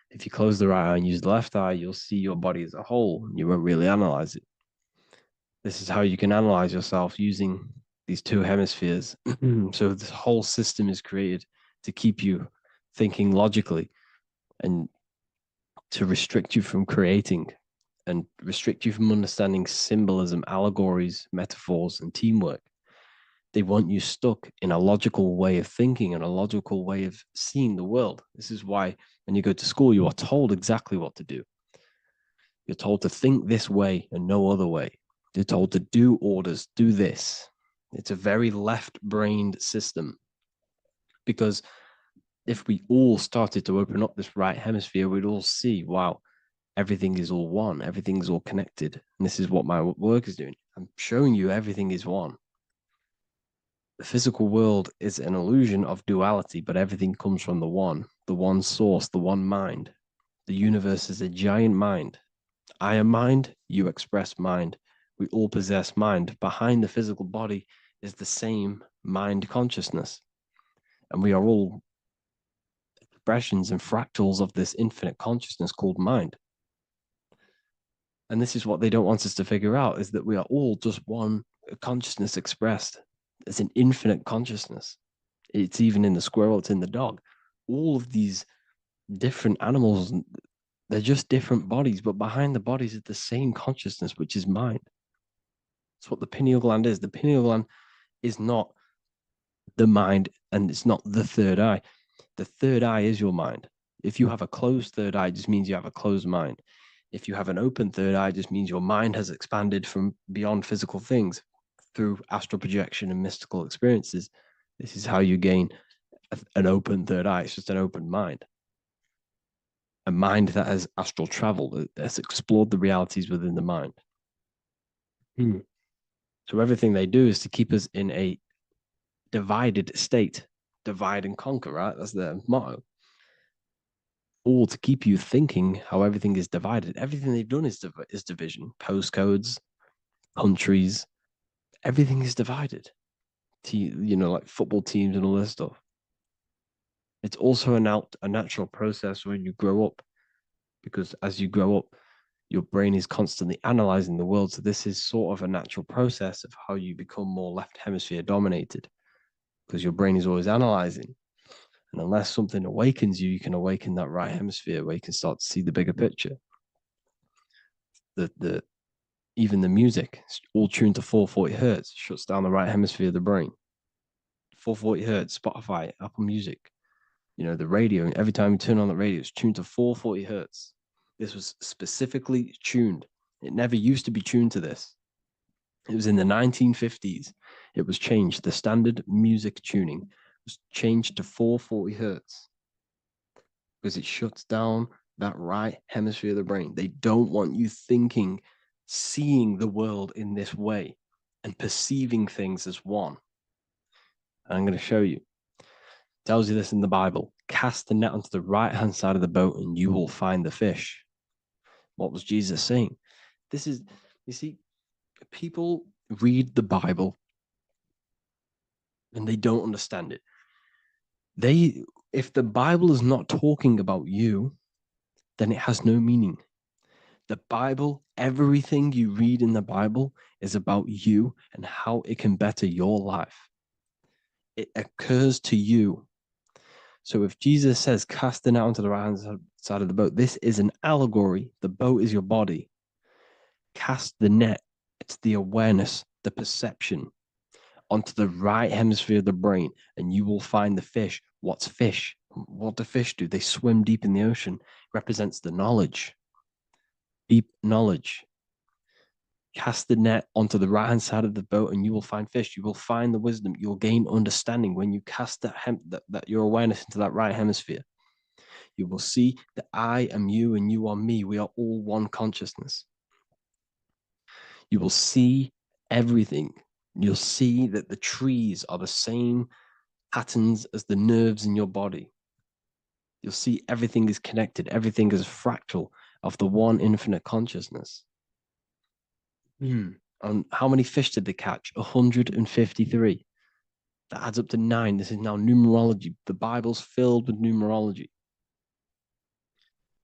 If you close the right eye and use the left eye, you'll see your body as a whole. You won't really analyze it. This is how you can analyze yourself using these two hemispheres. So this whole system is created to keep you thinking logically and to restrict you from creating and restrict you from understanding symbolism, allegories, metaphors, and teamwork. They want you stuck in a logical way of thinking and a logical way of seeing the world. This is why when you go to school, you are told exactly what to do. You're told to think this way and no other way. You're told to do orders, do this. It's a very left-brained system, because if we all started to open up this right hemisphere, we'd all see, wow, everything is all one, everything's all connected. And this is what my work is doing. I'm showing you everything is one. The physical world is an illusion of duality, but everything comes from the one source, the one mind. The universe is a giant mind. I am mind, you express mind. We all possess mind. Behind the physical body is the same mind consciousness. And we are all expressions and fractals of this infinite consciousness called mind. And this is what they don't want us to figure out, is that we are all just one consciousness expressed. It's an infinite consciousness. It's even in the squirrel, it's in the dog. All of these different animals, they're just different bodies, but behind the bodies is the same consciousness, which is mind. That's what the pineal gland is. The pineal gland is not the mind, and it's not the third eye. The third eye is your mind. If you have a closed third eye, it just means you have a closed mind. If you have an open third eye, it just means your mind has expanded from beyond physical things through astral projection and mystical experiences. This is how you gain an open third eye. It's just an open mind. a mind that has astral travel, that has explored the realities within the mind. So everything they do is to keep us in a divided state. Divide and conquer, right? That's their motto. All to keep you thinking how everything is divided. Everything they've done is division. Postcodes, countries, everything is divided. Like football teams and all this stuff. It's also a natural process when you grow up, because as you grow up, your brain is constantly analyzing the world. So this is sort of a natural process of how you become more left hemisphere dominated, because your brain is always analyzing. And unless something awakens you, you can awaken that right hemisphere where you can start to see the bigger picture. Even the music, all tuned to 440 hertz, shuts down the right hemisphere of the brain. 440 hertz, Spotify, Apple Music, the radio. Every time you turn on the radio, it's tuned to 440 hertz. This was specifically tuned. It never used to be tuned to this. It was in the 1950s. It was changed. The standard music tuning was changed to 440 hertz because it shuts down that right hemisphere of the brain. They don't want you thinking, seeing the world in this way and perceiving things as one. I'm going to show you. It tells you this in the Bible. Cast the net onto the right-hand side of the boat and you will find the fish. What was Jesus saying? You see, people read the Bible and they don't understand it. If the Bible is not talking about you, then it has no meaning. The Bible, everything you read in the Bible is about you and how it can better your life. It occurs to you. So if Jesus says, cast the net onto the right-hand side of the boat, this is an allegory. The boat is your body. Cast the net. It's the awareness, the perception onto the right hemisphere of the brain, and you will find the fish. What's fish? What do fish do? They swim deep in the ocean. It represents the knowledge. Deep knowledge. Cast the net onto the right-hand side of the boat and you will find fish. You will find the wisdom. You will gain understanding when you cast that your awareness into that right hemisphere. You will see that I am you and you are me. We are all one consciousness. You will see everything. You'll see that the trees are the same patterns as the nerves in your body. You'll see everything is connected. Everything is a fractal of the one infinite consciousness. And how many fish did they catch? 153. That adds up to 9. This is now numerology. The Bible's filled with numerology.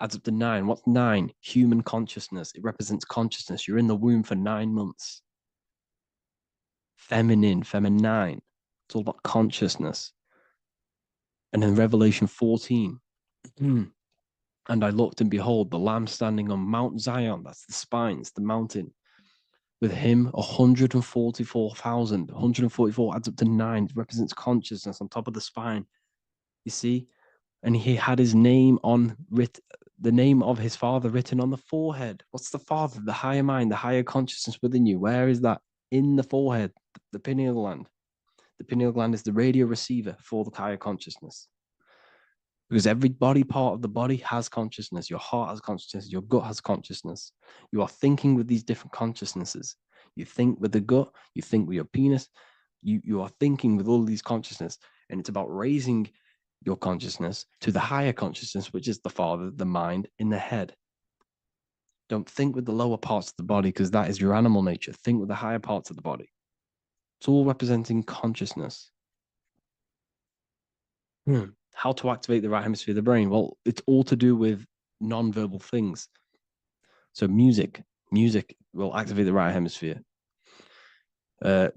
Adds up to 9. What's 9? Human consciousness. It represents consciousness. You're in the womb for 9 months. Feminine. It's all about consciousness. And then Revelation 14. And I looked, and behold, the Lamb standing on Mount Zion. That's the spines, the mountain. With him, 144,000. 144 adds up to 9. It represents consciousness on top of the spine. You see? And he had his name the name of his Father written on the forehead. What's the Father? The higher mind, the higher consciousness within you. Where is that? In the forehead, the pineal gland. The pineal gland is the radio receiver for the higher consciousness. Because every body part of the body has consciousness. Your heart has consciousness. Your gut has consciousness. You are thinking with these different consciousnesses. You think with the gut. You think with your penis. You are thinking with all these consciousness. And it's about raising your consciousness to the higher consciousness, which is the Father, the mind in the head. Don't think with the lower parts of the body, because that is your animal nature. Think with the higher parts of the body. It's all representing consciousness. How to activate the right hemisphere of the brain? Well, it's all to do with non-verbal things. So music will activate the right hemisphere.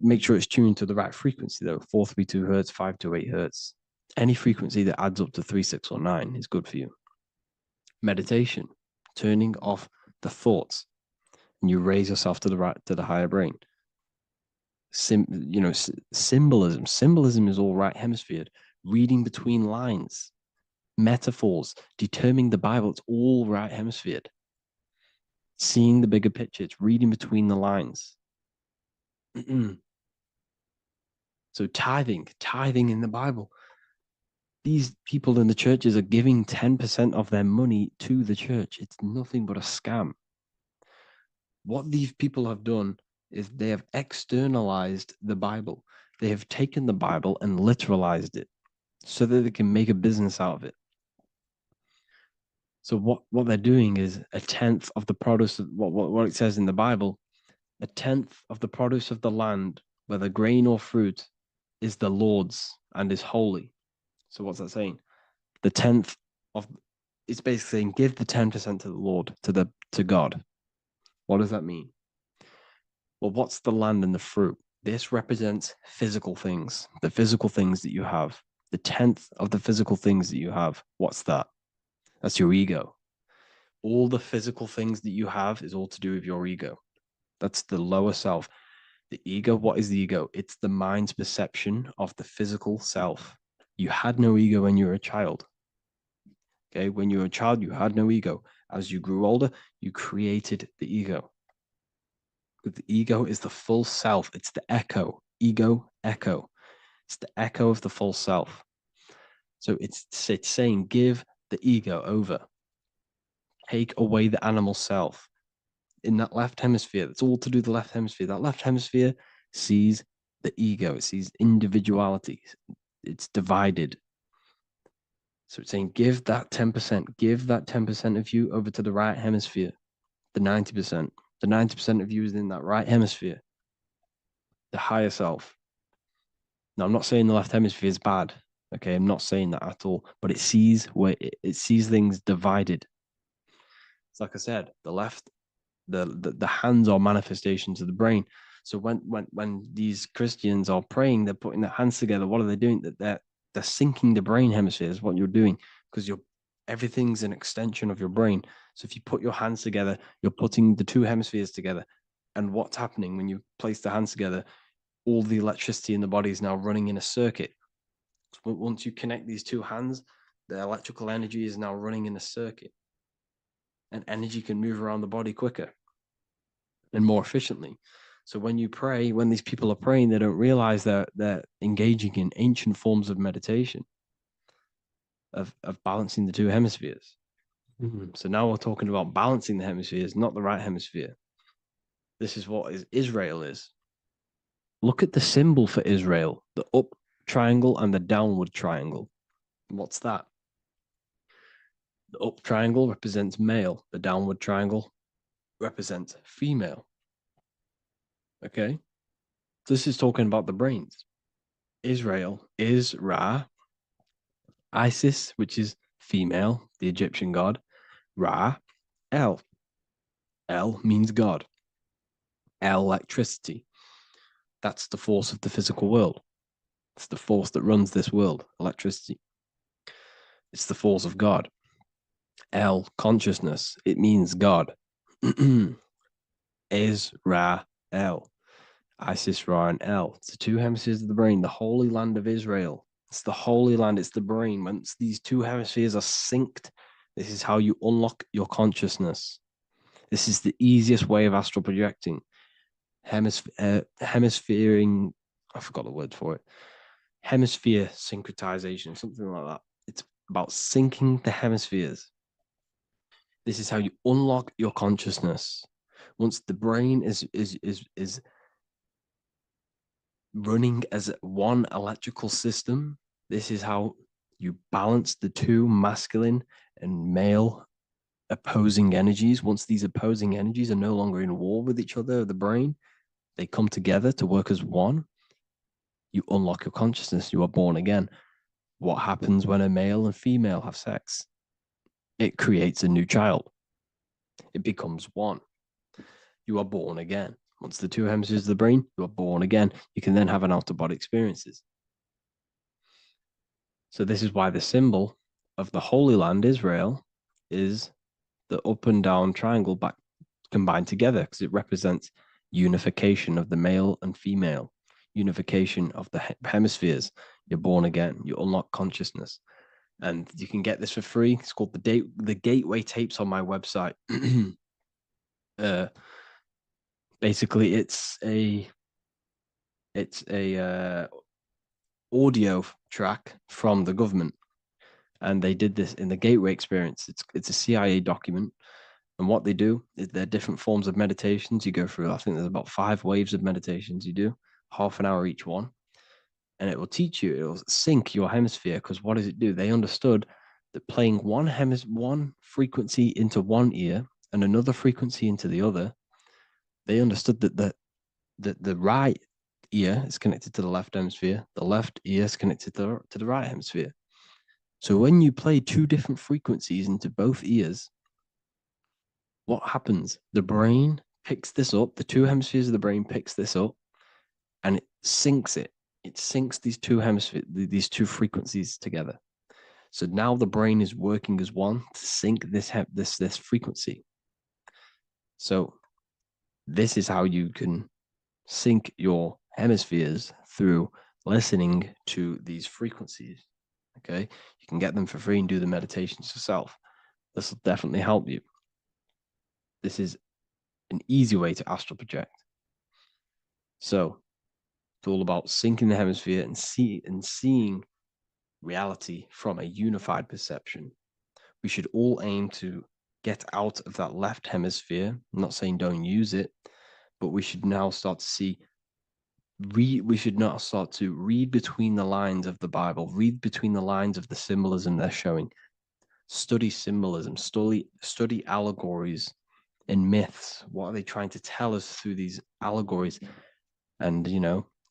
Make sure it's tuned to the right frequency, though. 432 hertz, 528 hertz. Any frequency that adds up to 3, 6, or 9 is good for you. Meditation, turning off the thoughts, and you raise yourself to the higher brain. Symbolism. Symbolism is all right hemisphered. Reading between lines, metaphors, determining the Bible, it's all right hemisphered. Seeing the bigger picture, it's reading between the lines. So tithing in the Bible. these people in the churches are giving 10% of their money to the church. It's nothing but a scam. What these people have done is they have externalized the Bible. They have taken the Bible and literalized it so that they can make a business out of it. So what they're doing is a tenth of the produce of what it says in the Bible, a tenth of the produce of the land, whether grain or fruit, is the Lord's and is holy. So what's that saying? The tenth of it's basically saying give the 10% to the Lord, to God. What does that mean? Well, what's the land and the fruit? This represents physical things, the physical things that you have. The tenth of the physical things that you have. What's that? That's your ego. All the physical things that you have is all to do with your ego. That's the lower self. The ego, what is the ego? It's the mind's perception of the physical self. You had no ego when you were a child. Okay, when you were a child, you had no ego. As you grew older, you created the ego. But the ego is the full self. It's the echo. Ego, echo. It's the echo of the full self. So it's saying give the ego over. Take away the animal self. In that left hemisphere, that's all to do with the left hemisphere. That left hemisphere sees the ego. It sees individuality. It's divided. So it's saying give that 10%. Give that 10% of you over to the right hemisphere. The 90%. The 90% of you is in that right hemisphere. The higher self. Now, I'm not saying the left hemisphere is bad. Okay, I'm not saying that at all. But it sees it sees things divided. It's like I said, the left, the hands are manifestations of the brain. So when these Christians are praying, they're putting their hands together. What are they doing? They're syncing the brain hemispheres. What you're doing, because everything's an extension of your brain. So if you put your hands together, you're putting the two hemispheres together. And what's happening when you place the hands together? All the electricity in the body is now running in a circuit. Once you connect these two hands, the electrical energy is now running in a circuit. And energy can move around the body quicker and more efficiently. So when you pray, when these people are praying, they don't realize that they're engaging in ancient forms of meditation, of balancing the two hemispheres. So now we're talking about balancing the hemispheres, not the right hemisphere. This is what Israel is. Look at the symbol for Israel, the up triangle and the downward triangle. What's that? The up triangle represents male. The downward triangle represents female. Okay? This is talking about the brains. Israel is Ra. Isis, which is female, the Egyptian god. Ra, El. El means God. El, electricity. That's the force of the physical world. It's the force that runs this world, electricity. It's the force of God. El, consciousness. It means God. Is Ra, El. Isis, Ra, and El. It's the two hemispheres of the brain, the holy land of Israel. It's the holy land, it's the brain. Once these two hemispheres are synced, this is how you unlock your consciousness. This is the easiest way of astral projecting. Hemisphering, I forgot the word for it. Hemisphere syncretization, something like that. It's about syncing the hemispheres. This is how you unlock your consciousness. Once the brain is running as one electrical system, this is how you balance the two masculine and male opposing energies. Once these opposing energies are no longer in war with each other, the brain, they come together to work as one. You unlock your consciousness. You are born again. What happens when a male and female have sex? It creates a new child. It becomes one. You are born again. Once the two hemispheres of the brain, you are born again. You can then have an out-of-body experiences. So this is why the symbol of the Holy Land, Israel, is the up and down triangle back combined together, because it represents unification of the male and female, unification of the hemispheres. You're born again. You unlock consciousness. And you can get this for free. It's called the Gateway Tapes on my website. Basically, it's a audio track from the government. And they did this in the Gateway Experience. It's a CIA document. And what they do is there are different forms of meditations you go through. I think there's about 5 waves of meditations you do, half an hour each one. And it will teach you, it will sync your hemisphere. Because what does it do? They understood that playing one frequency into one ear and another frequency into the other, they understood that the right ear is connected to the left hemisphere, the left ear is connected to the right hemisphere. So when you play 2 different frequencies into both ears, what happens? The brain picks this up, the 2 hemispheres of the brain picks this up, and it syncs it. It syncs these 2 hemispheres, these 2 frequencies together. So now the brain is working as one to sync this frequency. So this is how you can sync your hemispheres through listening to these frequencies. Okay, you can get them for free and do the meditations yourself. This will definitely help you. This is an easy way to astral project. So it's all about syncing the hemisphere and seeing reality from a unified perception. We should all aim to get out of that left hemisphere. I'm not saying don't use it, but we should now start to see we should not start to read between the lines of the Bible, read between the lines of the symbolism they're showing, study symbolism, study allegories and myths. What are they trying to tell us through these allegories? And,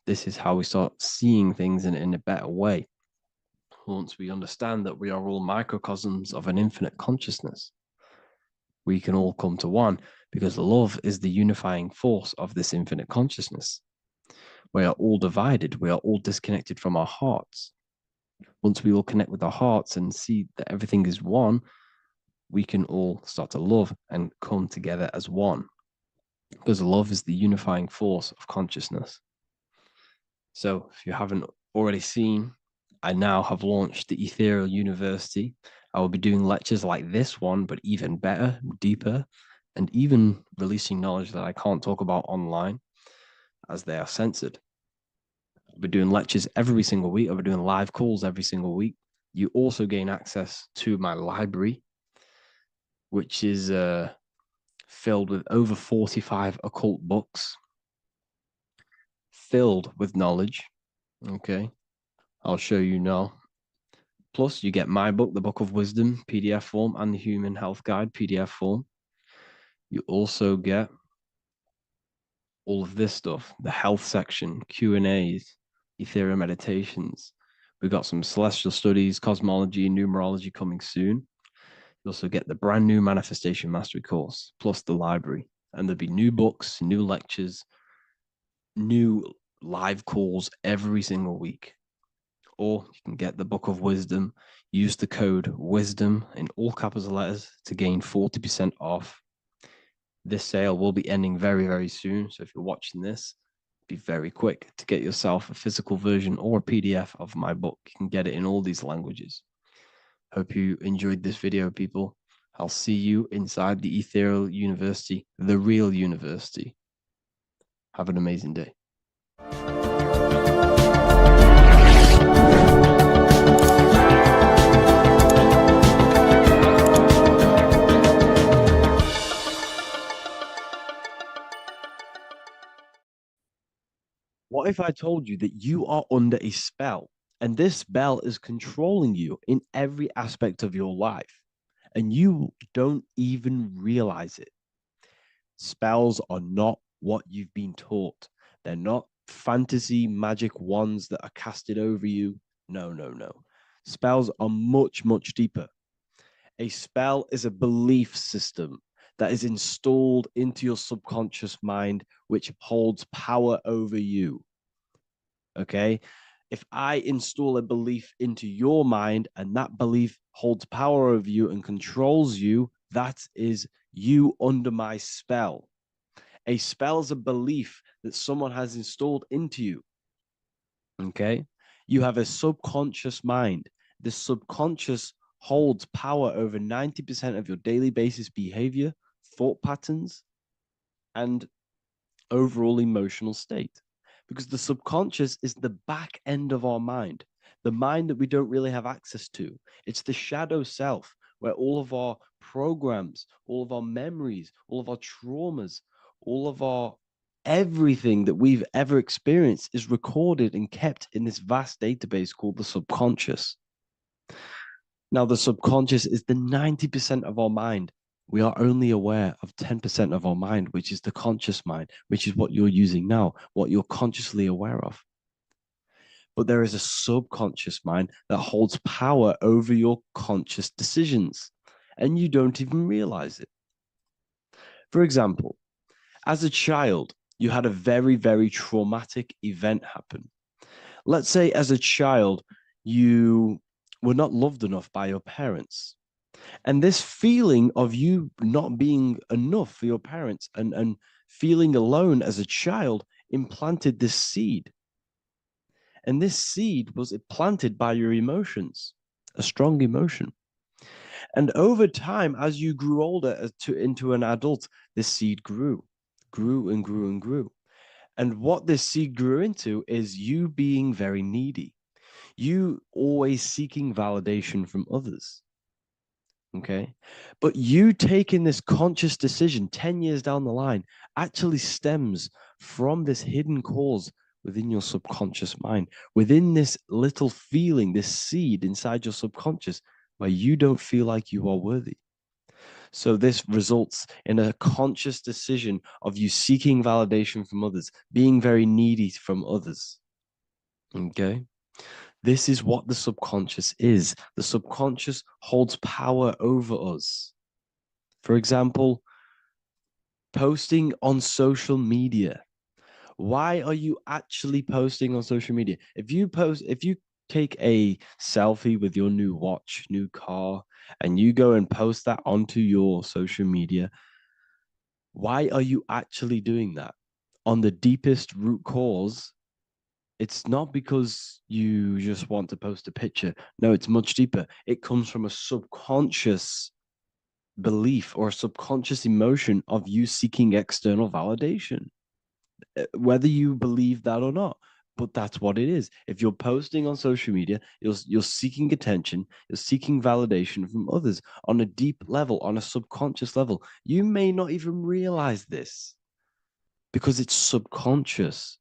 this is how we start seeing things in a better way. Once we understand that we are all microcosms of an infinite consciousness, we can all come to one, because love is the unifying force of this infinite consciousness. We are all divided. We are all disconnected from our hearts. Once we all connect with our hearts and see that everything is one, we can all start to love and come together as one, because love is the unifying force of consciousness. So if you haven't already seen, I now have launched the Ethereal University. I will be doing lectures like this one, but even better, deeper, and even releasing knowledge that I can't talk about online as they are censored. I'll be doing lectures every single week. I'll be doing live calls every single week. You also gain access to my library, which is filled with over 45 occult books, filled with knowledge. Okay, I'll show you now. Plus, you get my book, The Book of Wisdom, PDF form, and the Human Health Guide, PDF form. You also get all of this stuff, the health section, Q&As, ethereal meditations. We've got some celestial studies, cosmology, and numerology coming soon. You also get the brand new Manifestation Mastery course, plus the library. And there'll be new books, new lectures, new live calls every single week. Or you can get the Book of Wisdom, use the code WISDOM in all capital letters to gain 40% off. This sale will be ending very, very soon. So if you're watching this, be very quick to get yourself a physical version or a PDF of my book. You can get it in all these languages. Hope you enjoyed this video, people. I'll see you inside the Ethereal University, the real university. Have an amazing day. What if I told you that you are under a spell, and this spell is controlling you in every aspect of your life, and you don't even realize it? Spells are not what you've been taught. They're not fantasy magic wands that are casted over you. No, no, no. Spells are much, much deeper. A spell is a belief system that is installed into your subconscious mind, which holds power over you. Okay? If I install a belief into your mind and that belief holds power over you and controls you, that is you under my spell. A spell is a belief that someone has installed into you. Okay? You have a subconscious mind. The subconscious holds power over 90% of your daily basis behavior, thought patterns, and overall emotional state. Because the subconscious is the back end of our mind. the mind that we don't really have access to. It's the shadow self, where all of our programs, all of our memories, all of our traumas, all of our everything that we've ever experienced is recorded and kept in this vast database called the subconscious. Now, the subconscious is the 90% of our mind. We are only aware of 10% of our mind, which is the conscious mind, which is what you're using now, what you're consciously aware of. But there is a subconscious mind that holds power over your conscious decisions, and you don't even realize it. For example, as a child, you had a very, very traumatic event happen. Let's say as a child, you were not loved enough by your parents. And this feeling of you not being enough for your parents and feeling alone as a child implanted this seed. And this seed was planted by your emotions, a strong emotion. And over time, as you grew older into an adult, this seed grew and grew and grew. And what this seed grew into is you being very needy, you always seeking validation from others. Okay. But you taking this conscious decision 10 years down the line actually stems from this hidden cause within your subconscious mind, within this little feeling, this seed inside your subconscious where you don't feel like you are worthy. So this results in a conscious decision of you seeking validation from others, being very needy from others. Okay. This is what the subconscious is. The subconscious holds power over us. For example, posting on social media. Why are you actually posting on social media? If you take a selfie with your new watch, new car, and you go and post that onto your social media, why are you actually doing that? On the deepest root cause, it's not because you just want to post a picture. No, it's much deeper. It comes from a subconscious belief or a subconscious emotion of you seeking external validation, whether you believe that or not. But that's what it is. If you're posting on social media, you're seeking attention, you're seeking validation from others on a deep level, on a subconscious level. You may not even realize this because it's subconscious.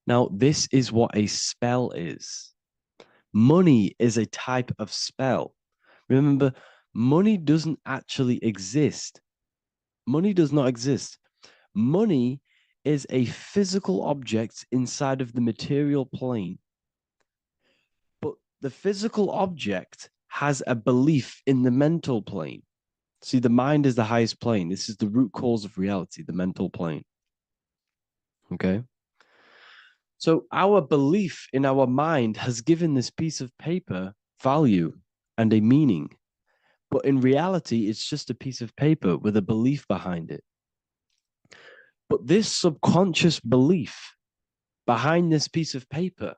Now, this is what a spell is. Money is a type of spell. Remember, money doesn't actually exist. Money does not exist. Money is a physical object inside of the material plane. But the physical object has a belief in the mental plane. See, the mind is the highest plane. This is the root cause of reality, the mental plane. Okay? So our belief in our mind has given this piece of paper value and a meaning. But in reality, it's just a piece of paper with a belief behind it. But this subconscious belief behind this piece of paper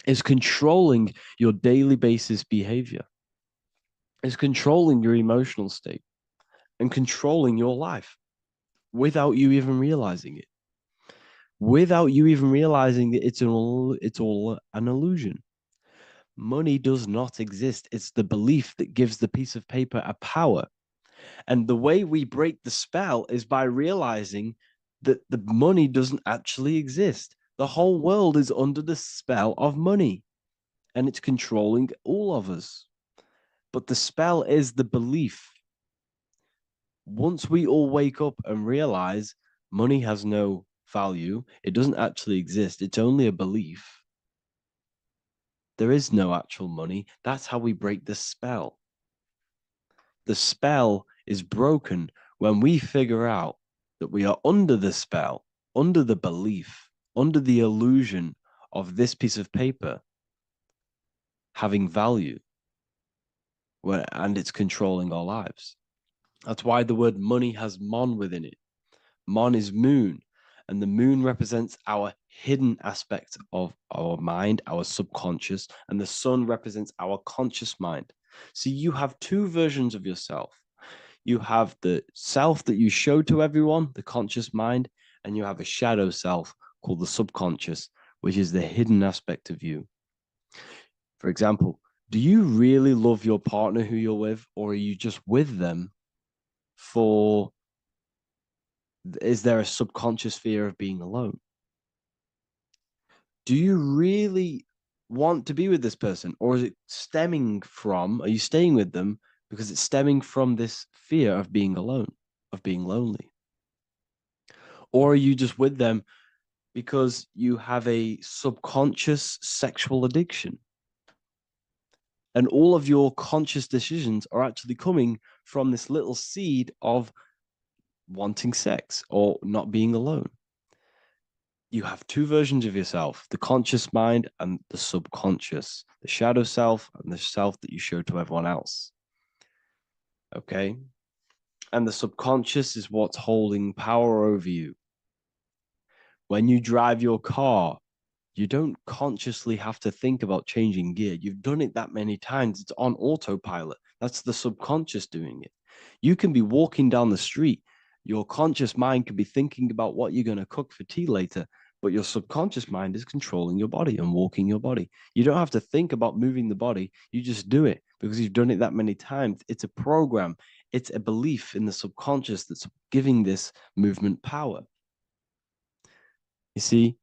is controlling your daily basis behavior. It's controlling your emotional state and controlling your life without you even realizing it. Without you even realizing that it's all an illusion. Money does not exist. It's the belief that gives the piece of paper a power. And the way we break the spell is by realizing that the money doesn't actually exist. The whole world is under the spell of money, and it's controlling all of us. But the spell is the belief. Once we all wake up and realize money has no value, it doesn't actually exist, it's only a belief. There is no actual money. That's how we break the spell. The spell is broken when we figure out that we are under the spell, under the belief, under the illusion of this piece of paper having value, and it's controlling our lives. That's why the word money has mon within it. Mon is moon, and the moon represents our hidden aspect of our mind, our subconscious, and the sun represents our conscious mind. So you have two versions of yourself. You have the self that you show to everyone, the conscious mind, and you have a shadow self called the subconscious, which is the hidden aspect of you. For example, do you really love your partner who you're with, or are you just with them for, is there a subconscious fear of being alone? Do you really want to be with this person, or is it stemming from, are you staying with them because it's stemming from this fear of being alone, of being lonely? Or are you just with them because you have a subconscious sexual addiction? And all of your conscious decisions are actually coming from this little seed of wanting sex or not being alone. You have two versions of yourself, the conscious mind and the subconscious, the shadow self and the self that you show to everyone else. Okay? And the subconscious is what's holding power over you. When you drive your car, you don't consciously have to think about changing gear. You've done it that many times. It's on autopilot. That's the subconscious doing it. You can be walking down the street. Your conscious mind can be thinking about what you're going to cook for tea later, but your subconscious mind is controlling your body and walking your body. You don't have to think about moving the body. You just do it because you've done it that many times. It's a program. It's a belief in the subconscious that's giving this movement power. You see,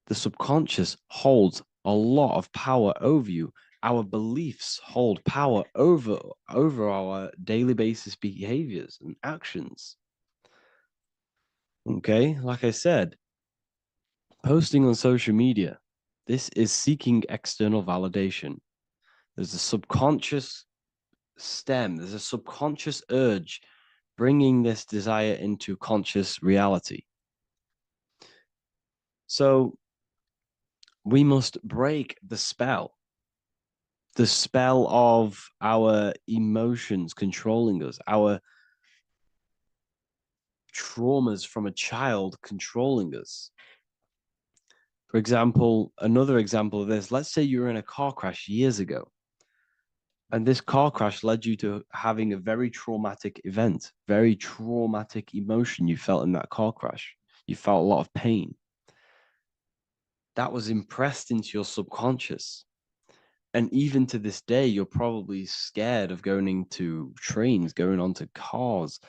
the subconscious holds a lot of power over you. Our beliefs hold power over our daily basis behaviors and actions. Okay, like I said, posting on social media, this is seeking external validation. There's a subconscious stem, there's a subconscious urge bringing this desire into conscious reality. So we must break the spell of our emotions controlling us, our traumas from a child controlling us. For example, another example of this, let's say you were in a car crash years ago, and this car crash led you to having a very traumatic event, very traumatic emotion you felt in that car crash. You felt a lot of pain. That was impressed into your subconscious. And even to this day, you're probably scared of going into trains, going onto cars,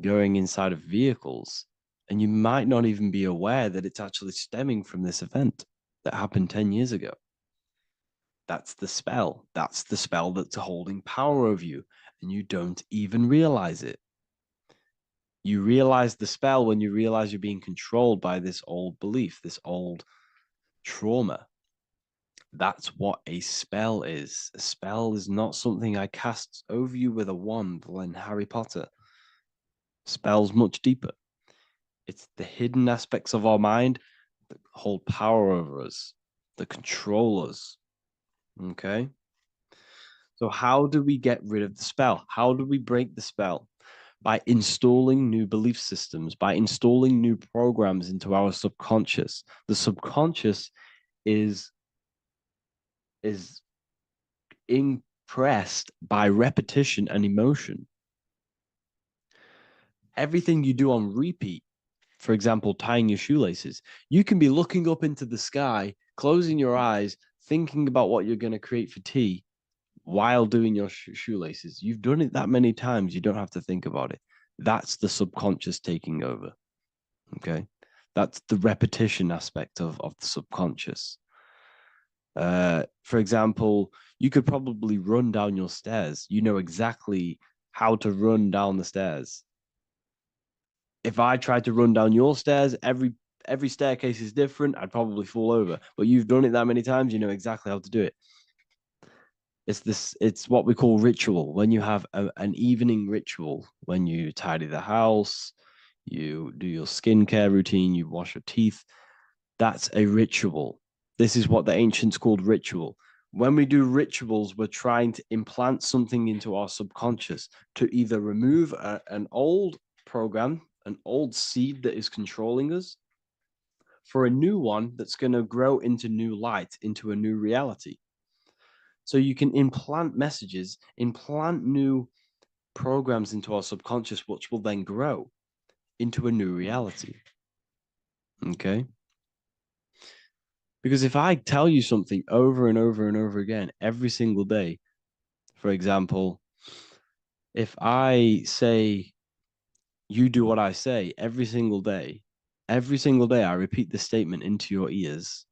going inside of vehicles. And you might not even be aware that it's actually stemming from this event that happened 10 years ago. That's the spell. That's the spell that's holding power over you. And you don't even realize it. You realize the spell when you realize you're being controlled by this old belief, this old trauma. That's what a spell is. A spell is not something I cast over you with a wand like Harry Potter. Spell's much deeper. It's the hidden aspects of our mind that hold power over us, that control us. Okay? So how do we get rid of the spell? How do we break the spell? By installing new belief systems, by installing new programs into our subconscious. The subconscious is impressed by repetition and emotion. Everything you do on repeat, for example, tying your shoelaces, you can be looking up into the sky, closing your eyes, thinking about what you're going to create for tea while doing your shoelaces. You've done it that many times, you don't have to think about it. That's the subconscious taking over. Okay? That's the repetition aspect of the subconscious. For example, you could probably run down your stairs. You know exactly how to run down the stairs. If I tried to run down your stairs, every staircase is different. I'd probably fall over. But you've done it that many times, you know exactly how to do it. It's what we call ritual. When you have an evening ritual, when you tidy the house, you do your skincare routine, you wash your teeth, that's a ritual. This is what the ancients called ritual. When we do rituals, we're trying to implant something into our subconscious to either remove an old program, an old seed that is controlling us, for a new one that's going to grow into new light, into a new reality. So you can implant messages, implant new programs into our subconscious, which will then grow into a new reality. Okay? Because if I tell you something over and over and over again every single day, for example, if I say, you do what I say every single day I repeat this statement into your ears,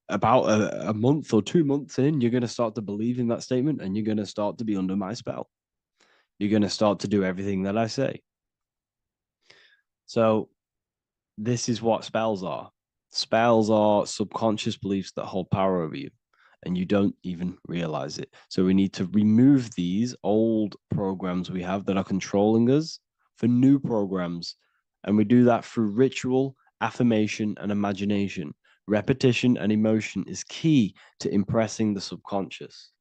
about a month or 2 months in, you're going to start to believe in that statement and you're going to start to be under my spell. You're going to start to do everything that I say. So this is what spells are. Spells are subconscious beliefs that hold power over you, and you don't even realize it. So we need to remove these old programs we have that are controlling us for new programs. And we do that through ritual, affirmation, and imagination. Repetition and emotion is key to impressing the subconscious.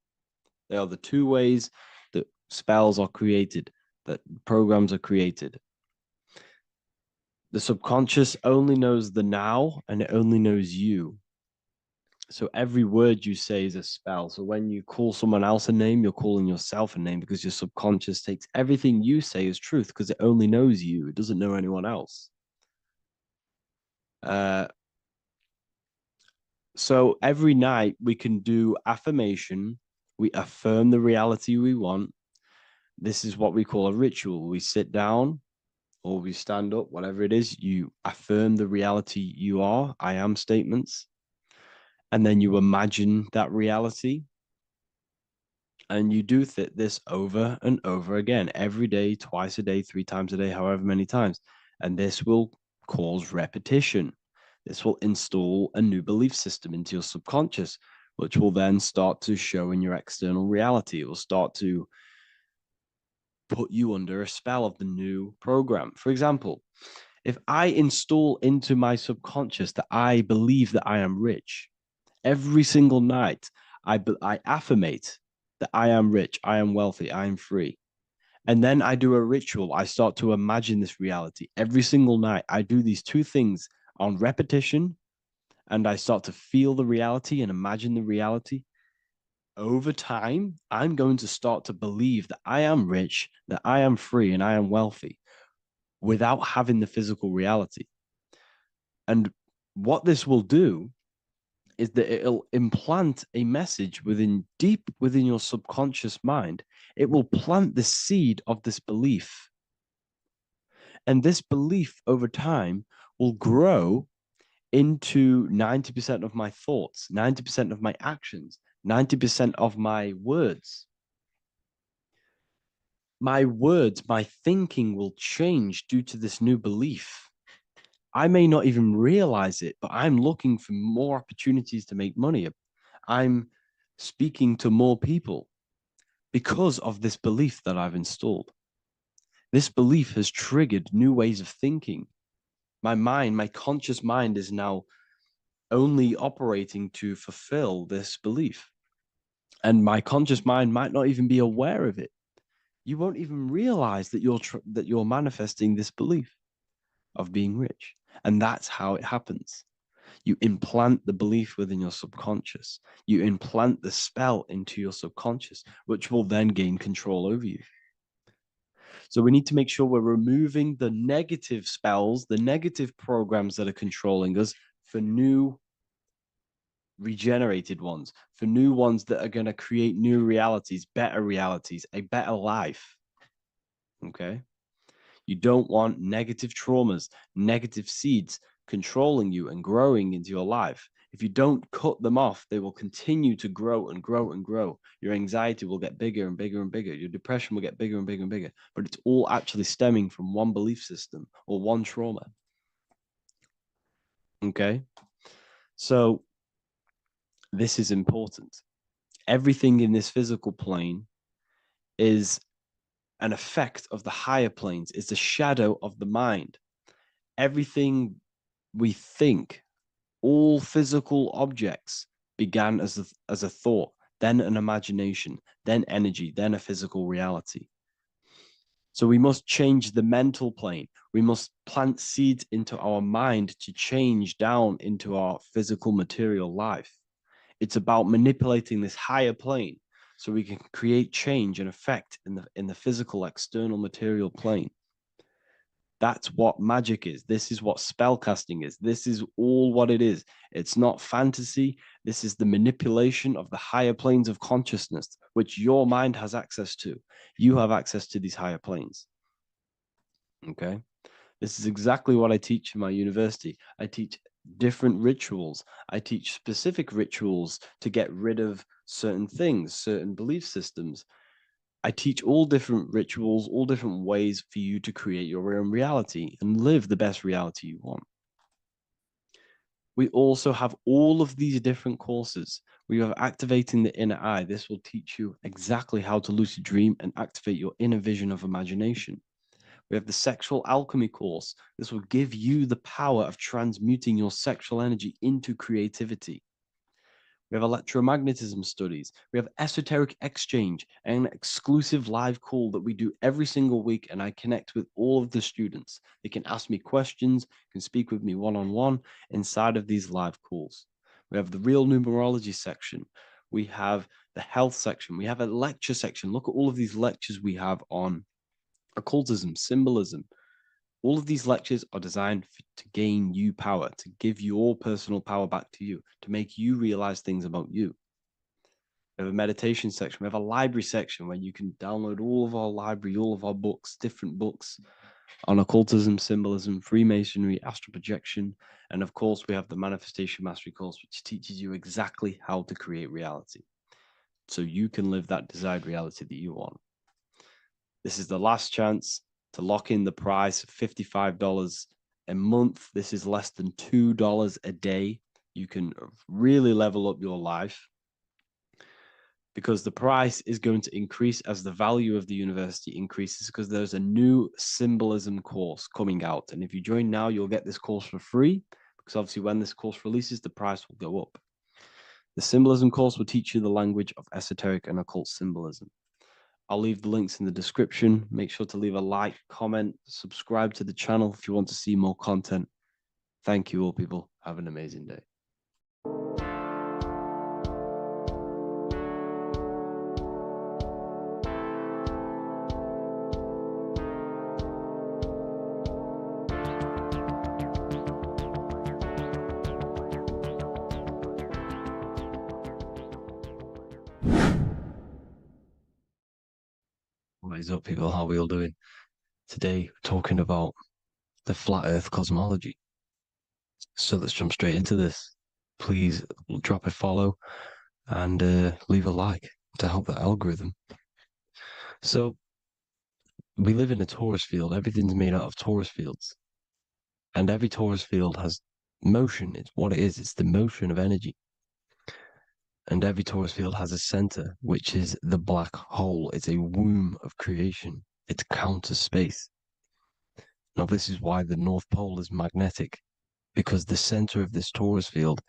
They are the two ways that spells are created, that programs are created. The subconscious only knows the now, and it only knows you. So every word you say is a spell. So when you call someone else a name, you're calling yourself a name, because your subconscious takes everything you say as truth, because it only knows you. It doesn't know anyone else. So every night we can do affirmation. We affirm the reality we want. This is what we call a ritual. We sit down or we stand up, whatever it is, you affirm the reality you are, I am statements. And then you imagine that reality. And you do this over and over again, every day, twice a day, 3 times a day, however many times. And this will cause repetition. This will install a new belief system into your subconscious, which will then start to show in your external reality. It will start to put you under a spell of the new program. For example, if I install into my subconscious that I believe that I am rich, every single night I affirmate that I am rich, I am wealthy, I am free. And then I do a ritual. I start to imagine this reality. Every single night I do these two things on repetition, and I start to feel the reality and imagine the reality. Over time, I'm going to start to believe that I am rich, that I am free, and I am wealthy without having the physical reality. And what this will do is that it'll implant a message deep within your subconscious mind. It will plant the seed of this belief. And this belief over time will grow into 90% of my thoughts, 90% of my actions, 90% of my words. My words, my thinking will change due to this new belief. I may not even realize it, but I'm looking for more opportunities to make money. I'm speaking to more people because of this belief that I've installed. This belief has triggered new ways of thinking. My mind, my conscious mind, is now only operating to fulfill this belief. And my conscious mind might not even be aware of it. You won't even realize that you're manifesting this belief of being rich. And that's how it happens. You implant the belief within your subconscious. You implant the spell into your subconscious, which will then gain control over you. So we need to make sure we're removing the negative spells, the negative programs that are controlling us, for new regenerated ones, for new ones that are going to create new realities, a better life. Okay? You don't want negative traumas, negative seeds controlling you and growing into your life. If you don't cut them off, they will continue to grow and grow and grow. Your anxiety will get bigger and bigger and bigger. Your depression will get bigger and bigger and bigger. But it's all actually stemming from one belief system or one trauma. Okay? So this is important. Everything in this physical plane is an effect of the higher planes. It's a shadow of the mind. Everything we think, all physical objects, began as a thought, then an imagination, then energy, then a physical reality. So we must change the mental plane. We must plant seeds into our mind to change down into our physical material life. It's about manipulating this higher plane so we can create change and effect in the physical external material plane. That's what magic is. This is what spellcasting is. This is all what it is. It's not fantasy. This is the manipulation of the higher planes of consciousness, which your mind has access to. You have access to these higher planes. Okay? This is exactly what I teach in my university. I teach different rituals. I teach specific rituals to get rid of certain things, certain belief systems. I teach all different rituals, all different ways for you to create your own reality and live the best reality you want. We also have all of these different courses. We have Activating the Inner Eye. This will teach you exactly how to lucid dream and activate your inner vision of imagination. We have the Sexual Alchemy course. This will give you the power of transmuting your sexual energy into creativity. We have electromagnetism studies. We have esoteric exchange, an exclusive live call that we do every single week, and I connect with all of the students. They can ask me questions, can speak with me one-on-one inside of these live calls. We have the real numerology section. We have the health section. We have a lecture section. Look at all of these lectures we have on occultism, symbolism. All of these lectures are designed to gain you power, to give your personal power back to you, to make you realize things about you. We have a meditation section. We have a library section where you can download all of our library, all of our books, different books on occultism, symbolism, Freemasonry, astral projection. And of course, we have the Manifestation Mastery course, which teaches you exactly how to create reality so you can live that desired reality that you want. This is the last chance to lock in the price of $55 a month. This is less than $2 a day. You can really level up your life because the price is going to increase as the value of the university increases, because there's a new symbolism course coming out. And if you join now, you'll get this course for free, because obviously when this course releases, the price will go up. The symbolism course will teach you the language of esoteric and occult symbolism. I'll leave the links in the description. Make sure to leave a like, comment, subscribe to the channel if you want to see more content. Thank you all, people. Have an amazing day. What is up, people? How are we all doing? Today, we're talking about the flat earth cosmology. So let's jump straight into this. Please drop a follow and leave a like to help the algorithm. So we live in a torus field. Everything's made out of torus fields. And every torus field has motion. It's what it is. It's the motion of energy. And every torus field has a center, which is the black hole. It's a womb of creation. It's counter space. Now, this is why the North Pole is magnetic, because the center of this torus field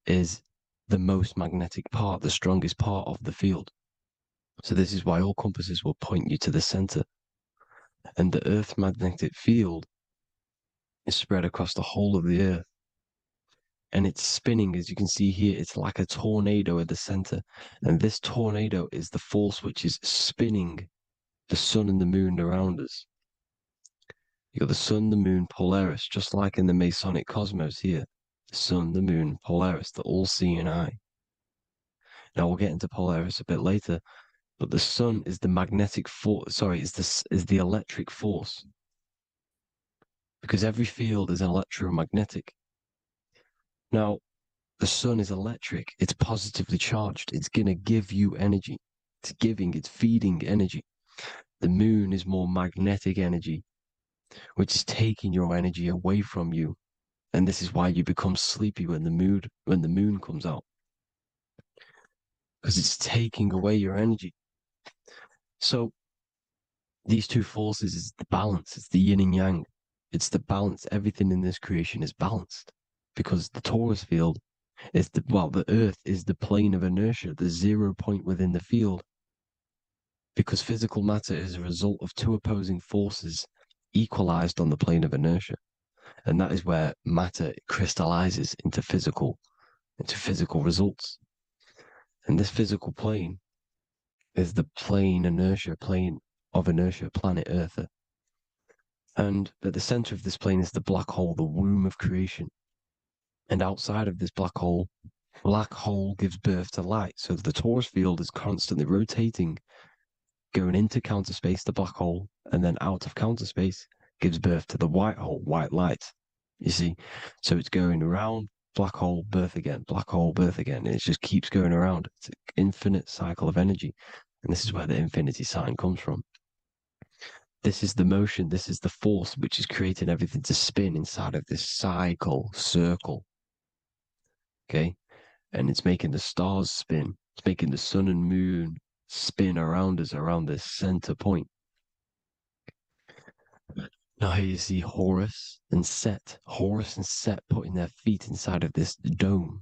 is the most magnetic part, the strongest part of the field. So this is why all compasses will point you to the center. And the Earth's magnetic field is spread across the whole of the Earth. And it's spinning, as you can see here. It's like a tornado at the center. And this tornado is the force which is spinning the sun and the moon around us. You got the sun, the moon, Polaris, just like in the Masonic cosmos here. The sun, the moon, Polaris, the all-seeing eye. Now we'll get into Polaris a bit later, but the sun is the magnetic force. Sorry, is the electric force, because every field is electromagnetic. Now, the sun is electric. It's positively charged. It's gonna give you energy. It's feeding energy. The moon is more magnetic energy, which is taking your energy away from you. And this is why you become sleepy when the moon comes out, because it's taking away your energy. So these two forces is the balance. It's the yin and yang. It's the balance. Everything in this creation is balanced, because the torus field is the Earth is the plane of inertia, the 0 point within the field, because physical matter is a result of two opposing forces equalized on the plane of inertia. And that is where matter crystallizes into physical results. And this physical plane is the plane of inertia, planet Earth. And at the center of this plane is the black hole, the womb of creation. And outside of this black hole gives birth to light. So the torus field is constantly rotating, going into counter space, the black hole, and then out of counter space gives birth to the white hole, white light. You see? So it's going around, black hole, birth again, black hole, birth again. And it just keeps going around. It's an infinite cycle of energy. And this is where the infinity sign comes from. This is the motion, this is the force which is creating everything to spin inside of this circle. Okay? And it's making the stars spin. It's making the sun and moon spin around us, around this center point. Now here you see Horus and Set. Horus and Set putting their feet inside of this dome.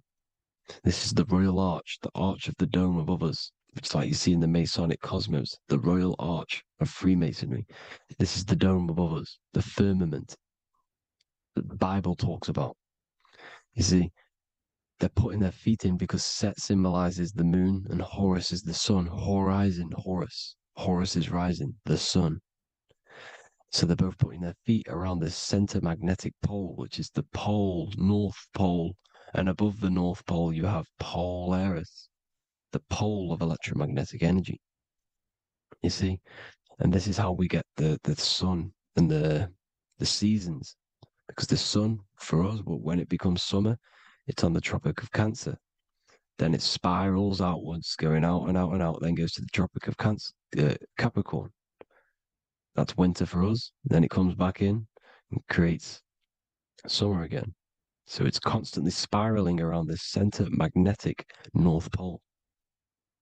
This is the royal arch, the arch of the dome above us, which is like you see in the Masonic cosmos, the royal arch of Freemasonry. This is the dome above us, the firmament that the Bible talks about. You see, they're putting their feet in because Set symbolizes the moon and Horus is the sun. Horizon, Horus. Horus is rising, the sun. So they're both putting their feet around this center magnetic pole, which is the pole, North Pole. And above the North Pole, you have Polaris, the pole of electromagnetic energy. You see? And this is how we get the sun and the seasons. Because the sun, for us, when it becomes summer, it's on the Tropic of Cancer. Then it spirals outwards, going out and out and out, then goes to the Tropic of Capricorn. That's winter for us. Then it comes back in and creates summer again. So it's constantly spiraling around this center magnetic North Pole.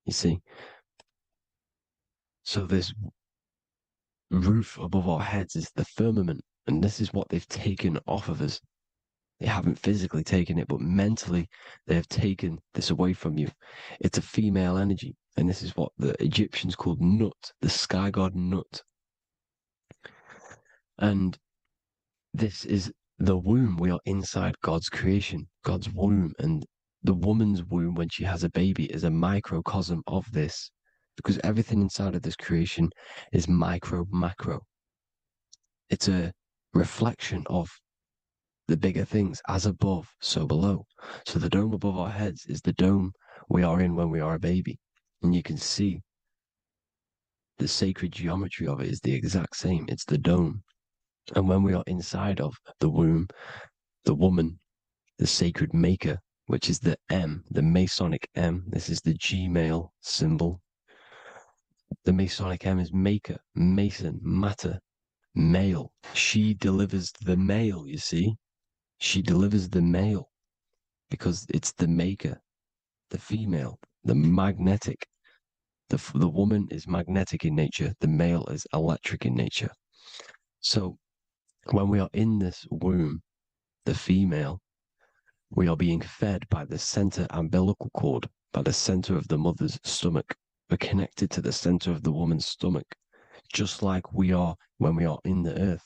You see? So this roof above our heads is the firmament. And this is what they've taken off of us. They haven't physically taken it, but mentally they have taken this away from you. It's a female energy. And this is what the Egyptians called Nut, the sky god Nut. And this is the womb. We are inside God's creation, God's womb. And the woman's womb, when she has a baby, is a microcosm of this. Because everything inside of this creation is macro. It's a reflection of the bigger things, as above, so below. So the dome above our heads is the dome we are in when we are a baby. And you can see the sacred geometry of it is the exact same. It's the dome. And when we are inside of the womb, the woman, the sacred maker, which is the M, the Masonic M, this is the G-male symbol. The Masonic M is maker, mason, matter, male. She delivers the male, you see. She delivers the male because it's the maker, the female, the magnetic. The woman is magnetic in nature. The male is electric in nature. So when we are in this womb, the female, we are being fed by the center umbilical cord, by the center of the mother's stomach. We're connected to the center of the woman's stomach, just like we are when we are in the earth.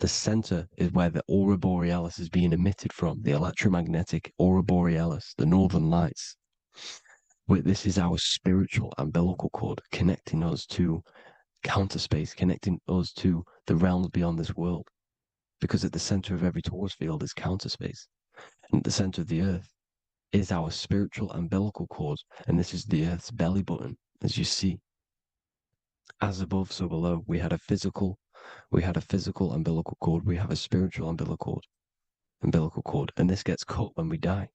The center is where the aurora borealis is being emitted from, the electromagnetic aurora borealis, the northern lights. This is our spiritual umbilical cord, connecting us to counter space, connecting us to the realms beyond this world. Because at the center of every torus field is counter space. And at the center of the earth is our spiritual umbilical cord. And this is the earth's belly button, as you see. As above, so below. We had a physical umbilical cord. We have a spiritual umbilical cord. And this gets cut when we die,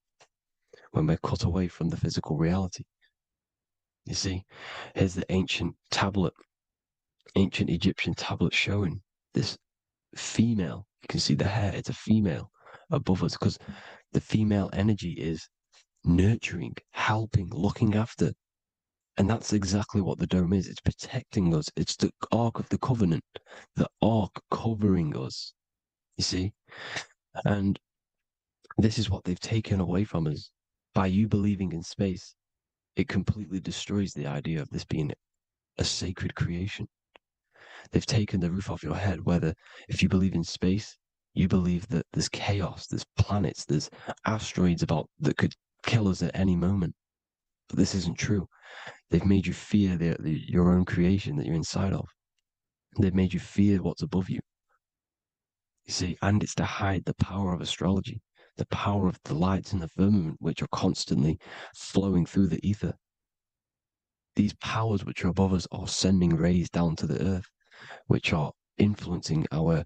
when we're cut away from the physical reality. You see, here's the ancient Egyptian tablet showing this female. You can see the hair, it's a female above us because the female energy is nurturing, helping, looking after. And that's exactly what the dome is. It's protecting us. It's the Ark of the Covenant, the Ark covering us, you see? And this is what they've taken away from us. By you believing in space, it completely destroys the idea of this being a sacred creation. They've taken the roof off your head, whether if you believe in space, you believe that there's chaos, there's planets, there's asteroids that could kill us at any moment. But this isn't true. They've made you fear your own creation that you're inside of. They've made you fear what's above you. You see, and it's to hide the power of astrology, the power of the lights in the firmament, which are constantly flowing through the ether. These powers which are above us are sending rays down to the earth, which are influencing our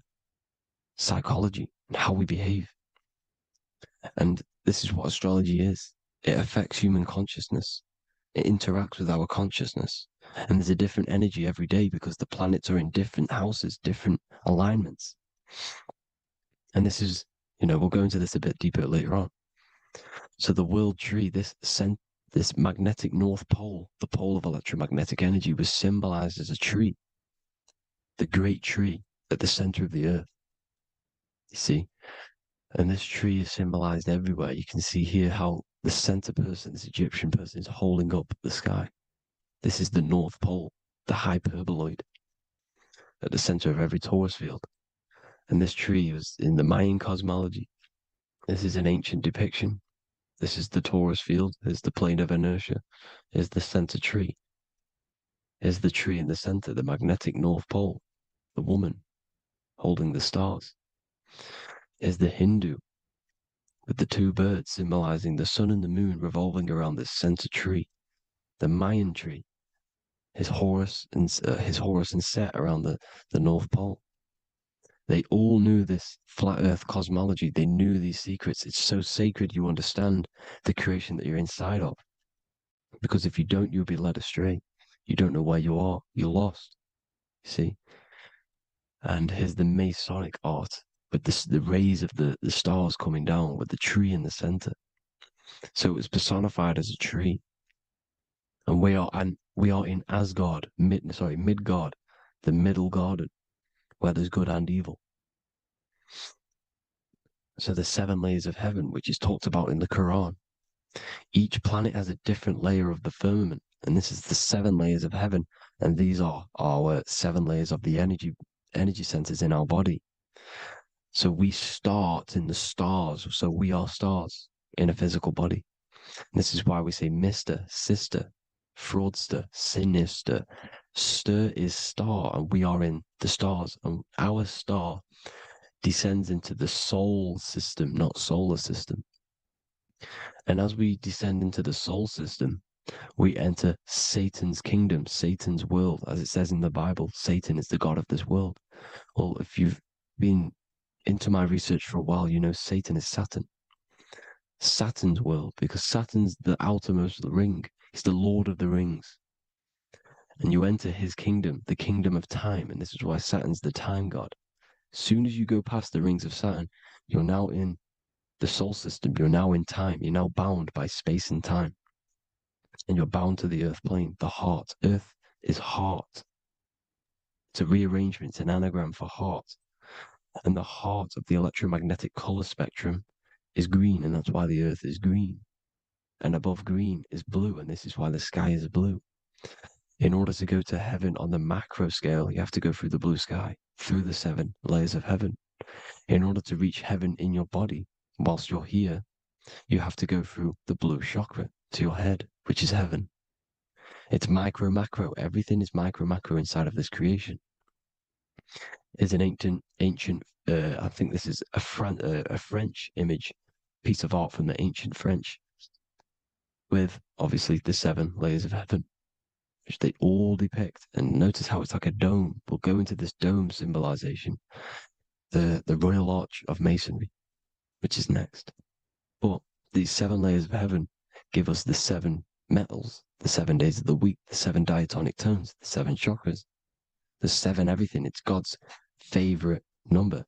psychology and how we behave. And this is what astrology is. It affects human consciousness. It interacts with our consciousness. And there's a different energy every day because the planets are in different houses, different alignments. And this is, we'll go into this a bit deeper later on. So the world tree, this magnetic north pole, the pole of electromagnetic energy, was symbolized as a tree, the great tree at the center of the earth. You see? And this tree is symbolized everywhere. You can see here how the center person, this Egyptian person, is holding up the sky. This is the North Pole, the hyperboloid, at the center of every torus field. And this tree was in the Mayan cosmology. This is an ancient depiction. This is the torus field. There's the plane of inertia. Here's the center tree. Here's the tree in the center, the magnetic North Pole, the woman holding the stars. Here's the Hindu with the two birds symbolizing the sun and the moon revolving around this center tree. The Mayan tree, his Horus and Set around the North Pole. They all knew this flat earth cosmology. They knew these secrets. It's so sacred you understand the creation that you're inside of. Because if you don't, you'll be led astray. You don't know where you are. You're lost. You see? And here's the Masonic art with the rays of the stars coming down with the tree in the center. So it was personified as a tree. And we are in Asgard, Midgard, the middle garden, where there's good and evil. So the 7 layers of heaven, which is talked about in the Quran. Each planet has a different layer of the firmament, and this is the 7 layers of heaven, and these are our 7 layers of the energy centers in our body. So we start in the stars, so we are stars in a physical body. And this is why we say Mr., sister, fraudster, sinister. Stir is star, and we are in the stars, and our star descends into the soul system, not solar system. And as we descend into the soul system, we enter Satan's kingdom, Satan's world. As it says in the Bible, Satan is the god of this world. Well, if you've been into my research for a while, you know Satan is Saturn. Saturn's world, because Saturn's the outermost ring. He's the Lord of the Rings. And you enter his kingdom, the kingdom of time. And this is why Saturn's the time god. As soon as you go past the rings of Saturn, you're now in the soul system. You're now in time. You're now bound by space and time. And you're bound to the earth plane, the heart. Earth is heart. It's a rearrangement, it's an anagram for heart. And the heart of the electromagnetic color spectrum is green, and that's why the earth is green. And above green is blue, and this is why the sky is blue. In order to go to heaven on the macro scale, you have to go through the blue sky, through the 7 layers of heaven. In order to reach heaven in your body, whilst you're here, you have to go through the blue chakra to your head, which is heaven. It's micro, macro. Everything is micro, macro inside of this creation. It's an ancient, I think this is a French image, piece of art from the ancient French, with obviously the 7 layers of heaven, which they all depict. And notice how it's like a dome. We'll go into this dome symbolization, the Royal Arch of Masonry, which is next. But these 7 layers of heaven give us the 7 metals, the 7 days of the week, the 7 diatonic tones, the 7 chakras, the 7 everything. It's God's favorite number.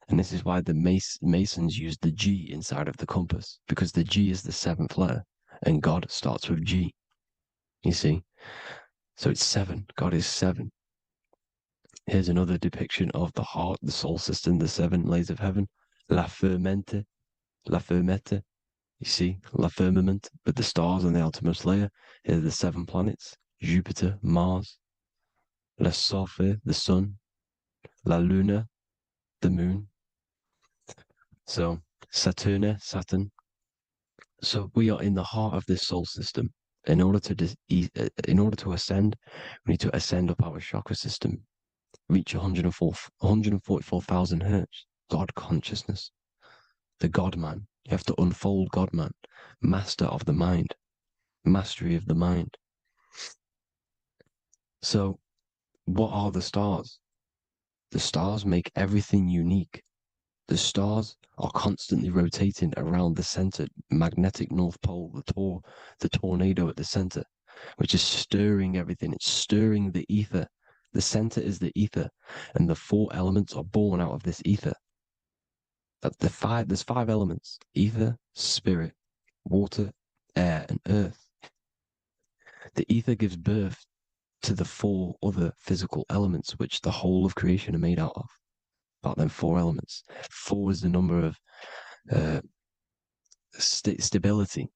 And this is why the Masons use the G inside of the compass, because the G is the 7th letter, and God starts with G. You see? So it's 7. God is 7. Here's another depiction of the heart, the soul system, the 7 layers of heaven. La Fermenta. You see, La Firmament, with the stars on the outermost layer. Here are the 7 planets: Jupiter, Mars, La Sophie, the sun, La Luna, the moon. So Saturn. So we are in the heart of this soul system. In order to ascend, we need to ascend up our chakra system, reach 144,000 hertz. God consciousness, the God man. You have to unfold God man, master of the mind, mastery of the mind. So what are the stars? The stars make everything unique. The stars are constantly rotating around the center, magnetic North Pole, the tornado at the center, which is stirring everything. It's stirring the ether. The center is the ether, and the four elements are born out of this ether. There's five elements: ether, spirit, water, air, and earth. The ether gives birth to the four other physical elements, which the whole of creation are made out of. About them four elements. Four is the number of stability.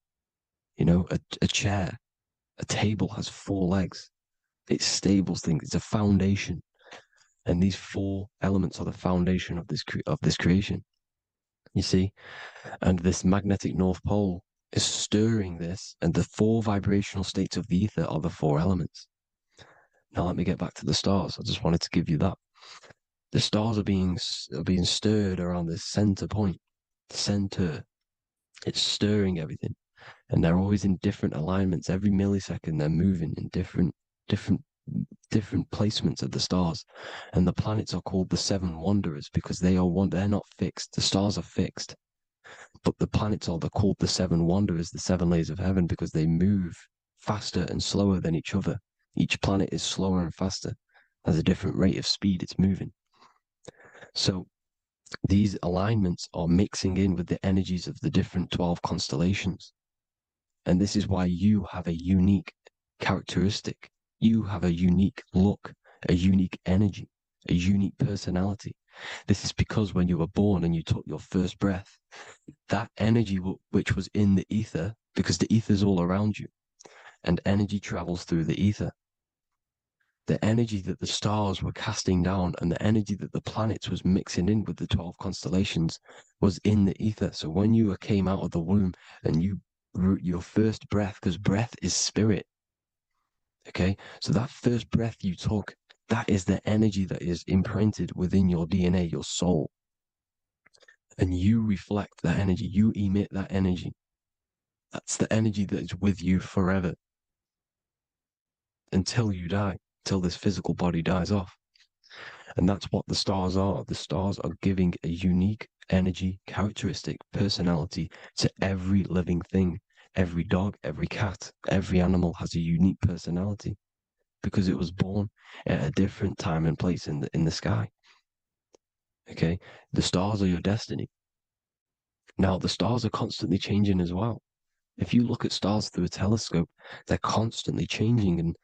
You know, a chair, a table has four legs. It stables things. It's a foundation, and these four elements are the foundation of this creation. You see, and this magnetic North Pole is stirring this, and the four vibrational states of the ether are the four elements. Now let me get back to the stars. I just wanted to give you that. The stars are being stirred around this center point. Center. It's stirring everything. And they're always in different alignments. Every millisecond they're moving in different placements of the stars. And the planets are called the seven wanderers because they're not fixed. The stars are fixed. But the planets are called the seven wanderers, the seven layers of heaven, because they move faster and slower than each other. Each planet is slower and faster. Has a different rate of speed it's moving. So these alignments are mixing in with the energies of the different 12 constellations. And this is why you have a unique characteristic. You have a unique look, a unique energy, a unique personality. This is because when you were born and you took your first breath, that energy which was in the ether, because the ether is all around you, and energy travels through the ether. The energy that the stars were casting down and the energy that the planets was mixing in with the 12 constellations was in the ether. So when you came out of the womb and your first breath, because breath is spirit, okay? So that first breath you took, that is the energy that is imprinted within your DNA, your soul. And you reflect that energy, you emit that energy. That's the energy that is with you forever until you die, till this physical body dies off. And that's what the stars are. The stars are giving a unique energy, characteristic, personality to every living thing. Every dog, every cat, every animal has a unique personality because it was born at a different time and place in the sky. Okay? The stars are your destiny. Now, the stars are constantly changing as well. If you look at stars through a telescope, they're constantly changing and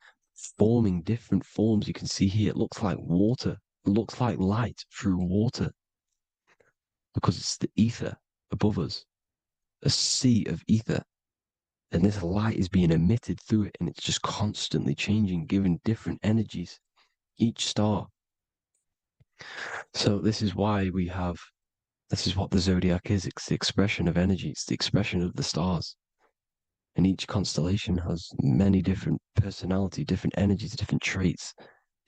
forming different forms. You can see here, it looks like water. It looks like light through water because it's the ether above us, a sea of ether. And this light is being emitted through it, and it's just constantly changing, giving different energies, each star. So this is why this is what the zodiac is. It's the expression of energy. It's the expression of the stars. And each constellation has many different personality, different energies, different traits.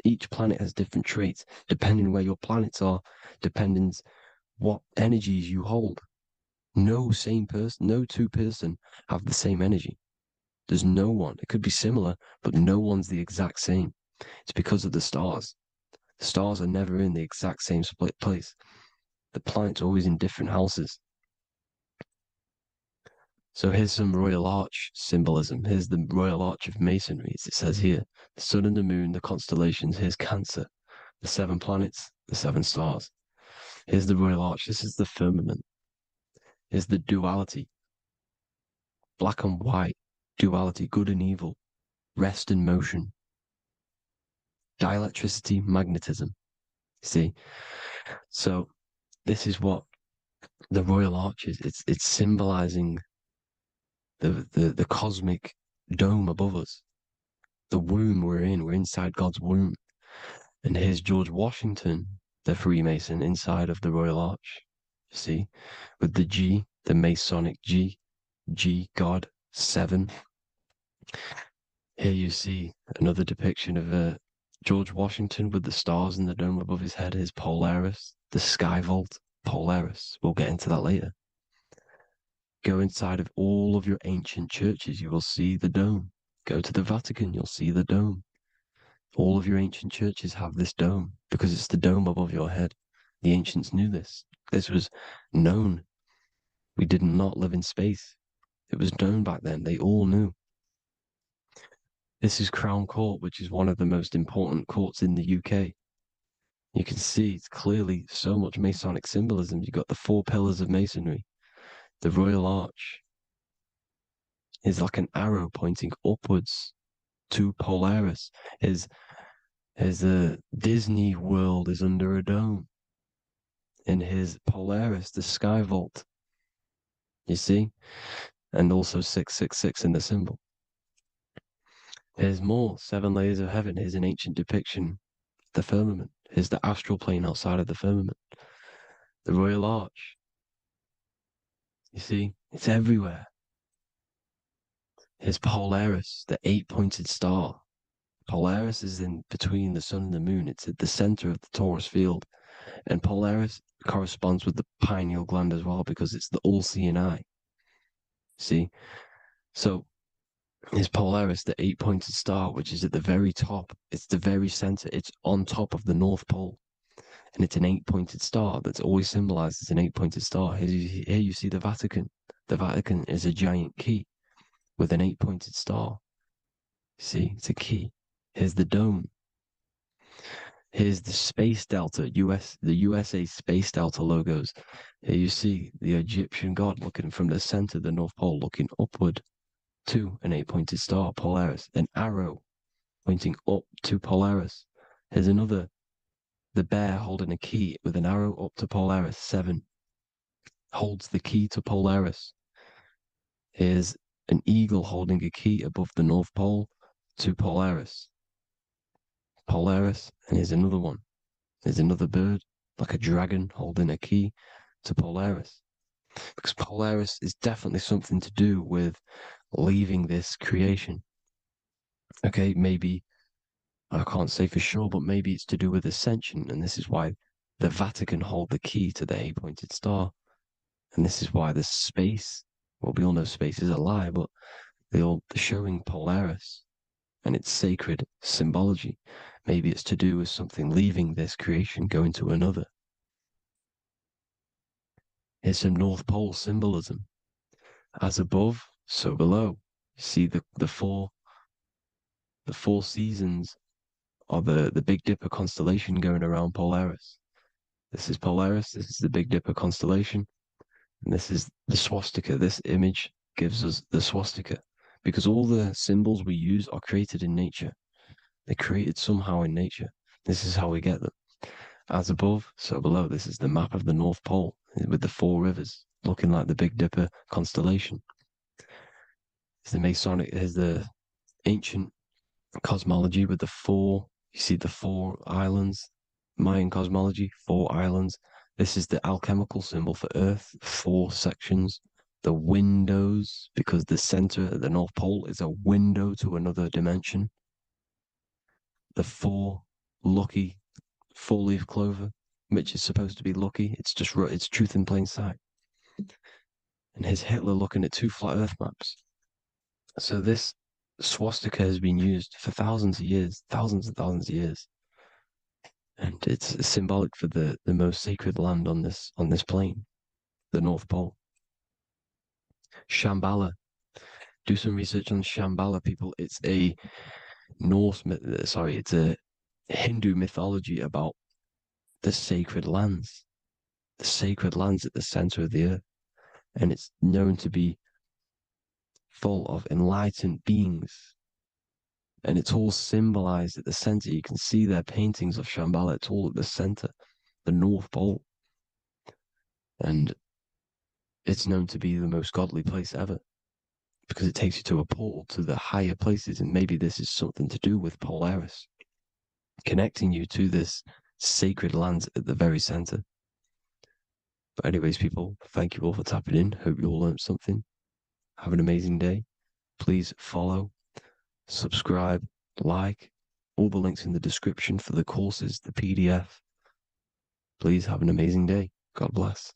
Each planet has different traits, depending where your planets are, depends what energies you hold. No two person have the same energy. There's no one. It could be similar, but no one's the exact same. It's because of the stars. The stars are never in the exact same split place. The planets are always in different houses. So here's some Royal Arch symbolism. Here's the Royal Arch of Masonry. As it says here, the sun and the moon, the constellations. Here's Cancer, the 7 planets, the 7 stars. Here's the Royal Arch. This is the firmament. Here's the duality. Black and white, duality, good and evil, rest and motion, dielectricity, magnetism. See? So this is what the Royal Arch is. It's symbolizing the cosmic dome above us. The womb we're in. We're inside God's womb. And here's George Washington, the Freemason, inside of the Royal Arch. You see? With the G, the Masonic G, God, 7. Here you see another depiction of George Washington with the stars in the dome above his head, his Polaris, the sky vault, Polaris. We'll get into that later. Go inside of all of your ancient churches, you will see the dome. Go to the Vatican, you'll see the dome. All of your ancient churches have this dome because it's the dome above your head. The ancients knew this. This was known. We did not live in space. It was known back then. They all knew. This is Crown Court, which is one of the most important courts in the UK. You can see it's clearly so much Masonic symbolism. You've got the 4 pillars of Masonry. The Royal Arch is like an arrow pointing upwards to Polaris. As the Disney World is under a dome. And his Polaris, the Sky Vault. You see? And also 666 in the symbol. There's more. 7 layers of heaven. Here's an ancient depiction of the firmament. Here's the astral plane outside of the firmament. The Royal Arch. You see? It's everywhere. Here's Polaris, the 8-pointed star. Polaris is in between the sun and the moon. It's at the center of the Taurus field. And Polaris corresponds with the pineal gland as well because it's the all-seeing eye. See? So, is Polaris, the 8-pointed star, which is at the very top. It's the very center. It's on top of the North Pole. And it's an 8-pointed star that's always symbolized as an 8-pointed star. Here you see the Vatican. The Vatican is a giant key with an 8-pointed star. See, it's a key. Here's the dome. Here's the Space Delta, the USA Space Delta logos. Here you see the Egyptian god looking from the center of the North Pole, looking upward to an 8-pointed star, Polaris. An arrow pointing up to Polaris. Here's another, the bear holding a key with an arrow up to Polaris. 7 holds the key to Polaris. Here's an eagle holding a key above the North Pole to Polaris. Polaris, and here's another one. There's another bird, like a dragon, holding a key to Polaris. Because Polaris is definitely something to do with leaving this creation. Okay, maybe, I can't say for sure, but maybe it's to do with Ascension, and this is why the Vatican hold the key to the 8-pointed star. And this is why the space, well, we all know space is a lie, but they're showing Polaris and its sacred symbology. Maybe it's to do with something leaving this creation, going to another. Here's some North Pole symbolism. As above, so below. You see the four seasons of the Big Dipper constellation going around Polaris. This is Polaris, this is the Big Dipper constellation, and this is the swastika. This image gives us the swastika, because all the symbols we use are created in nature. They're created somehow in nature. This is how we get them. As above, so below. This is the map of the North Pole with the 4 rivers, looking like the Big Dipper constellation. It's the Masonic, here's the ancient cosmology with the 4, you see the 4 islands, Mayan cosmology, 4 islands. This is the alchemical symbol for Earth, 4 sections. The windows, because the center of the North Pole is a window to another dimension. The 4 lucky 4-leaf clover, which is supposed to be lucky. It's just, it's truth in plain sight. And here's Hitler looking at 2 flat Earth maps. So this swastika has been used for thousands of years, thousands and thousands of years. And it's symbolic for the most sacred land on this plane, the North Pole. Shambhala. Do some research on Shambhala, people. It's a it's a Hindu mythology about the sacred lands at the center of the earth. And it's known to be full of enlightened beings. And it's all symbolized at the center. You can see their paintings of Shambhala. It's all at the center, the North Pole. And it's known to be the most godly place ever, because it takes you to a portal to the higher places. And maybe this is something to do with Polaris, connecting you to this sacred lands at the very center. But anyways, people, thank you all for tapping in. Hope you all learned something. Have an amazing day. Please follow, subscribe, like, all the links in the description for the courses, the PDF. Please have an amazing day. God bless.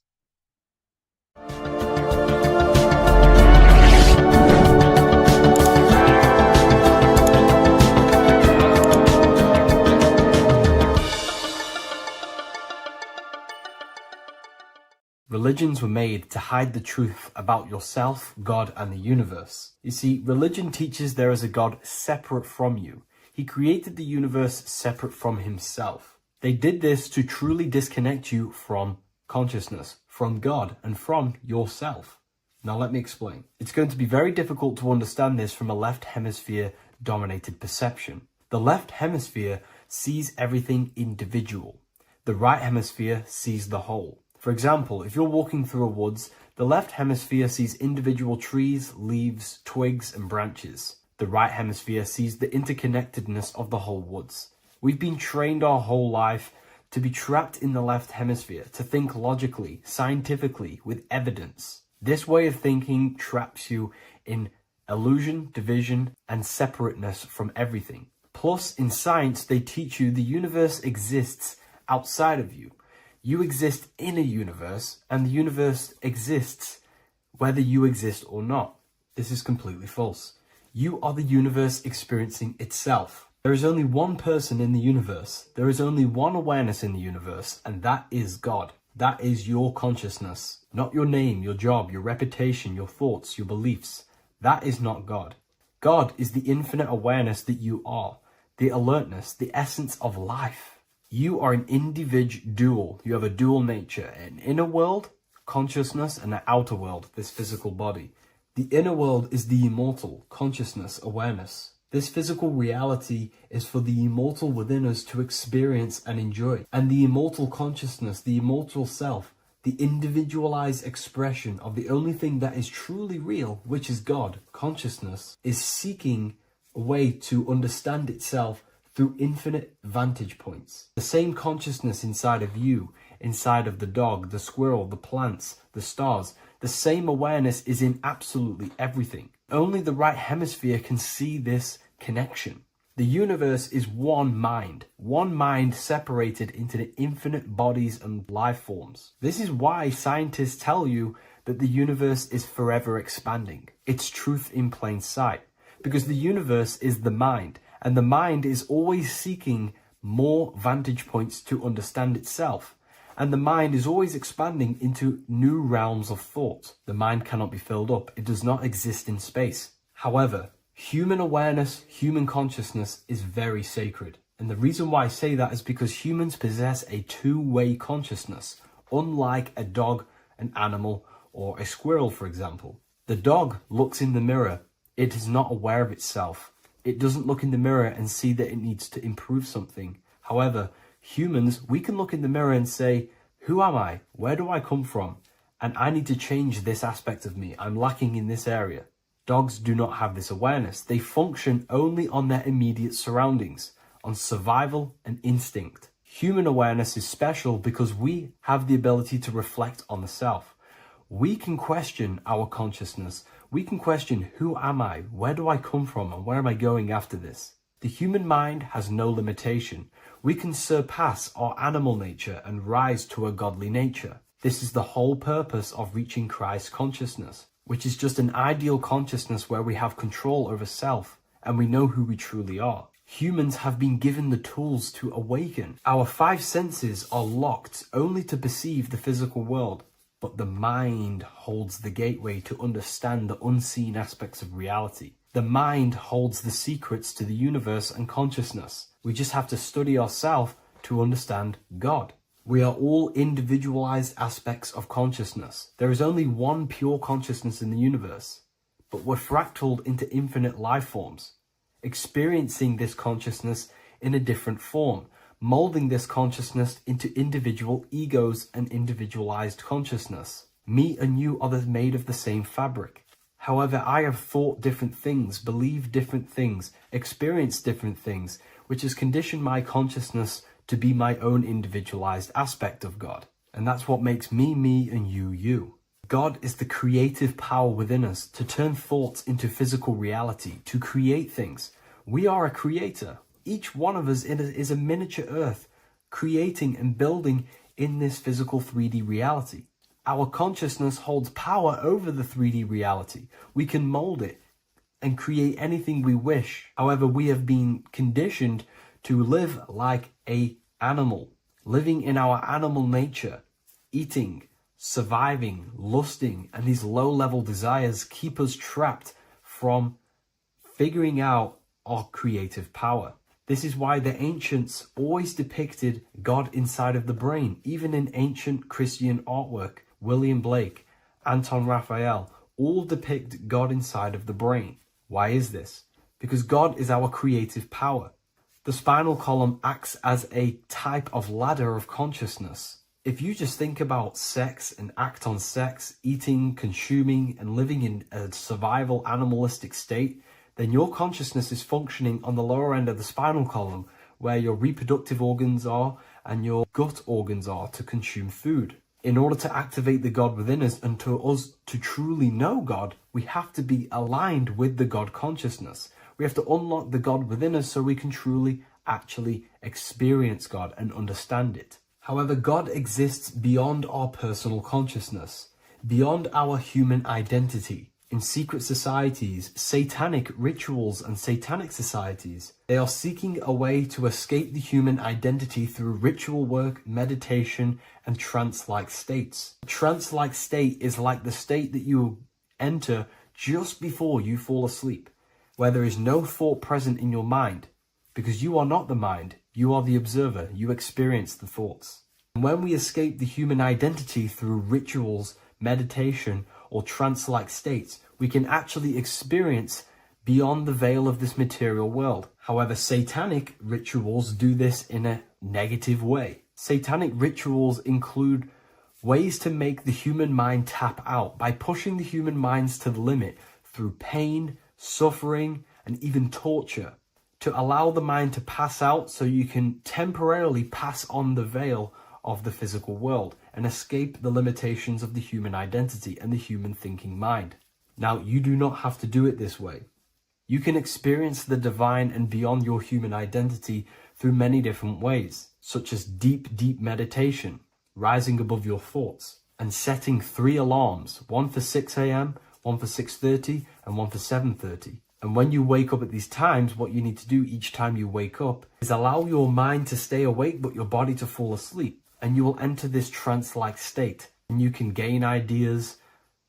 Religions were made to hide the truth about yourself, God, and the universe. You see, religion teaches there is a God separate from you. He created the universe separate from himself. They did this to truly disconnect you from consciousness, from God, and from yourself. Now let me explain. It's going to be very difficult to understand this from a left hemisphere dominated perception. The left hemisphere sees everything individual. The right hemisphere sees the whole. For example, if you're walking through a woods, the left hemisphere sees individual trees, leaves, twigs, and branches. The right hemisphere sees the interconnectedness of the whole woods. We've been trained our whole life to be trapped in the left hemisphere, to think logically, scientifically, with evidence. This way of thinking traps you in illusion, division, and separateness from everything. Plus, in science, they teach you the universe exists outside of you. You exist in a universe, and the universe exists whether you exist or not. This is completely false. You are the universe experiencing itself. There is only one person in the universe. There is only one awareness in the universe, and that is God. That is your consciousness. Not your name, your job, your reputation, your thoughts, your beliefs. That is not God. God is the infinite awareness that you are, the alertness, the essence of life. You are an individual. You have a dual nature, an inner world, consciousness, and an outer world, this physical body. The inner world is the immortal, consciousness, awareness. This physical reality is for the immortal within us to experience and enjoy. And the immortal consciousness, the immortal self, the individualized expression of the only thing that is truly real, which is God, consciousness, is seeking a way to understand itself through infinite vantage points. The same consciousness inside of you, inside of the dog, the squirrel, the plants, the stars, the same awareness is in absolutely everything. Only the right hemisphere can see this connection. The universe is one mind separated into the infinite bodies and life forms. This is why scientists tell you that the universe is forever expanding. It's truth in plain sight, because the universe is the mind. And the mind is always seeking more vantage points to understand itself. And the mind is always expanding into new realms of thought. The mind cannot be filled up. It does not exist in space. However, human awareness, human consciousness is very sacred. And the reason why I say that is because humans possess a two-way consciousness, unlike a dog, an animal, or a squirrel, for example. The dog looks in the mirror. It is not aware of itself. It doesn't look in the mirror and see that it needs to improve something. However, humans, we can look in the mirror and say, who am I? Where do I come from? And I need to change this aspect of me. I'm lacking in this area. Dogs do not have this awareness. They function only on their immediate surroundings, on survival and instinct. Human awareness is special because we have the ability to reflect on the self. We can question our consciousness. We can question, who am I? Where do I come from? And where am I going after this? The human mind has no limitation. We can surpass our animal nature and rise to a godly nature. This is the whole purpose of reaching Christ consciousness, which is just an ideal consciousness where we have control over self and we know who we truly are. Humans have been given the tools to awaken. Our five senses are locked only to perceive the physical world. But the mind holds the gateway to understand the unseen aspects of reality. The mind holds the secrets to the universe and consciousness. We just have to study ourselves to understand God. We are all individualized aspects of consciousness. There is only one pure consciousness in the universe, but we're fractaled into infinite life forms, experiencing this consciousness in a different form, molding this consciousness into individual egos and individualized consciousness. Me and you are made of the same fabric. However, I have thought different things, believed different things, experienced different things, which has conditioned my consciousness to be my own individualized aspect of God. And that's what makes me, me, and you, you. God is the creative power within us to turn thoughts into physical reality, to create things. We are a creator. Each one of us is a miniature earth, creating and building in this physical 3D reality. Our consciousness holds power over the 3D reality. We can mold it and create anything we wish. However, we have been conditioned to live like an animal, living in our animal nature, eating, surviving, lusting, and these low-level desires keep us trapped from figuring out our creative power. This is why the ancients always depicted God inside of the brain. Even in ancient Christian artwork, William Blake, Anton Raphael, all depict God inside of the brain. Why is this? Because God is our creative power. The spinal column acts as a type of ladder of consciousness. If you just think about sex and act on sex, eating, consuming, and living in a survival animalistic state, then your consciousness is functioning on the lower end of the spinal column, where your reproductive organs are and your gut organs are to consume food. In order to activate the God within us and to us to truly know God, we have to be aligned with the God consciousness. We have to unlock the God within us so we can truly actually experience God and understand it. However, God exists beyond our personal consciousness, beyond our human identity. In secret societies, satanic rituals and satanic societies, they are seeking a way to escape the human identity through ritual work, meditation, and trance-like states. A trance-like state is like the state that you enter just before you fall asleep, where there is no thought present in your mind, because you are not the mind, you are the observer, you experience the thoughts. And when we escape the human identity through rituals, meditation, or trance-like states, we can actually experience beyond the veil of this material world. However, satanic rituals do this in a negative way. Satanic rituals include ways to make the human mind tap out by pushing the human minds to the limit through pain, suffering, and even torture, to allow the mind to pass out so you can temporarily pass on the veil of the physical world and escape the limitations of the human identity and the human thinking mind. Now, you do not have to do it this way. You can experience the divine and beyond your human identity through many different ways, such as deep, deep meditation, rising above your thoughts, and setting 3 alarms, one for 6 a.m., one for 6:30, and one for 7:30. And when you wake up at these times, what you need to do each time you wake up is allow your mind to stay awake but your body to fall asleep. And you will enter this trance-like state. And you can gain ideas,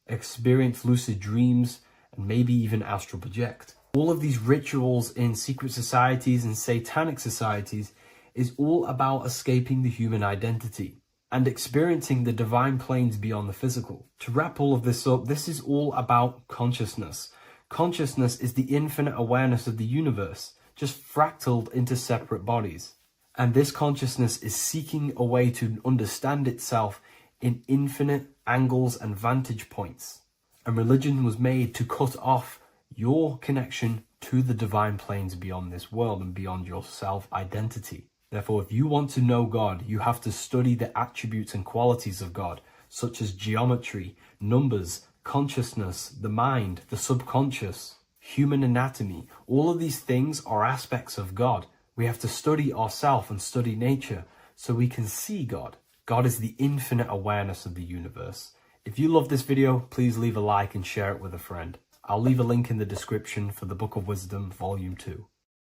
experience lucid dreams, and maybe even astral project. All of these rituals in secret societies and satanic societies is all about escaping the human identity and experiencing the divine planes beyond the physical. To wrap all of this up, this is all about consciousness. Consciousness is the infinite awareness of the universe, just fractaled into separate bodies. And this consciousness is seeking a way to understand itself in infinite angles and vantage points. And religion was made to cut off your connection to the divine planes beyond this world and beyond your self-identity. Therefore, if you want to know God, you have to study the attributes and qualities of God, such as geometry, numbers, consciousness, the mind, the subconscious, human anatomy. All of these things are aspects of God. We have to study ourselves and study nature so we can see God. God is the infinite awareness of the universe. If you love this video, please leave a like and share it with a friend. I'll leave a link in the description for the Book of Wisdom, Volume 2.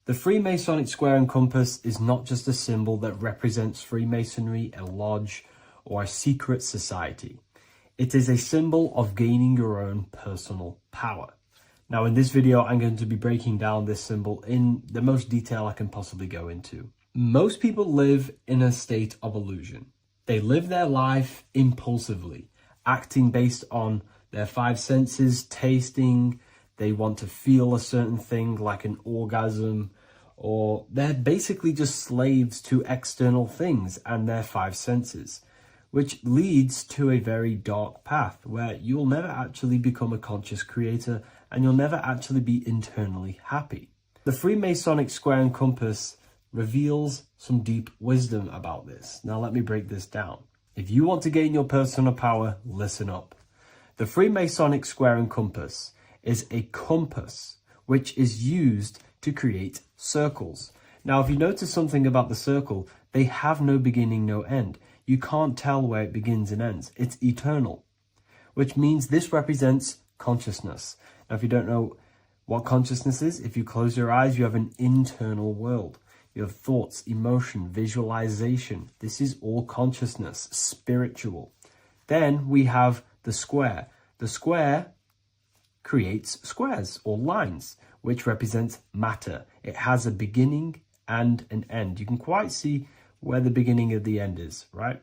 The Freemasonic square and compass is not just a symbol that represents Freemasonry, a lodge, or a secret society. It is a symbol of gaining your own personal power. Now, in this video, I'm going to be breaking down this symbol in the most detail I can possibly go into. Most people live in a state of illusion. They live their life impulsively, acting based on their 5 senses, tasting, they want to feel a certain thing like an orgasm, or they're basically just slaves to external things and their 5 senses, which leads to a very dark path where you'll never actually become a conscious creator and you'll never actually be internally happy. The Freemasonic square and compass reveals some deep wisdom about this. Now let me break this down. If you want to gain your personal power, listen up. The Freemasonic square and compass is a compass which is used to create circles. Now, if you notice something about the circle, they have no beginning, no end. You can't tell where it begins and ends. It's eternal, which means this represents consciousness. Now, if you don't know what consciousness is, if you close your eyes, you have an internal world. You have thoughts, emotion, visualization. This is all consciousness, spiritual. Then we have the square. The square creates squares or lines, which represents matter. It has a beginning and an end. You can quite see where the beginning of the end is, right?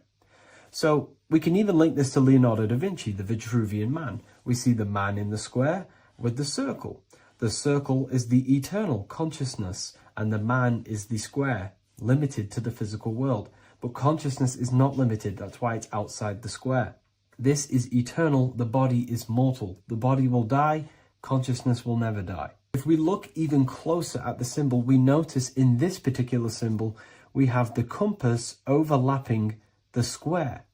So we can even link this to Leonardo da Vinci, the Vitruvian Man. We see the man in the square with the circle. The circle is the eternal consciousness, and the man is the square, limited to the physical world. But consciousness is not limited. That's why it's outside the square. This is eternal. The body is mortal. The body will die. Consciousness will never die. If we look even closer at the symbol, we notice in this particular symbol, we have the compass overlapping the square.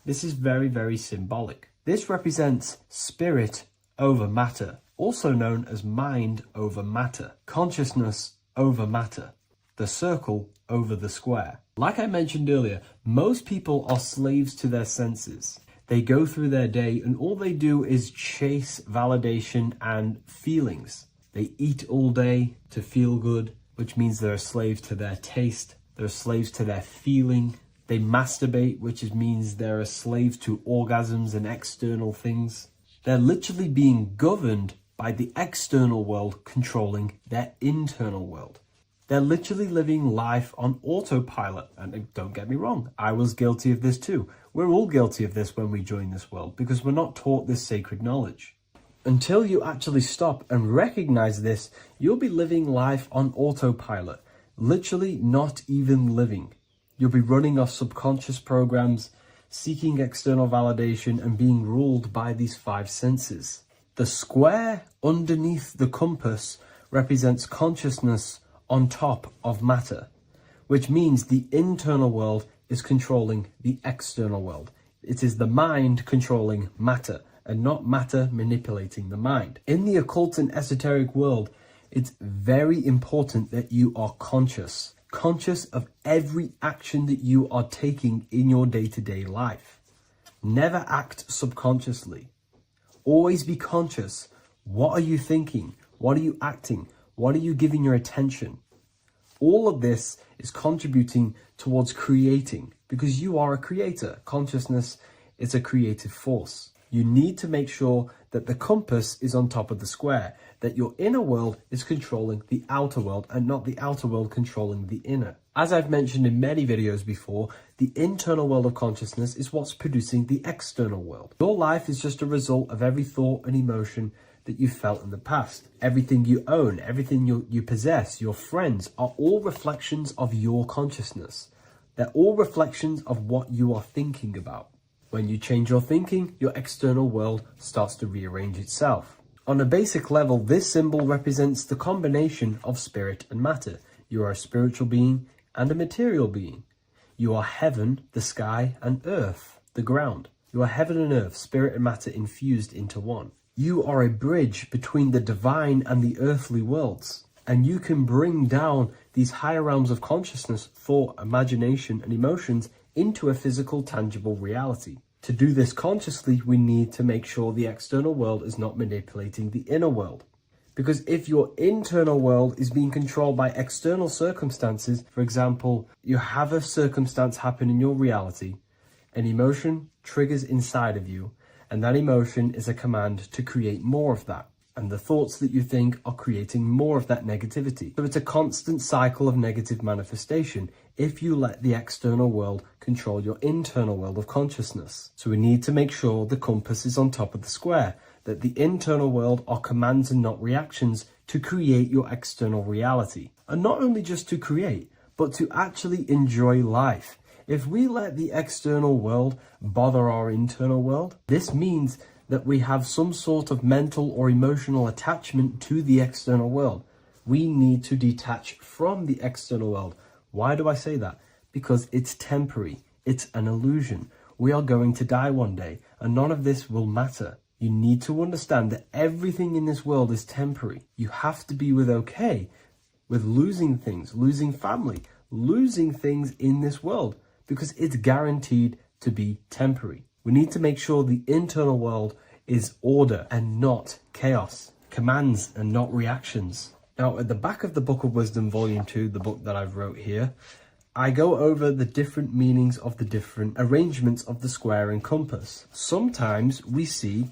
This is very, very symbolic. This represents spirit over matter, also known as mind over matter, consciousness over matter, the circle over the square. Like I mentioned earlier, most people are slaves to their senses. They go through their day and all they do is chase validation and feelings. They eat all day to feel good, which means they're a slave to their taste. They're slaves to their feeling. They masturbate, which means they're a slave to orgasms and external things. They're literally being governed by the external world controlling their internal world. They're literally living life on autopilot. And don't get me wrong, I was guilty of this too. We're all guilty of this when we join this world because we're not taught this sacred knowledge. Until you actually stop and recognize this, you'll be living life on autopilot, literally not even living. You'll be running off subconscious programs, seeking external validation and being ruled by these five senses. The square underneath the compass represents consciousness on top of matter, which means the internal world is controlling the external world. It is the mind controlling matter and not matter manipulating the mind. In the occult and esoteric world, it's very important that you are conscious of every action that you are taking in your day-to-day life. Never act subconsciously. Always be conscious. What are you thinking? What are you acting? What are you giving your attention? All of this is contributing towards creating because you are a creator. Consciousness is a creative force. You need to make sure that the compass is on top of the square, that your inner world is controlling the outer world and not the outer world controlling the inner. As I've mentioned in many videos before, the internal world of consciousness is what's producing the external world. Your life is just a result of every thought and emotion that you felt in the past. Everything you own, everything you possess, your friends are all reflections of your consciousness. They're all reflections of what you are thinking about. When you change your thinking, your external world starts to rearrange itself. On a basic level, this symbol represents the combination of spirit and matter. You are a spiritual being and a material being. You are heaven, the sky, and earth, the ground. You are heaven and earth, spirit and matter infused into one. You are a bridge between the divine and the earthly worlds. And you can bring down these higher realms of consciousness, thought, imagination, and emotions into a physical, tangible reality. To do this consciously, we need to make sure the external world is not manipulating the inner world. Because if your internal world is being controlled by external circumstances, for example, you have a circumstance happen in your reality, an emotion triggers inside of you, and that emotion is a command to create more of that. And the thoughts that you think are creating more of that negativity. So it's a constant cycle of negative manifestation if you let the external world control your internal world of consciousness. So we need to make sure the compass is on top of the square, that the internal world are commands and not reactions to create your external reality. And not only just to create, but to actually enjoy life. If we let the external world bother our internal world, this means that we have some sort of mental or emotional attachment to the external world. We need to detach from the external world. Why do I say that? Because it's temporary. It's an illusion. We are going to die one day, and none of this will matter. You need to understand that everything in this world is temporary. You have to be okay with losing things, losing family, losing things in this world, because it's guaranteed to be temporary. We need to make sure the internal world is order and not chaos, commands and not reactions. Now, at the back of the Book of Wisdom, Volume 2, the book that I've wrote here, I go over the different meanings of the different arrangements of the square and compass. Sometimes we see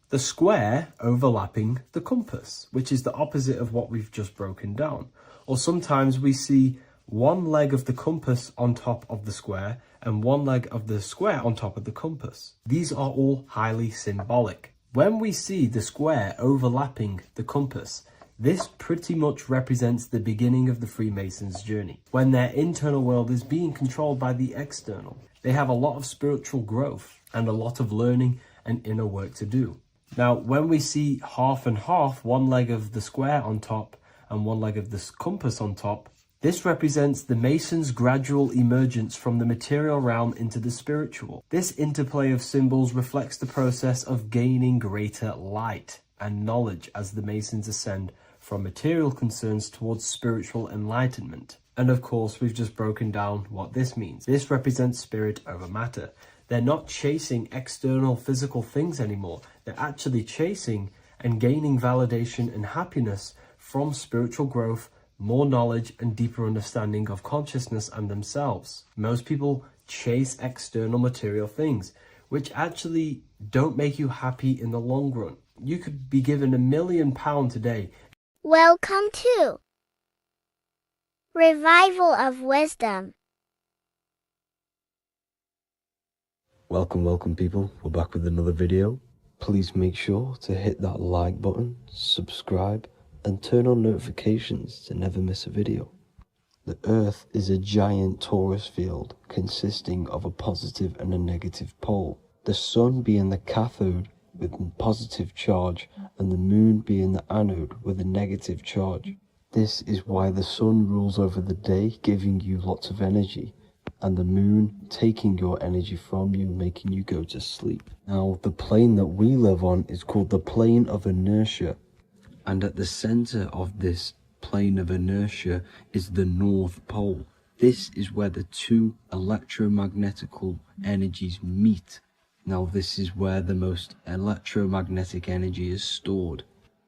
the square overlapping the compass, which is the opposite of what we've just broken down. Or sometimes we see one leg of the compass on top of the square and one leg of the square on top of the compass. These are all highly symbolic. When we see the square overlapping the compass, this pretty much represents the beginning of the Freemasons' journey, when their internal world is being controlled by the external. They have a lot of spiritual growth and a lot of learning and inner work to do. Now, when we see half and half, one leg of the square on top and one leg of the compass on top, this represents the Masons' gradual emergence from the material realm into the spiritual. This interplay of symbols reflects the process of gaining greater light and knowledge as the Masons ascend from material concerns towards spiritual enlightenment. And of course, we've just broken down what this means. This represents spirit over matter. They're not chasing external physical things anymore. They're actually chasing and gaining validation and happiness from spiritual growth, more knowledge and deeper understanding of consciousness and themselves. Most people chase external material things, which actually don't make you happy in the long run. You could be given £1 million today. Welcome to Revival of Wisdom. Welcome people, we're back with another video. Please make sure to hit that like button, subscribe, and turn on notifications to never miss a video. The Earth is a giant torus field consisting of a positive and a negative pole. The Sun being the cathode with a positive charge and the Moon being the anode with a negative charge. This is why the Sun rules over the day, giving you lots of energy, and the Moon taking your energy from you, making you go to sleep. Now, the plane that we live on is called the plane of inertia, and at the center of this plane of inertia is the North Pole. This is where the two electromagnetical energies meet. Now, this is where the most electromagnetic energy is stored.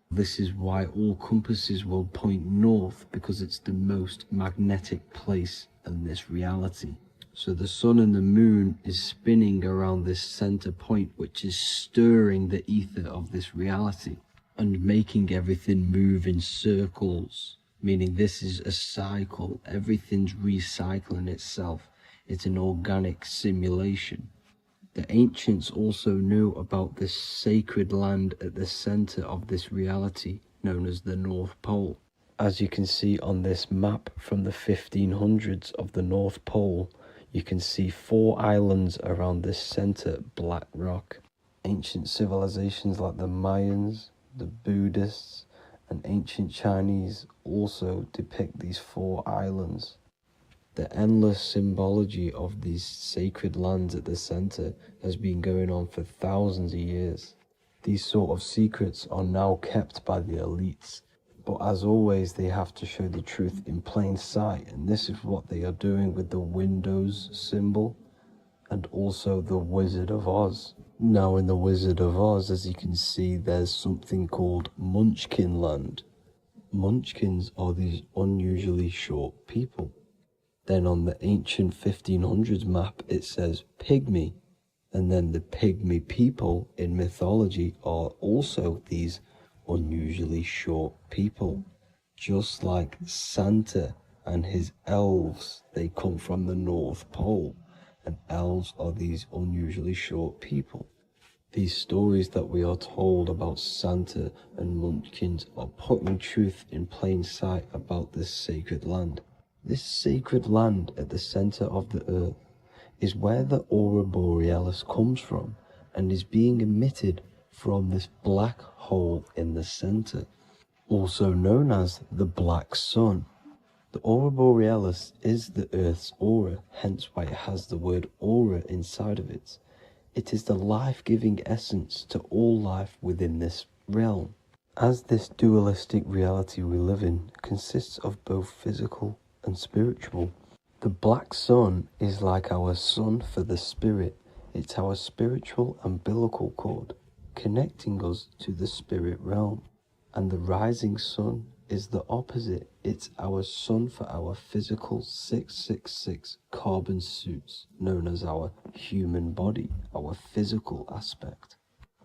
This is why all compasses will point north, because it's the most magnetic place in this reality. So the Sun and the Moon is spinning around this center point, which is stirring the ether of this reality and making everything move in circles, meaning this is a cycle. Everything's recycling itself. It's an organic simulation. The ancients also knew about this sacred land at the center of this reality, known as the North Pole. As you can see on this map from the 1500s of the North Pole, you can see 4 islands around this center black rock. Ancient civilizations like the Mayans, the Buddhists, and ancient Chinese also depict these 4 islands. The endless symbology of these sacred lands at the center has been going on for thousands of years. These sort of secrets are now kept by the elites, but as always they have to show the truth in plain sight, and this is what they are doing with the Windows symbol and also the Wizard of Oz. Now in the Wizard of Oz, as you can see, there's something called Munchkin Land. Munchkins are these unusually short people. Then on the ancient 1500s map it says Pygmy, and then the Pygmy people in mythology are also these unusually short people. Just like Santa and his elves, they come from the North Pole, and elves are these unusually short people. These stories that we are told about Santa and Munchkins are putting truth in plain sight about this sacred land. This sacred land at the center of the earth is where the aurora borealis comes from and is being emitted from this black hole in the center, also known as the black sun. The aurora borealis is the earth's aura, hence why it has the word aura inside of it. It is the life-giving essence to all life within this realm. As this dualistic reality we live in consists of both physical and spiritual, the black sun is like our sun for the spirit, It's our spiritual umbilical cord, connecting us to the spirit realm. And the rising sun is the opposite. It's our sun for our physical 666 carbon suits, known as our human body, our physical aspect.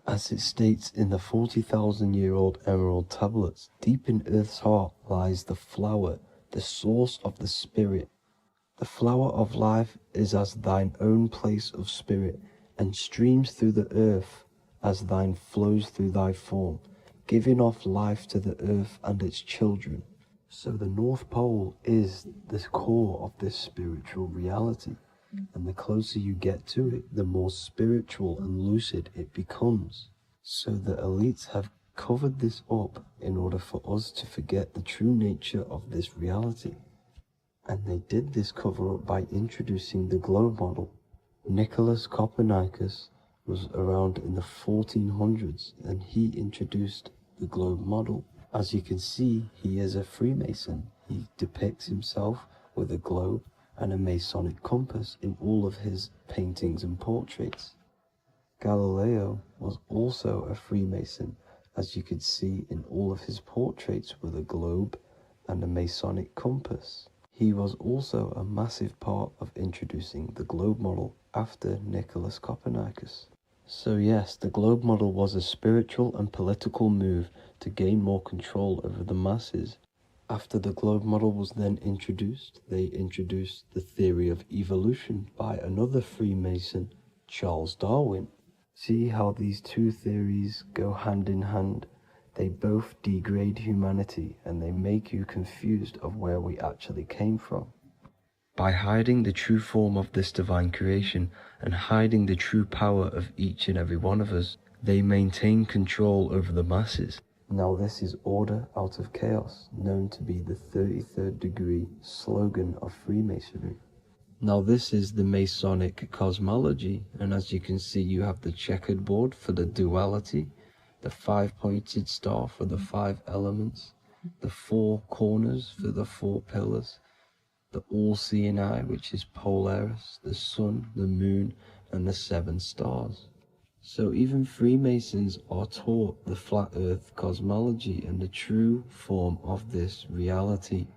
As it states in the 40,000-year-old emerald tablets, deep in Earth's heart lies the flower, the source of the spirit. The flower of life is as thine own place of spirit, and streams through the earth as thine flows through thy form, giving off life to the earth and its children. So the North Pole is the core of this spiritual reality, and the closer you get to it, the more spiritual and lucid it becomes. So the elites have covered this up in order for us to forget the true nature of this reality. And they did this cover up by introducing the globe model. Nicholas Copernicus was around in the 1400s, and he introduced the globe model. As you can see, he is a Freemason. He depicts himself with a globe and a Masonic compass in all of his paintings and portraits. Galileo was also a Freemason, as you could see in all of his portraits with a globe and a Masonic compass. He was also a massive part of introducing the globe model after Nicholas Copernicus. So yes, the globe model was a spiritual and political move to gain more control over the masses. After the globe model was then introduced, they introduced the theory of evolution by another Freemason, Charles Darwin. See how these two theories go hand in hand? They both degrade humanity, and they make you confused of where we actually came from. By hiding the true form of this divine creation and hiding the true power of each and every one of us, they maintain control over the masses. Now this is order out of chaos, known to be the 33rd degree slogan of Freemasonry. Now this is the Masonic cosmology, and as you can see, you have the checkered board for the duality, the 5-pointed star for the 5 elements, the 4 corners for the 4 pillars, the all-seeing eye, which is Polaris, the sun, the moon, and the 7 stars. So even Freemasons are taught the flat earth cosmology and the true form of this reality.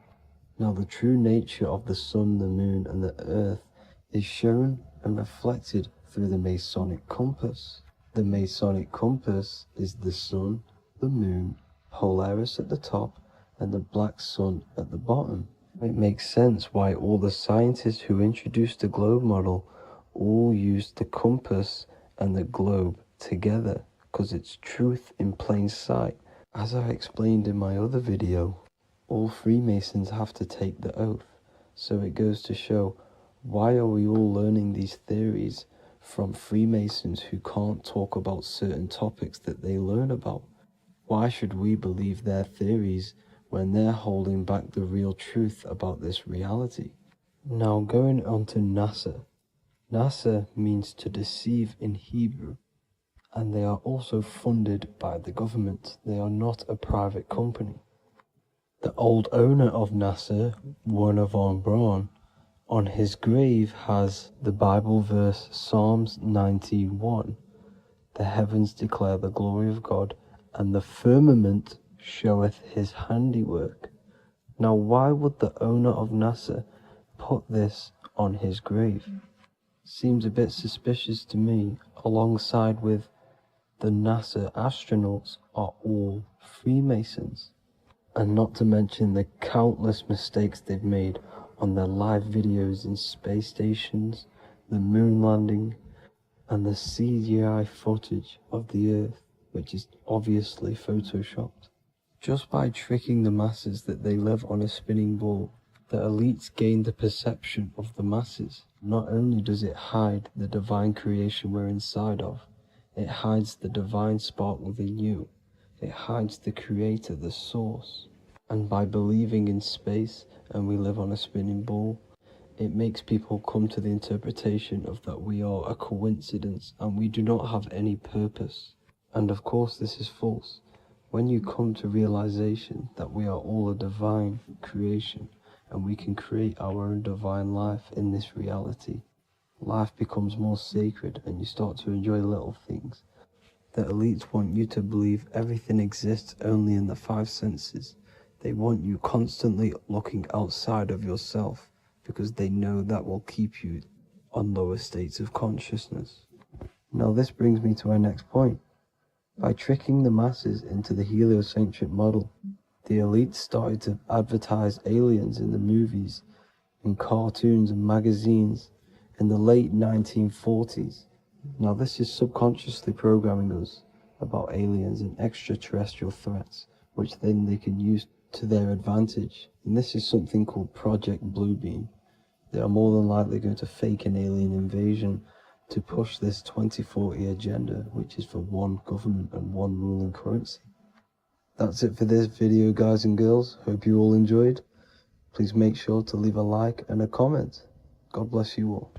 Now the true nature of the sun, the moon, and the earth is shown and reflected through the Masonic compass. The Masonic compass is the sun, the moon, Polaris at the top, and the black sun at the bottom. It makes sense why all the scientists who introduced the globe model all used the compass and the globe together, because it's truth in plain sight. As I explained in my other video, all Freemasons have to take the oath, so it goes to show, why are we all learning these theories from Freemasons who can't talk about certain topics that they learn about? Why should we believe their theories when they're holding back the real truth about this reality? Now going on to NASA. NASA means to deceive in Hebrew, and they are also funded by the government. They are not a private company. The old owner of NASA, Werner von Braun, on his grave has the Bible verse Psalms 91. The heavens declare the glory of God, and the firmament showeth his handiwork. Now why would the owner of NASA put this on his grave? Seems a bit suspicious to me, alongside with the NASA astronauts are all Freemasons. And not to mention the countless mistakes they've made on their live videos in space stations, the moon landing, and the CGI footage of the Earth, which is obviously photoshopped. Just by tricking the masses that they live on a spinning ball, the elites gain the perception of the masses. Not only does it hide the divine creation we're inside of, it hides the divine spark within you. It hides the creator, the source. And by believing in space and we live on a spinning ball, it makes people come to the interpretation of that we are a coincidence and we do not have any purpose. And of course this is false. When you come to realization that we are all a divine creation and we can create our own divine life in this reality, life becomes more sacred and you start to enjoy little things. The elites want you to believe everything exists only in the five senses. They want you constantly looking outside of yourself because they know that will keep you on lower states of consciousness. Now this brings me to our next point. By tricking the masses into the heliocentric model, the elites started to advertise aliens in the movies, in cartoons and magazines in the late 1940s. Now this is subconsciously programming us about aliens and extraterrestrial threats, which then they can use to their advantage. And this is something called Project Bluebeam. They are more than likely going to fake an alien invasion to push this 2040 agenda, which is for one government and one ruling currency. That's it for this video, guys and girls. Hope you all enjoyed. Please make sure to leave a like and a comment. God bless you all.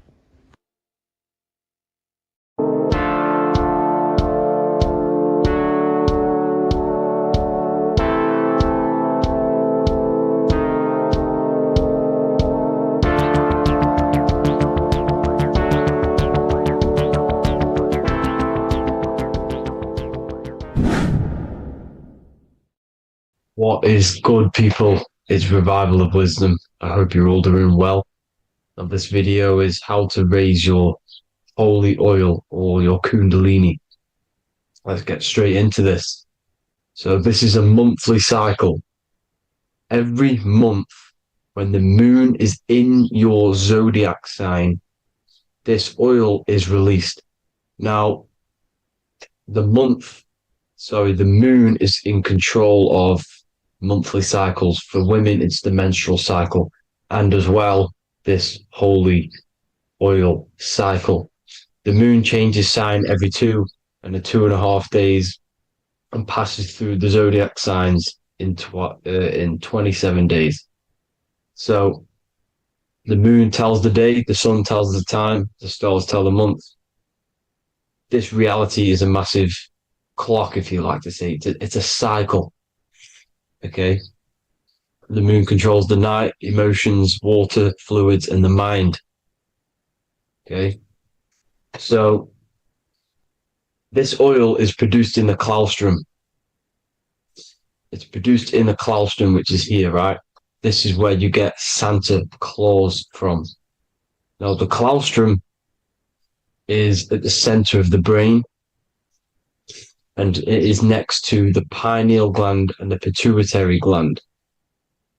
What is good, people? It's Revival of Wisdom. I hope you're all doing well. Now, this video is how to raise your holy oil or your kundalini. Let's get straight into this. So this is a monthly cycle. Every month, when the moon is in your zodiac sign, this oil is released. Now, the moon is in control of monthly cycles. For women, it's the menstrual cycle, and as well, this holy oil cycle. The moon changes sign every 2.5 days and passes through the zodiac signs in 27 days. So the moon tells the day, the sun tells the time, the stars tell the month. This reality is a massive clock, if you like to say. It's a cycle. Okay. The moon controls the night, emotions, water, fluids, and the mind. Okay. So this oil is produced in the claustrum. It's produced in the claustrum, which is here, right? This is where you get Santa Claus from. Now, the claustrum is at the center of the brain, and it is next to the pineal gland and the pituitary gland.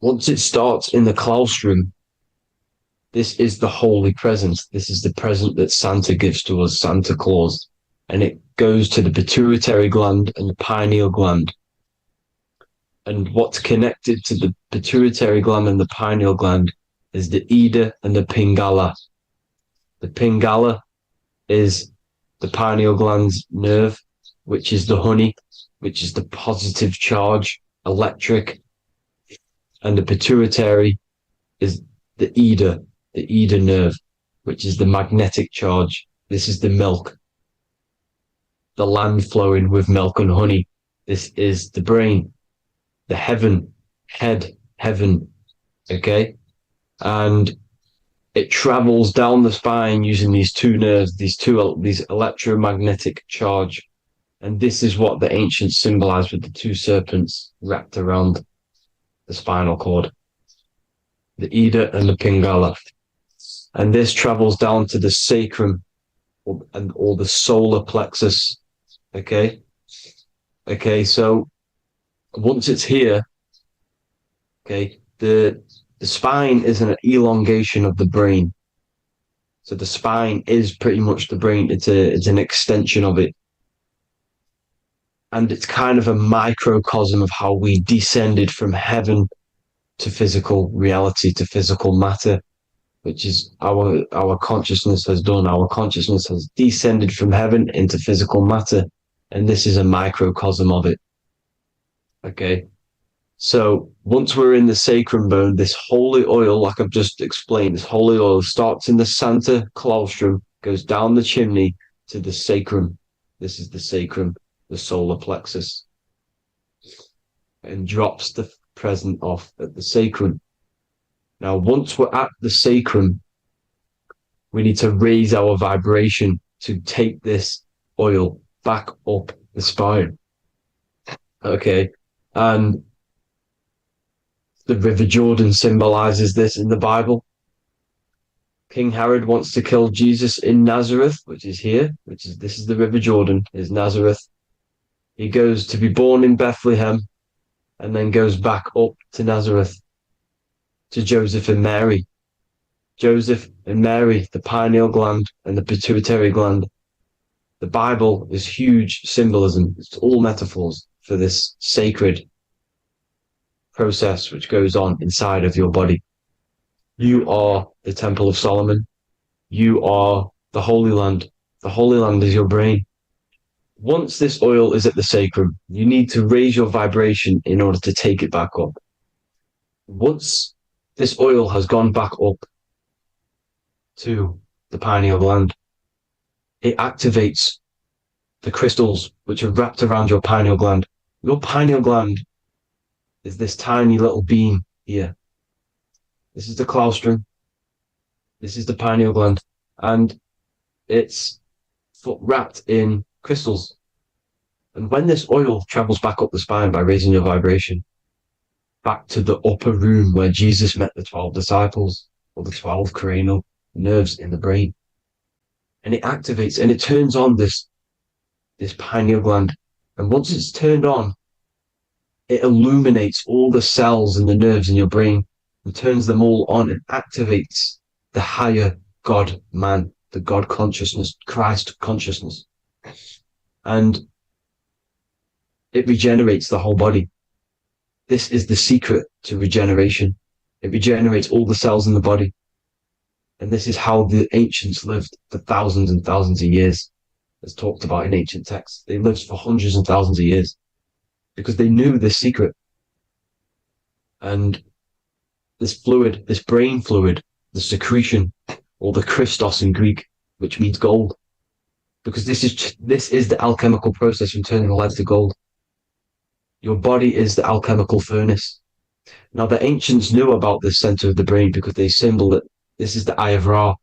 Once it starts in the claustrum, this is the holy present. This is the present that Santa gives to us, Santa Claus. And it goes to the pituitary gland and the pineal gland. And what's connected to the pituitary gland and the pineal gland is the Ida and the Pingala. The Pingala is the pineal gland's nerve, which is the honey, which is the positive charge, electric. And the pituitary is the Ida nerve, which is the magnetic charge. This is the milk, the land flowing with milk and honey. This is the brain, the heaven, okay? And it travels down the spine using these two nerves, these electromagnetic charge. And this is what the ancients symbolized with the two serpents wrapped around the spinal cord, the Ida and the Pingala. And this travels down to the sacrum or the solar plexus. Okay. So once it's here, okay, the spine is an elongation of the brain. So the spine is pretty much the brain. It's an extension of it. And it's kind of a microcosm of how we descended from heaven to physical reality, to physical matter, which is our consciousness has done. Our consciousness has descended from heaven into physical matter. And this is a microcosm of it. Okay. So once we're in the sacrum bone, this holy oil, like I've just explained, this holy oil starts in the Santa Claustrum, goes down the chimney to the sacrum. This is the sacrum, the solar plexus, and drops the present off at the sacrum. Now, once we're at the sacrum, We need to raise our vibration to take this oil back up the spine. Okay. And the River Jordan symbolizes this in the Bible. King Herod wants to kill Jesus in Nazareth, which is here, this is the River Jordan, is Nazareth. He goes to be born in Bethlehem and then goes back up to Nazareth to Joseph and Mary. Joseph and Mary, the pineal gland and the pituitary gland. The Bible is huge symbolism. It's all metaphors for this sacred process which goes on inside of your body. You are the Temple of Solomon. You are the Holy Land. The Holy Land is your brain. Once this oil is at the sacrum, you need to raise your vibration in order to take it back up. Once this oil has gone back up to the pineal gland, it activates the crystals which are wrapped around your pineal gland. Your pineal gland is this tiny little beam here. This is the claustrum. This is the pineal gland. And it's wrapped in crystals. And when this oil travels back up the spine by raising your vibration, back to the upper room where Jesus met the 12 disciples, or the 12 cranial nerves in the brain, and it activates and it turns on this pineal gland. And once it's turned on, it illuminates all the cells and the nerves in your brain and turns them all on and activates the higher God man, the God consciousness, Christ consciousness. And it regenerates the whole body. This is the secret to regeneration. It regenerates all the cells in the body. And this is how the ancients lived for thousands and thousands of years, as talked about in ancient texts. They lived for hundreds and thousands of years because they knew this secret. And this fluid, this brain fluid, the secretion, or the Christos in Greek, which means gold, because this is the alchemical process from turning lead to gold. Your body is the alchemical furnace. Now, the ancients knew about this center of the brain because they symboled it. This is the Eye of Ra,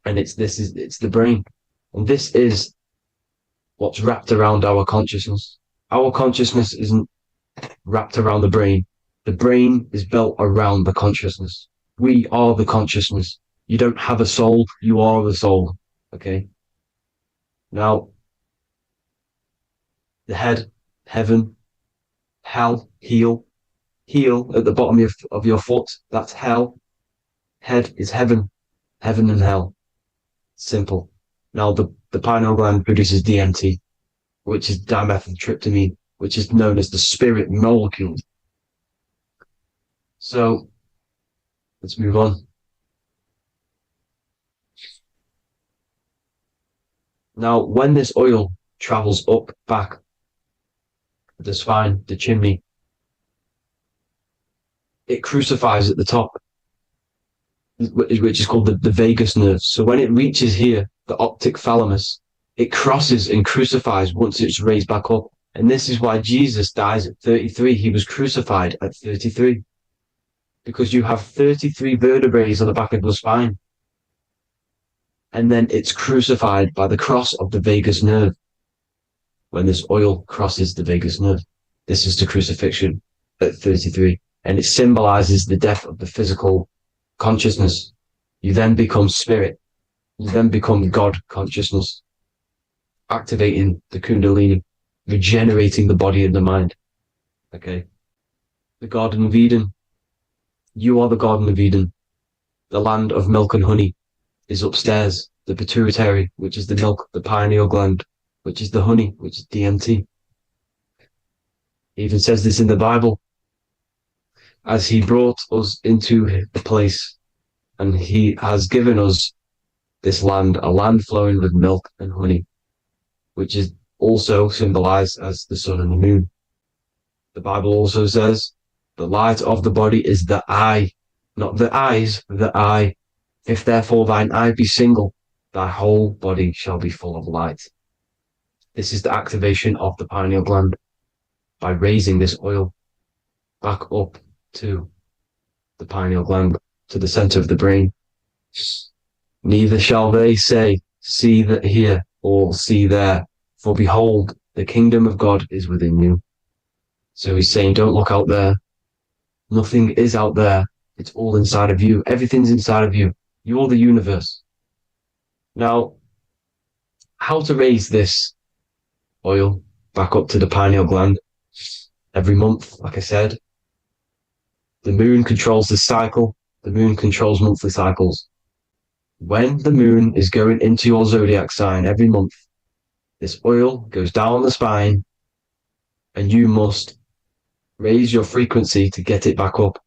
and it's the brain. And this is what's wrapped around our consciousness. Our consciousness isn't wrapped around the brain. The brain is built around the consciousness. We are the consciousness. You don't have a soul, you are the soul. Okay? Now, the head, heaven, hell, heel at the bottom of your foot, that's hell. Head is heaven and hell. Simple. Now, the pineal gland produces DMT, which is dimethyltryptamine, which is known as the spirit molecule. So, let's move on. Now, when this oil travels up, back, the spine, the chimney, it crucifies at the top, which is called the vagus nerve. So when it reaches here, the optic thalamus, it crosses and crucifies once it's raised back up. And this is why Jesus dies at 33. He was crucified at 33. Because you have 33 vertebrae on the back of the spine. And then it's crucified by the cross of the vagus nerve. When this oil crosses the vagus nerve, this is the crucifixion at 33. And it symbolizes the death of the physical consciousness. You then become spirit. You then become God consciousness, activating the Kundalini, regenerating the body and the mind. Okay. The Garden of Eden. You are the Garden of Eden. The land of milk and honey is upstairs. The pituitary, which is the milk, the pineal gland, which is the honey, which is DMT. He even says this in the Bible. As he brought us into the place, and he has given us this land, a land flowing with milk and honey, which is also symbolized as the sun and the moon. The Bible also says, the light of the body is the eye, not the eyes, the eye. If therefore thine eye be single, thy whole body shall be full of light. This is the activation of the pineal gland by raising this oil back up to the pineal gland, to the center of the brain. Neither shall they say, see that here, or see there, for behold, the kingdom of God is within you. So he's saying, don't look out there. Nothing is out there. It's all inside of you. Everything's inside of you. You're the universe. Now, how to raise this oil back up to the pineal gland every month, like I said. The moon controls the cycle. The moon controls monthly cycles. When the moon is going into your zodiac sign every month, this oil goes down the spine and you must raise your frequency to get it back up.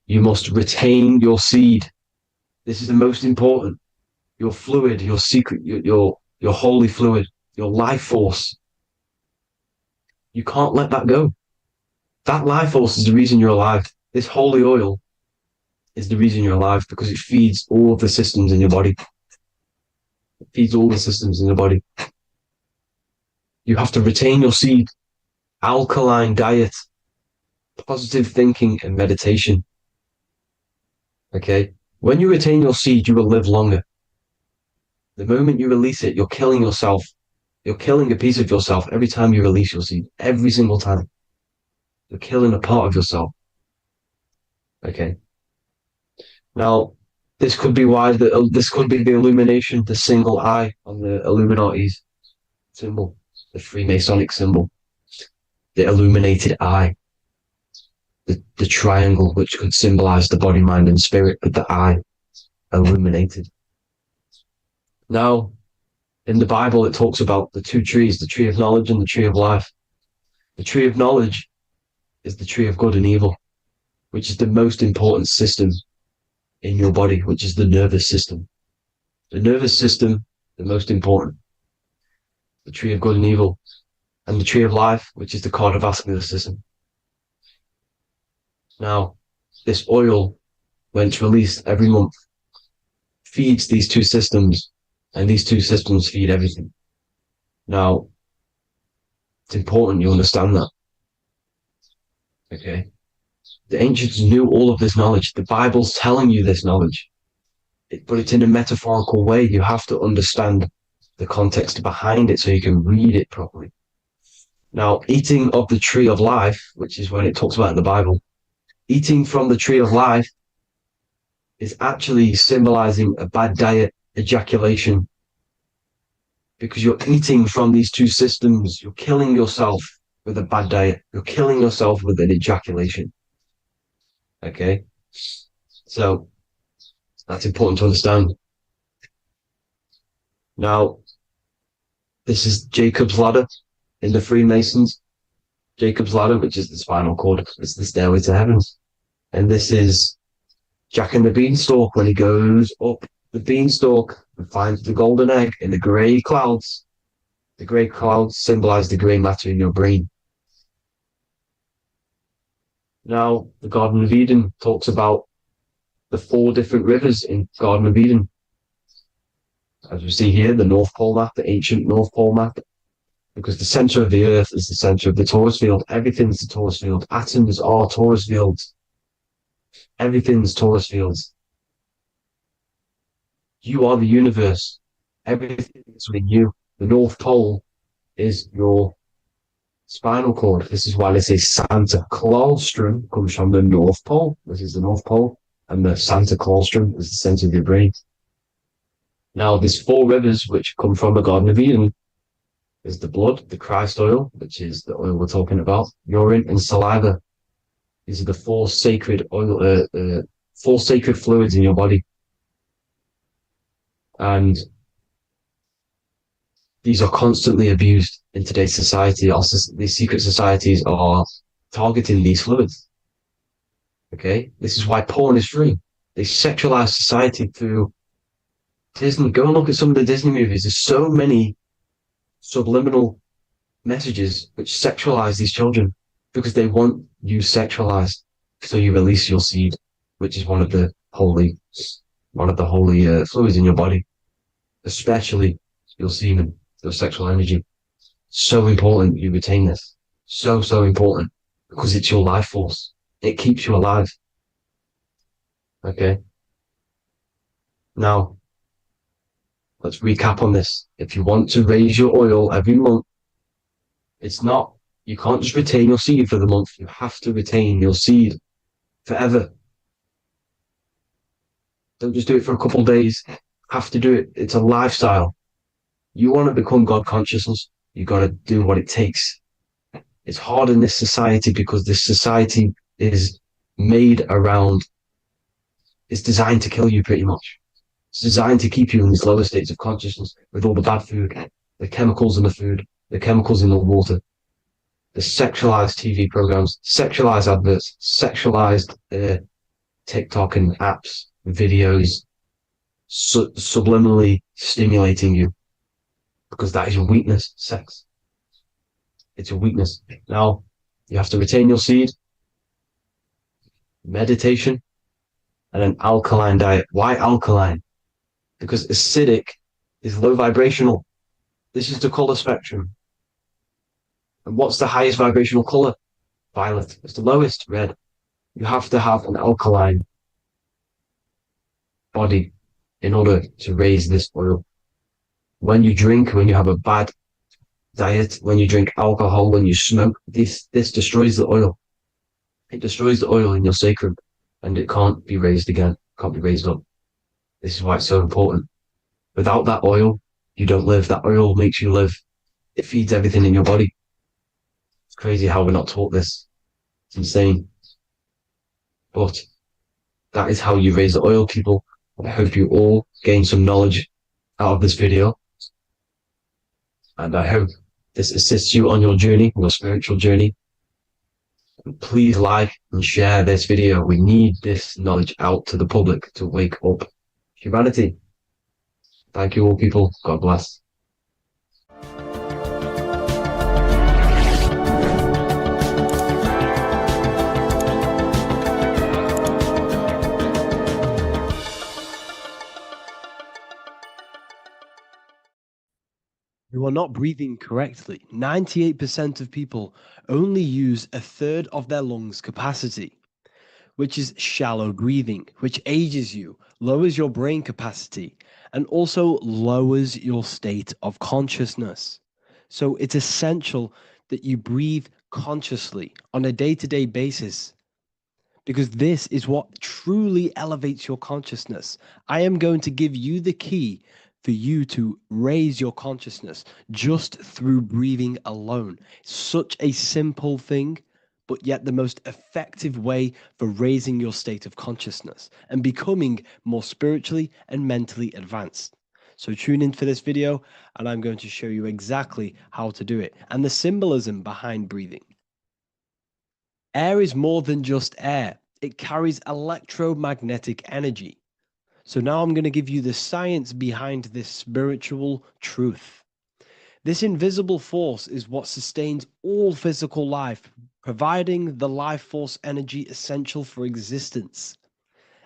You must retain your seed. This is the most important. Your fluid, your secret, your holy fluid, your life force. You can't let that go. That life force is the reason you're alive. This holy oil is the reason you're alive because it feeds all of the systems in your body. It feeds all the systems in your body. You have to retain your seed, alkaline diet, positive thinking, and meditation. Okay? When you retain your seed, you will live longer. The moment you release it, you're killing yourself. You're killing a piece of yourself every time you release your seed. Every single time. You're killing a part of yourself. Okay? Now, this could be why this could be the illumination, the single eye on the Illuminati's symbol, the Freemasonic symbol, the illuminated eye, the triangle, which could symbolize the body, mind, and spirit, but the eye illuminated. Now, in the Bible, it talks about the two trees, the tree of knowledge and the tree of life. The tree of knowledge is the tree of good and evil, which is the most important system in your body, which is the nervous system. The nervous system, the most important. The tree of good and evil. And the tree of life, which is the cardiovascular system. Now, this oil, when it's released every month, feeds these two systems, and these two systems feed everything. Now, it's important you understand that. Okay? The ancients knew all of this knowledge. The Bible's telling you this knowledge. But it's in a metaphorical way. You have to understand the context behind it so you can read it properly. Now, eating of the tree of life, which is when it talks about in the Bible, eating from the tree of life is actually symbolizing a bad diet, ejaculation, because you're eating from these two systems. You're killing yourself with a bad diet. You're killing yourself with an ejaculation. Okay? So, that's important to understand. Now, this is Jacob's ladder in the Freemasons. Jacob's ladder, which is the spinal cord, it's the stairway to heaven. And this is Jack and the Beanstalk when he goes up the beanstalk and finds the golden egg in the grey clouds. The grey clouds symbolize the grey matter in your brain. Now, the Garden of Eden talks about the 4 different rivers in Garden of Eden. As we see here, the North Pole map, the ancient North Pole map, because the center of the earth is the center of the torus field. Everything's the torus field. Atoms are torus fields. Everything's torus fields. You are the universe. Everything is within you. The North Pole is your spinal cord. This is why they say Santa Claustrum comes from the North Pole. This is the North Pole. And the Santa Claustrum is the center of your brain. Now, there's 4 rivers which come from the Garden of Eden. There's the blood, the Christ oil, which is the oil we're talking about, urine, and saliva. These are the 4 sacred oil, 4 sacred fluids in your body. And these are constantly abused in today's society. Also, these secret societies are targeting these fluids. Okay? This is why porn is free. They sexualize society through Disney. Go and look at some of the Disney movies. There's so many subliminal messages which sexualize these children because they want you sexualized. So you release your seed, which is one of the holy fluids in your body, especially your semen, your sexual energy. So important you retain this. So important because it's your life force. It keeps you alive. Okay. Now, let's recap on this. If you want to raise your oil every month, you can't just retain your seed for the month. You have to retain your seed forever. Don't just do it for a couple of days. Have to do it. It's a lifestyle. You want to become God consciousness, you got to do what it takes. It's hard in this society because this society is made around, it's designed to kill you pretty much. It's designed to keep you in these lower states of consciousness with all the bad food, the chemicals in the food, the chemicals in the water, the sexualized TV programs, sexualized adverts, sexualized TikTok and apps, videos, subliminally stimulating you because that is your weakness, sex. It's your weakness. Now, you have to retain your seed, meditation, and an alkaline diet. Why alkaline? Because acidic is low vibrational. This is the color spectrum. And what's the highest vibrational color? Violet. It's the lowest, red. You have to have an alkaline body in order to raise this oil. When you drink, when you have a bad diet, when you drink alcohol, when you smoke, this destroys the oil. It destroys the oil in your sacrum and it can't be raised again, can't be raised up. This is why it's so important. Without that oil, you don't live. That oil makes you live. It feeds everything in your body. It's crazy how we're not taught this. It's insane. But that is how you raise the oil, people. I hope you all gain some knowledge out of this video. And I hope this assists you on your journey, your spiritual journey. And please like and share this video. We need this knowledge out to the public to wake up humanity. Thank you all, people. God bless. You are not breathing correctly. 98% of people only use a third of their lungs capacity, which is shallow breathing, which ages you, lowers your brain capacity, and also lowers your state of consciousness. So it's essential that you breathe consciously on a day-to-day basis, because this is what truly elevates your consciousness. I am going to give you the key for you to raise your consciousness just through breathing alone. Such a simple thing, but yet the most effective way for raising your state of consciousness and becoming more spiritually and mentally advanced. So tune in for this video and I'm going to show you exactly how to do it and the symbolism behind breathing. Air is more than just air. It carries electromagnetic energy. So now I'm going to give you the science behind this spiritual truth. This invisible force is what sustains all physical life, providing the life force energy essential for existence.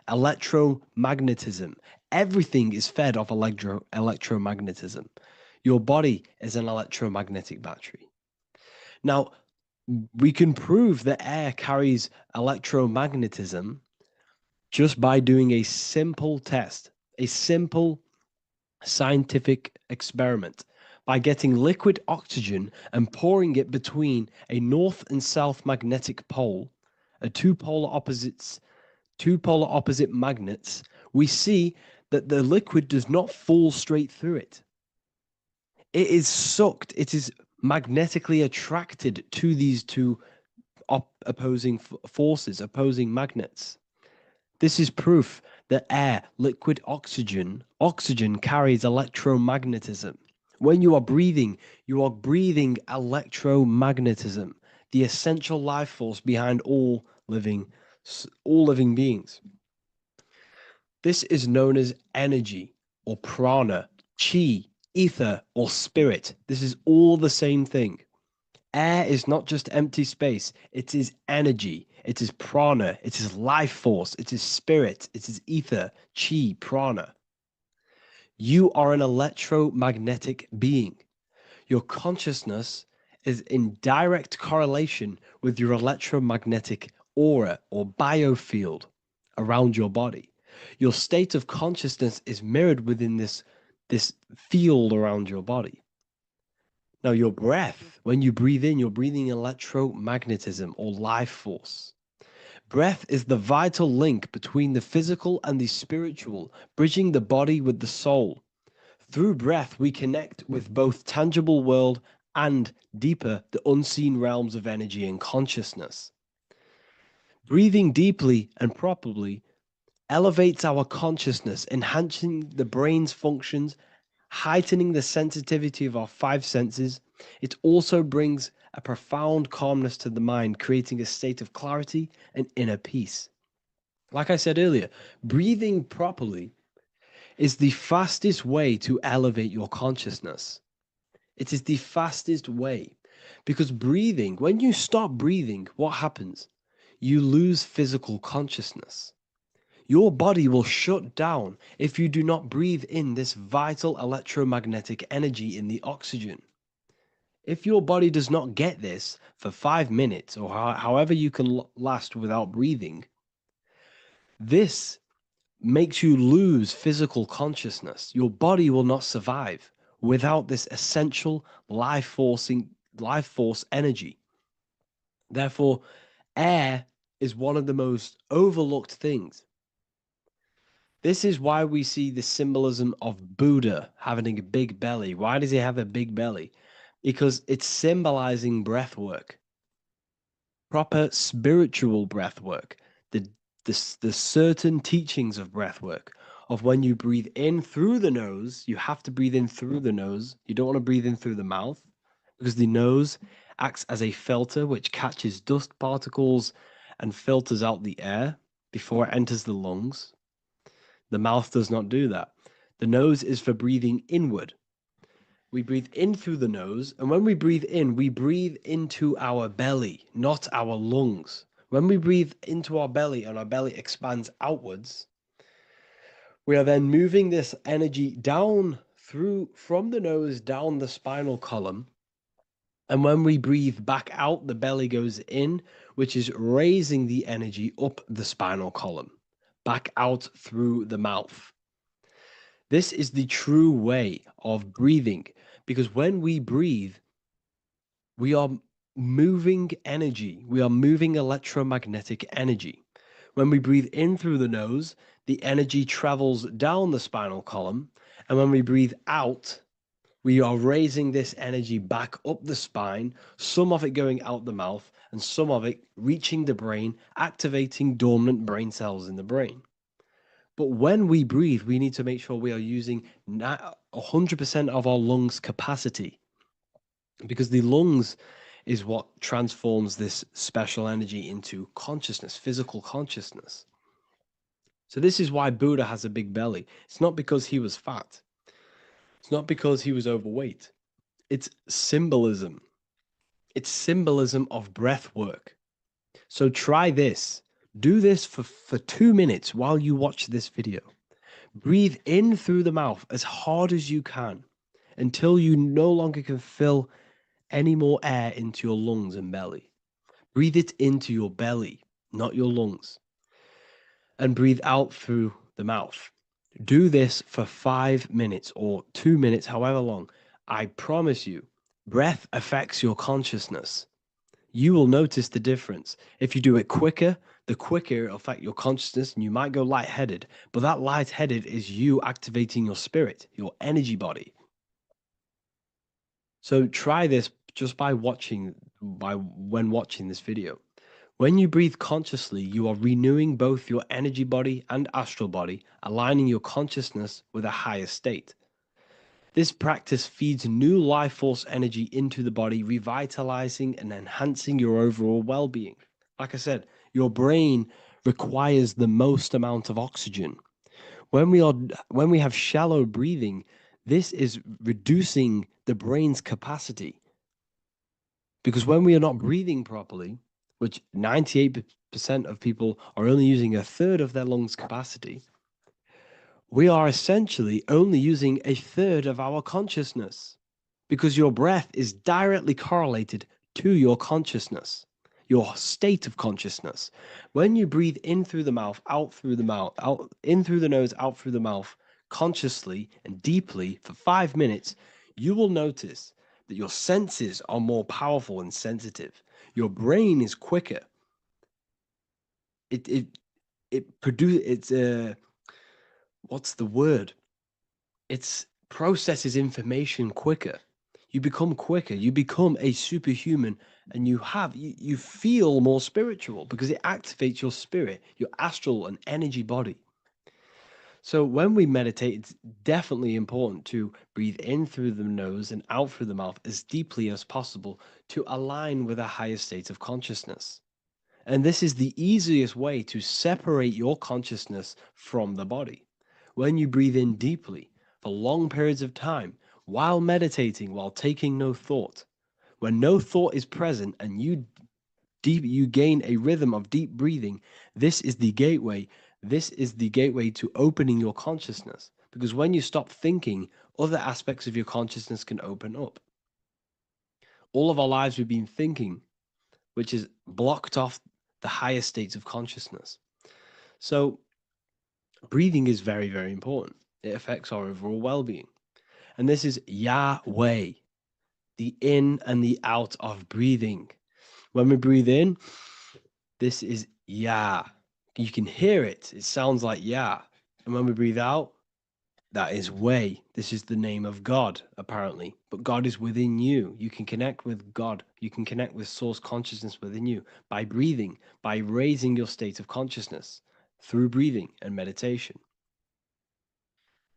Electromagnetism. Everything is fed off electromagnetism. Your body is an electromagnetic battery. Now, we can prove that air carries electromagnetism just by doing a simple test, a simple scientific experiment, by getting liquid oxygen and pouring it between a north and south magnetic pole, two polar opposite magnets. We see that the liquid does not fall straight through it. It is sucked, it is magnetically attracted to these two opposing forces, opposing magnets. This is proof that air, liquid oxygen carries electromagnetism. When you are breathing electromagnetism, the essential life force behind all living beings. This is known as energy or prana, chi, ether, or spirit. This is all the same thing. Air is not just empty space, it is energy, it is prana, it is life force, it is spirit, it is ether, chi, prana. You are an electromagnetic being. Your consciousness is in direct correlation with your electromagnetic aura or biofield around your body. Your state of consciousness is mirrored within this this field around your body. Now, your breath, when you breathe in, you're breathing electromagnetism or life force. Breath is the vital link between the physical and the spiritual, bridging the body with the soul. Through breath, we connect with both tangible world and deeper, the unseen realms of energy and consciousness. Breathing deeply and properly elevates our consciousness, enhancing the brain's functions, heightening the sensitivity of our five senses. It also brings a profound calmness to the mind, creating a state of clarity and inner peace. Like I said earlier, breathing properly is the fastest way to elevate your consciousness. It is the fastest way because breathing, when you stop breathing, what happens? You lose physical consciousness. Your body will shut down if you do not breathe in this vital electromagnetic energy in the oxygen. If your body does not get this for 5 minutes or however you can last without breathing, this makes you lose physical consciousness. Your body will not survive without this essential life force energy. Therefore, air is one of the most overlooked things. This is why we see the symbolism of Buddha having a big belly. Why does he have a big belly? Because it's symbolizing breath work, proper spiritual breath work, the certain teachings of breath work, of when you breathe in through the nose, you have to breathe in through the nose. You don't want to breathe in through the mouth because the nose acts as a filter which catches dust particles and filters out the air before it enters the lungs. The mouth does not do that. The nose is for breathing inward. We breathe in through the nose, and when we breathe in, we breathe into our belly, not our lungs. When we breathe into our belly and our belly expands outwards, we are then moving this energy down from the nose down the spinal column. And when we breathe back out, the belly goes in, which is raising the energy up the spinal column, back out through the mouth. This is the true way of breathing, because when we breathe, we are moving energy. We are moving electromagnetic energy. When we breathe in through the nose, the energy travels down the spinal column. And when we breathe out, we are raising this energy back up the spine, some of it going out the mouth, and some of it reaching the brain, activating dormant brain cells in the brain. But when we breathe, we need to make sure we are using 100% of our lungs' capacity, because the lungs is what transforms this special energy into consciousness, physical consciousness. So this is why Buddha has a big belly. It's not because he was fat. It's not because he was overweight. It's symbolism. It's symbolism of breath work. So try this. Do this for 2 minutes while you watch this video. Breathe in through the mouth as hard as you can until you no longer can fill any more air into your lungs and belly. Breathe it into your belly, not your lungs. And breathe out through the mouth. Do this for 5 minutes or 2 minutes, however long. I promise you, breath affects your consciousness. You will notice the difference. If you do it quicker, the quicker it'll affect your consciousness and you might go lightheaded. But that lightheaded is you activating your spirit, your energy body. So try this just when watching this video. When you breathe consciously, you are renewing both your energy body and astral body, aligning your consciousness with a higher state. This practice feeds new life force energy into the body, revitalizing and enhancing your overall well-being. Like I said, your brain requires the most amount of oxygen. When we have shallow breathing, this is reducing the brain's capacity. Because when we are not breathing properly, which 98% of people are only using a third of their lungs capacity, we are essentially only using a third of our consciousness, because your breath is directly correlated to your consciousness, your state of consciousness. When you breathe in through the mouth, out through the mouth, out in through the nose, out through the mouth, consciously and deeply for 5 minutes, you will notice that your senses are more powerful and sensitive. Your brain is quicker. What's the word? It processes information quicker. You become quicker. You become a superhuman, and you feel more spiritual because it activates your spirit, your astral and energy body. So when we meditate, it's definitely important to breathe in through the nose and out through the mouth as deeply as possible to align with a higher state of consciousness. And this is the easiest way to separate your consciousness from the body. When you breathe in deeply for long periods of time, while meditating, while taking no thought, when no thought is present and you gain a rhythm of deep breathing, this is the gateway. This is the gateway to opening your consciousness. Because when you stop thinking, other aspects of your consciousness can open up. All of our lives we've been thinking, which is blocked off the higher states of consciousness. So breathing is very, very important. It affects our overall well-being. And this is Yahweh, the in and the out of breathing. When we breathe in, this is Yah. You can hear it. It sounds like Yah. And when we breathe out, that is Way. This is the name of God, apparently. But God is within you. You can connect with God. You can connect with source consciousness within you by breathing, by raising your state of consciousness through breathing and meditation.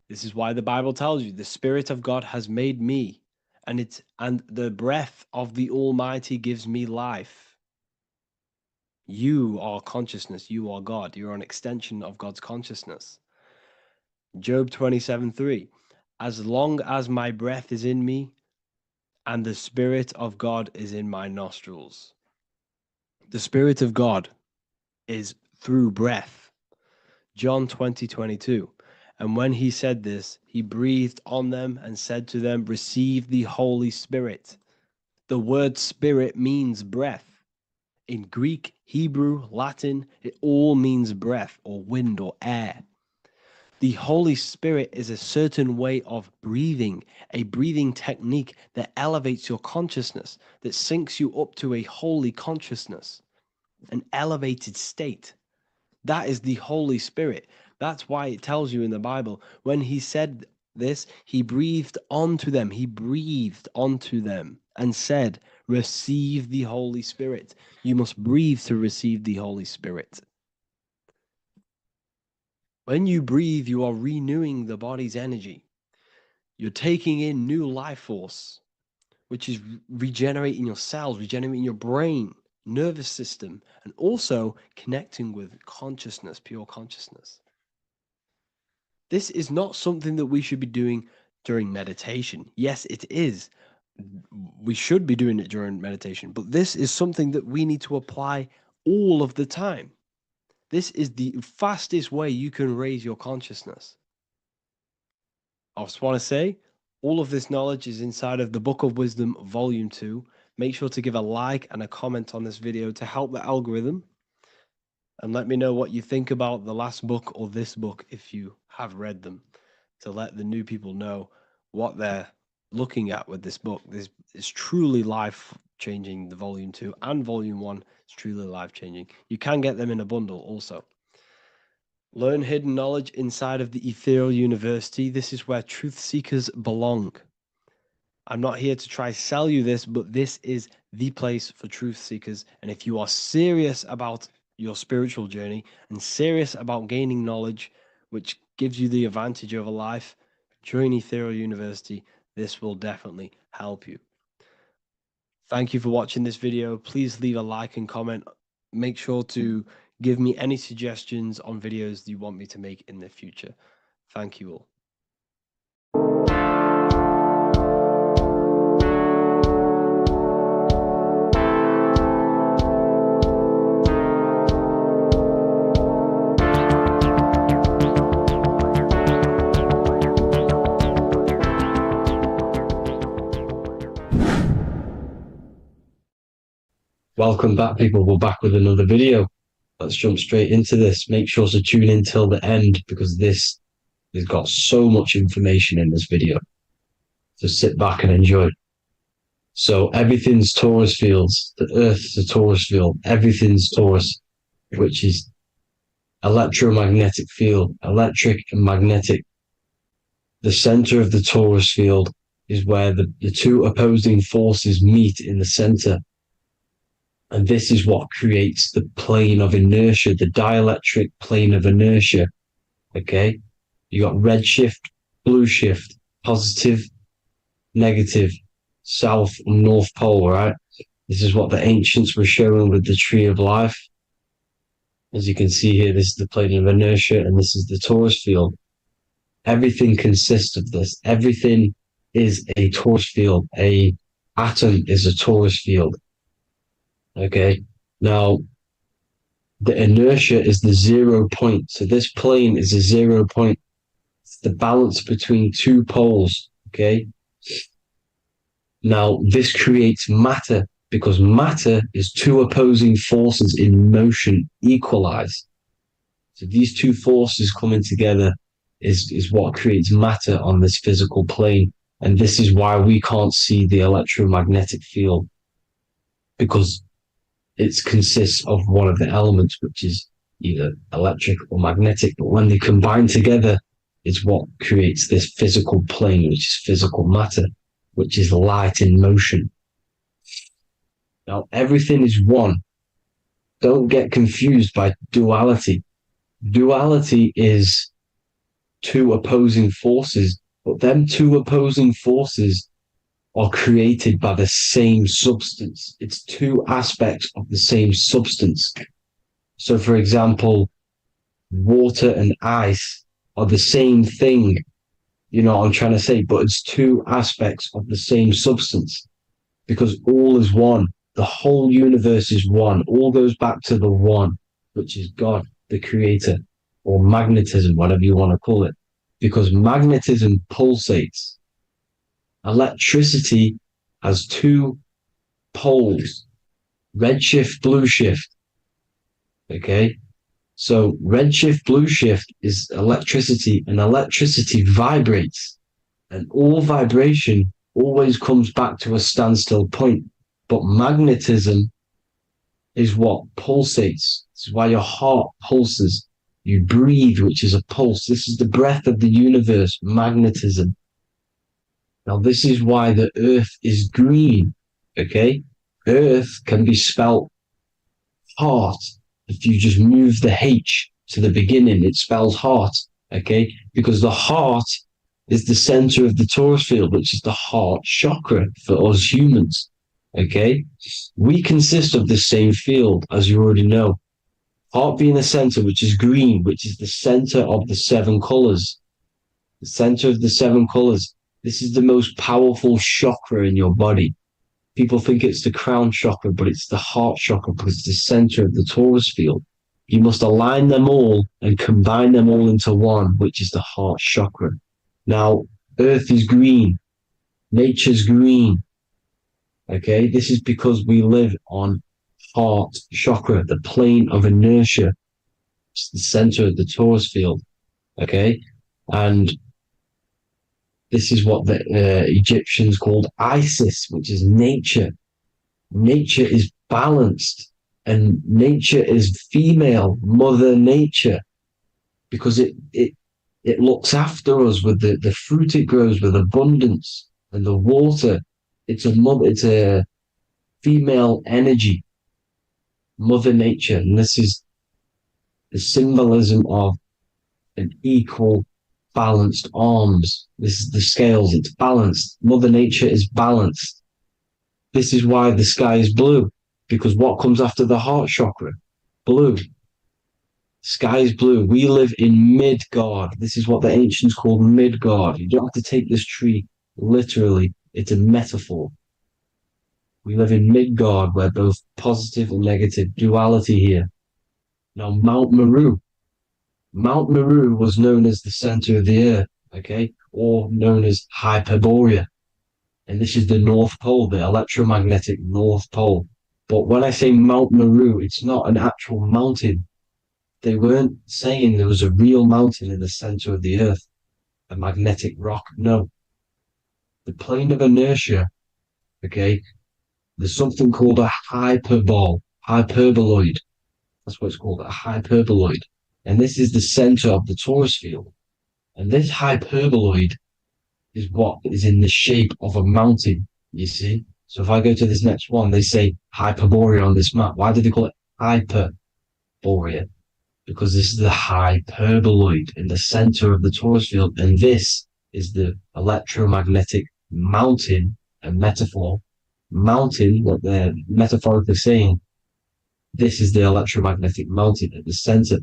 This is why the Bible tells you the Spirit of God has made me, and the breath of the Almighty gives me life. You are consciousness. You are God. You're an extension of God's consciousness. Job 27:3. As long as my breath is in me and the Spirit of God is in my nostrils. The Spirit of God is through breath. John 20:22. And when he said this, he breathed on them and said to them, receive the Holy Spirit. The word spirit means breath. In Greek, Hebrew, Latin, it all means breath or wind or air. The Holy Spirit is a certain way of breathing, a breathing technique that elevates your consciousness, that syncs you up to a holy consciousness, an elevated state. That is the Holy Spirit. That's why it tells you in the Bible, when he said this, he breathed onto them. He breathed onto them and said, receive the Holy Spirit. You must breathe to receive the Holy Spirit. When you breathe, you are renewing the body's energy. You're taking in new life force, which is regenerating your cells, regenerating your brain, nervous system, and also connecting with consciousness, pure consciousness. This is not something that we should be doing during meditation. Yes, it is. We should be doing it during meditation, but this is something that we need to apply all of the time. This is the fastest way you can raise your consciousness. I just want to say, all of this knowledge is inside of the Book of Wisdom, Volume 2. Make sure to give a like and a comment on this video to help the algorithm. And let me know what you think about the last book or this book if you have read them, to let the new people know what they're looking at with this book. This is truly life-changing, the Volume 2 and Volume 1 is truly life-changing. You can get them in a bundle also. Learn hidden knowledge inside of the Ethereal University. This is where truth seekers belong. I'm not here to try sell you this, but this is the place for truth seekers. And if you are serious about your spiritual journey and serious about gaining knowledge, which gives you the advantage over life, join Ethereal University. This will definitely help you. Thank you for watching this video. Please leave a like and comment. Make sure to give me any suggestions on videos you want me to make in the future. Thank you all. Welcome back, people. We're back with another video. Let's jump straight into this. Make sure to tune in till the end because this It's got so much information in this video. So sit back and enjoy. So everything's Taurus fields. The Earth's a Taurus field. Everything's Taurus, which is electromagnetic field, electric and magnetic. The center of the Taurus field is where the two opposing forces meet in the center. And this is what creates the plane of inertia, the dielectric plane of inertia. Okay? You got red shift, blue shift, positive, negative, south and north pole, right? This is what the ancients were showing with the tree of life. As you can see here, this is the plane of inertia, and this is the Taurus field. Everything consists of this. Everything is a Taurus field. A atom is a Taurus field. Okay. Now, the inertia is the 0 point. So this plane is a 0 point. It's the balance between two poles. Okay. Now, this creates matter because matter is two opposing forces in motion equalize. So these two forces coming together is what creates matter on this physical plane. And this is why we can't see the electromagnetic field, because it consists of one of the elements, which is either electric or magnetic. But when they combine together, it's what creates this physical plane, which is physical matter, which is light in motion. Now, everything is one. Don't get confused by duality. Duality is two opposing forces, but them two opposing forces are created by the same substance. It's two aspects of the same substance. So, for example, water and ice are the same thing. You know what I'm trying to say? But it's two aspects of the same substance, because all is one. The whole universe is one. All goes back to the one, which is God, the creator, or magnetism, whatever you want to call it, because magnetism pulsates. Electricity has two poles, red shift, blue shift. Okay? So red shift, blue shift is electricity, and electricity vibrates. And all vibration always comes back to a standstill point. But magnetism is what pulsates. This is why your heart pulses. You breathe, which is a pulse. This is the breath of the universe, magnetism. Now, this is why the earth is green, okay? Earth can be spelt heart. If you just move the H to the beginning, it spells heart, okay? Because the heart is the center of the Taurus field, which is the heart chakra for us humans, okay? We consist of the same field, as you already know. Heart being the center, which is green, which is the center of the seven colors. The center of the seven colors. This is the most powerful chakra in your body. People think it's the crown chakra, but it's the heart chakra because it's the center of the Taurus field. You must align them all and combine them all into one, which is the heart chakra. Now, Earth is green. Nature's green. Okay, this is because we live on heart chakra, the plane of inertia. It's the center of the Taurus field. Okay, and this is what the Egyptians called Isis, which is nature. Nature is balanced, and nature is female, Mother Nature, because it looks after us with the fruit it grows with abundance, and the water. It's a female energy, Mother Nature, and this is the symbolism of an equal, balanced arms. This is the scales, it's balanced. Mother Nature is balanced. This is why the sky is blue, because what comes after the heart chakra? Blue. Sky is blue. We live in Midgard. This is what the ancients called Midgard. You don't have to take this tree literally. It's a metaphor. We live in Midgard, where both positive and negative duality here. Now, Mount Meru. Mount Meru was known as the center of the earth, okay, or known as Hyperborea. And this is the North Pole, the electromagnetic North Pole. But when I say Mount Meru, it's not an actual mountain. They weren't saying there was a real mountain in the center of the earth. a magnetic rock. No. The plane of inertia, okay, there's something called a hyperboloid. That's what it's called, a hyperboloid. And this is the center of the torus field. And this hyperboloid is what is in the shape of a mountain, you see? So if I go to this next one, they say Hyperborea on this map. Why do they call it Hyperborea? Because this is the hyperboloid in the center of the torus field. And this is the electromagnetic mountain, a metaphor. Mountain, what they're metaphorically saying, this is the electromagnetic mountain at the center,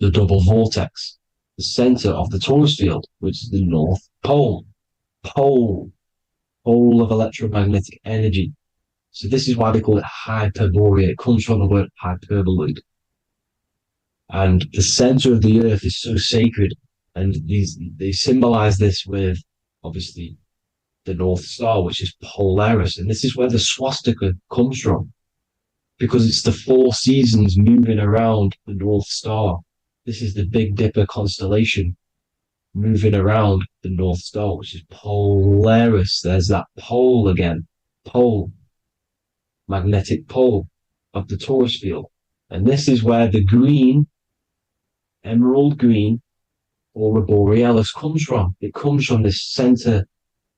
the double vortex, the center of the torus field, which is the North Pole. Pole of electromagnetic energy. So this is why they call it Hyperborea. It comes from the word hyperboloid. And the center of the earth is so sacred. And they symbolize this with, obviously, the North Star, which is Polaris. And this is where the swastika comes from, because it's the 4 seasons moving around the North Star. This is the Big Dipper constellation moving around the North Star, which is Polaris. There's that pole again. Pole. Magnetic pole of the torus field. And this is where the green, emerald green, aurora borealis comes from. It comes from this center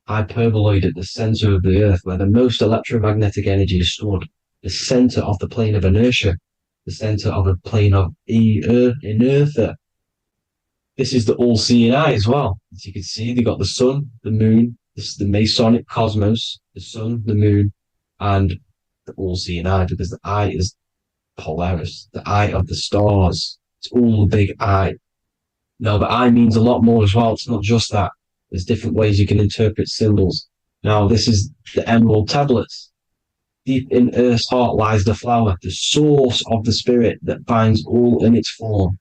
hyperboloid at the center of the earth, where the most electromagnetic energy is stored. The center of the plane of inertia. The center of the plane of inertia. This is the all-seeing eye as well. As you can see, they got the sun, the moon. This is the Masonic cosmos, the sun, the moon, and the all-seeing eye, because the eye is Polaris, the eye of the stars. It's all a big eye. Now, the eye means a lot more as well. It's not just that. There's different ways you can interpret symbols. Now, this is the emerald tablets. Deep in Earth's heart lies the flower, the source of the spirit that binds all in its form.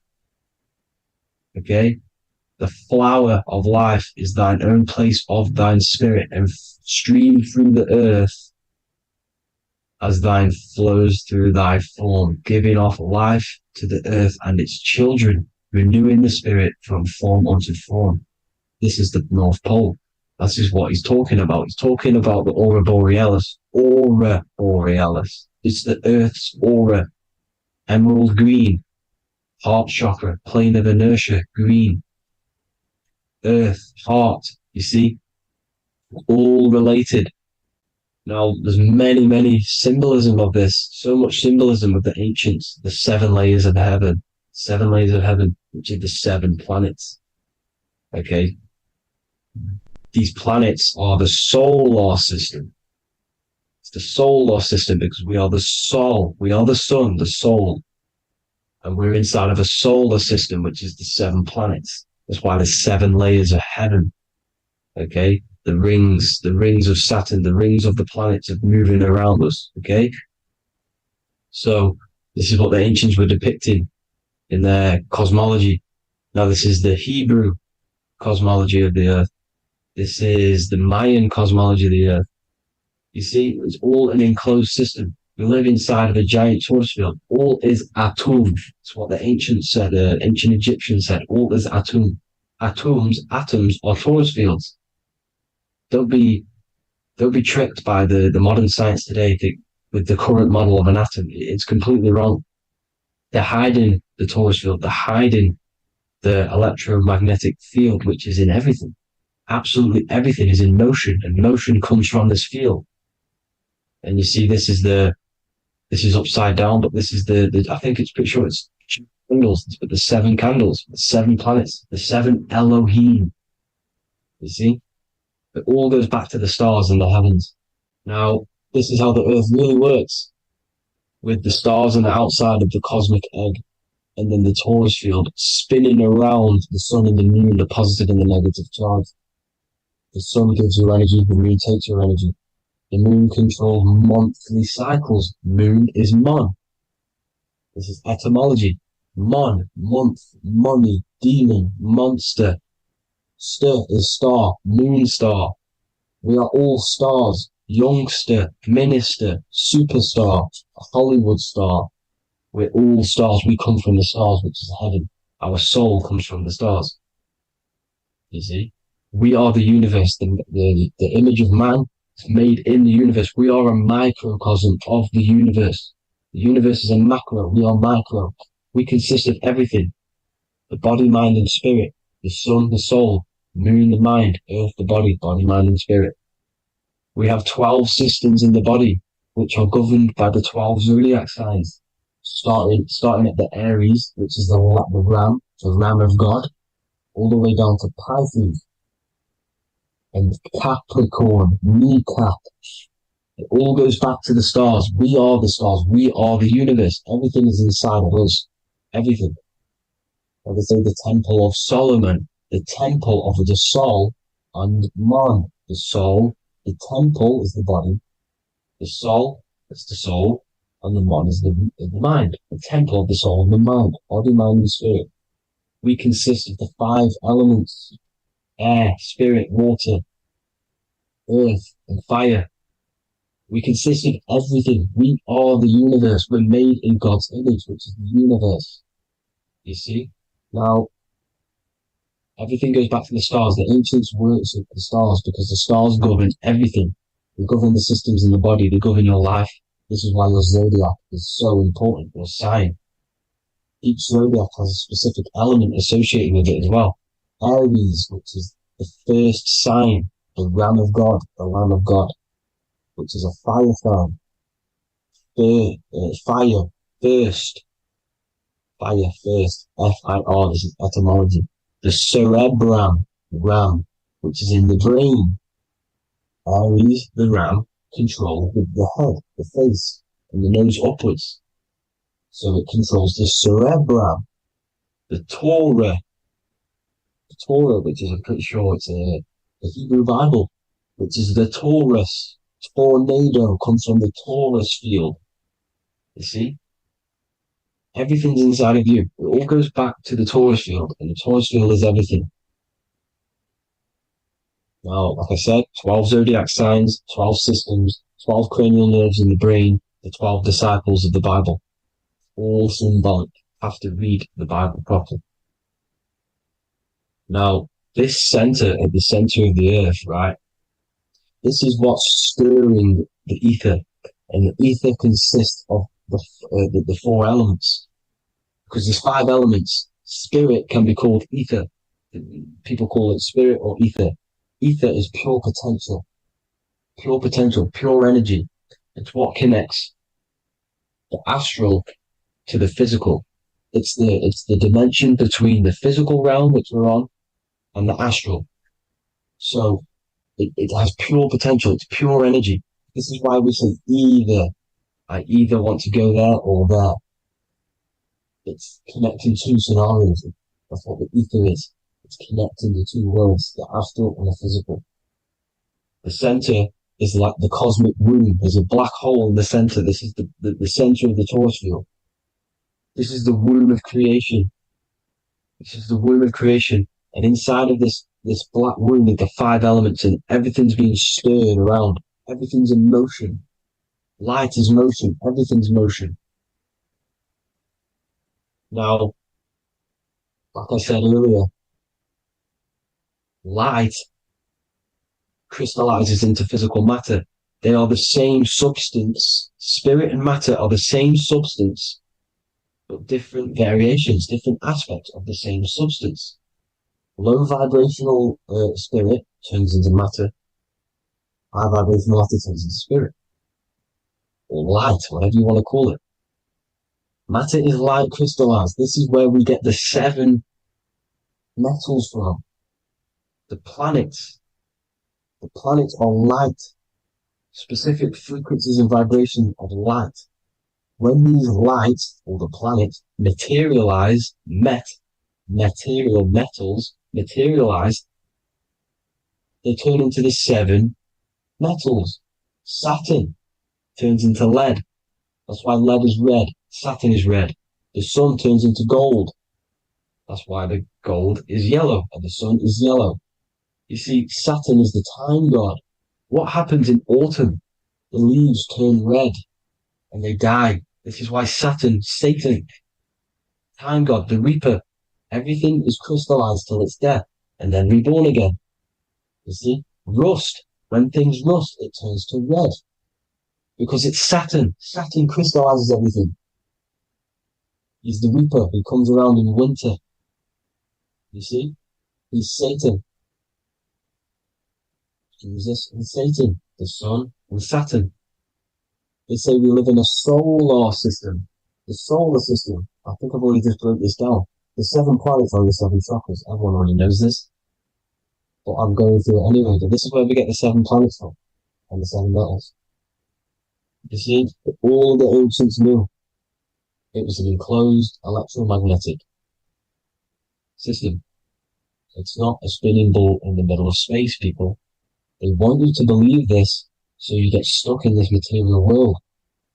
Okay? The flower of life is thine own place of thine spirit, and stream through the earth as thine flows through thy form, giving off life to the earth and its children, renewing the spirit from form unto form. This is the North Pole. This is what he's talking about. He's talking about the aurora borealis. Aurora borealis. It's the earth's aura. Emerald green. Heart chakra. Plane of inertia. Green. Earth. Heart. You see? All related. Now, there's many symbolism of this. So much symbolism of the ancients. The 7 layers of heaven. 7 layers of heaven, which are the 7 planets. Okay? These planets are the solar system. It's the solar system because we are the soul. We are the sun, the soul. And we're inside of a solar system, which is the 7 planets. That's why there's 7 layers of heaven. Okay? The rings of Saturn, the rings of the planets are moving around us. Okay? So this is what the ancients were depicting in their cosmology. Now this is the Hebrew cosmology of the earth. This is the Mayan cosmology of the earth. You see, it's all an enclosed system. We live inside of a giant torus field. All is atum. It's what the ancients said, ancient Egyptians said. All is atum. Atoms are torus fields. Don't be tricked by the modern science today with the current model of an atom. It's completely wrong. They're hiding the torus field. They're hiding the electromagnetic field, which is in everything. Absolutely everything is in motion, and motion comes from this field. And you see, this is upside down, but this is I think it's pretty sure it's candles, but the 7 candles, the 7 planets, the 7 Elohim. You see? It all goes back to the stars and the heavens. Now, this is how the earth really works, with the stars on the outside of the cosmic egg, and then the torus field spinning around the sun and the moon, the positive and the negative charge. The sun gives you energy, the moon takes your energy. The moon controls monthly cycles. Moon is mon. This is etymology. Mon, month, money, demon, monster. Stir is star, moon star. We are all stars. Youngster, minister, superstar, Hollywood star. We're all stars. We come from the stars, which is heaven. Our soul comes from the stars. You see, we are the universe. The image of man is made in the universe. We are a microcosm of the universe. The universe is a macro. We are micro. We consist of everything: the body, mind, and spirit. The sun, the soul; moon, the mind; earth, the body, mind, and spirit. We have 12 systems in the body, which are governed by the 12 zodiac signs, starting at the Aries, which is the ram of God, all the way down to Pisces and Capricorn, kneecap. It all goes back to the stars. We are the stars. We are the universe. Everything is inside of us. Everything. Like I say, the Temple of Solomon, the temple of the soul and man. The soul, the temple is the body. The soul is the soul, and the man is the mind. The temple of the soul and the mind, body, mind, and spirit. We consist of the 5 elements: air, spirit, water, earth, and fire. We consist of everything. We are the universe. We're made in God's image, which is the universe. You see? Now, everything goes back to the stars. The ancients worship the stars because the stars govern everything. They govern the systems in the body. They govern your life. This is why your zodiac is so important, your sign. Each zodiac has a specific element associated with it as well. Aries, which is the first sign, the ram of God, the lamb of God, which is a fire sign. Fire, first. Fire, first. F-I-R, this is etymology. The cerebrum, ram, which is in the brain. Aries, the ram, control the head, the face, and the nose upwards. So it controls the cerebrum. The Torah, which is, I'm pretty sure it's a Hebrew Bible, which is the Taurus. Tornado comes from the Taurus field. You see? Everything's inside of you. It all goes back to the Taurus field, and the Taurus field is everything. Now, like I said, 12 zodiac signs, 12 systems, 12 cranial nerves in the brain, the 12 disciples of the Bible. All symbolic. Have to read the Bible properly. Now, this center, at the center of the earth, right? This is what's stirring the ether. And the ether consists of the 4 elements. Because there's 5 elements. Spirit can be called ether. People call it spirit or ether. Ether is pure potential, pure energy. It's what connects the astral to the physical. It's the dimension between the physical realm, which we're on, and the astral. So it has pure potential. It's pure energy. This is why we say either. I either want to go there or there. It's connecting 2 scenarios. That's what the ether is. It's connecting the 2 worlds, the astral and the physical. The center is like the cosmic womb. There's a black hole in the center. This is the center of the Taurus field. This is the womb of creation. This is the womb of creation. And inside of this black womb are the 5 elements, and everything's being stirred around. Everything's in motion. Light is motion. Everything's motion. Now, like I said earlier, light crystallizes into physical matter. They are the same substance. Spirit and matter are the same substance, but different variations, different aspects of the same substance. Low vibrational spirit turns into matter. High vibrational matter turns into spirit. Or light, whatever you want to call it. Matter is light crystallized. This is where we get the 7 metals from. The planets. The planets are light. Specific frequencies and vibrations of light. When these lights, or the planets, materialize, material metals materialize, they turn into the 7 metals. Saturn turns into lead. That's why lead is red. Saturn is red. The sun turns into gold. That's why the gold is yellow and the sun is yellow. You see, Saturn is the time god. What happens in autumn? The leaves turn red and they die. This is why Saturn, Satan, time god, the reaper, everything is crystallized till it's death. and then reborn again. You see? Rust. When things rust, it turns to red. Because it's Saturn. Saturn crystallizes everything. He's the Reaper who comes around in winter. You see? He's Satan. Jesus and Satan, the Sun and Saturn. They say we live in a solar system. The solar system. I think I've already just broke this down. The 7 planets are the 7 chakras. Everyone already knows this. But I'm going through it anyway. But this is where we get the 7 planets from. And the 7 metals. You see, all the ancients knew it was an enclosed electromagnetic system. It's not a spinning ball in the middle of space, people. They want you to believe this so you get stuck in this material world.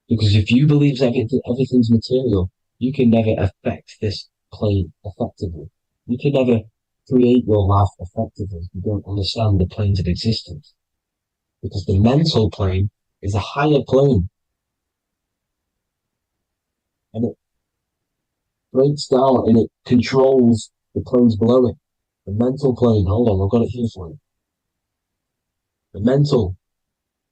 Because if you believe everything's material, you can never affect this plane effectively. You can never create your life effectively. You don't understand the planes of existence. Because the mental plane is a higher plane. And it breaks down and it controls the planes below it. The mental plane, hold on, I've got it here for you. The mental,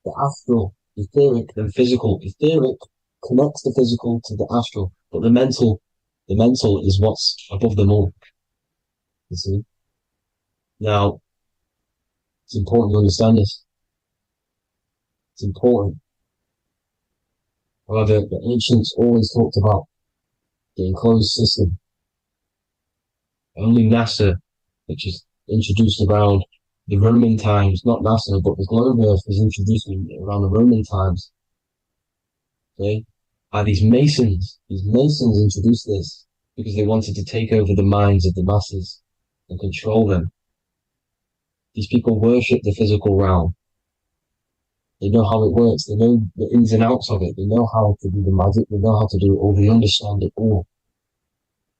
the astral, etheric, then physical. Etheric connects the physical to the astral, but the mental is what's above them all. You see? Now, it's important to understand this. It's important. However, the ancients always talked about the enclosed system. Only NASA, which is introduced around the Roman times, not NASA, but the globe Earth was introduced around the Roman times. Okay? By these Masons. These Masons introduced this because they wanted to take over the minds of the masses and control them. These people worship the physical realm. They know how it works. They know the ins and outs of it. They know how to do the magic. They know how to do it all. They understand it all.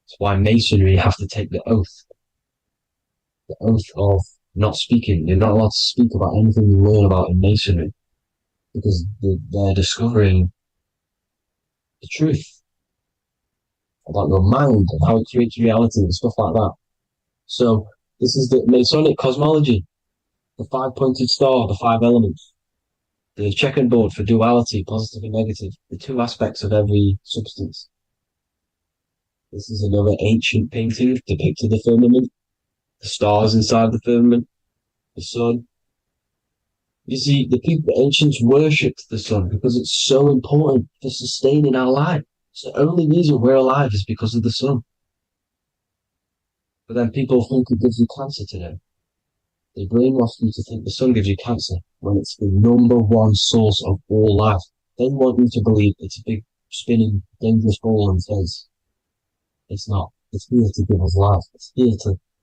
That's why Masonry have to take the oath. The oath of not speaking. You're not allowed to speak about anything you learn about in Masonry. Because they're discovering the truth about your mind and how it creates reality and stuff like that. So, this is the Masonic cosmology. The 5-pointed star, the 5 elements. The checkerboard for duality, positive and negative. The 2 aspects of every substance. This is another ancient painting depicting the firmament. The stars inside the firmament. The sun. You see, the ancients worshipped the sun because it's so important for sustaining our life. It's the only reason we're alive is because of the sun. But then people think it gives you cancer today. They brainwash you to think the sun gives you cancer when it's the #1 source of all life. They want you to believe it's a big, spinning, dangerous ball in space. It's not. It's here to give us life.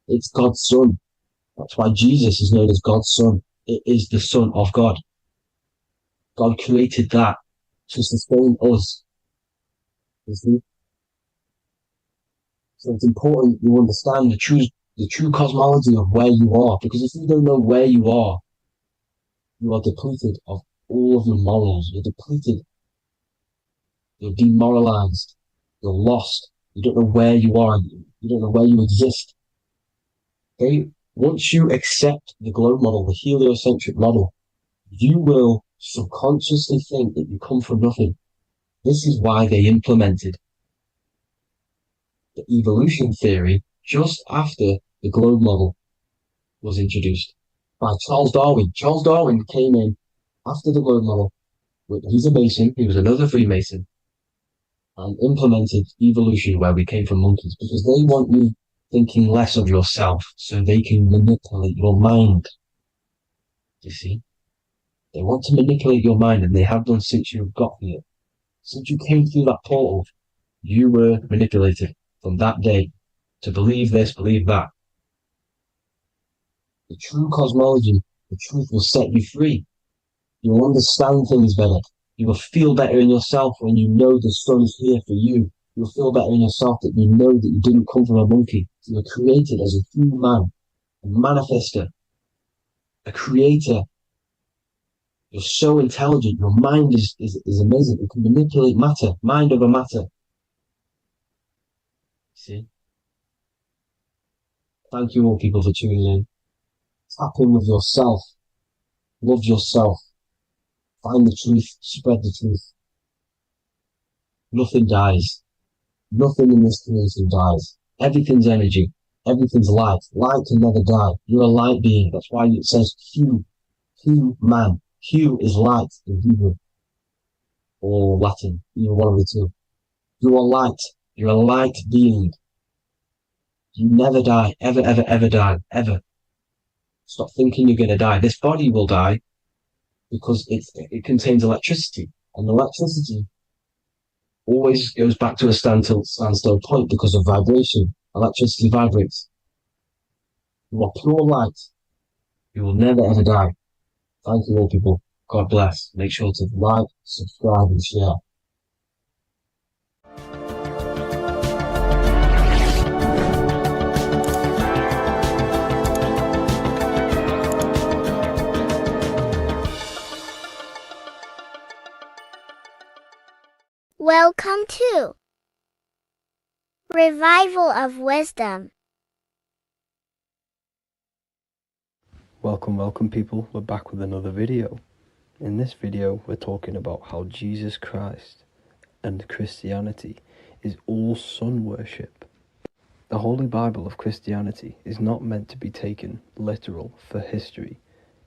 It's God's Son. That's why Jesus is known as God's Son. It is the Son of God. God created that to sustain us. You see? So it's important you understand the true cosmology of where you are, because if you don't know where you are depleted of all of your morals. You're depleted. You're demoralized. You're lost. You don't know where you are. You don't know where you exist. Okay? Once you accept the globe model, the heliocentric model, you will subconsciously think that you come from nothing. This is why they implemented the evolution theory just after the globe model was introduced by Charles Darwin. Charles Darwin came in after the globe model. He's a Mason. He was another Freemason, and implemented evolution where we came from monkeys, because they want you thinking less of yourself so they can manipulate your mind. You see? They want to manipulate your mind, and they have done since you got here. Since you came through that portal, you were manipulated from that day to believe this, believe that. The true cosmology, the truth will set you free. You will understand things better. You will feel better in yourself when you know the sun is here for you. You'll feel better in yourself that you know that you didn't come from a monkey. You were created as a human, a manifester, a creator. You're so intelligent. Your mind is amazing. You can manipulate matter, mind over matter. See? Thank you all people for tuning in. Tap in with yourself. Love yourself. Find the truth. Spread the truth. Nothing dies. Nothing in this creation dies. Everything's energy. Everything's light. Light can never die. You're a light being. That's why it says Q. Q man. Q is light in Hebrew or Latin. Either one of the two. You are light. You're a light being. You never die. Ever, ever, ever die. Ever. Stop thinking you're going to die. This body will die because it contains electricity. And electricity always goes back to a standstill point because of vibration. Electricity vibrates. You are pure light. You will never ever die. Thank you all people. God bless. Make sure to like, subscribe and share. Welcome to Revival of Wisdom. Welcome people, we're back with another video. In this video we're talking about how Jesus Christ and Christianity is all sun worship. The Holy Bible of Christianity is not meant to be taken literal for history.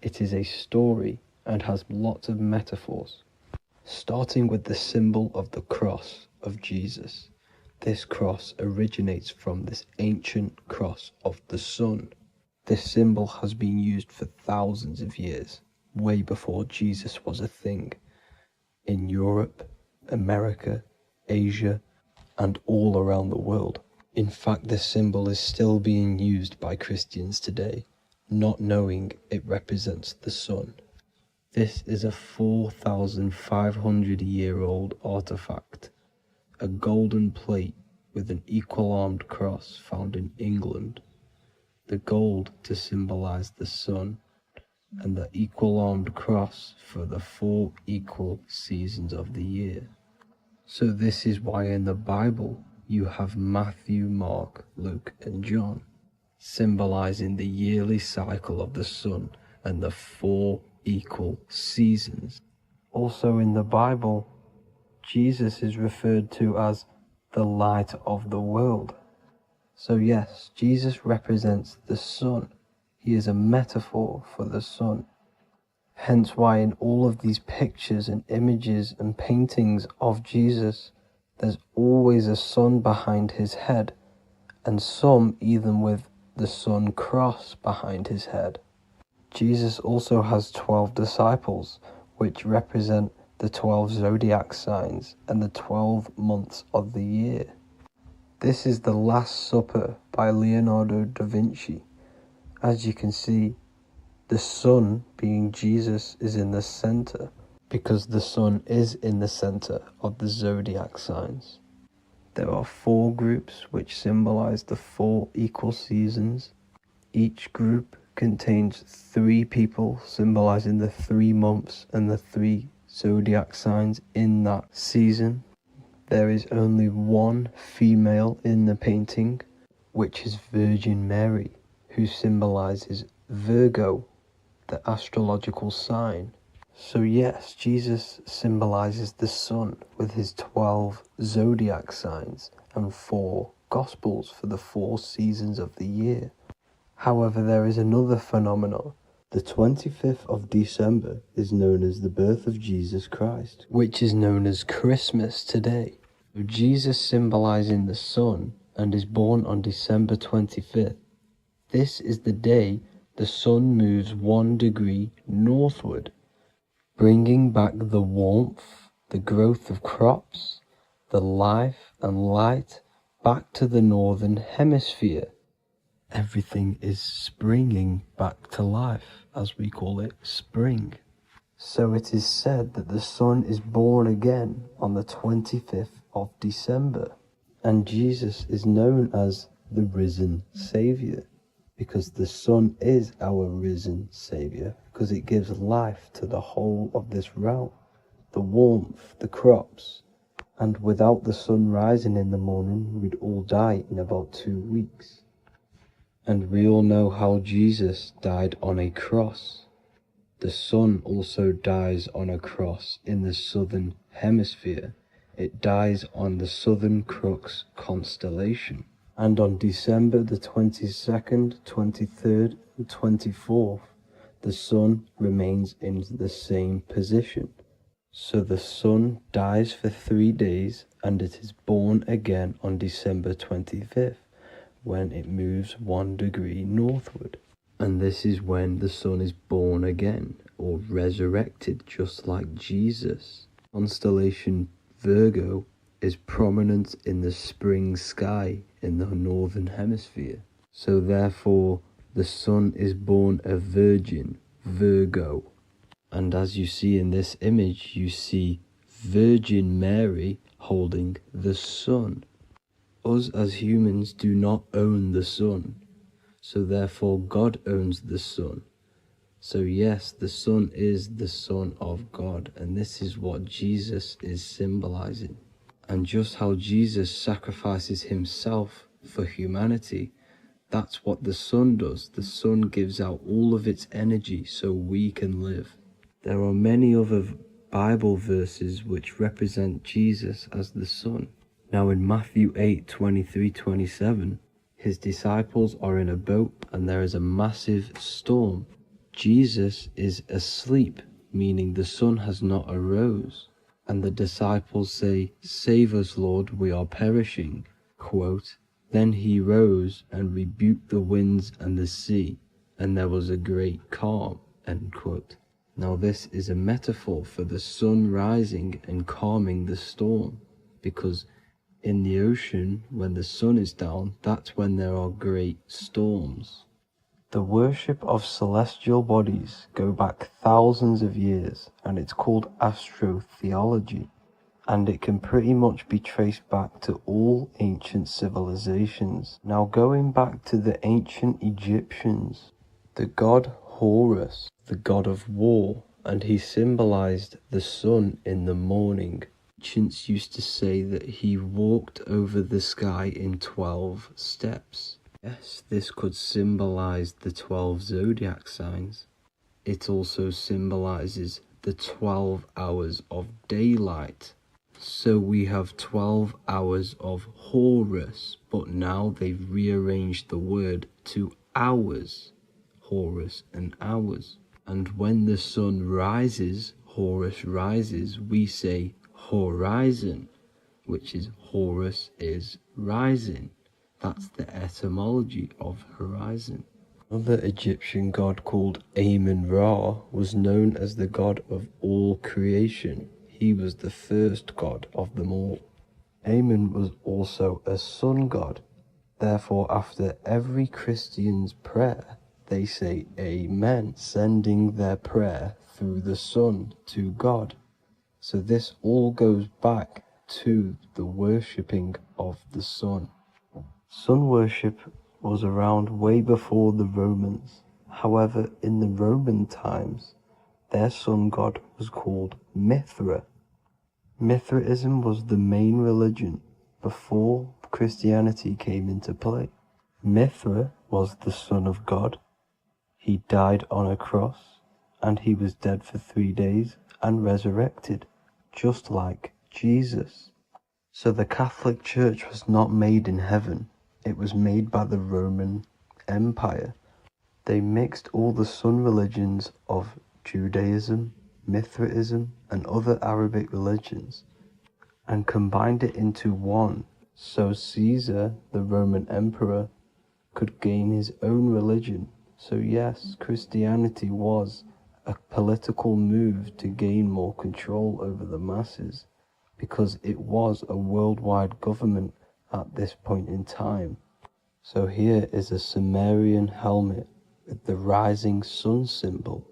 It is a story and has lots of metaphors. Starting with the symbol of the cross of Jesus. This cross originates from this ancient cross of the sun. This symbol has been used for thousands of years, way before Jesus was a thing, in Europe, America, Asia, and all around the world. In fact, this symbol is still being used by Christians today, not knowing it represents the sun. This is a 4,500-year-old artifact, a golden plate with an equal-armed cross found in England. The gold to symbolize the sun, and the equal-armed cross for the 4 equal seasons of the year. So this is why in the Bible you have Matthew, Mark, Luke, and John, symbolizing the yearly cycle of the sun and the 4 equal seasons. Also in the Bible, Jesus is referred to as the light of the world. So yes, Jesus represents the sun. He is a metaphor for the sun. Hence why in all of these pictures and images and paintings of Jesus, there's always a sun behind his head, and some even with the sun cross behind his head. Jesus also has 12 disciples, which represent the 12 zodiac signs and the 12 months of the year. This is the Last Supper by Leonardo da Vinci. As you can see, the sun, being Jesus, is in the center, because the sun is in the center of the zodiac signs. There are 4 groups which symbolize the 4 equal seasons. Each group contains 3 people symbolizing the 3 months and the 3 zodiac signs in that season. There is only 1 female in the painting, which is Virgin Mary, who symbolizes Virgo, the astrological sign. So yes, Jesus symbolizes the sun with his 12 zodiac signs and 4 gospels for the 4 seasons of the year. However, there is another phenomenon. The 25th of December is known as the birth of Jesus Christ, which is known as Christmas today. Jesus symbolizing the sun and is born on December 25th. This is the day the sun moves 1 degree northward, bringing back the warmth, the growth of crops, the life and light back to the northern hemisphere. Everything is springing back to life, as we call it, spring. So it is said that the sun is born again on the 25th of December, and Jesus is known as the risen Saviour, because the sun is our risen Saviour, because it gives life to the whole of this realm, the warmth, the crops, and without the sun rising in the morning, we'd all die in about 2 weeks. And we all know how Jesus died on a cross. The sun also dies on a cross in the southern hemisphere. It dies on the Southern Crux constellation. And on December the 22nd, 23rd, and 24th, the sun remains in the same position. So the sun dies for 3 days and it is born again on December 25th, when it moves 1 degree northward. And this is when the sun is born again, or resurrected, just like Jesus. Constellation Virgo is prominent in the spring sky in the northern hemisphere. So therefore, the sun is born a virgin, Virgo. And as you see in this image, you see Virgin Mary holding the sun. Us as humans do not own the sun. So therefore God owns the sun. So yes, the sun is the Son of God, and this is what Jesus is symbolizing. And just how Jesus sacrifices himself for humanity, that's what the sun does. The sun gives out all of its energy so we can live. There are many other Bible verses which represent Jesus as the sun. Now in Matthew 8:23-27, his disciples are in a boat and there is a massive storm. Jesus is asleep, meaning the sun has not arose. And the disciples say, "Save us, Lord, we are perishing." Quote, "Then he rose and rebuked the winds and the sea, and there was a great calm." End quote. Now this is a metaphor for the sun rising and calming the storm, because in the ocean, when the sun is down, that's when there are great storms. The worship of celestial bodies go back thousands of years, and it's called astrotheology, and it can pretty much be traced back to all ancient civilizations. Now going back to the ancient Egyptians, the god Horus, the god of war, and he symbolized the sun in the morning. Ancients used to say that he walked over the sky in 12 steps. Yes, this could symbolize the 12 zodiac signs. It also symbolizes the 12 hours of daylight. So we have 12 hours of Horus, but now they've rearranged the word to hours. Horus and hours. And when the sun rises, Horus rises, we say horizon, which is Horus is rising. That's the etymology of horizon. Another Egyptian god called Amun-Ra was known as the god of all creation. He was the first god of them all. Amun was also a sun god. Therefore, after every Christian's prayer, they say Amen, sending their prayer through the sun to God. So this all goes back to the worshipping of the sun. Sun worship was around way before the Romans. However, in the Roman times, their sun god was called Mithra. Mithraism was the main religion before Christianity came into play. Mithra was the son of God. He died on a cross, and he was dead for 3 days and resurrected, just like Jesus. So the Catholic Church was not made in heaven. It was made by the Roman Empire. They mixed all the sun religions of Judaism, Mithraism, and other Arabic religions, and combined it into one, so Caesar, the Roman emperor, could gain his own religion. So yes, Christianity was a political move to gain more control over the masses, because it was a worldwide government at this point in time. So here is a Sumerian helmet with the rising sun symbol.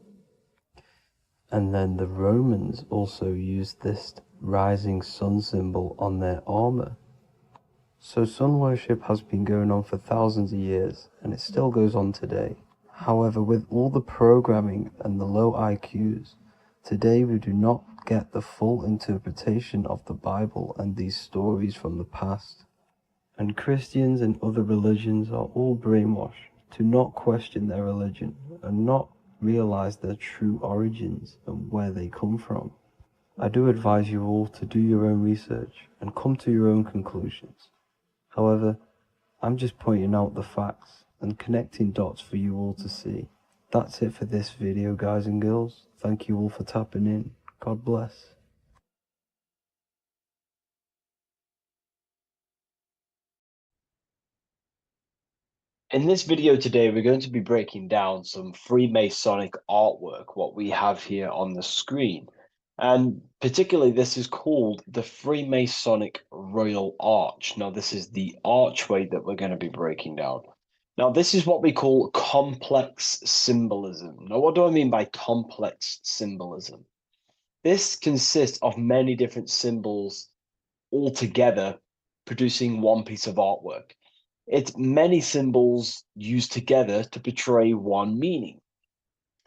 And then the Romans also used this rising sun symbol on their armor. So sun worship has been going on for thousands of years, and it still goes on today. However, with all the programming and the low IQs, today we do not get the full interpretation of the Bible and these stories from the past. And Christians and other religions are all brainwashed to not question their religion and not realize their true origins and where they come from. I do advise you all to do your own research and come to your own conclusions. However, I'm just pointing out the facts and connecting dots for you all to see. That's it for this video, guys and girls. Thank you all for tapping in. God bless. In this video today, we're going to be breaking down some Freemasonic artwork, what we have here on the screen. And particularly, this is called the Freemasonic Royal Arch. Now, this is the archway that we're going to be breaking down. Now, this is what we call complex symbolism. Now, what do I mean by complex symbolism? This consists of many different symbols all together, producing one piece of artwork. It's many symbols used together to portray one meaning.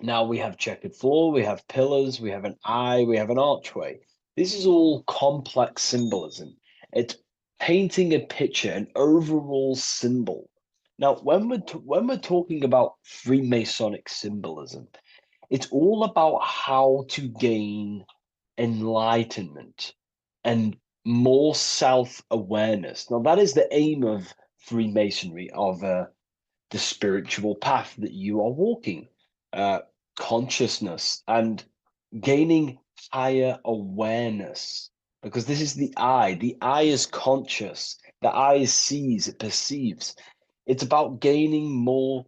Now we have checkered floor, we have pillars, we have an eye, we have an archway. This is all complex symbolism. It's painting a picture, an overall symbol. Now, when we're talking about Freemasonic symbolism, it's all about how to gain enlightenment and more self-awareness. Now, that is the aim of Freemasonry, of the spiritual path that you are walking, consciousness and gaining higher awareness, because this is the eye. The eye is conscious. The eye sees, it perceives. It's about gaining more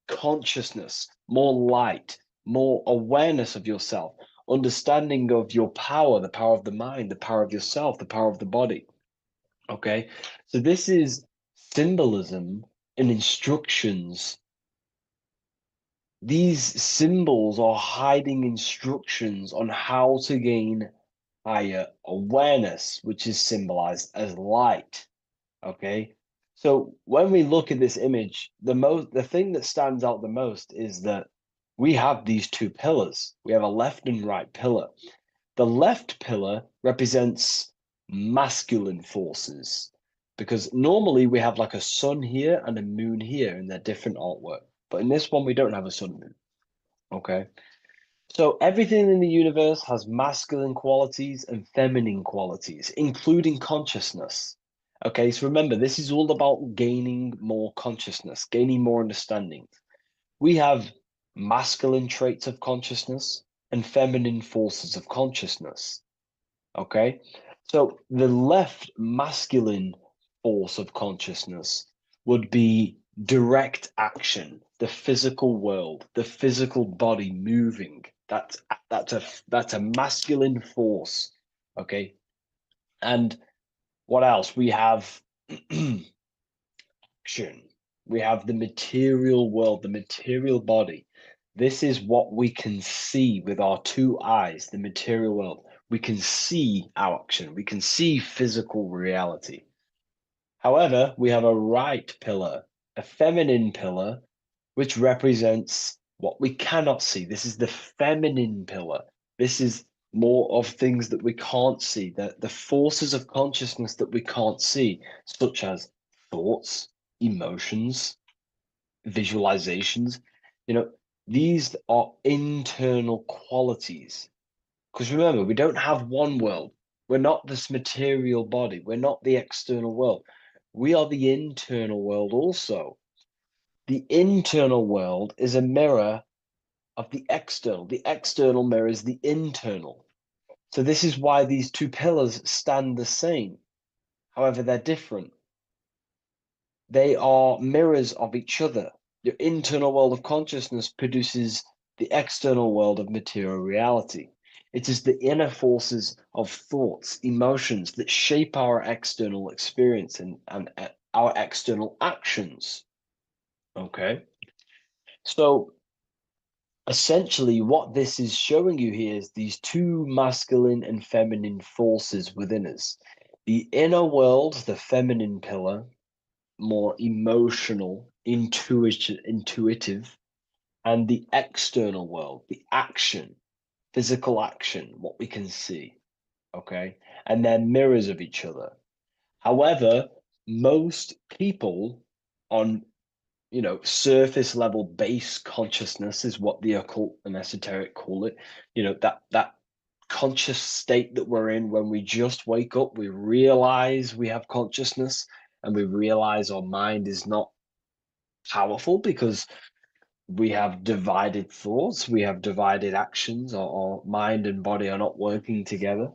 consciousness, more light, more awareness of yourself, understanding of your power, the power of the mind, the power of yourself, the power of the body. Okay, so this is symbolism and instructions. These symbols are hiding instructions on how to gain higher awareness, which is symbolized as light. Okay, so when we look at this image, the thing that stands out the most is that we have these two pillars. We have a left and right pillar. The left pillar represents masculine forces, because normally we have like a sun here and a moon here in their different artwork. But in this one, we don't have a sun moon. Okay. So everything in the universe has masculine qualities and feminine qualities, including consciousness. Okay, so remember, this is all about gaining more consciousness, gaining more understanding. We have masculine traits of consciousness and feminine forces of consciousness. Okay, so the left masculine force of consciousness would be direct action, the physical world, the physical body moving. That's a masculine force. Okay, and what else? We have action. We have the material world, the material body. This is what we can see with our two eyes, the material world. We can see our action. We can see physical reality. However, we have a right pillar, a feminine pillar, which represents what we cannot see. This is the feminine pillar. This is more of things that we can't see, the forces of consciousness that we can't see, such as thoughts, emotions, visualizations. You know, these are internal qualities. Because remember, we don't have one world. We're not this material body. We're not the external world. We are the internal world also. The internal world is a mirror of the external. The external mirrors the internal. So this is why these two pillars stand the same. However, they're different. They are mirrors of each other. Your internal world of consciousness produces the external world of material reality. It is the inner forces of thoughts, emotions that shape our external experience and our external actions. Okay? So essentially, what this is showing you here is these two masculine and feminine forces within us. The inner world, the feminine pillar, more emotional, intuitive, and the external world, the action, physical action, what we can see. Okay. And they're mirrors of each other. However, most people on surface level base consciousness is what the occult and esoteric call it. That conscious state that we're in when we just wake up, we realize we have consciousness, and we realize our mind is not powerful because we have divided thoughts, we have divided actions, our mind and body are not working together.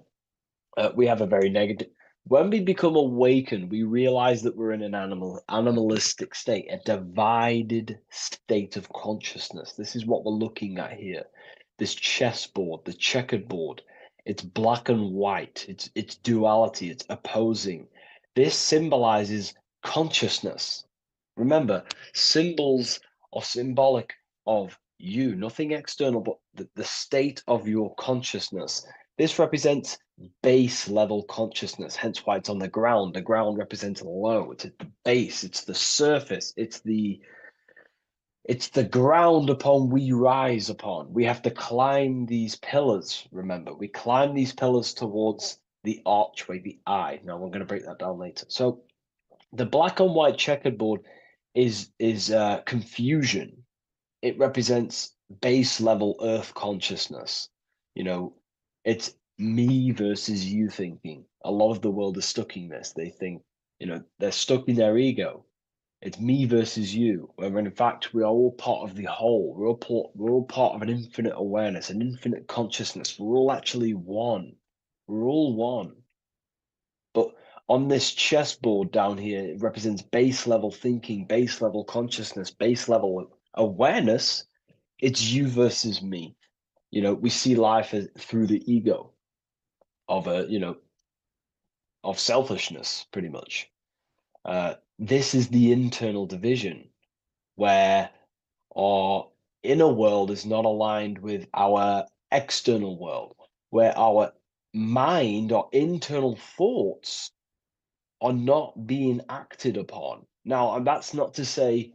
We have a very negative. When we become awakened, we realize that we're in an animalistic state, a divided state of consciousness. This is what we're looking at here. This chessboard, the checkered board. It's black and white. It's duality. It's opposing. This symbolizes consciousness. Remember, symbols are symbolic of you, nothing external, but the state of your consciousness. This represents base level consciousness, hence why it's on the ground. The ground represents low. It's at the base. It's the surface. It's the ground upon we rise upon. We have to climb these pillars. Remember, we climb these pillars towards the archway, the eye. Now we're going to break that down later. So the black and white checkered board is confusion. It represents base level earth consciousness. It's me versus you thinking. A lot of the world is stuck in this. They think, they're stuck in their ego. It's me versus you, when in fact we are all part of the whole. We're all part of an infinite awareness, an infinite consciousness. We're all actually one. We're all one. But on this chessboard down here, it represents base level thinking, base level consciousness, base level awareness. It's you versus me. We see life through the ego of of selfishness, pretty much. This is the internal division where our inner world is not aligned with our external world, where our mind, our internal thoughts are not being acted upon. Now, and that's not to say,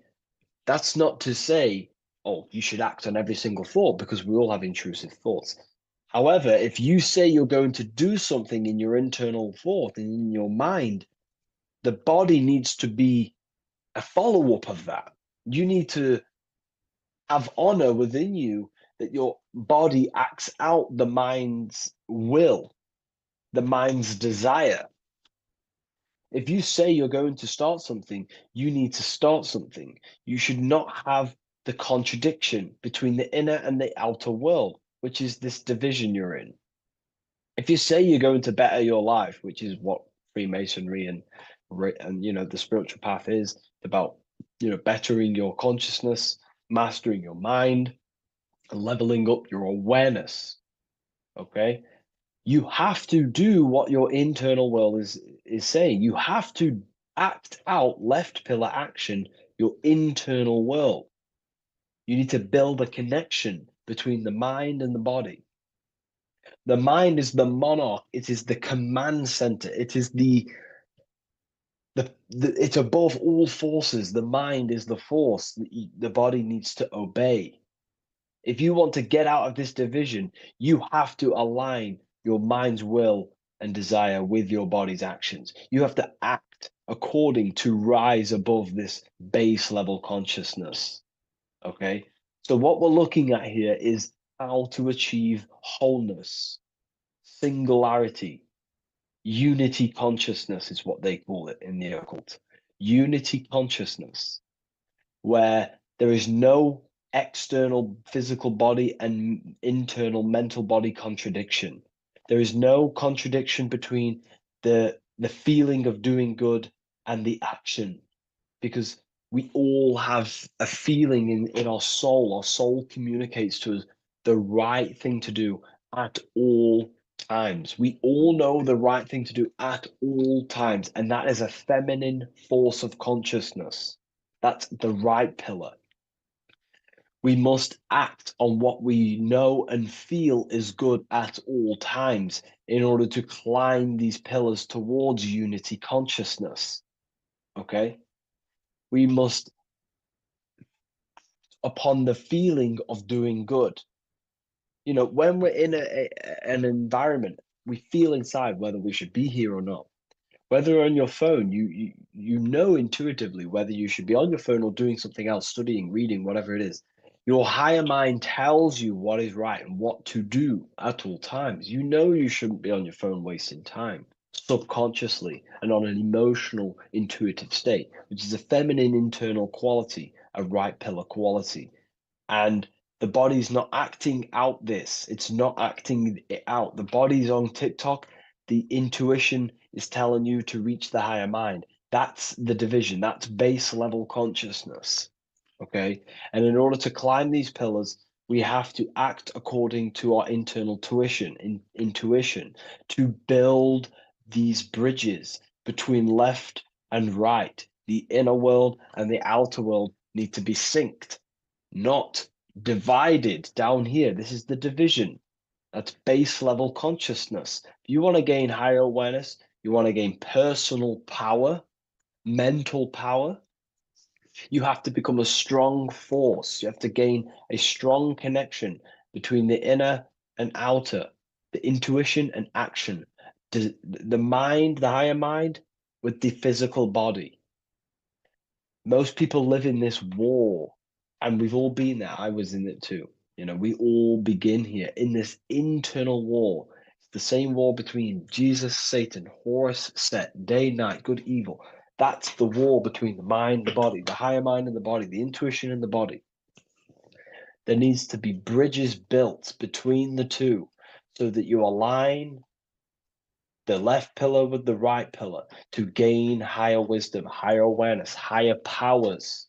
oh, you should act on every single thought, because we all have intrusive thoughts. However, if you say you're going to do something in your internal thought and in your mind, the body needs to be a follow-up of that. You need to have honor within you that your body acts out the mind's will, the mind's desire. If you say you're going to start something, you need to start something. You should not have the contradiction between the inner and the outer world, which is this division you're in. If you say you're going to better your life, which is what Freemasonry and the spiritual path is about, bettering your consciousness, mastering your mind, and leveling up your awareness. Okay, you have to do what your internal world is saying. You have to act out left pillar action, your internal world. You need to build a connection between the mind and the body. The mind is the monarch. It is the command center. It is it's above all forces. The mind is the force. The body needs to obey. If you want to get out of this division, you have to align your mind's will and desire with your body's actions. You have to act according to rise above this base level consciousness. Okay? So what we're looking at here is how to achieve wholeness, singularity, unity consciousness is what they call it in the occult. Unity consciousness, where there is no external physical body and internal mental body contradiction. There is no contradiction between the feeling of doing good and the action, because we all have a feeling in our soul. Our soul communicates to us the right thing to do at all times. We all know the right thing to do at all times, and that is a feminine force of consciousness. That's the right pillar. We must act on what we know and feel is good at all times in order to climb these pillars towards unity consciousness. Okay? We must, upon the feeling of doing good. When we're in an environment, we feel inside whether we should be here or not. Whether on your phone, you know intuitively whether you should be on your phone or doing something else, studying, reading, whatever it is. Your higher mind tells you what is right and what to do at all times. You know you shouldn't be on your phone wasting time subconsciously and on an emotional, intuitive state, which is a feminine internal quality, a right pillar quality. And the body's not acting out this. It's not acting it out. The body's on TikTok. The intuition is telling you to reach the higher mind. That's the division. That's base level consciousness. Okay. And in order to climb these pillars, we have to act according to our internal intuition to build these bridges between left and right. The inner world and the outer world need to be synced, not divided down here. This is the division. That's base level consciousness. If you want to gain higher awareness, you want to gain personal power, mental power, you have to become a strong force. You have to gain a strong connection between the inner and outer, the intuition and action, the mind, the higher mind, with the physical body. Most people live in this war, and we've all been there. I was in it too. We all begin here in this internal war. It's the same war between Jesus, Satan, Horus, Set, day, night, good, evil. That's the war between the mind, the body, the higher mind and the body, the intuition and the body. There needs to be bridges built between the two so that you align the left pillar with the right pillar to gain higher wisdom, higher awareness, higher powers.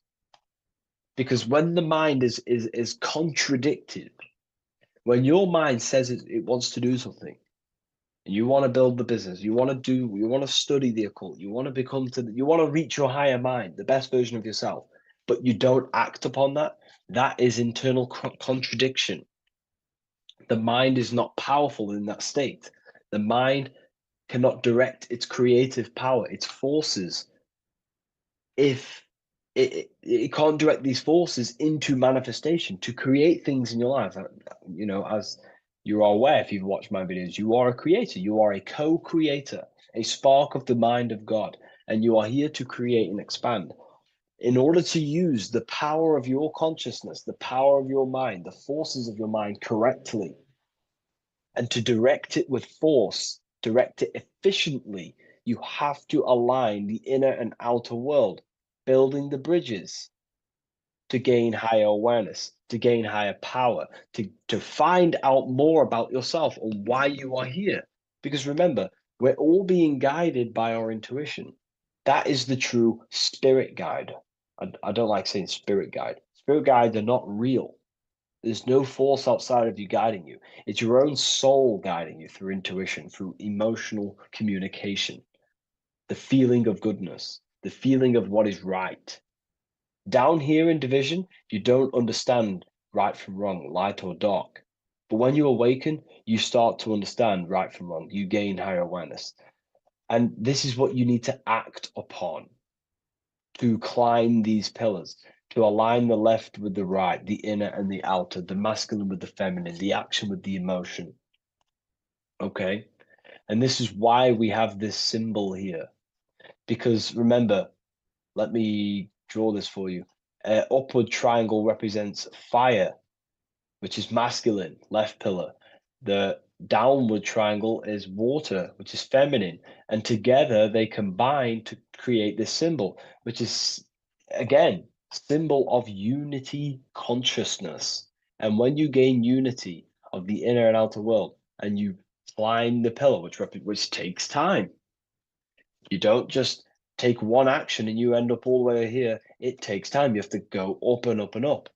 Because when the mind is contradicted, when your mind says it wants to do something, and you want to build the business, you want to study the occult, you want to reach your higher mind, the best version of yourself, but you don't act upon that, that is internal contradiction. The mind is not powerful in that state. The mind cannot direct its creative power, its forces, if it can't direct these forces into manifestation to create things in your life. As you are aware, if you've watched my videos, you are a creator, you are a co-creator, a spark of the mind of God, and you are here to create and expand. In order to use the power of your consciousness, the power of your mind, the forces of your mind correctly, and to direct it with force, direct it efficiently, you have to align the inner and outer world, building the bridges to gain higher awareness, to gain higher power, to find out more about yourself or why you are here. Because remember, we're all being guided by our intuition. That is the true spirit guide. I don't like saying spirit guide. Spirit guides are not real. There's no force outside of you guiding you. It's your own soul guiding you through intuition, through emotional communication, the feeling of goodness, the feeling of what is right. Down here in division, you don't understand right from wrong, light or dark. But when you awaken, you start to understand right from wrong. You gain higher awareness. And this is what you need to act upon to climb these pillars, to align the left with the right, the inner and the outer, the masculine with the feminine, the action with the emotion. Okay? And this is why we have this symbol here. Because remember, let me draw this for you. Upward triangle represents fire, which is masculine, left pillar. The downward triangle is water, which is feminine. And together they combine to create this symbol, which is, again, symbol of unity consciousness. And when you gain unity of the inner and outer world, and you climb the pillar, which takes time, you don't just take one action and you end up all the way here. It takes time. You have to go up and up and up.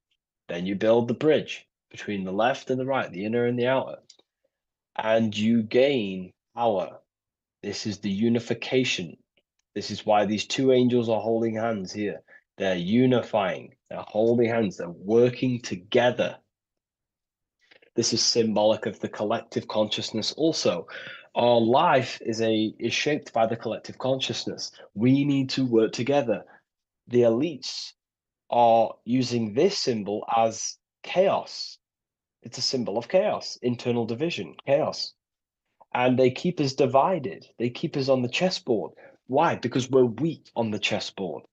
Then you build the bridge between the left and the right, the inner and the outer, and you gain power. This is the unification. This is why these two angels are holding hands here. They're unifying, they're holding hands, they're working together. This is symbolic of the collective consciousness also. Our life is shaped by the collective consciousness. We need to work together. The elites are using this symbol as chaos. It's a symbol of chaos, internal division, chaos. And they keep us divided. They keep us on the chessboard. Why? Because we're weak on the chessboard.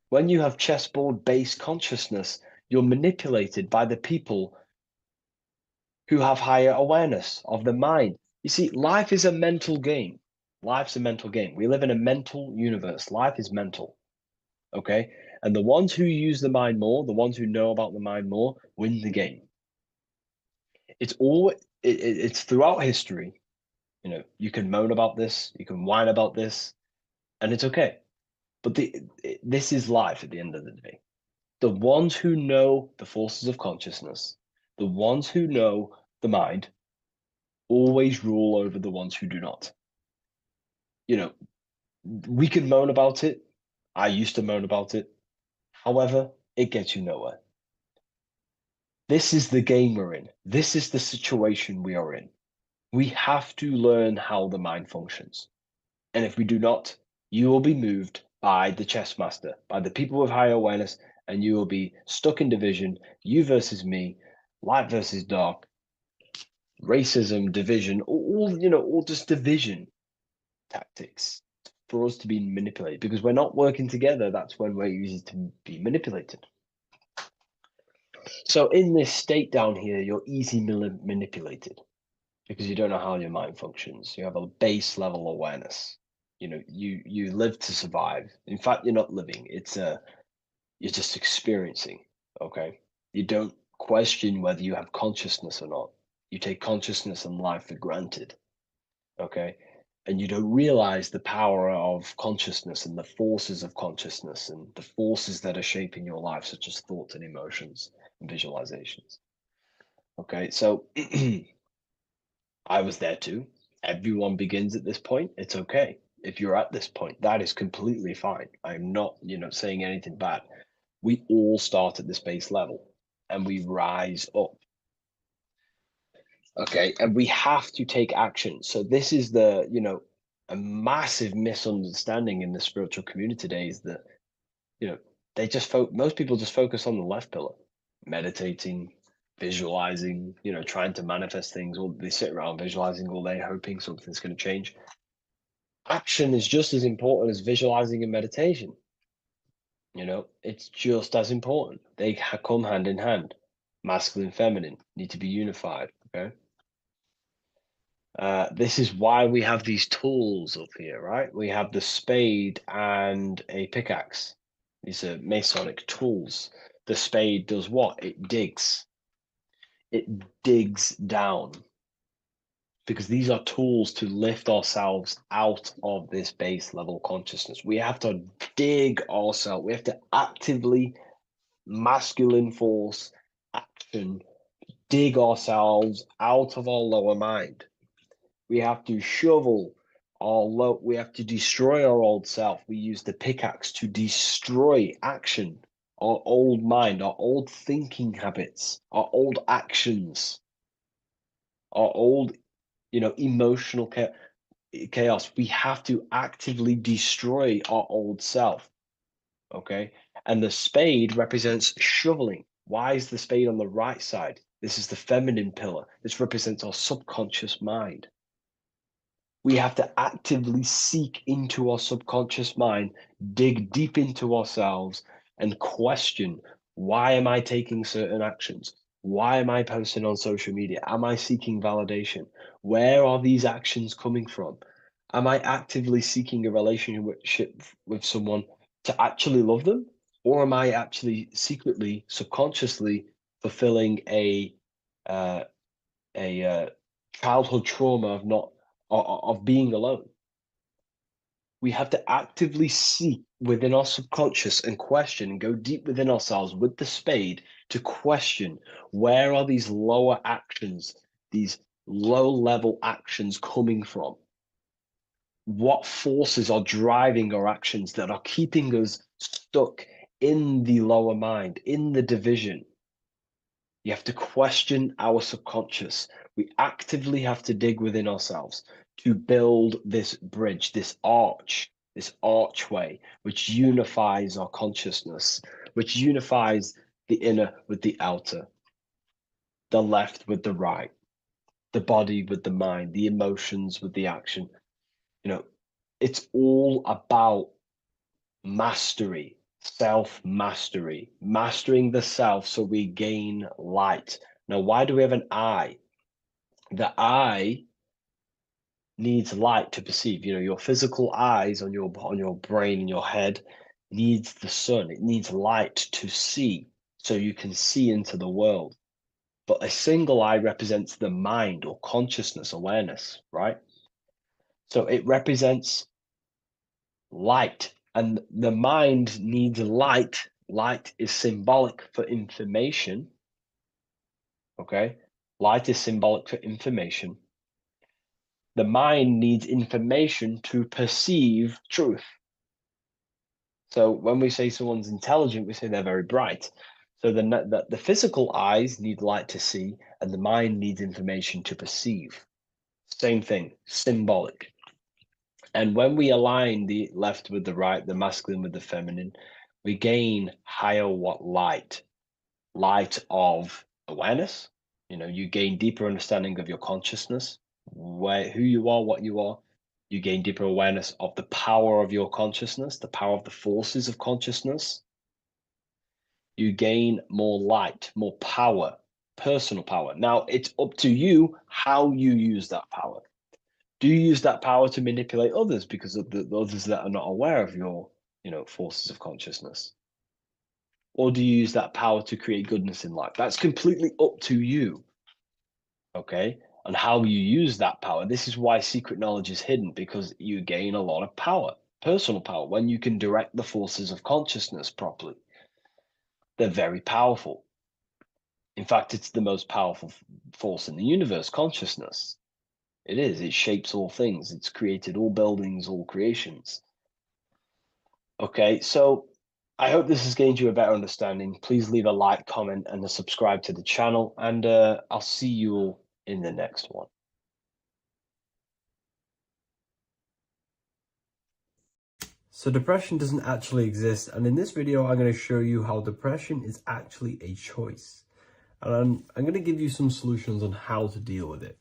When you have chessboard-based consciousness, you're manipulated by the people who have higher awareness of the mind. You see, life is a mental game. Life's a mental game. We live in a mental universe. Life is mental, okay? And the ones who use the mind more, the ones who know about the mind more, win the game. It's throughout history. You know, you can moan about this, you can whine about this, and it's okay. But this is life at the end of the day. The ones who know the forces of consciousness, the ones who know the mind, always rule over the ones who do not. You know, we can moan about it. I used to moan about it. However, it gets you nowhere. This is the game we're in. This is the situation we are in. We have to learn how the mind functions. And if we do not, you will be moved by the chess master, by the people with higher awareness, and you will be stuck in division, you versus me, light versus dark, racism, division, all just division tactics for us to be manipulated. Because we're not working together, that's when we're easy to be manipulated. So in this state down here, you're easily manipulated because you don't know how your mind functions. You have a base level awareness. You know, you live to survive. In fact, you're not living. You're just experiencing. Okay, you don't question whether you have consciousness or not. You take consciousness and life for granted. Okay, and you don't realize the power of consciousness and the forces of consciousness and the forces that are shaping your life, such as thoughts and emotions and visualizations. Okay, so I was there too. Everyone begins at this point. It's okay. If you're at this point, that is completely fine. I'm not, saying anything bad. We all start at this base level and we rise up. Okay, and we have to take action. So this is a massive misunderstanding in the spiritual community today is that, most people just focus on the left pillar, meditating, visualizing, trying to manifest things, or they sit around visualizing all day, hoping something's going to change. Action is just as important as visualizing and meditation. It's just as important. They come hand in hand. Masculine, feminine need to be unified. Okay. This is why we have these tools up here, right? We have the spade and a pickaxe. These are Masonic tools. The spade does what? It digs. It digs down. Because these are tools to lift ourselves out of this base level consciousness. We have to dig ourselves. We have to actively, masculine force, action, dig ourselves out of our lower mind. We have to shovel we have to destroy our old self. We use the pickaxe to destroy action, our old mind, our old thinking habits, our old actions, our old, emotional chaos. We have to actively destroy our old self. Okay. And the spade represents shoveling. Why is the spade on the right side? This is the feminine pillar. This represents our subconscious mind. We have to actively seek into our subconscious mind, dig deep into ourselves, and question, why am I taking certain actions? Why am I posting on social media? Am I seeking validation? Where are these actions coming from? Am I actively seeking a relationship with someone to actually love them? Or am I actually secretly, subconsciously fulfilling a childhood trauma of being alone? We have to actively seek within our subconscious and question and go deep within ourselves with the spade to question, where are these lower actions, these low level actions coming from? What forces are driving our actions that are keeping us stuck in the lower mind, in the division? You have to question our subconscious. We actively have to dig within ourselves to build this bridge, this archway, which unifies our consciousness, which unifies the inner with the outer, the left with the right, the body with the mind, the emotions with the action. it's all about mastery, self-mastery, mastering the self so we gain light. Now, why do we have an eye? The eye needs light to perceive. You know, your physical eyes on your brain, in your head, needs the sun. It needs light to see, so you can see into the world. But a single eye represents the mind or consciousness, awareness, right? So it represents light, and the mind needs light. Light is symbolic for information. Okay, light is symbolic for information. The mind needs information to perceive truth. So when we say someone's intelligent, we say they're very bright. So the physical eyes need light to see, and the mind needs information to perceive. Same thing, symbolic. And when we align the left with the right, the masculine with the feminine, we gain higher light of awareness. You know, you gain deeper understanding of your consciousness, who you are, what you are. You gain deeper awareness of the power of your consciousness, the power of the forces of consciousness. You gain more light, more power, personal power. Now, it's up to you how you use that power. Do you use that power to manipulate others because of the others that are not aware of your, forces of consciousness? Or do you use that power to create goodness in life? That's completely up to you, okay? And how you use that power. This is why secret knowledge is hidden, because you gain a lot of power, personal power, when you can direct the forces of consciousness properly. They're very powerful. In fact, it's the most powerful force in the universe, consciousness. It is. It shapes all things. It's created all buildings, all creations. Okay, so I hope this has gained you a better understanding. Please leave a like, comment, and a subscribe to the channel, and I'll see you all in the next one. So depression doesn't actually exist, and in this video I'm going to show you how depression is actually a choice. And I'm going to give you some solutions on how to deal with it.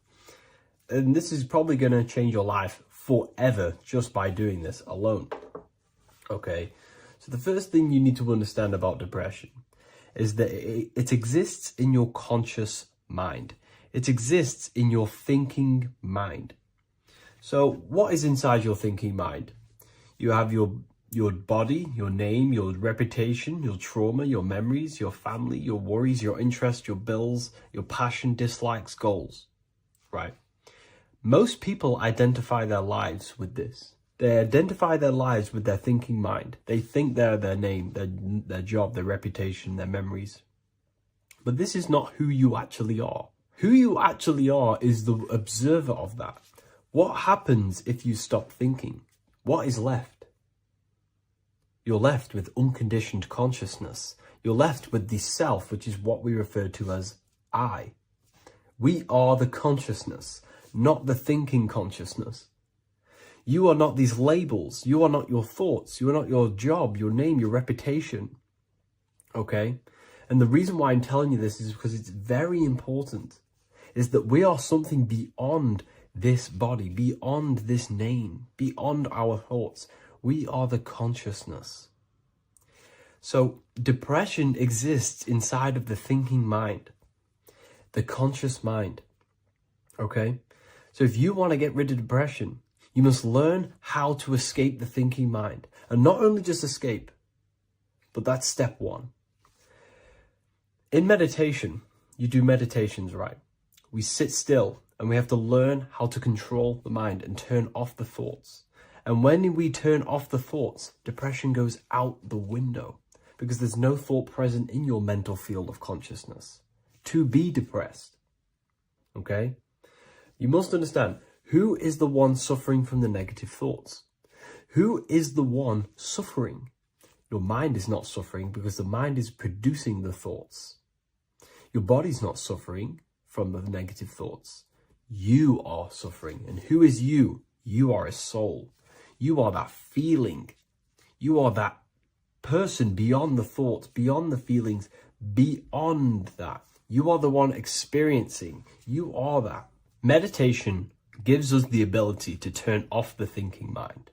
And this is probably going to change your life forever just by doing this alone. Okay, so the first thing you need to understand about depression is that it exists in your conscious mind. It exists in your thinking mind. So what is inside your thinking mind? You have your body, your name, your reputation, your trauma, your memories, your family, your worries, your interests, your bills, your passion, dislikes, goals, right? Most people identify their lives with this. They identify their lives with their thinking mind. They think they're their name, their job, their reputation, their memories. But this is not who you actually are. Who you actually are is the observer of that. What happens if you stop thinking? What is left? You're left with unconditioned consciousness. You're left with the self, which is what we refer to as I. We are the consciousness, not the thinking consciousness. You are not these labels. You are not your thoughts. You are not your job, your name, your reputation. Okay? And the reason why I'm telling you this is because it's very important, is that we are something beyond this body, beyond this name, beyond our thoughts. We are the consciousness. So depression exists inside of the thinking mind, the conscious mind. Okay? So if you want to get rid of depression, you must learn how to escape the thinking mind. And not only just escape, but that's step one. In meditation, you do meditations, right? We sit still and we have to learn how to control the mind and turn off the thoughts. And when we turn off the thoughts, depression goes out the window because there's no thought present in your mental field of consciousness to be depressed. Okay? You must understand, who is the one suffering from the negative thoughts? Who is the one suffering? Your mind is not suffering because the mind is producing the thoughts. Your body's not suffering from the negative thoughts. You are suffering. And who is you? You are a soul. You are that feeling. You are that person beyond the thoughts, beyond the feelings, beyond that. You are the one experiencing. You are that. Meditation gives us the ability to turn off the thinking mind.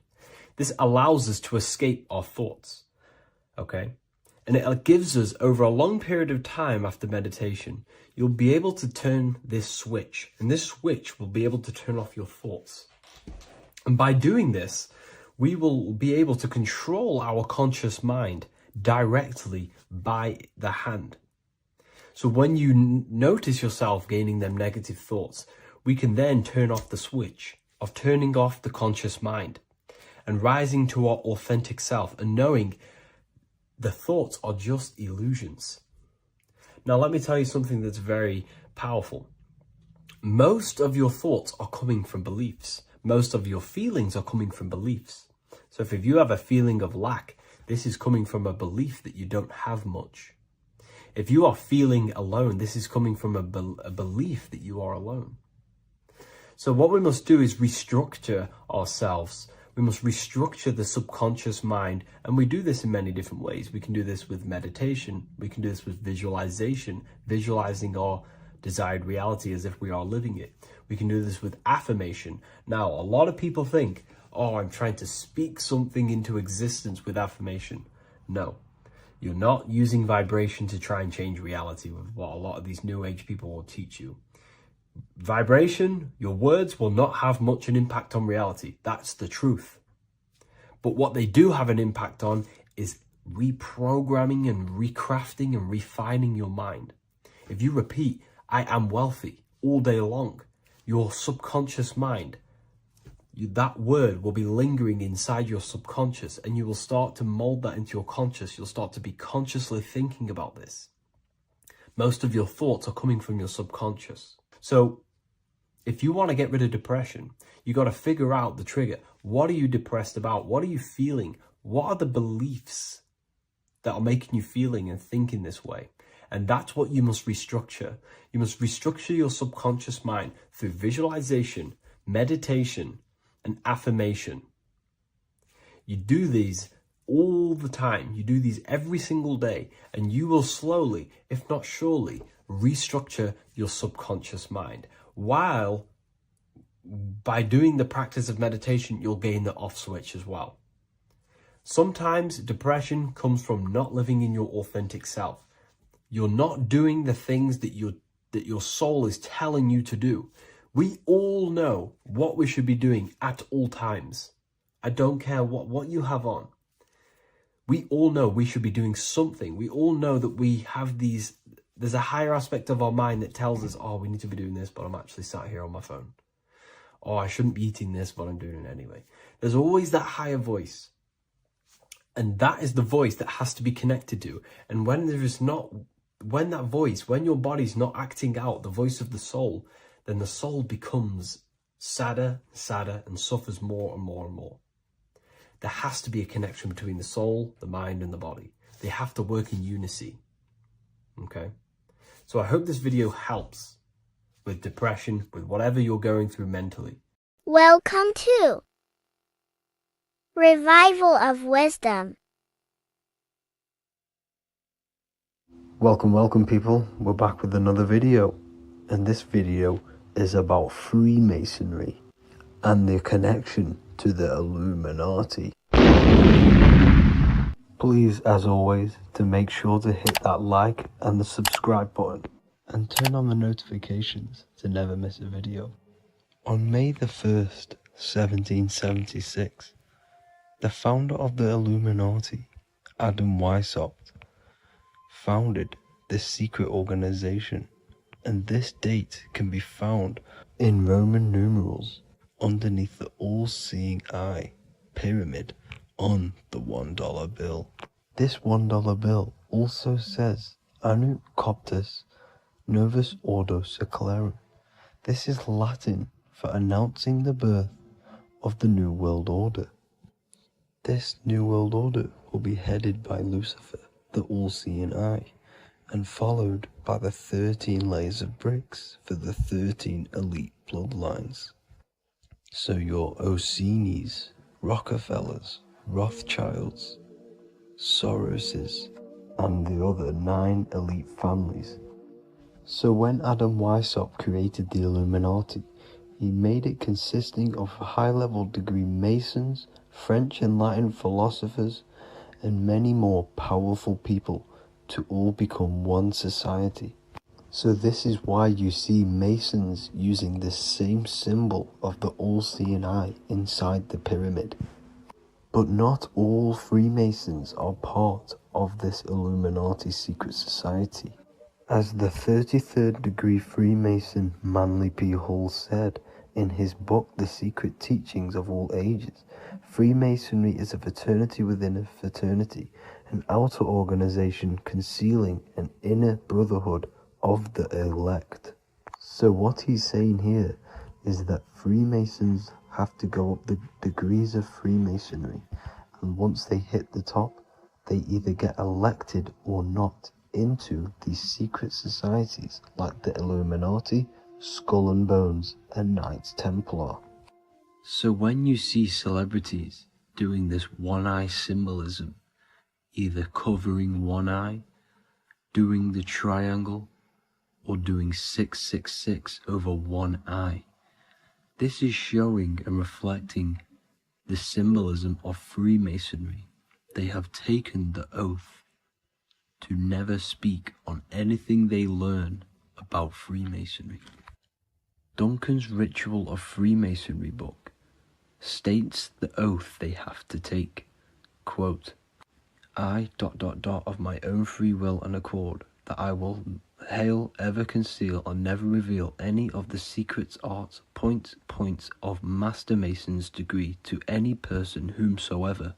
This allows us to escape our thoughts, okay? And it gives us, over a long period of time after meditation, you'll be able to turn this switch, and this switch will be able to turn off your thoughts. And by doing this, we will be able to control our conscious mind directly by the hand. So when you notice yourself gaining them negative thoughts, we can then turn off the switch of turning off the conscious mind and rising to our authentic self and knowing the thoughts are just illusions. Now, let me tell you something that's very powerful. Most of your thoughts are coming from beliefs. Most of your feelings are coming from beliefs. So if you have a feeling of lack, this is coming from a belief that you don't have much. If you are feeling alone, this is coming from a belief that you are alone. So what we must do is restructure ourselves. We must restructure the subconscious mind, and we do this in many different ways. We can do this with meditation. We can do this with visualization, visualizing our desired reality as if we are living it. We can do this with affirmation. Now, a lot of people think, oh, I'm trying to speak something into existence with affirmation. No, you're not using vibration to try and change reality with what a lot of these new age people will teach you. Vibration, your words will not have much an impact on reality. That's the truth. But what they do have an impact on is reprogramming and recrafting and refining your mind. If you repeat, I am wealthy all day long, your subconscious mind, that word will be lingering inside your subconscious, and you will start to mold that into your conscious. You'll start to be consciously thinking about this. Most of your thoughts are coming from your subconscious. So if you want to get rid of depression, you got to figure out the trigger. What are you depressed about? What are you feeling? What are the beliefs that are making you feeling and thinking this way? And that's what you must restructure. You must restructure your subconscious mind through visualization, meditation, and affirmation. You do these all the time. You do these every single day, and you will slowly, if not surely, restructure your subconscious mind. While by doing the practice of meditation, you'll gain the off switch as well. Sometimes depression comes from not living in your authentic self. You're not doing the things that your soul is telling you to do. We all know what we should be doing at all times. I don't care what you have on. We all know we should be doing something. We all know that we have there's a higher aspect of our mind that tells us, oh, we need to be doing this, but I'm actually sat here on my phone. Oh, I shouldn't be eating this, but I'm doing it anyway. There's always that higher voice. And that is the voice that has to be connected to. And when that voice, when your body's not acting out the voice of the soul, then the soul becomes sadder, and suffers more and more and more. There has to be a connection between the soul, the mind, and the body. They have to work in unison. Okay? So I hope this video helps with depression, with whatever you're going through mentally. Welcome to Revival of Wisdom. Welcome people, we're back with another video, and this video is about Freemasonry and their connection to the Illuminati. Please, as always, to make sure to hit that like and the subscribe button and turn on the notifications to never miss a video. On May the 1st, 1776, the founder of the Illuminati, Adam Weishaupt, founded this secret organization, and this date can be found in Roman numerals underneath the all-seeing eye pyramid on the $1 bill. This $1 bill also says Anu Coptus Novus Ordo Secularum. This is Latin for announcing the birth of the New World Order. This New World Order will be headed by Lucifer, the all-seeing eye, and followed by the 13 layers of bricks for the 13 elite bloodlines. So your Orsini's, Rockefellers, Rothschilds, Soroses, and the other 9 elite families. So when Adam Weishaupt created the Illuminati, he made it consisting of high-level degree Masons, French and Latin philosophers, and many more powerful people to all become one society. So this is why you see Masons using the same symbol of the all-seeing eye inside the pyramid. But not all Freemasons are part of this Illuminati secret society. As the 33rd degree Freemason Manly P. Hall said in his book The Secret Teachings of All Ages, Freemasonry is a fraternity within a fraternity, an outer organization concealing an inner brotherhood of the elect. So what he's saying here is that Freemasons have to go up the degrees of Freemasonry, and once they hit the top, they either get elected or not into these secret societies like the Illuminati, Skull and Bones, and Knights Templar. So when you see celebrities doing this one-eye symbolism, either covering one eye, doing the triangle, or doing 666 over one eye, this is showing and reflecting the symbolism of Freemasonry. They have taken the oath to never speak on anything they learn about Freemasonry. Duncan's Ritual of Freemasonry book states the oath they have to take. Quote, I ... of my own free will and accord, that I will hail, ever conceal, and never reveal any of the secrets, arts, points of Master Mason's degree to any person whomsoever.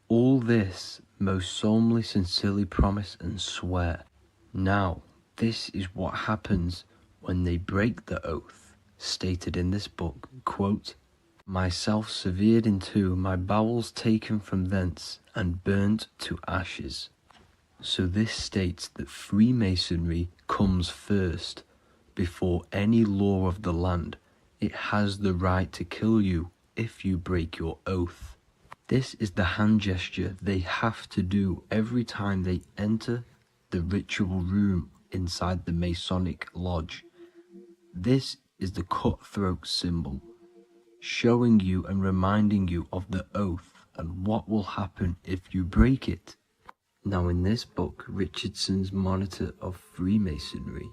All this most solemnly, sincerely promise and swear. Now, this is what happens when they break the oath, stated in this book, quote, myself severed in two, my bowels taken from thence, and burnt to ashes. So this states that Freemasonry comes first, before any law of the land. It has the right to kill you if you break your oath. This is the hand gesture they have to do every time they enter the ritual room inside the Masonic lodge. This is the cutthroat symbol, showing you and reminding you of the oath and what will happen if you break it. Now in this book, Richardson's Monitor of Freemasonry,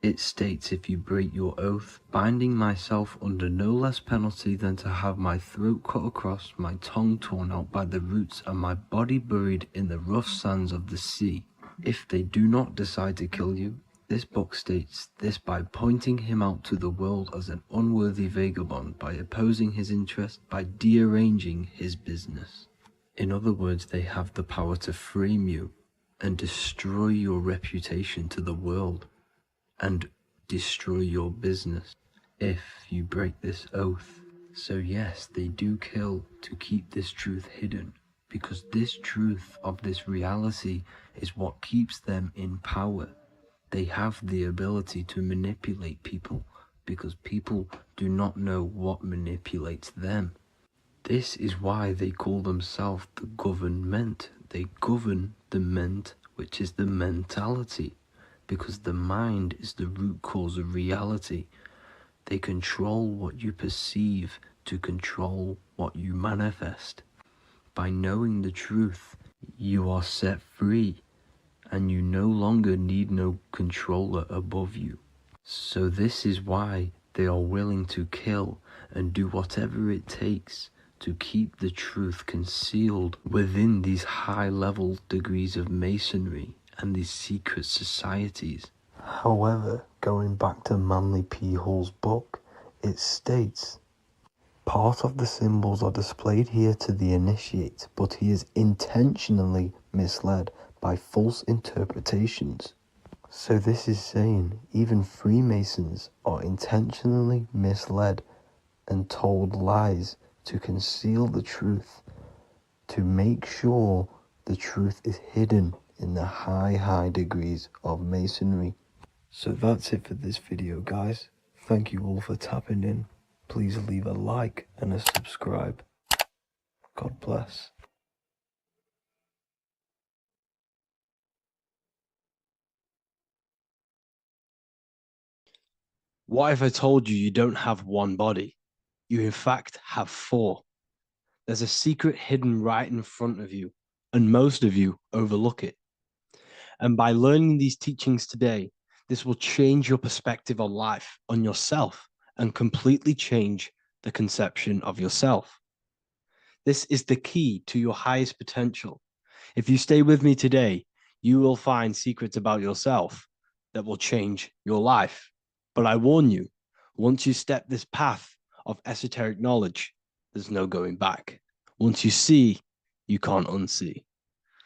it states, if you break your oath, binding myself under no less penalty than to have my throat cut across, my tongue torn out by the roots, and my body buried in the rough sands of the sea. If they do not decide to kill you, this book states this by pointing him out to the world as an unworthy vagabond, by opposing his interest, by dearranging his business. In other words, they have the power to frame you and destroy your reputation to the world, and destroy your business if you break this oath. So yes, they do kill to keep this truth hidden, because this truth of this reality is what keeps them in power. They have the ability to manipulate people, because people do not know what manipulates them. This is why they call themselves the government. They govern the ment, which is the mentality, because the mind is the root cause of reality. They control what you perceive to control what you manifest. By knowing the truth, you are set free, and you no longer need no controller above you. So this is why they are willing to kill and do whatever it takes to keep the truth concealed within these high-level degrees of masonry and these secret societies. However, going back to Manly P. Hall's book, it states, part of the symbols are displayed here to the initiate, but he is intentionally misled by false interpretations. So this is saying even Freemasons are intentionally misled and told lies to conceal the truth, to make sure the truth is hidden in the high degrees of masonry. So that's it for this video, guys. Thank you all for tapping in. Please leave a like and a subscribe. God bless. What if I told you you don't have one body? You in fact have four. There's a secret hidden right in front of you, and most of you overlook it. And by learning these teachings today, this will change your perspective on life, on yourself, and completely change the conception of yourself. This is the key to your highest potential. If you stay with me today, you will find secrets about yourself that will change your life. But I warn you, once you step this path of esoteric knowledge, there's no going back. Once you see, you can't unsee.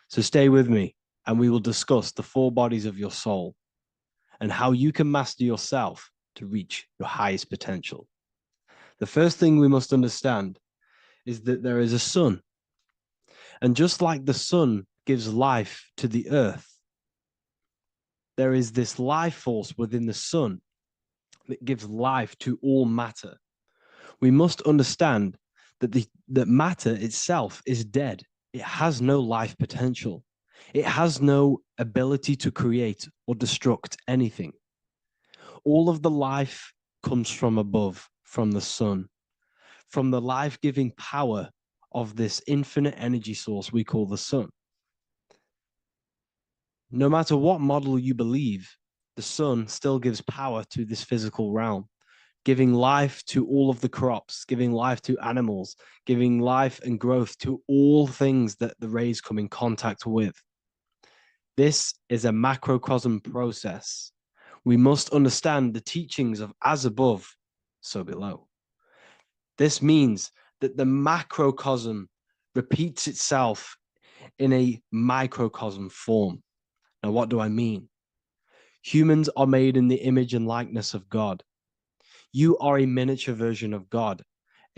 So stay with me, and we will discuss the 4 bodies of your soul and how you can master yourself to reach your highest potential. The first thing we must understand is that there is a sun. And just like the sun gives life to the earth, there is this life force within the sun that gives life to all matter. We must understand that matter itself is dead. It has no life potential. It has no ability to create or destruct anything. All of the life comes from above, from the sun, from the life-giving power of this infinite energy source we call the sun. No matter what model you believe, the sun still gives power to this physical realm, giving life to all of the crops, giving life to animals, giving life and growth to all things that the rays come in contact with. This is a macrocosm process. We must understand the teachings of as above, so below. This means that the macrocosm repeats itself in a microcosm form. Now, what do I mean? Humans are made in the image and likeness of God. You are a miniature version of God,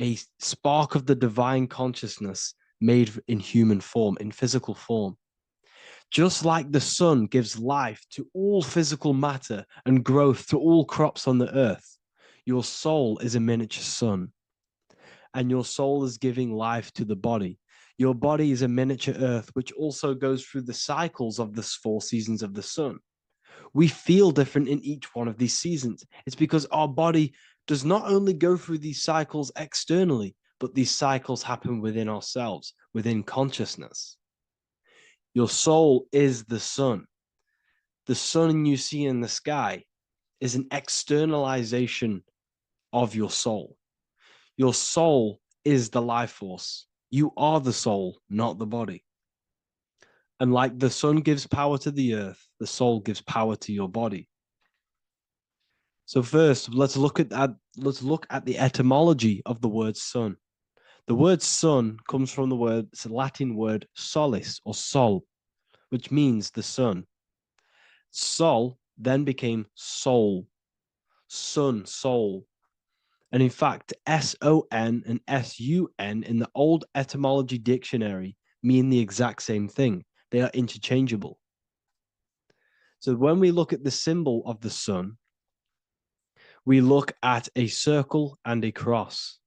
a spark of the divine consciousness made in human form, in physical form. Just like the sun gives life to all physical matter and growth to all crops on the earth, your soul is a miniature sun. And your soul is giving life to the body. Your body is a miniature earth, which also goes through the cycles of the 4 seasons of the sun. We feel different in each one of these seasons. It's because our body does not only go through these cycles externally, but these cycles happen within ourselves, within consciousness. Your soul is the sun. The sun you see in the sky is an externalization of your soul. Your soul is the life force. You are the soul, not the body. And like the sun gives power to the earth, the soul gives power to your body. So first, let's look at the etymology of the word sun. The word sun comes from it's a Latin word solis or sol, which means the sun. Sol then became soul, sun, soul. And in fact, S-O-N and S-U-N in the old etymology dictionary mean the exact same thing. They are interchangeable. So when we look at the symbol of the sun, we look at a circle and a cross,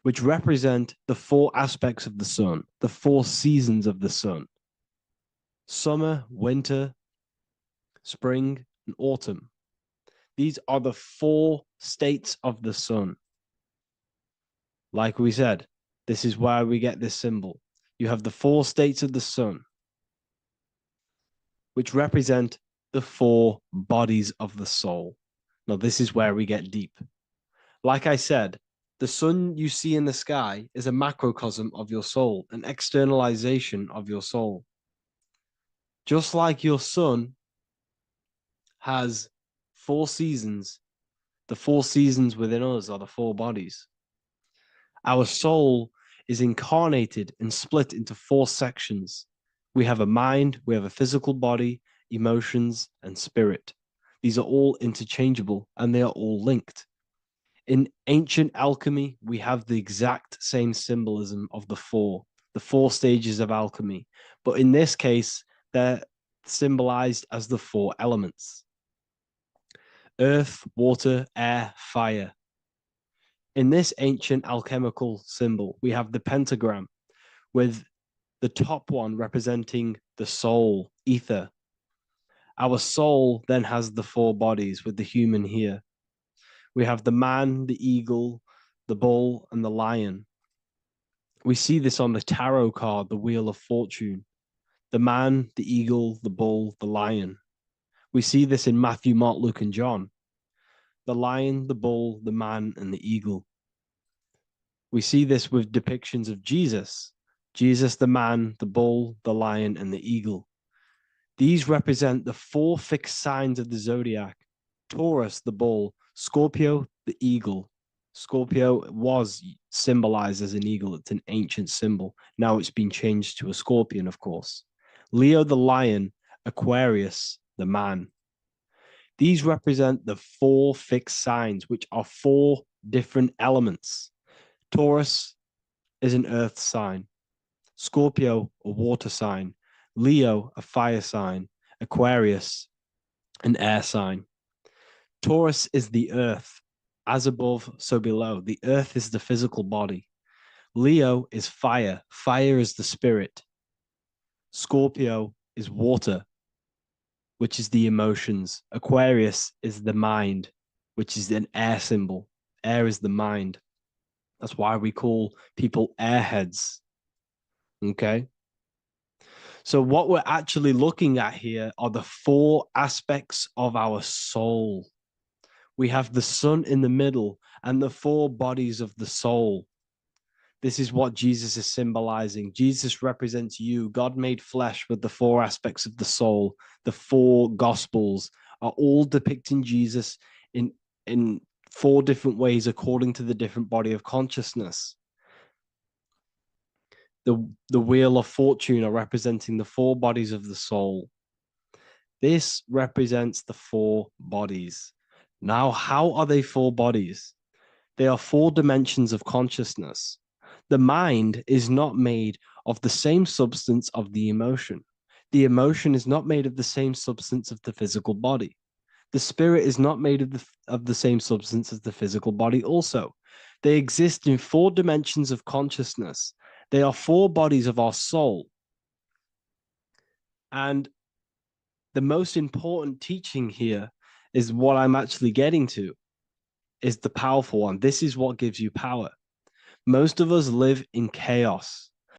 which represent the 4 aspects of the sun, the 4 seasons of the sun: summer, winter, spring, and autumn. These are the 4 states of the sun. Like we said, this is why we get this symbol. You have the 4 states of the sun, which represent the 4 bodies of the soul. Now, this is where we get deep. Like I said, the sun you see in the sky is a macrocosm of your soul, an externalization of your soul. Just like your sun has 4 seasons, the 4 seasons within us are the 4 bodies. Our soul is incarnated and split into 4 sections. We have a mind, we have a physical body, emotions, and spirit. These are all interchangeable and they are all linked. In ancient alchemy, we have the exact same symbolism of the 4 stages of alchemy. But in this case, they're symbolized as the 4 elements: earth, water, air, fire. In this ancient alchemical symbol, we have the pentagram, with the top one representing the soul, ether. Our soul then has the 4 bodies, with the human here. We have the man, the eagle, the bull, and the lion. We see this on the tarot card, the Wheel of Fortune. The man, the eagle, the bull, the lion. We see this in Matthew, Mark, Luke, and John. The lion, the bull, the man, and the eagle. We see this with depictions of Jesus. Jesus, the man, the bull, the lion, and the eagle. These represent the 4 fixed signs of the zodiac. Taurus, the bull. Scorpio, the eagle. Scorpio was symbolized as an eagle. It's an ancient symbol. Now it's been changed to a scorpion, of course. Leo, the lion. Aquarius, the man. These represent the 4 fixed signs, which are 4 different elements. Taurus is an earth sign. Scorpio, a water sign. Leo, a fire sign. Aquarius, an air sign. Taurus is the earth. As above, so below. The earth is the physical body. Leo is fire. Fire is the spirit. Scorpio is water, which is the emotions. Aquarius is the mind, which is an air symbol. Air is the mind. That's why we call people airheads. Okay? So what we're actually looking at here are the 4 aspects of our soul. We have the sun in the middle and the 4 bodies of the soul. This is what Jesus is symbolizing. Jesus represents you. God made flesh with the 4 aspects of the soul. The 4 gospels are all depicting Jesus in 4 different ways according to the different body of consciousness. The Wheel of Fortune are representing the 4 bodies of the soul. This represents the 4 bodies. Now, how are they 4 bodies? They are 4 dimensions of consciousness. The mind is not made of the same substance of the emotion. The emotion is not made of the same substance of the physical body. The spirit is not made of the same substance as the physical body also. They exist in 4 dimensions of consciousness. They are 4 bodies of our soul. And the most important teaching here is what I'm actually getting to, is the powerful one. This is what gives you power. Most of us live in chaos.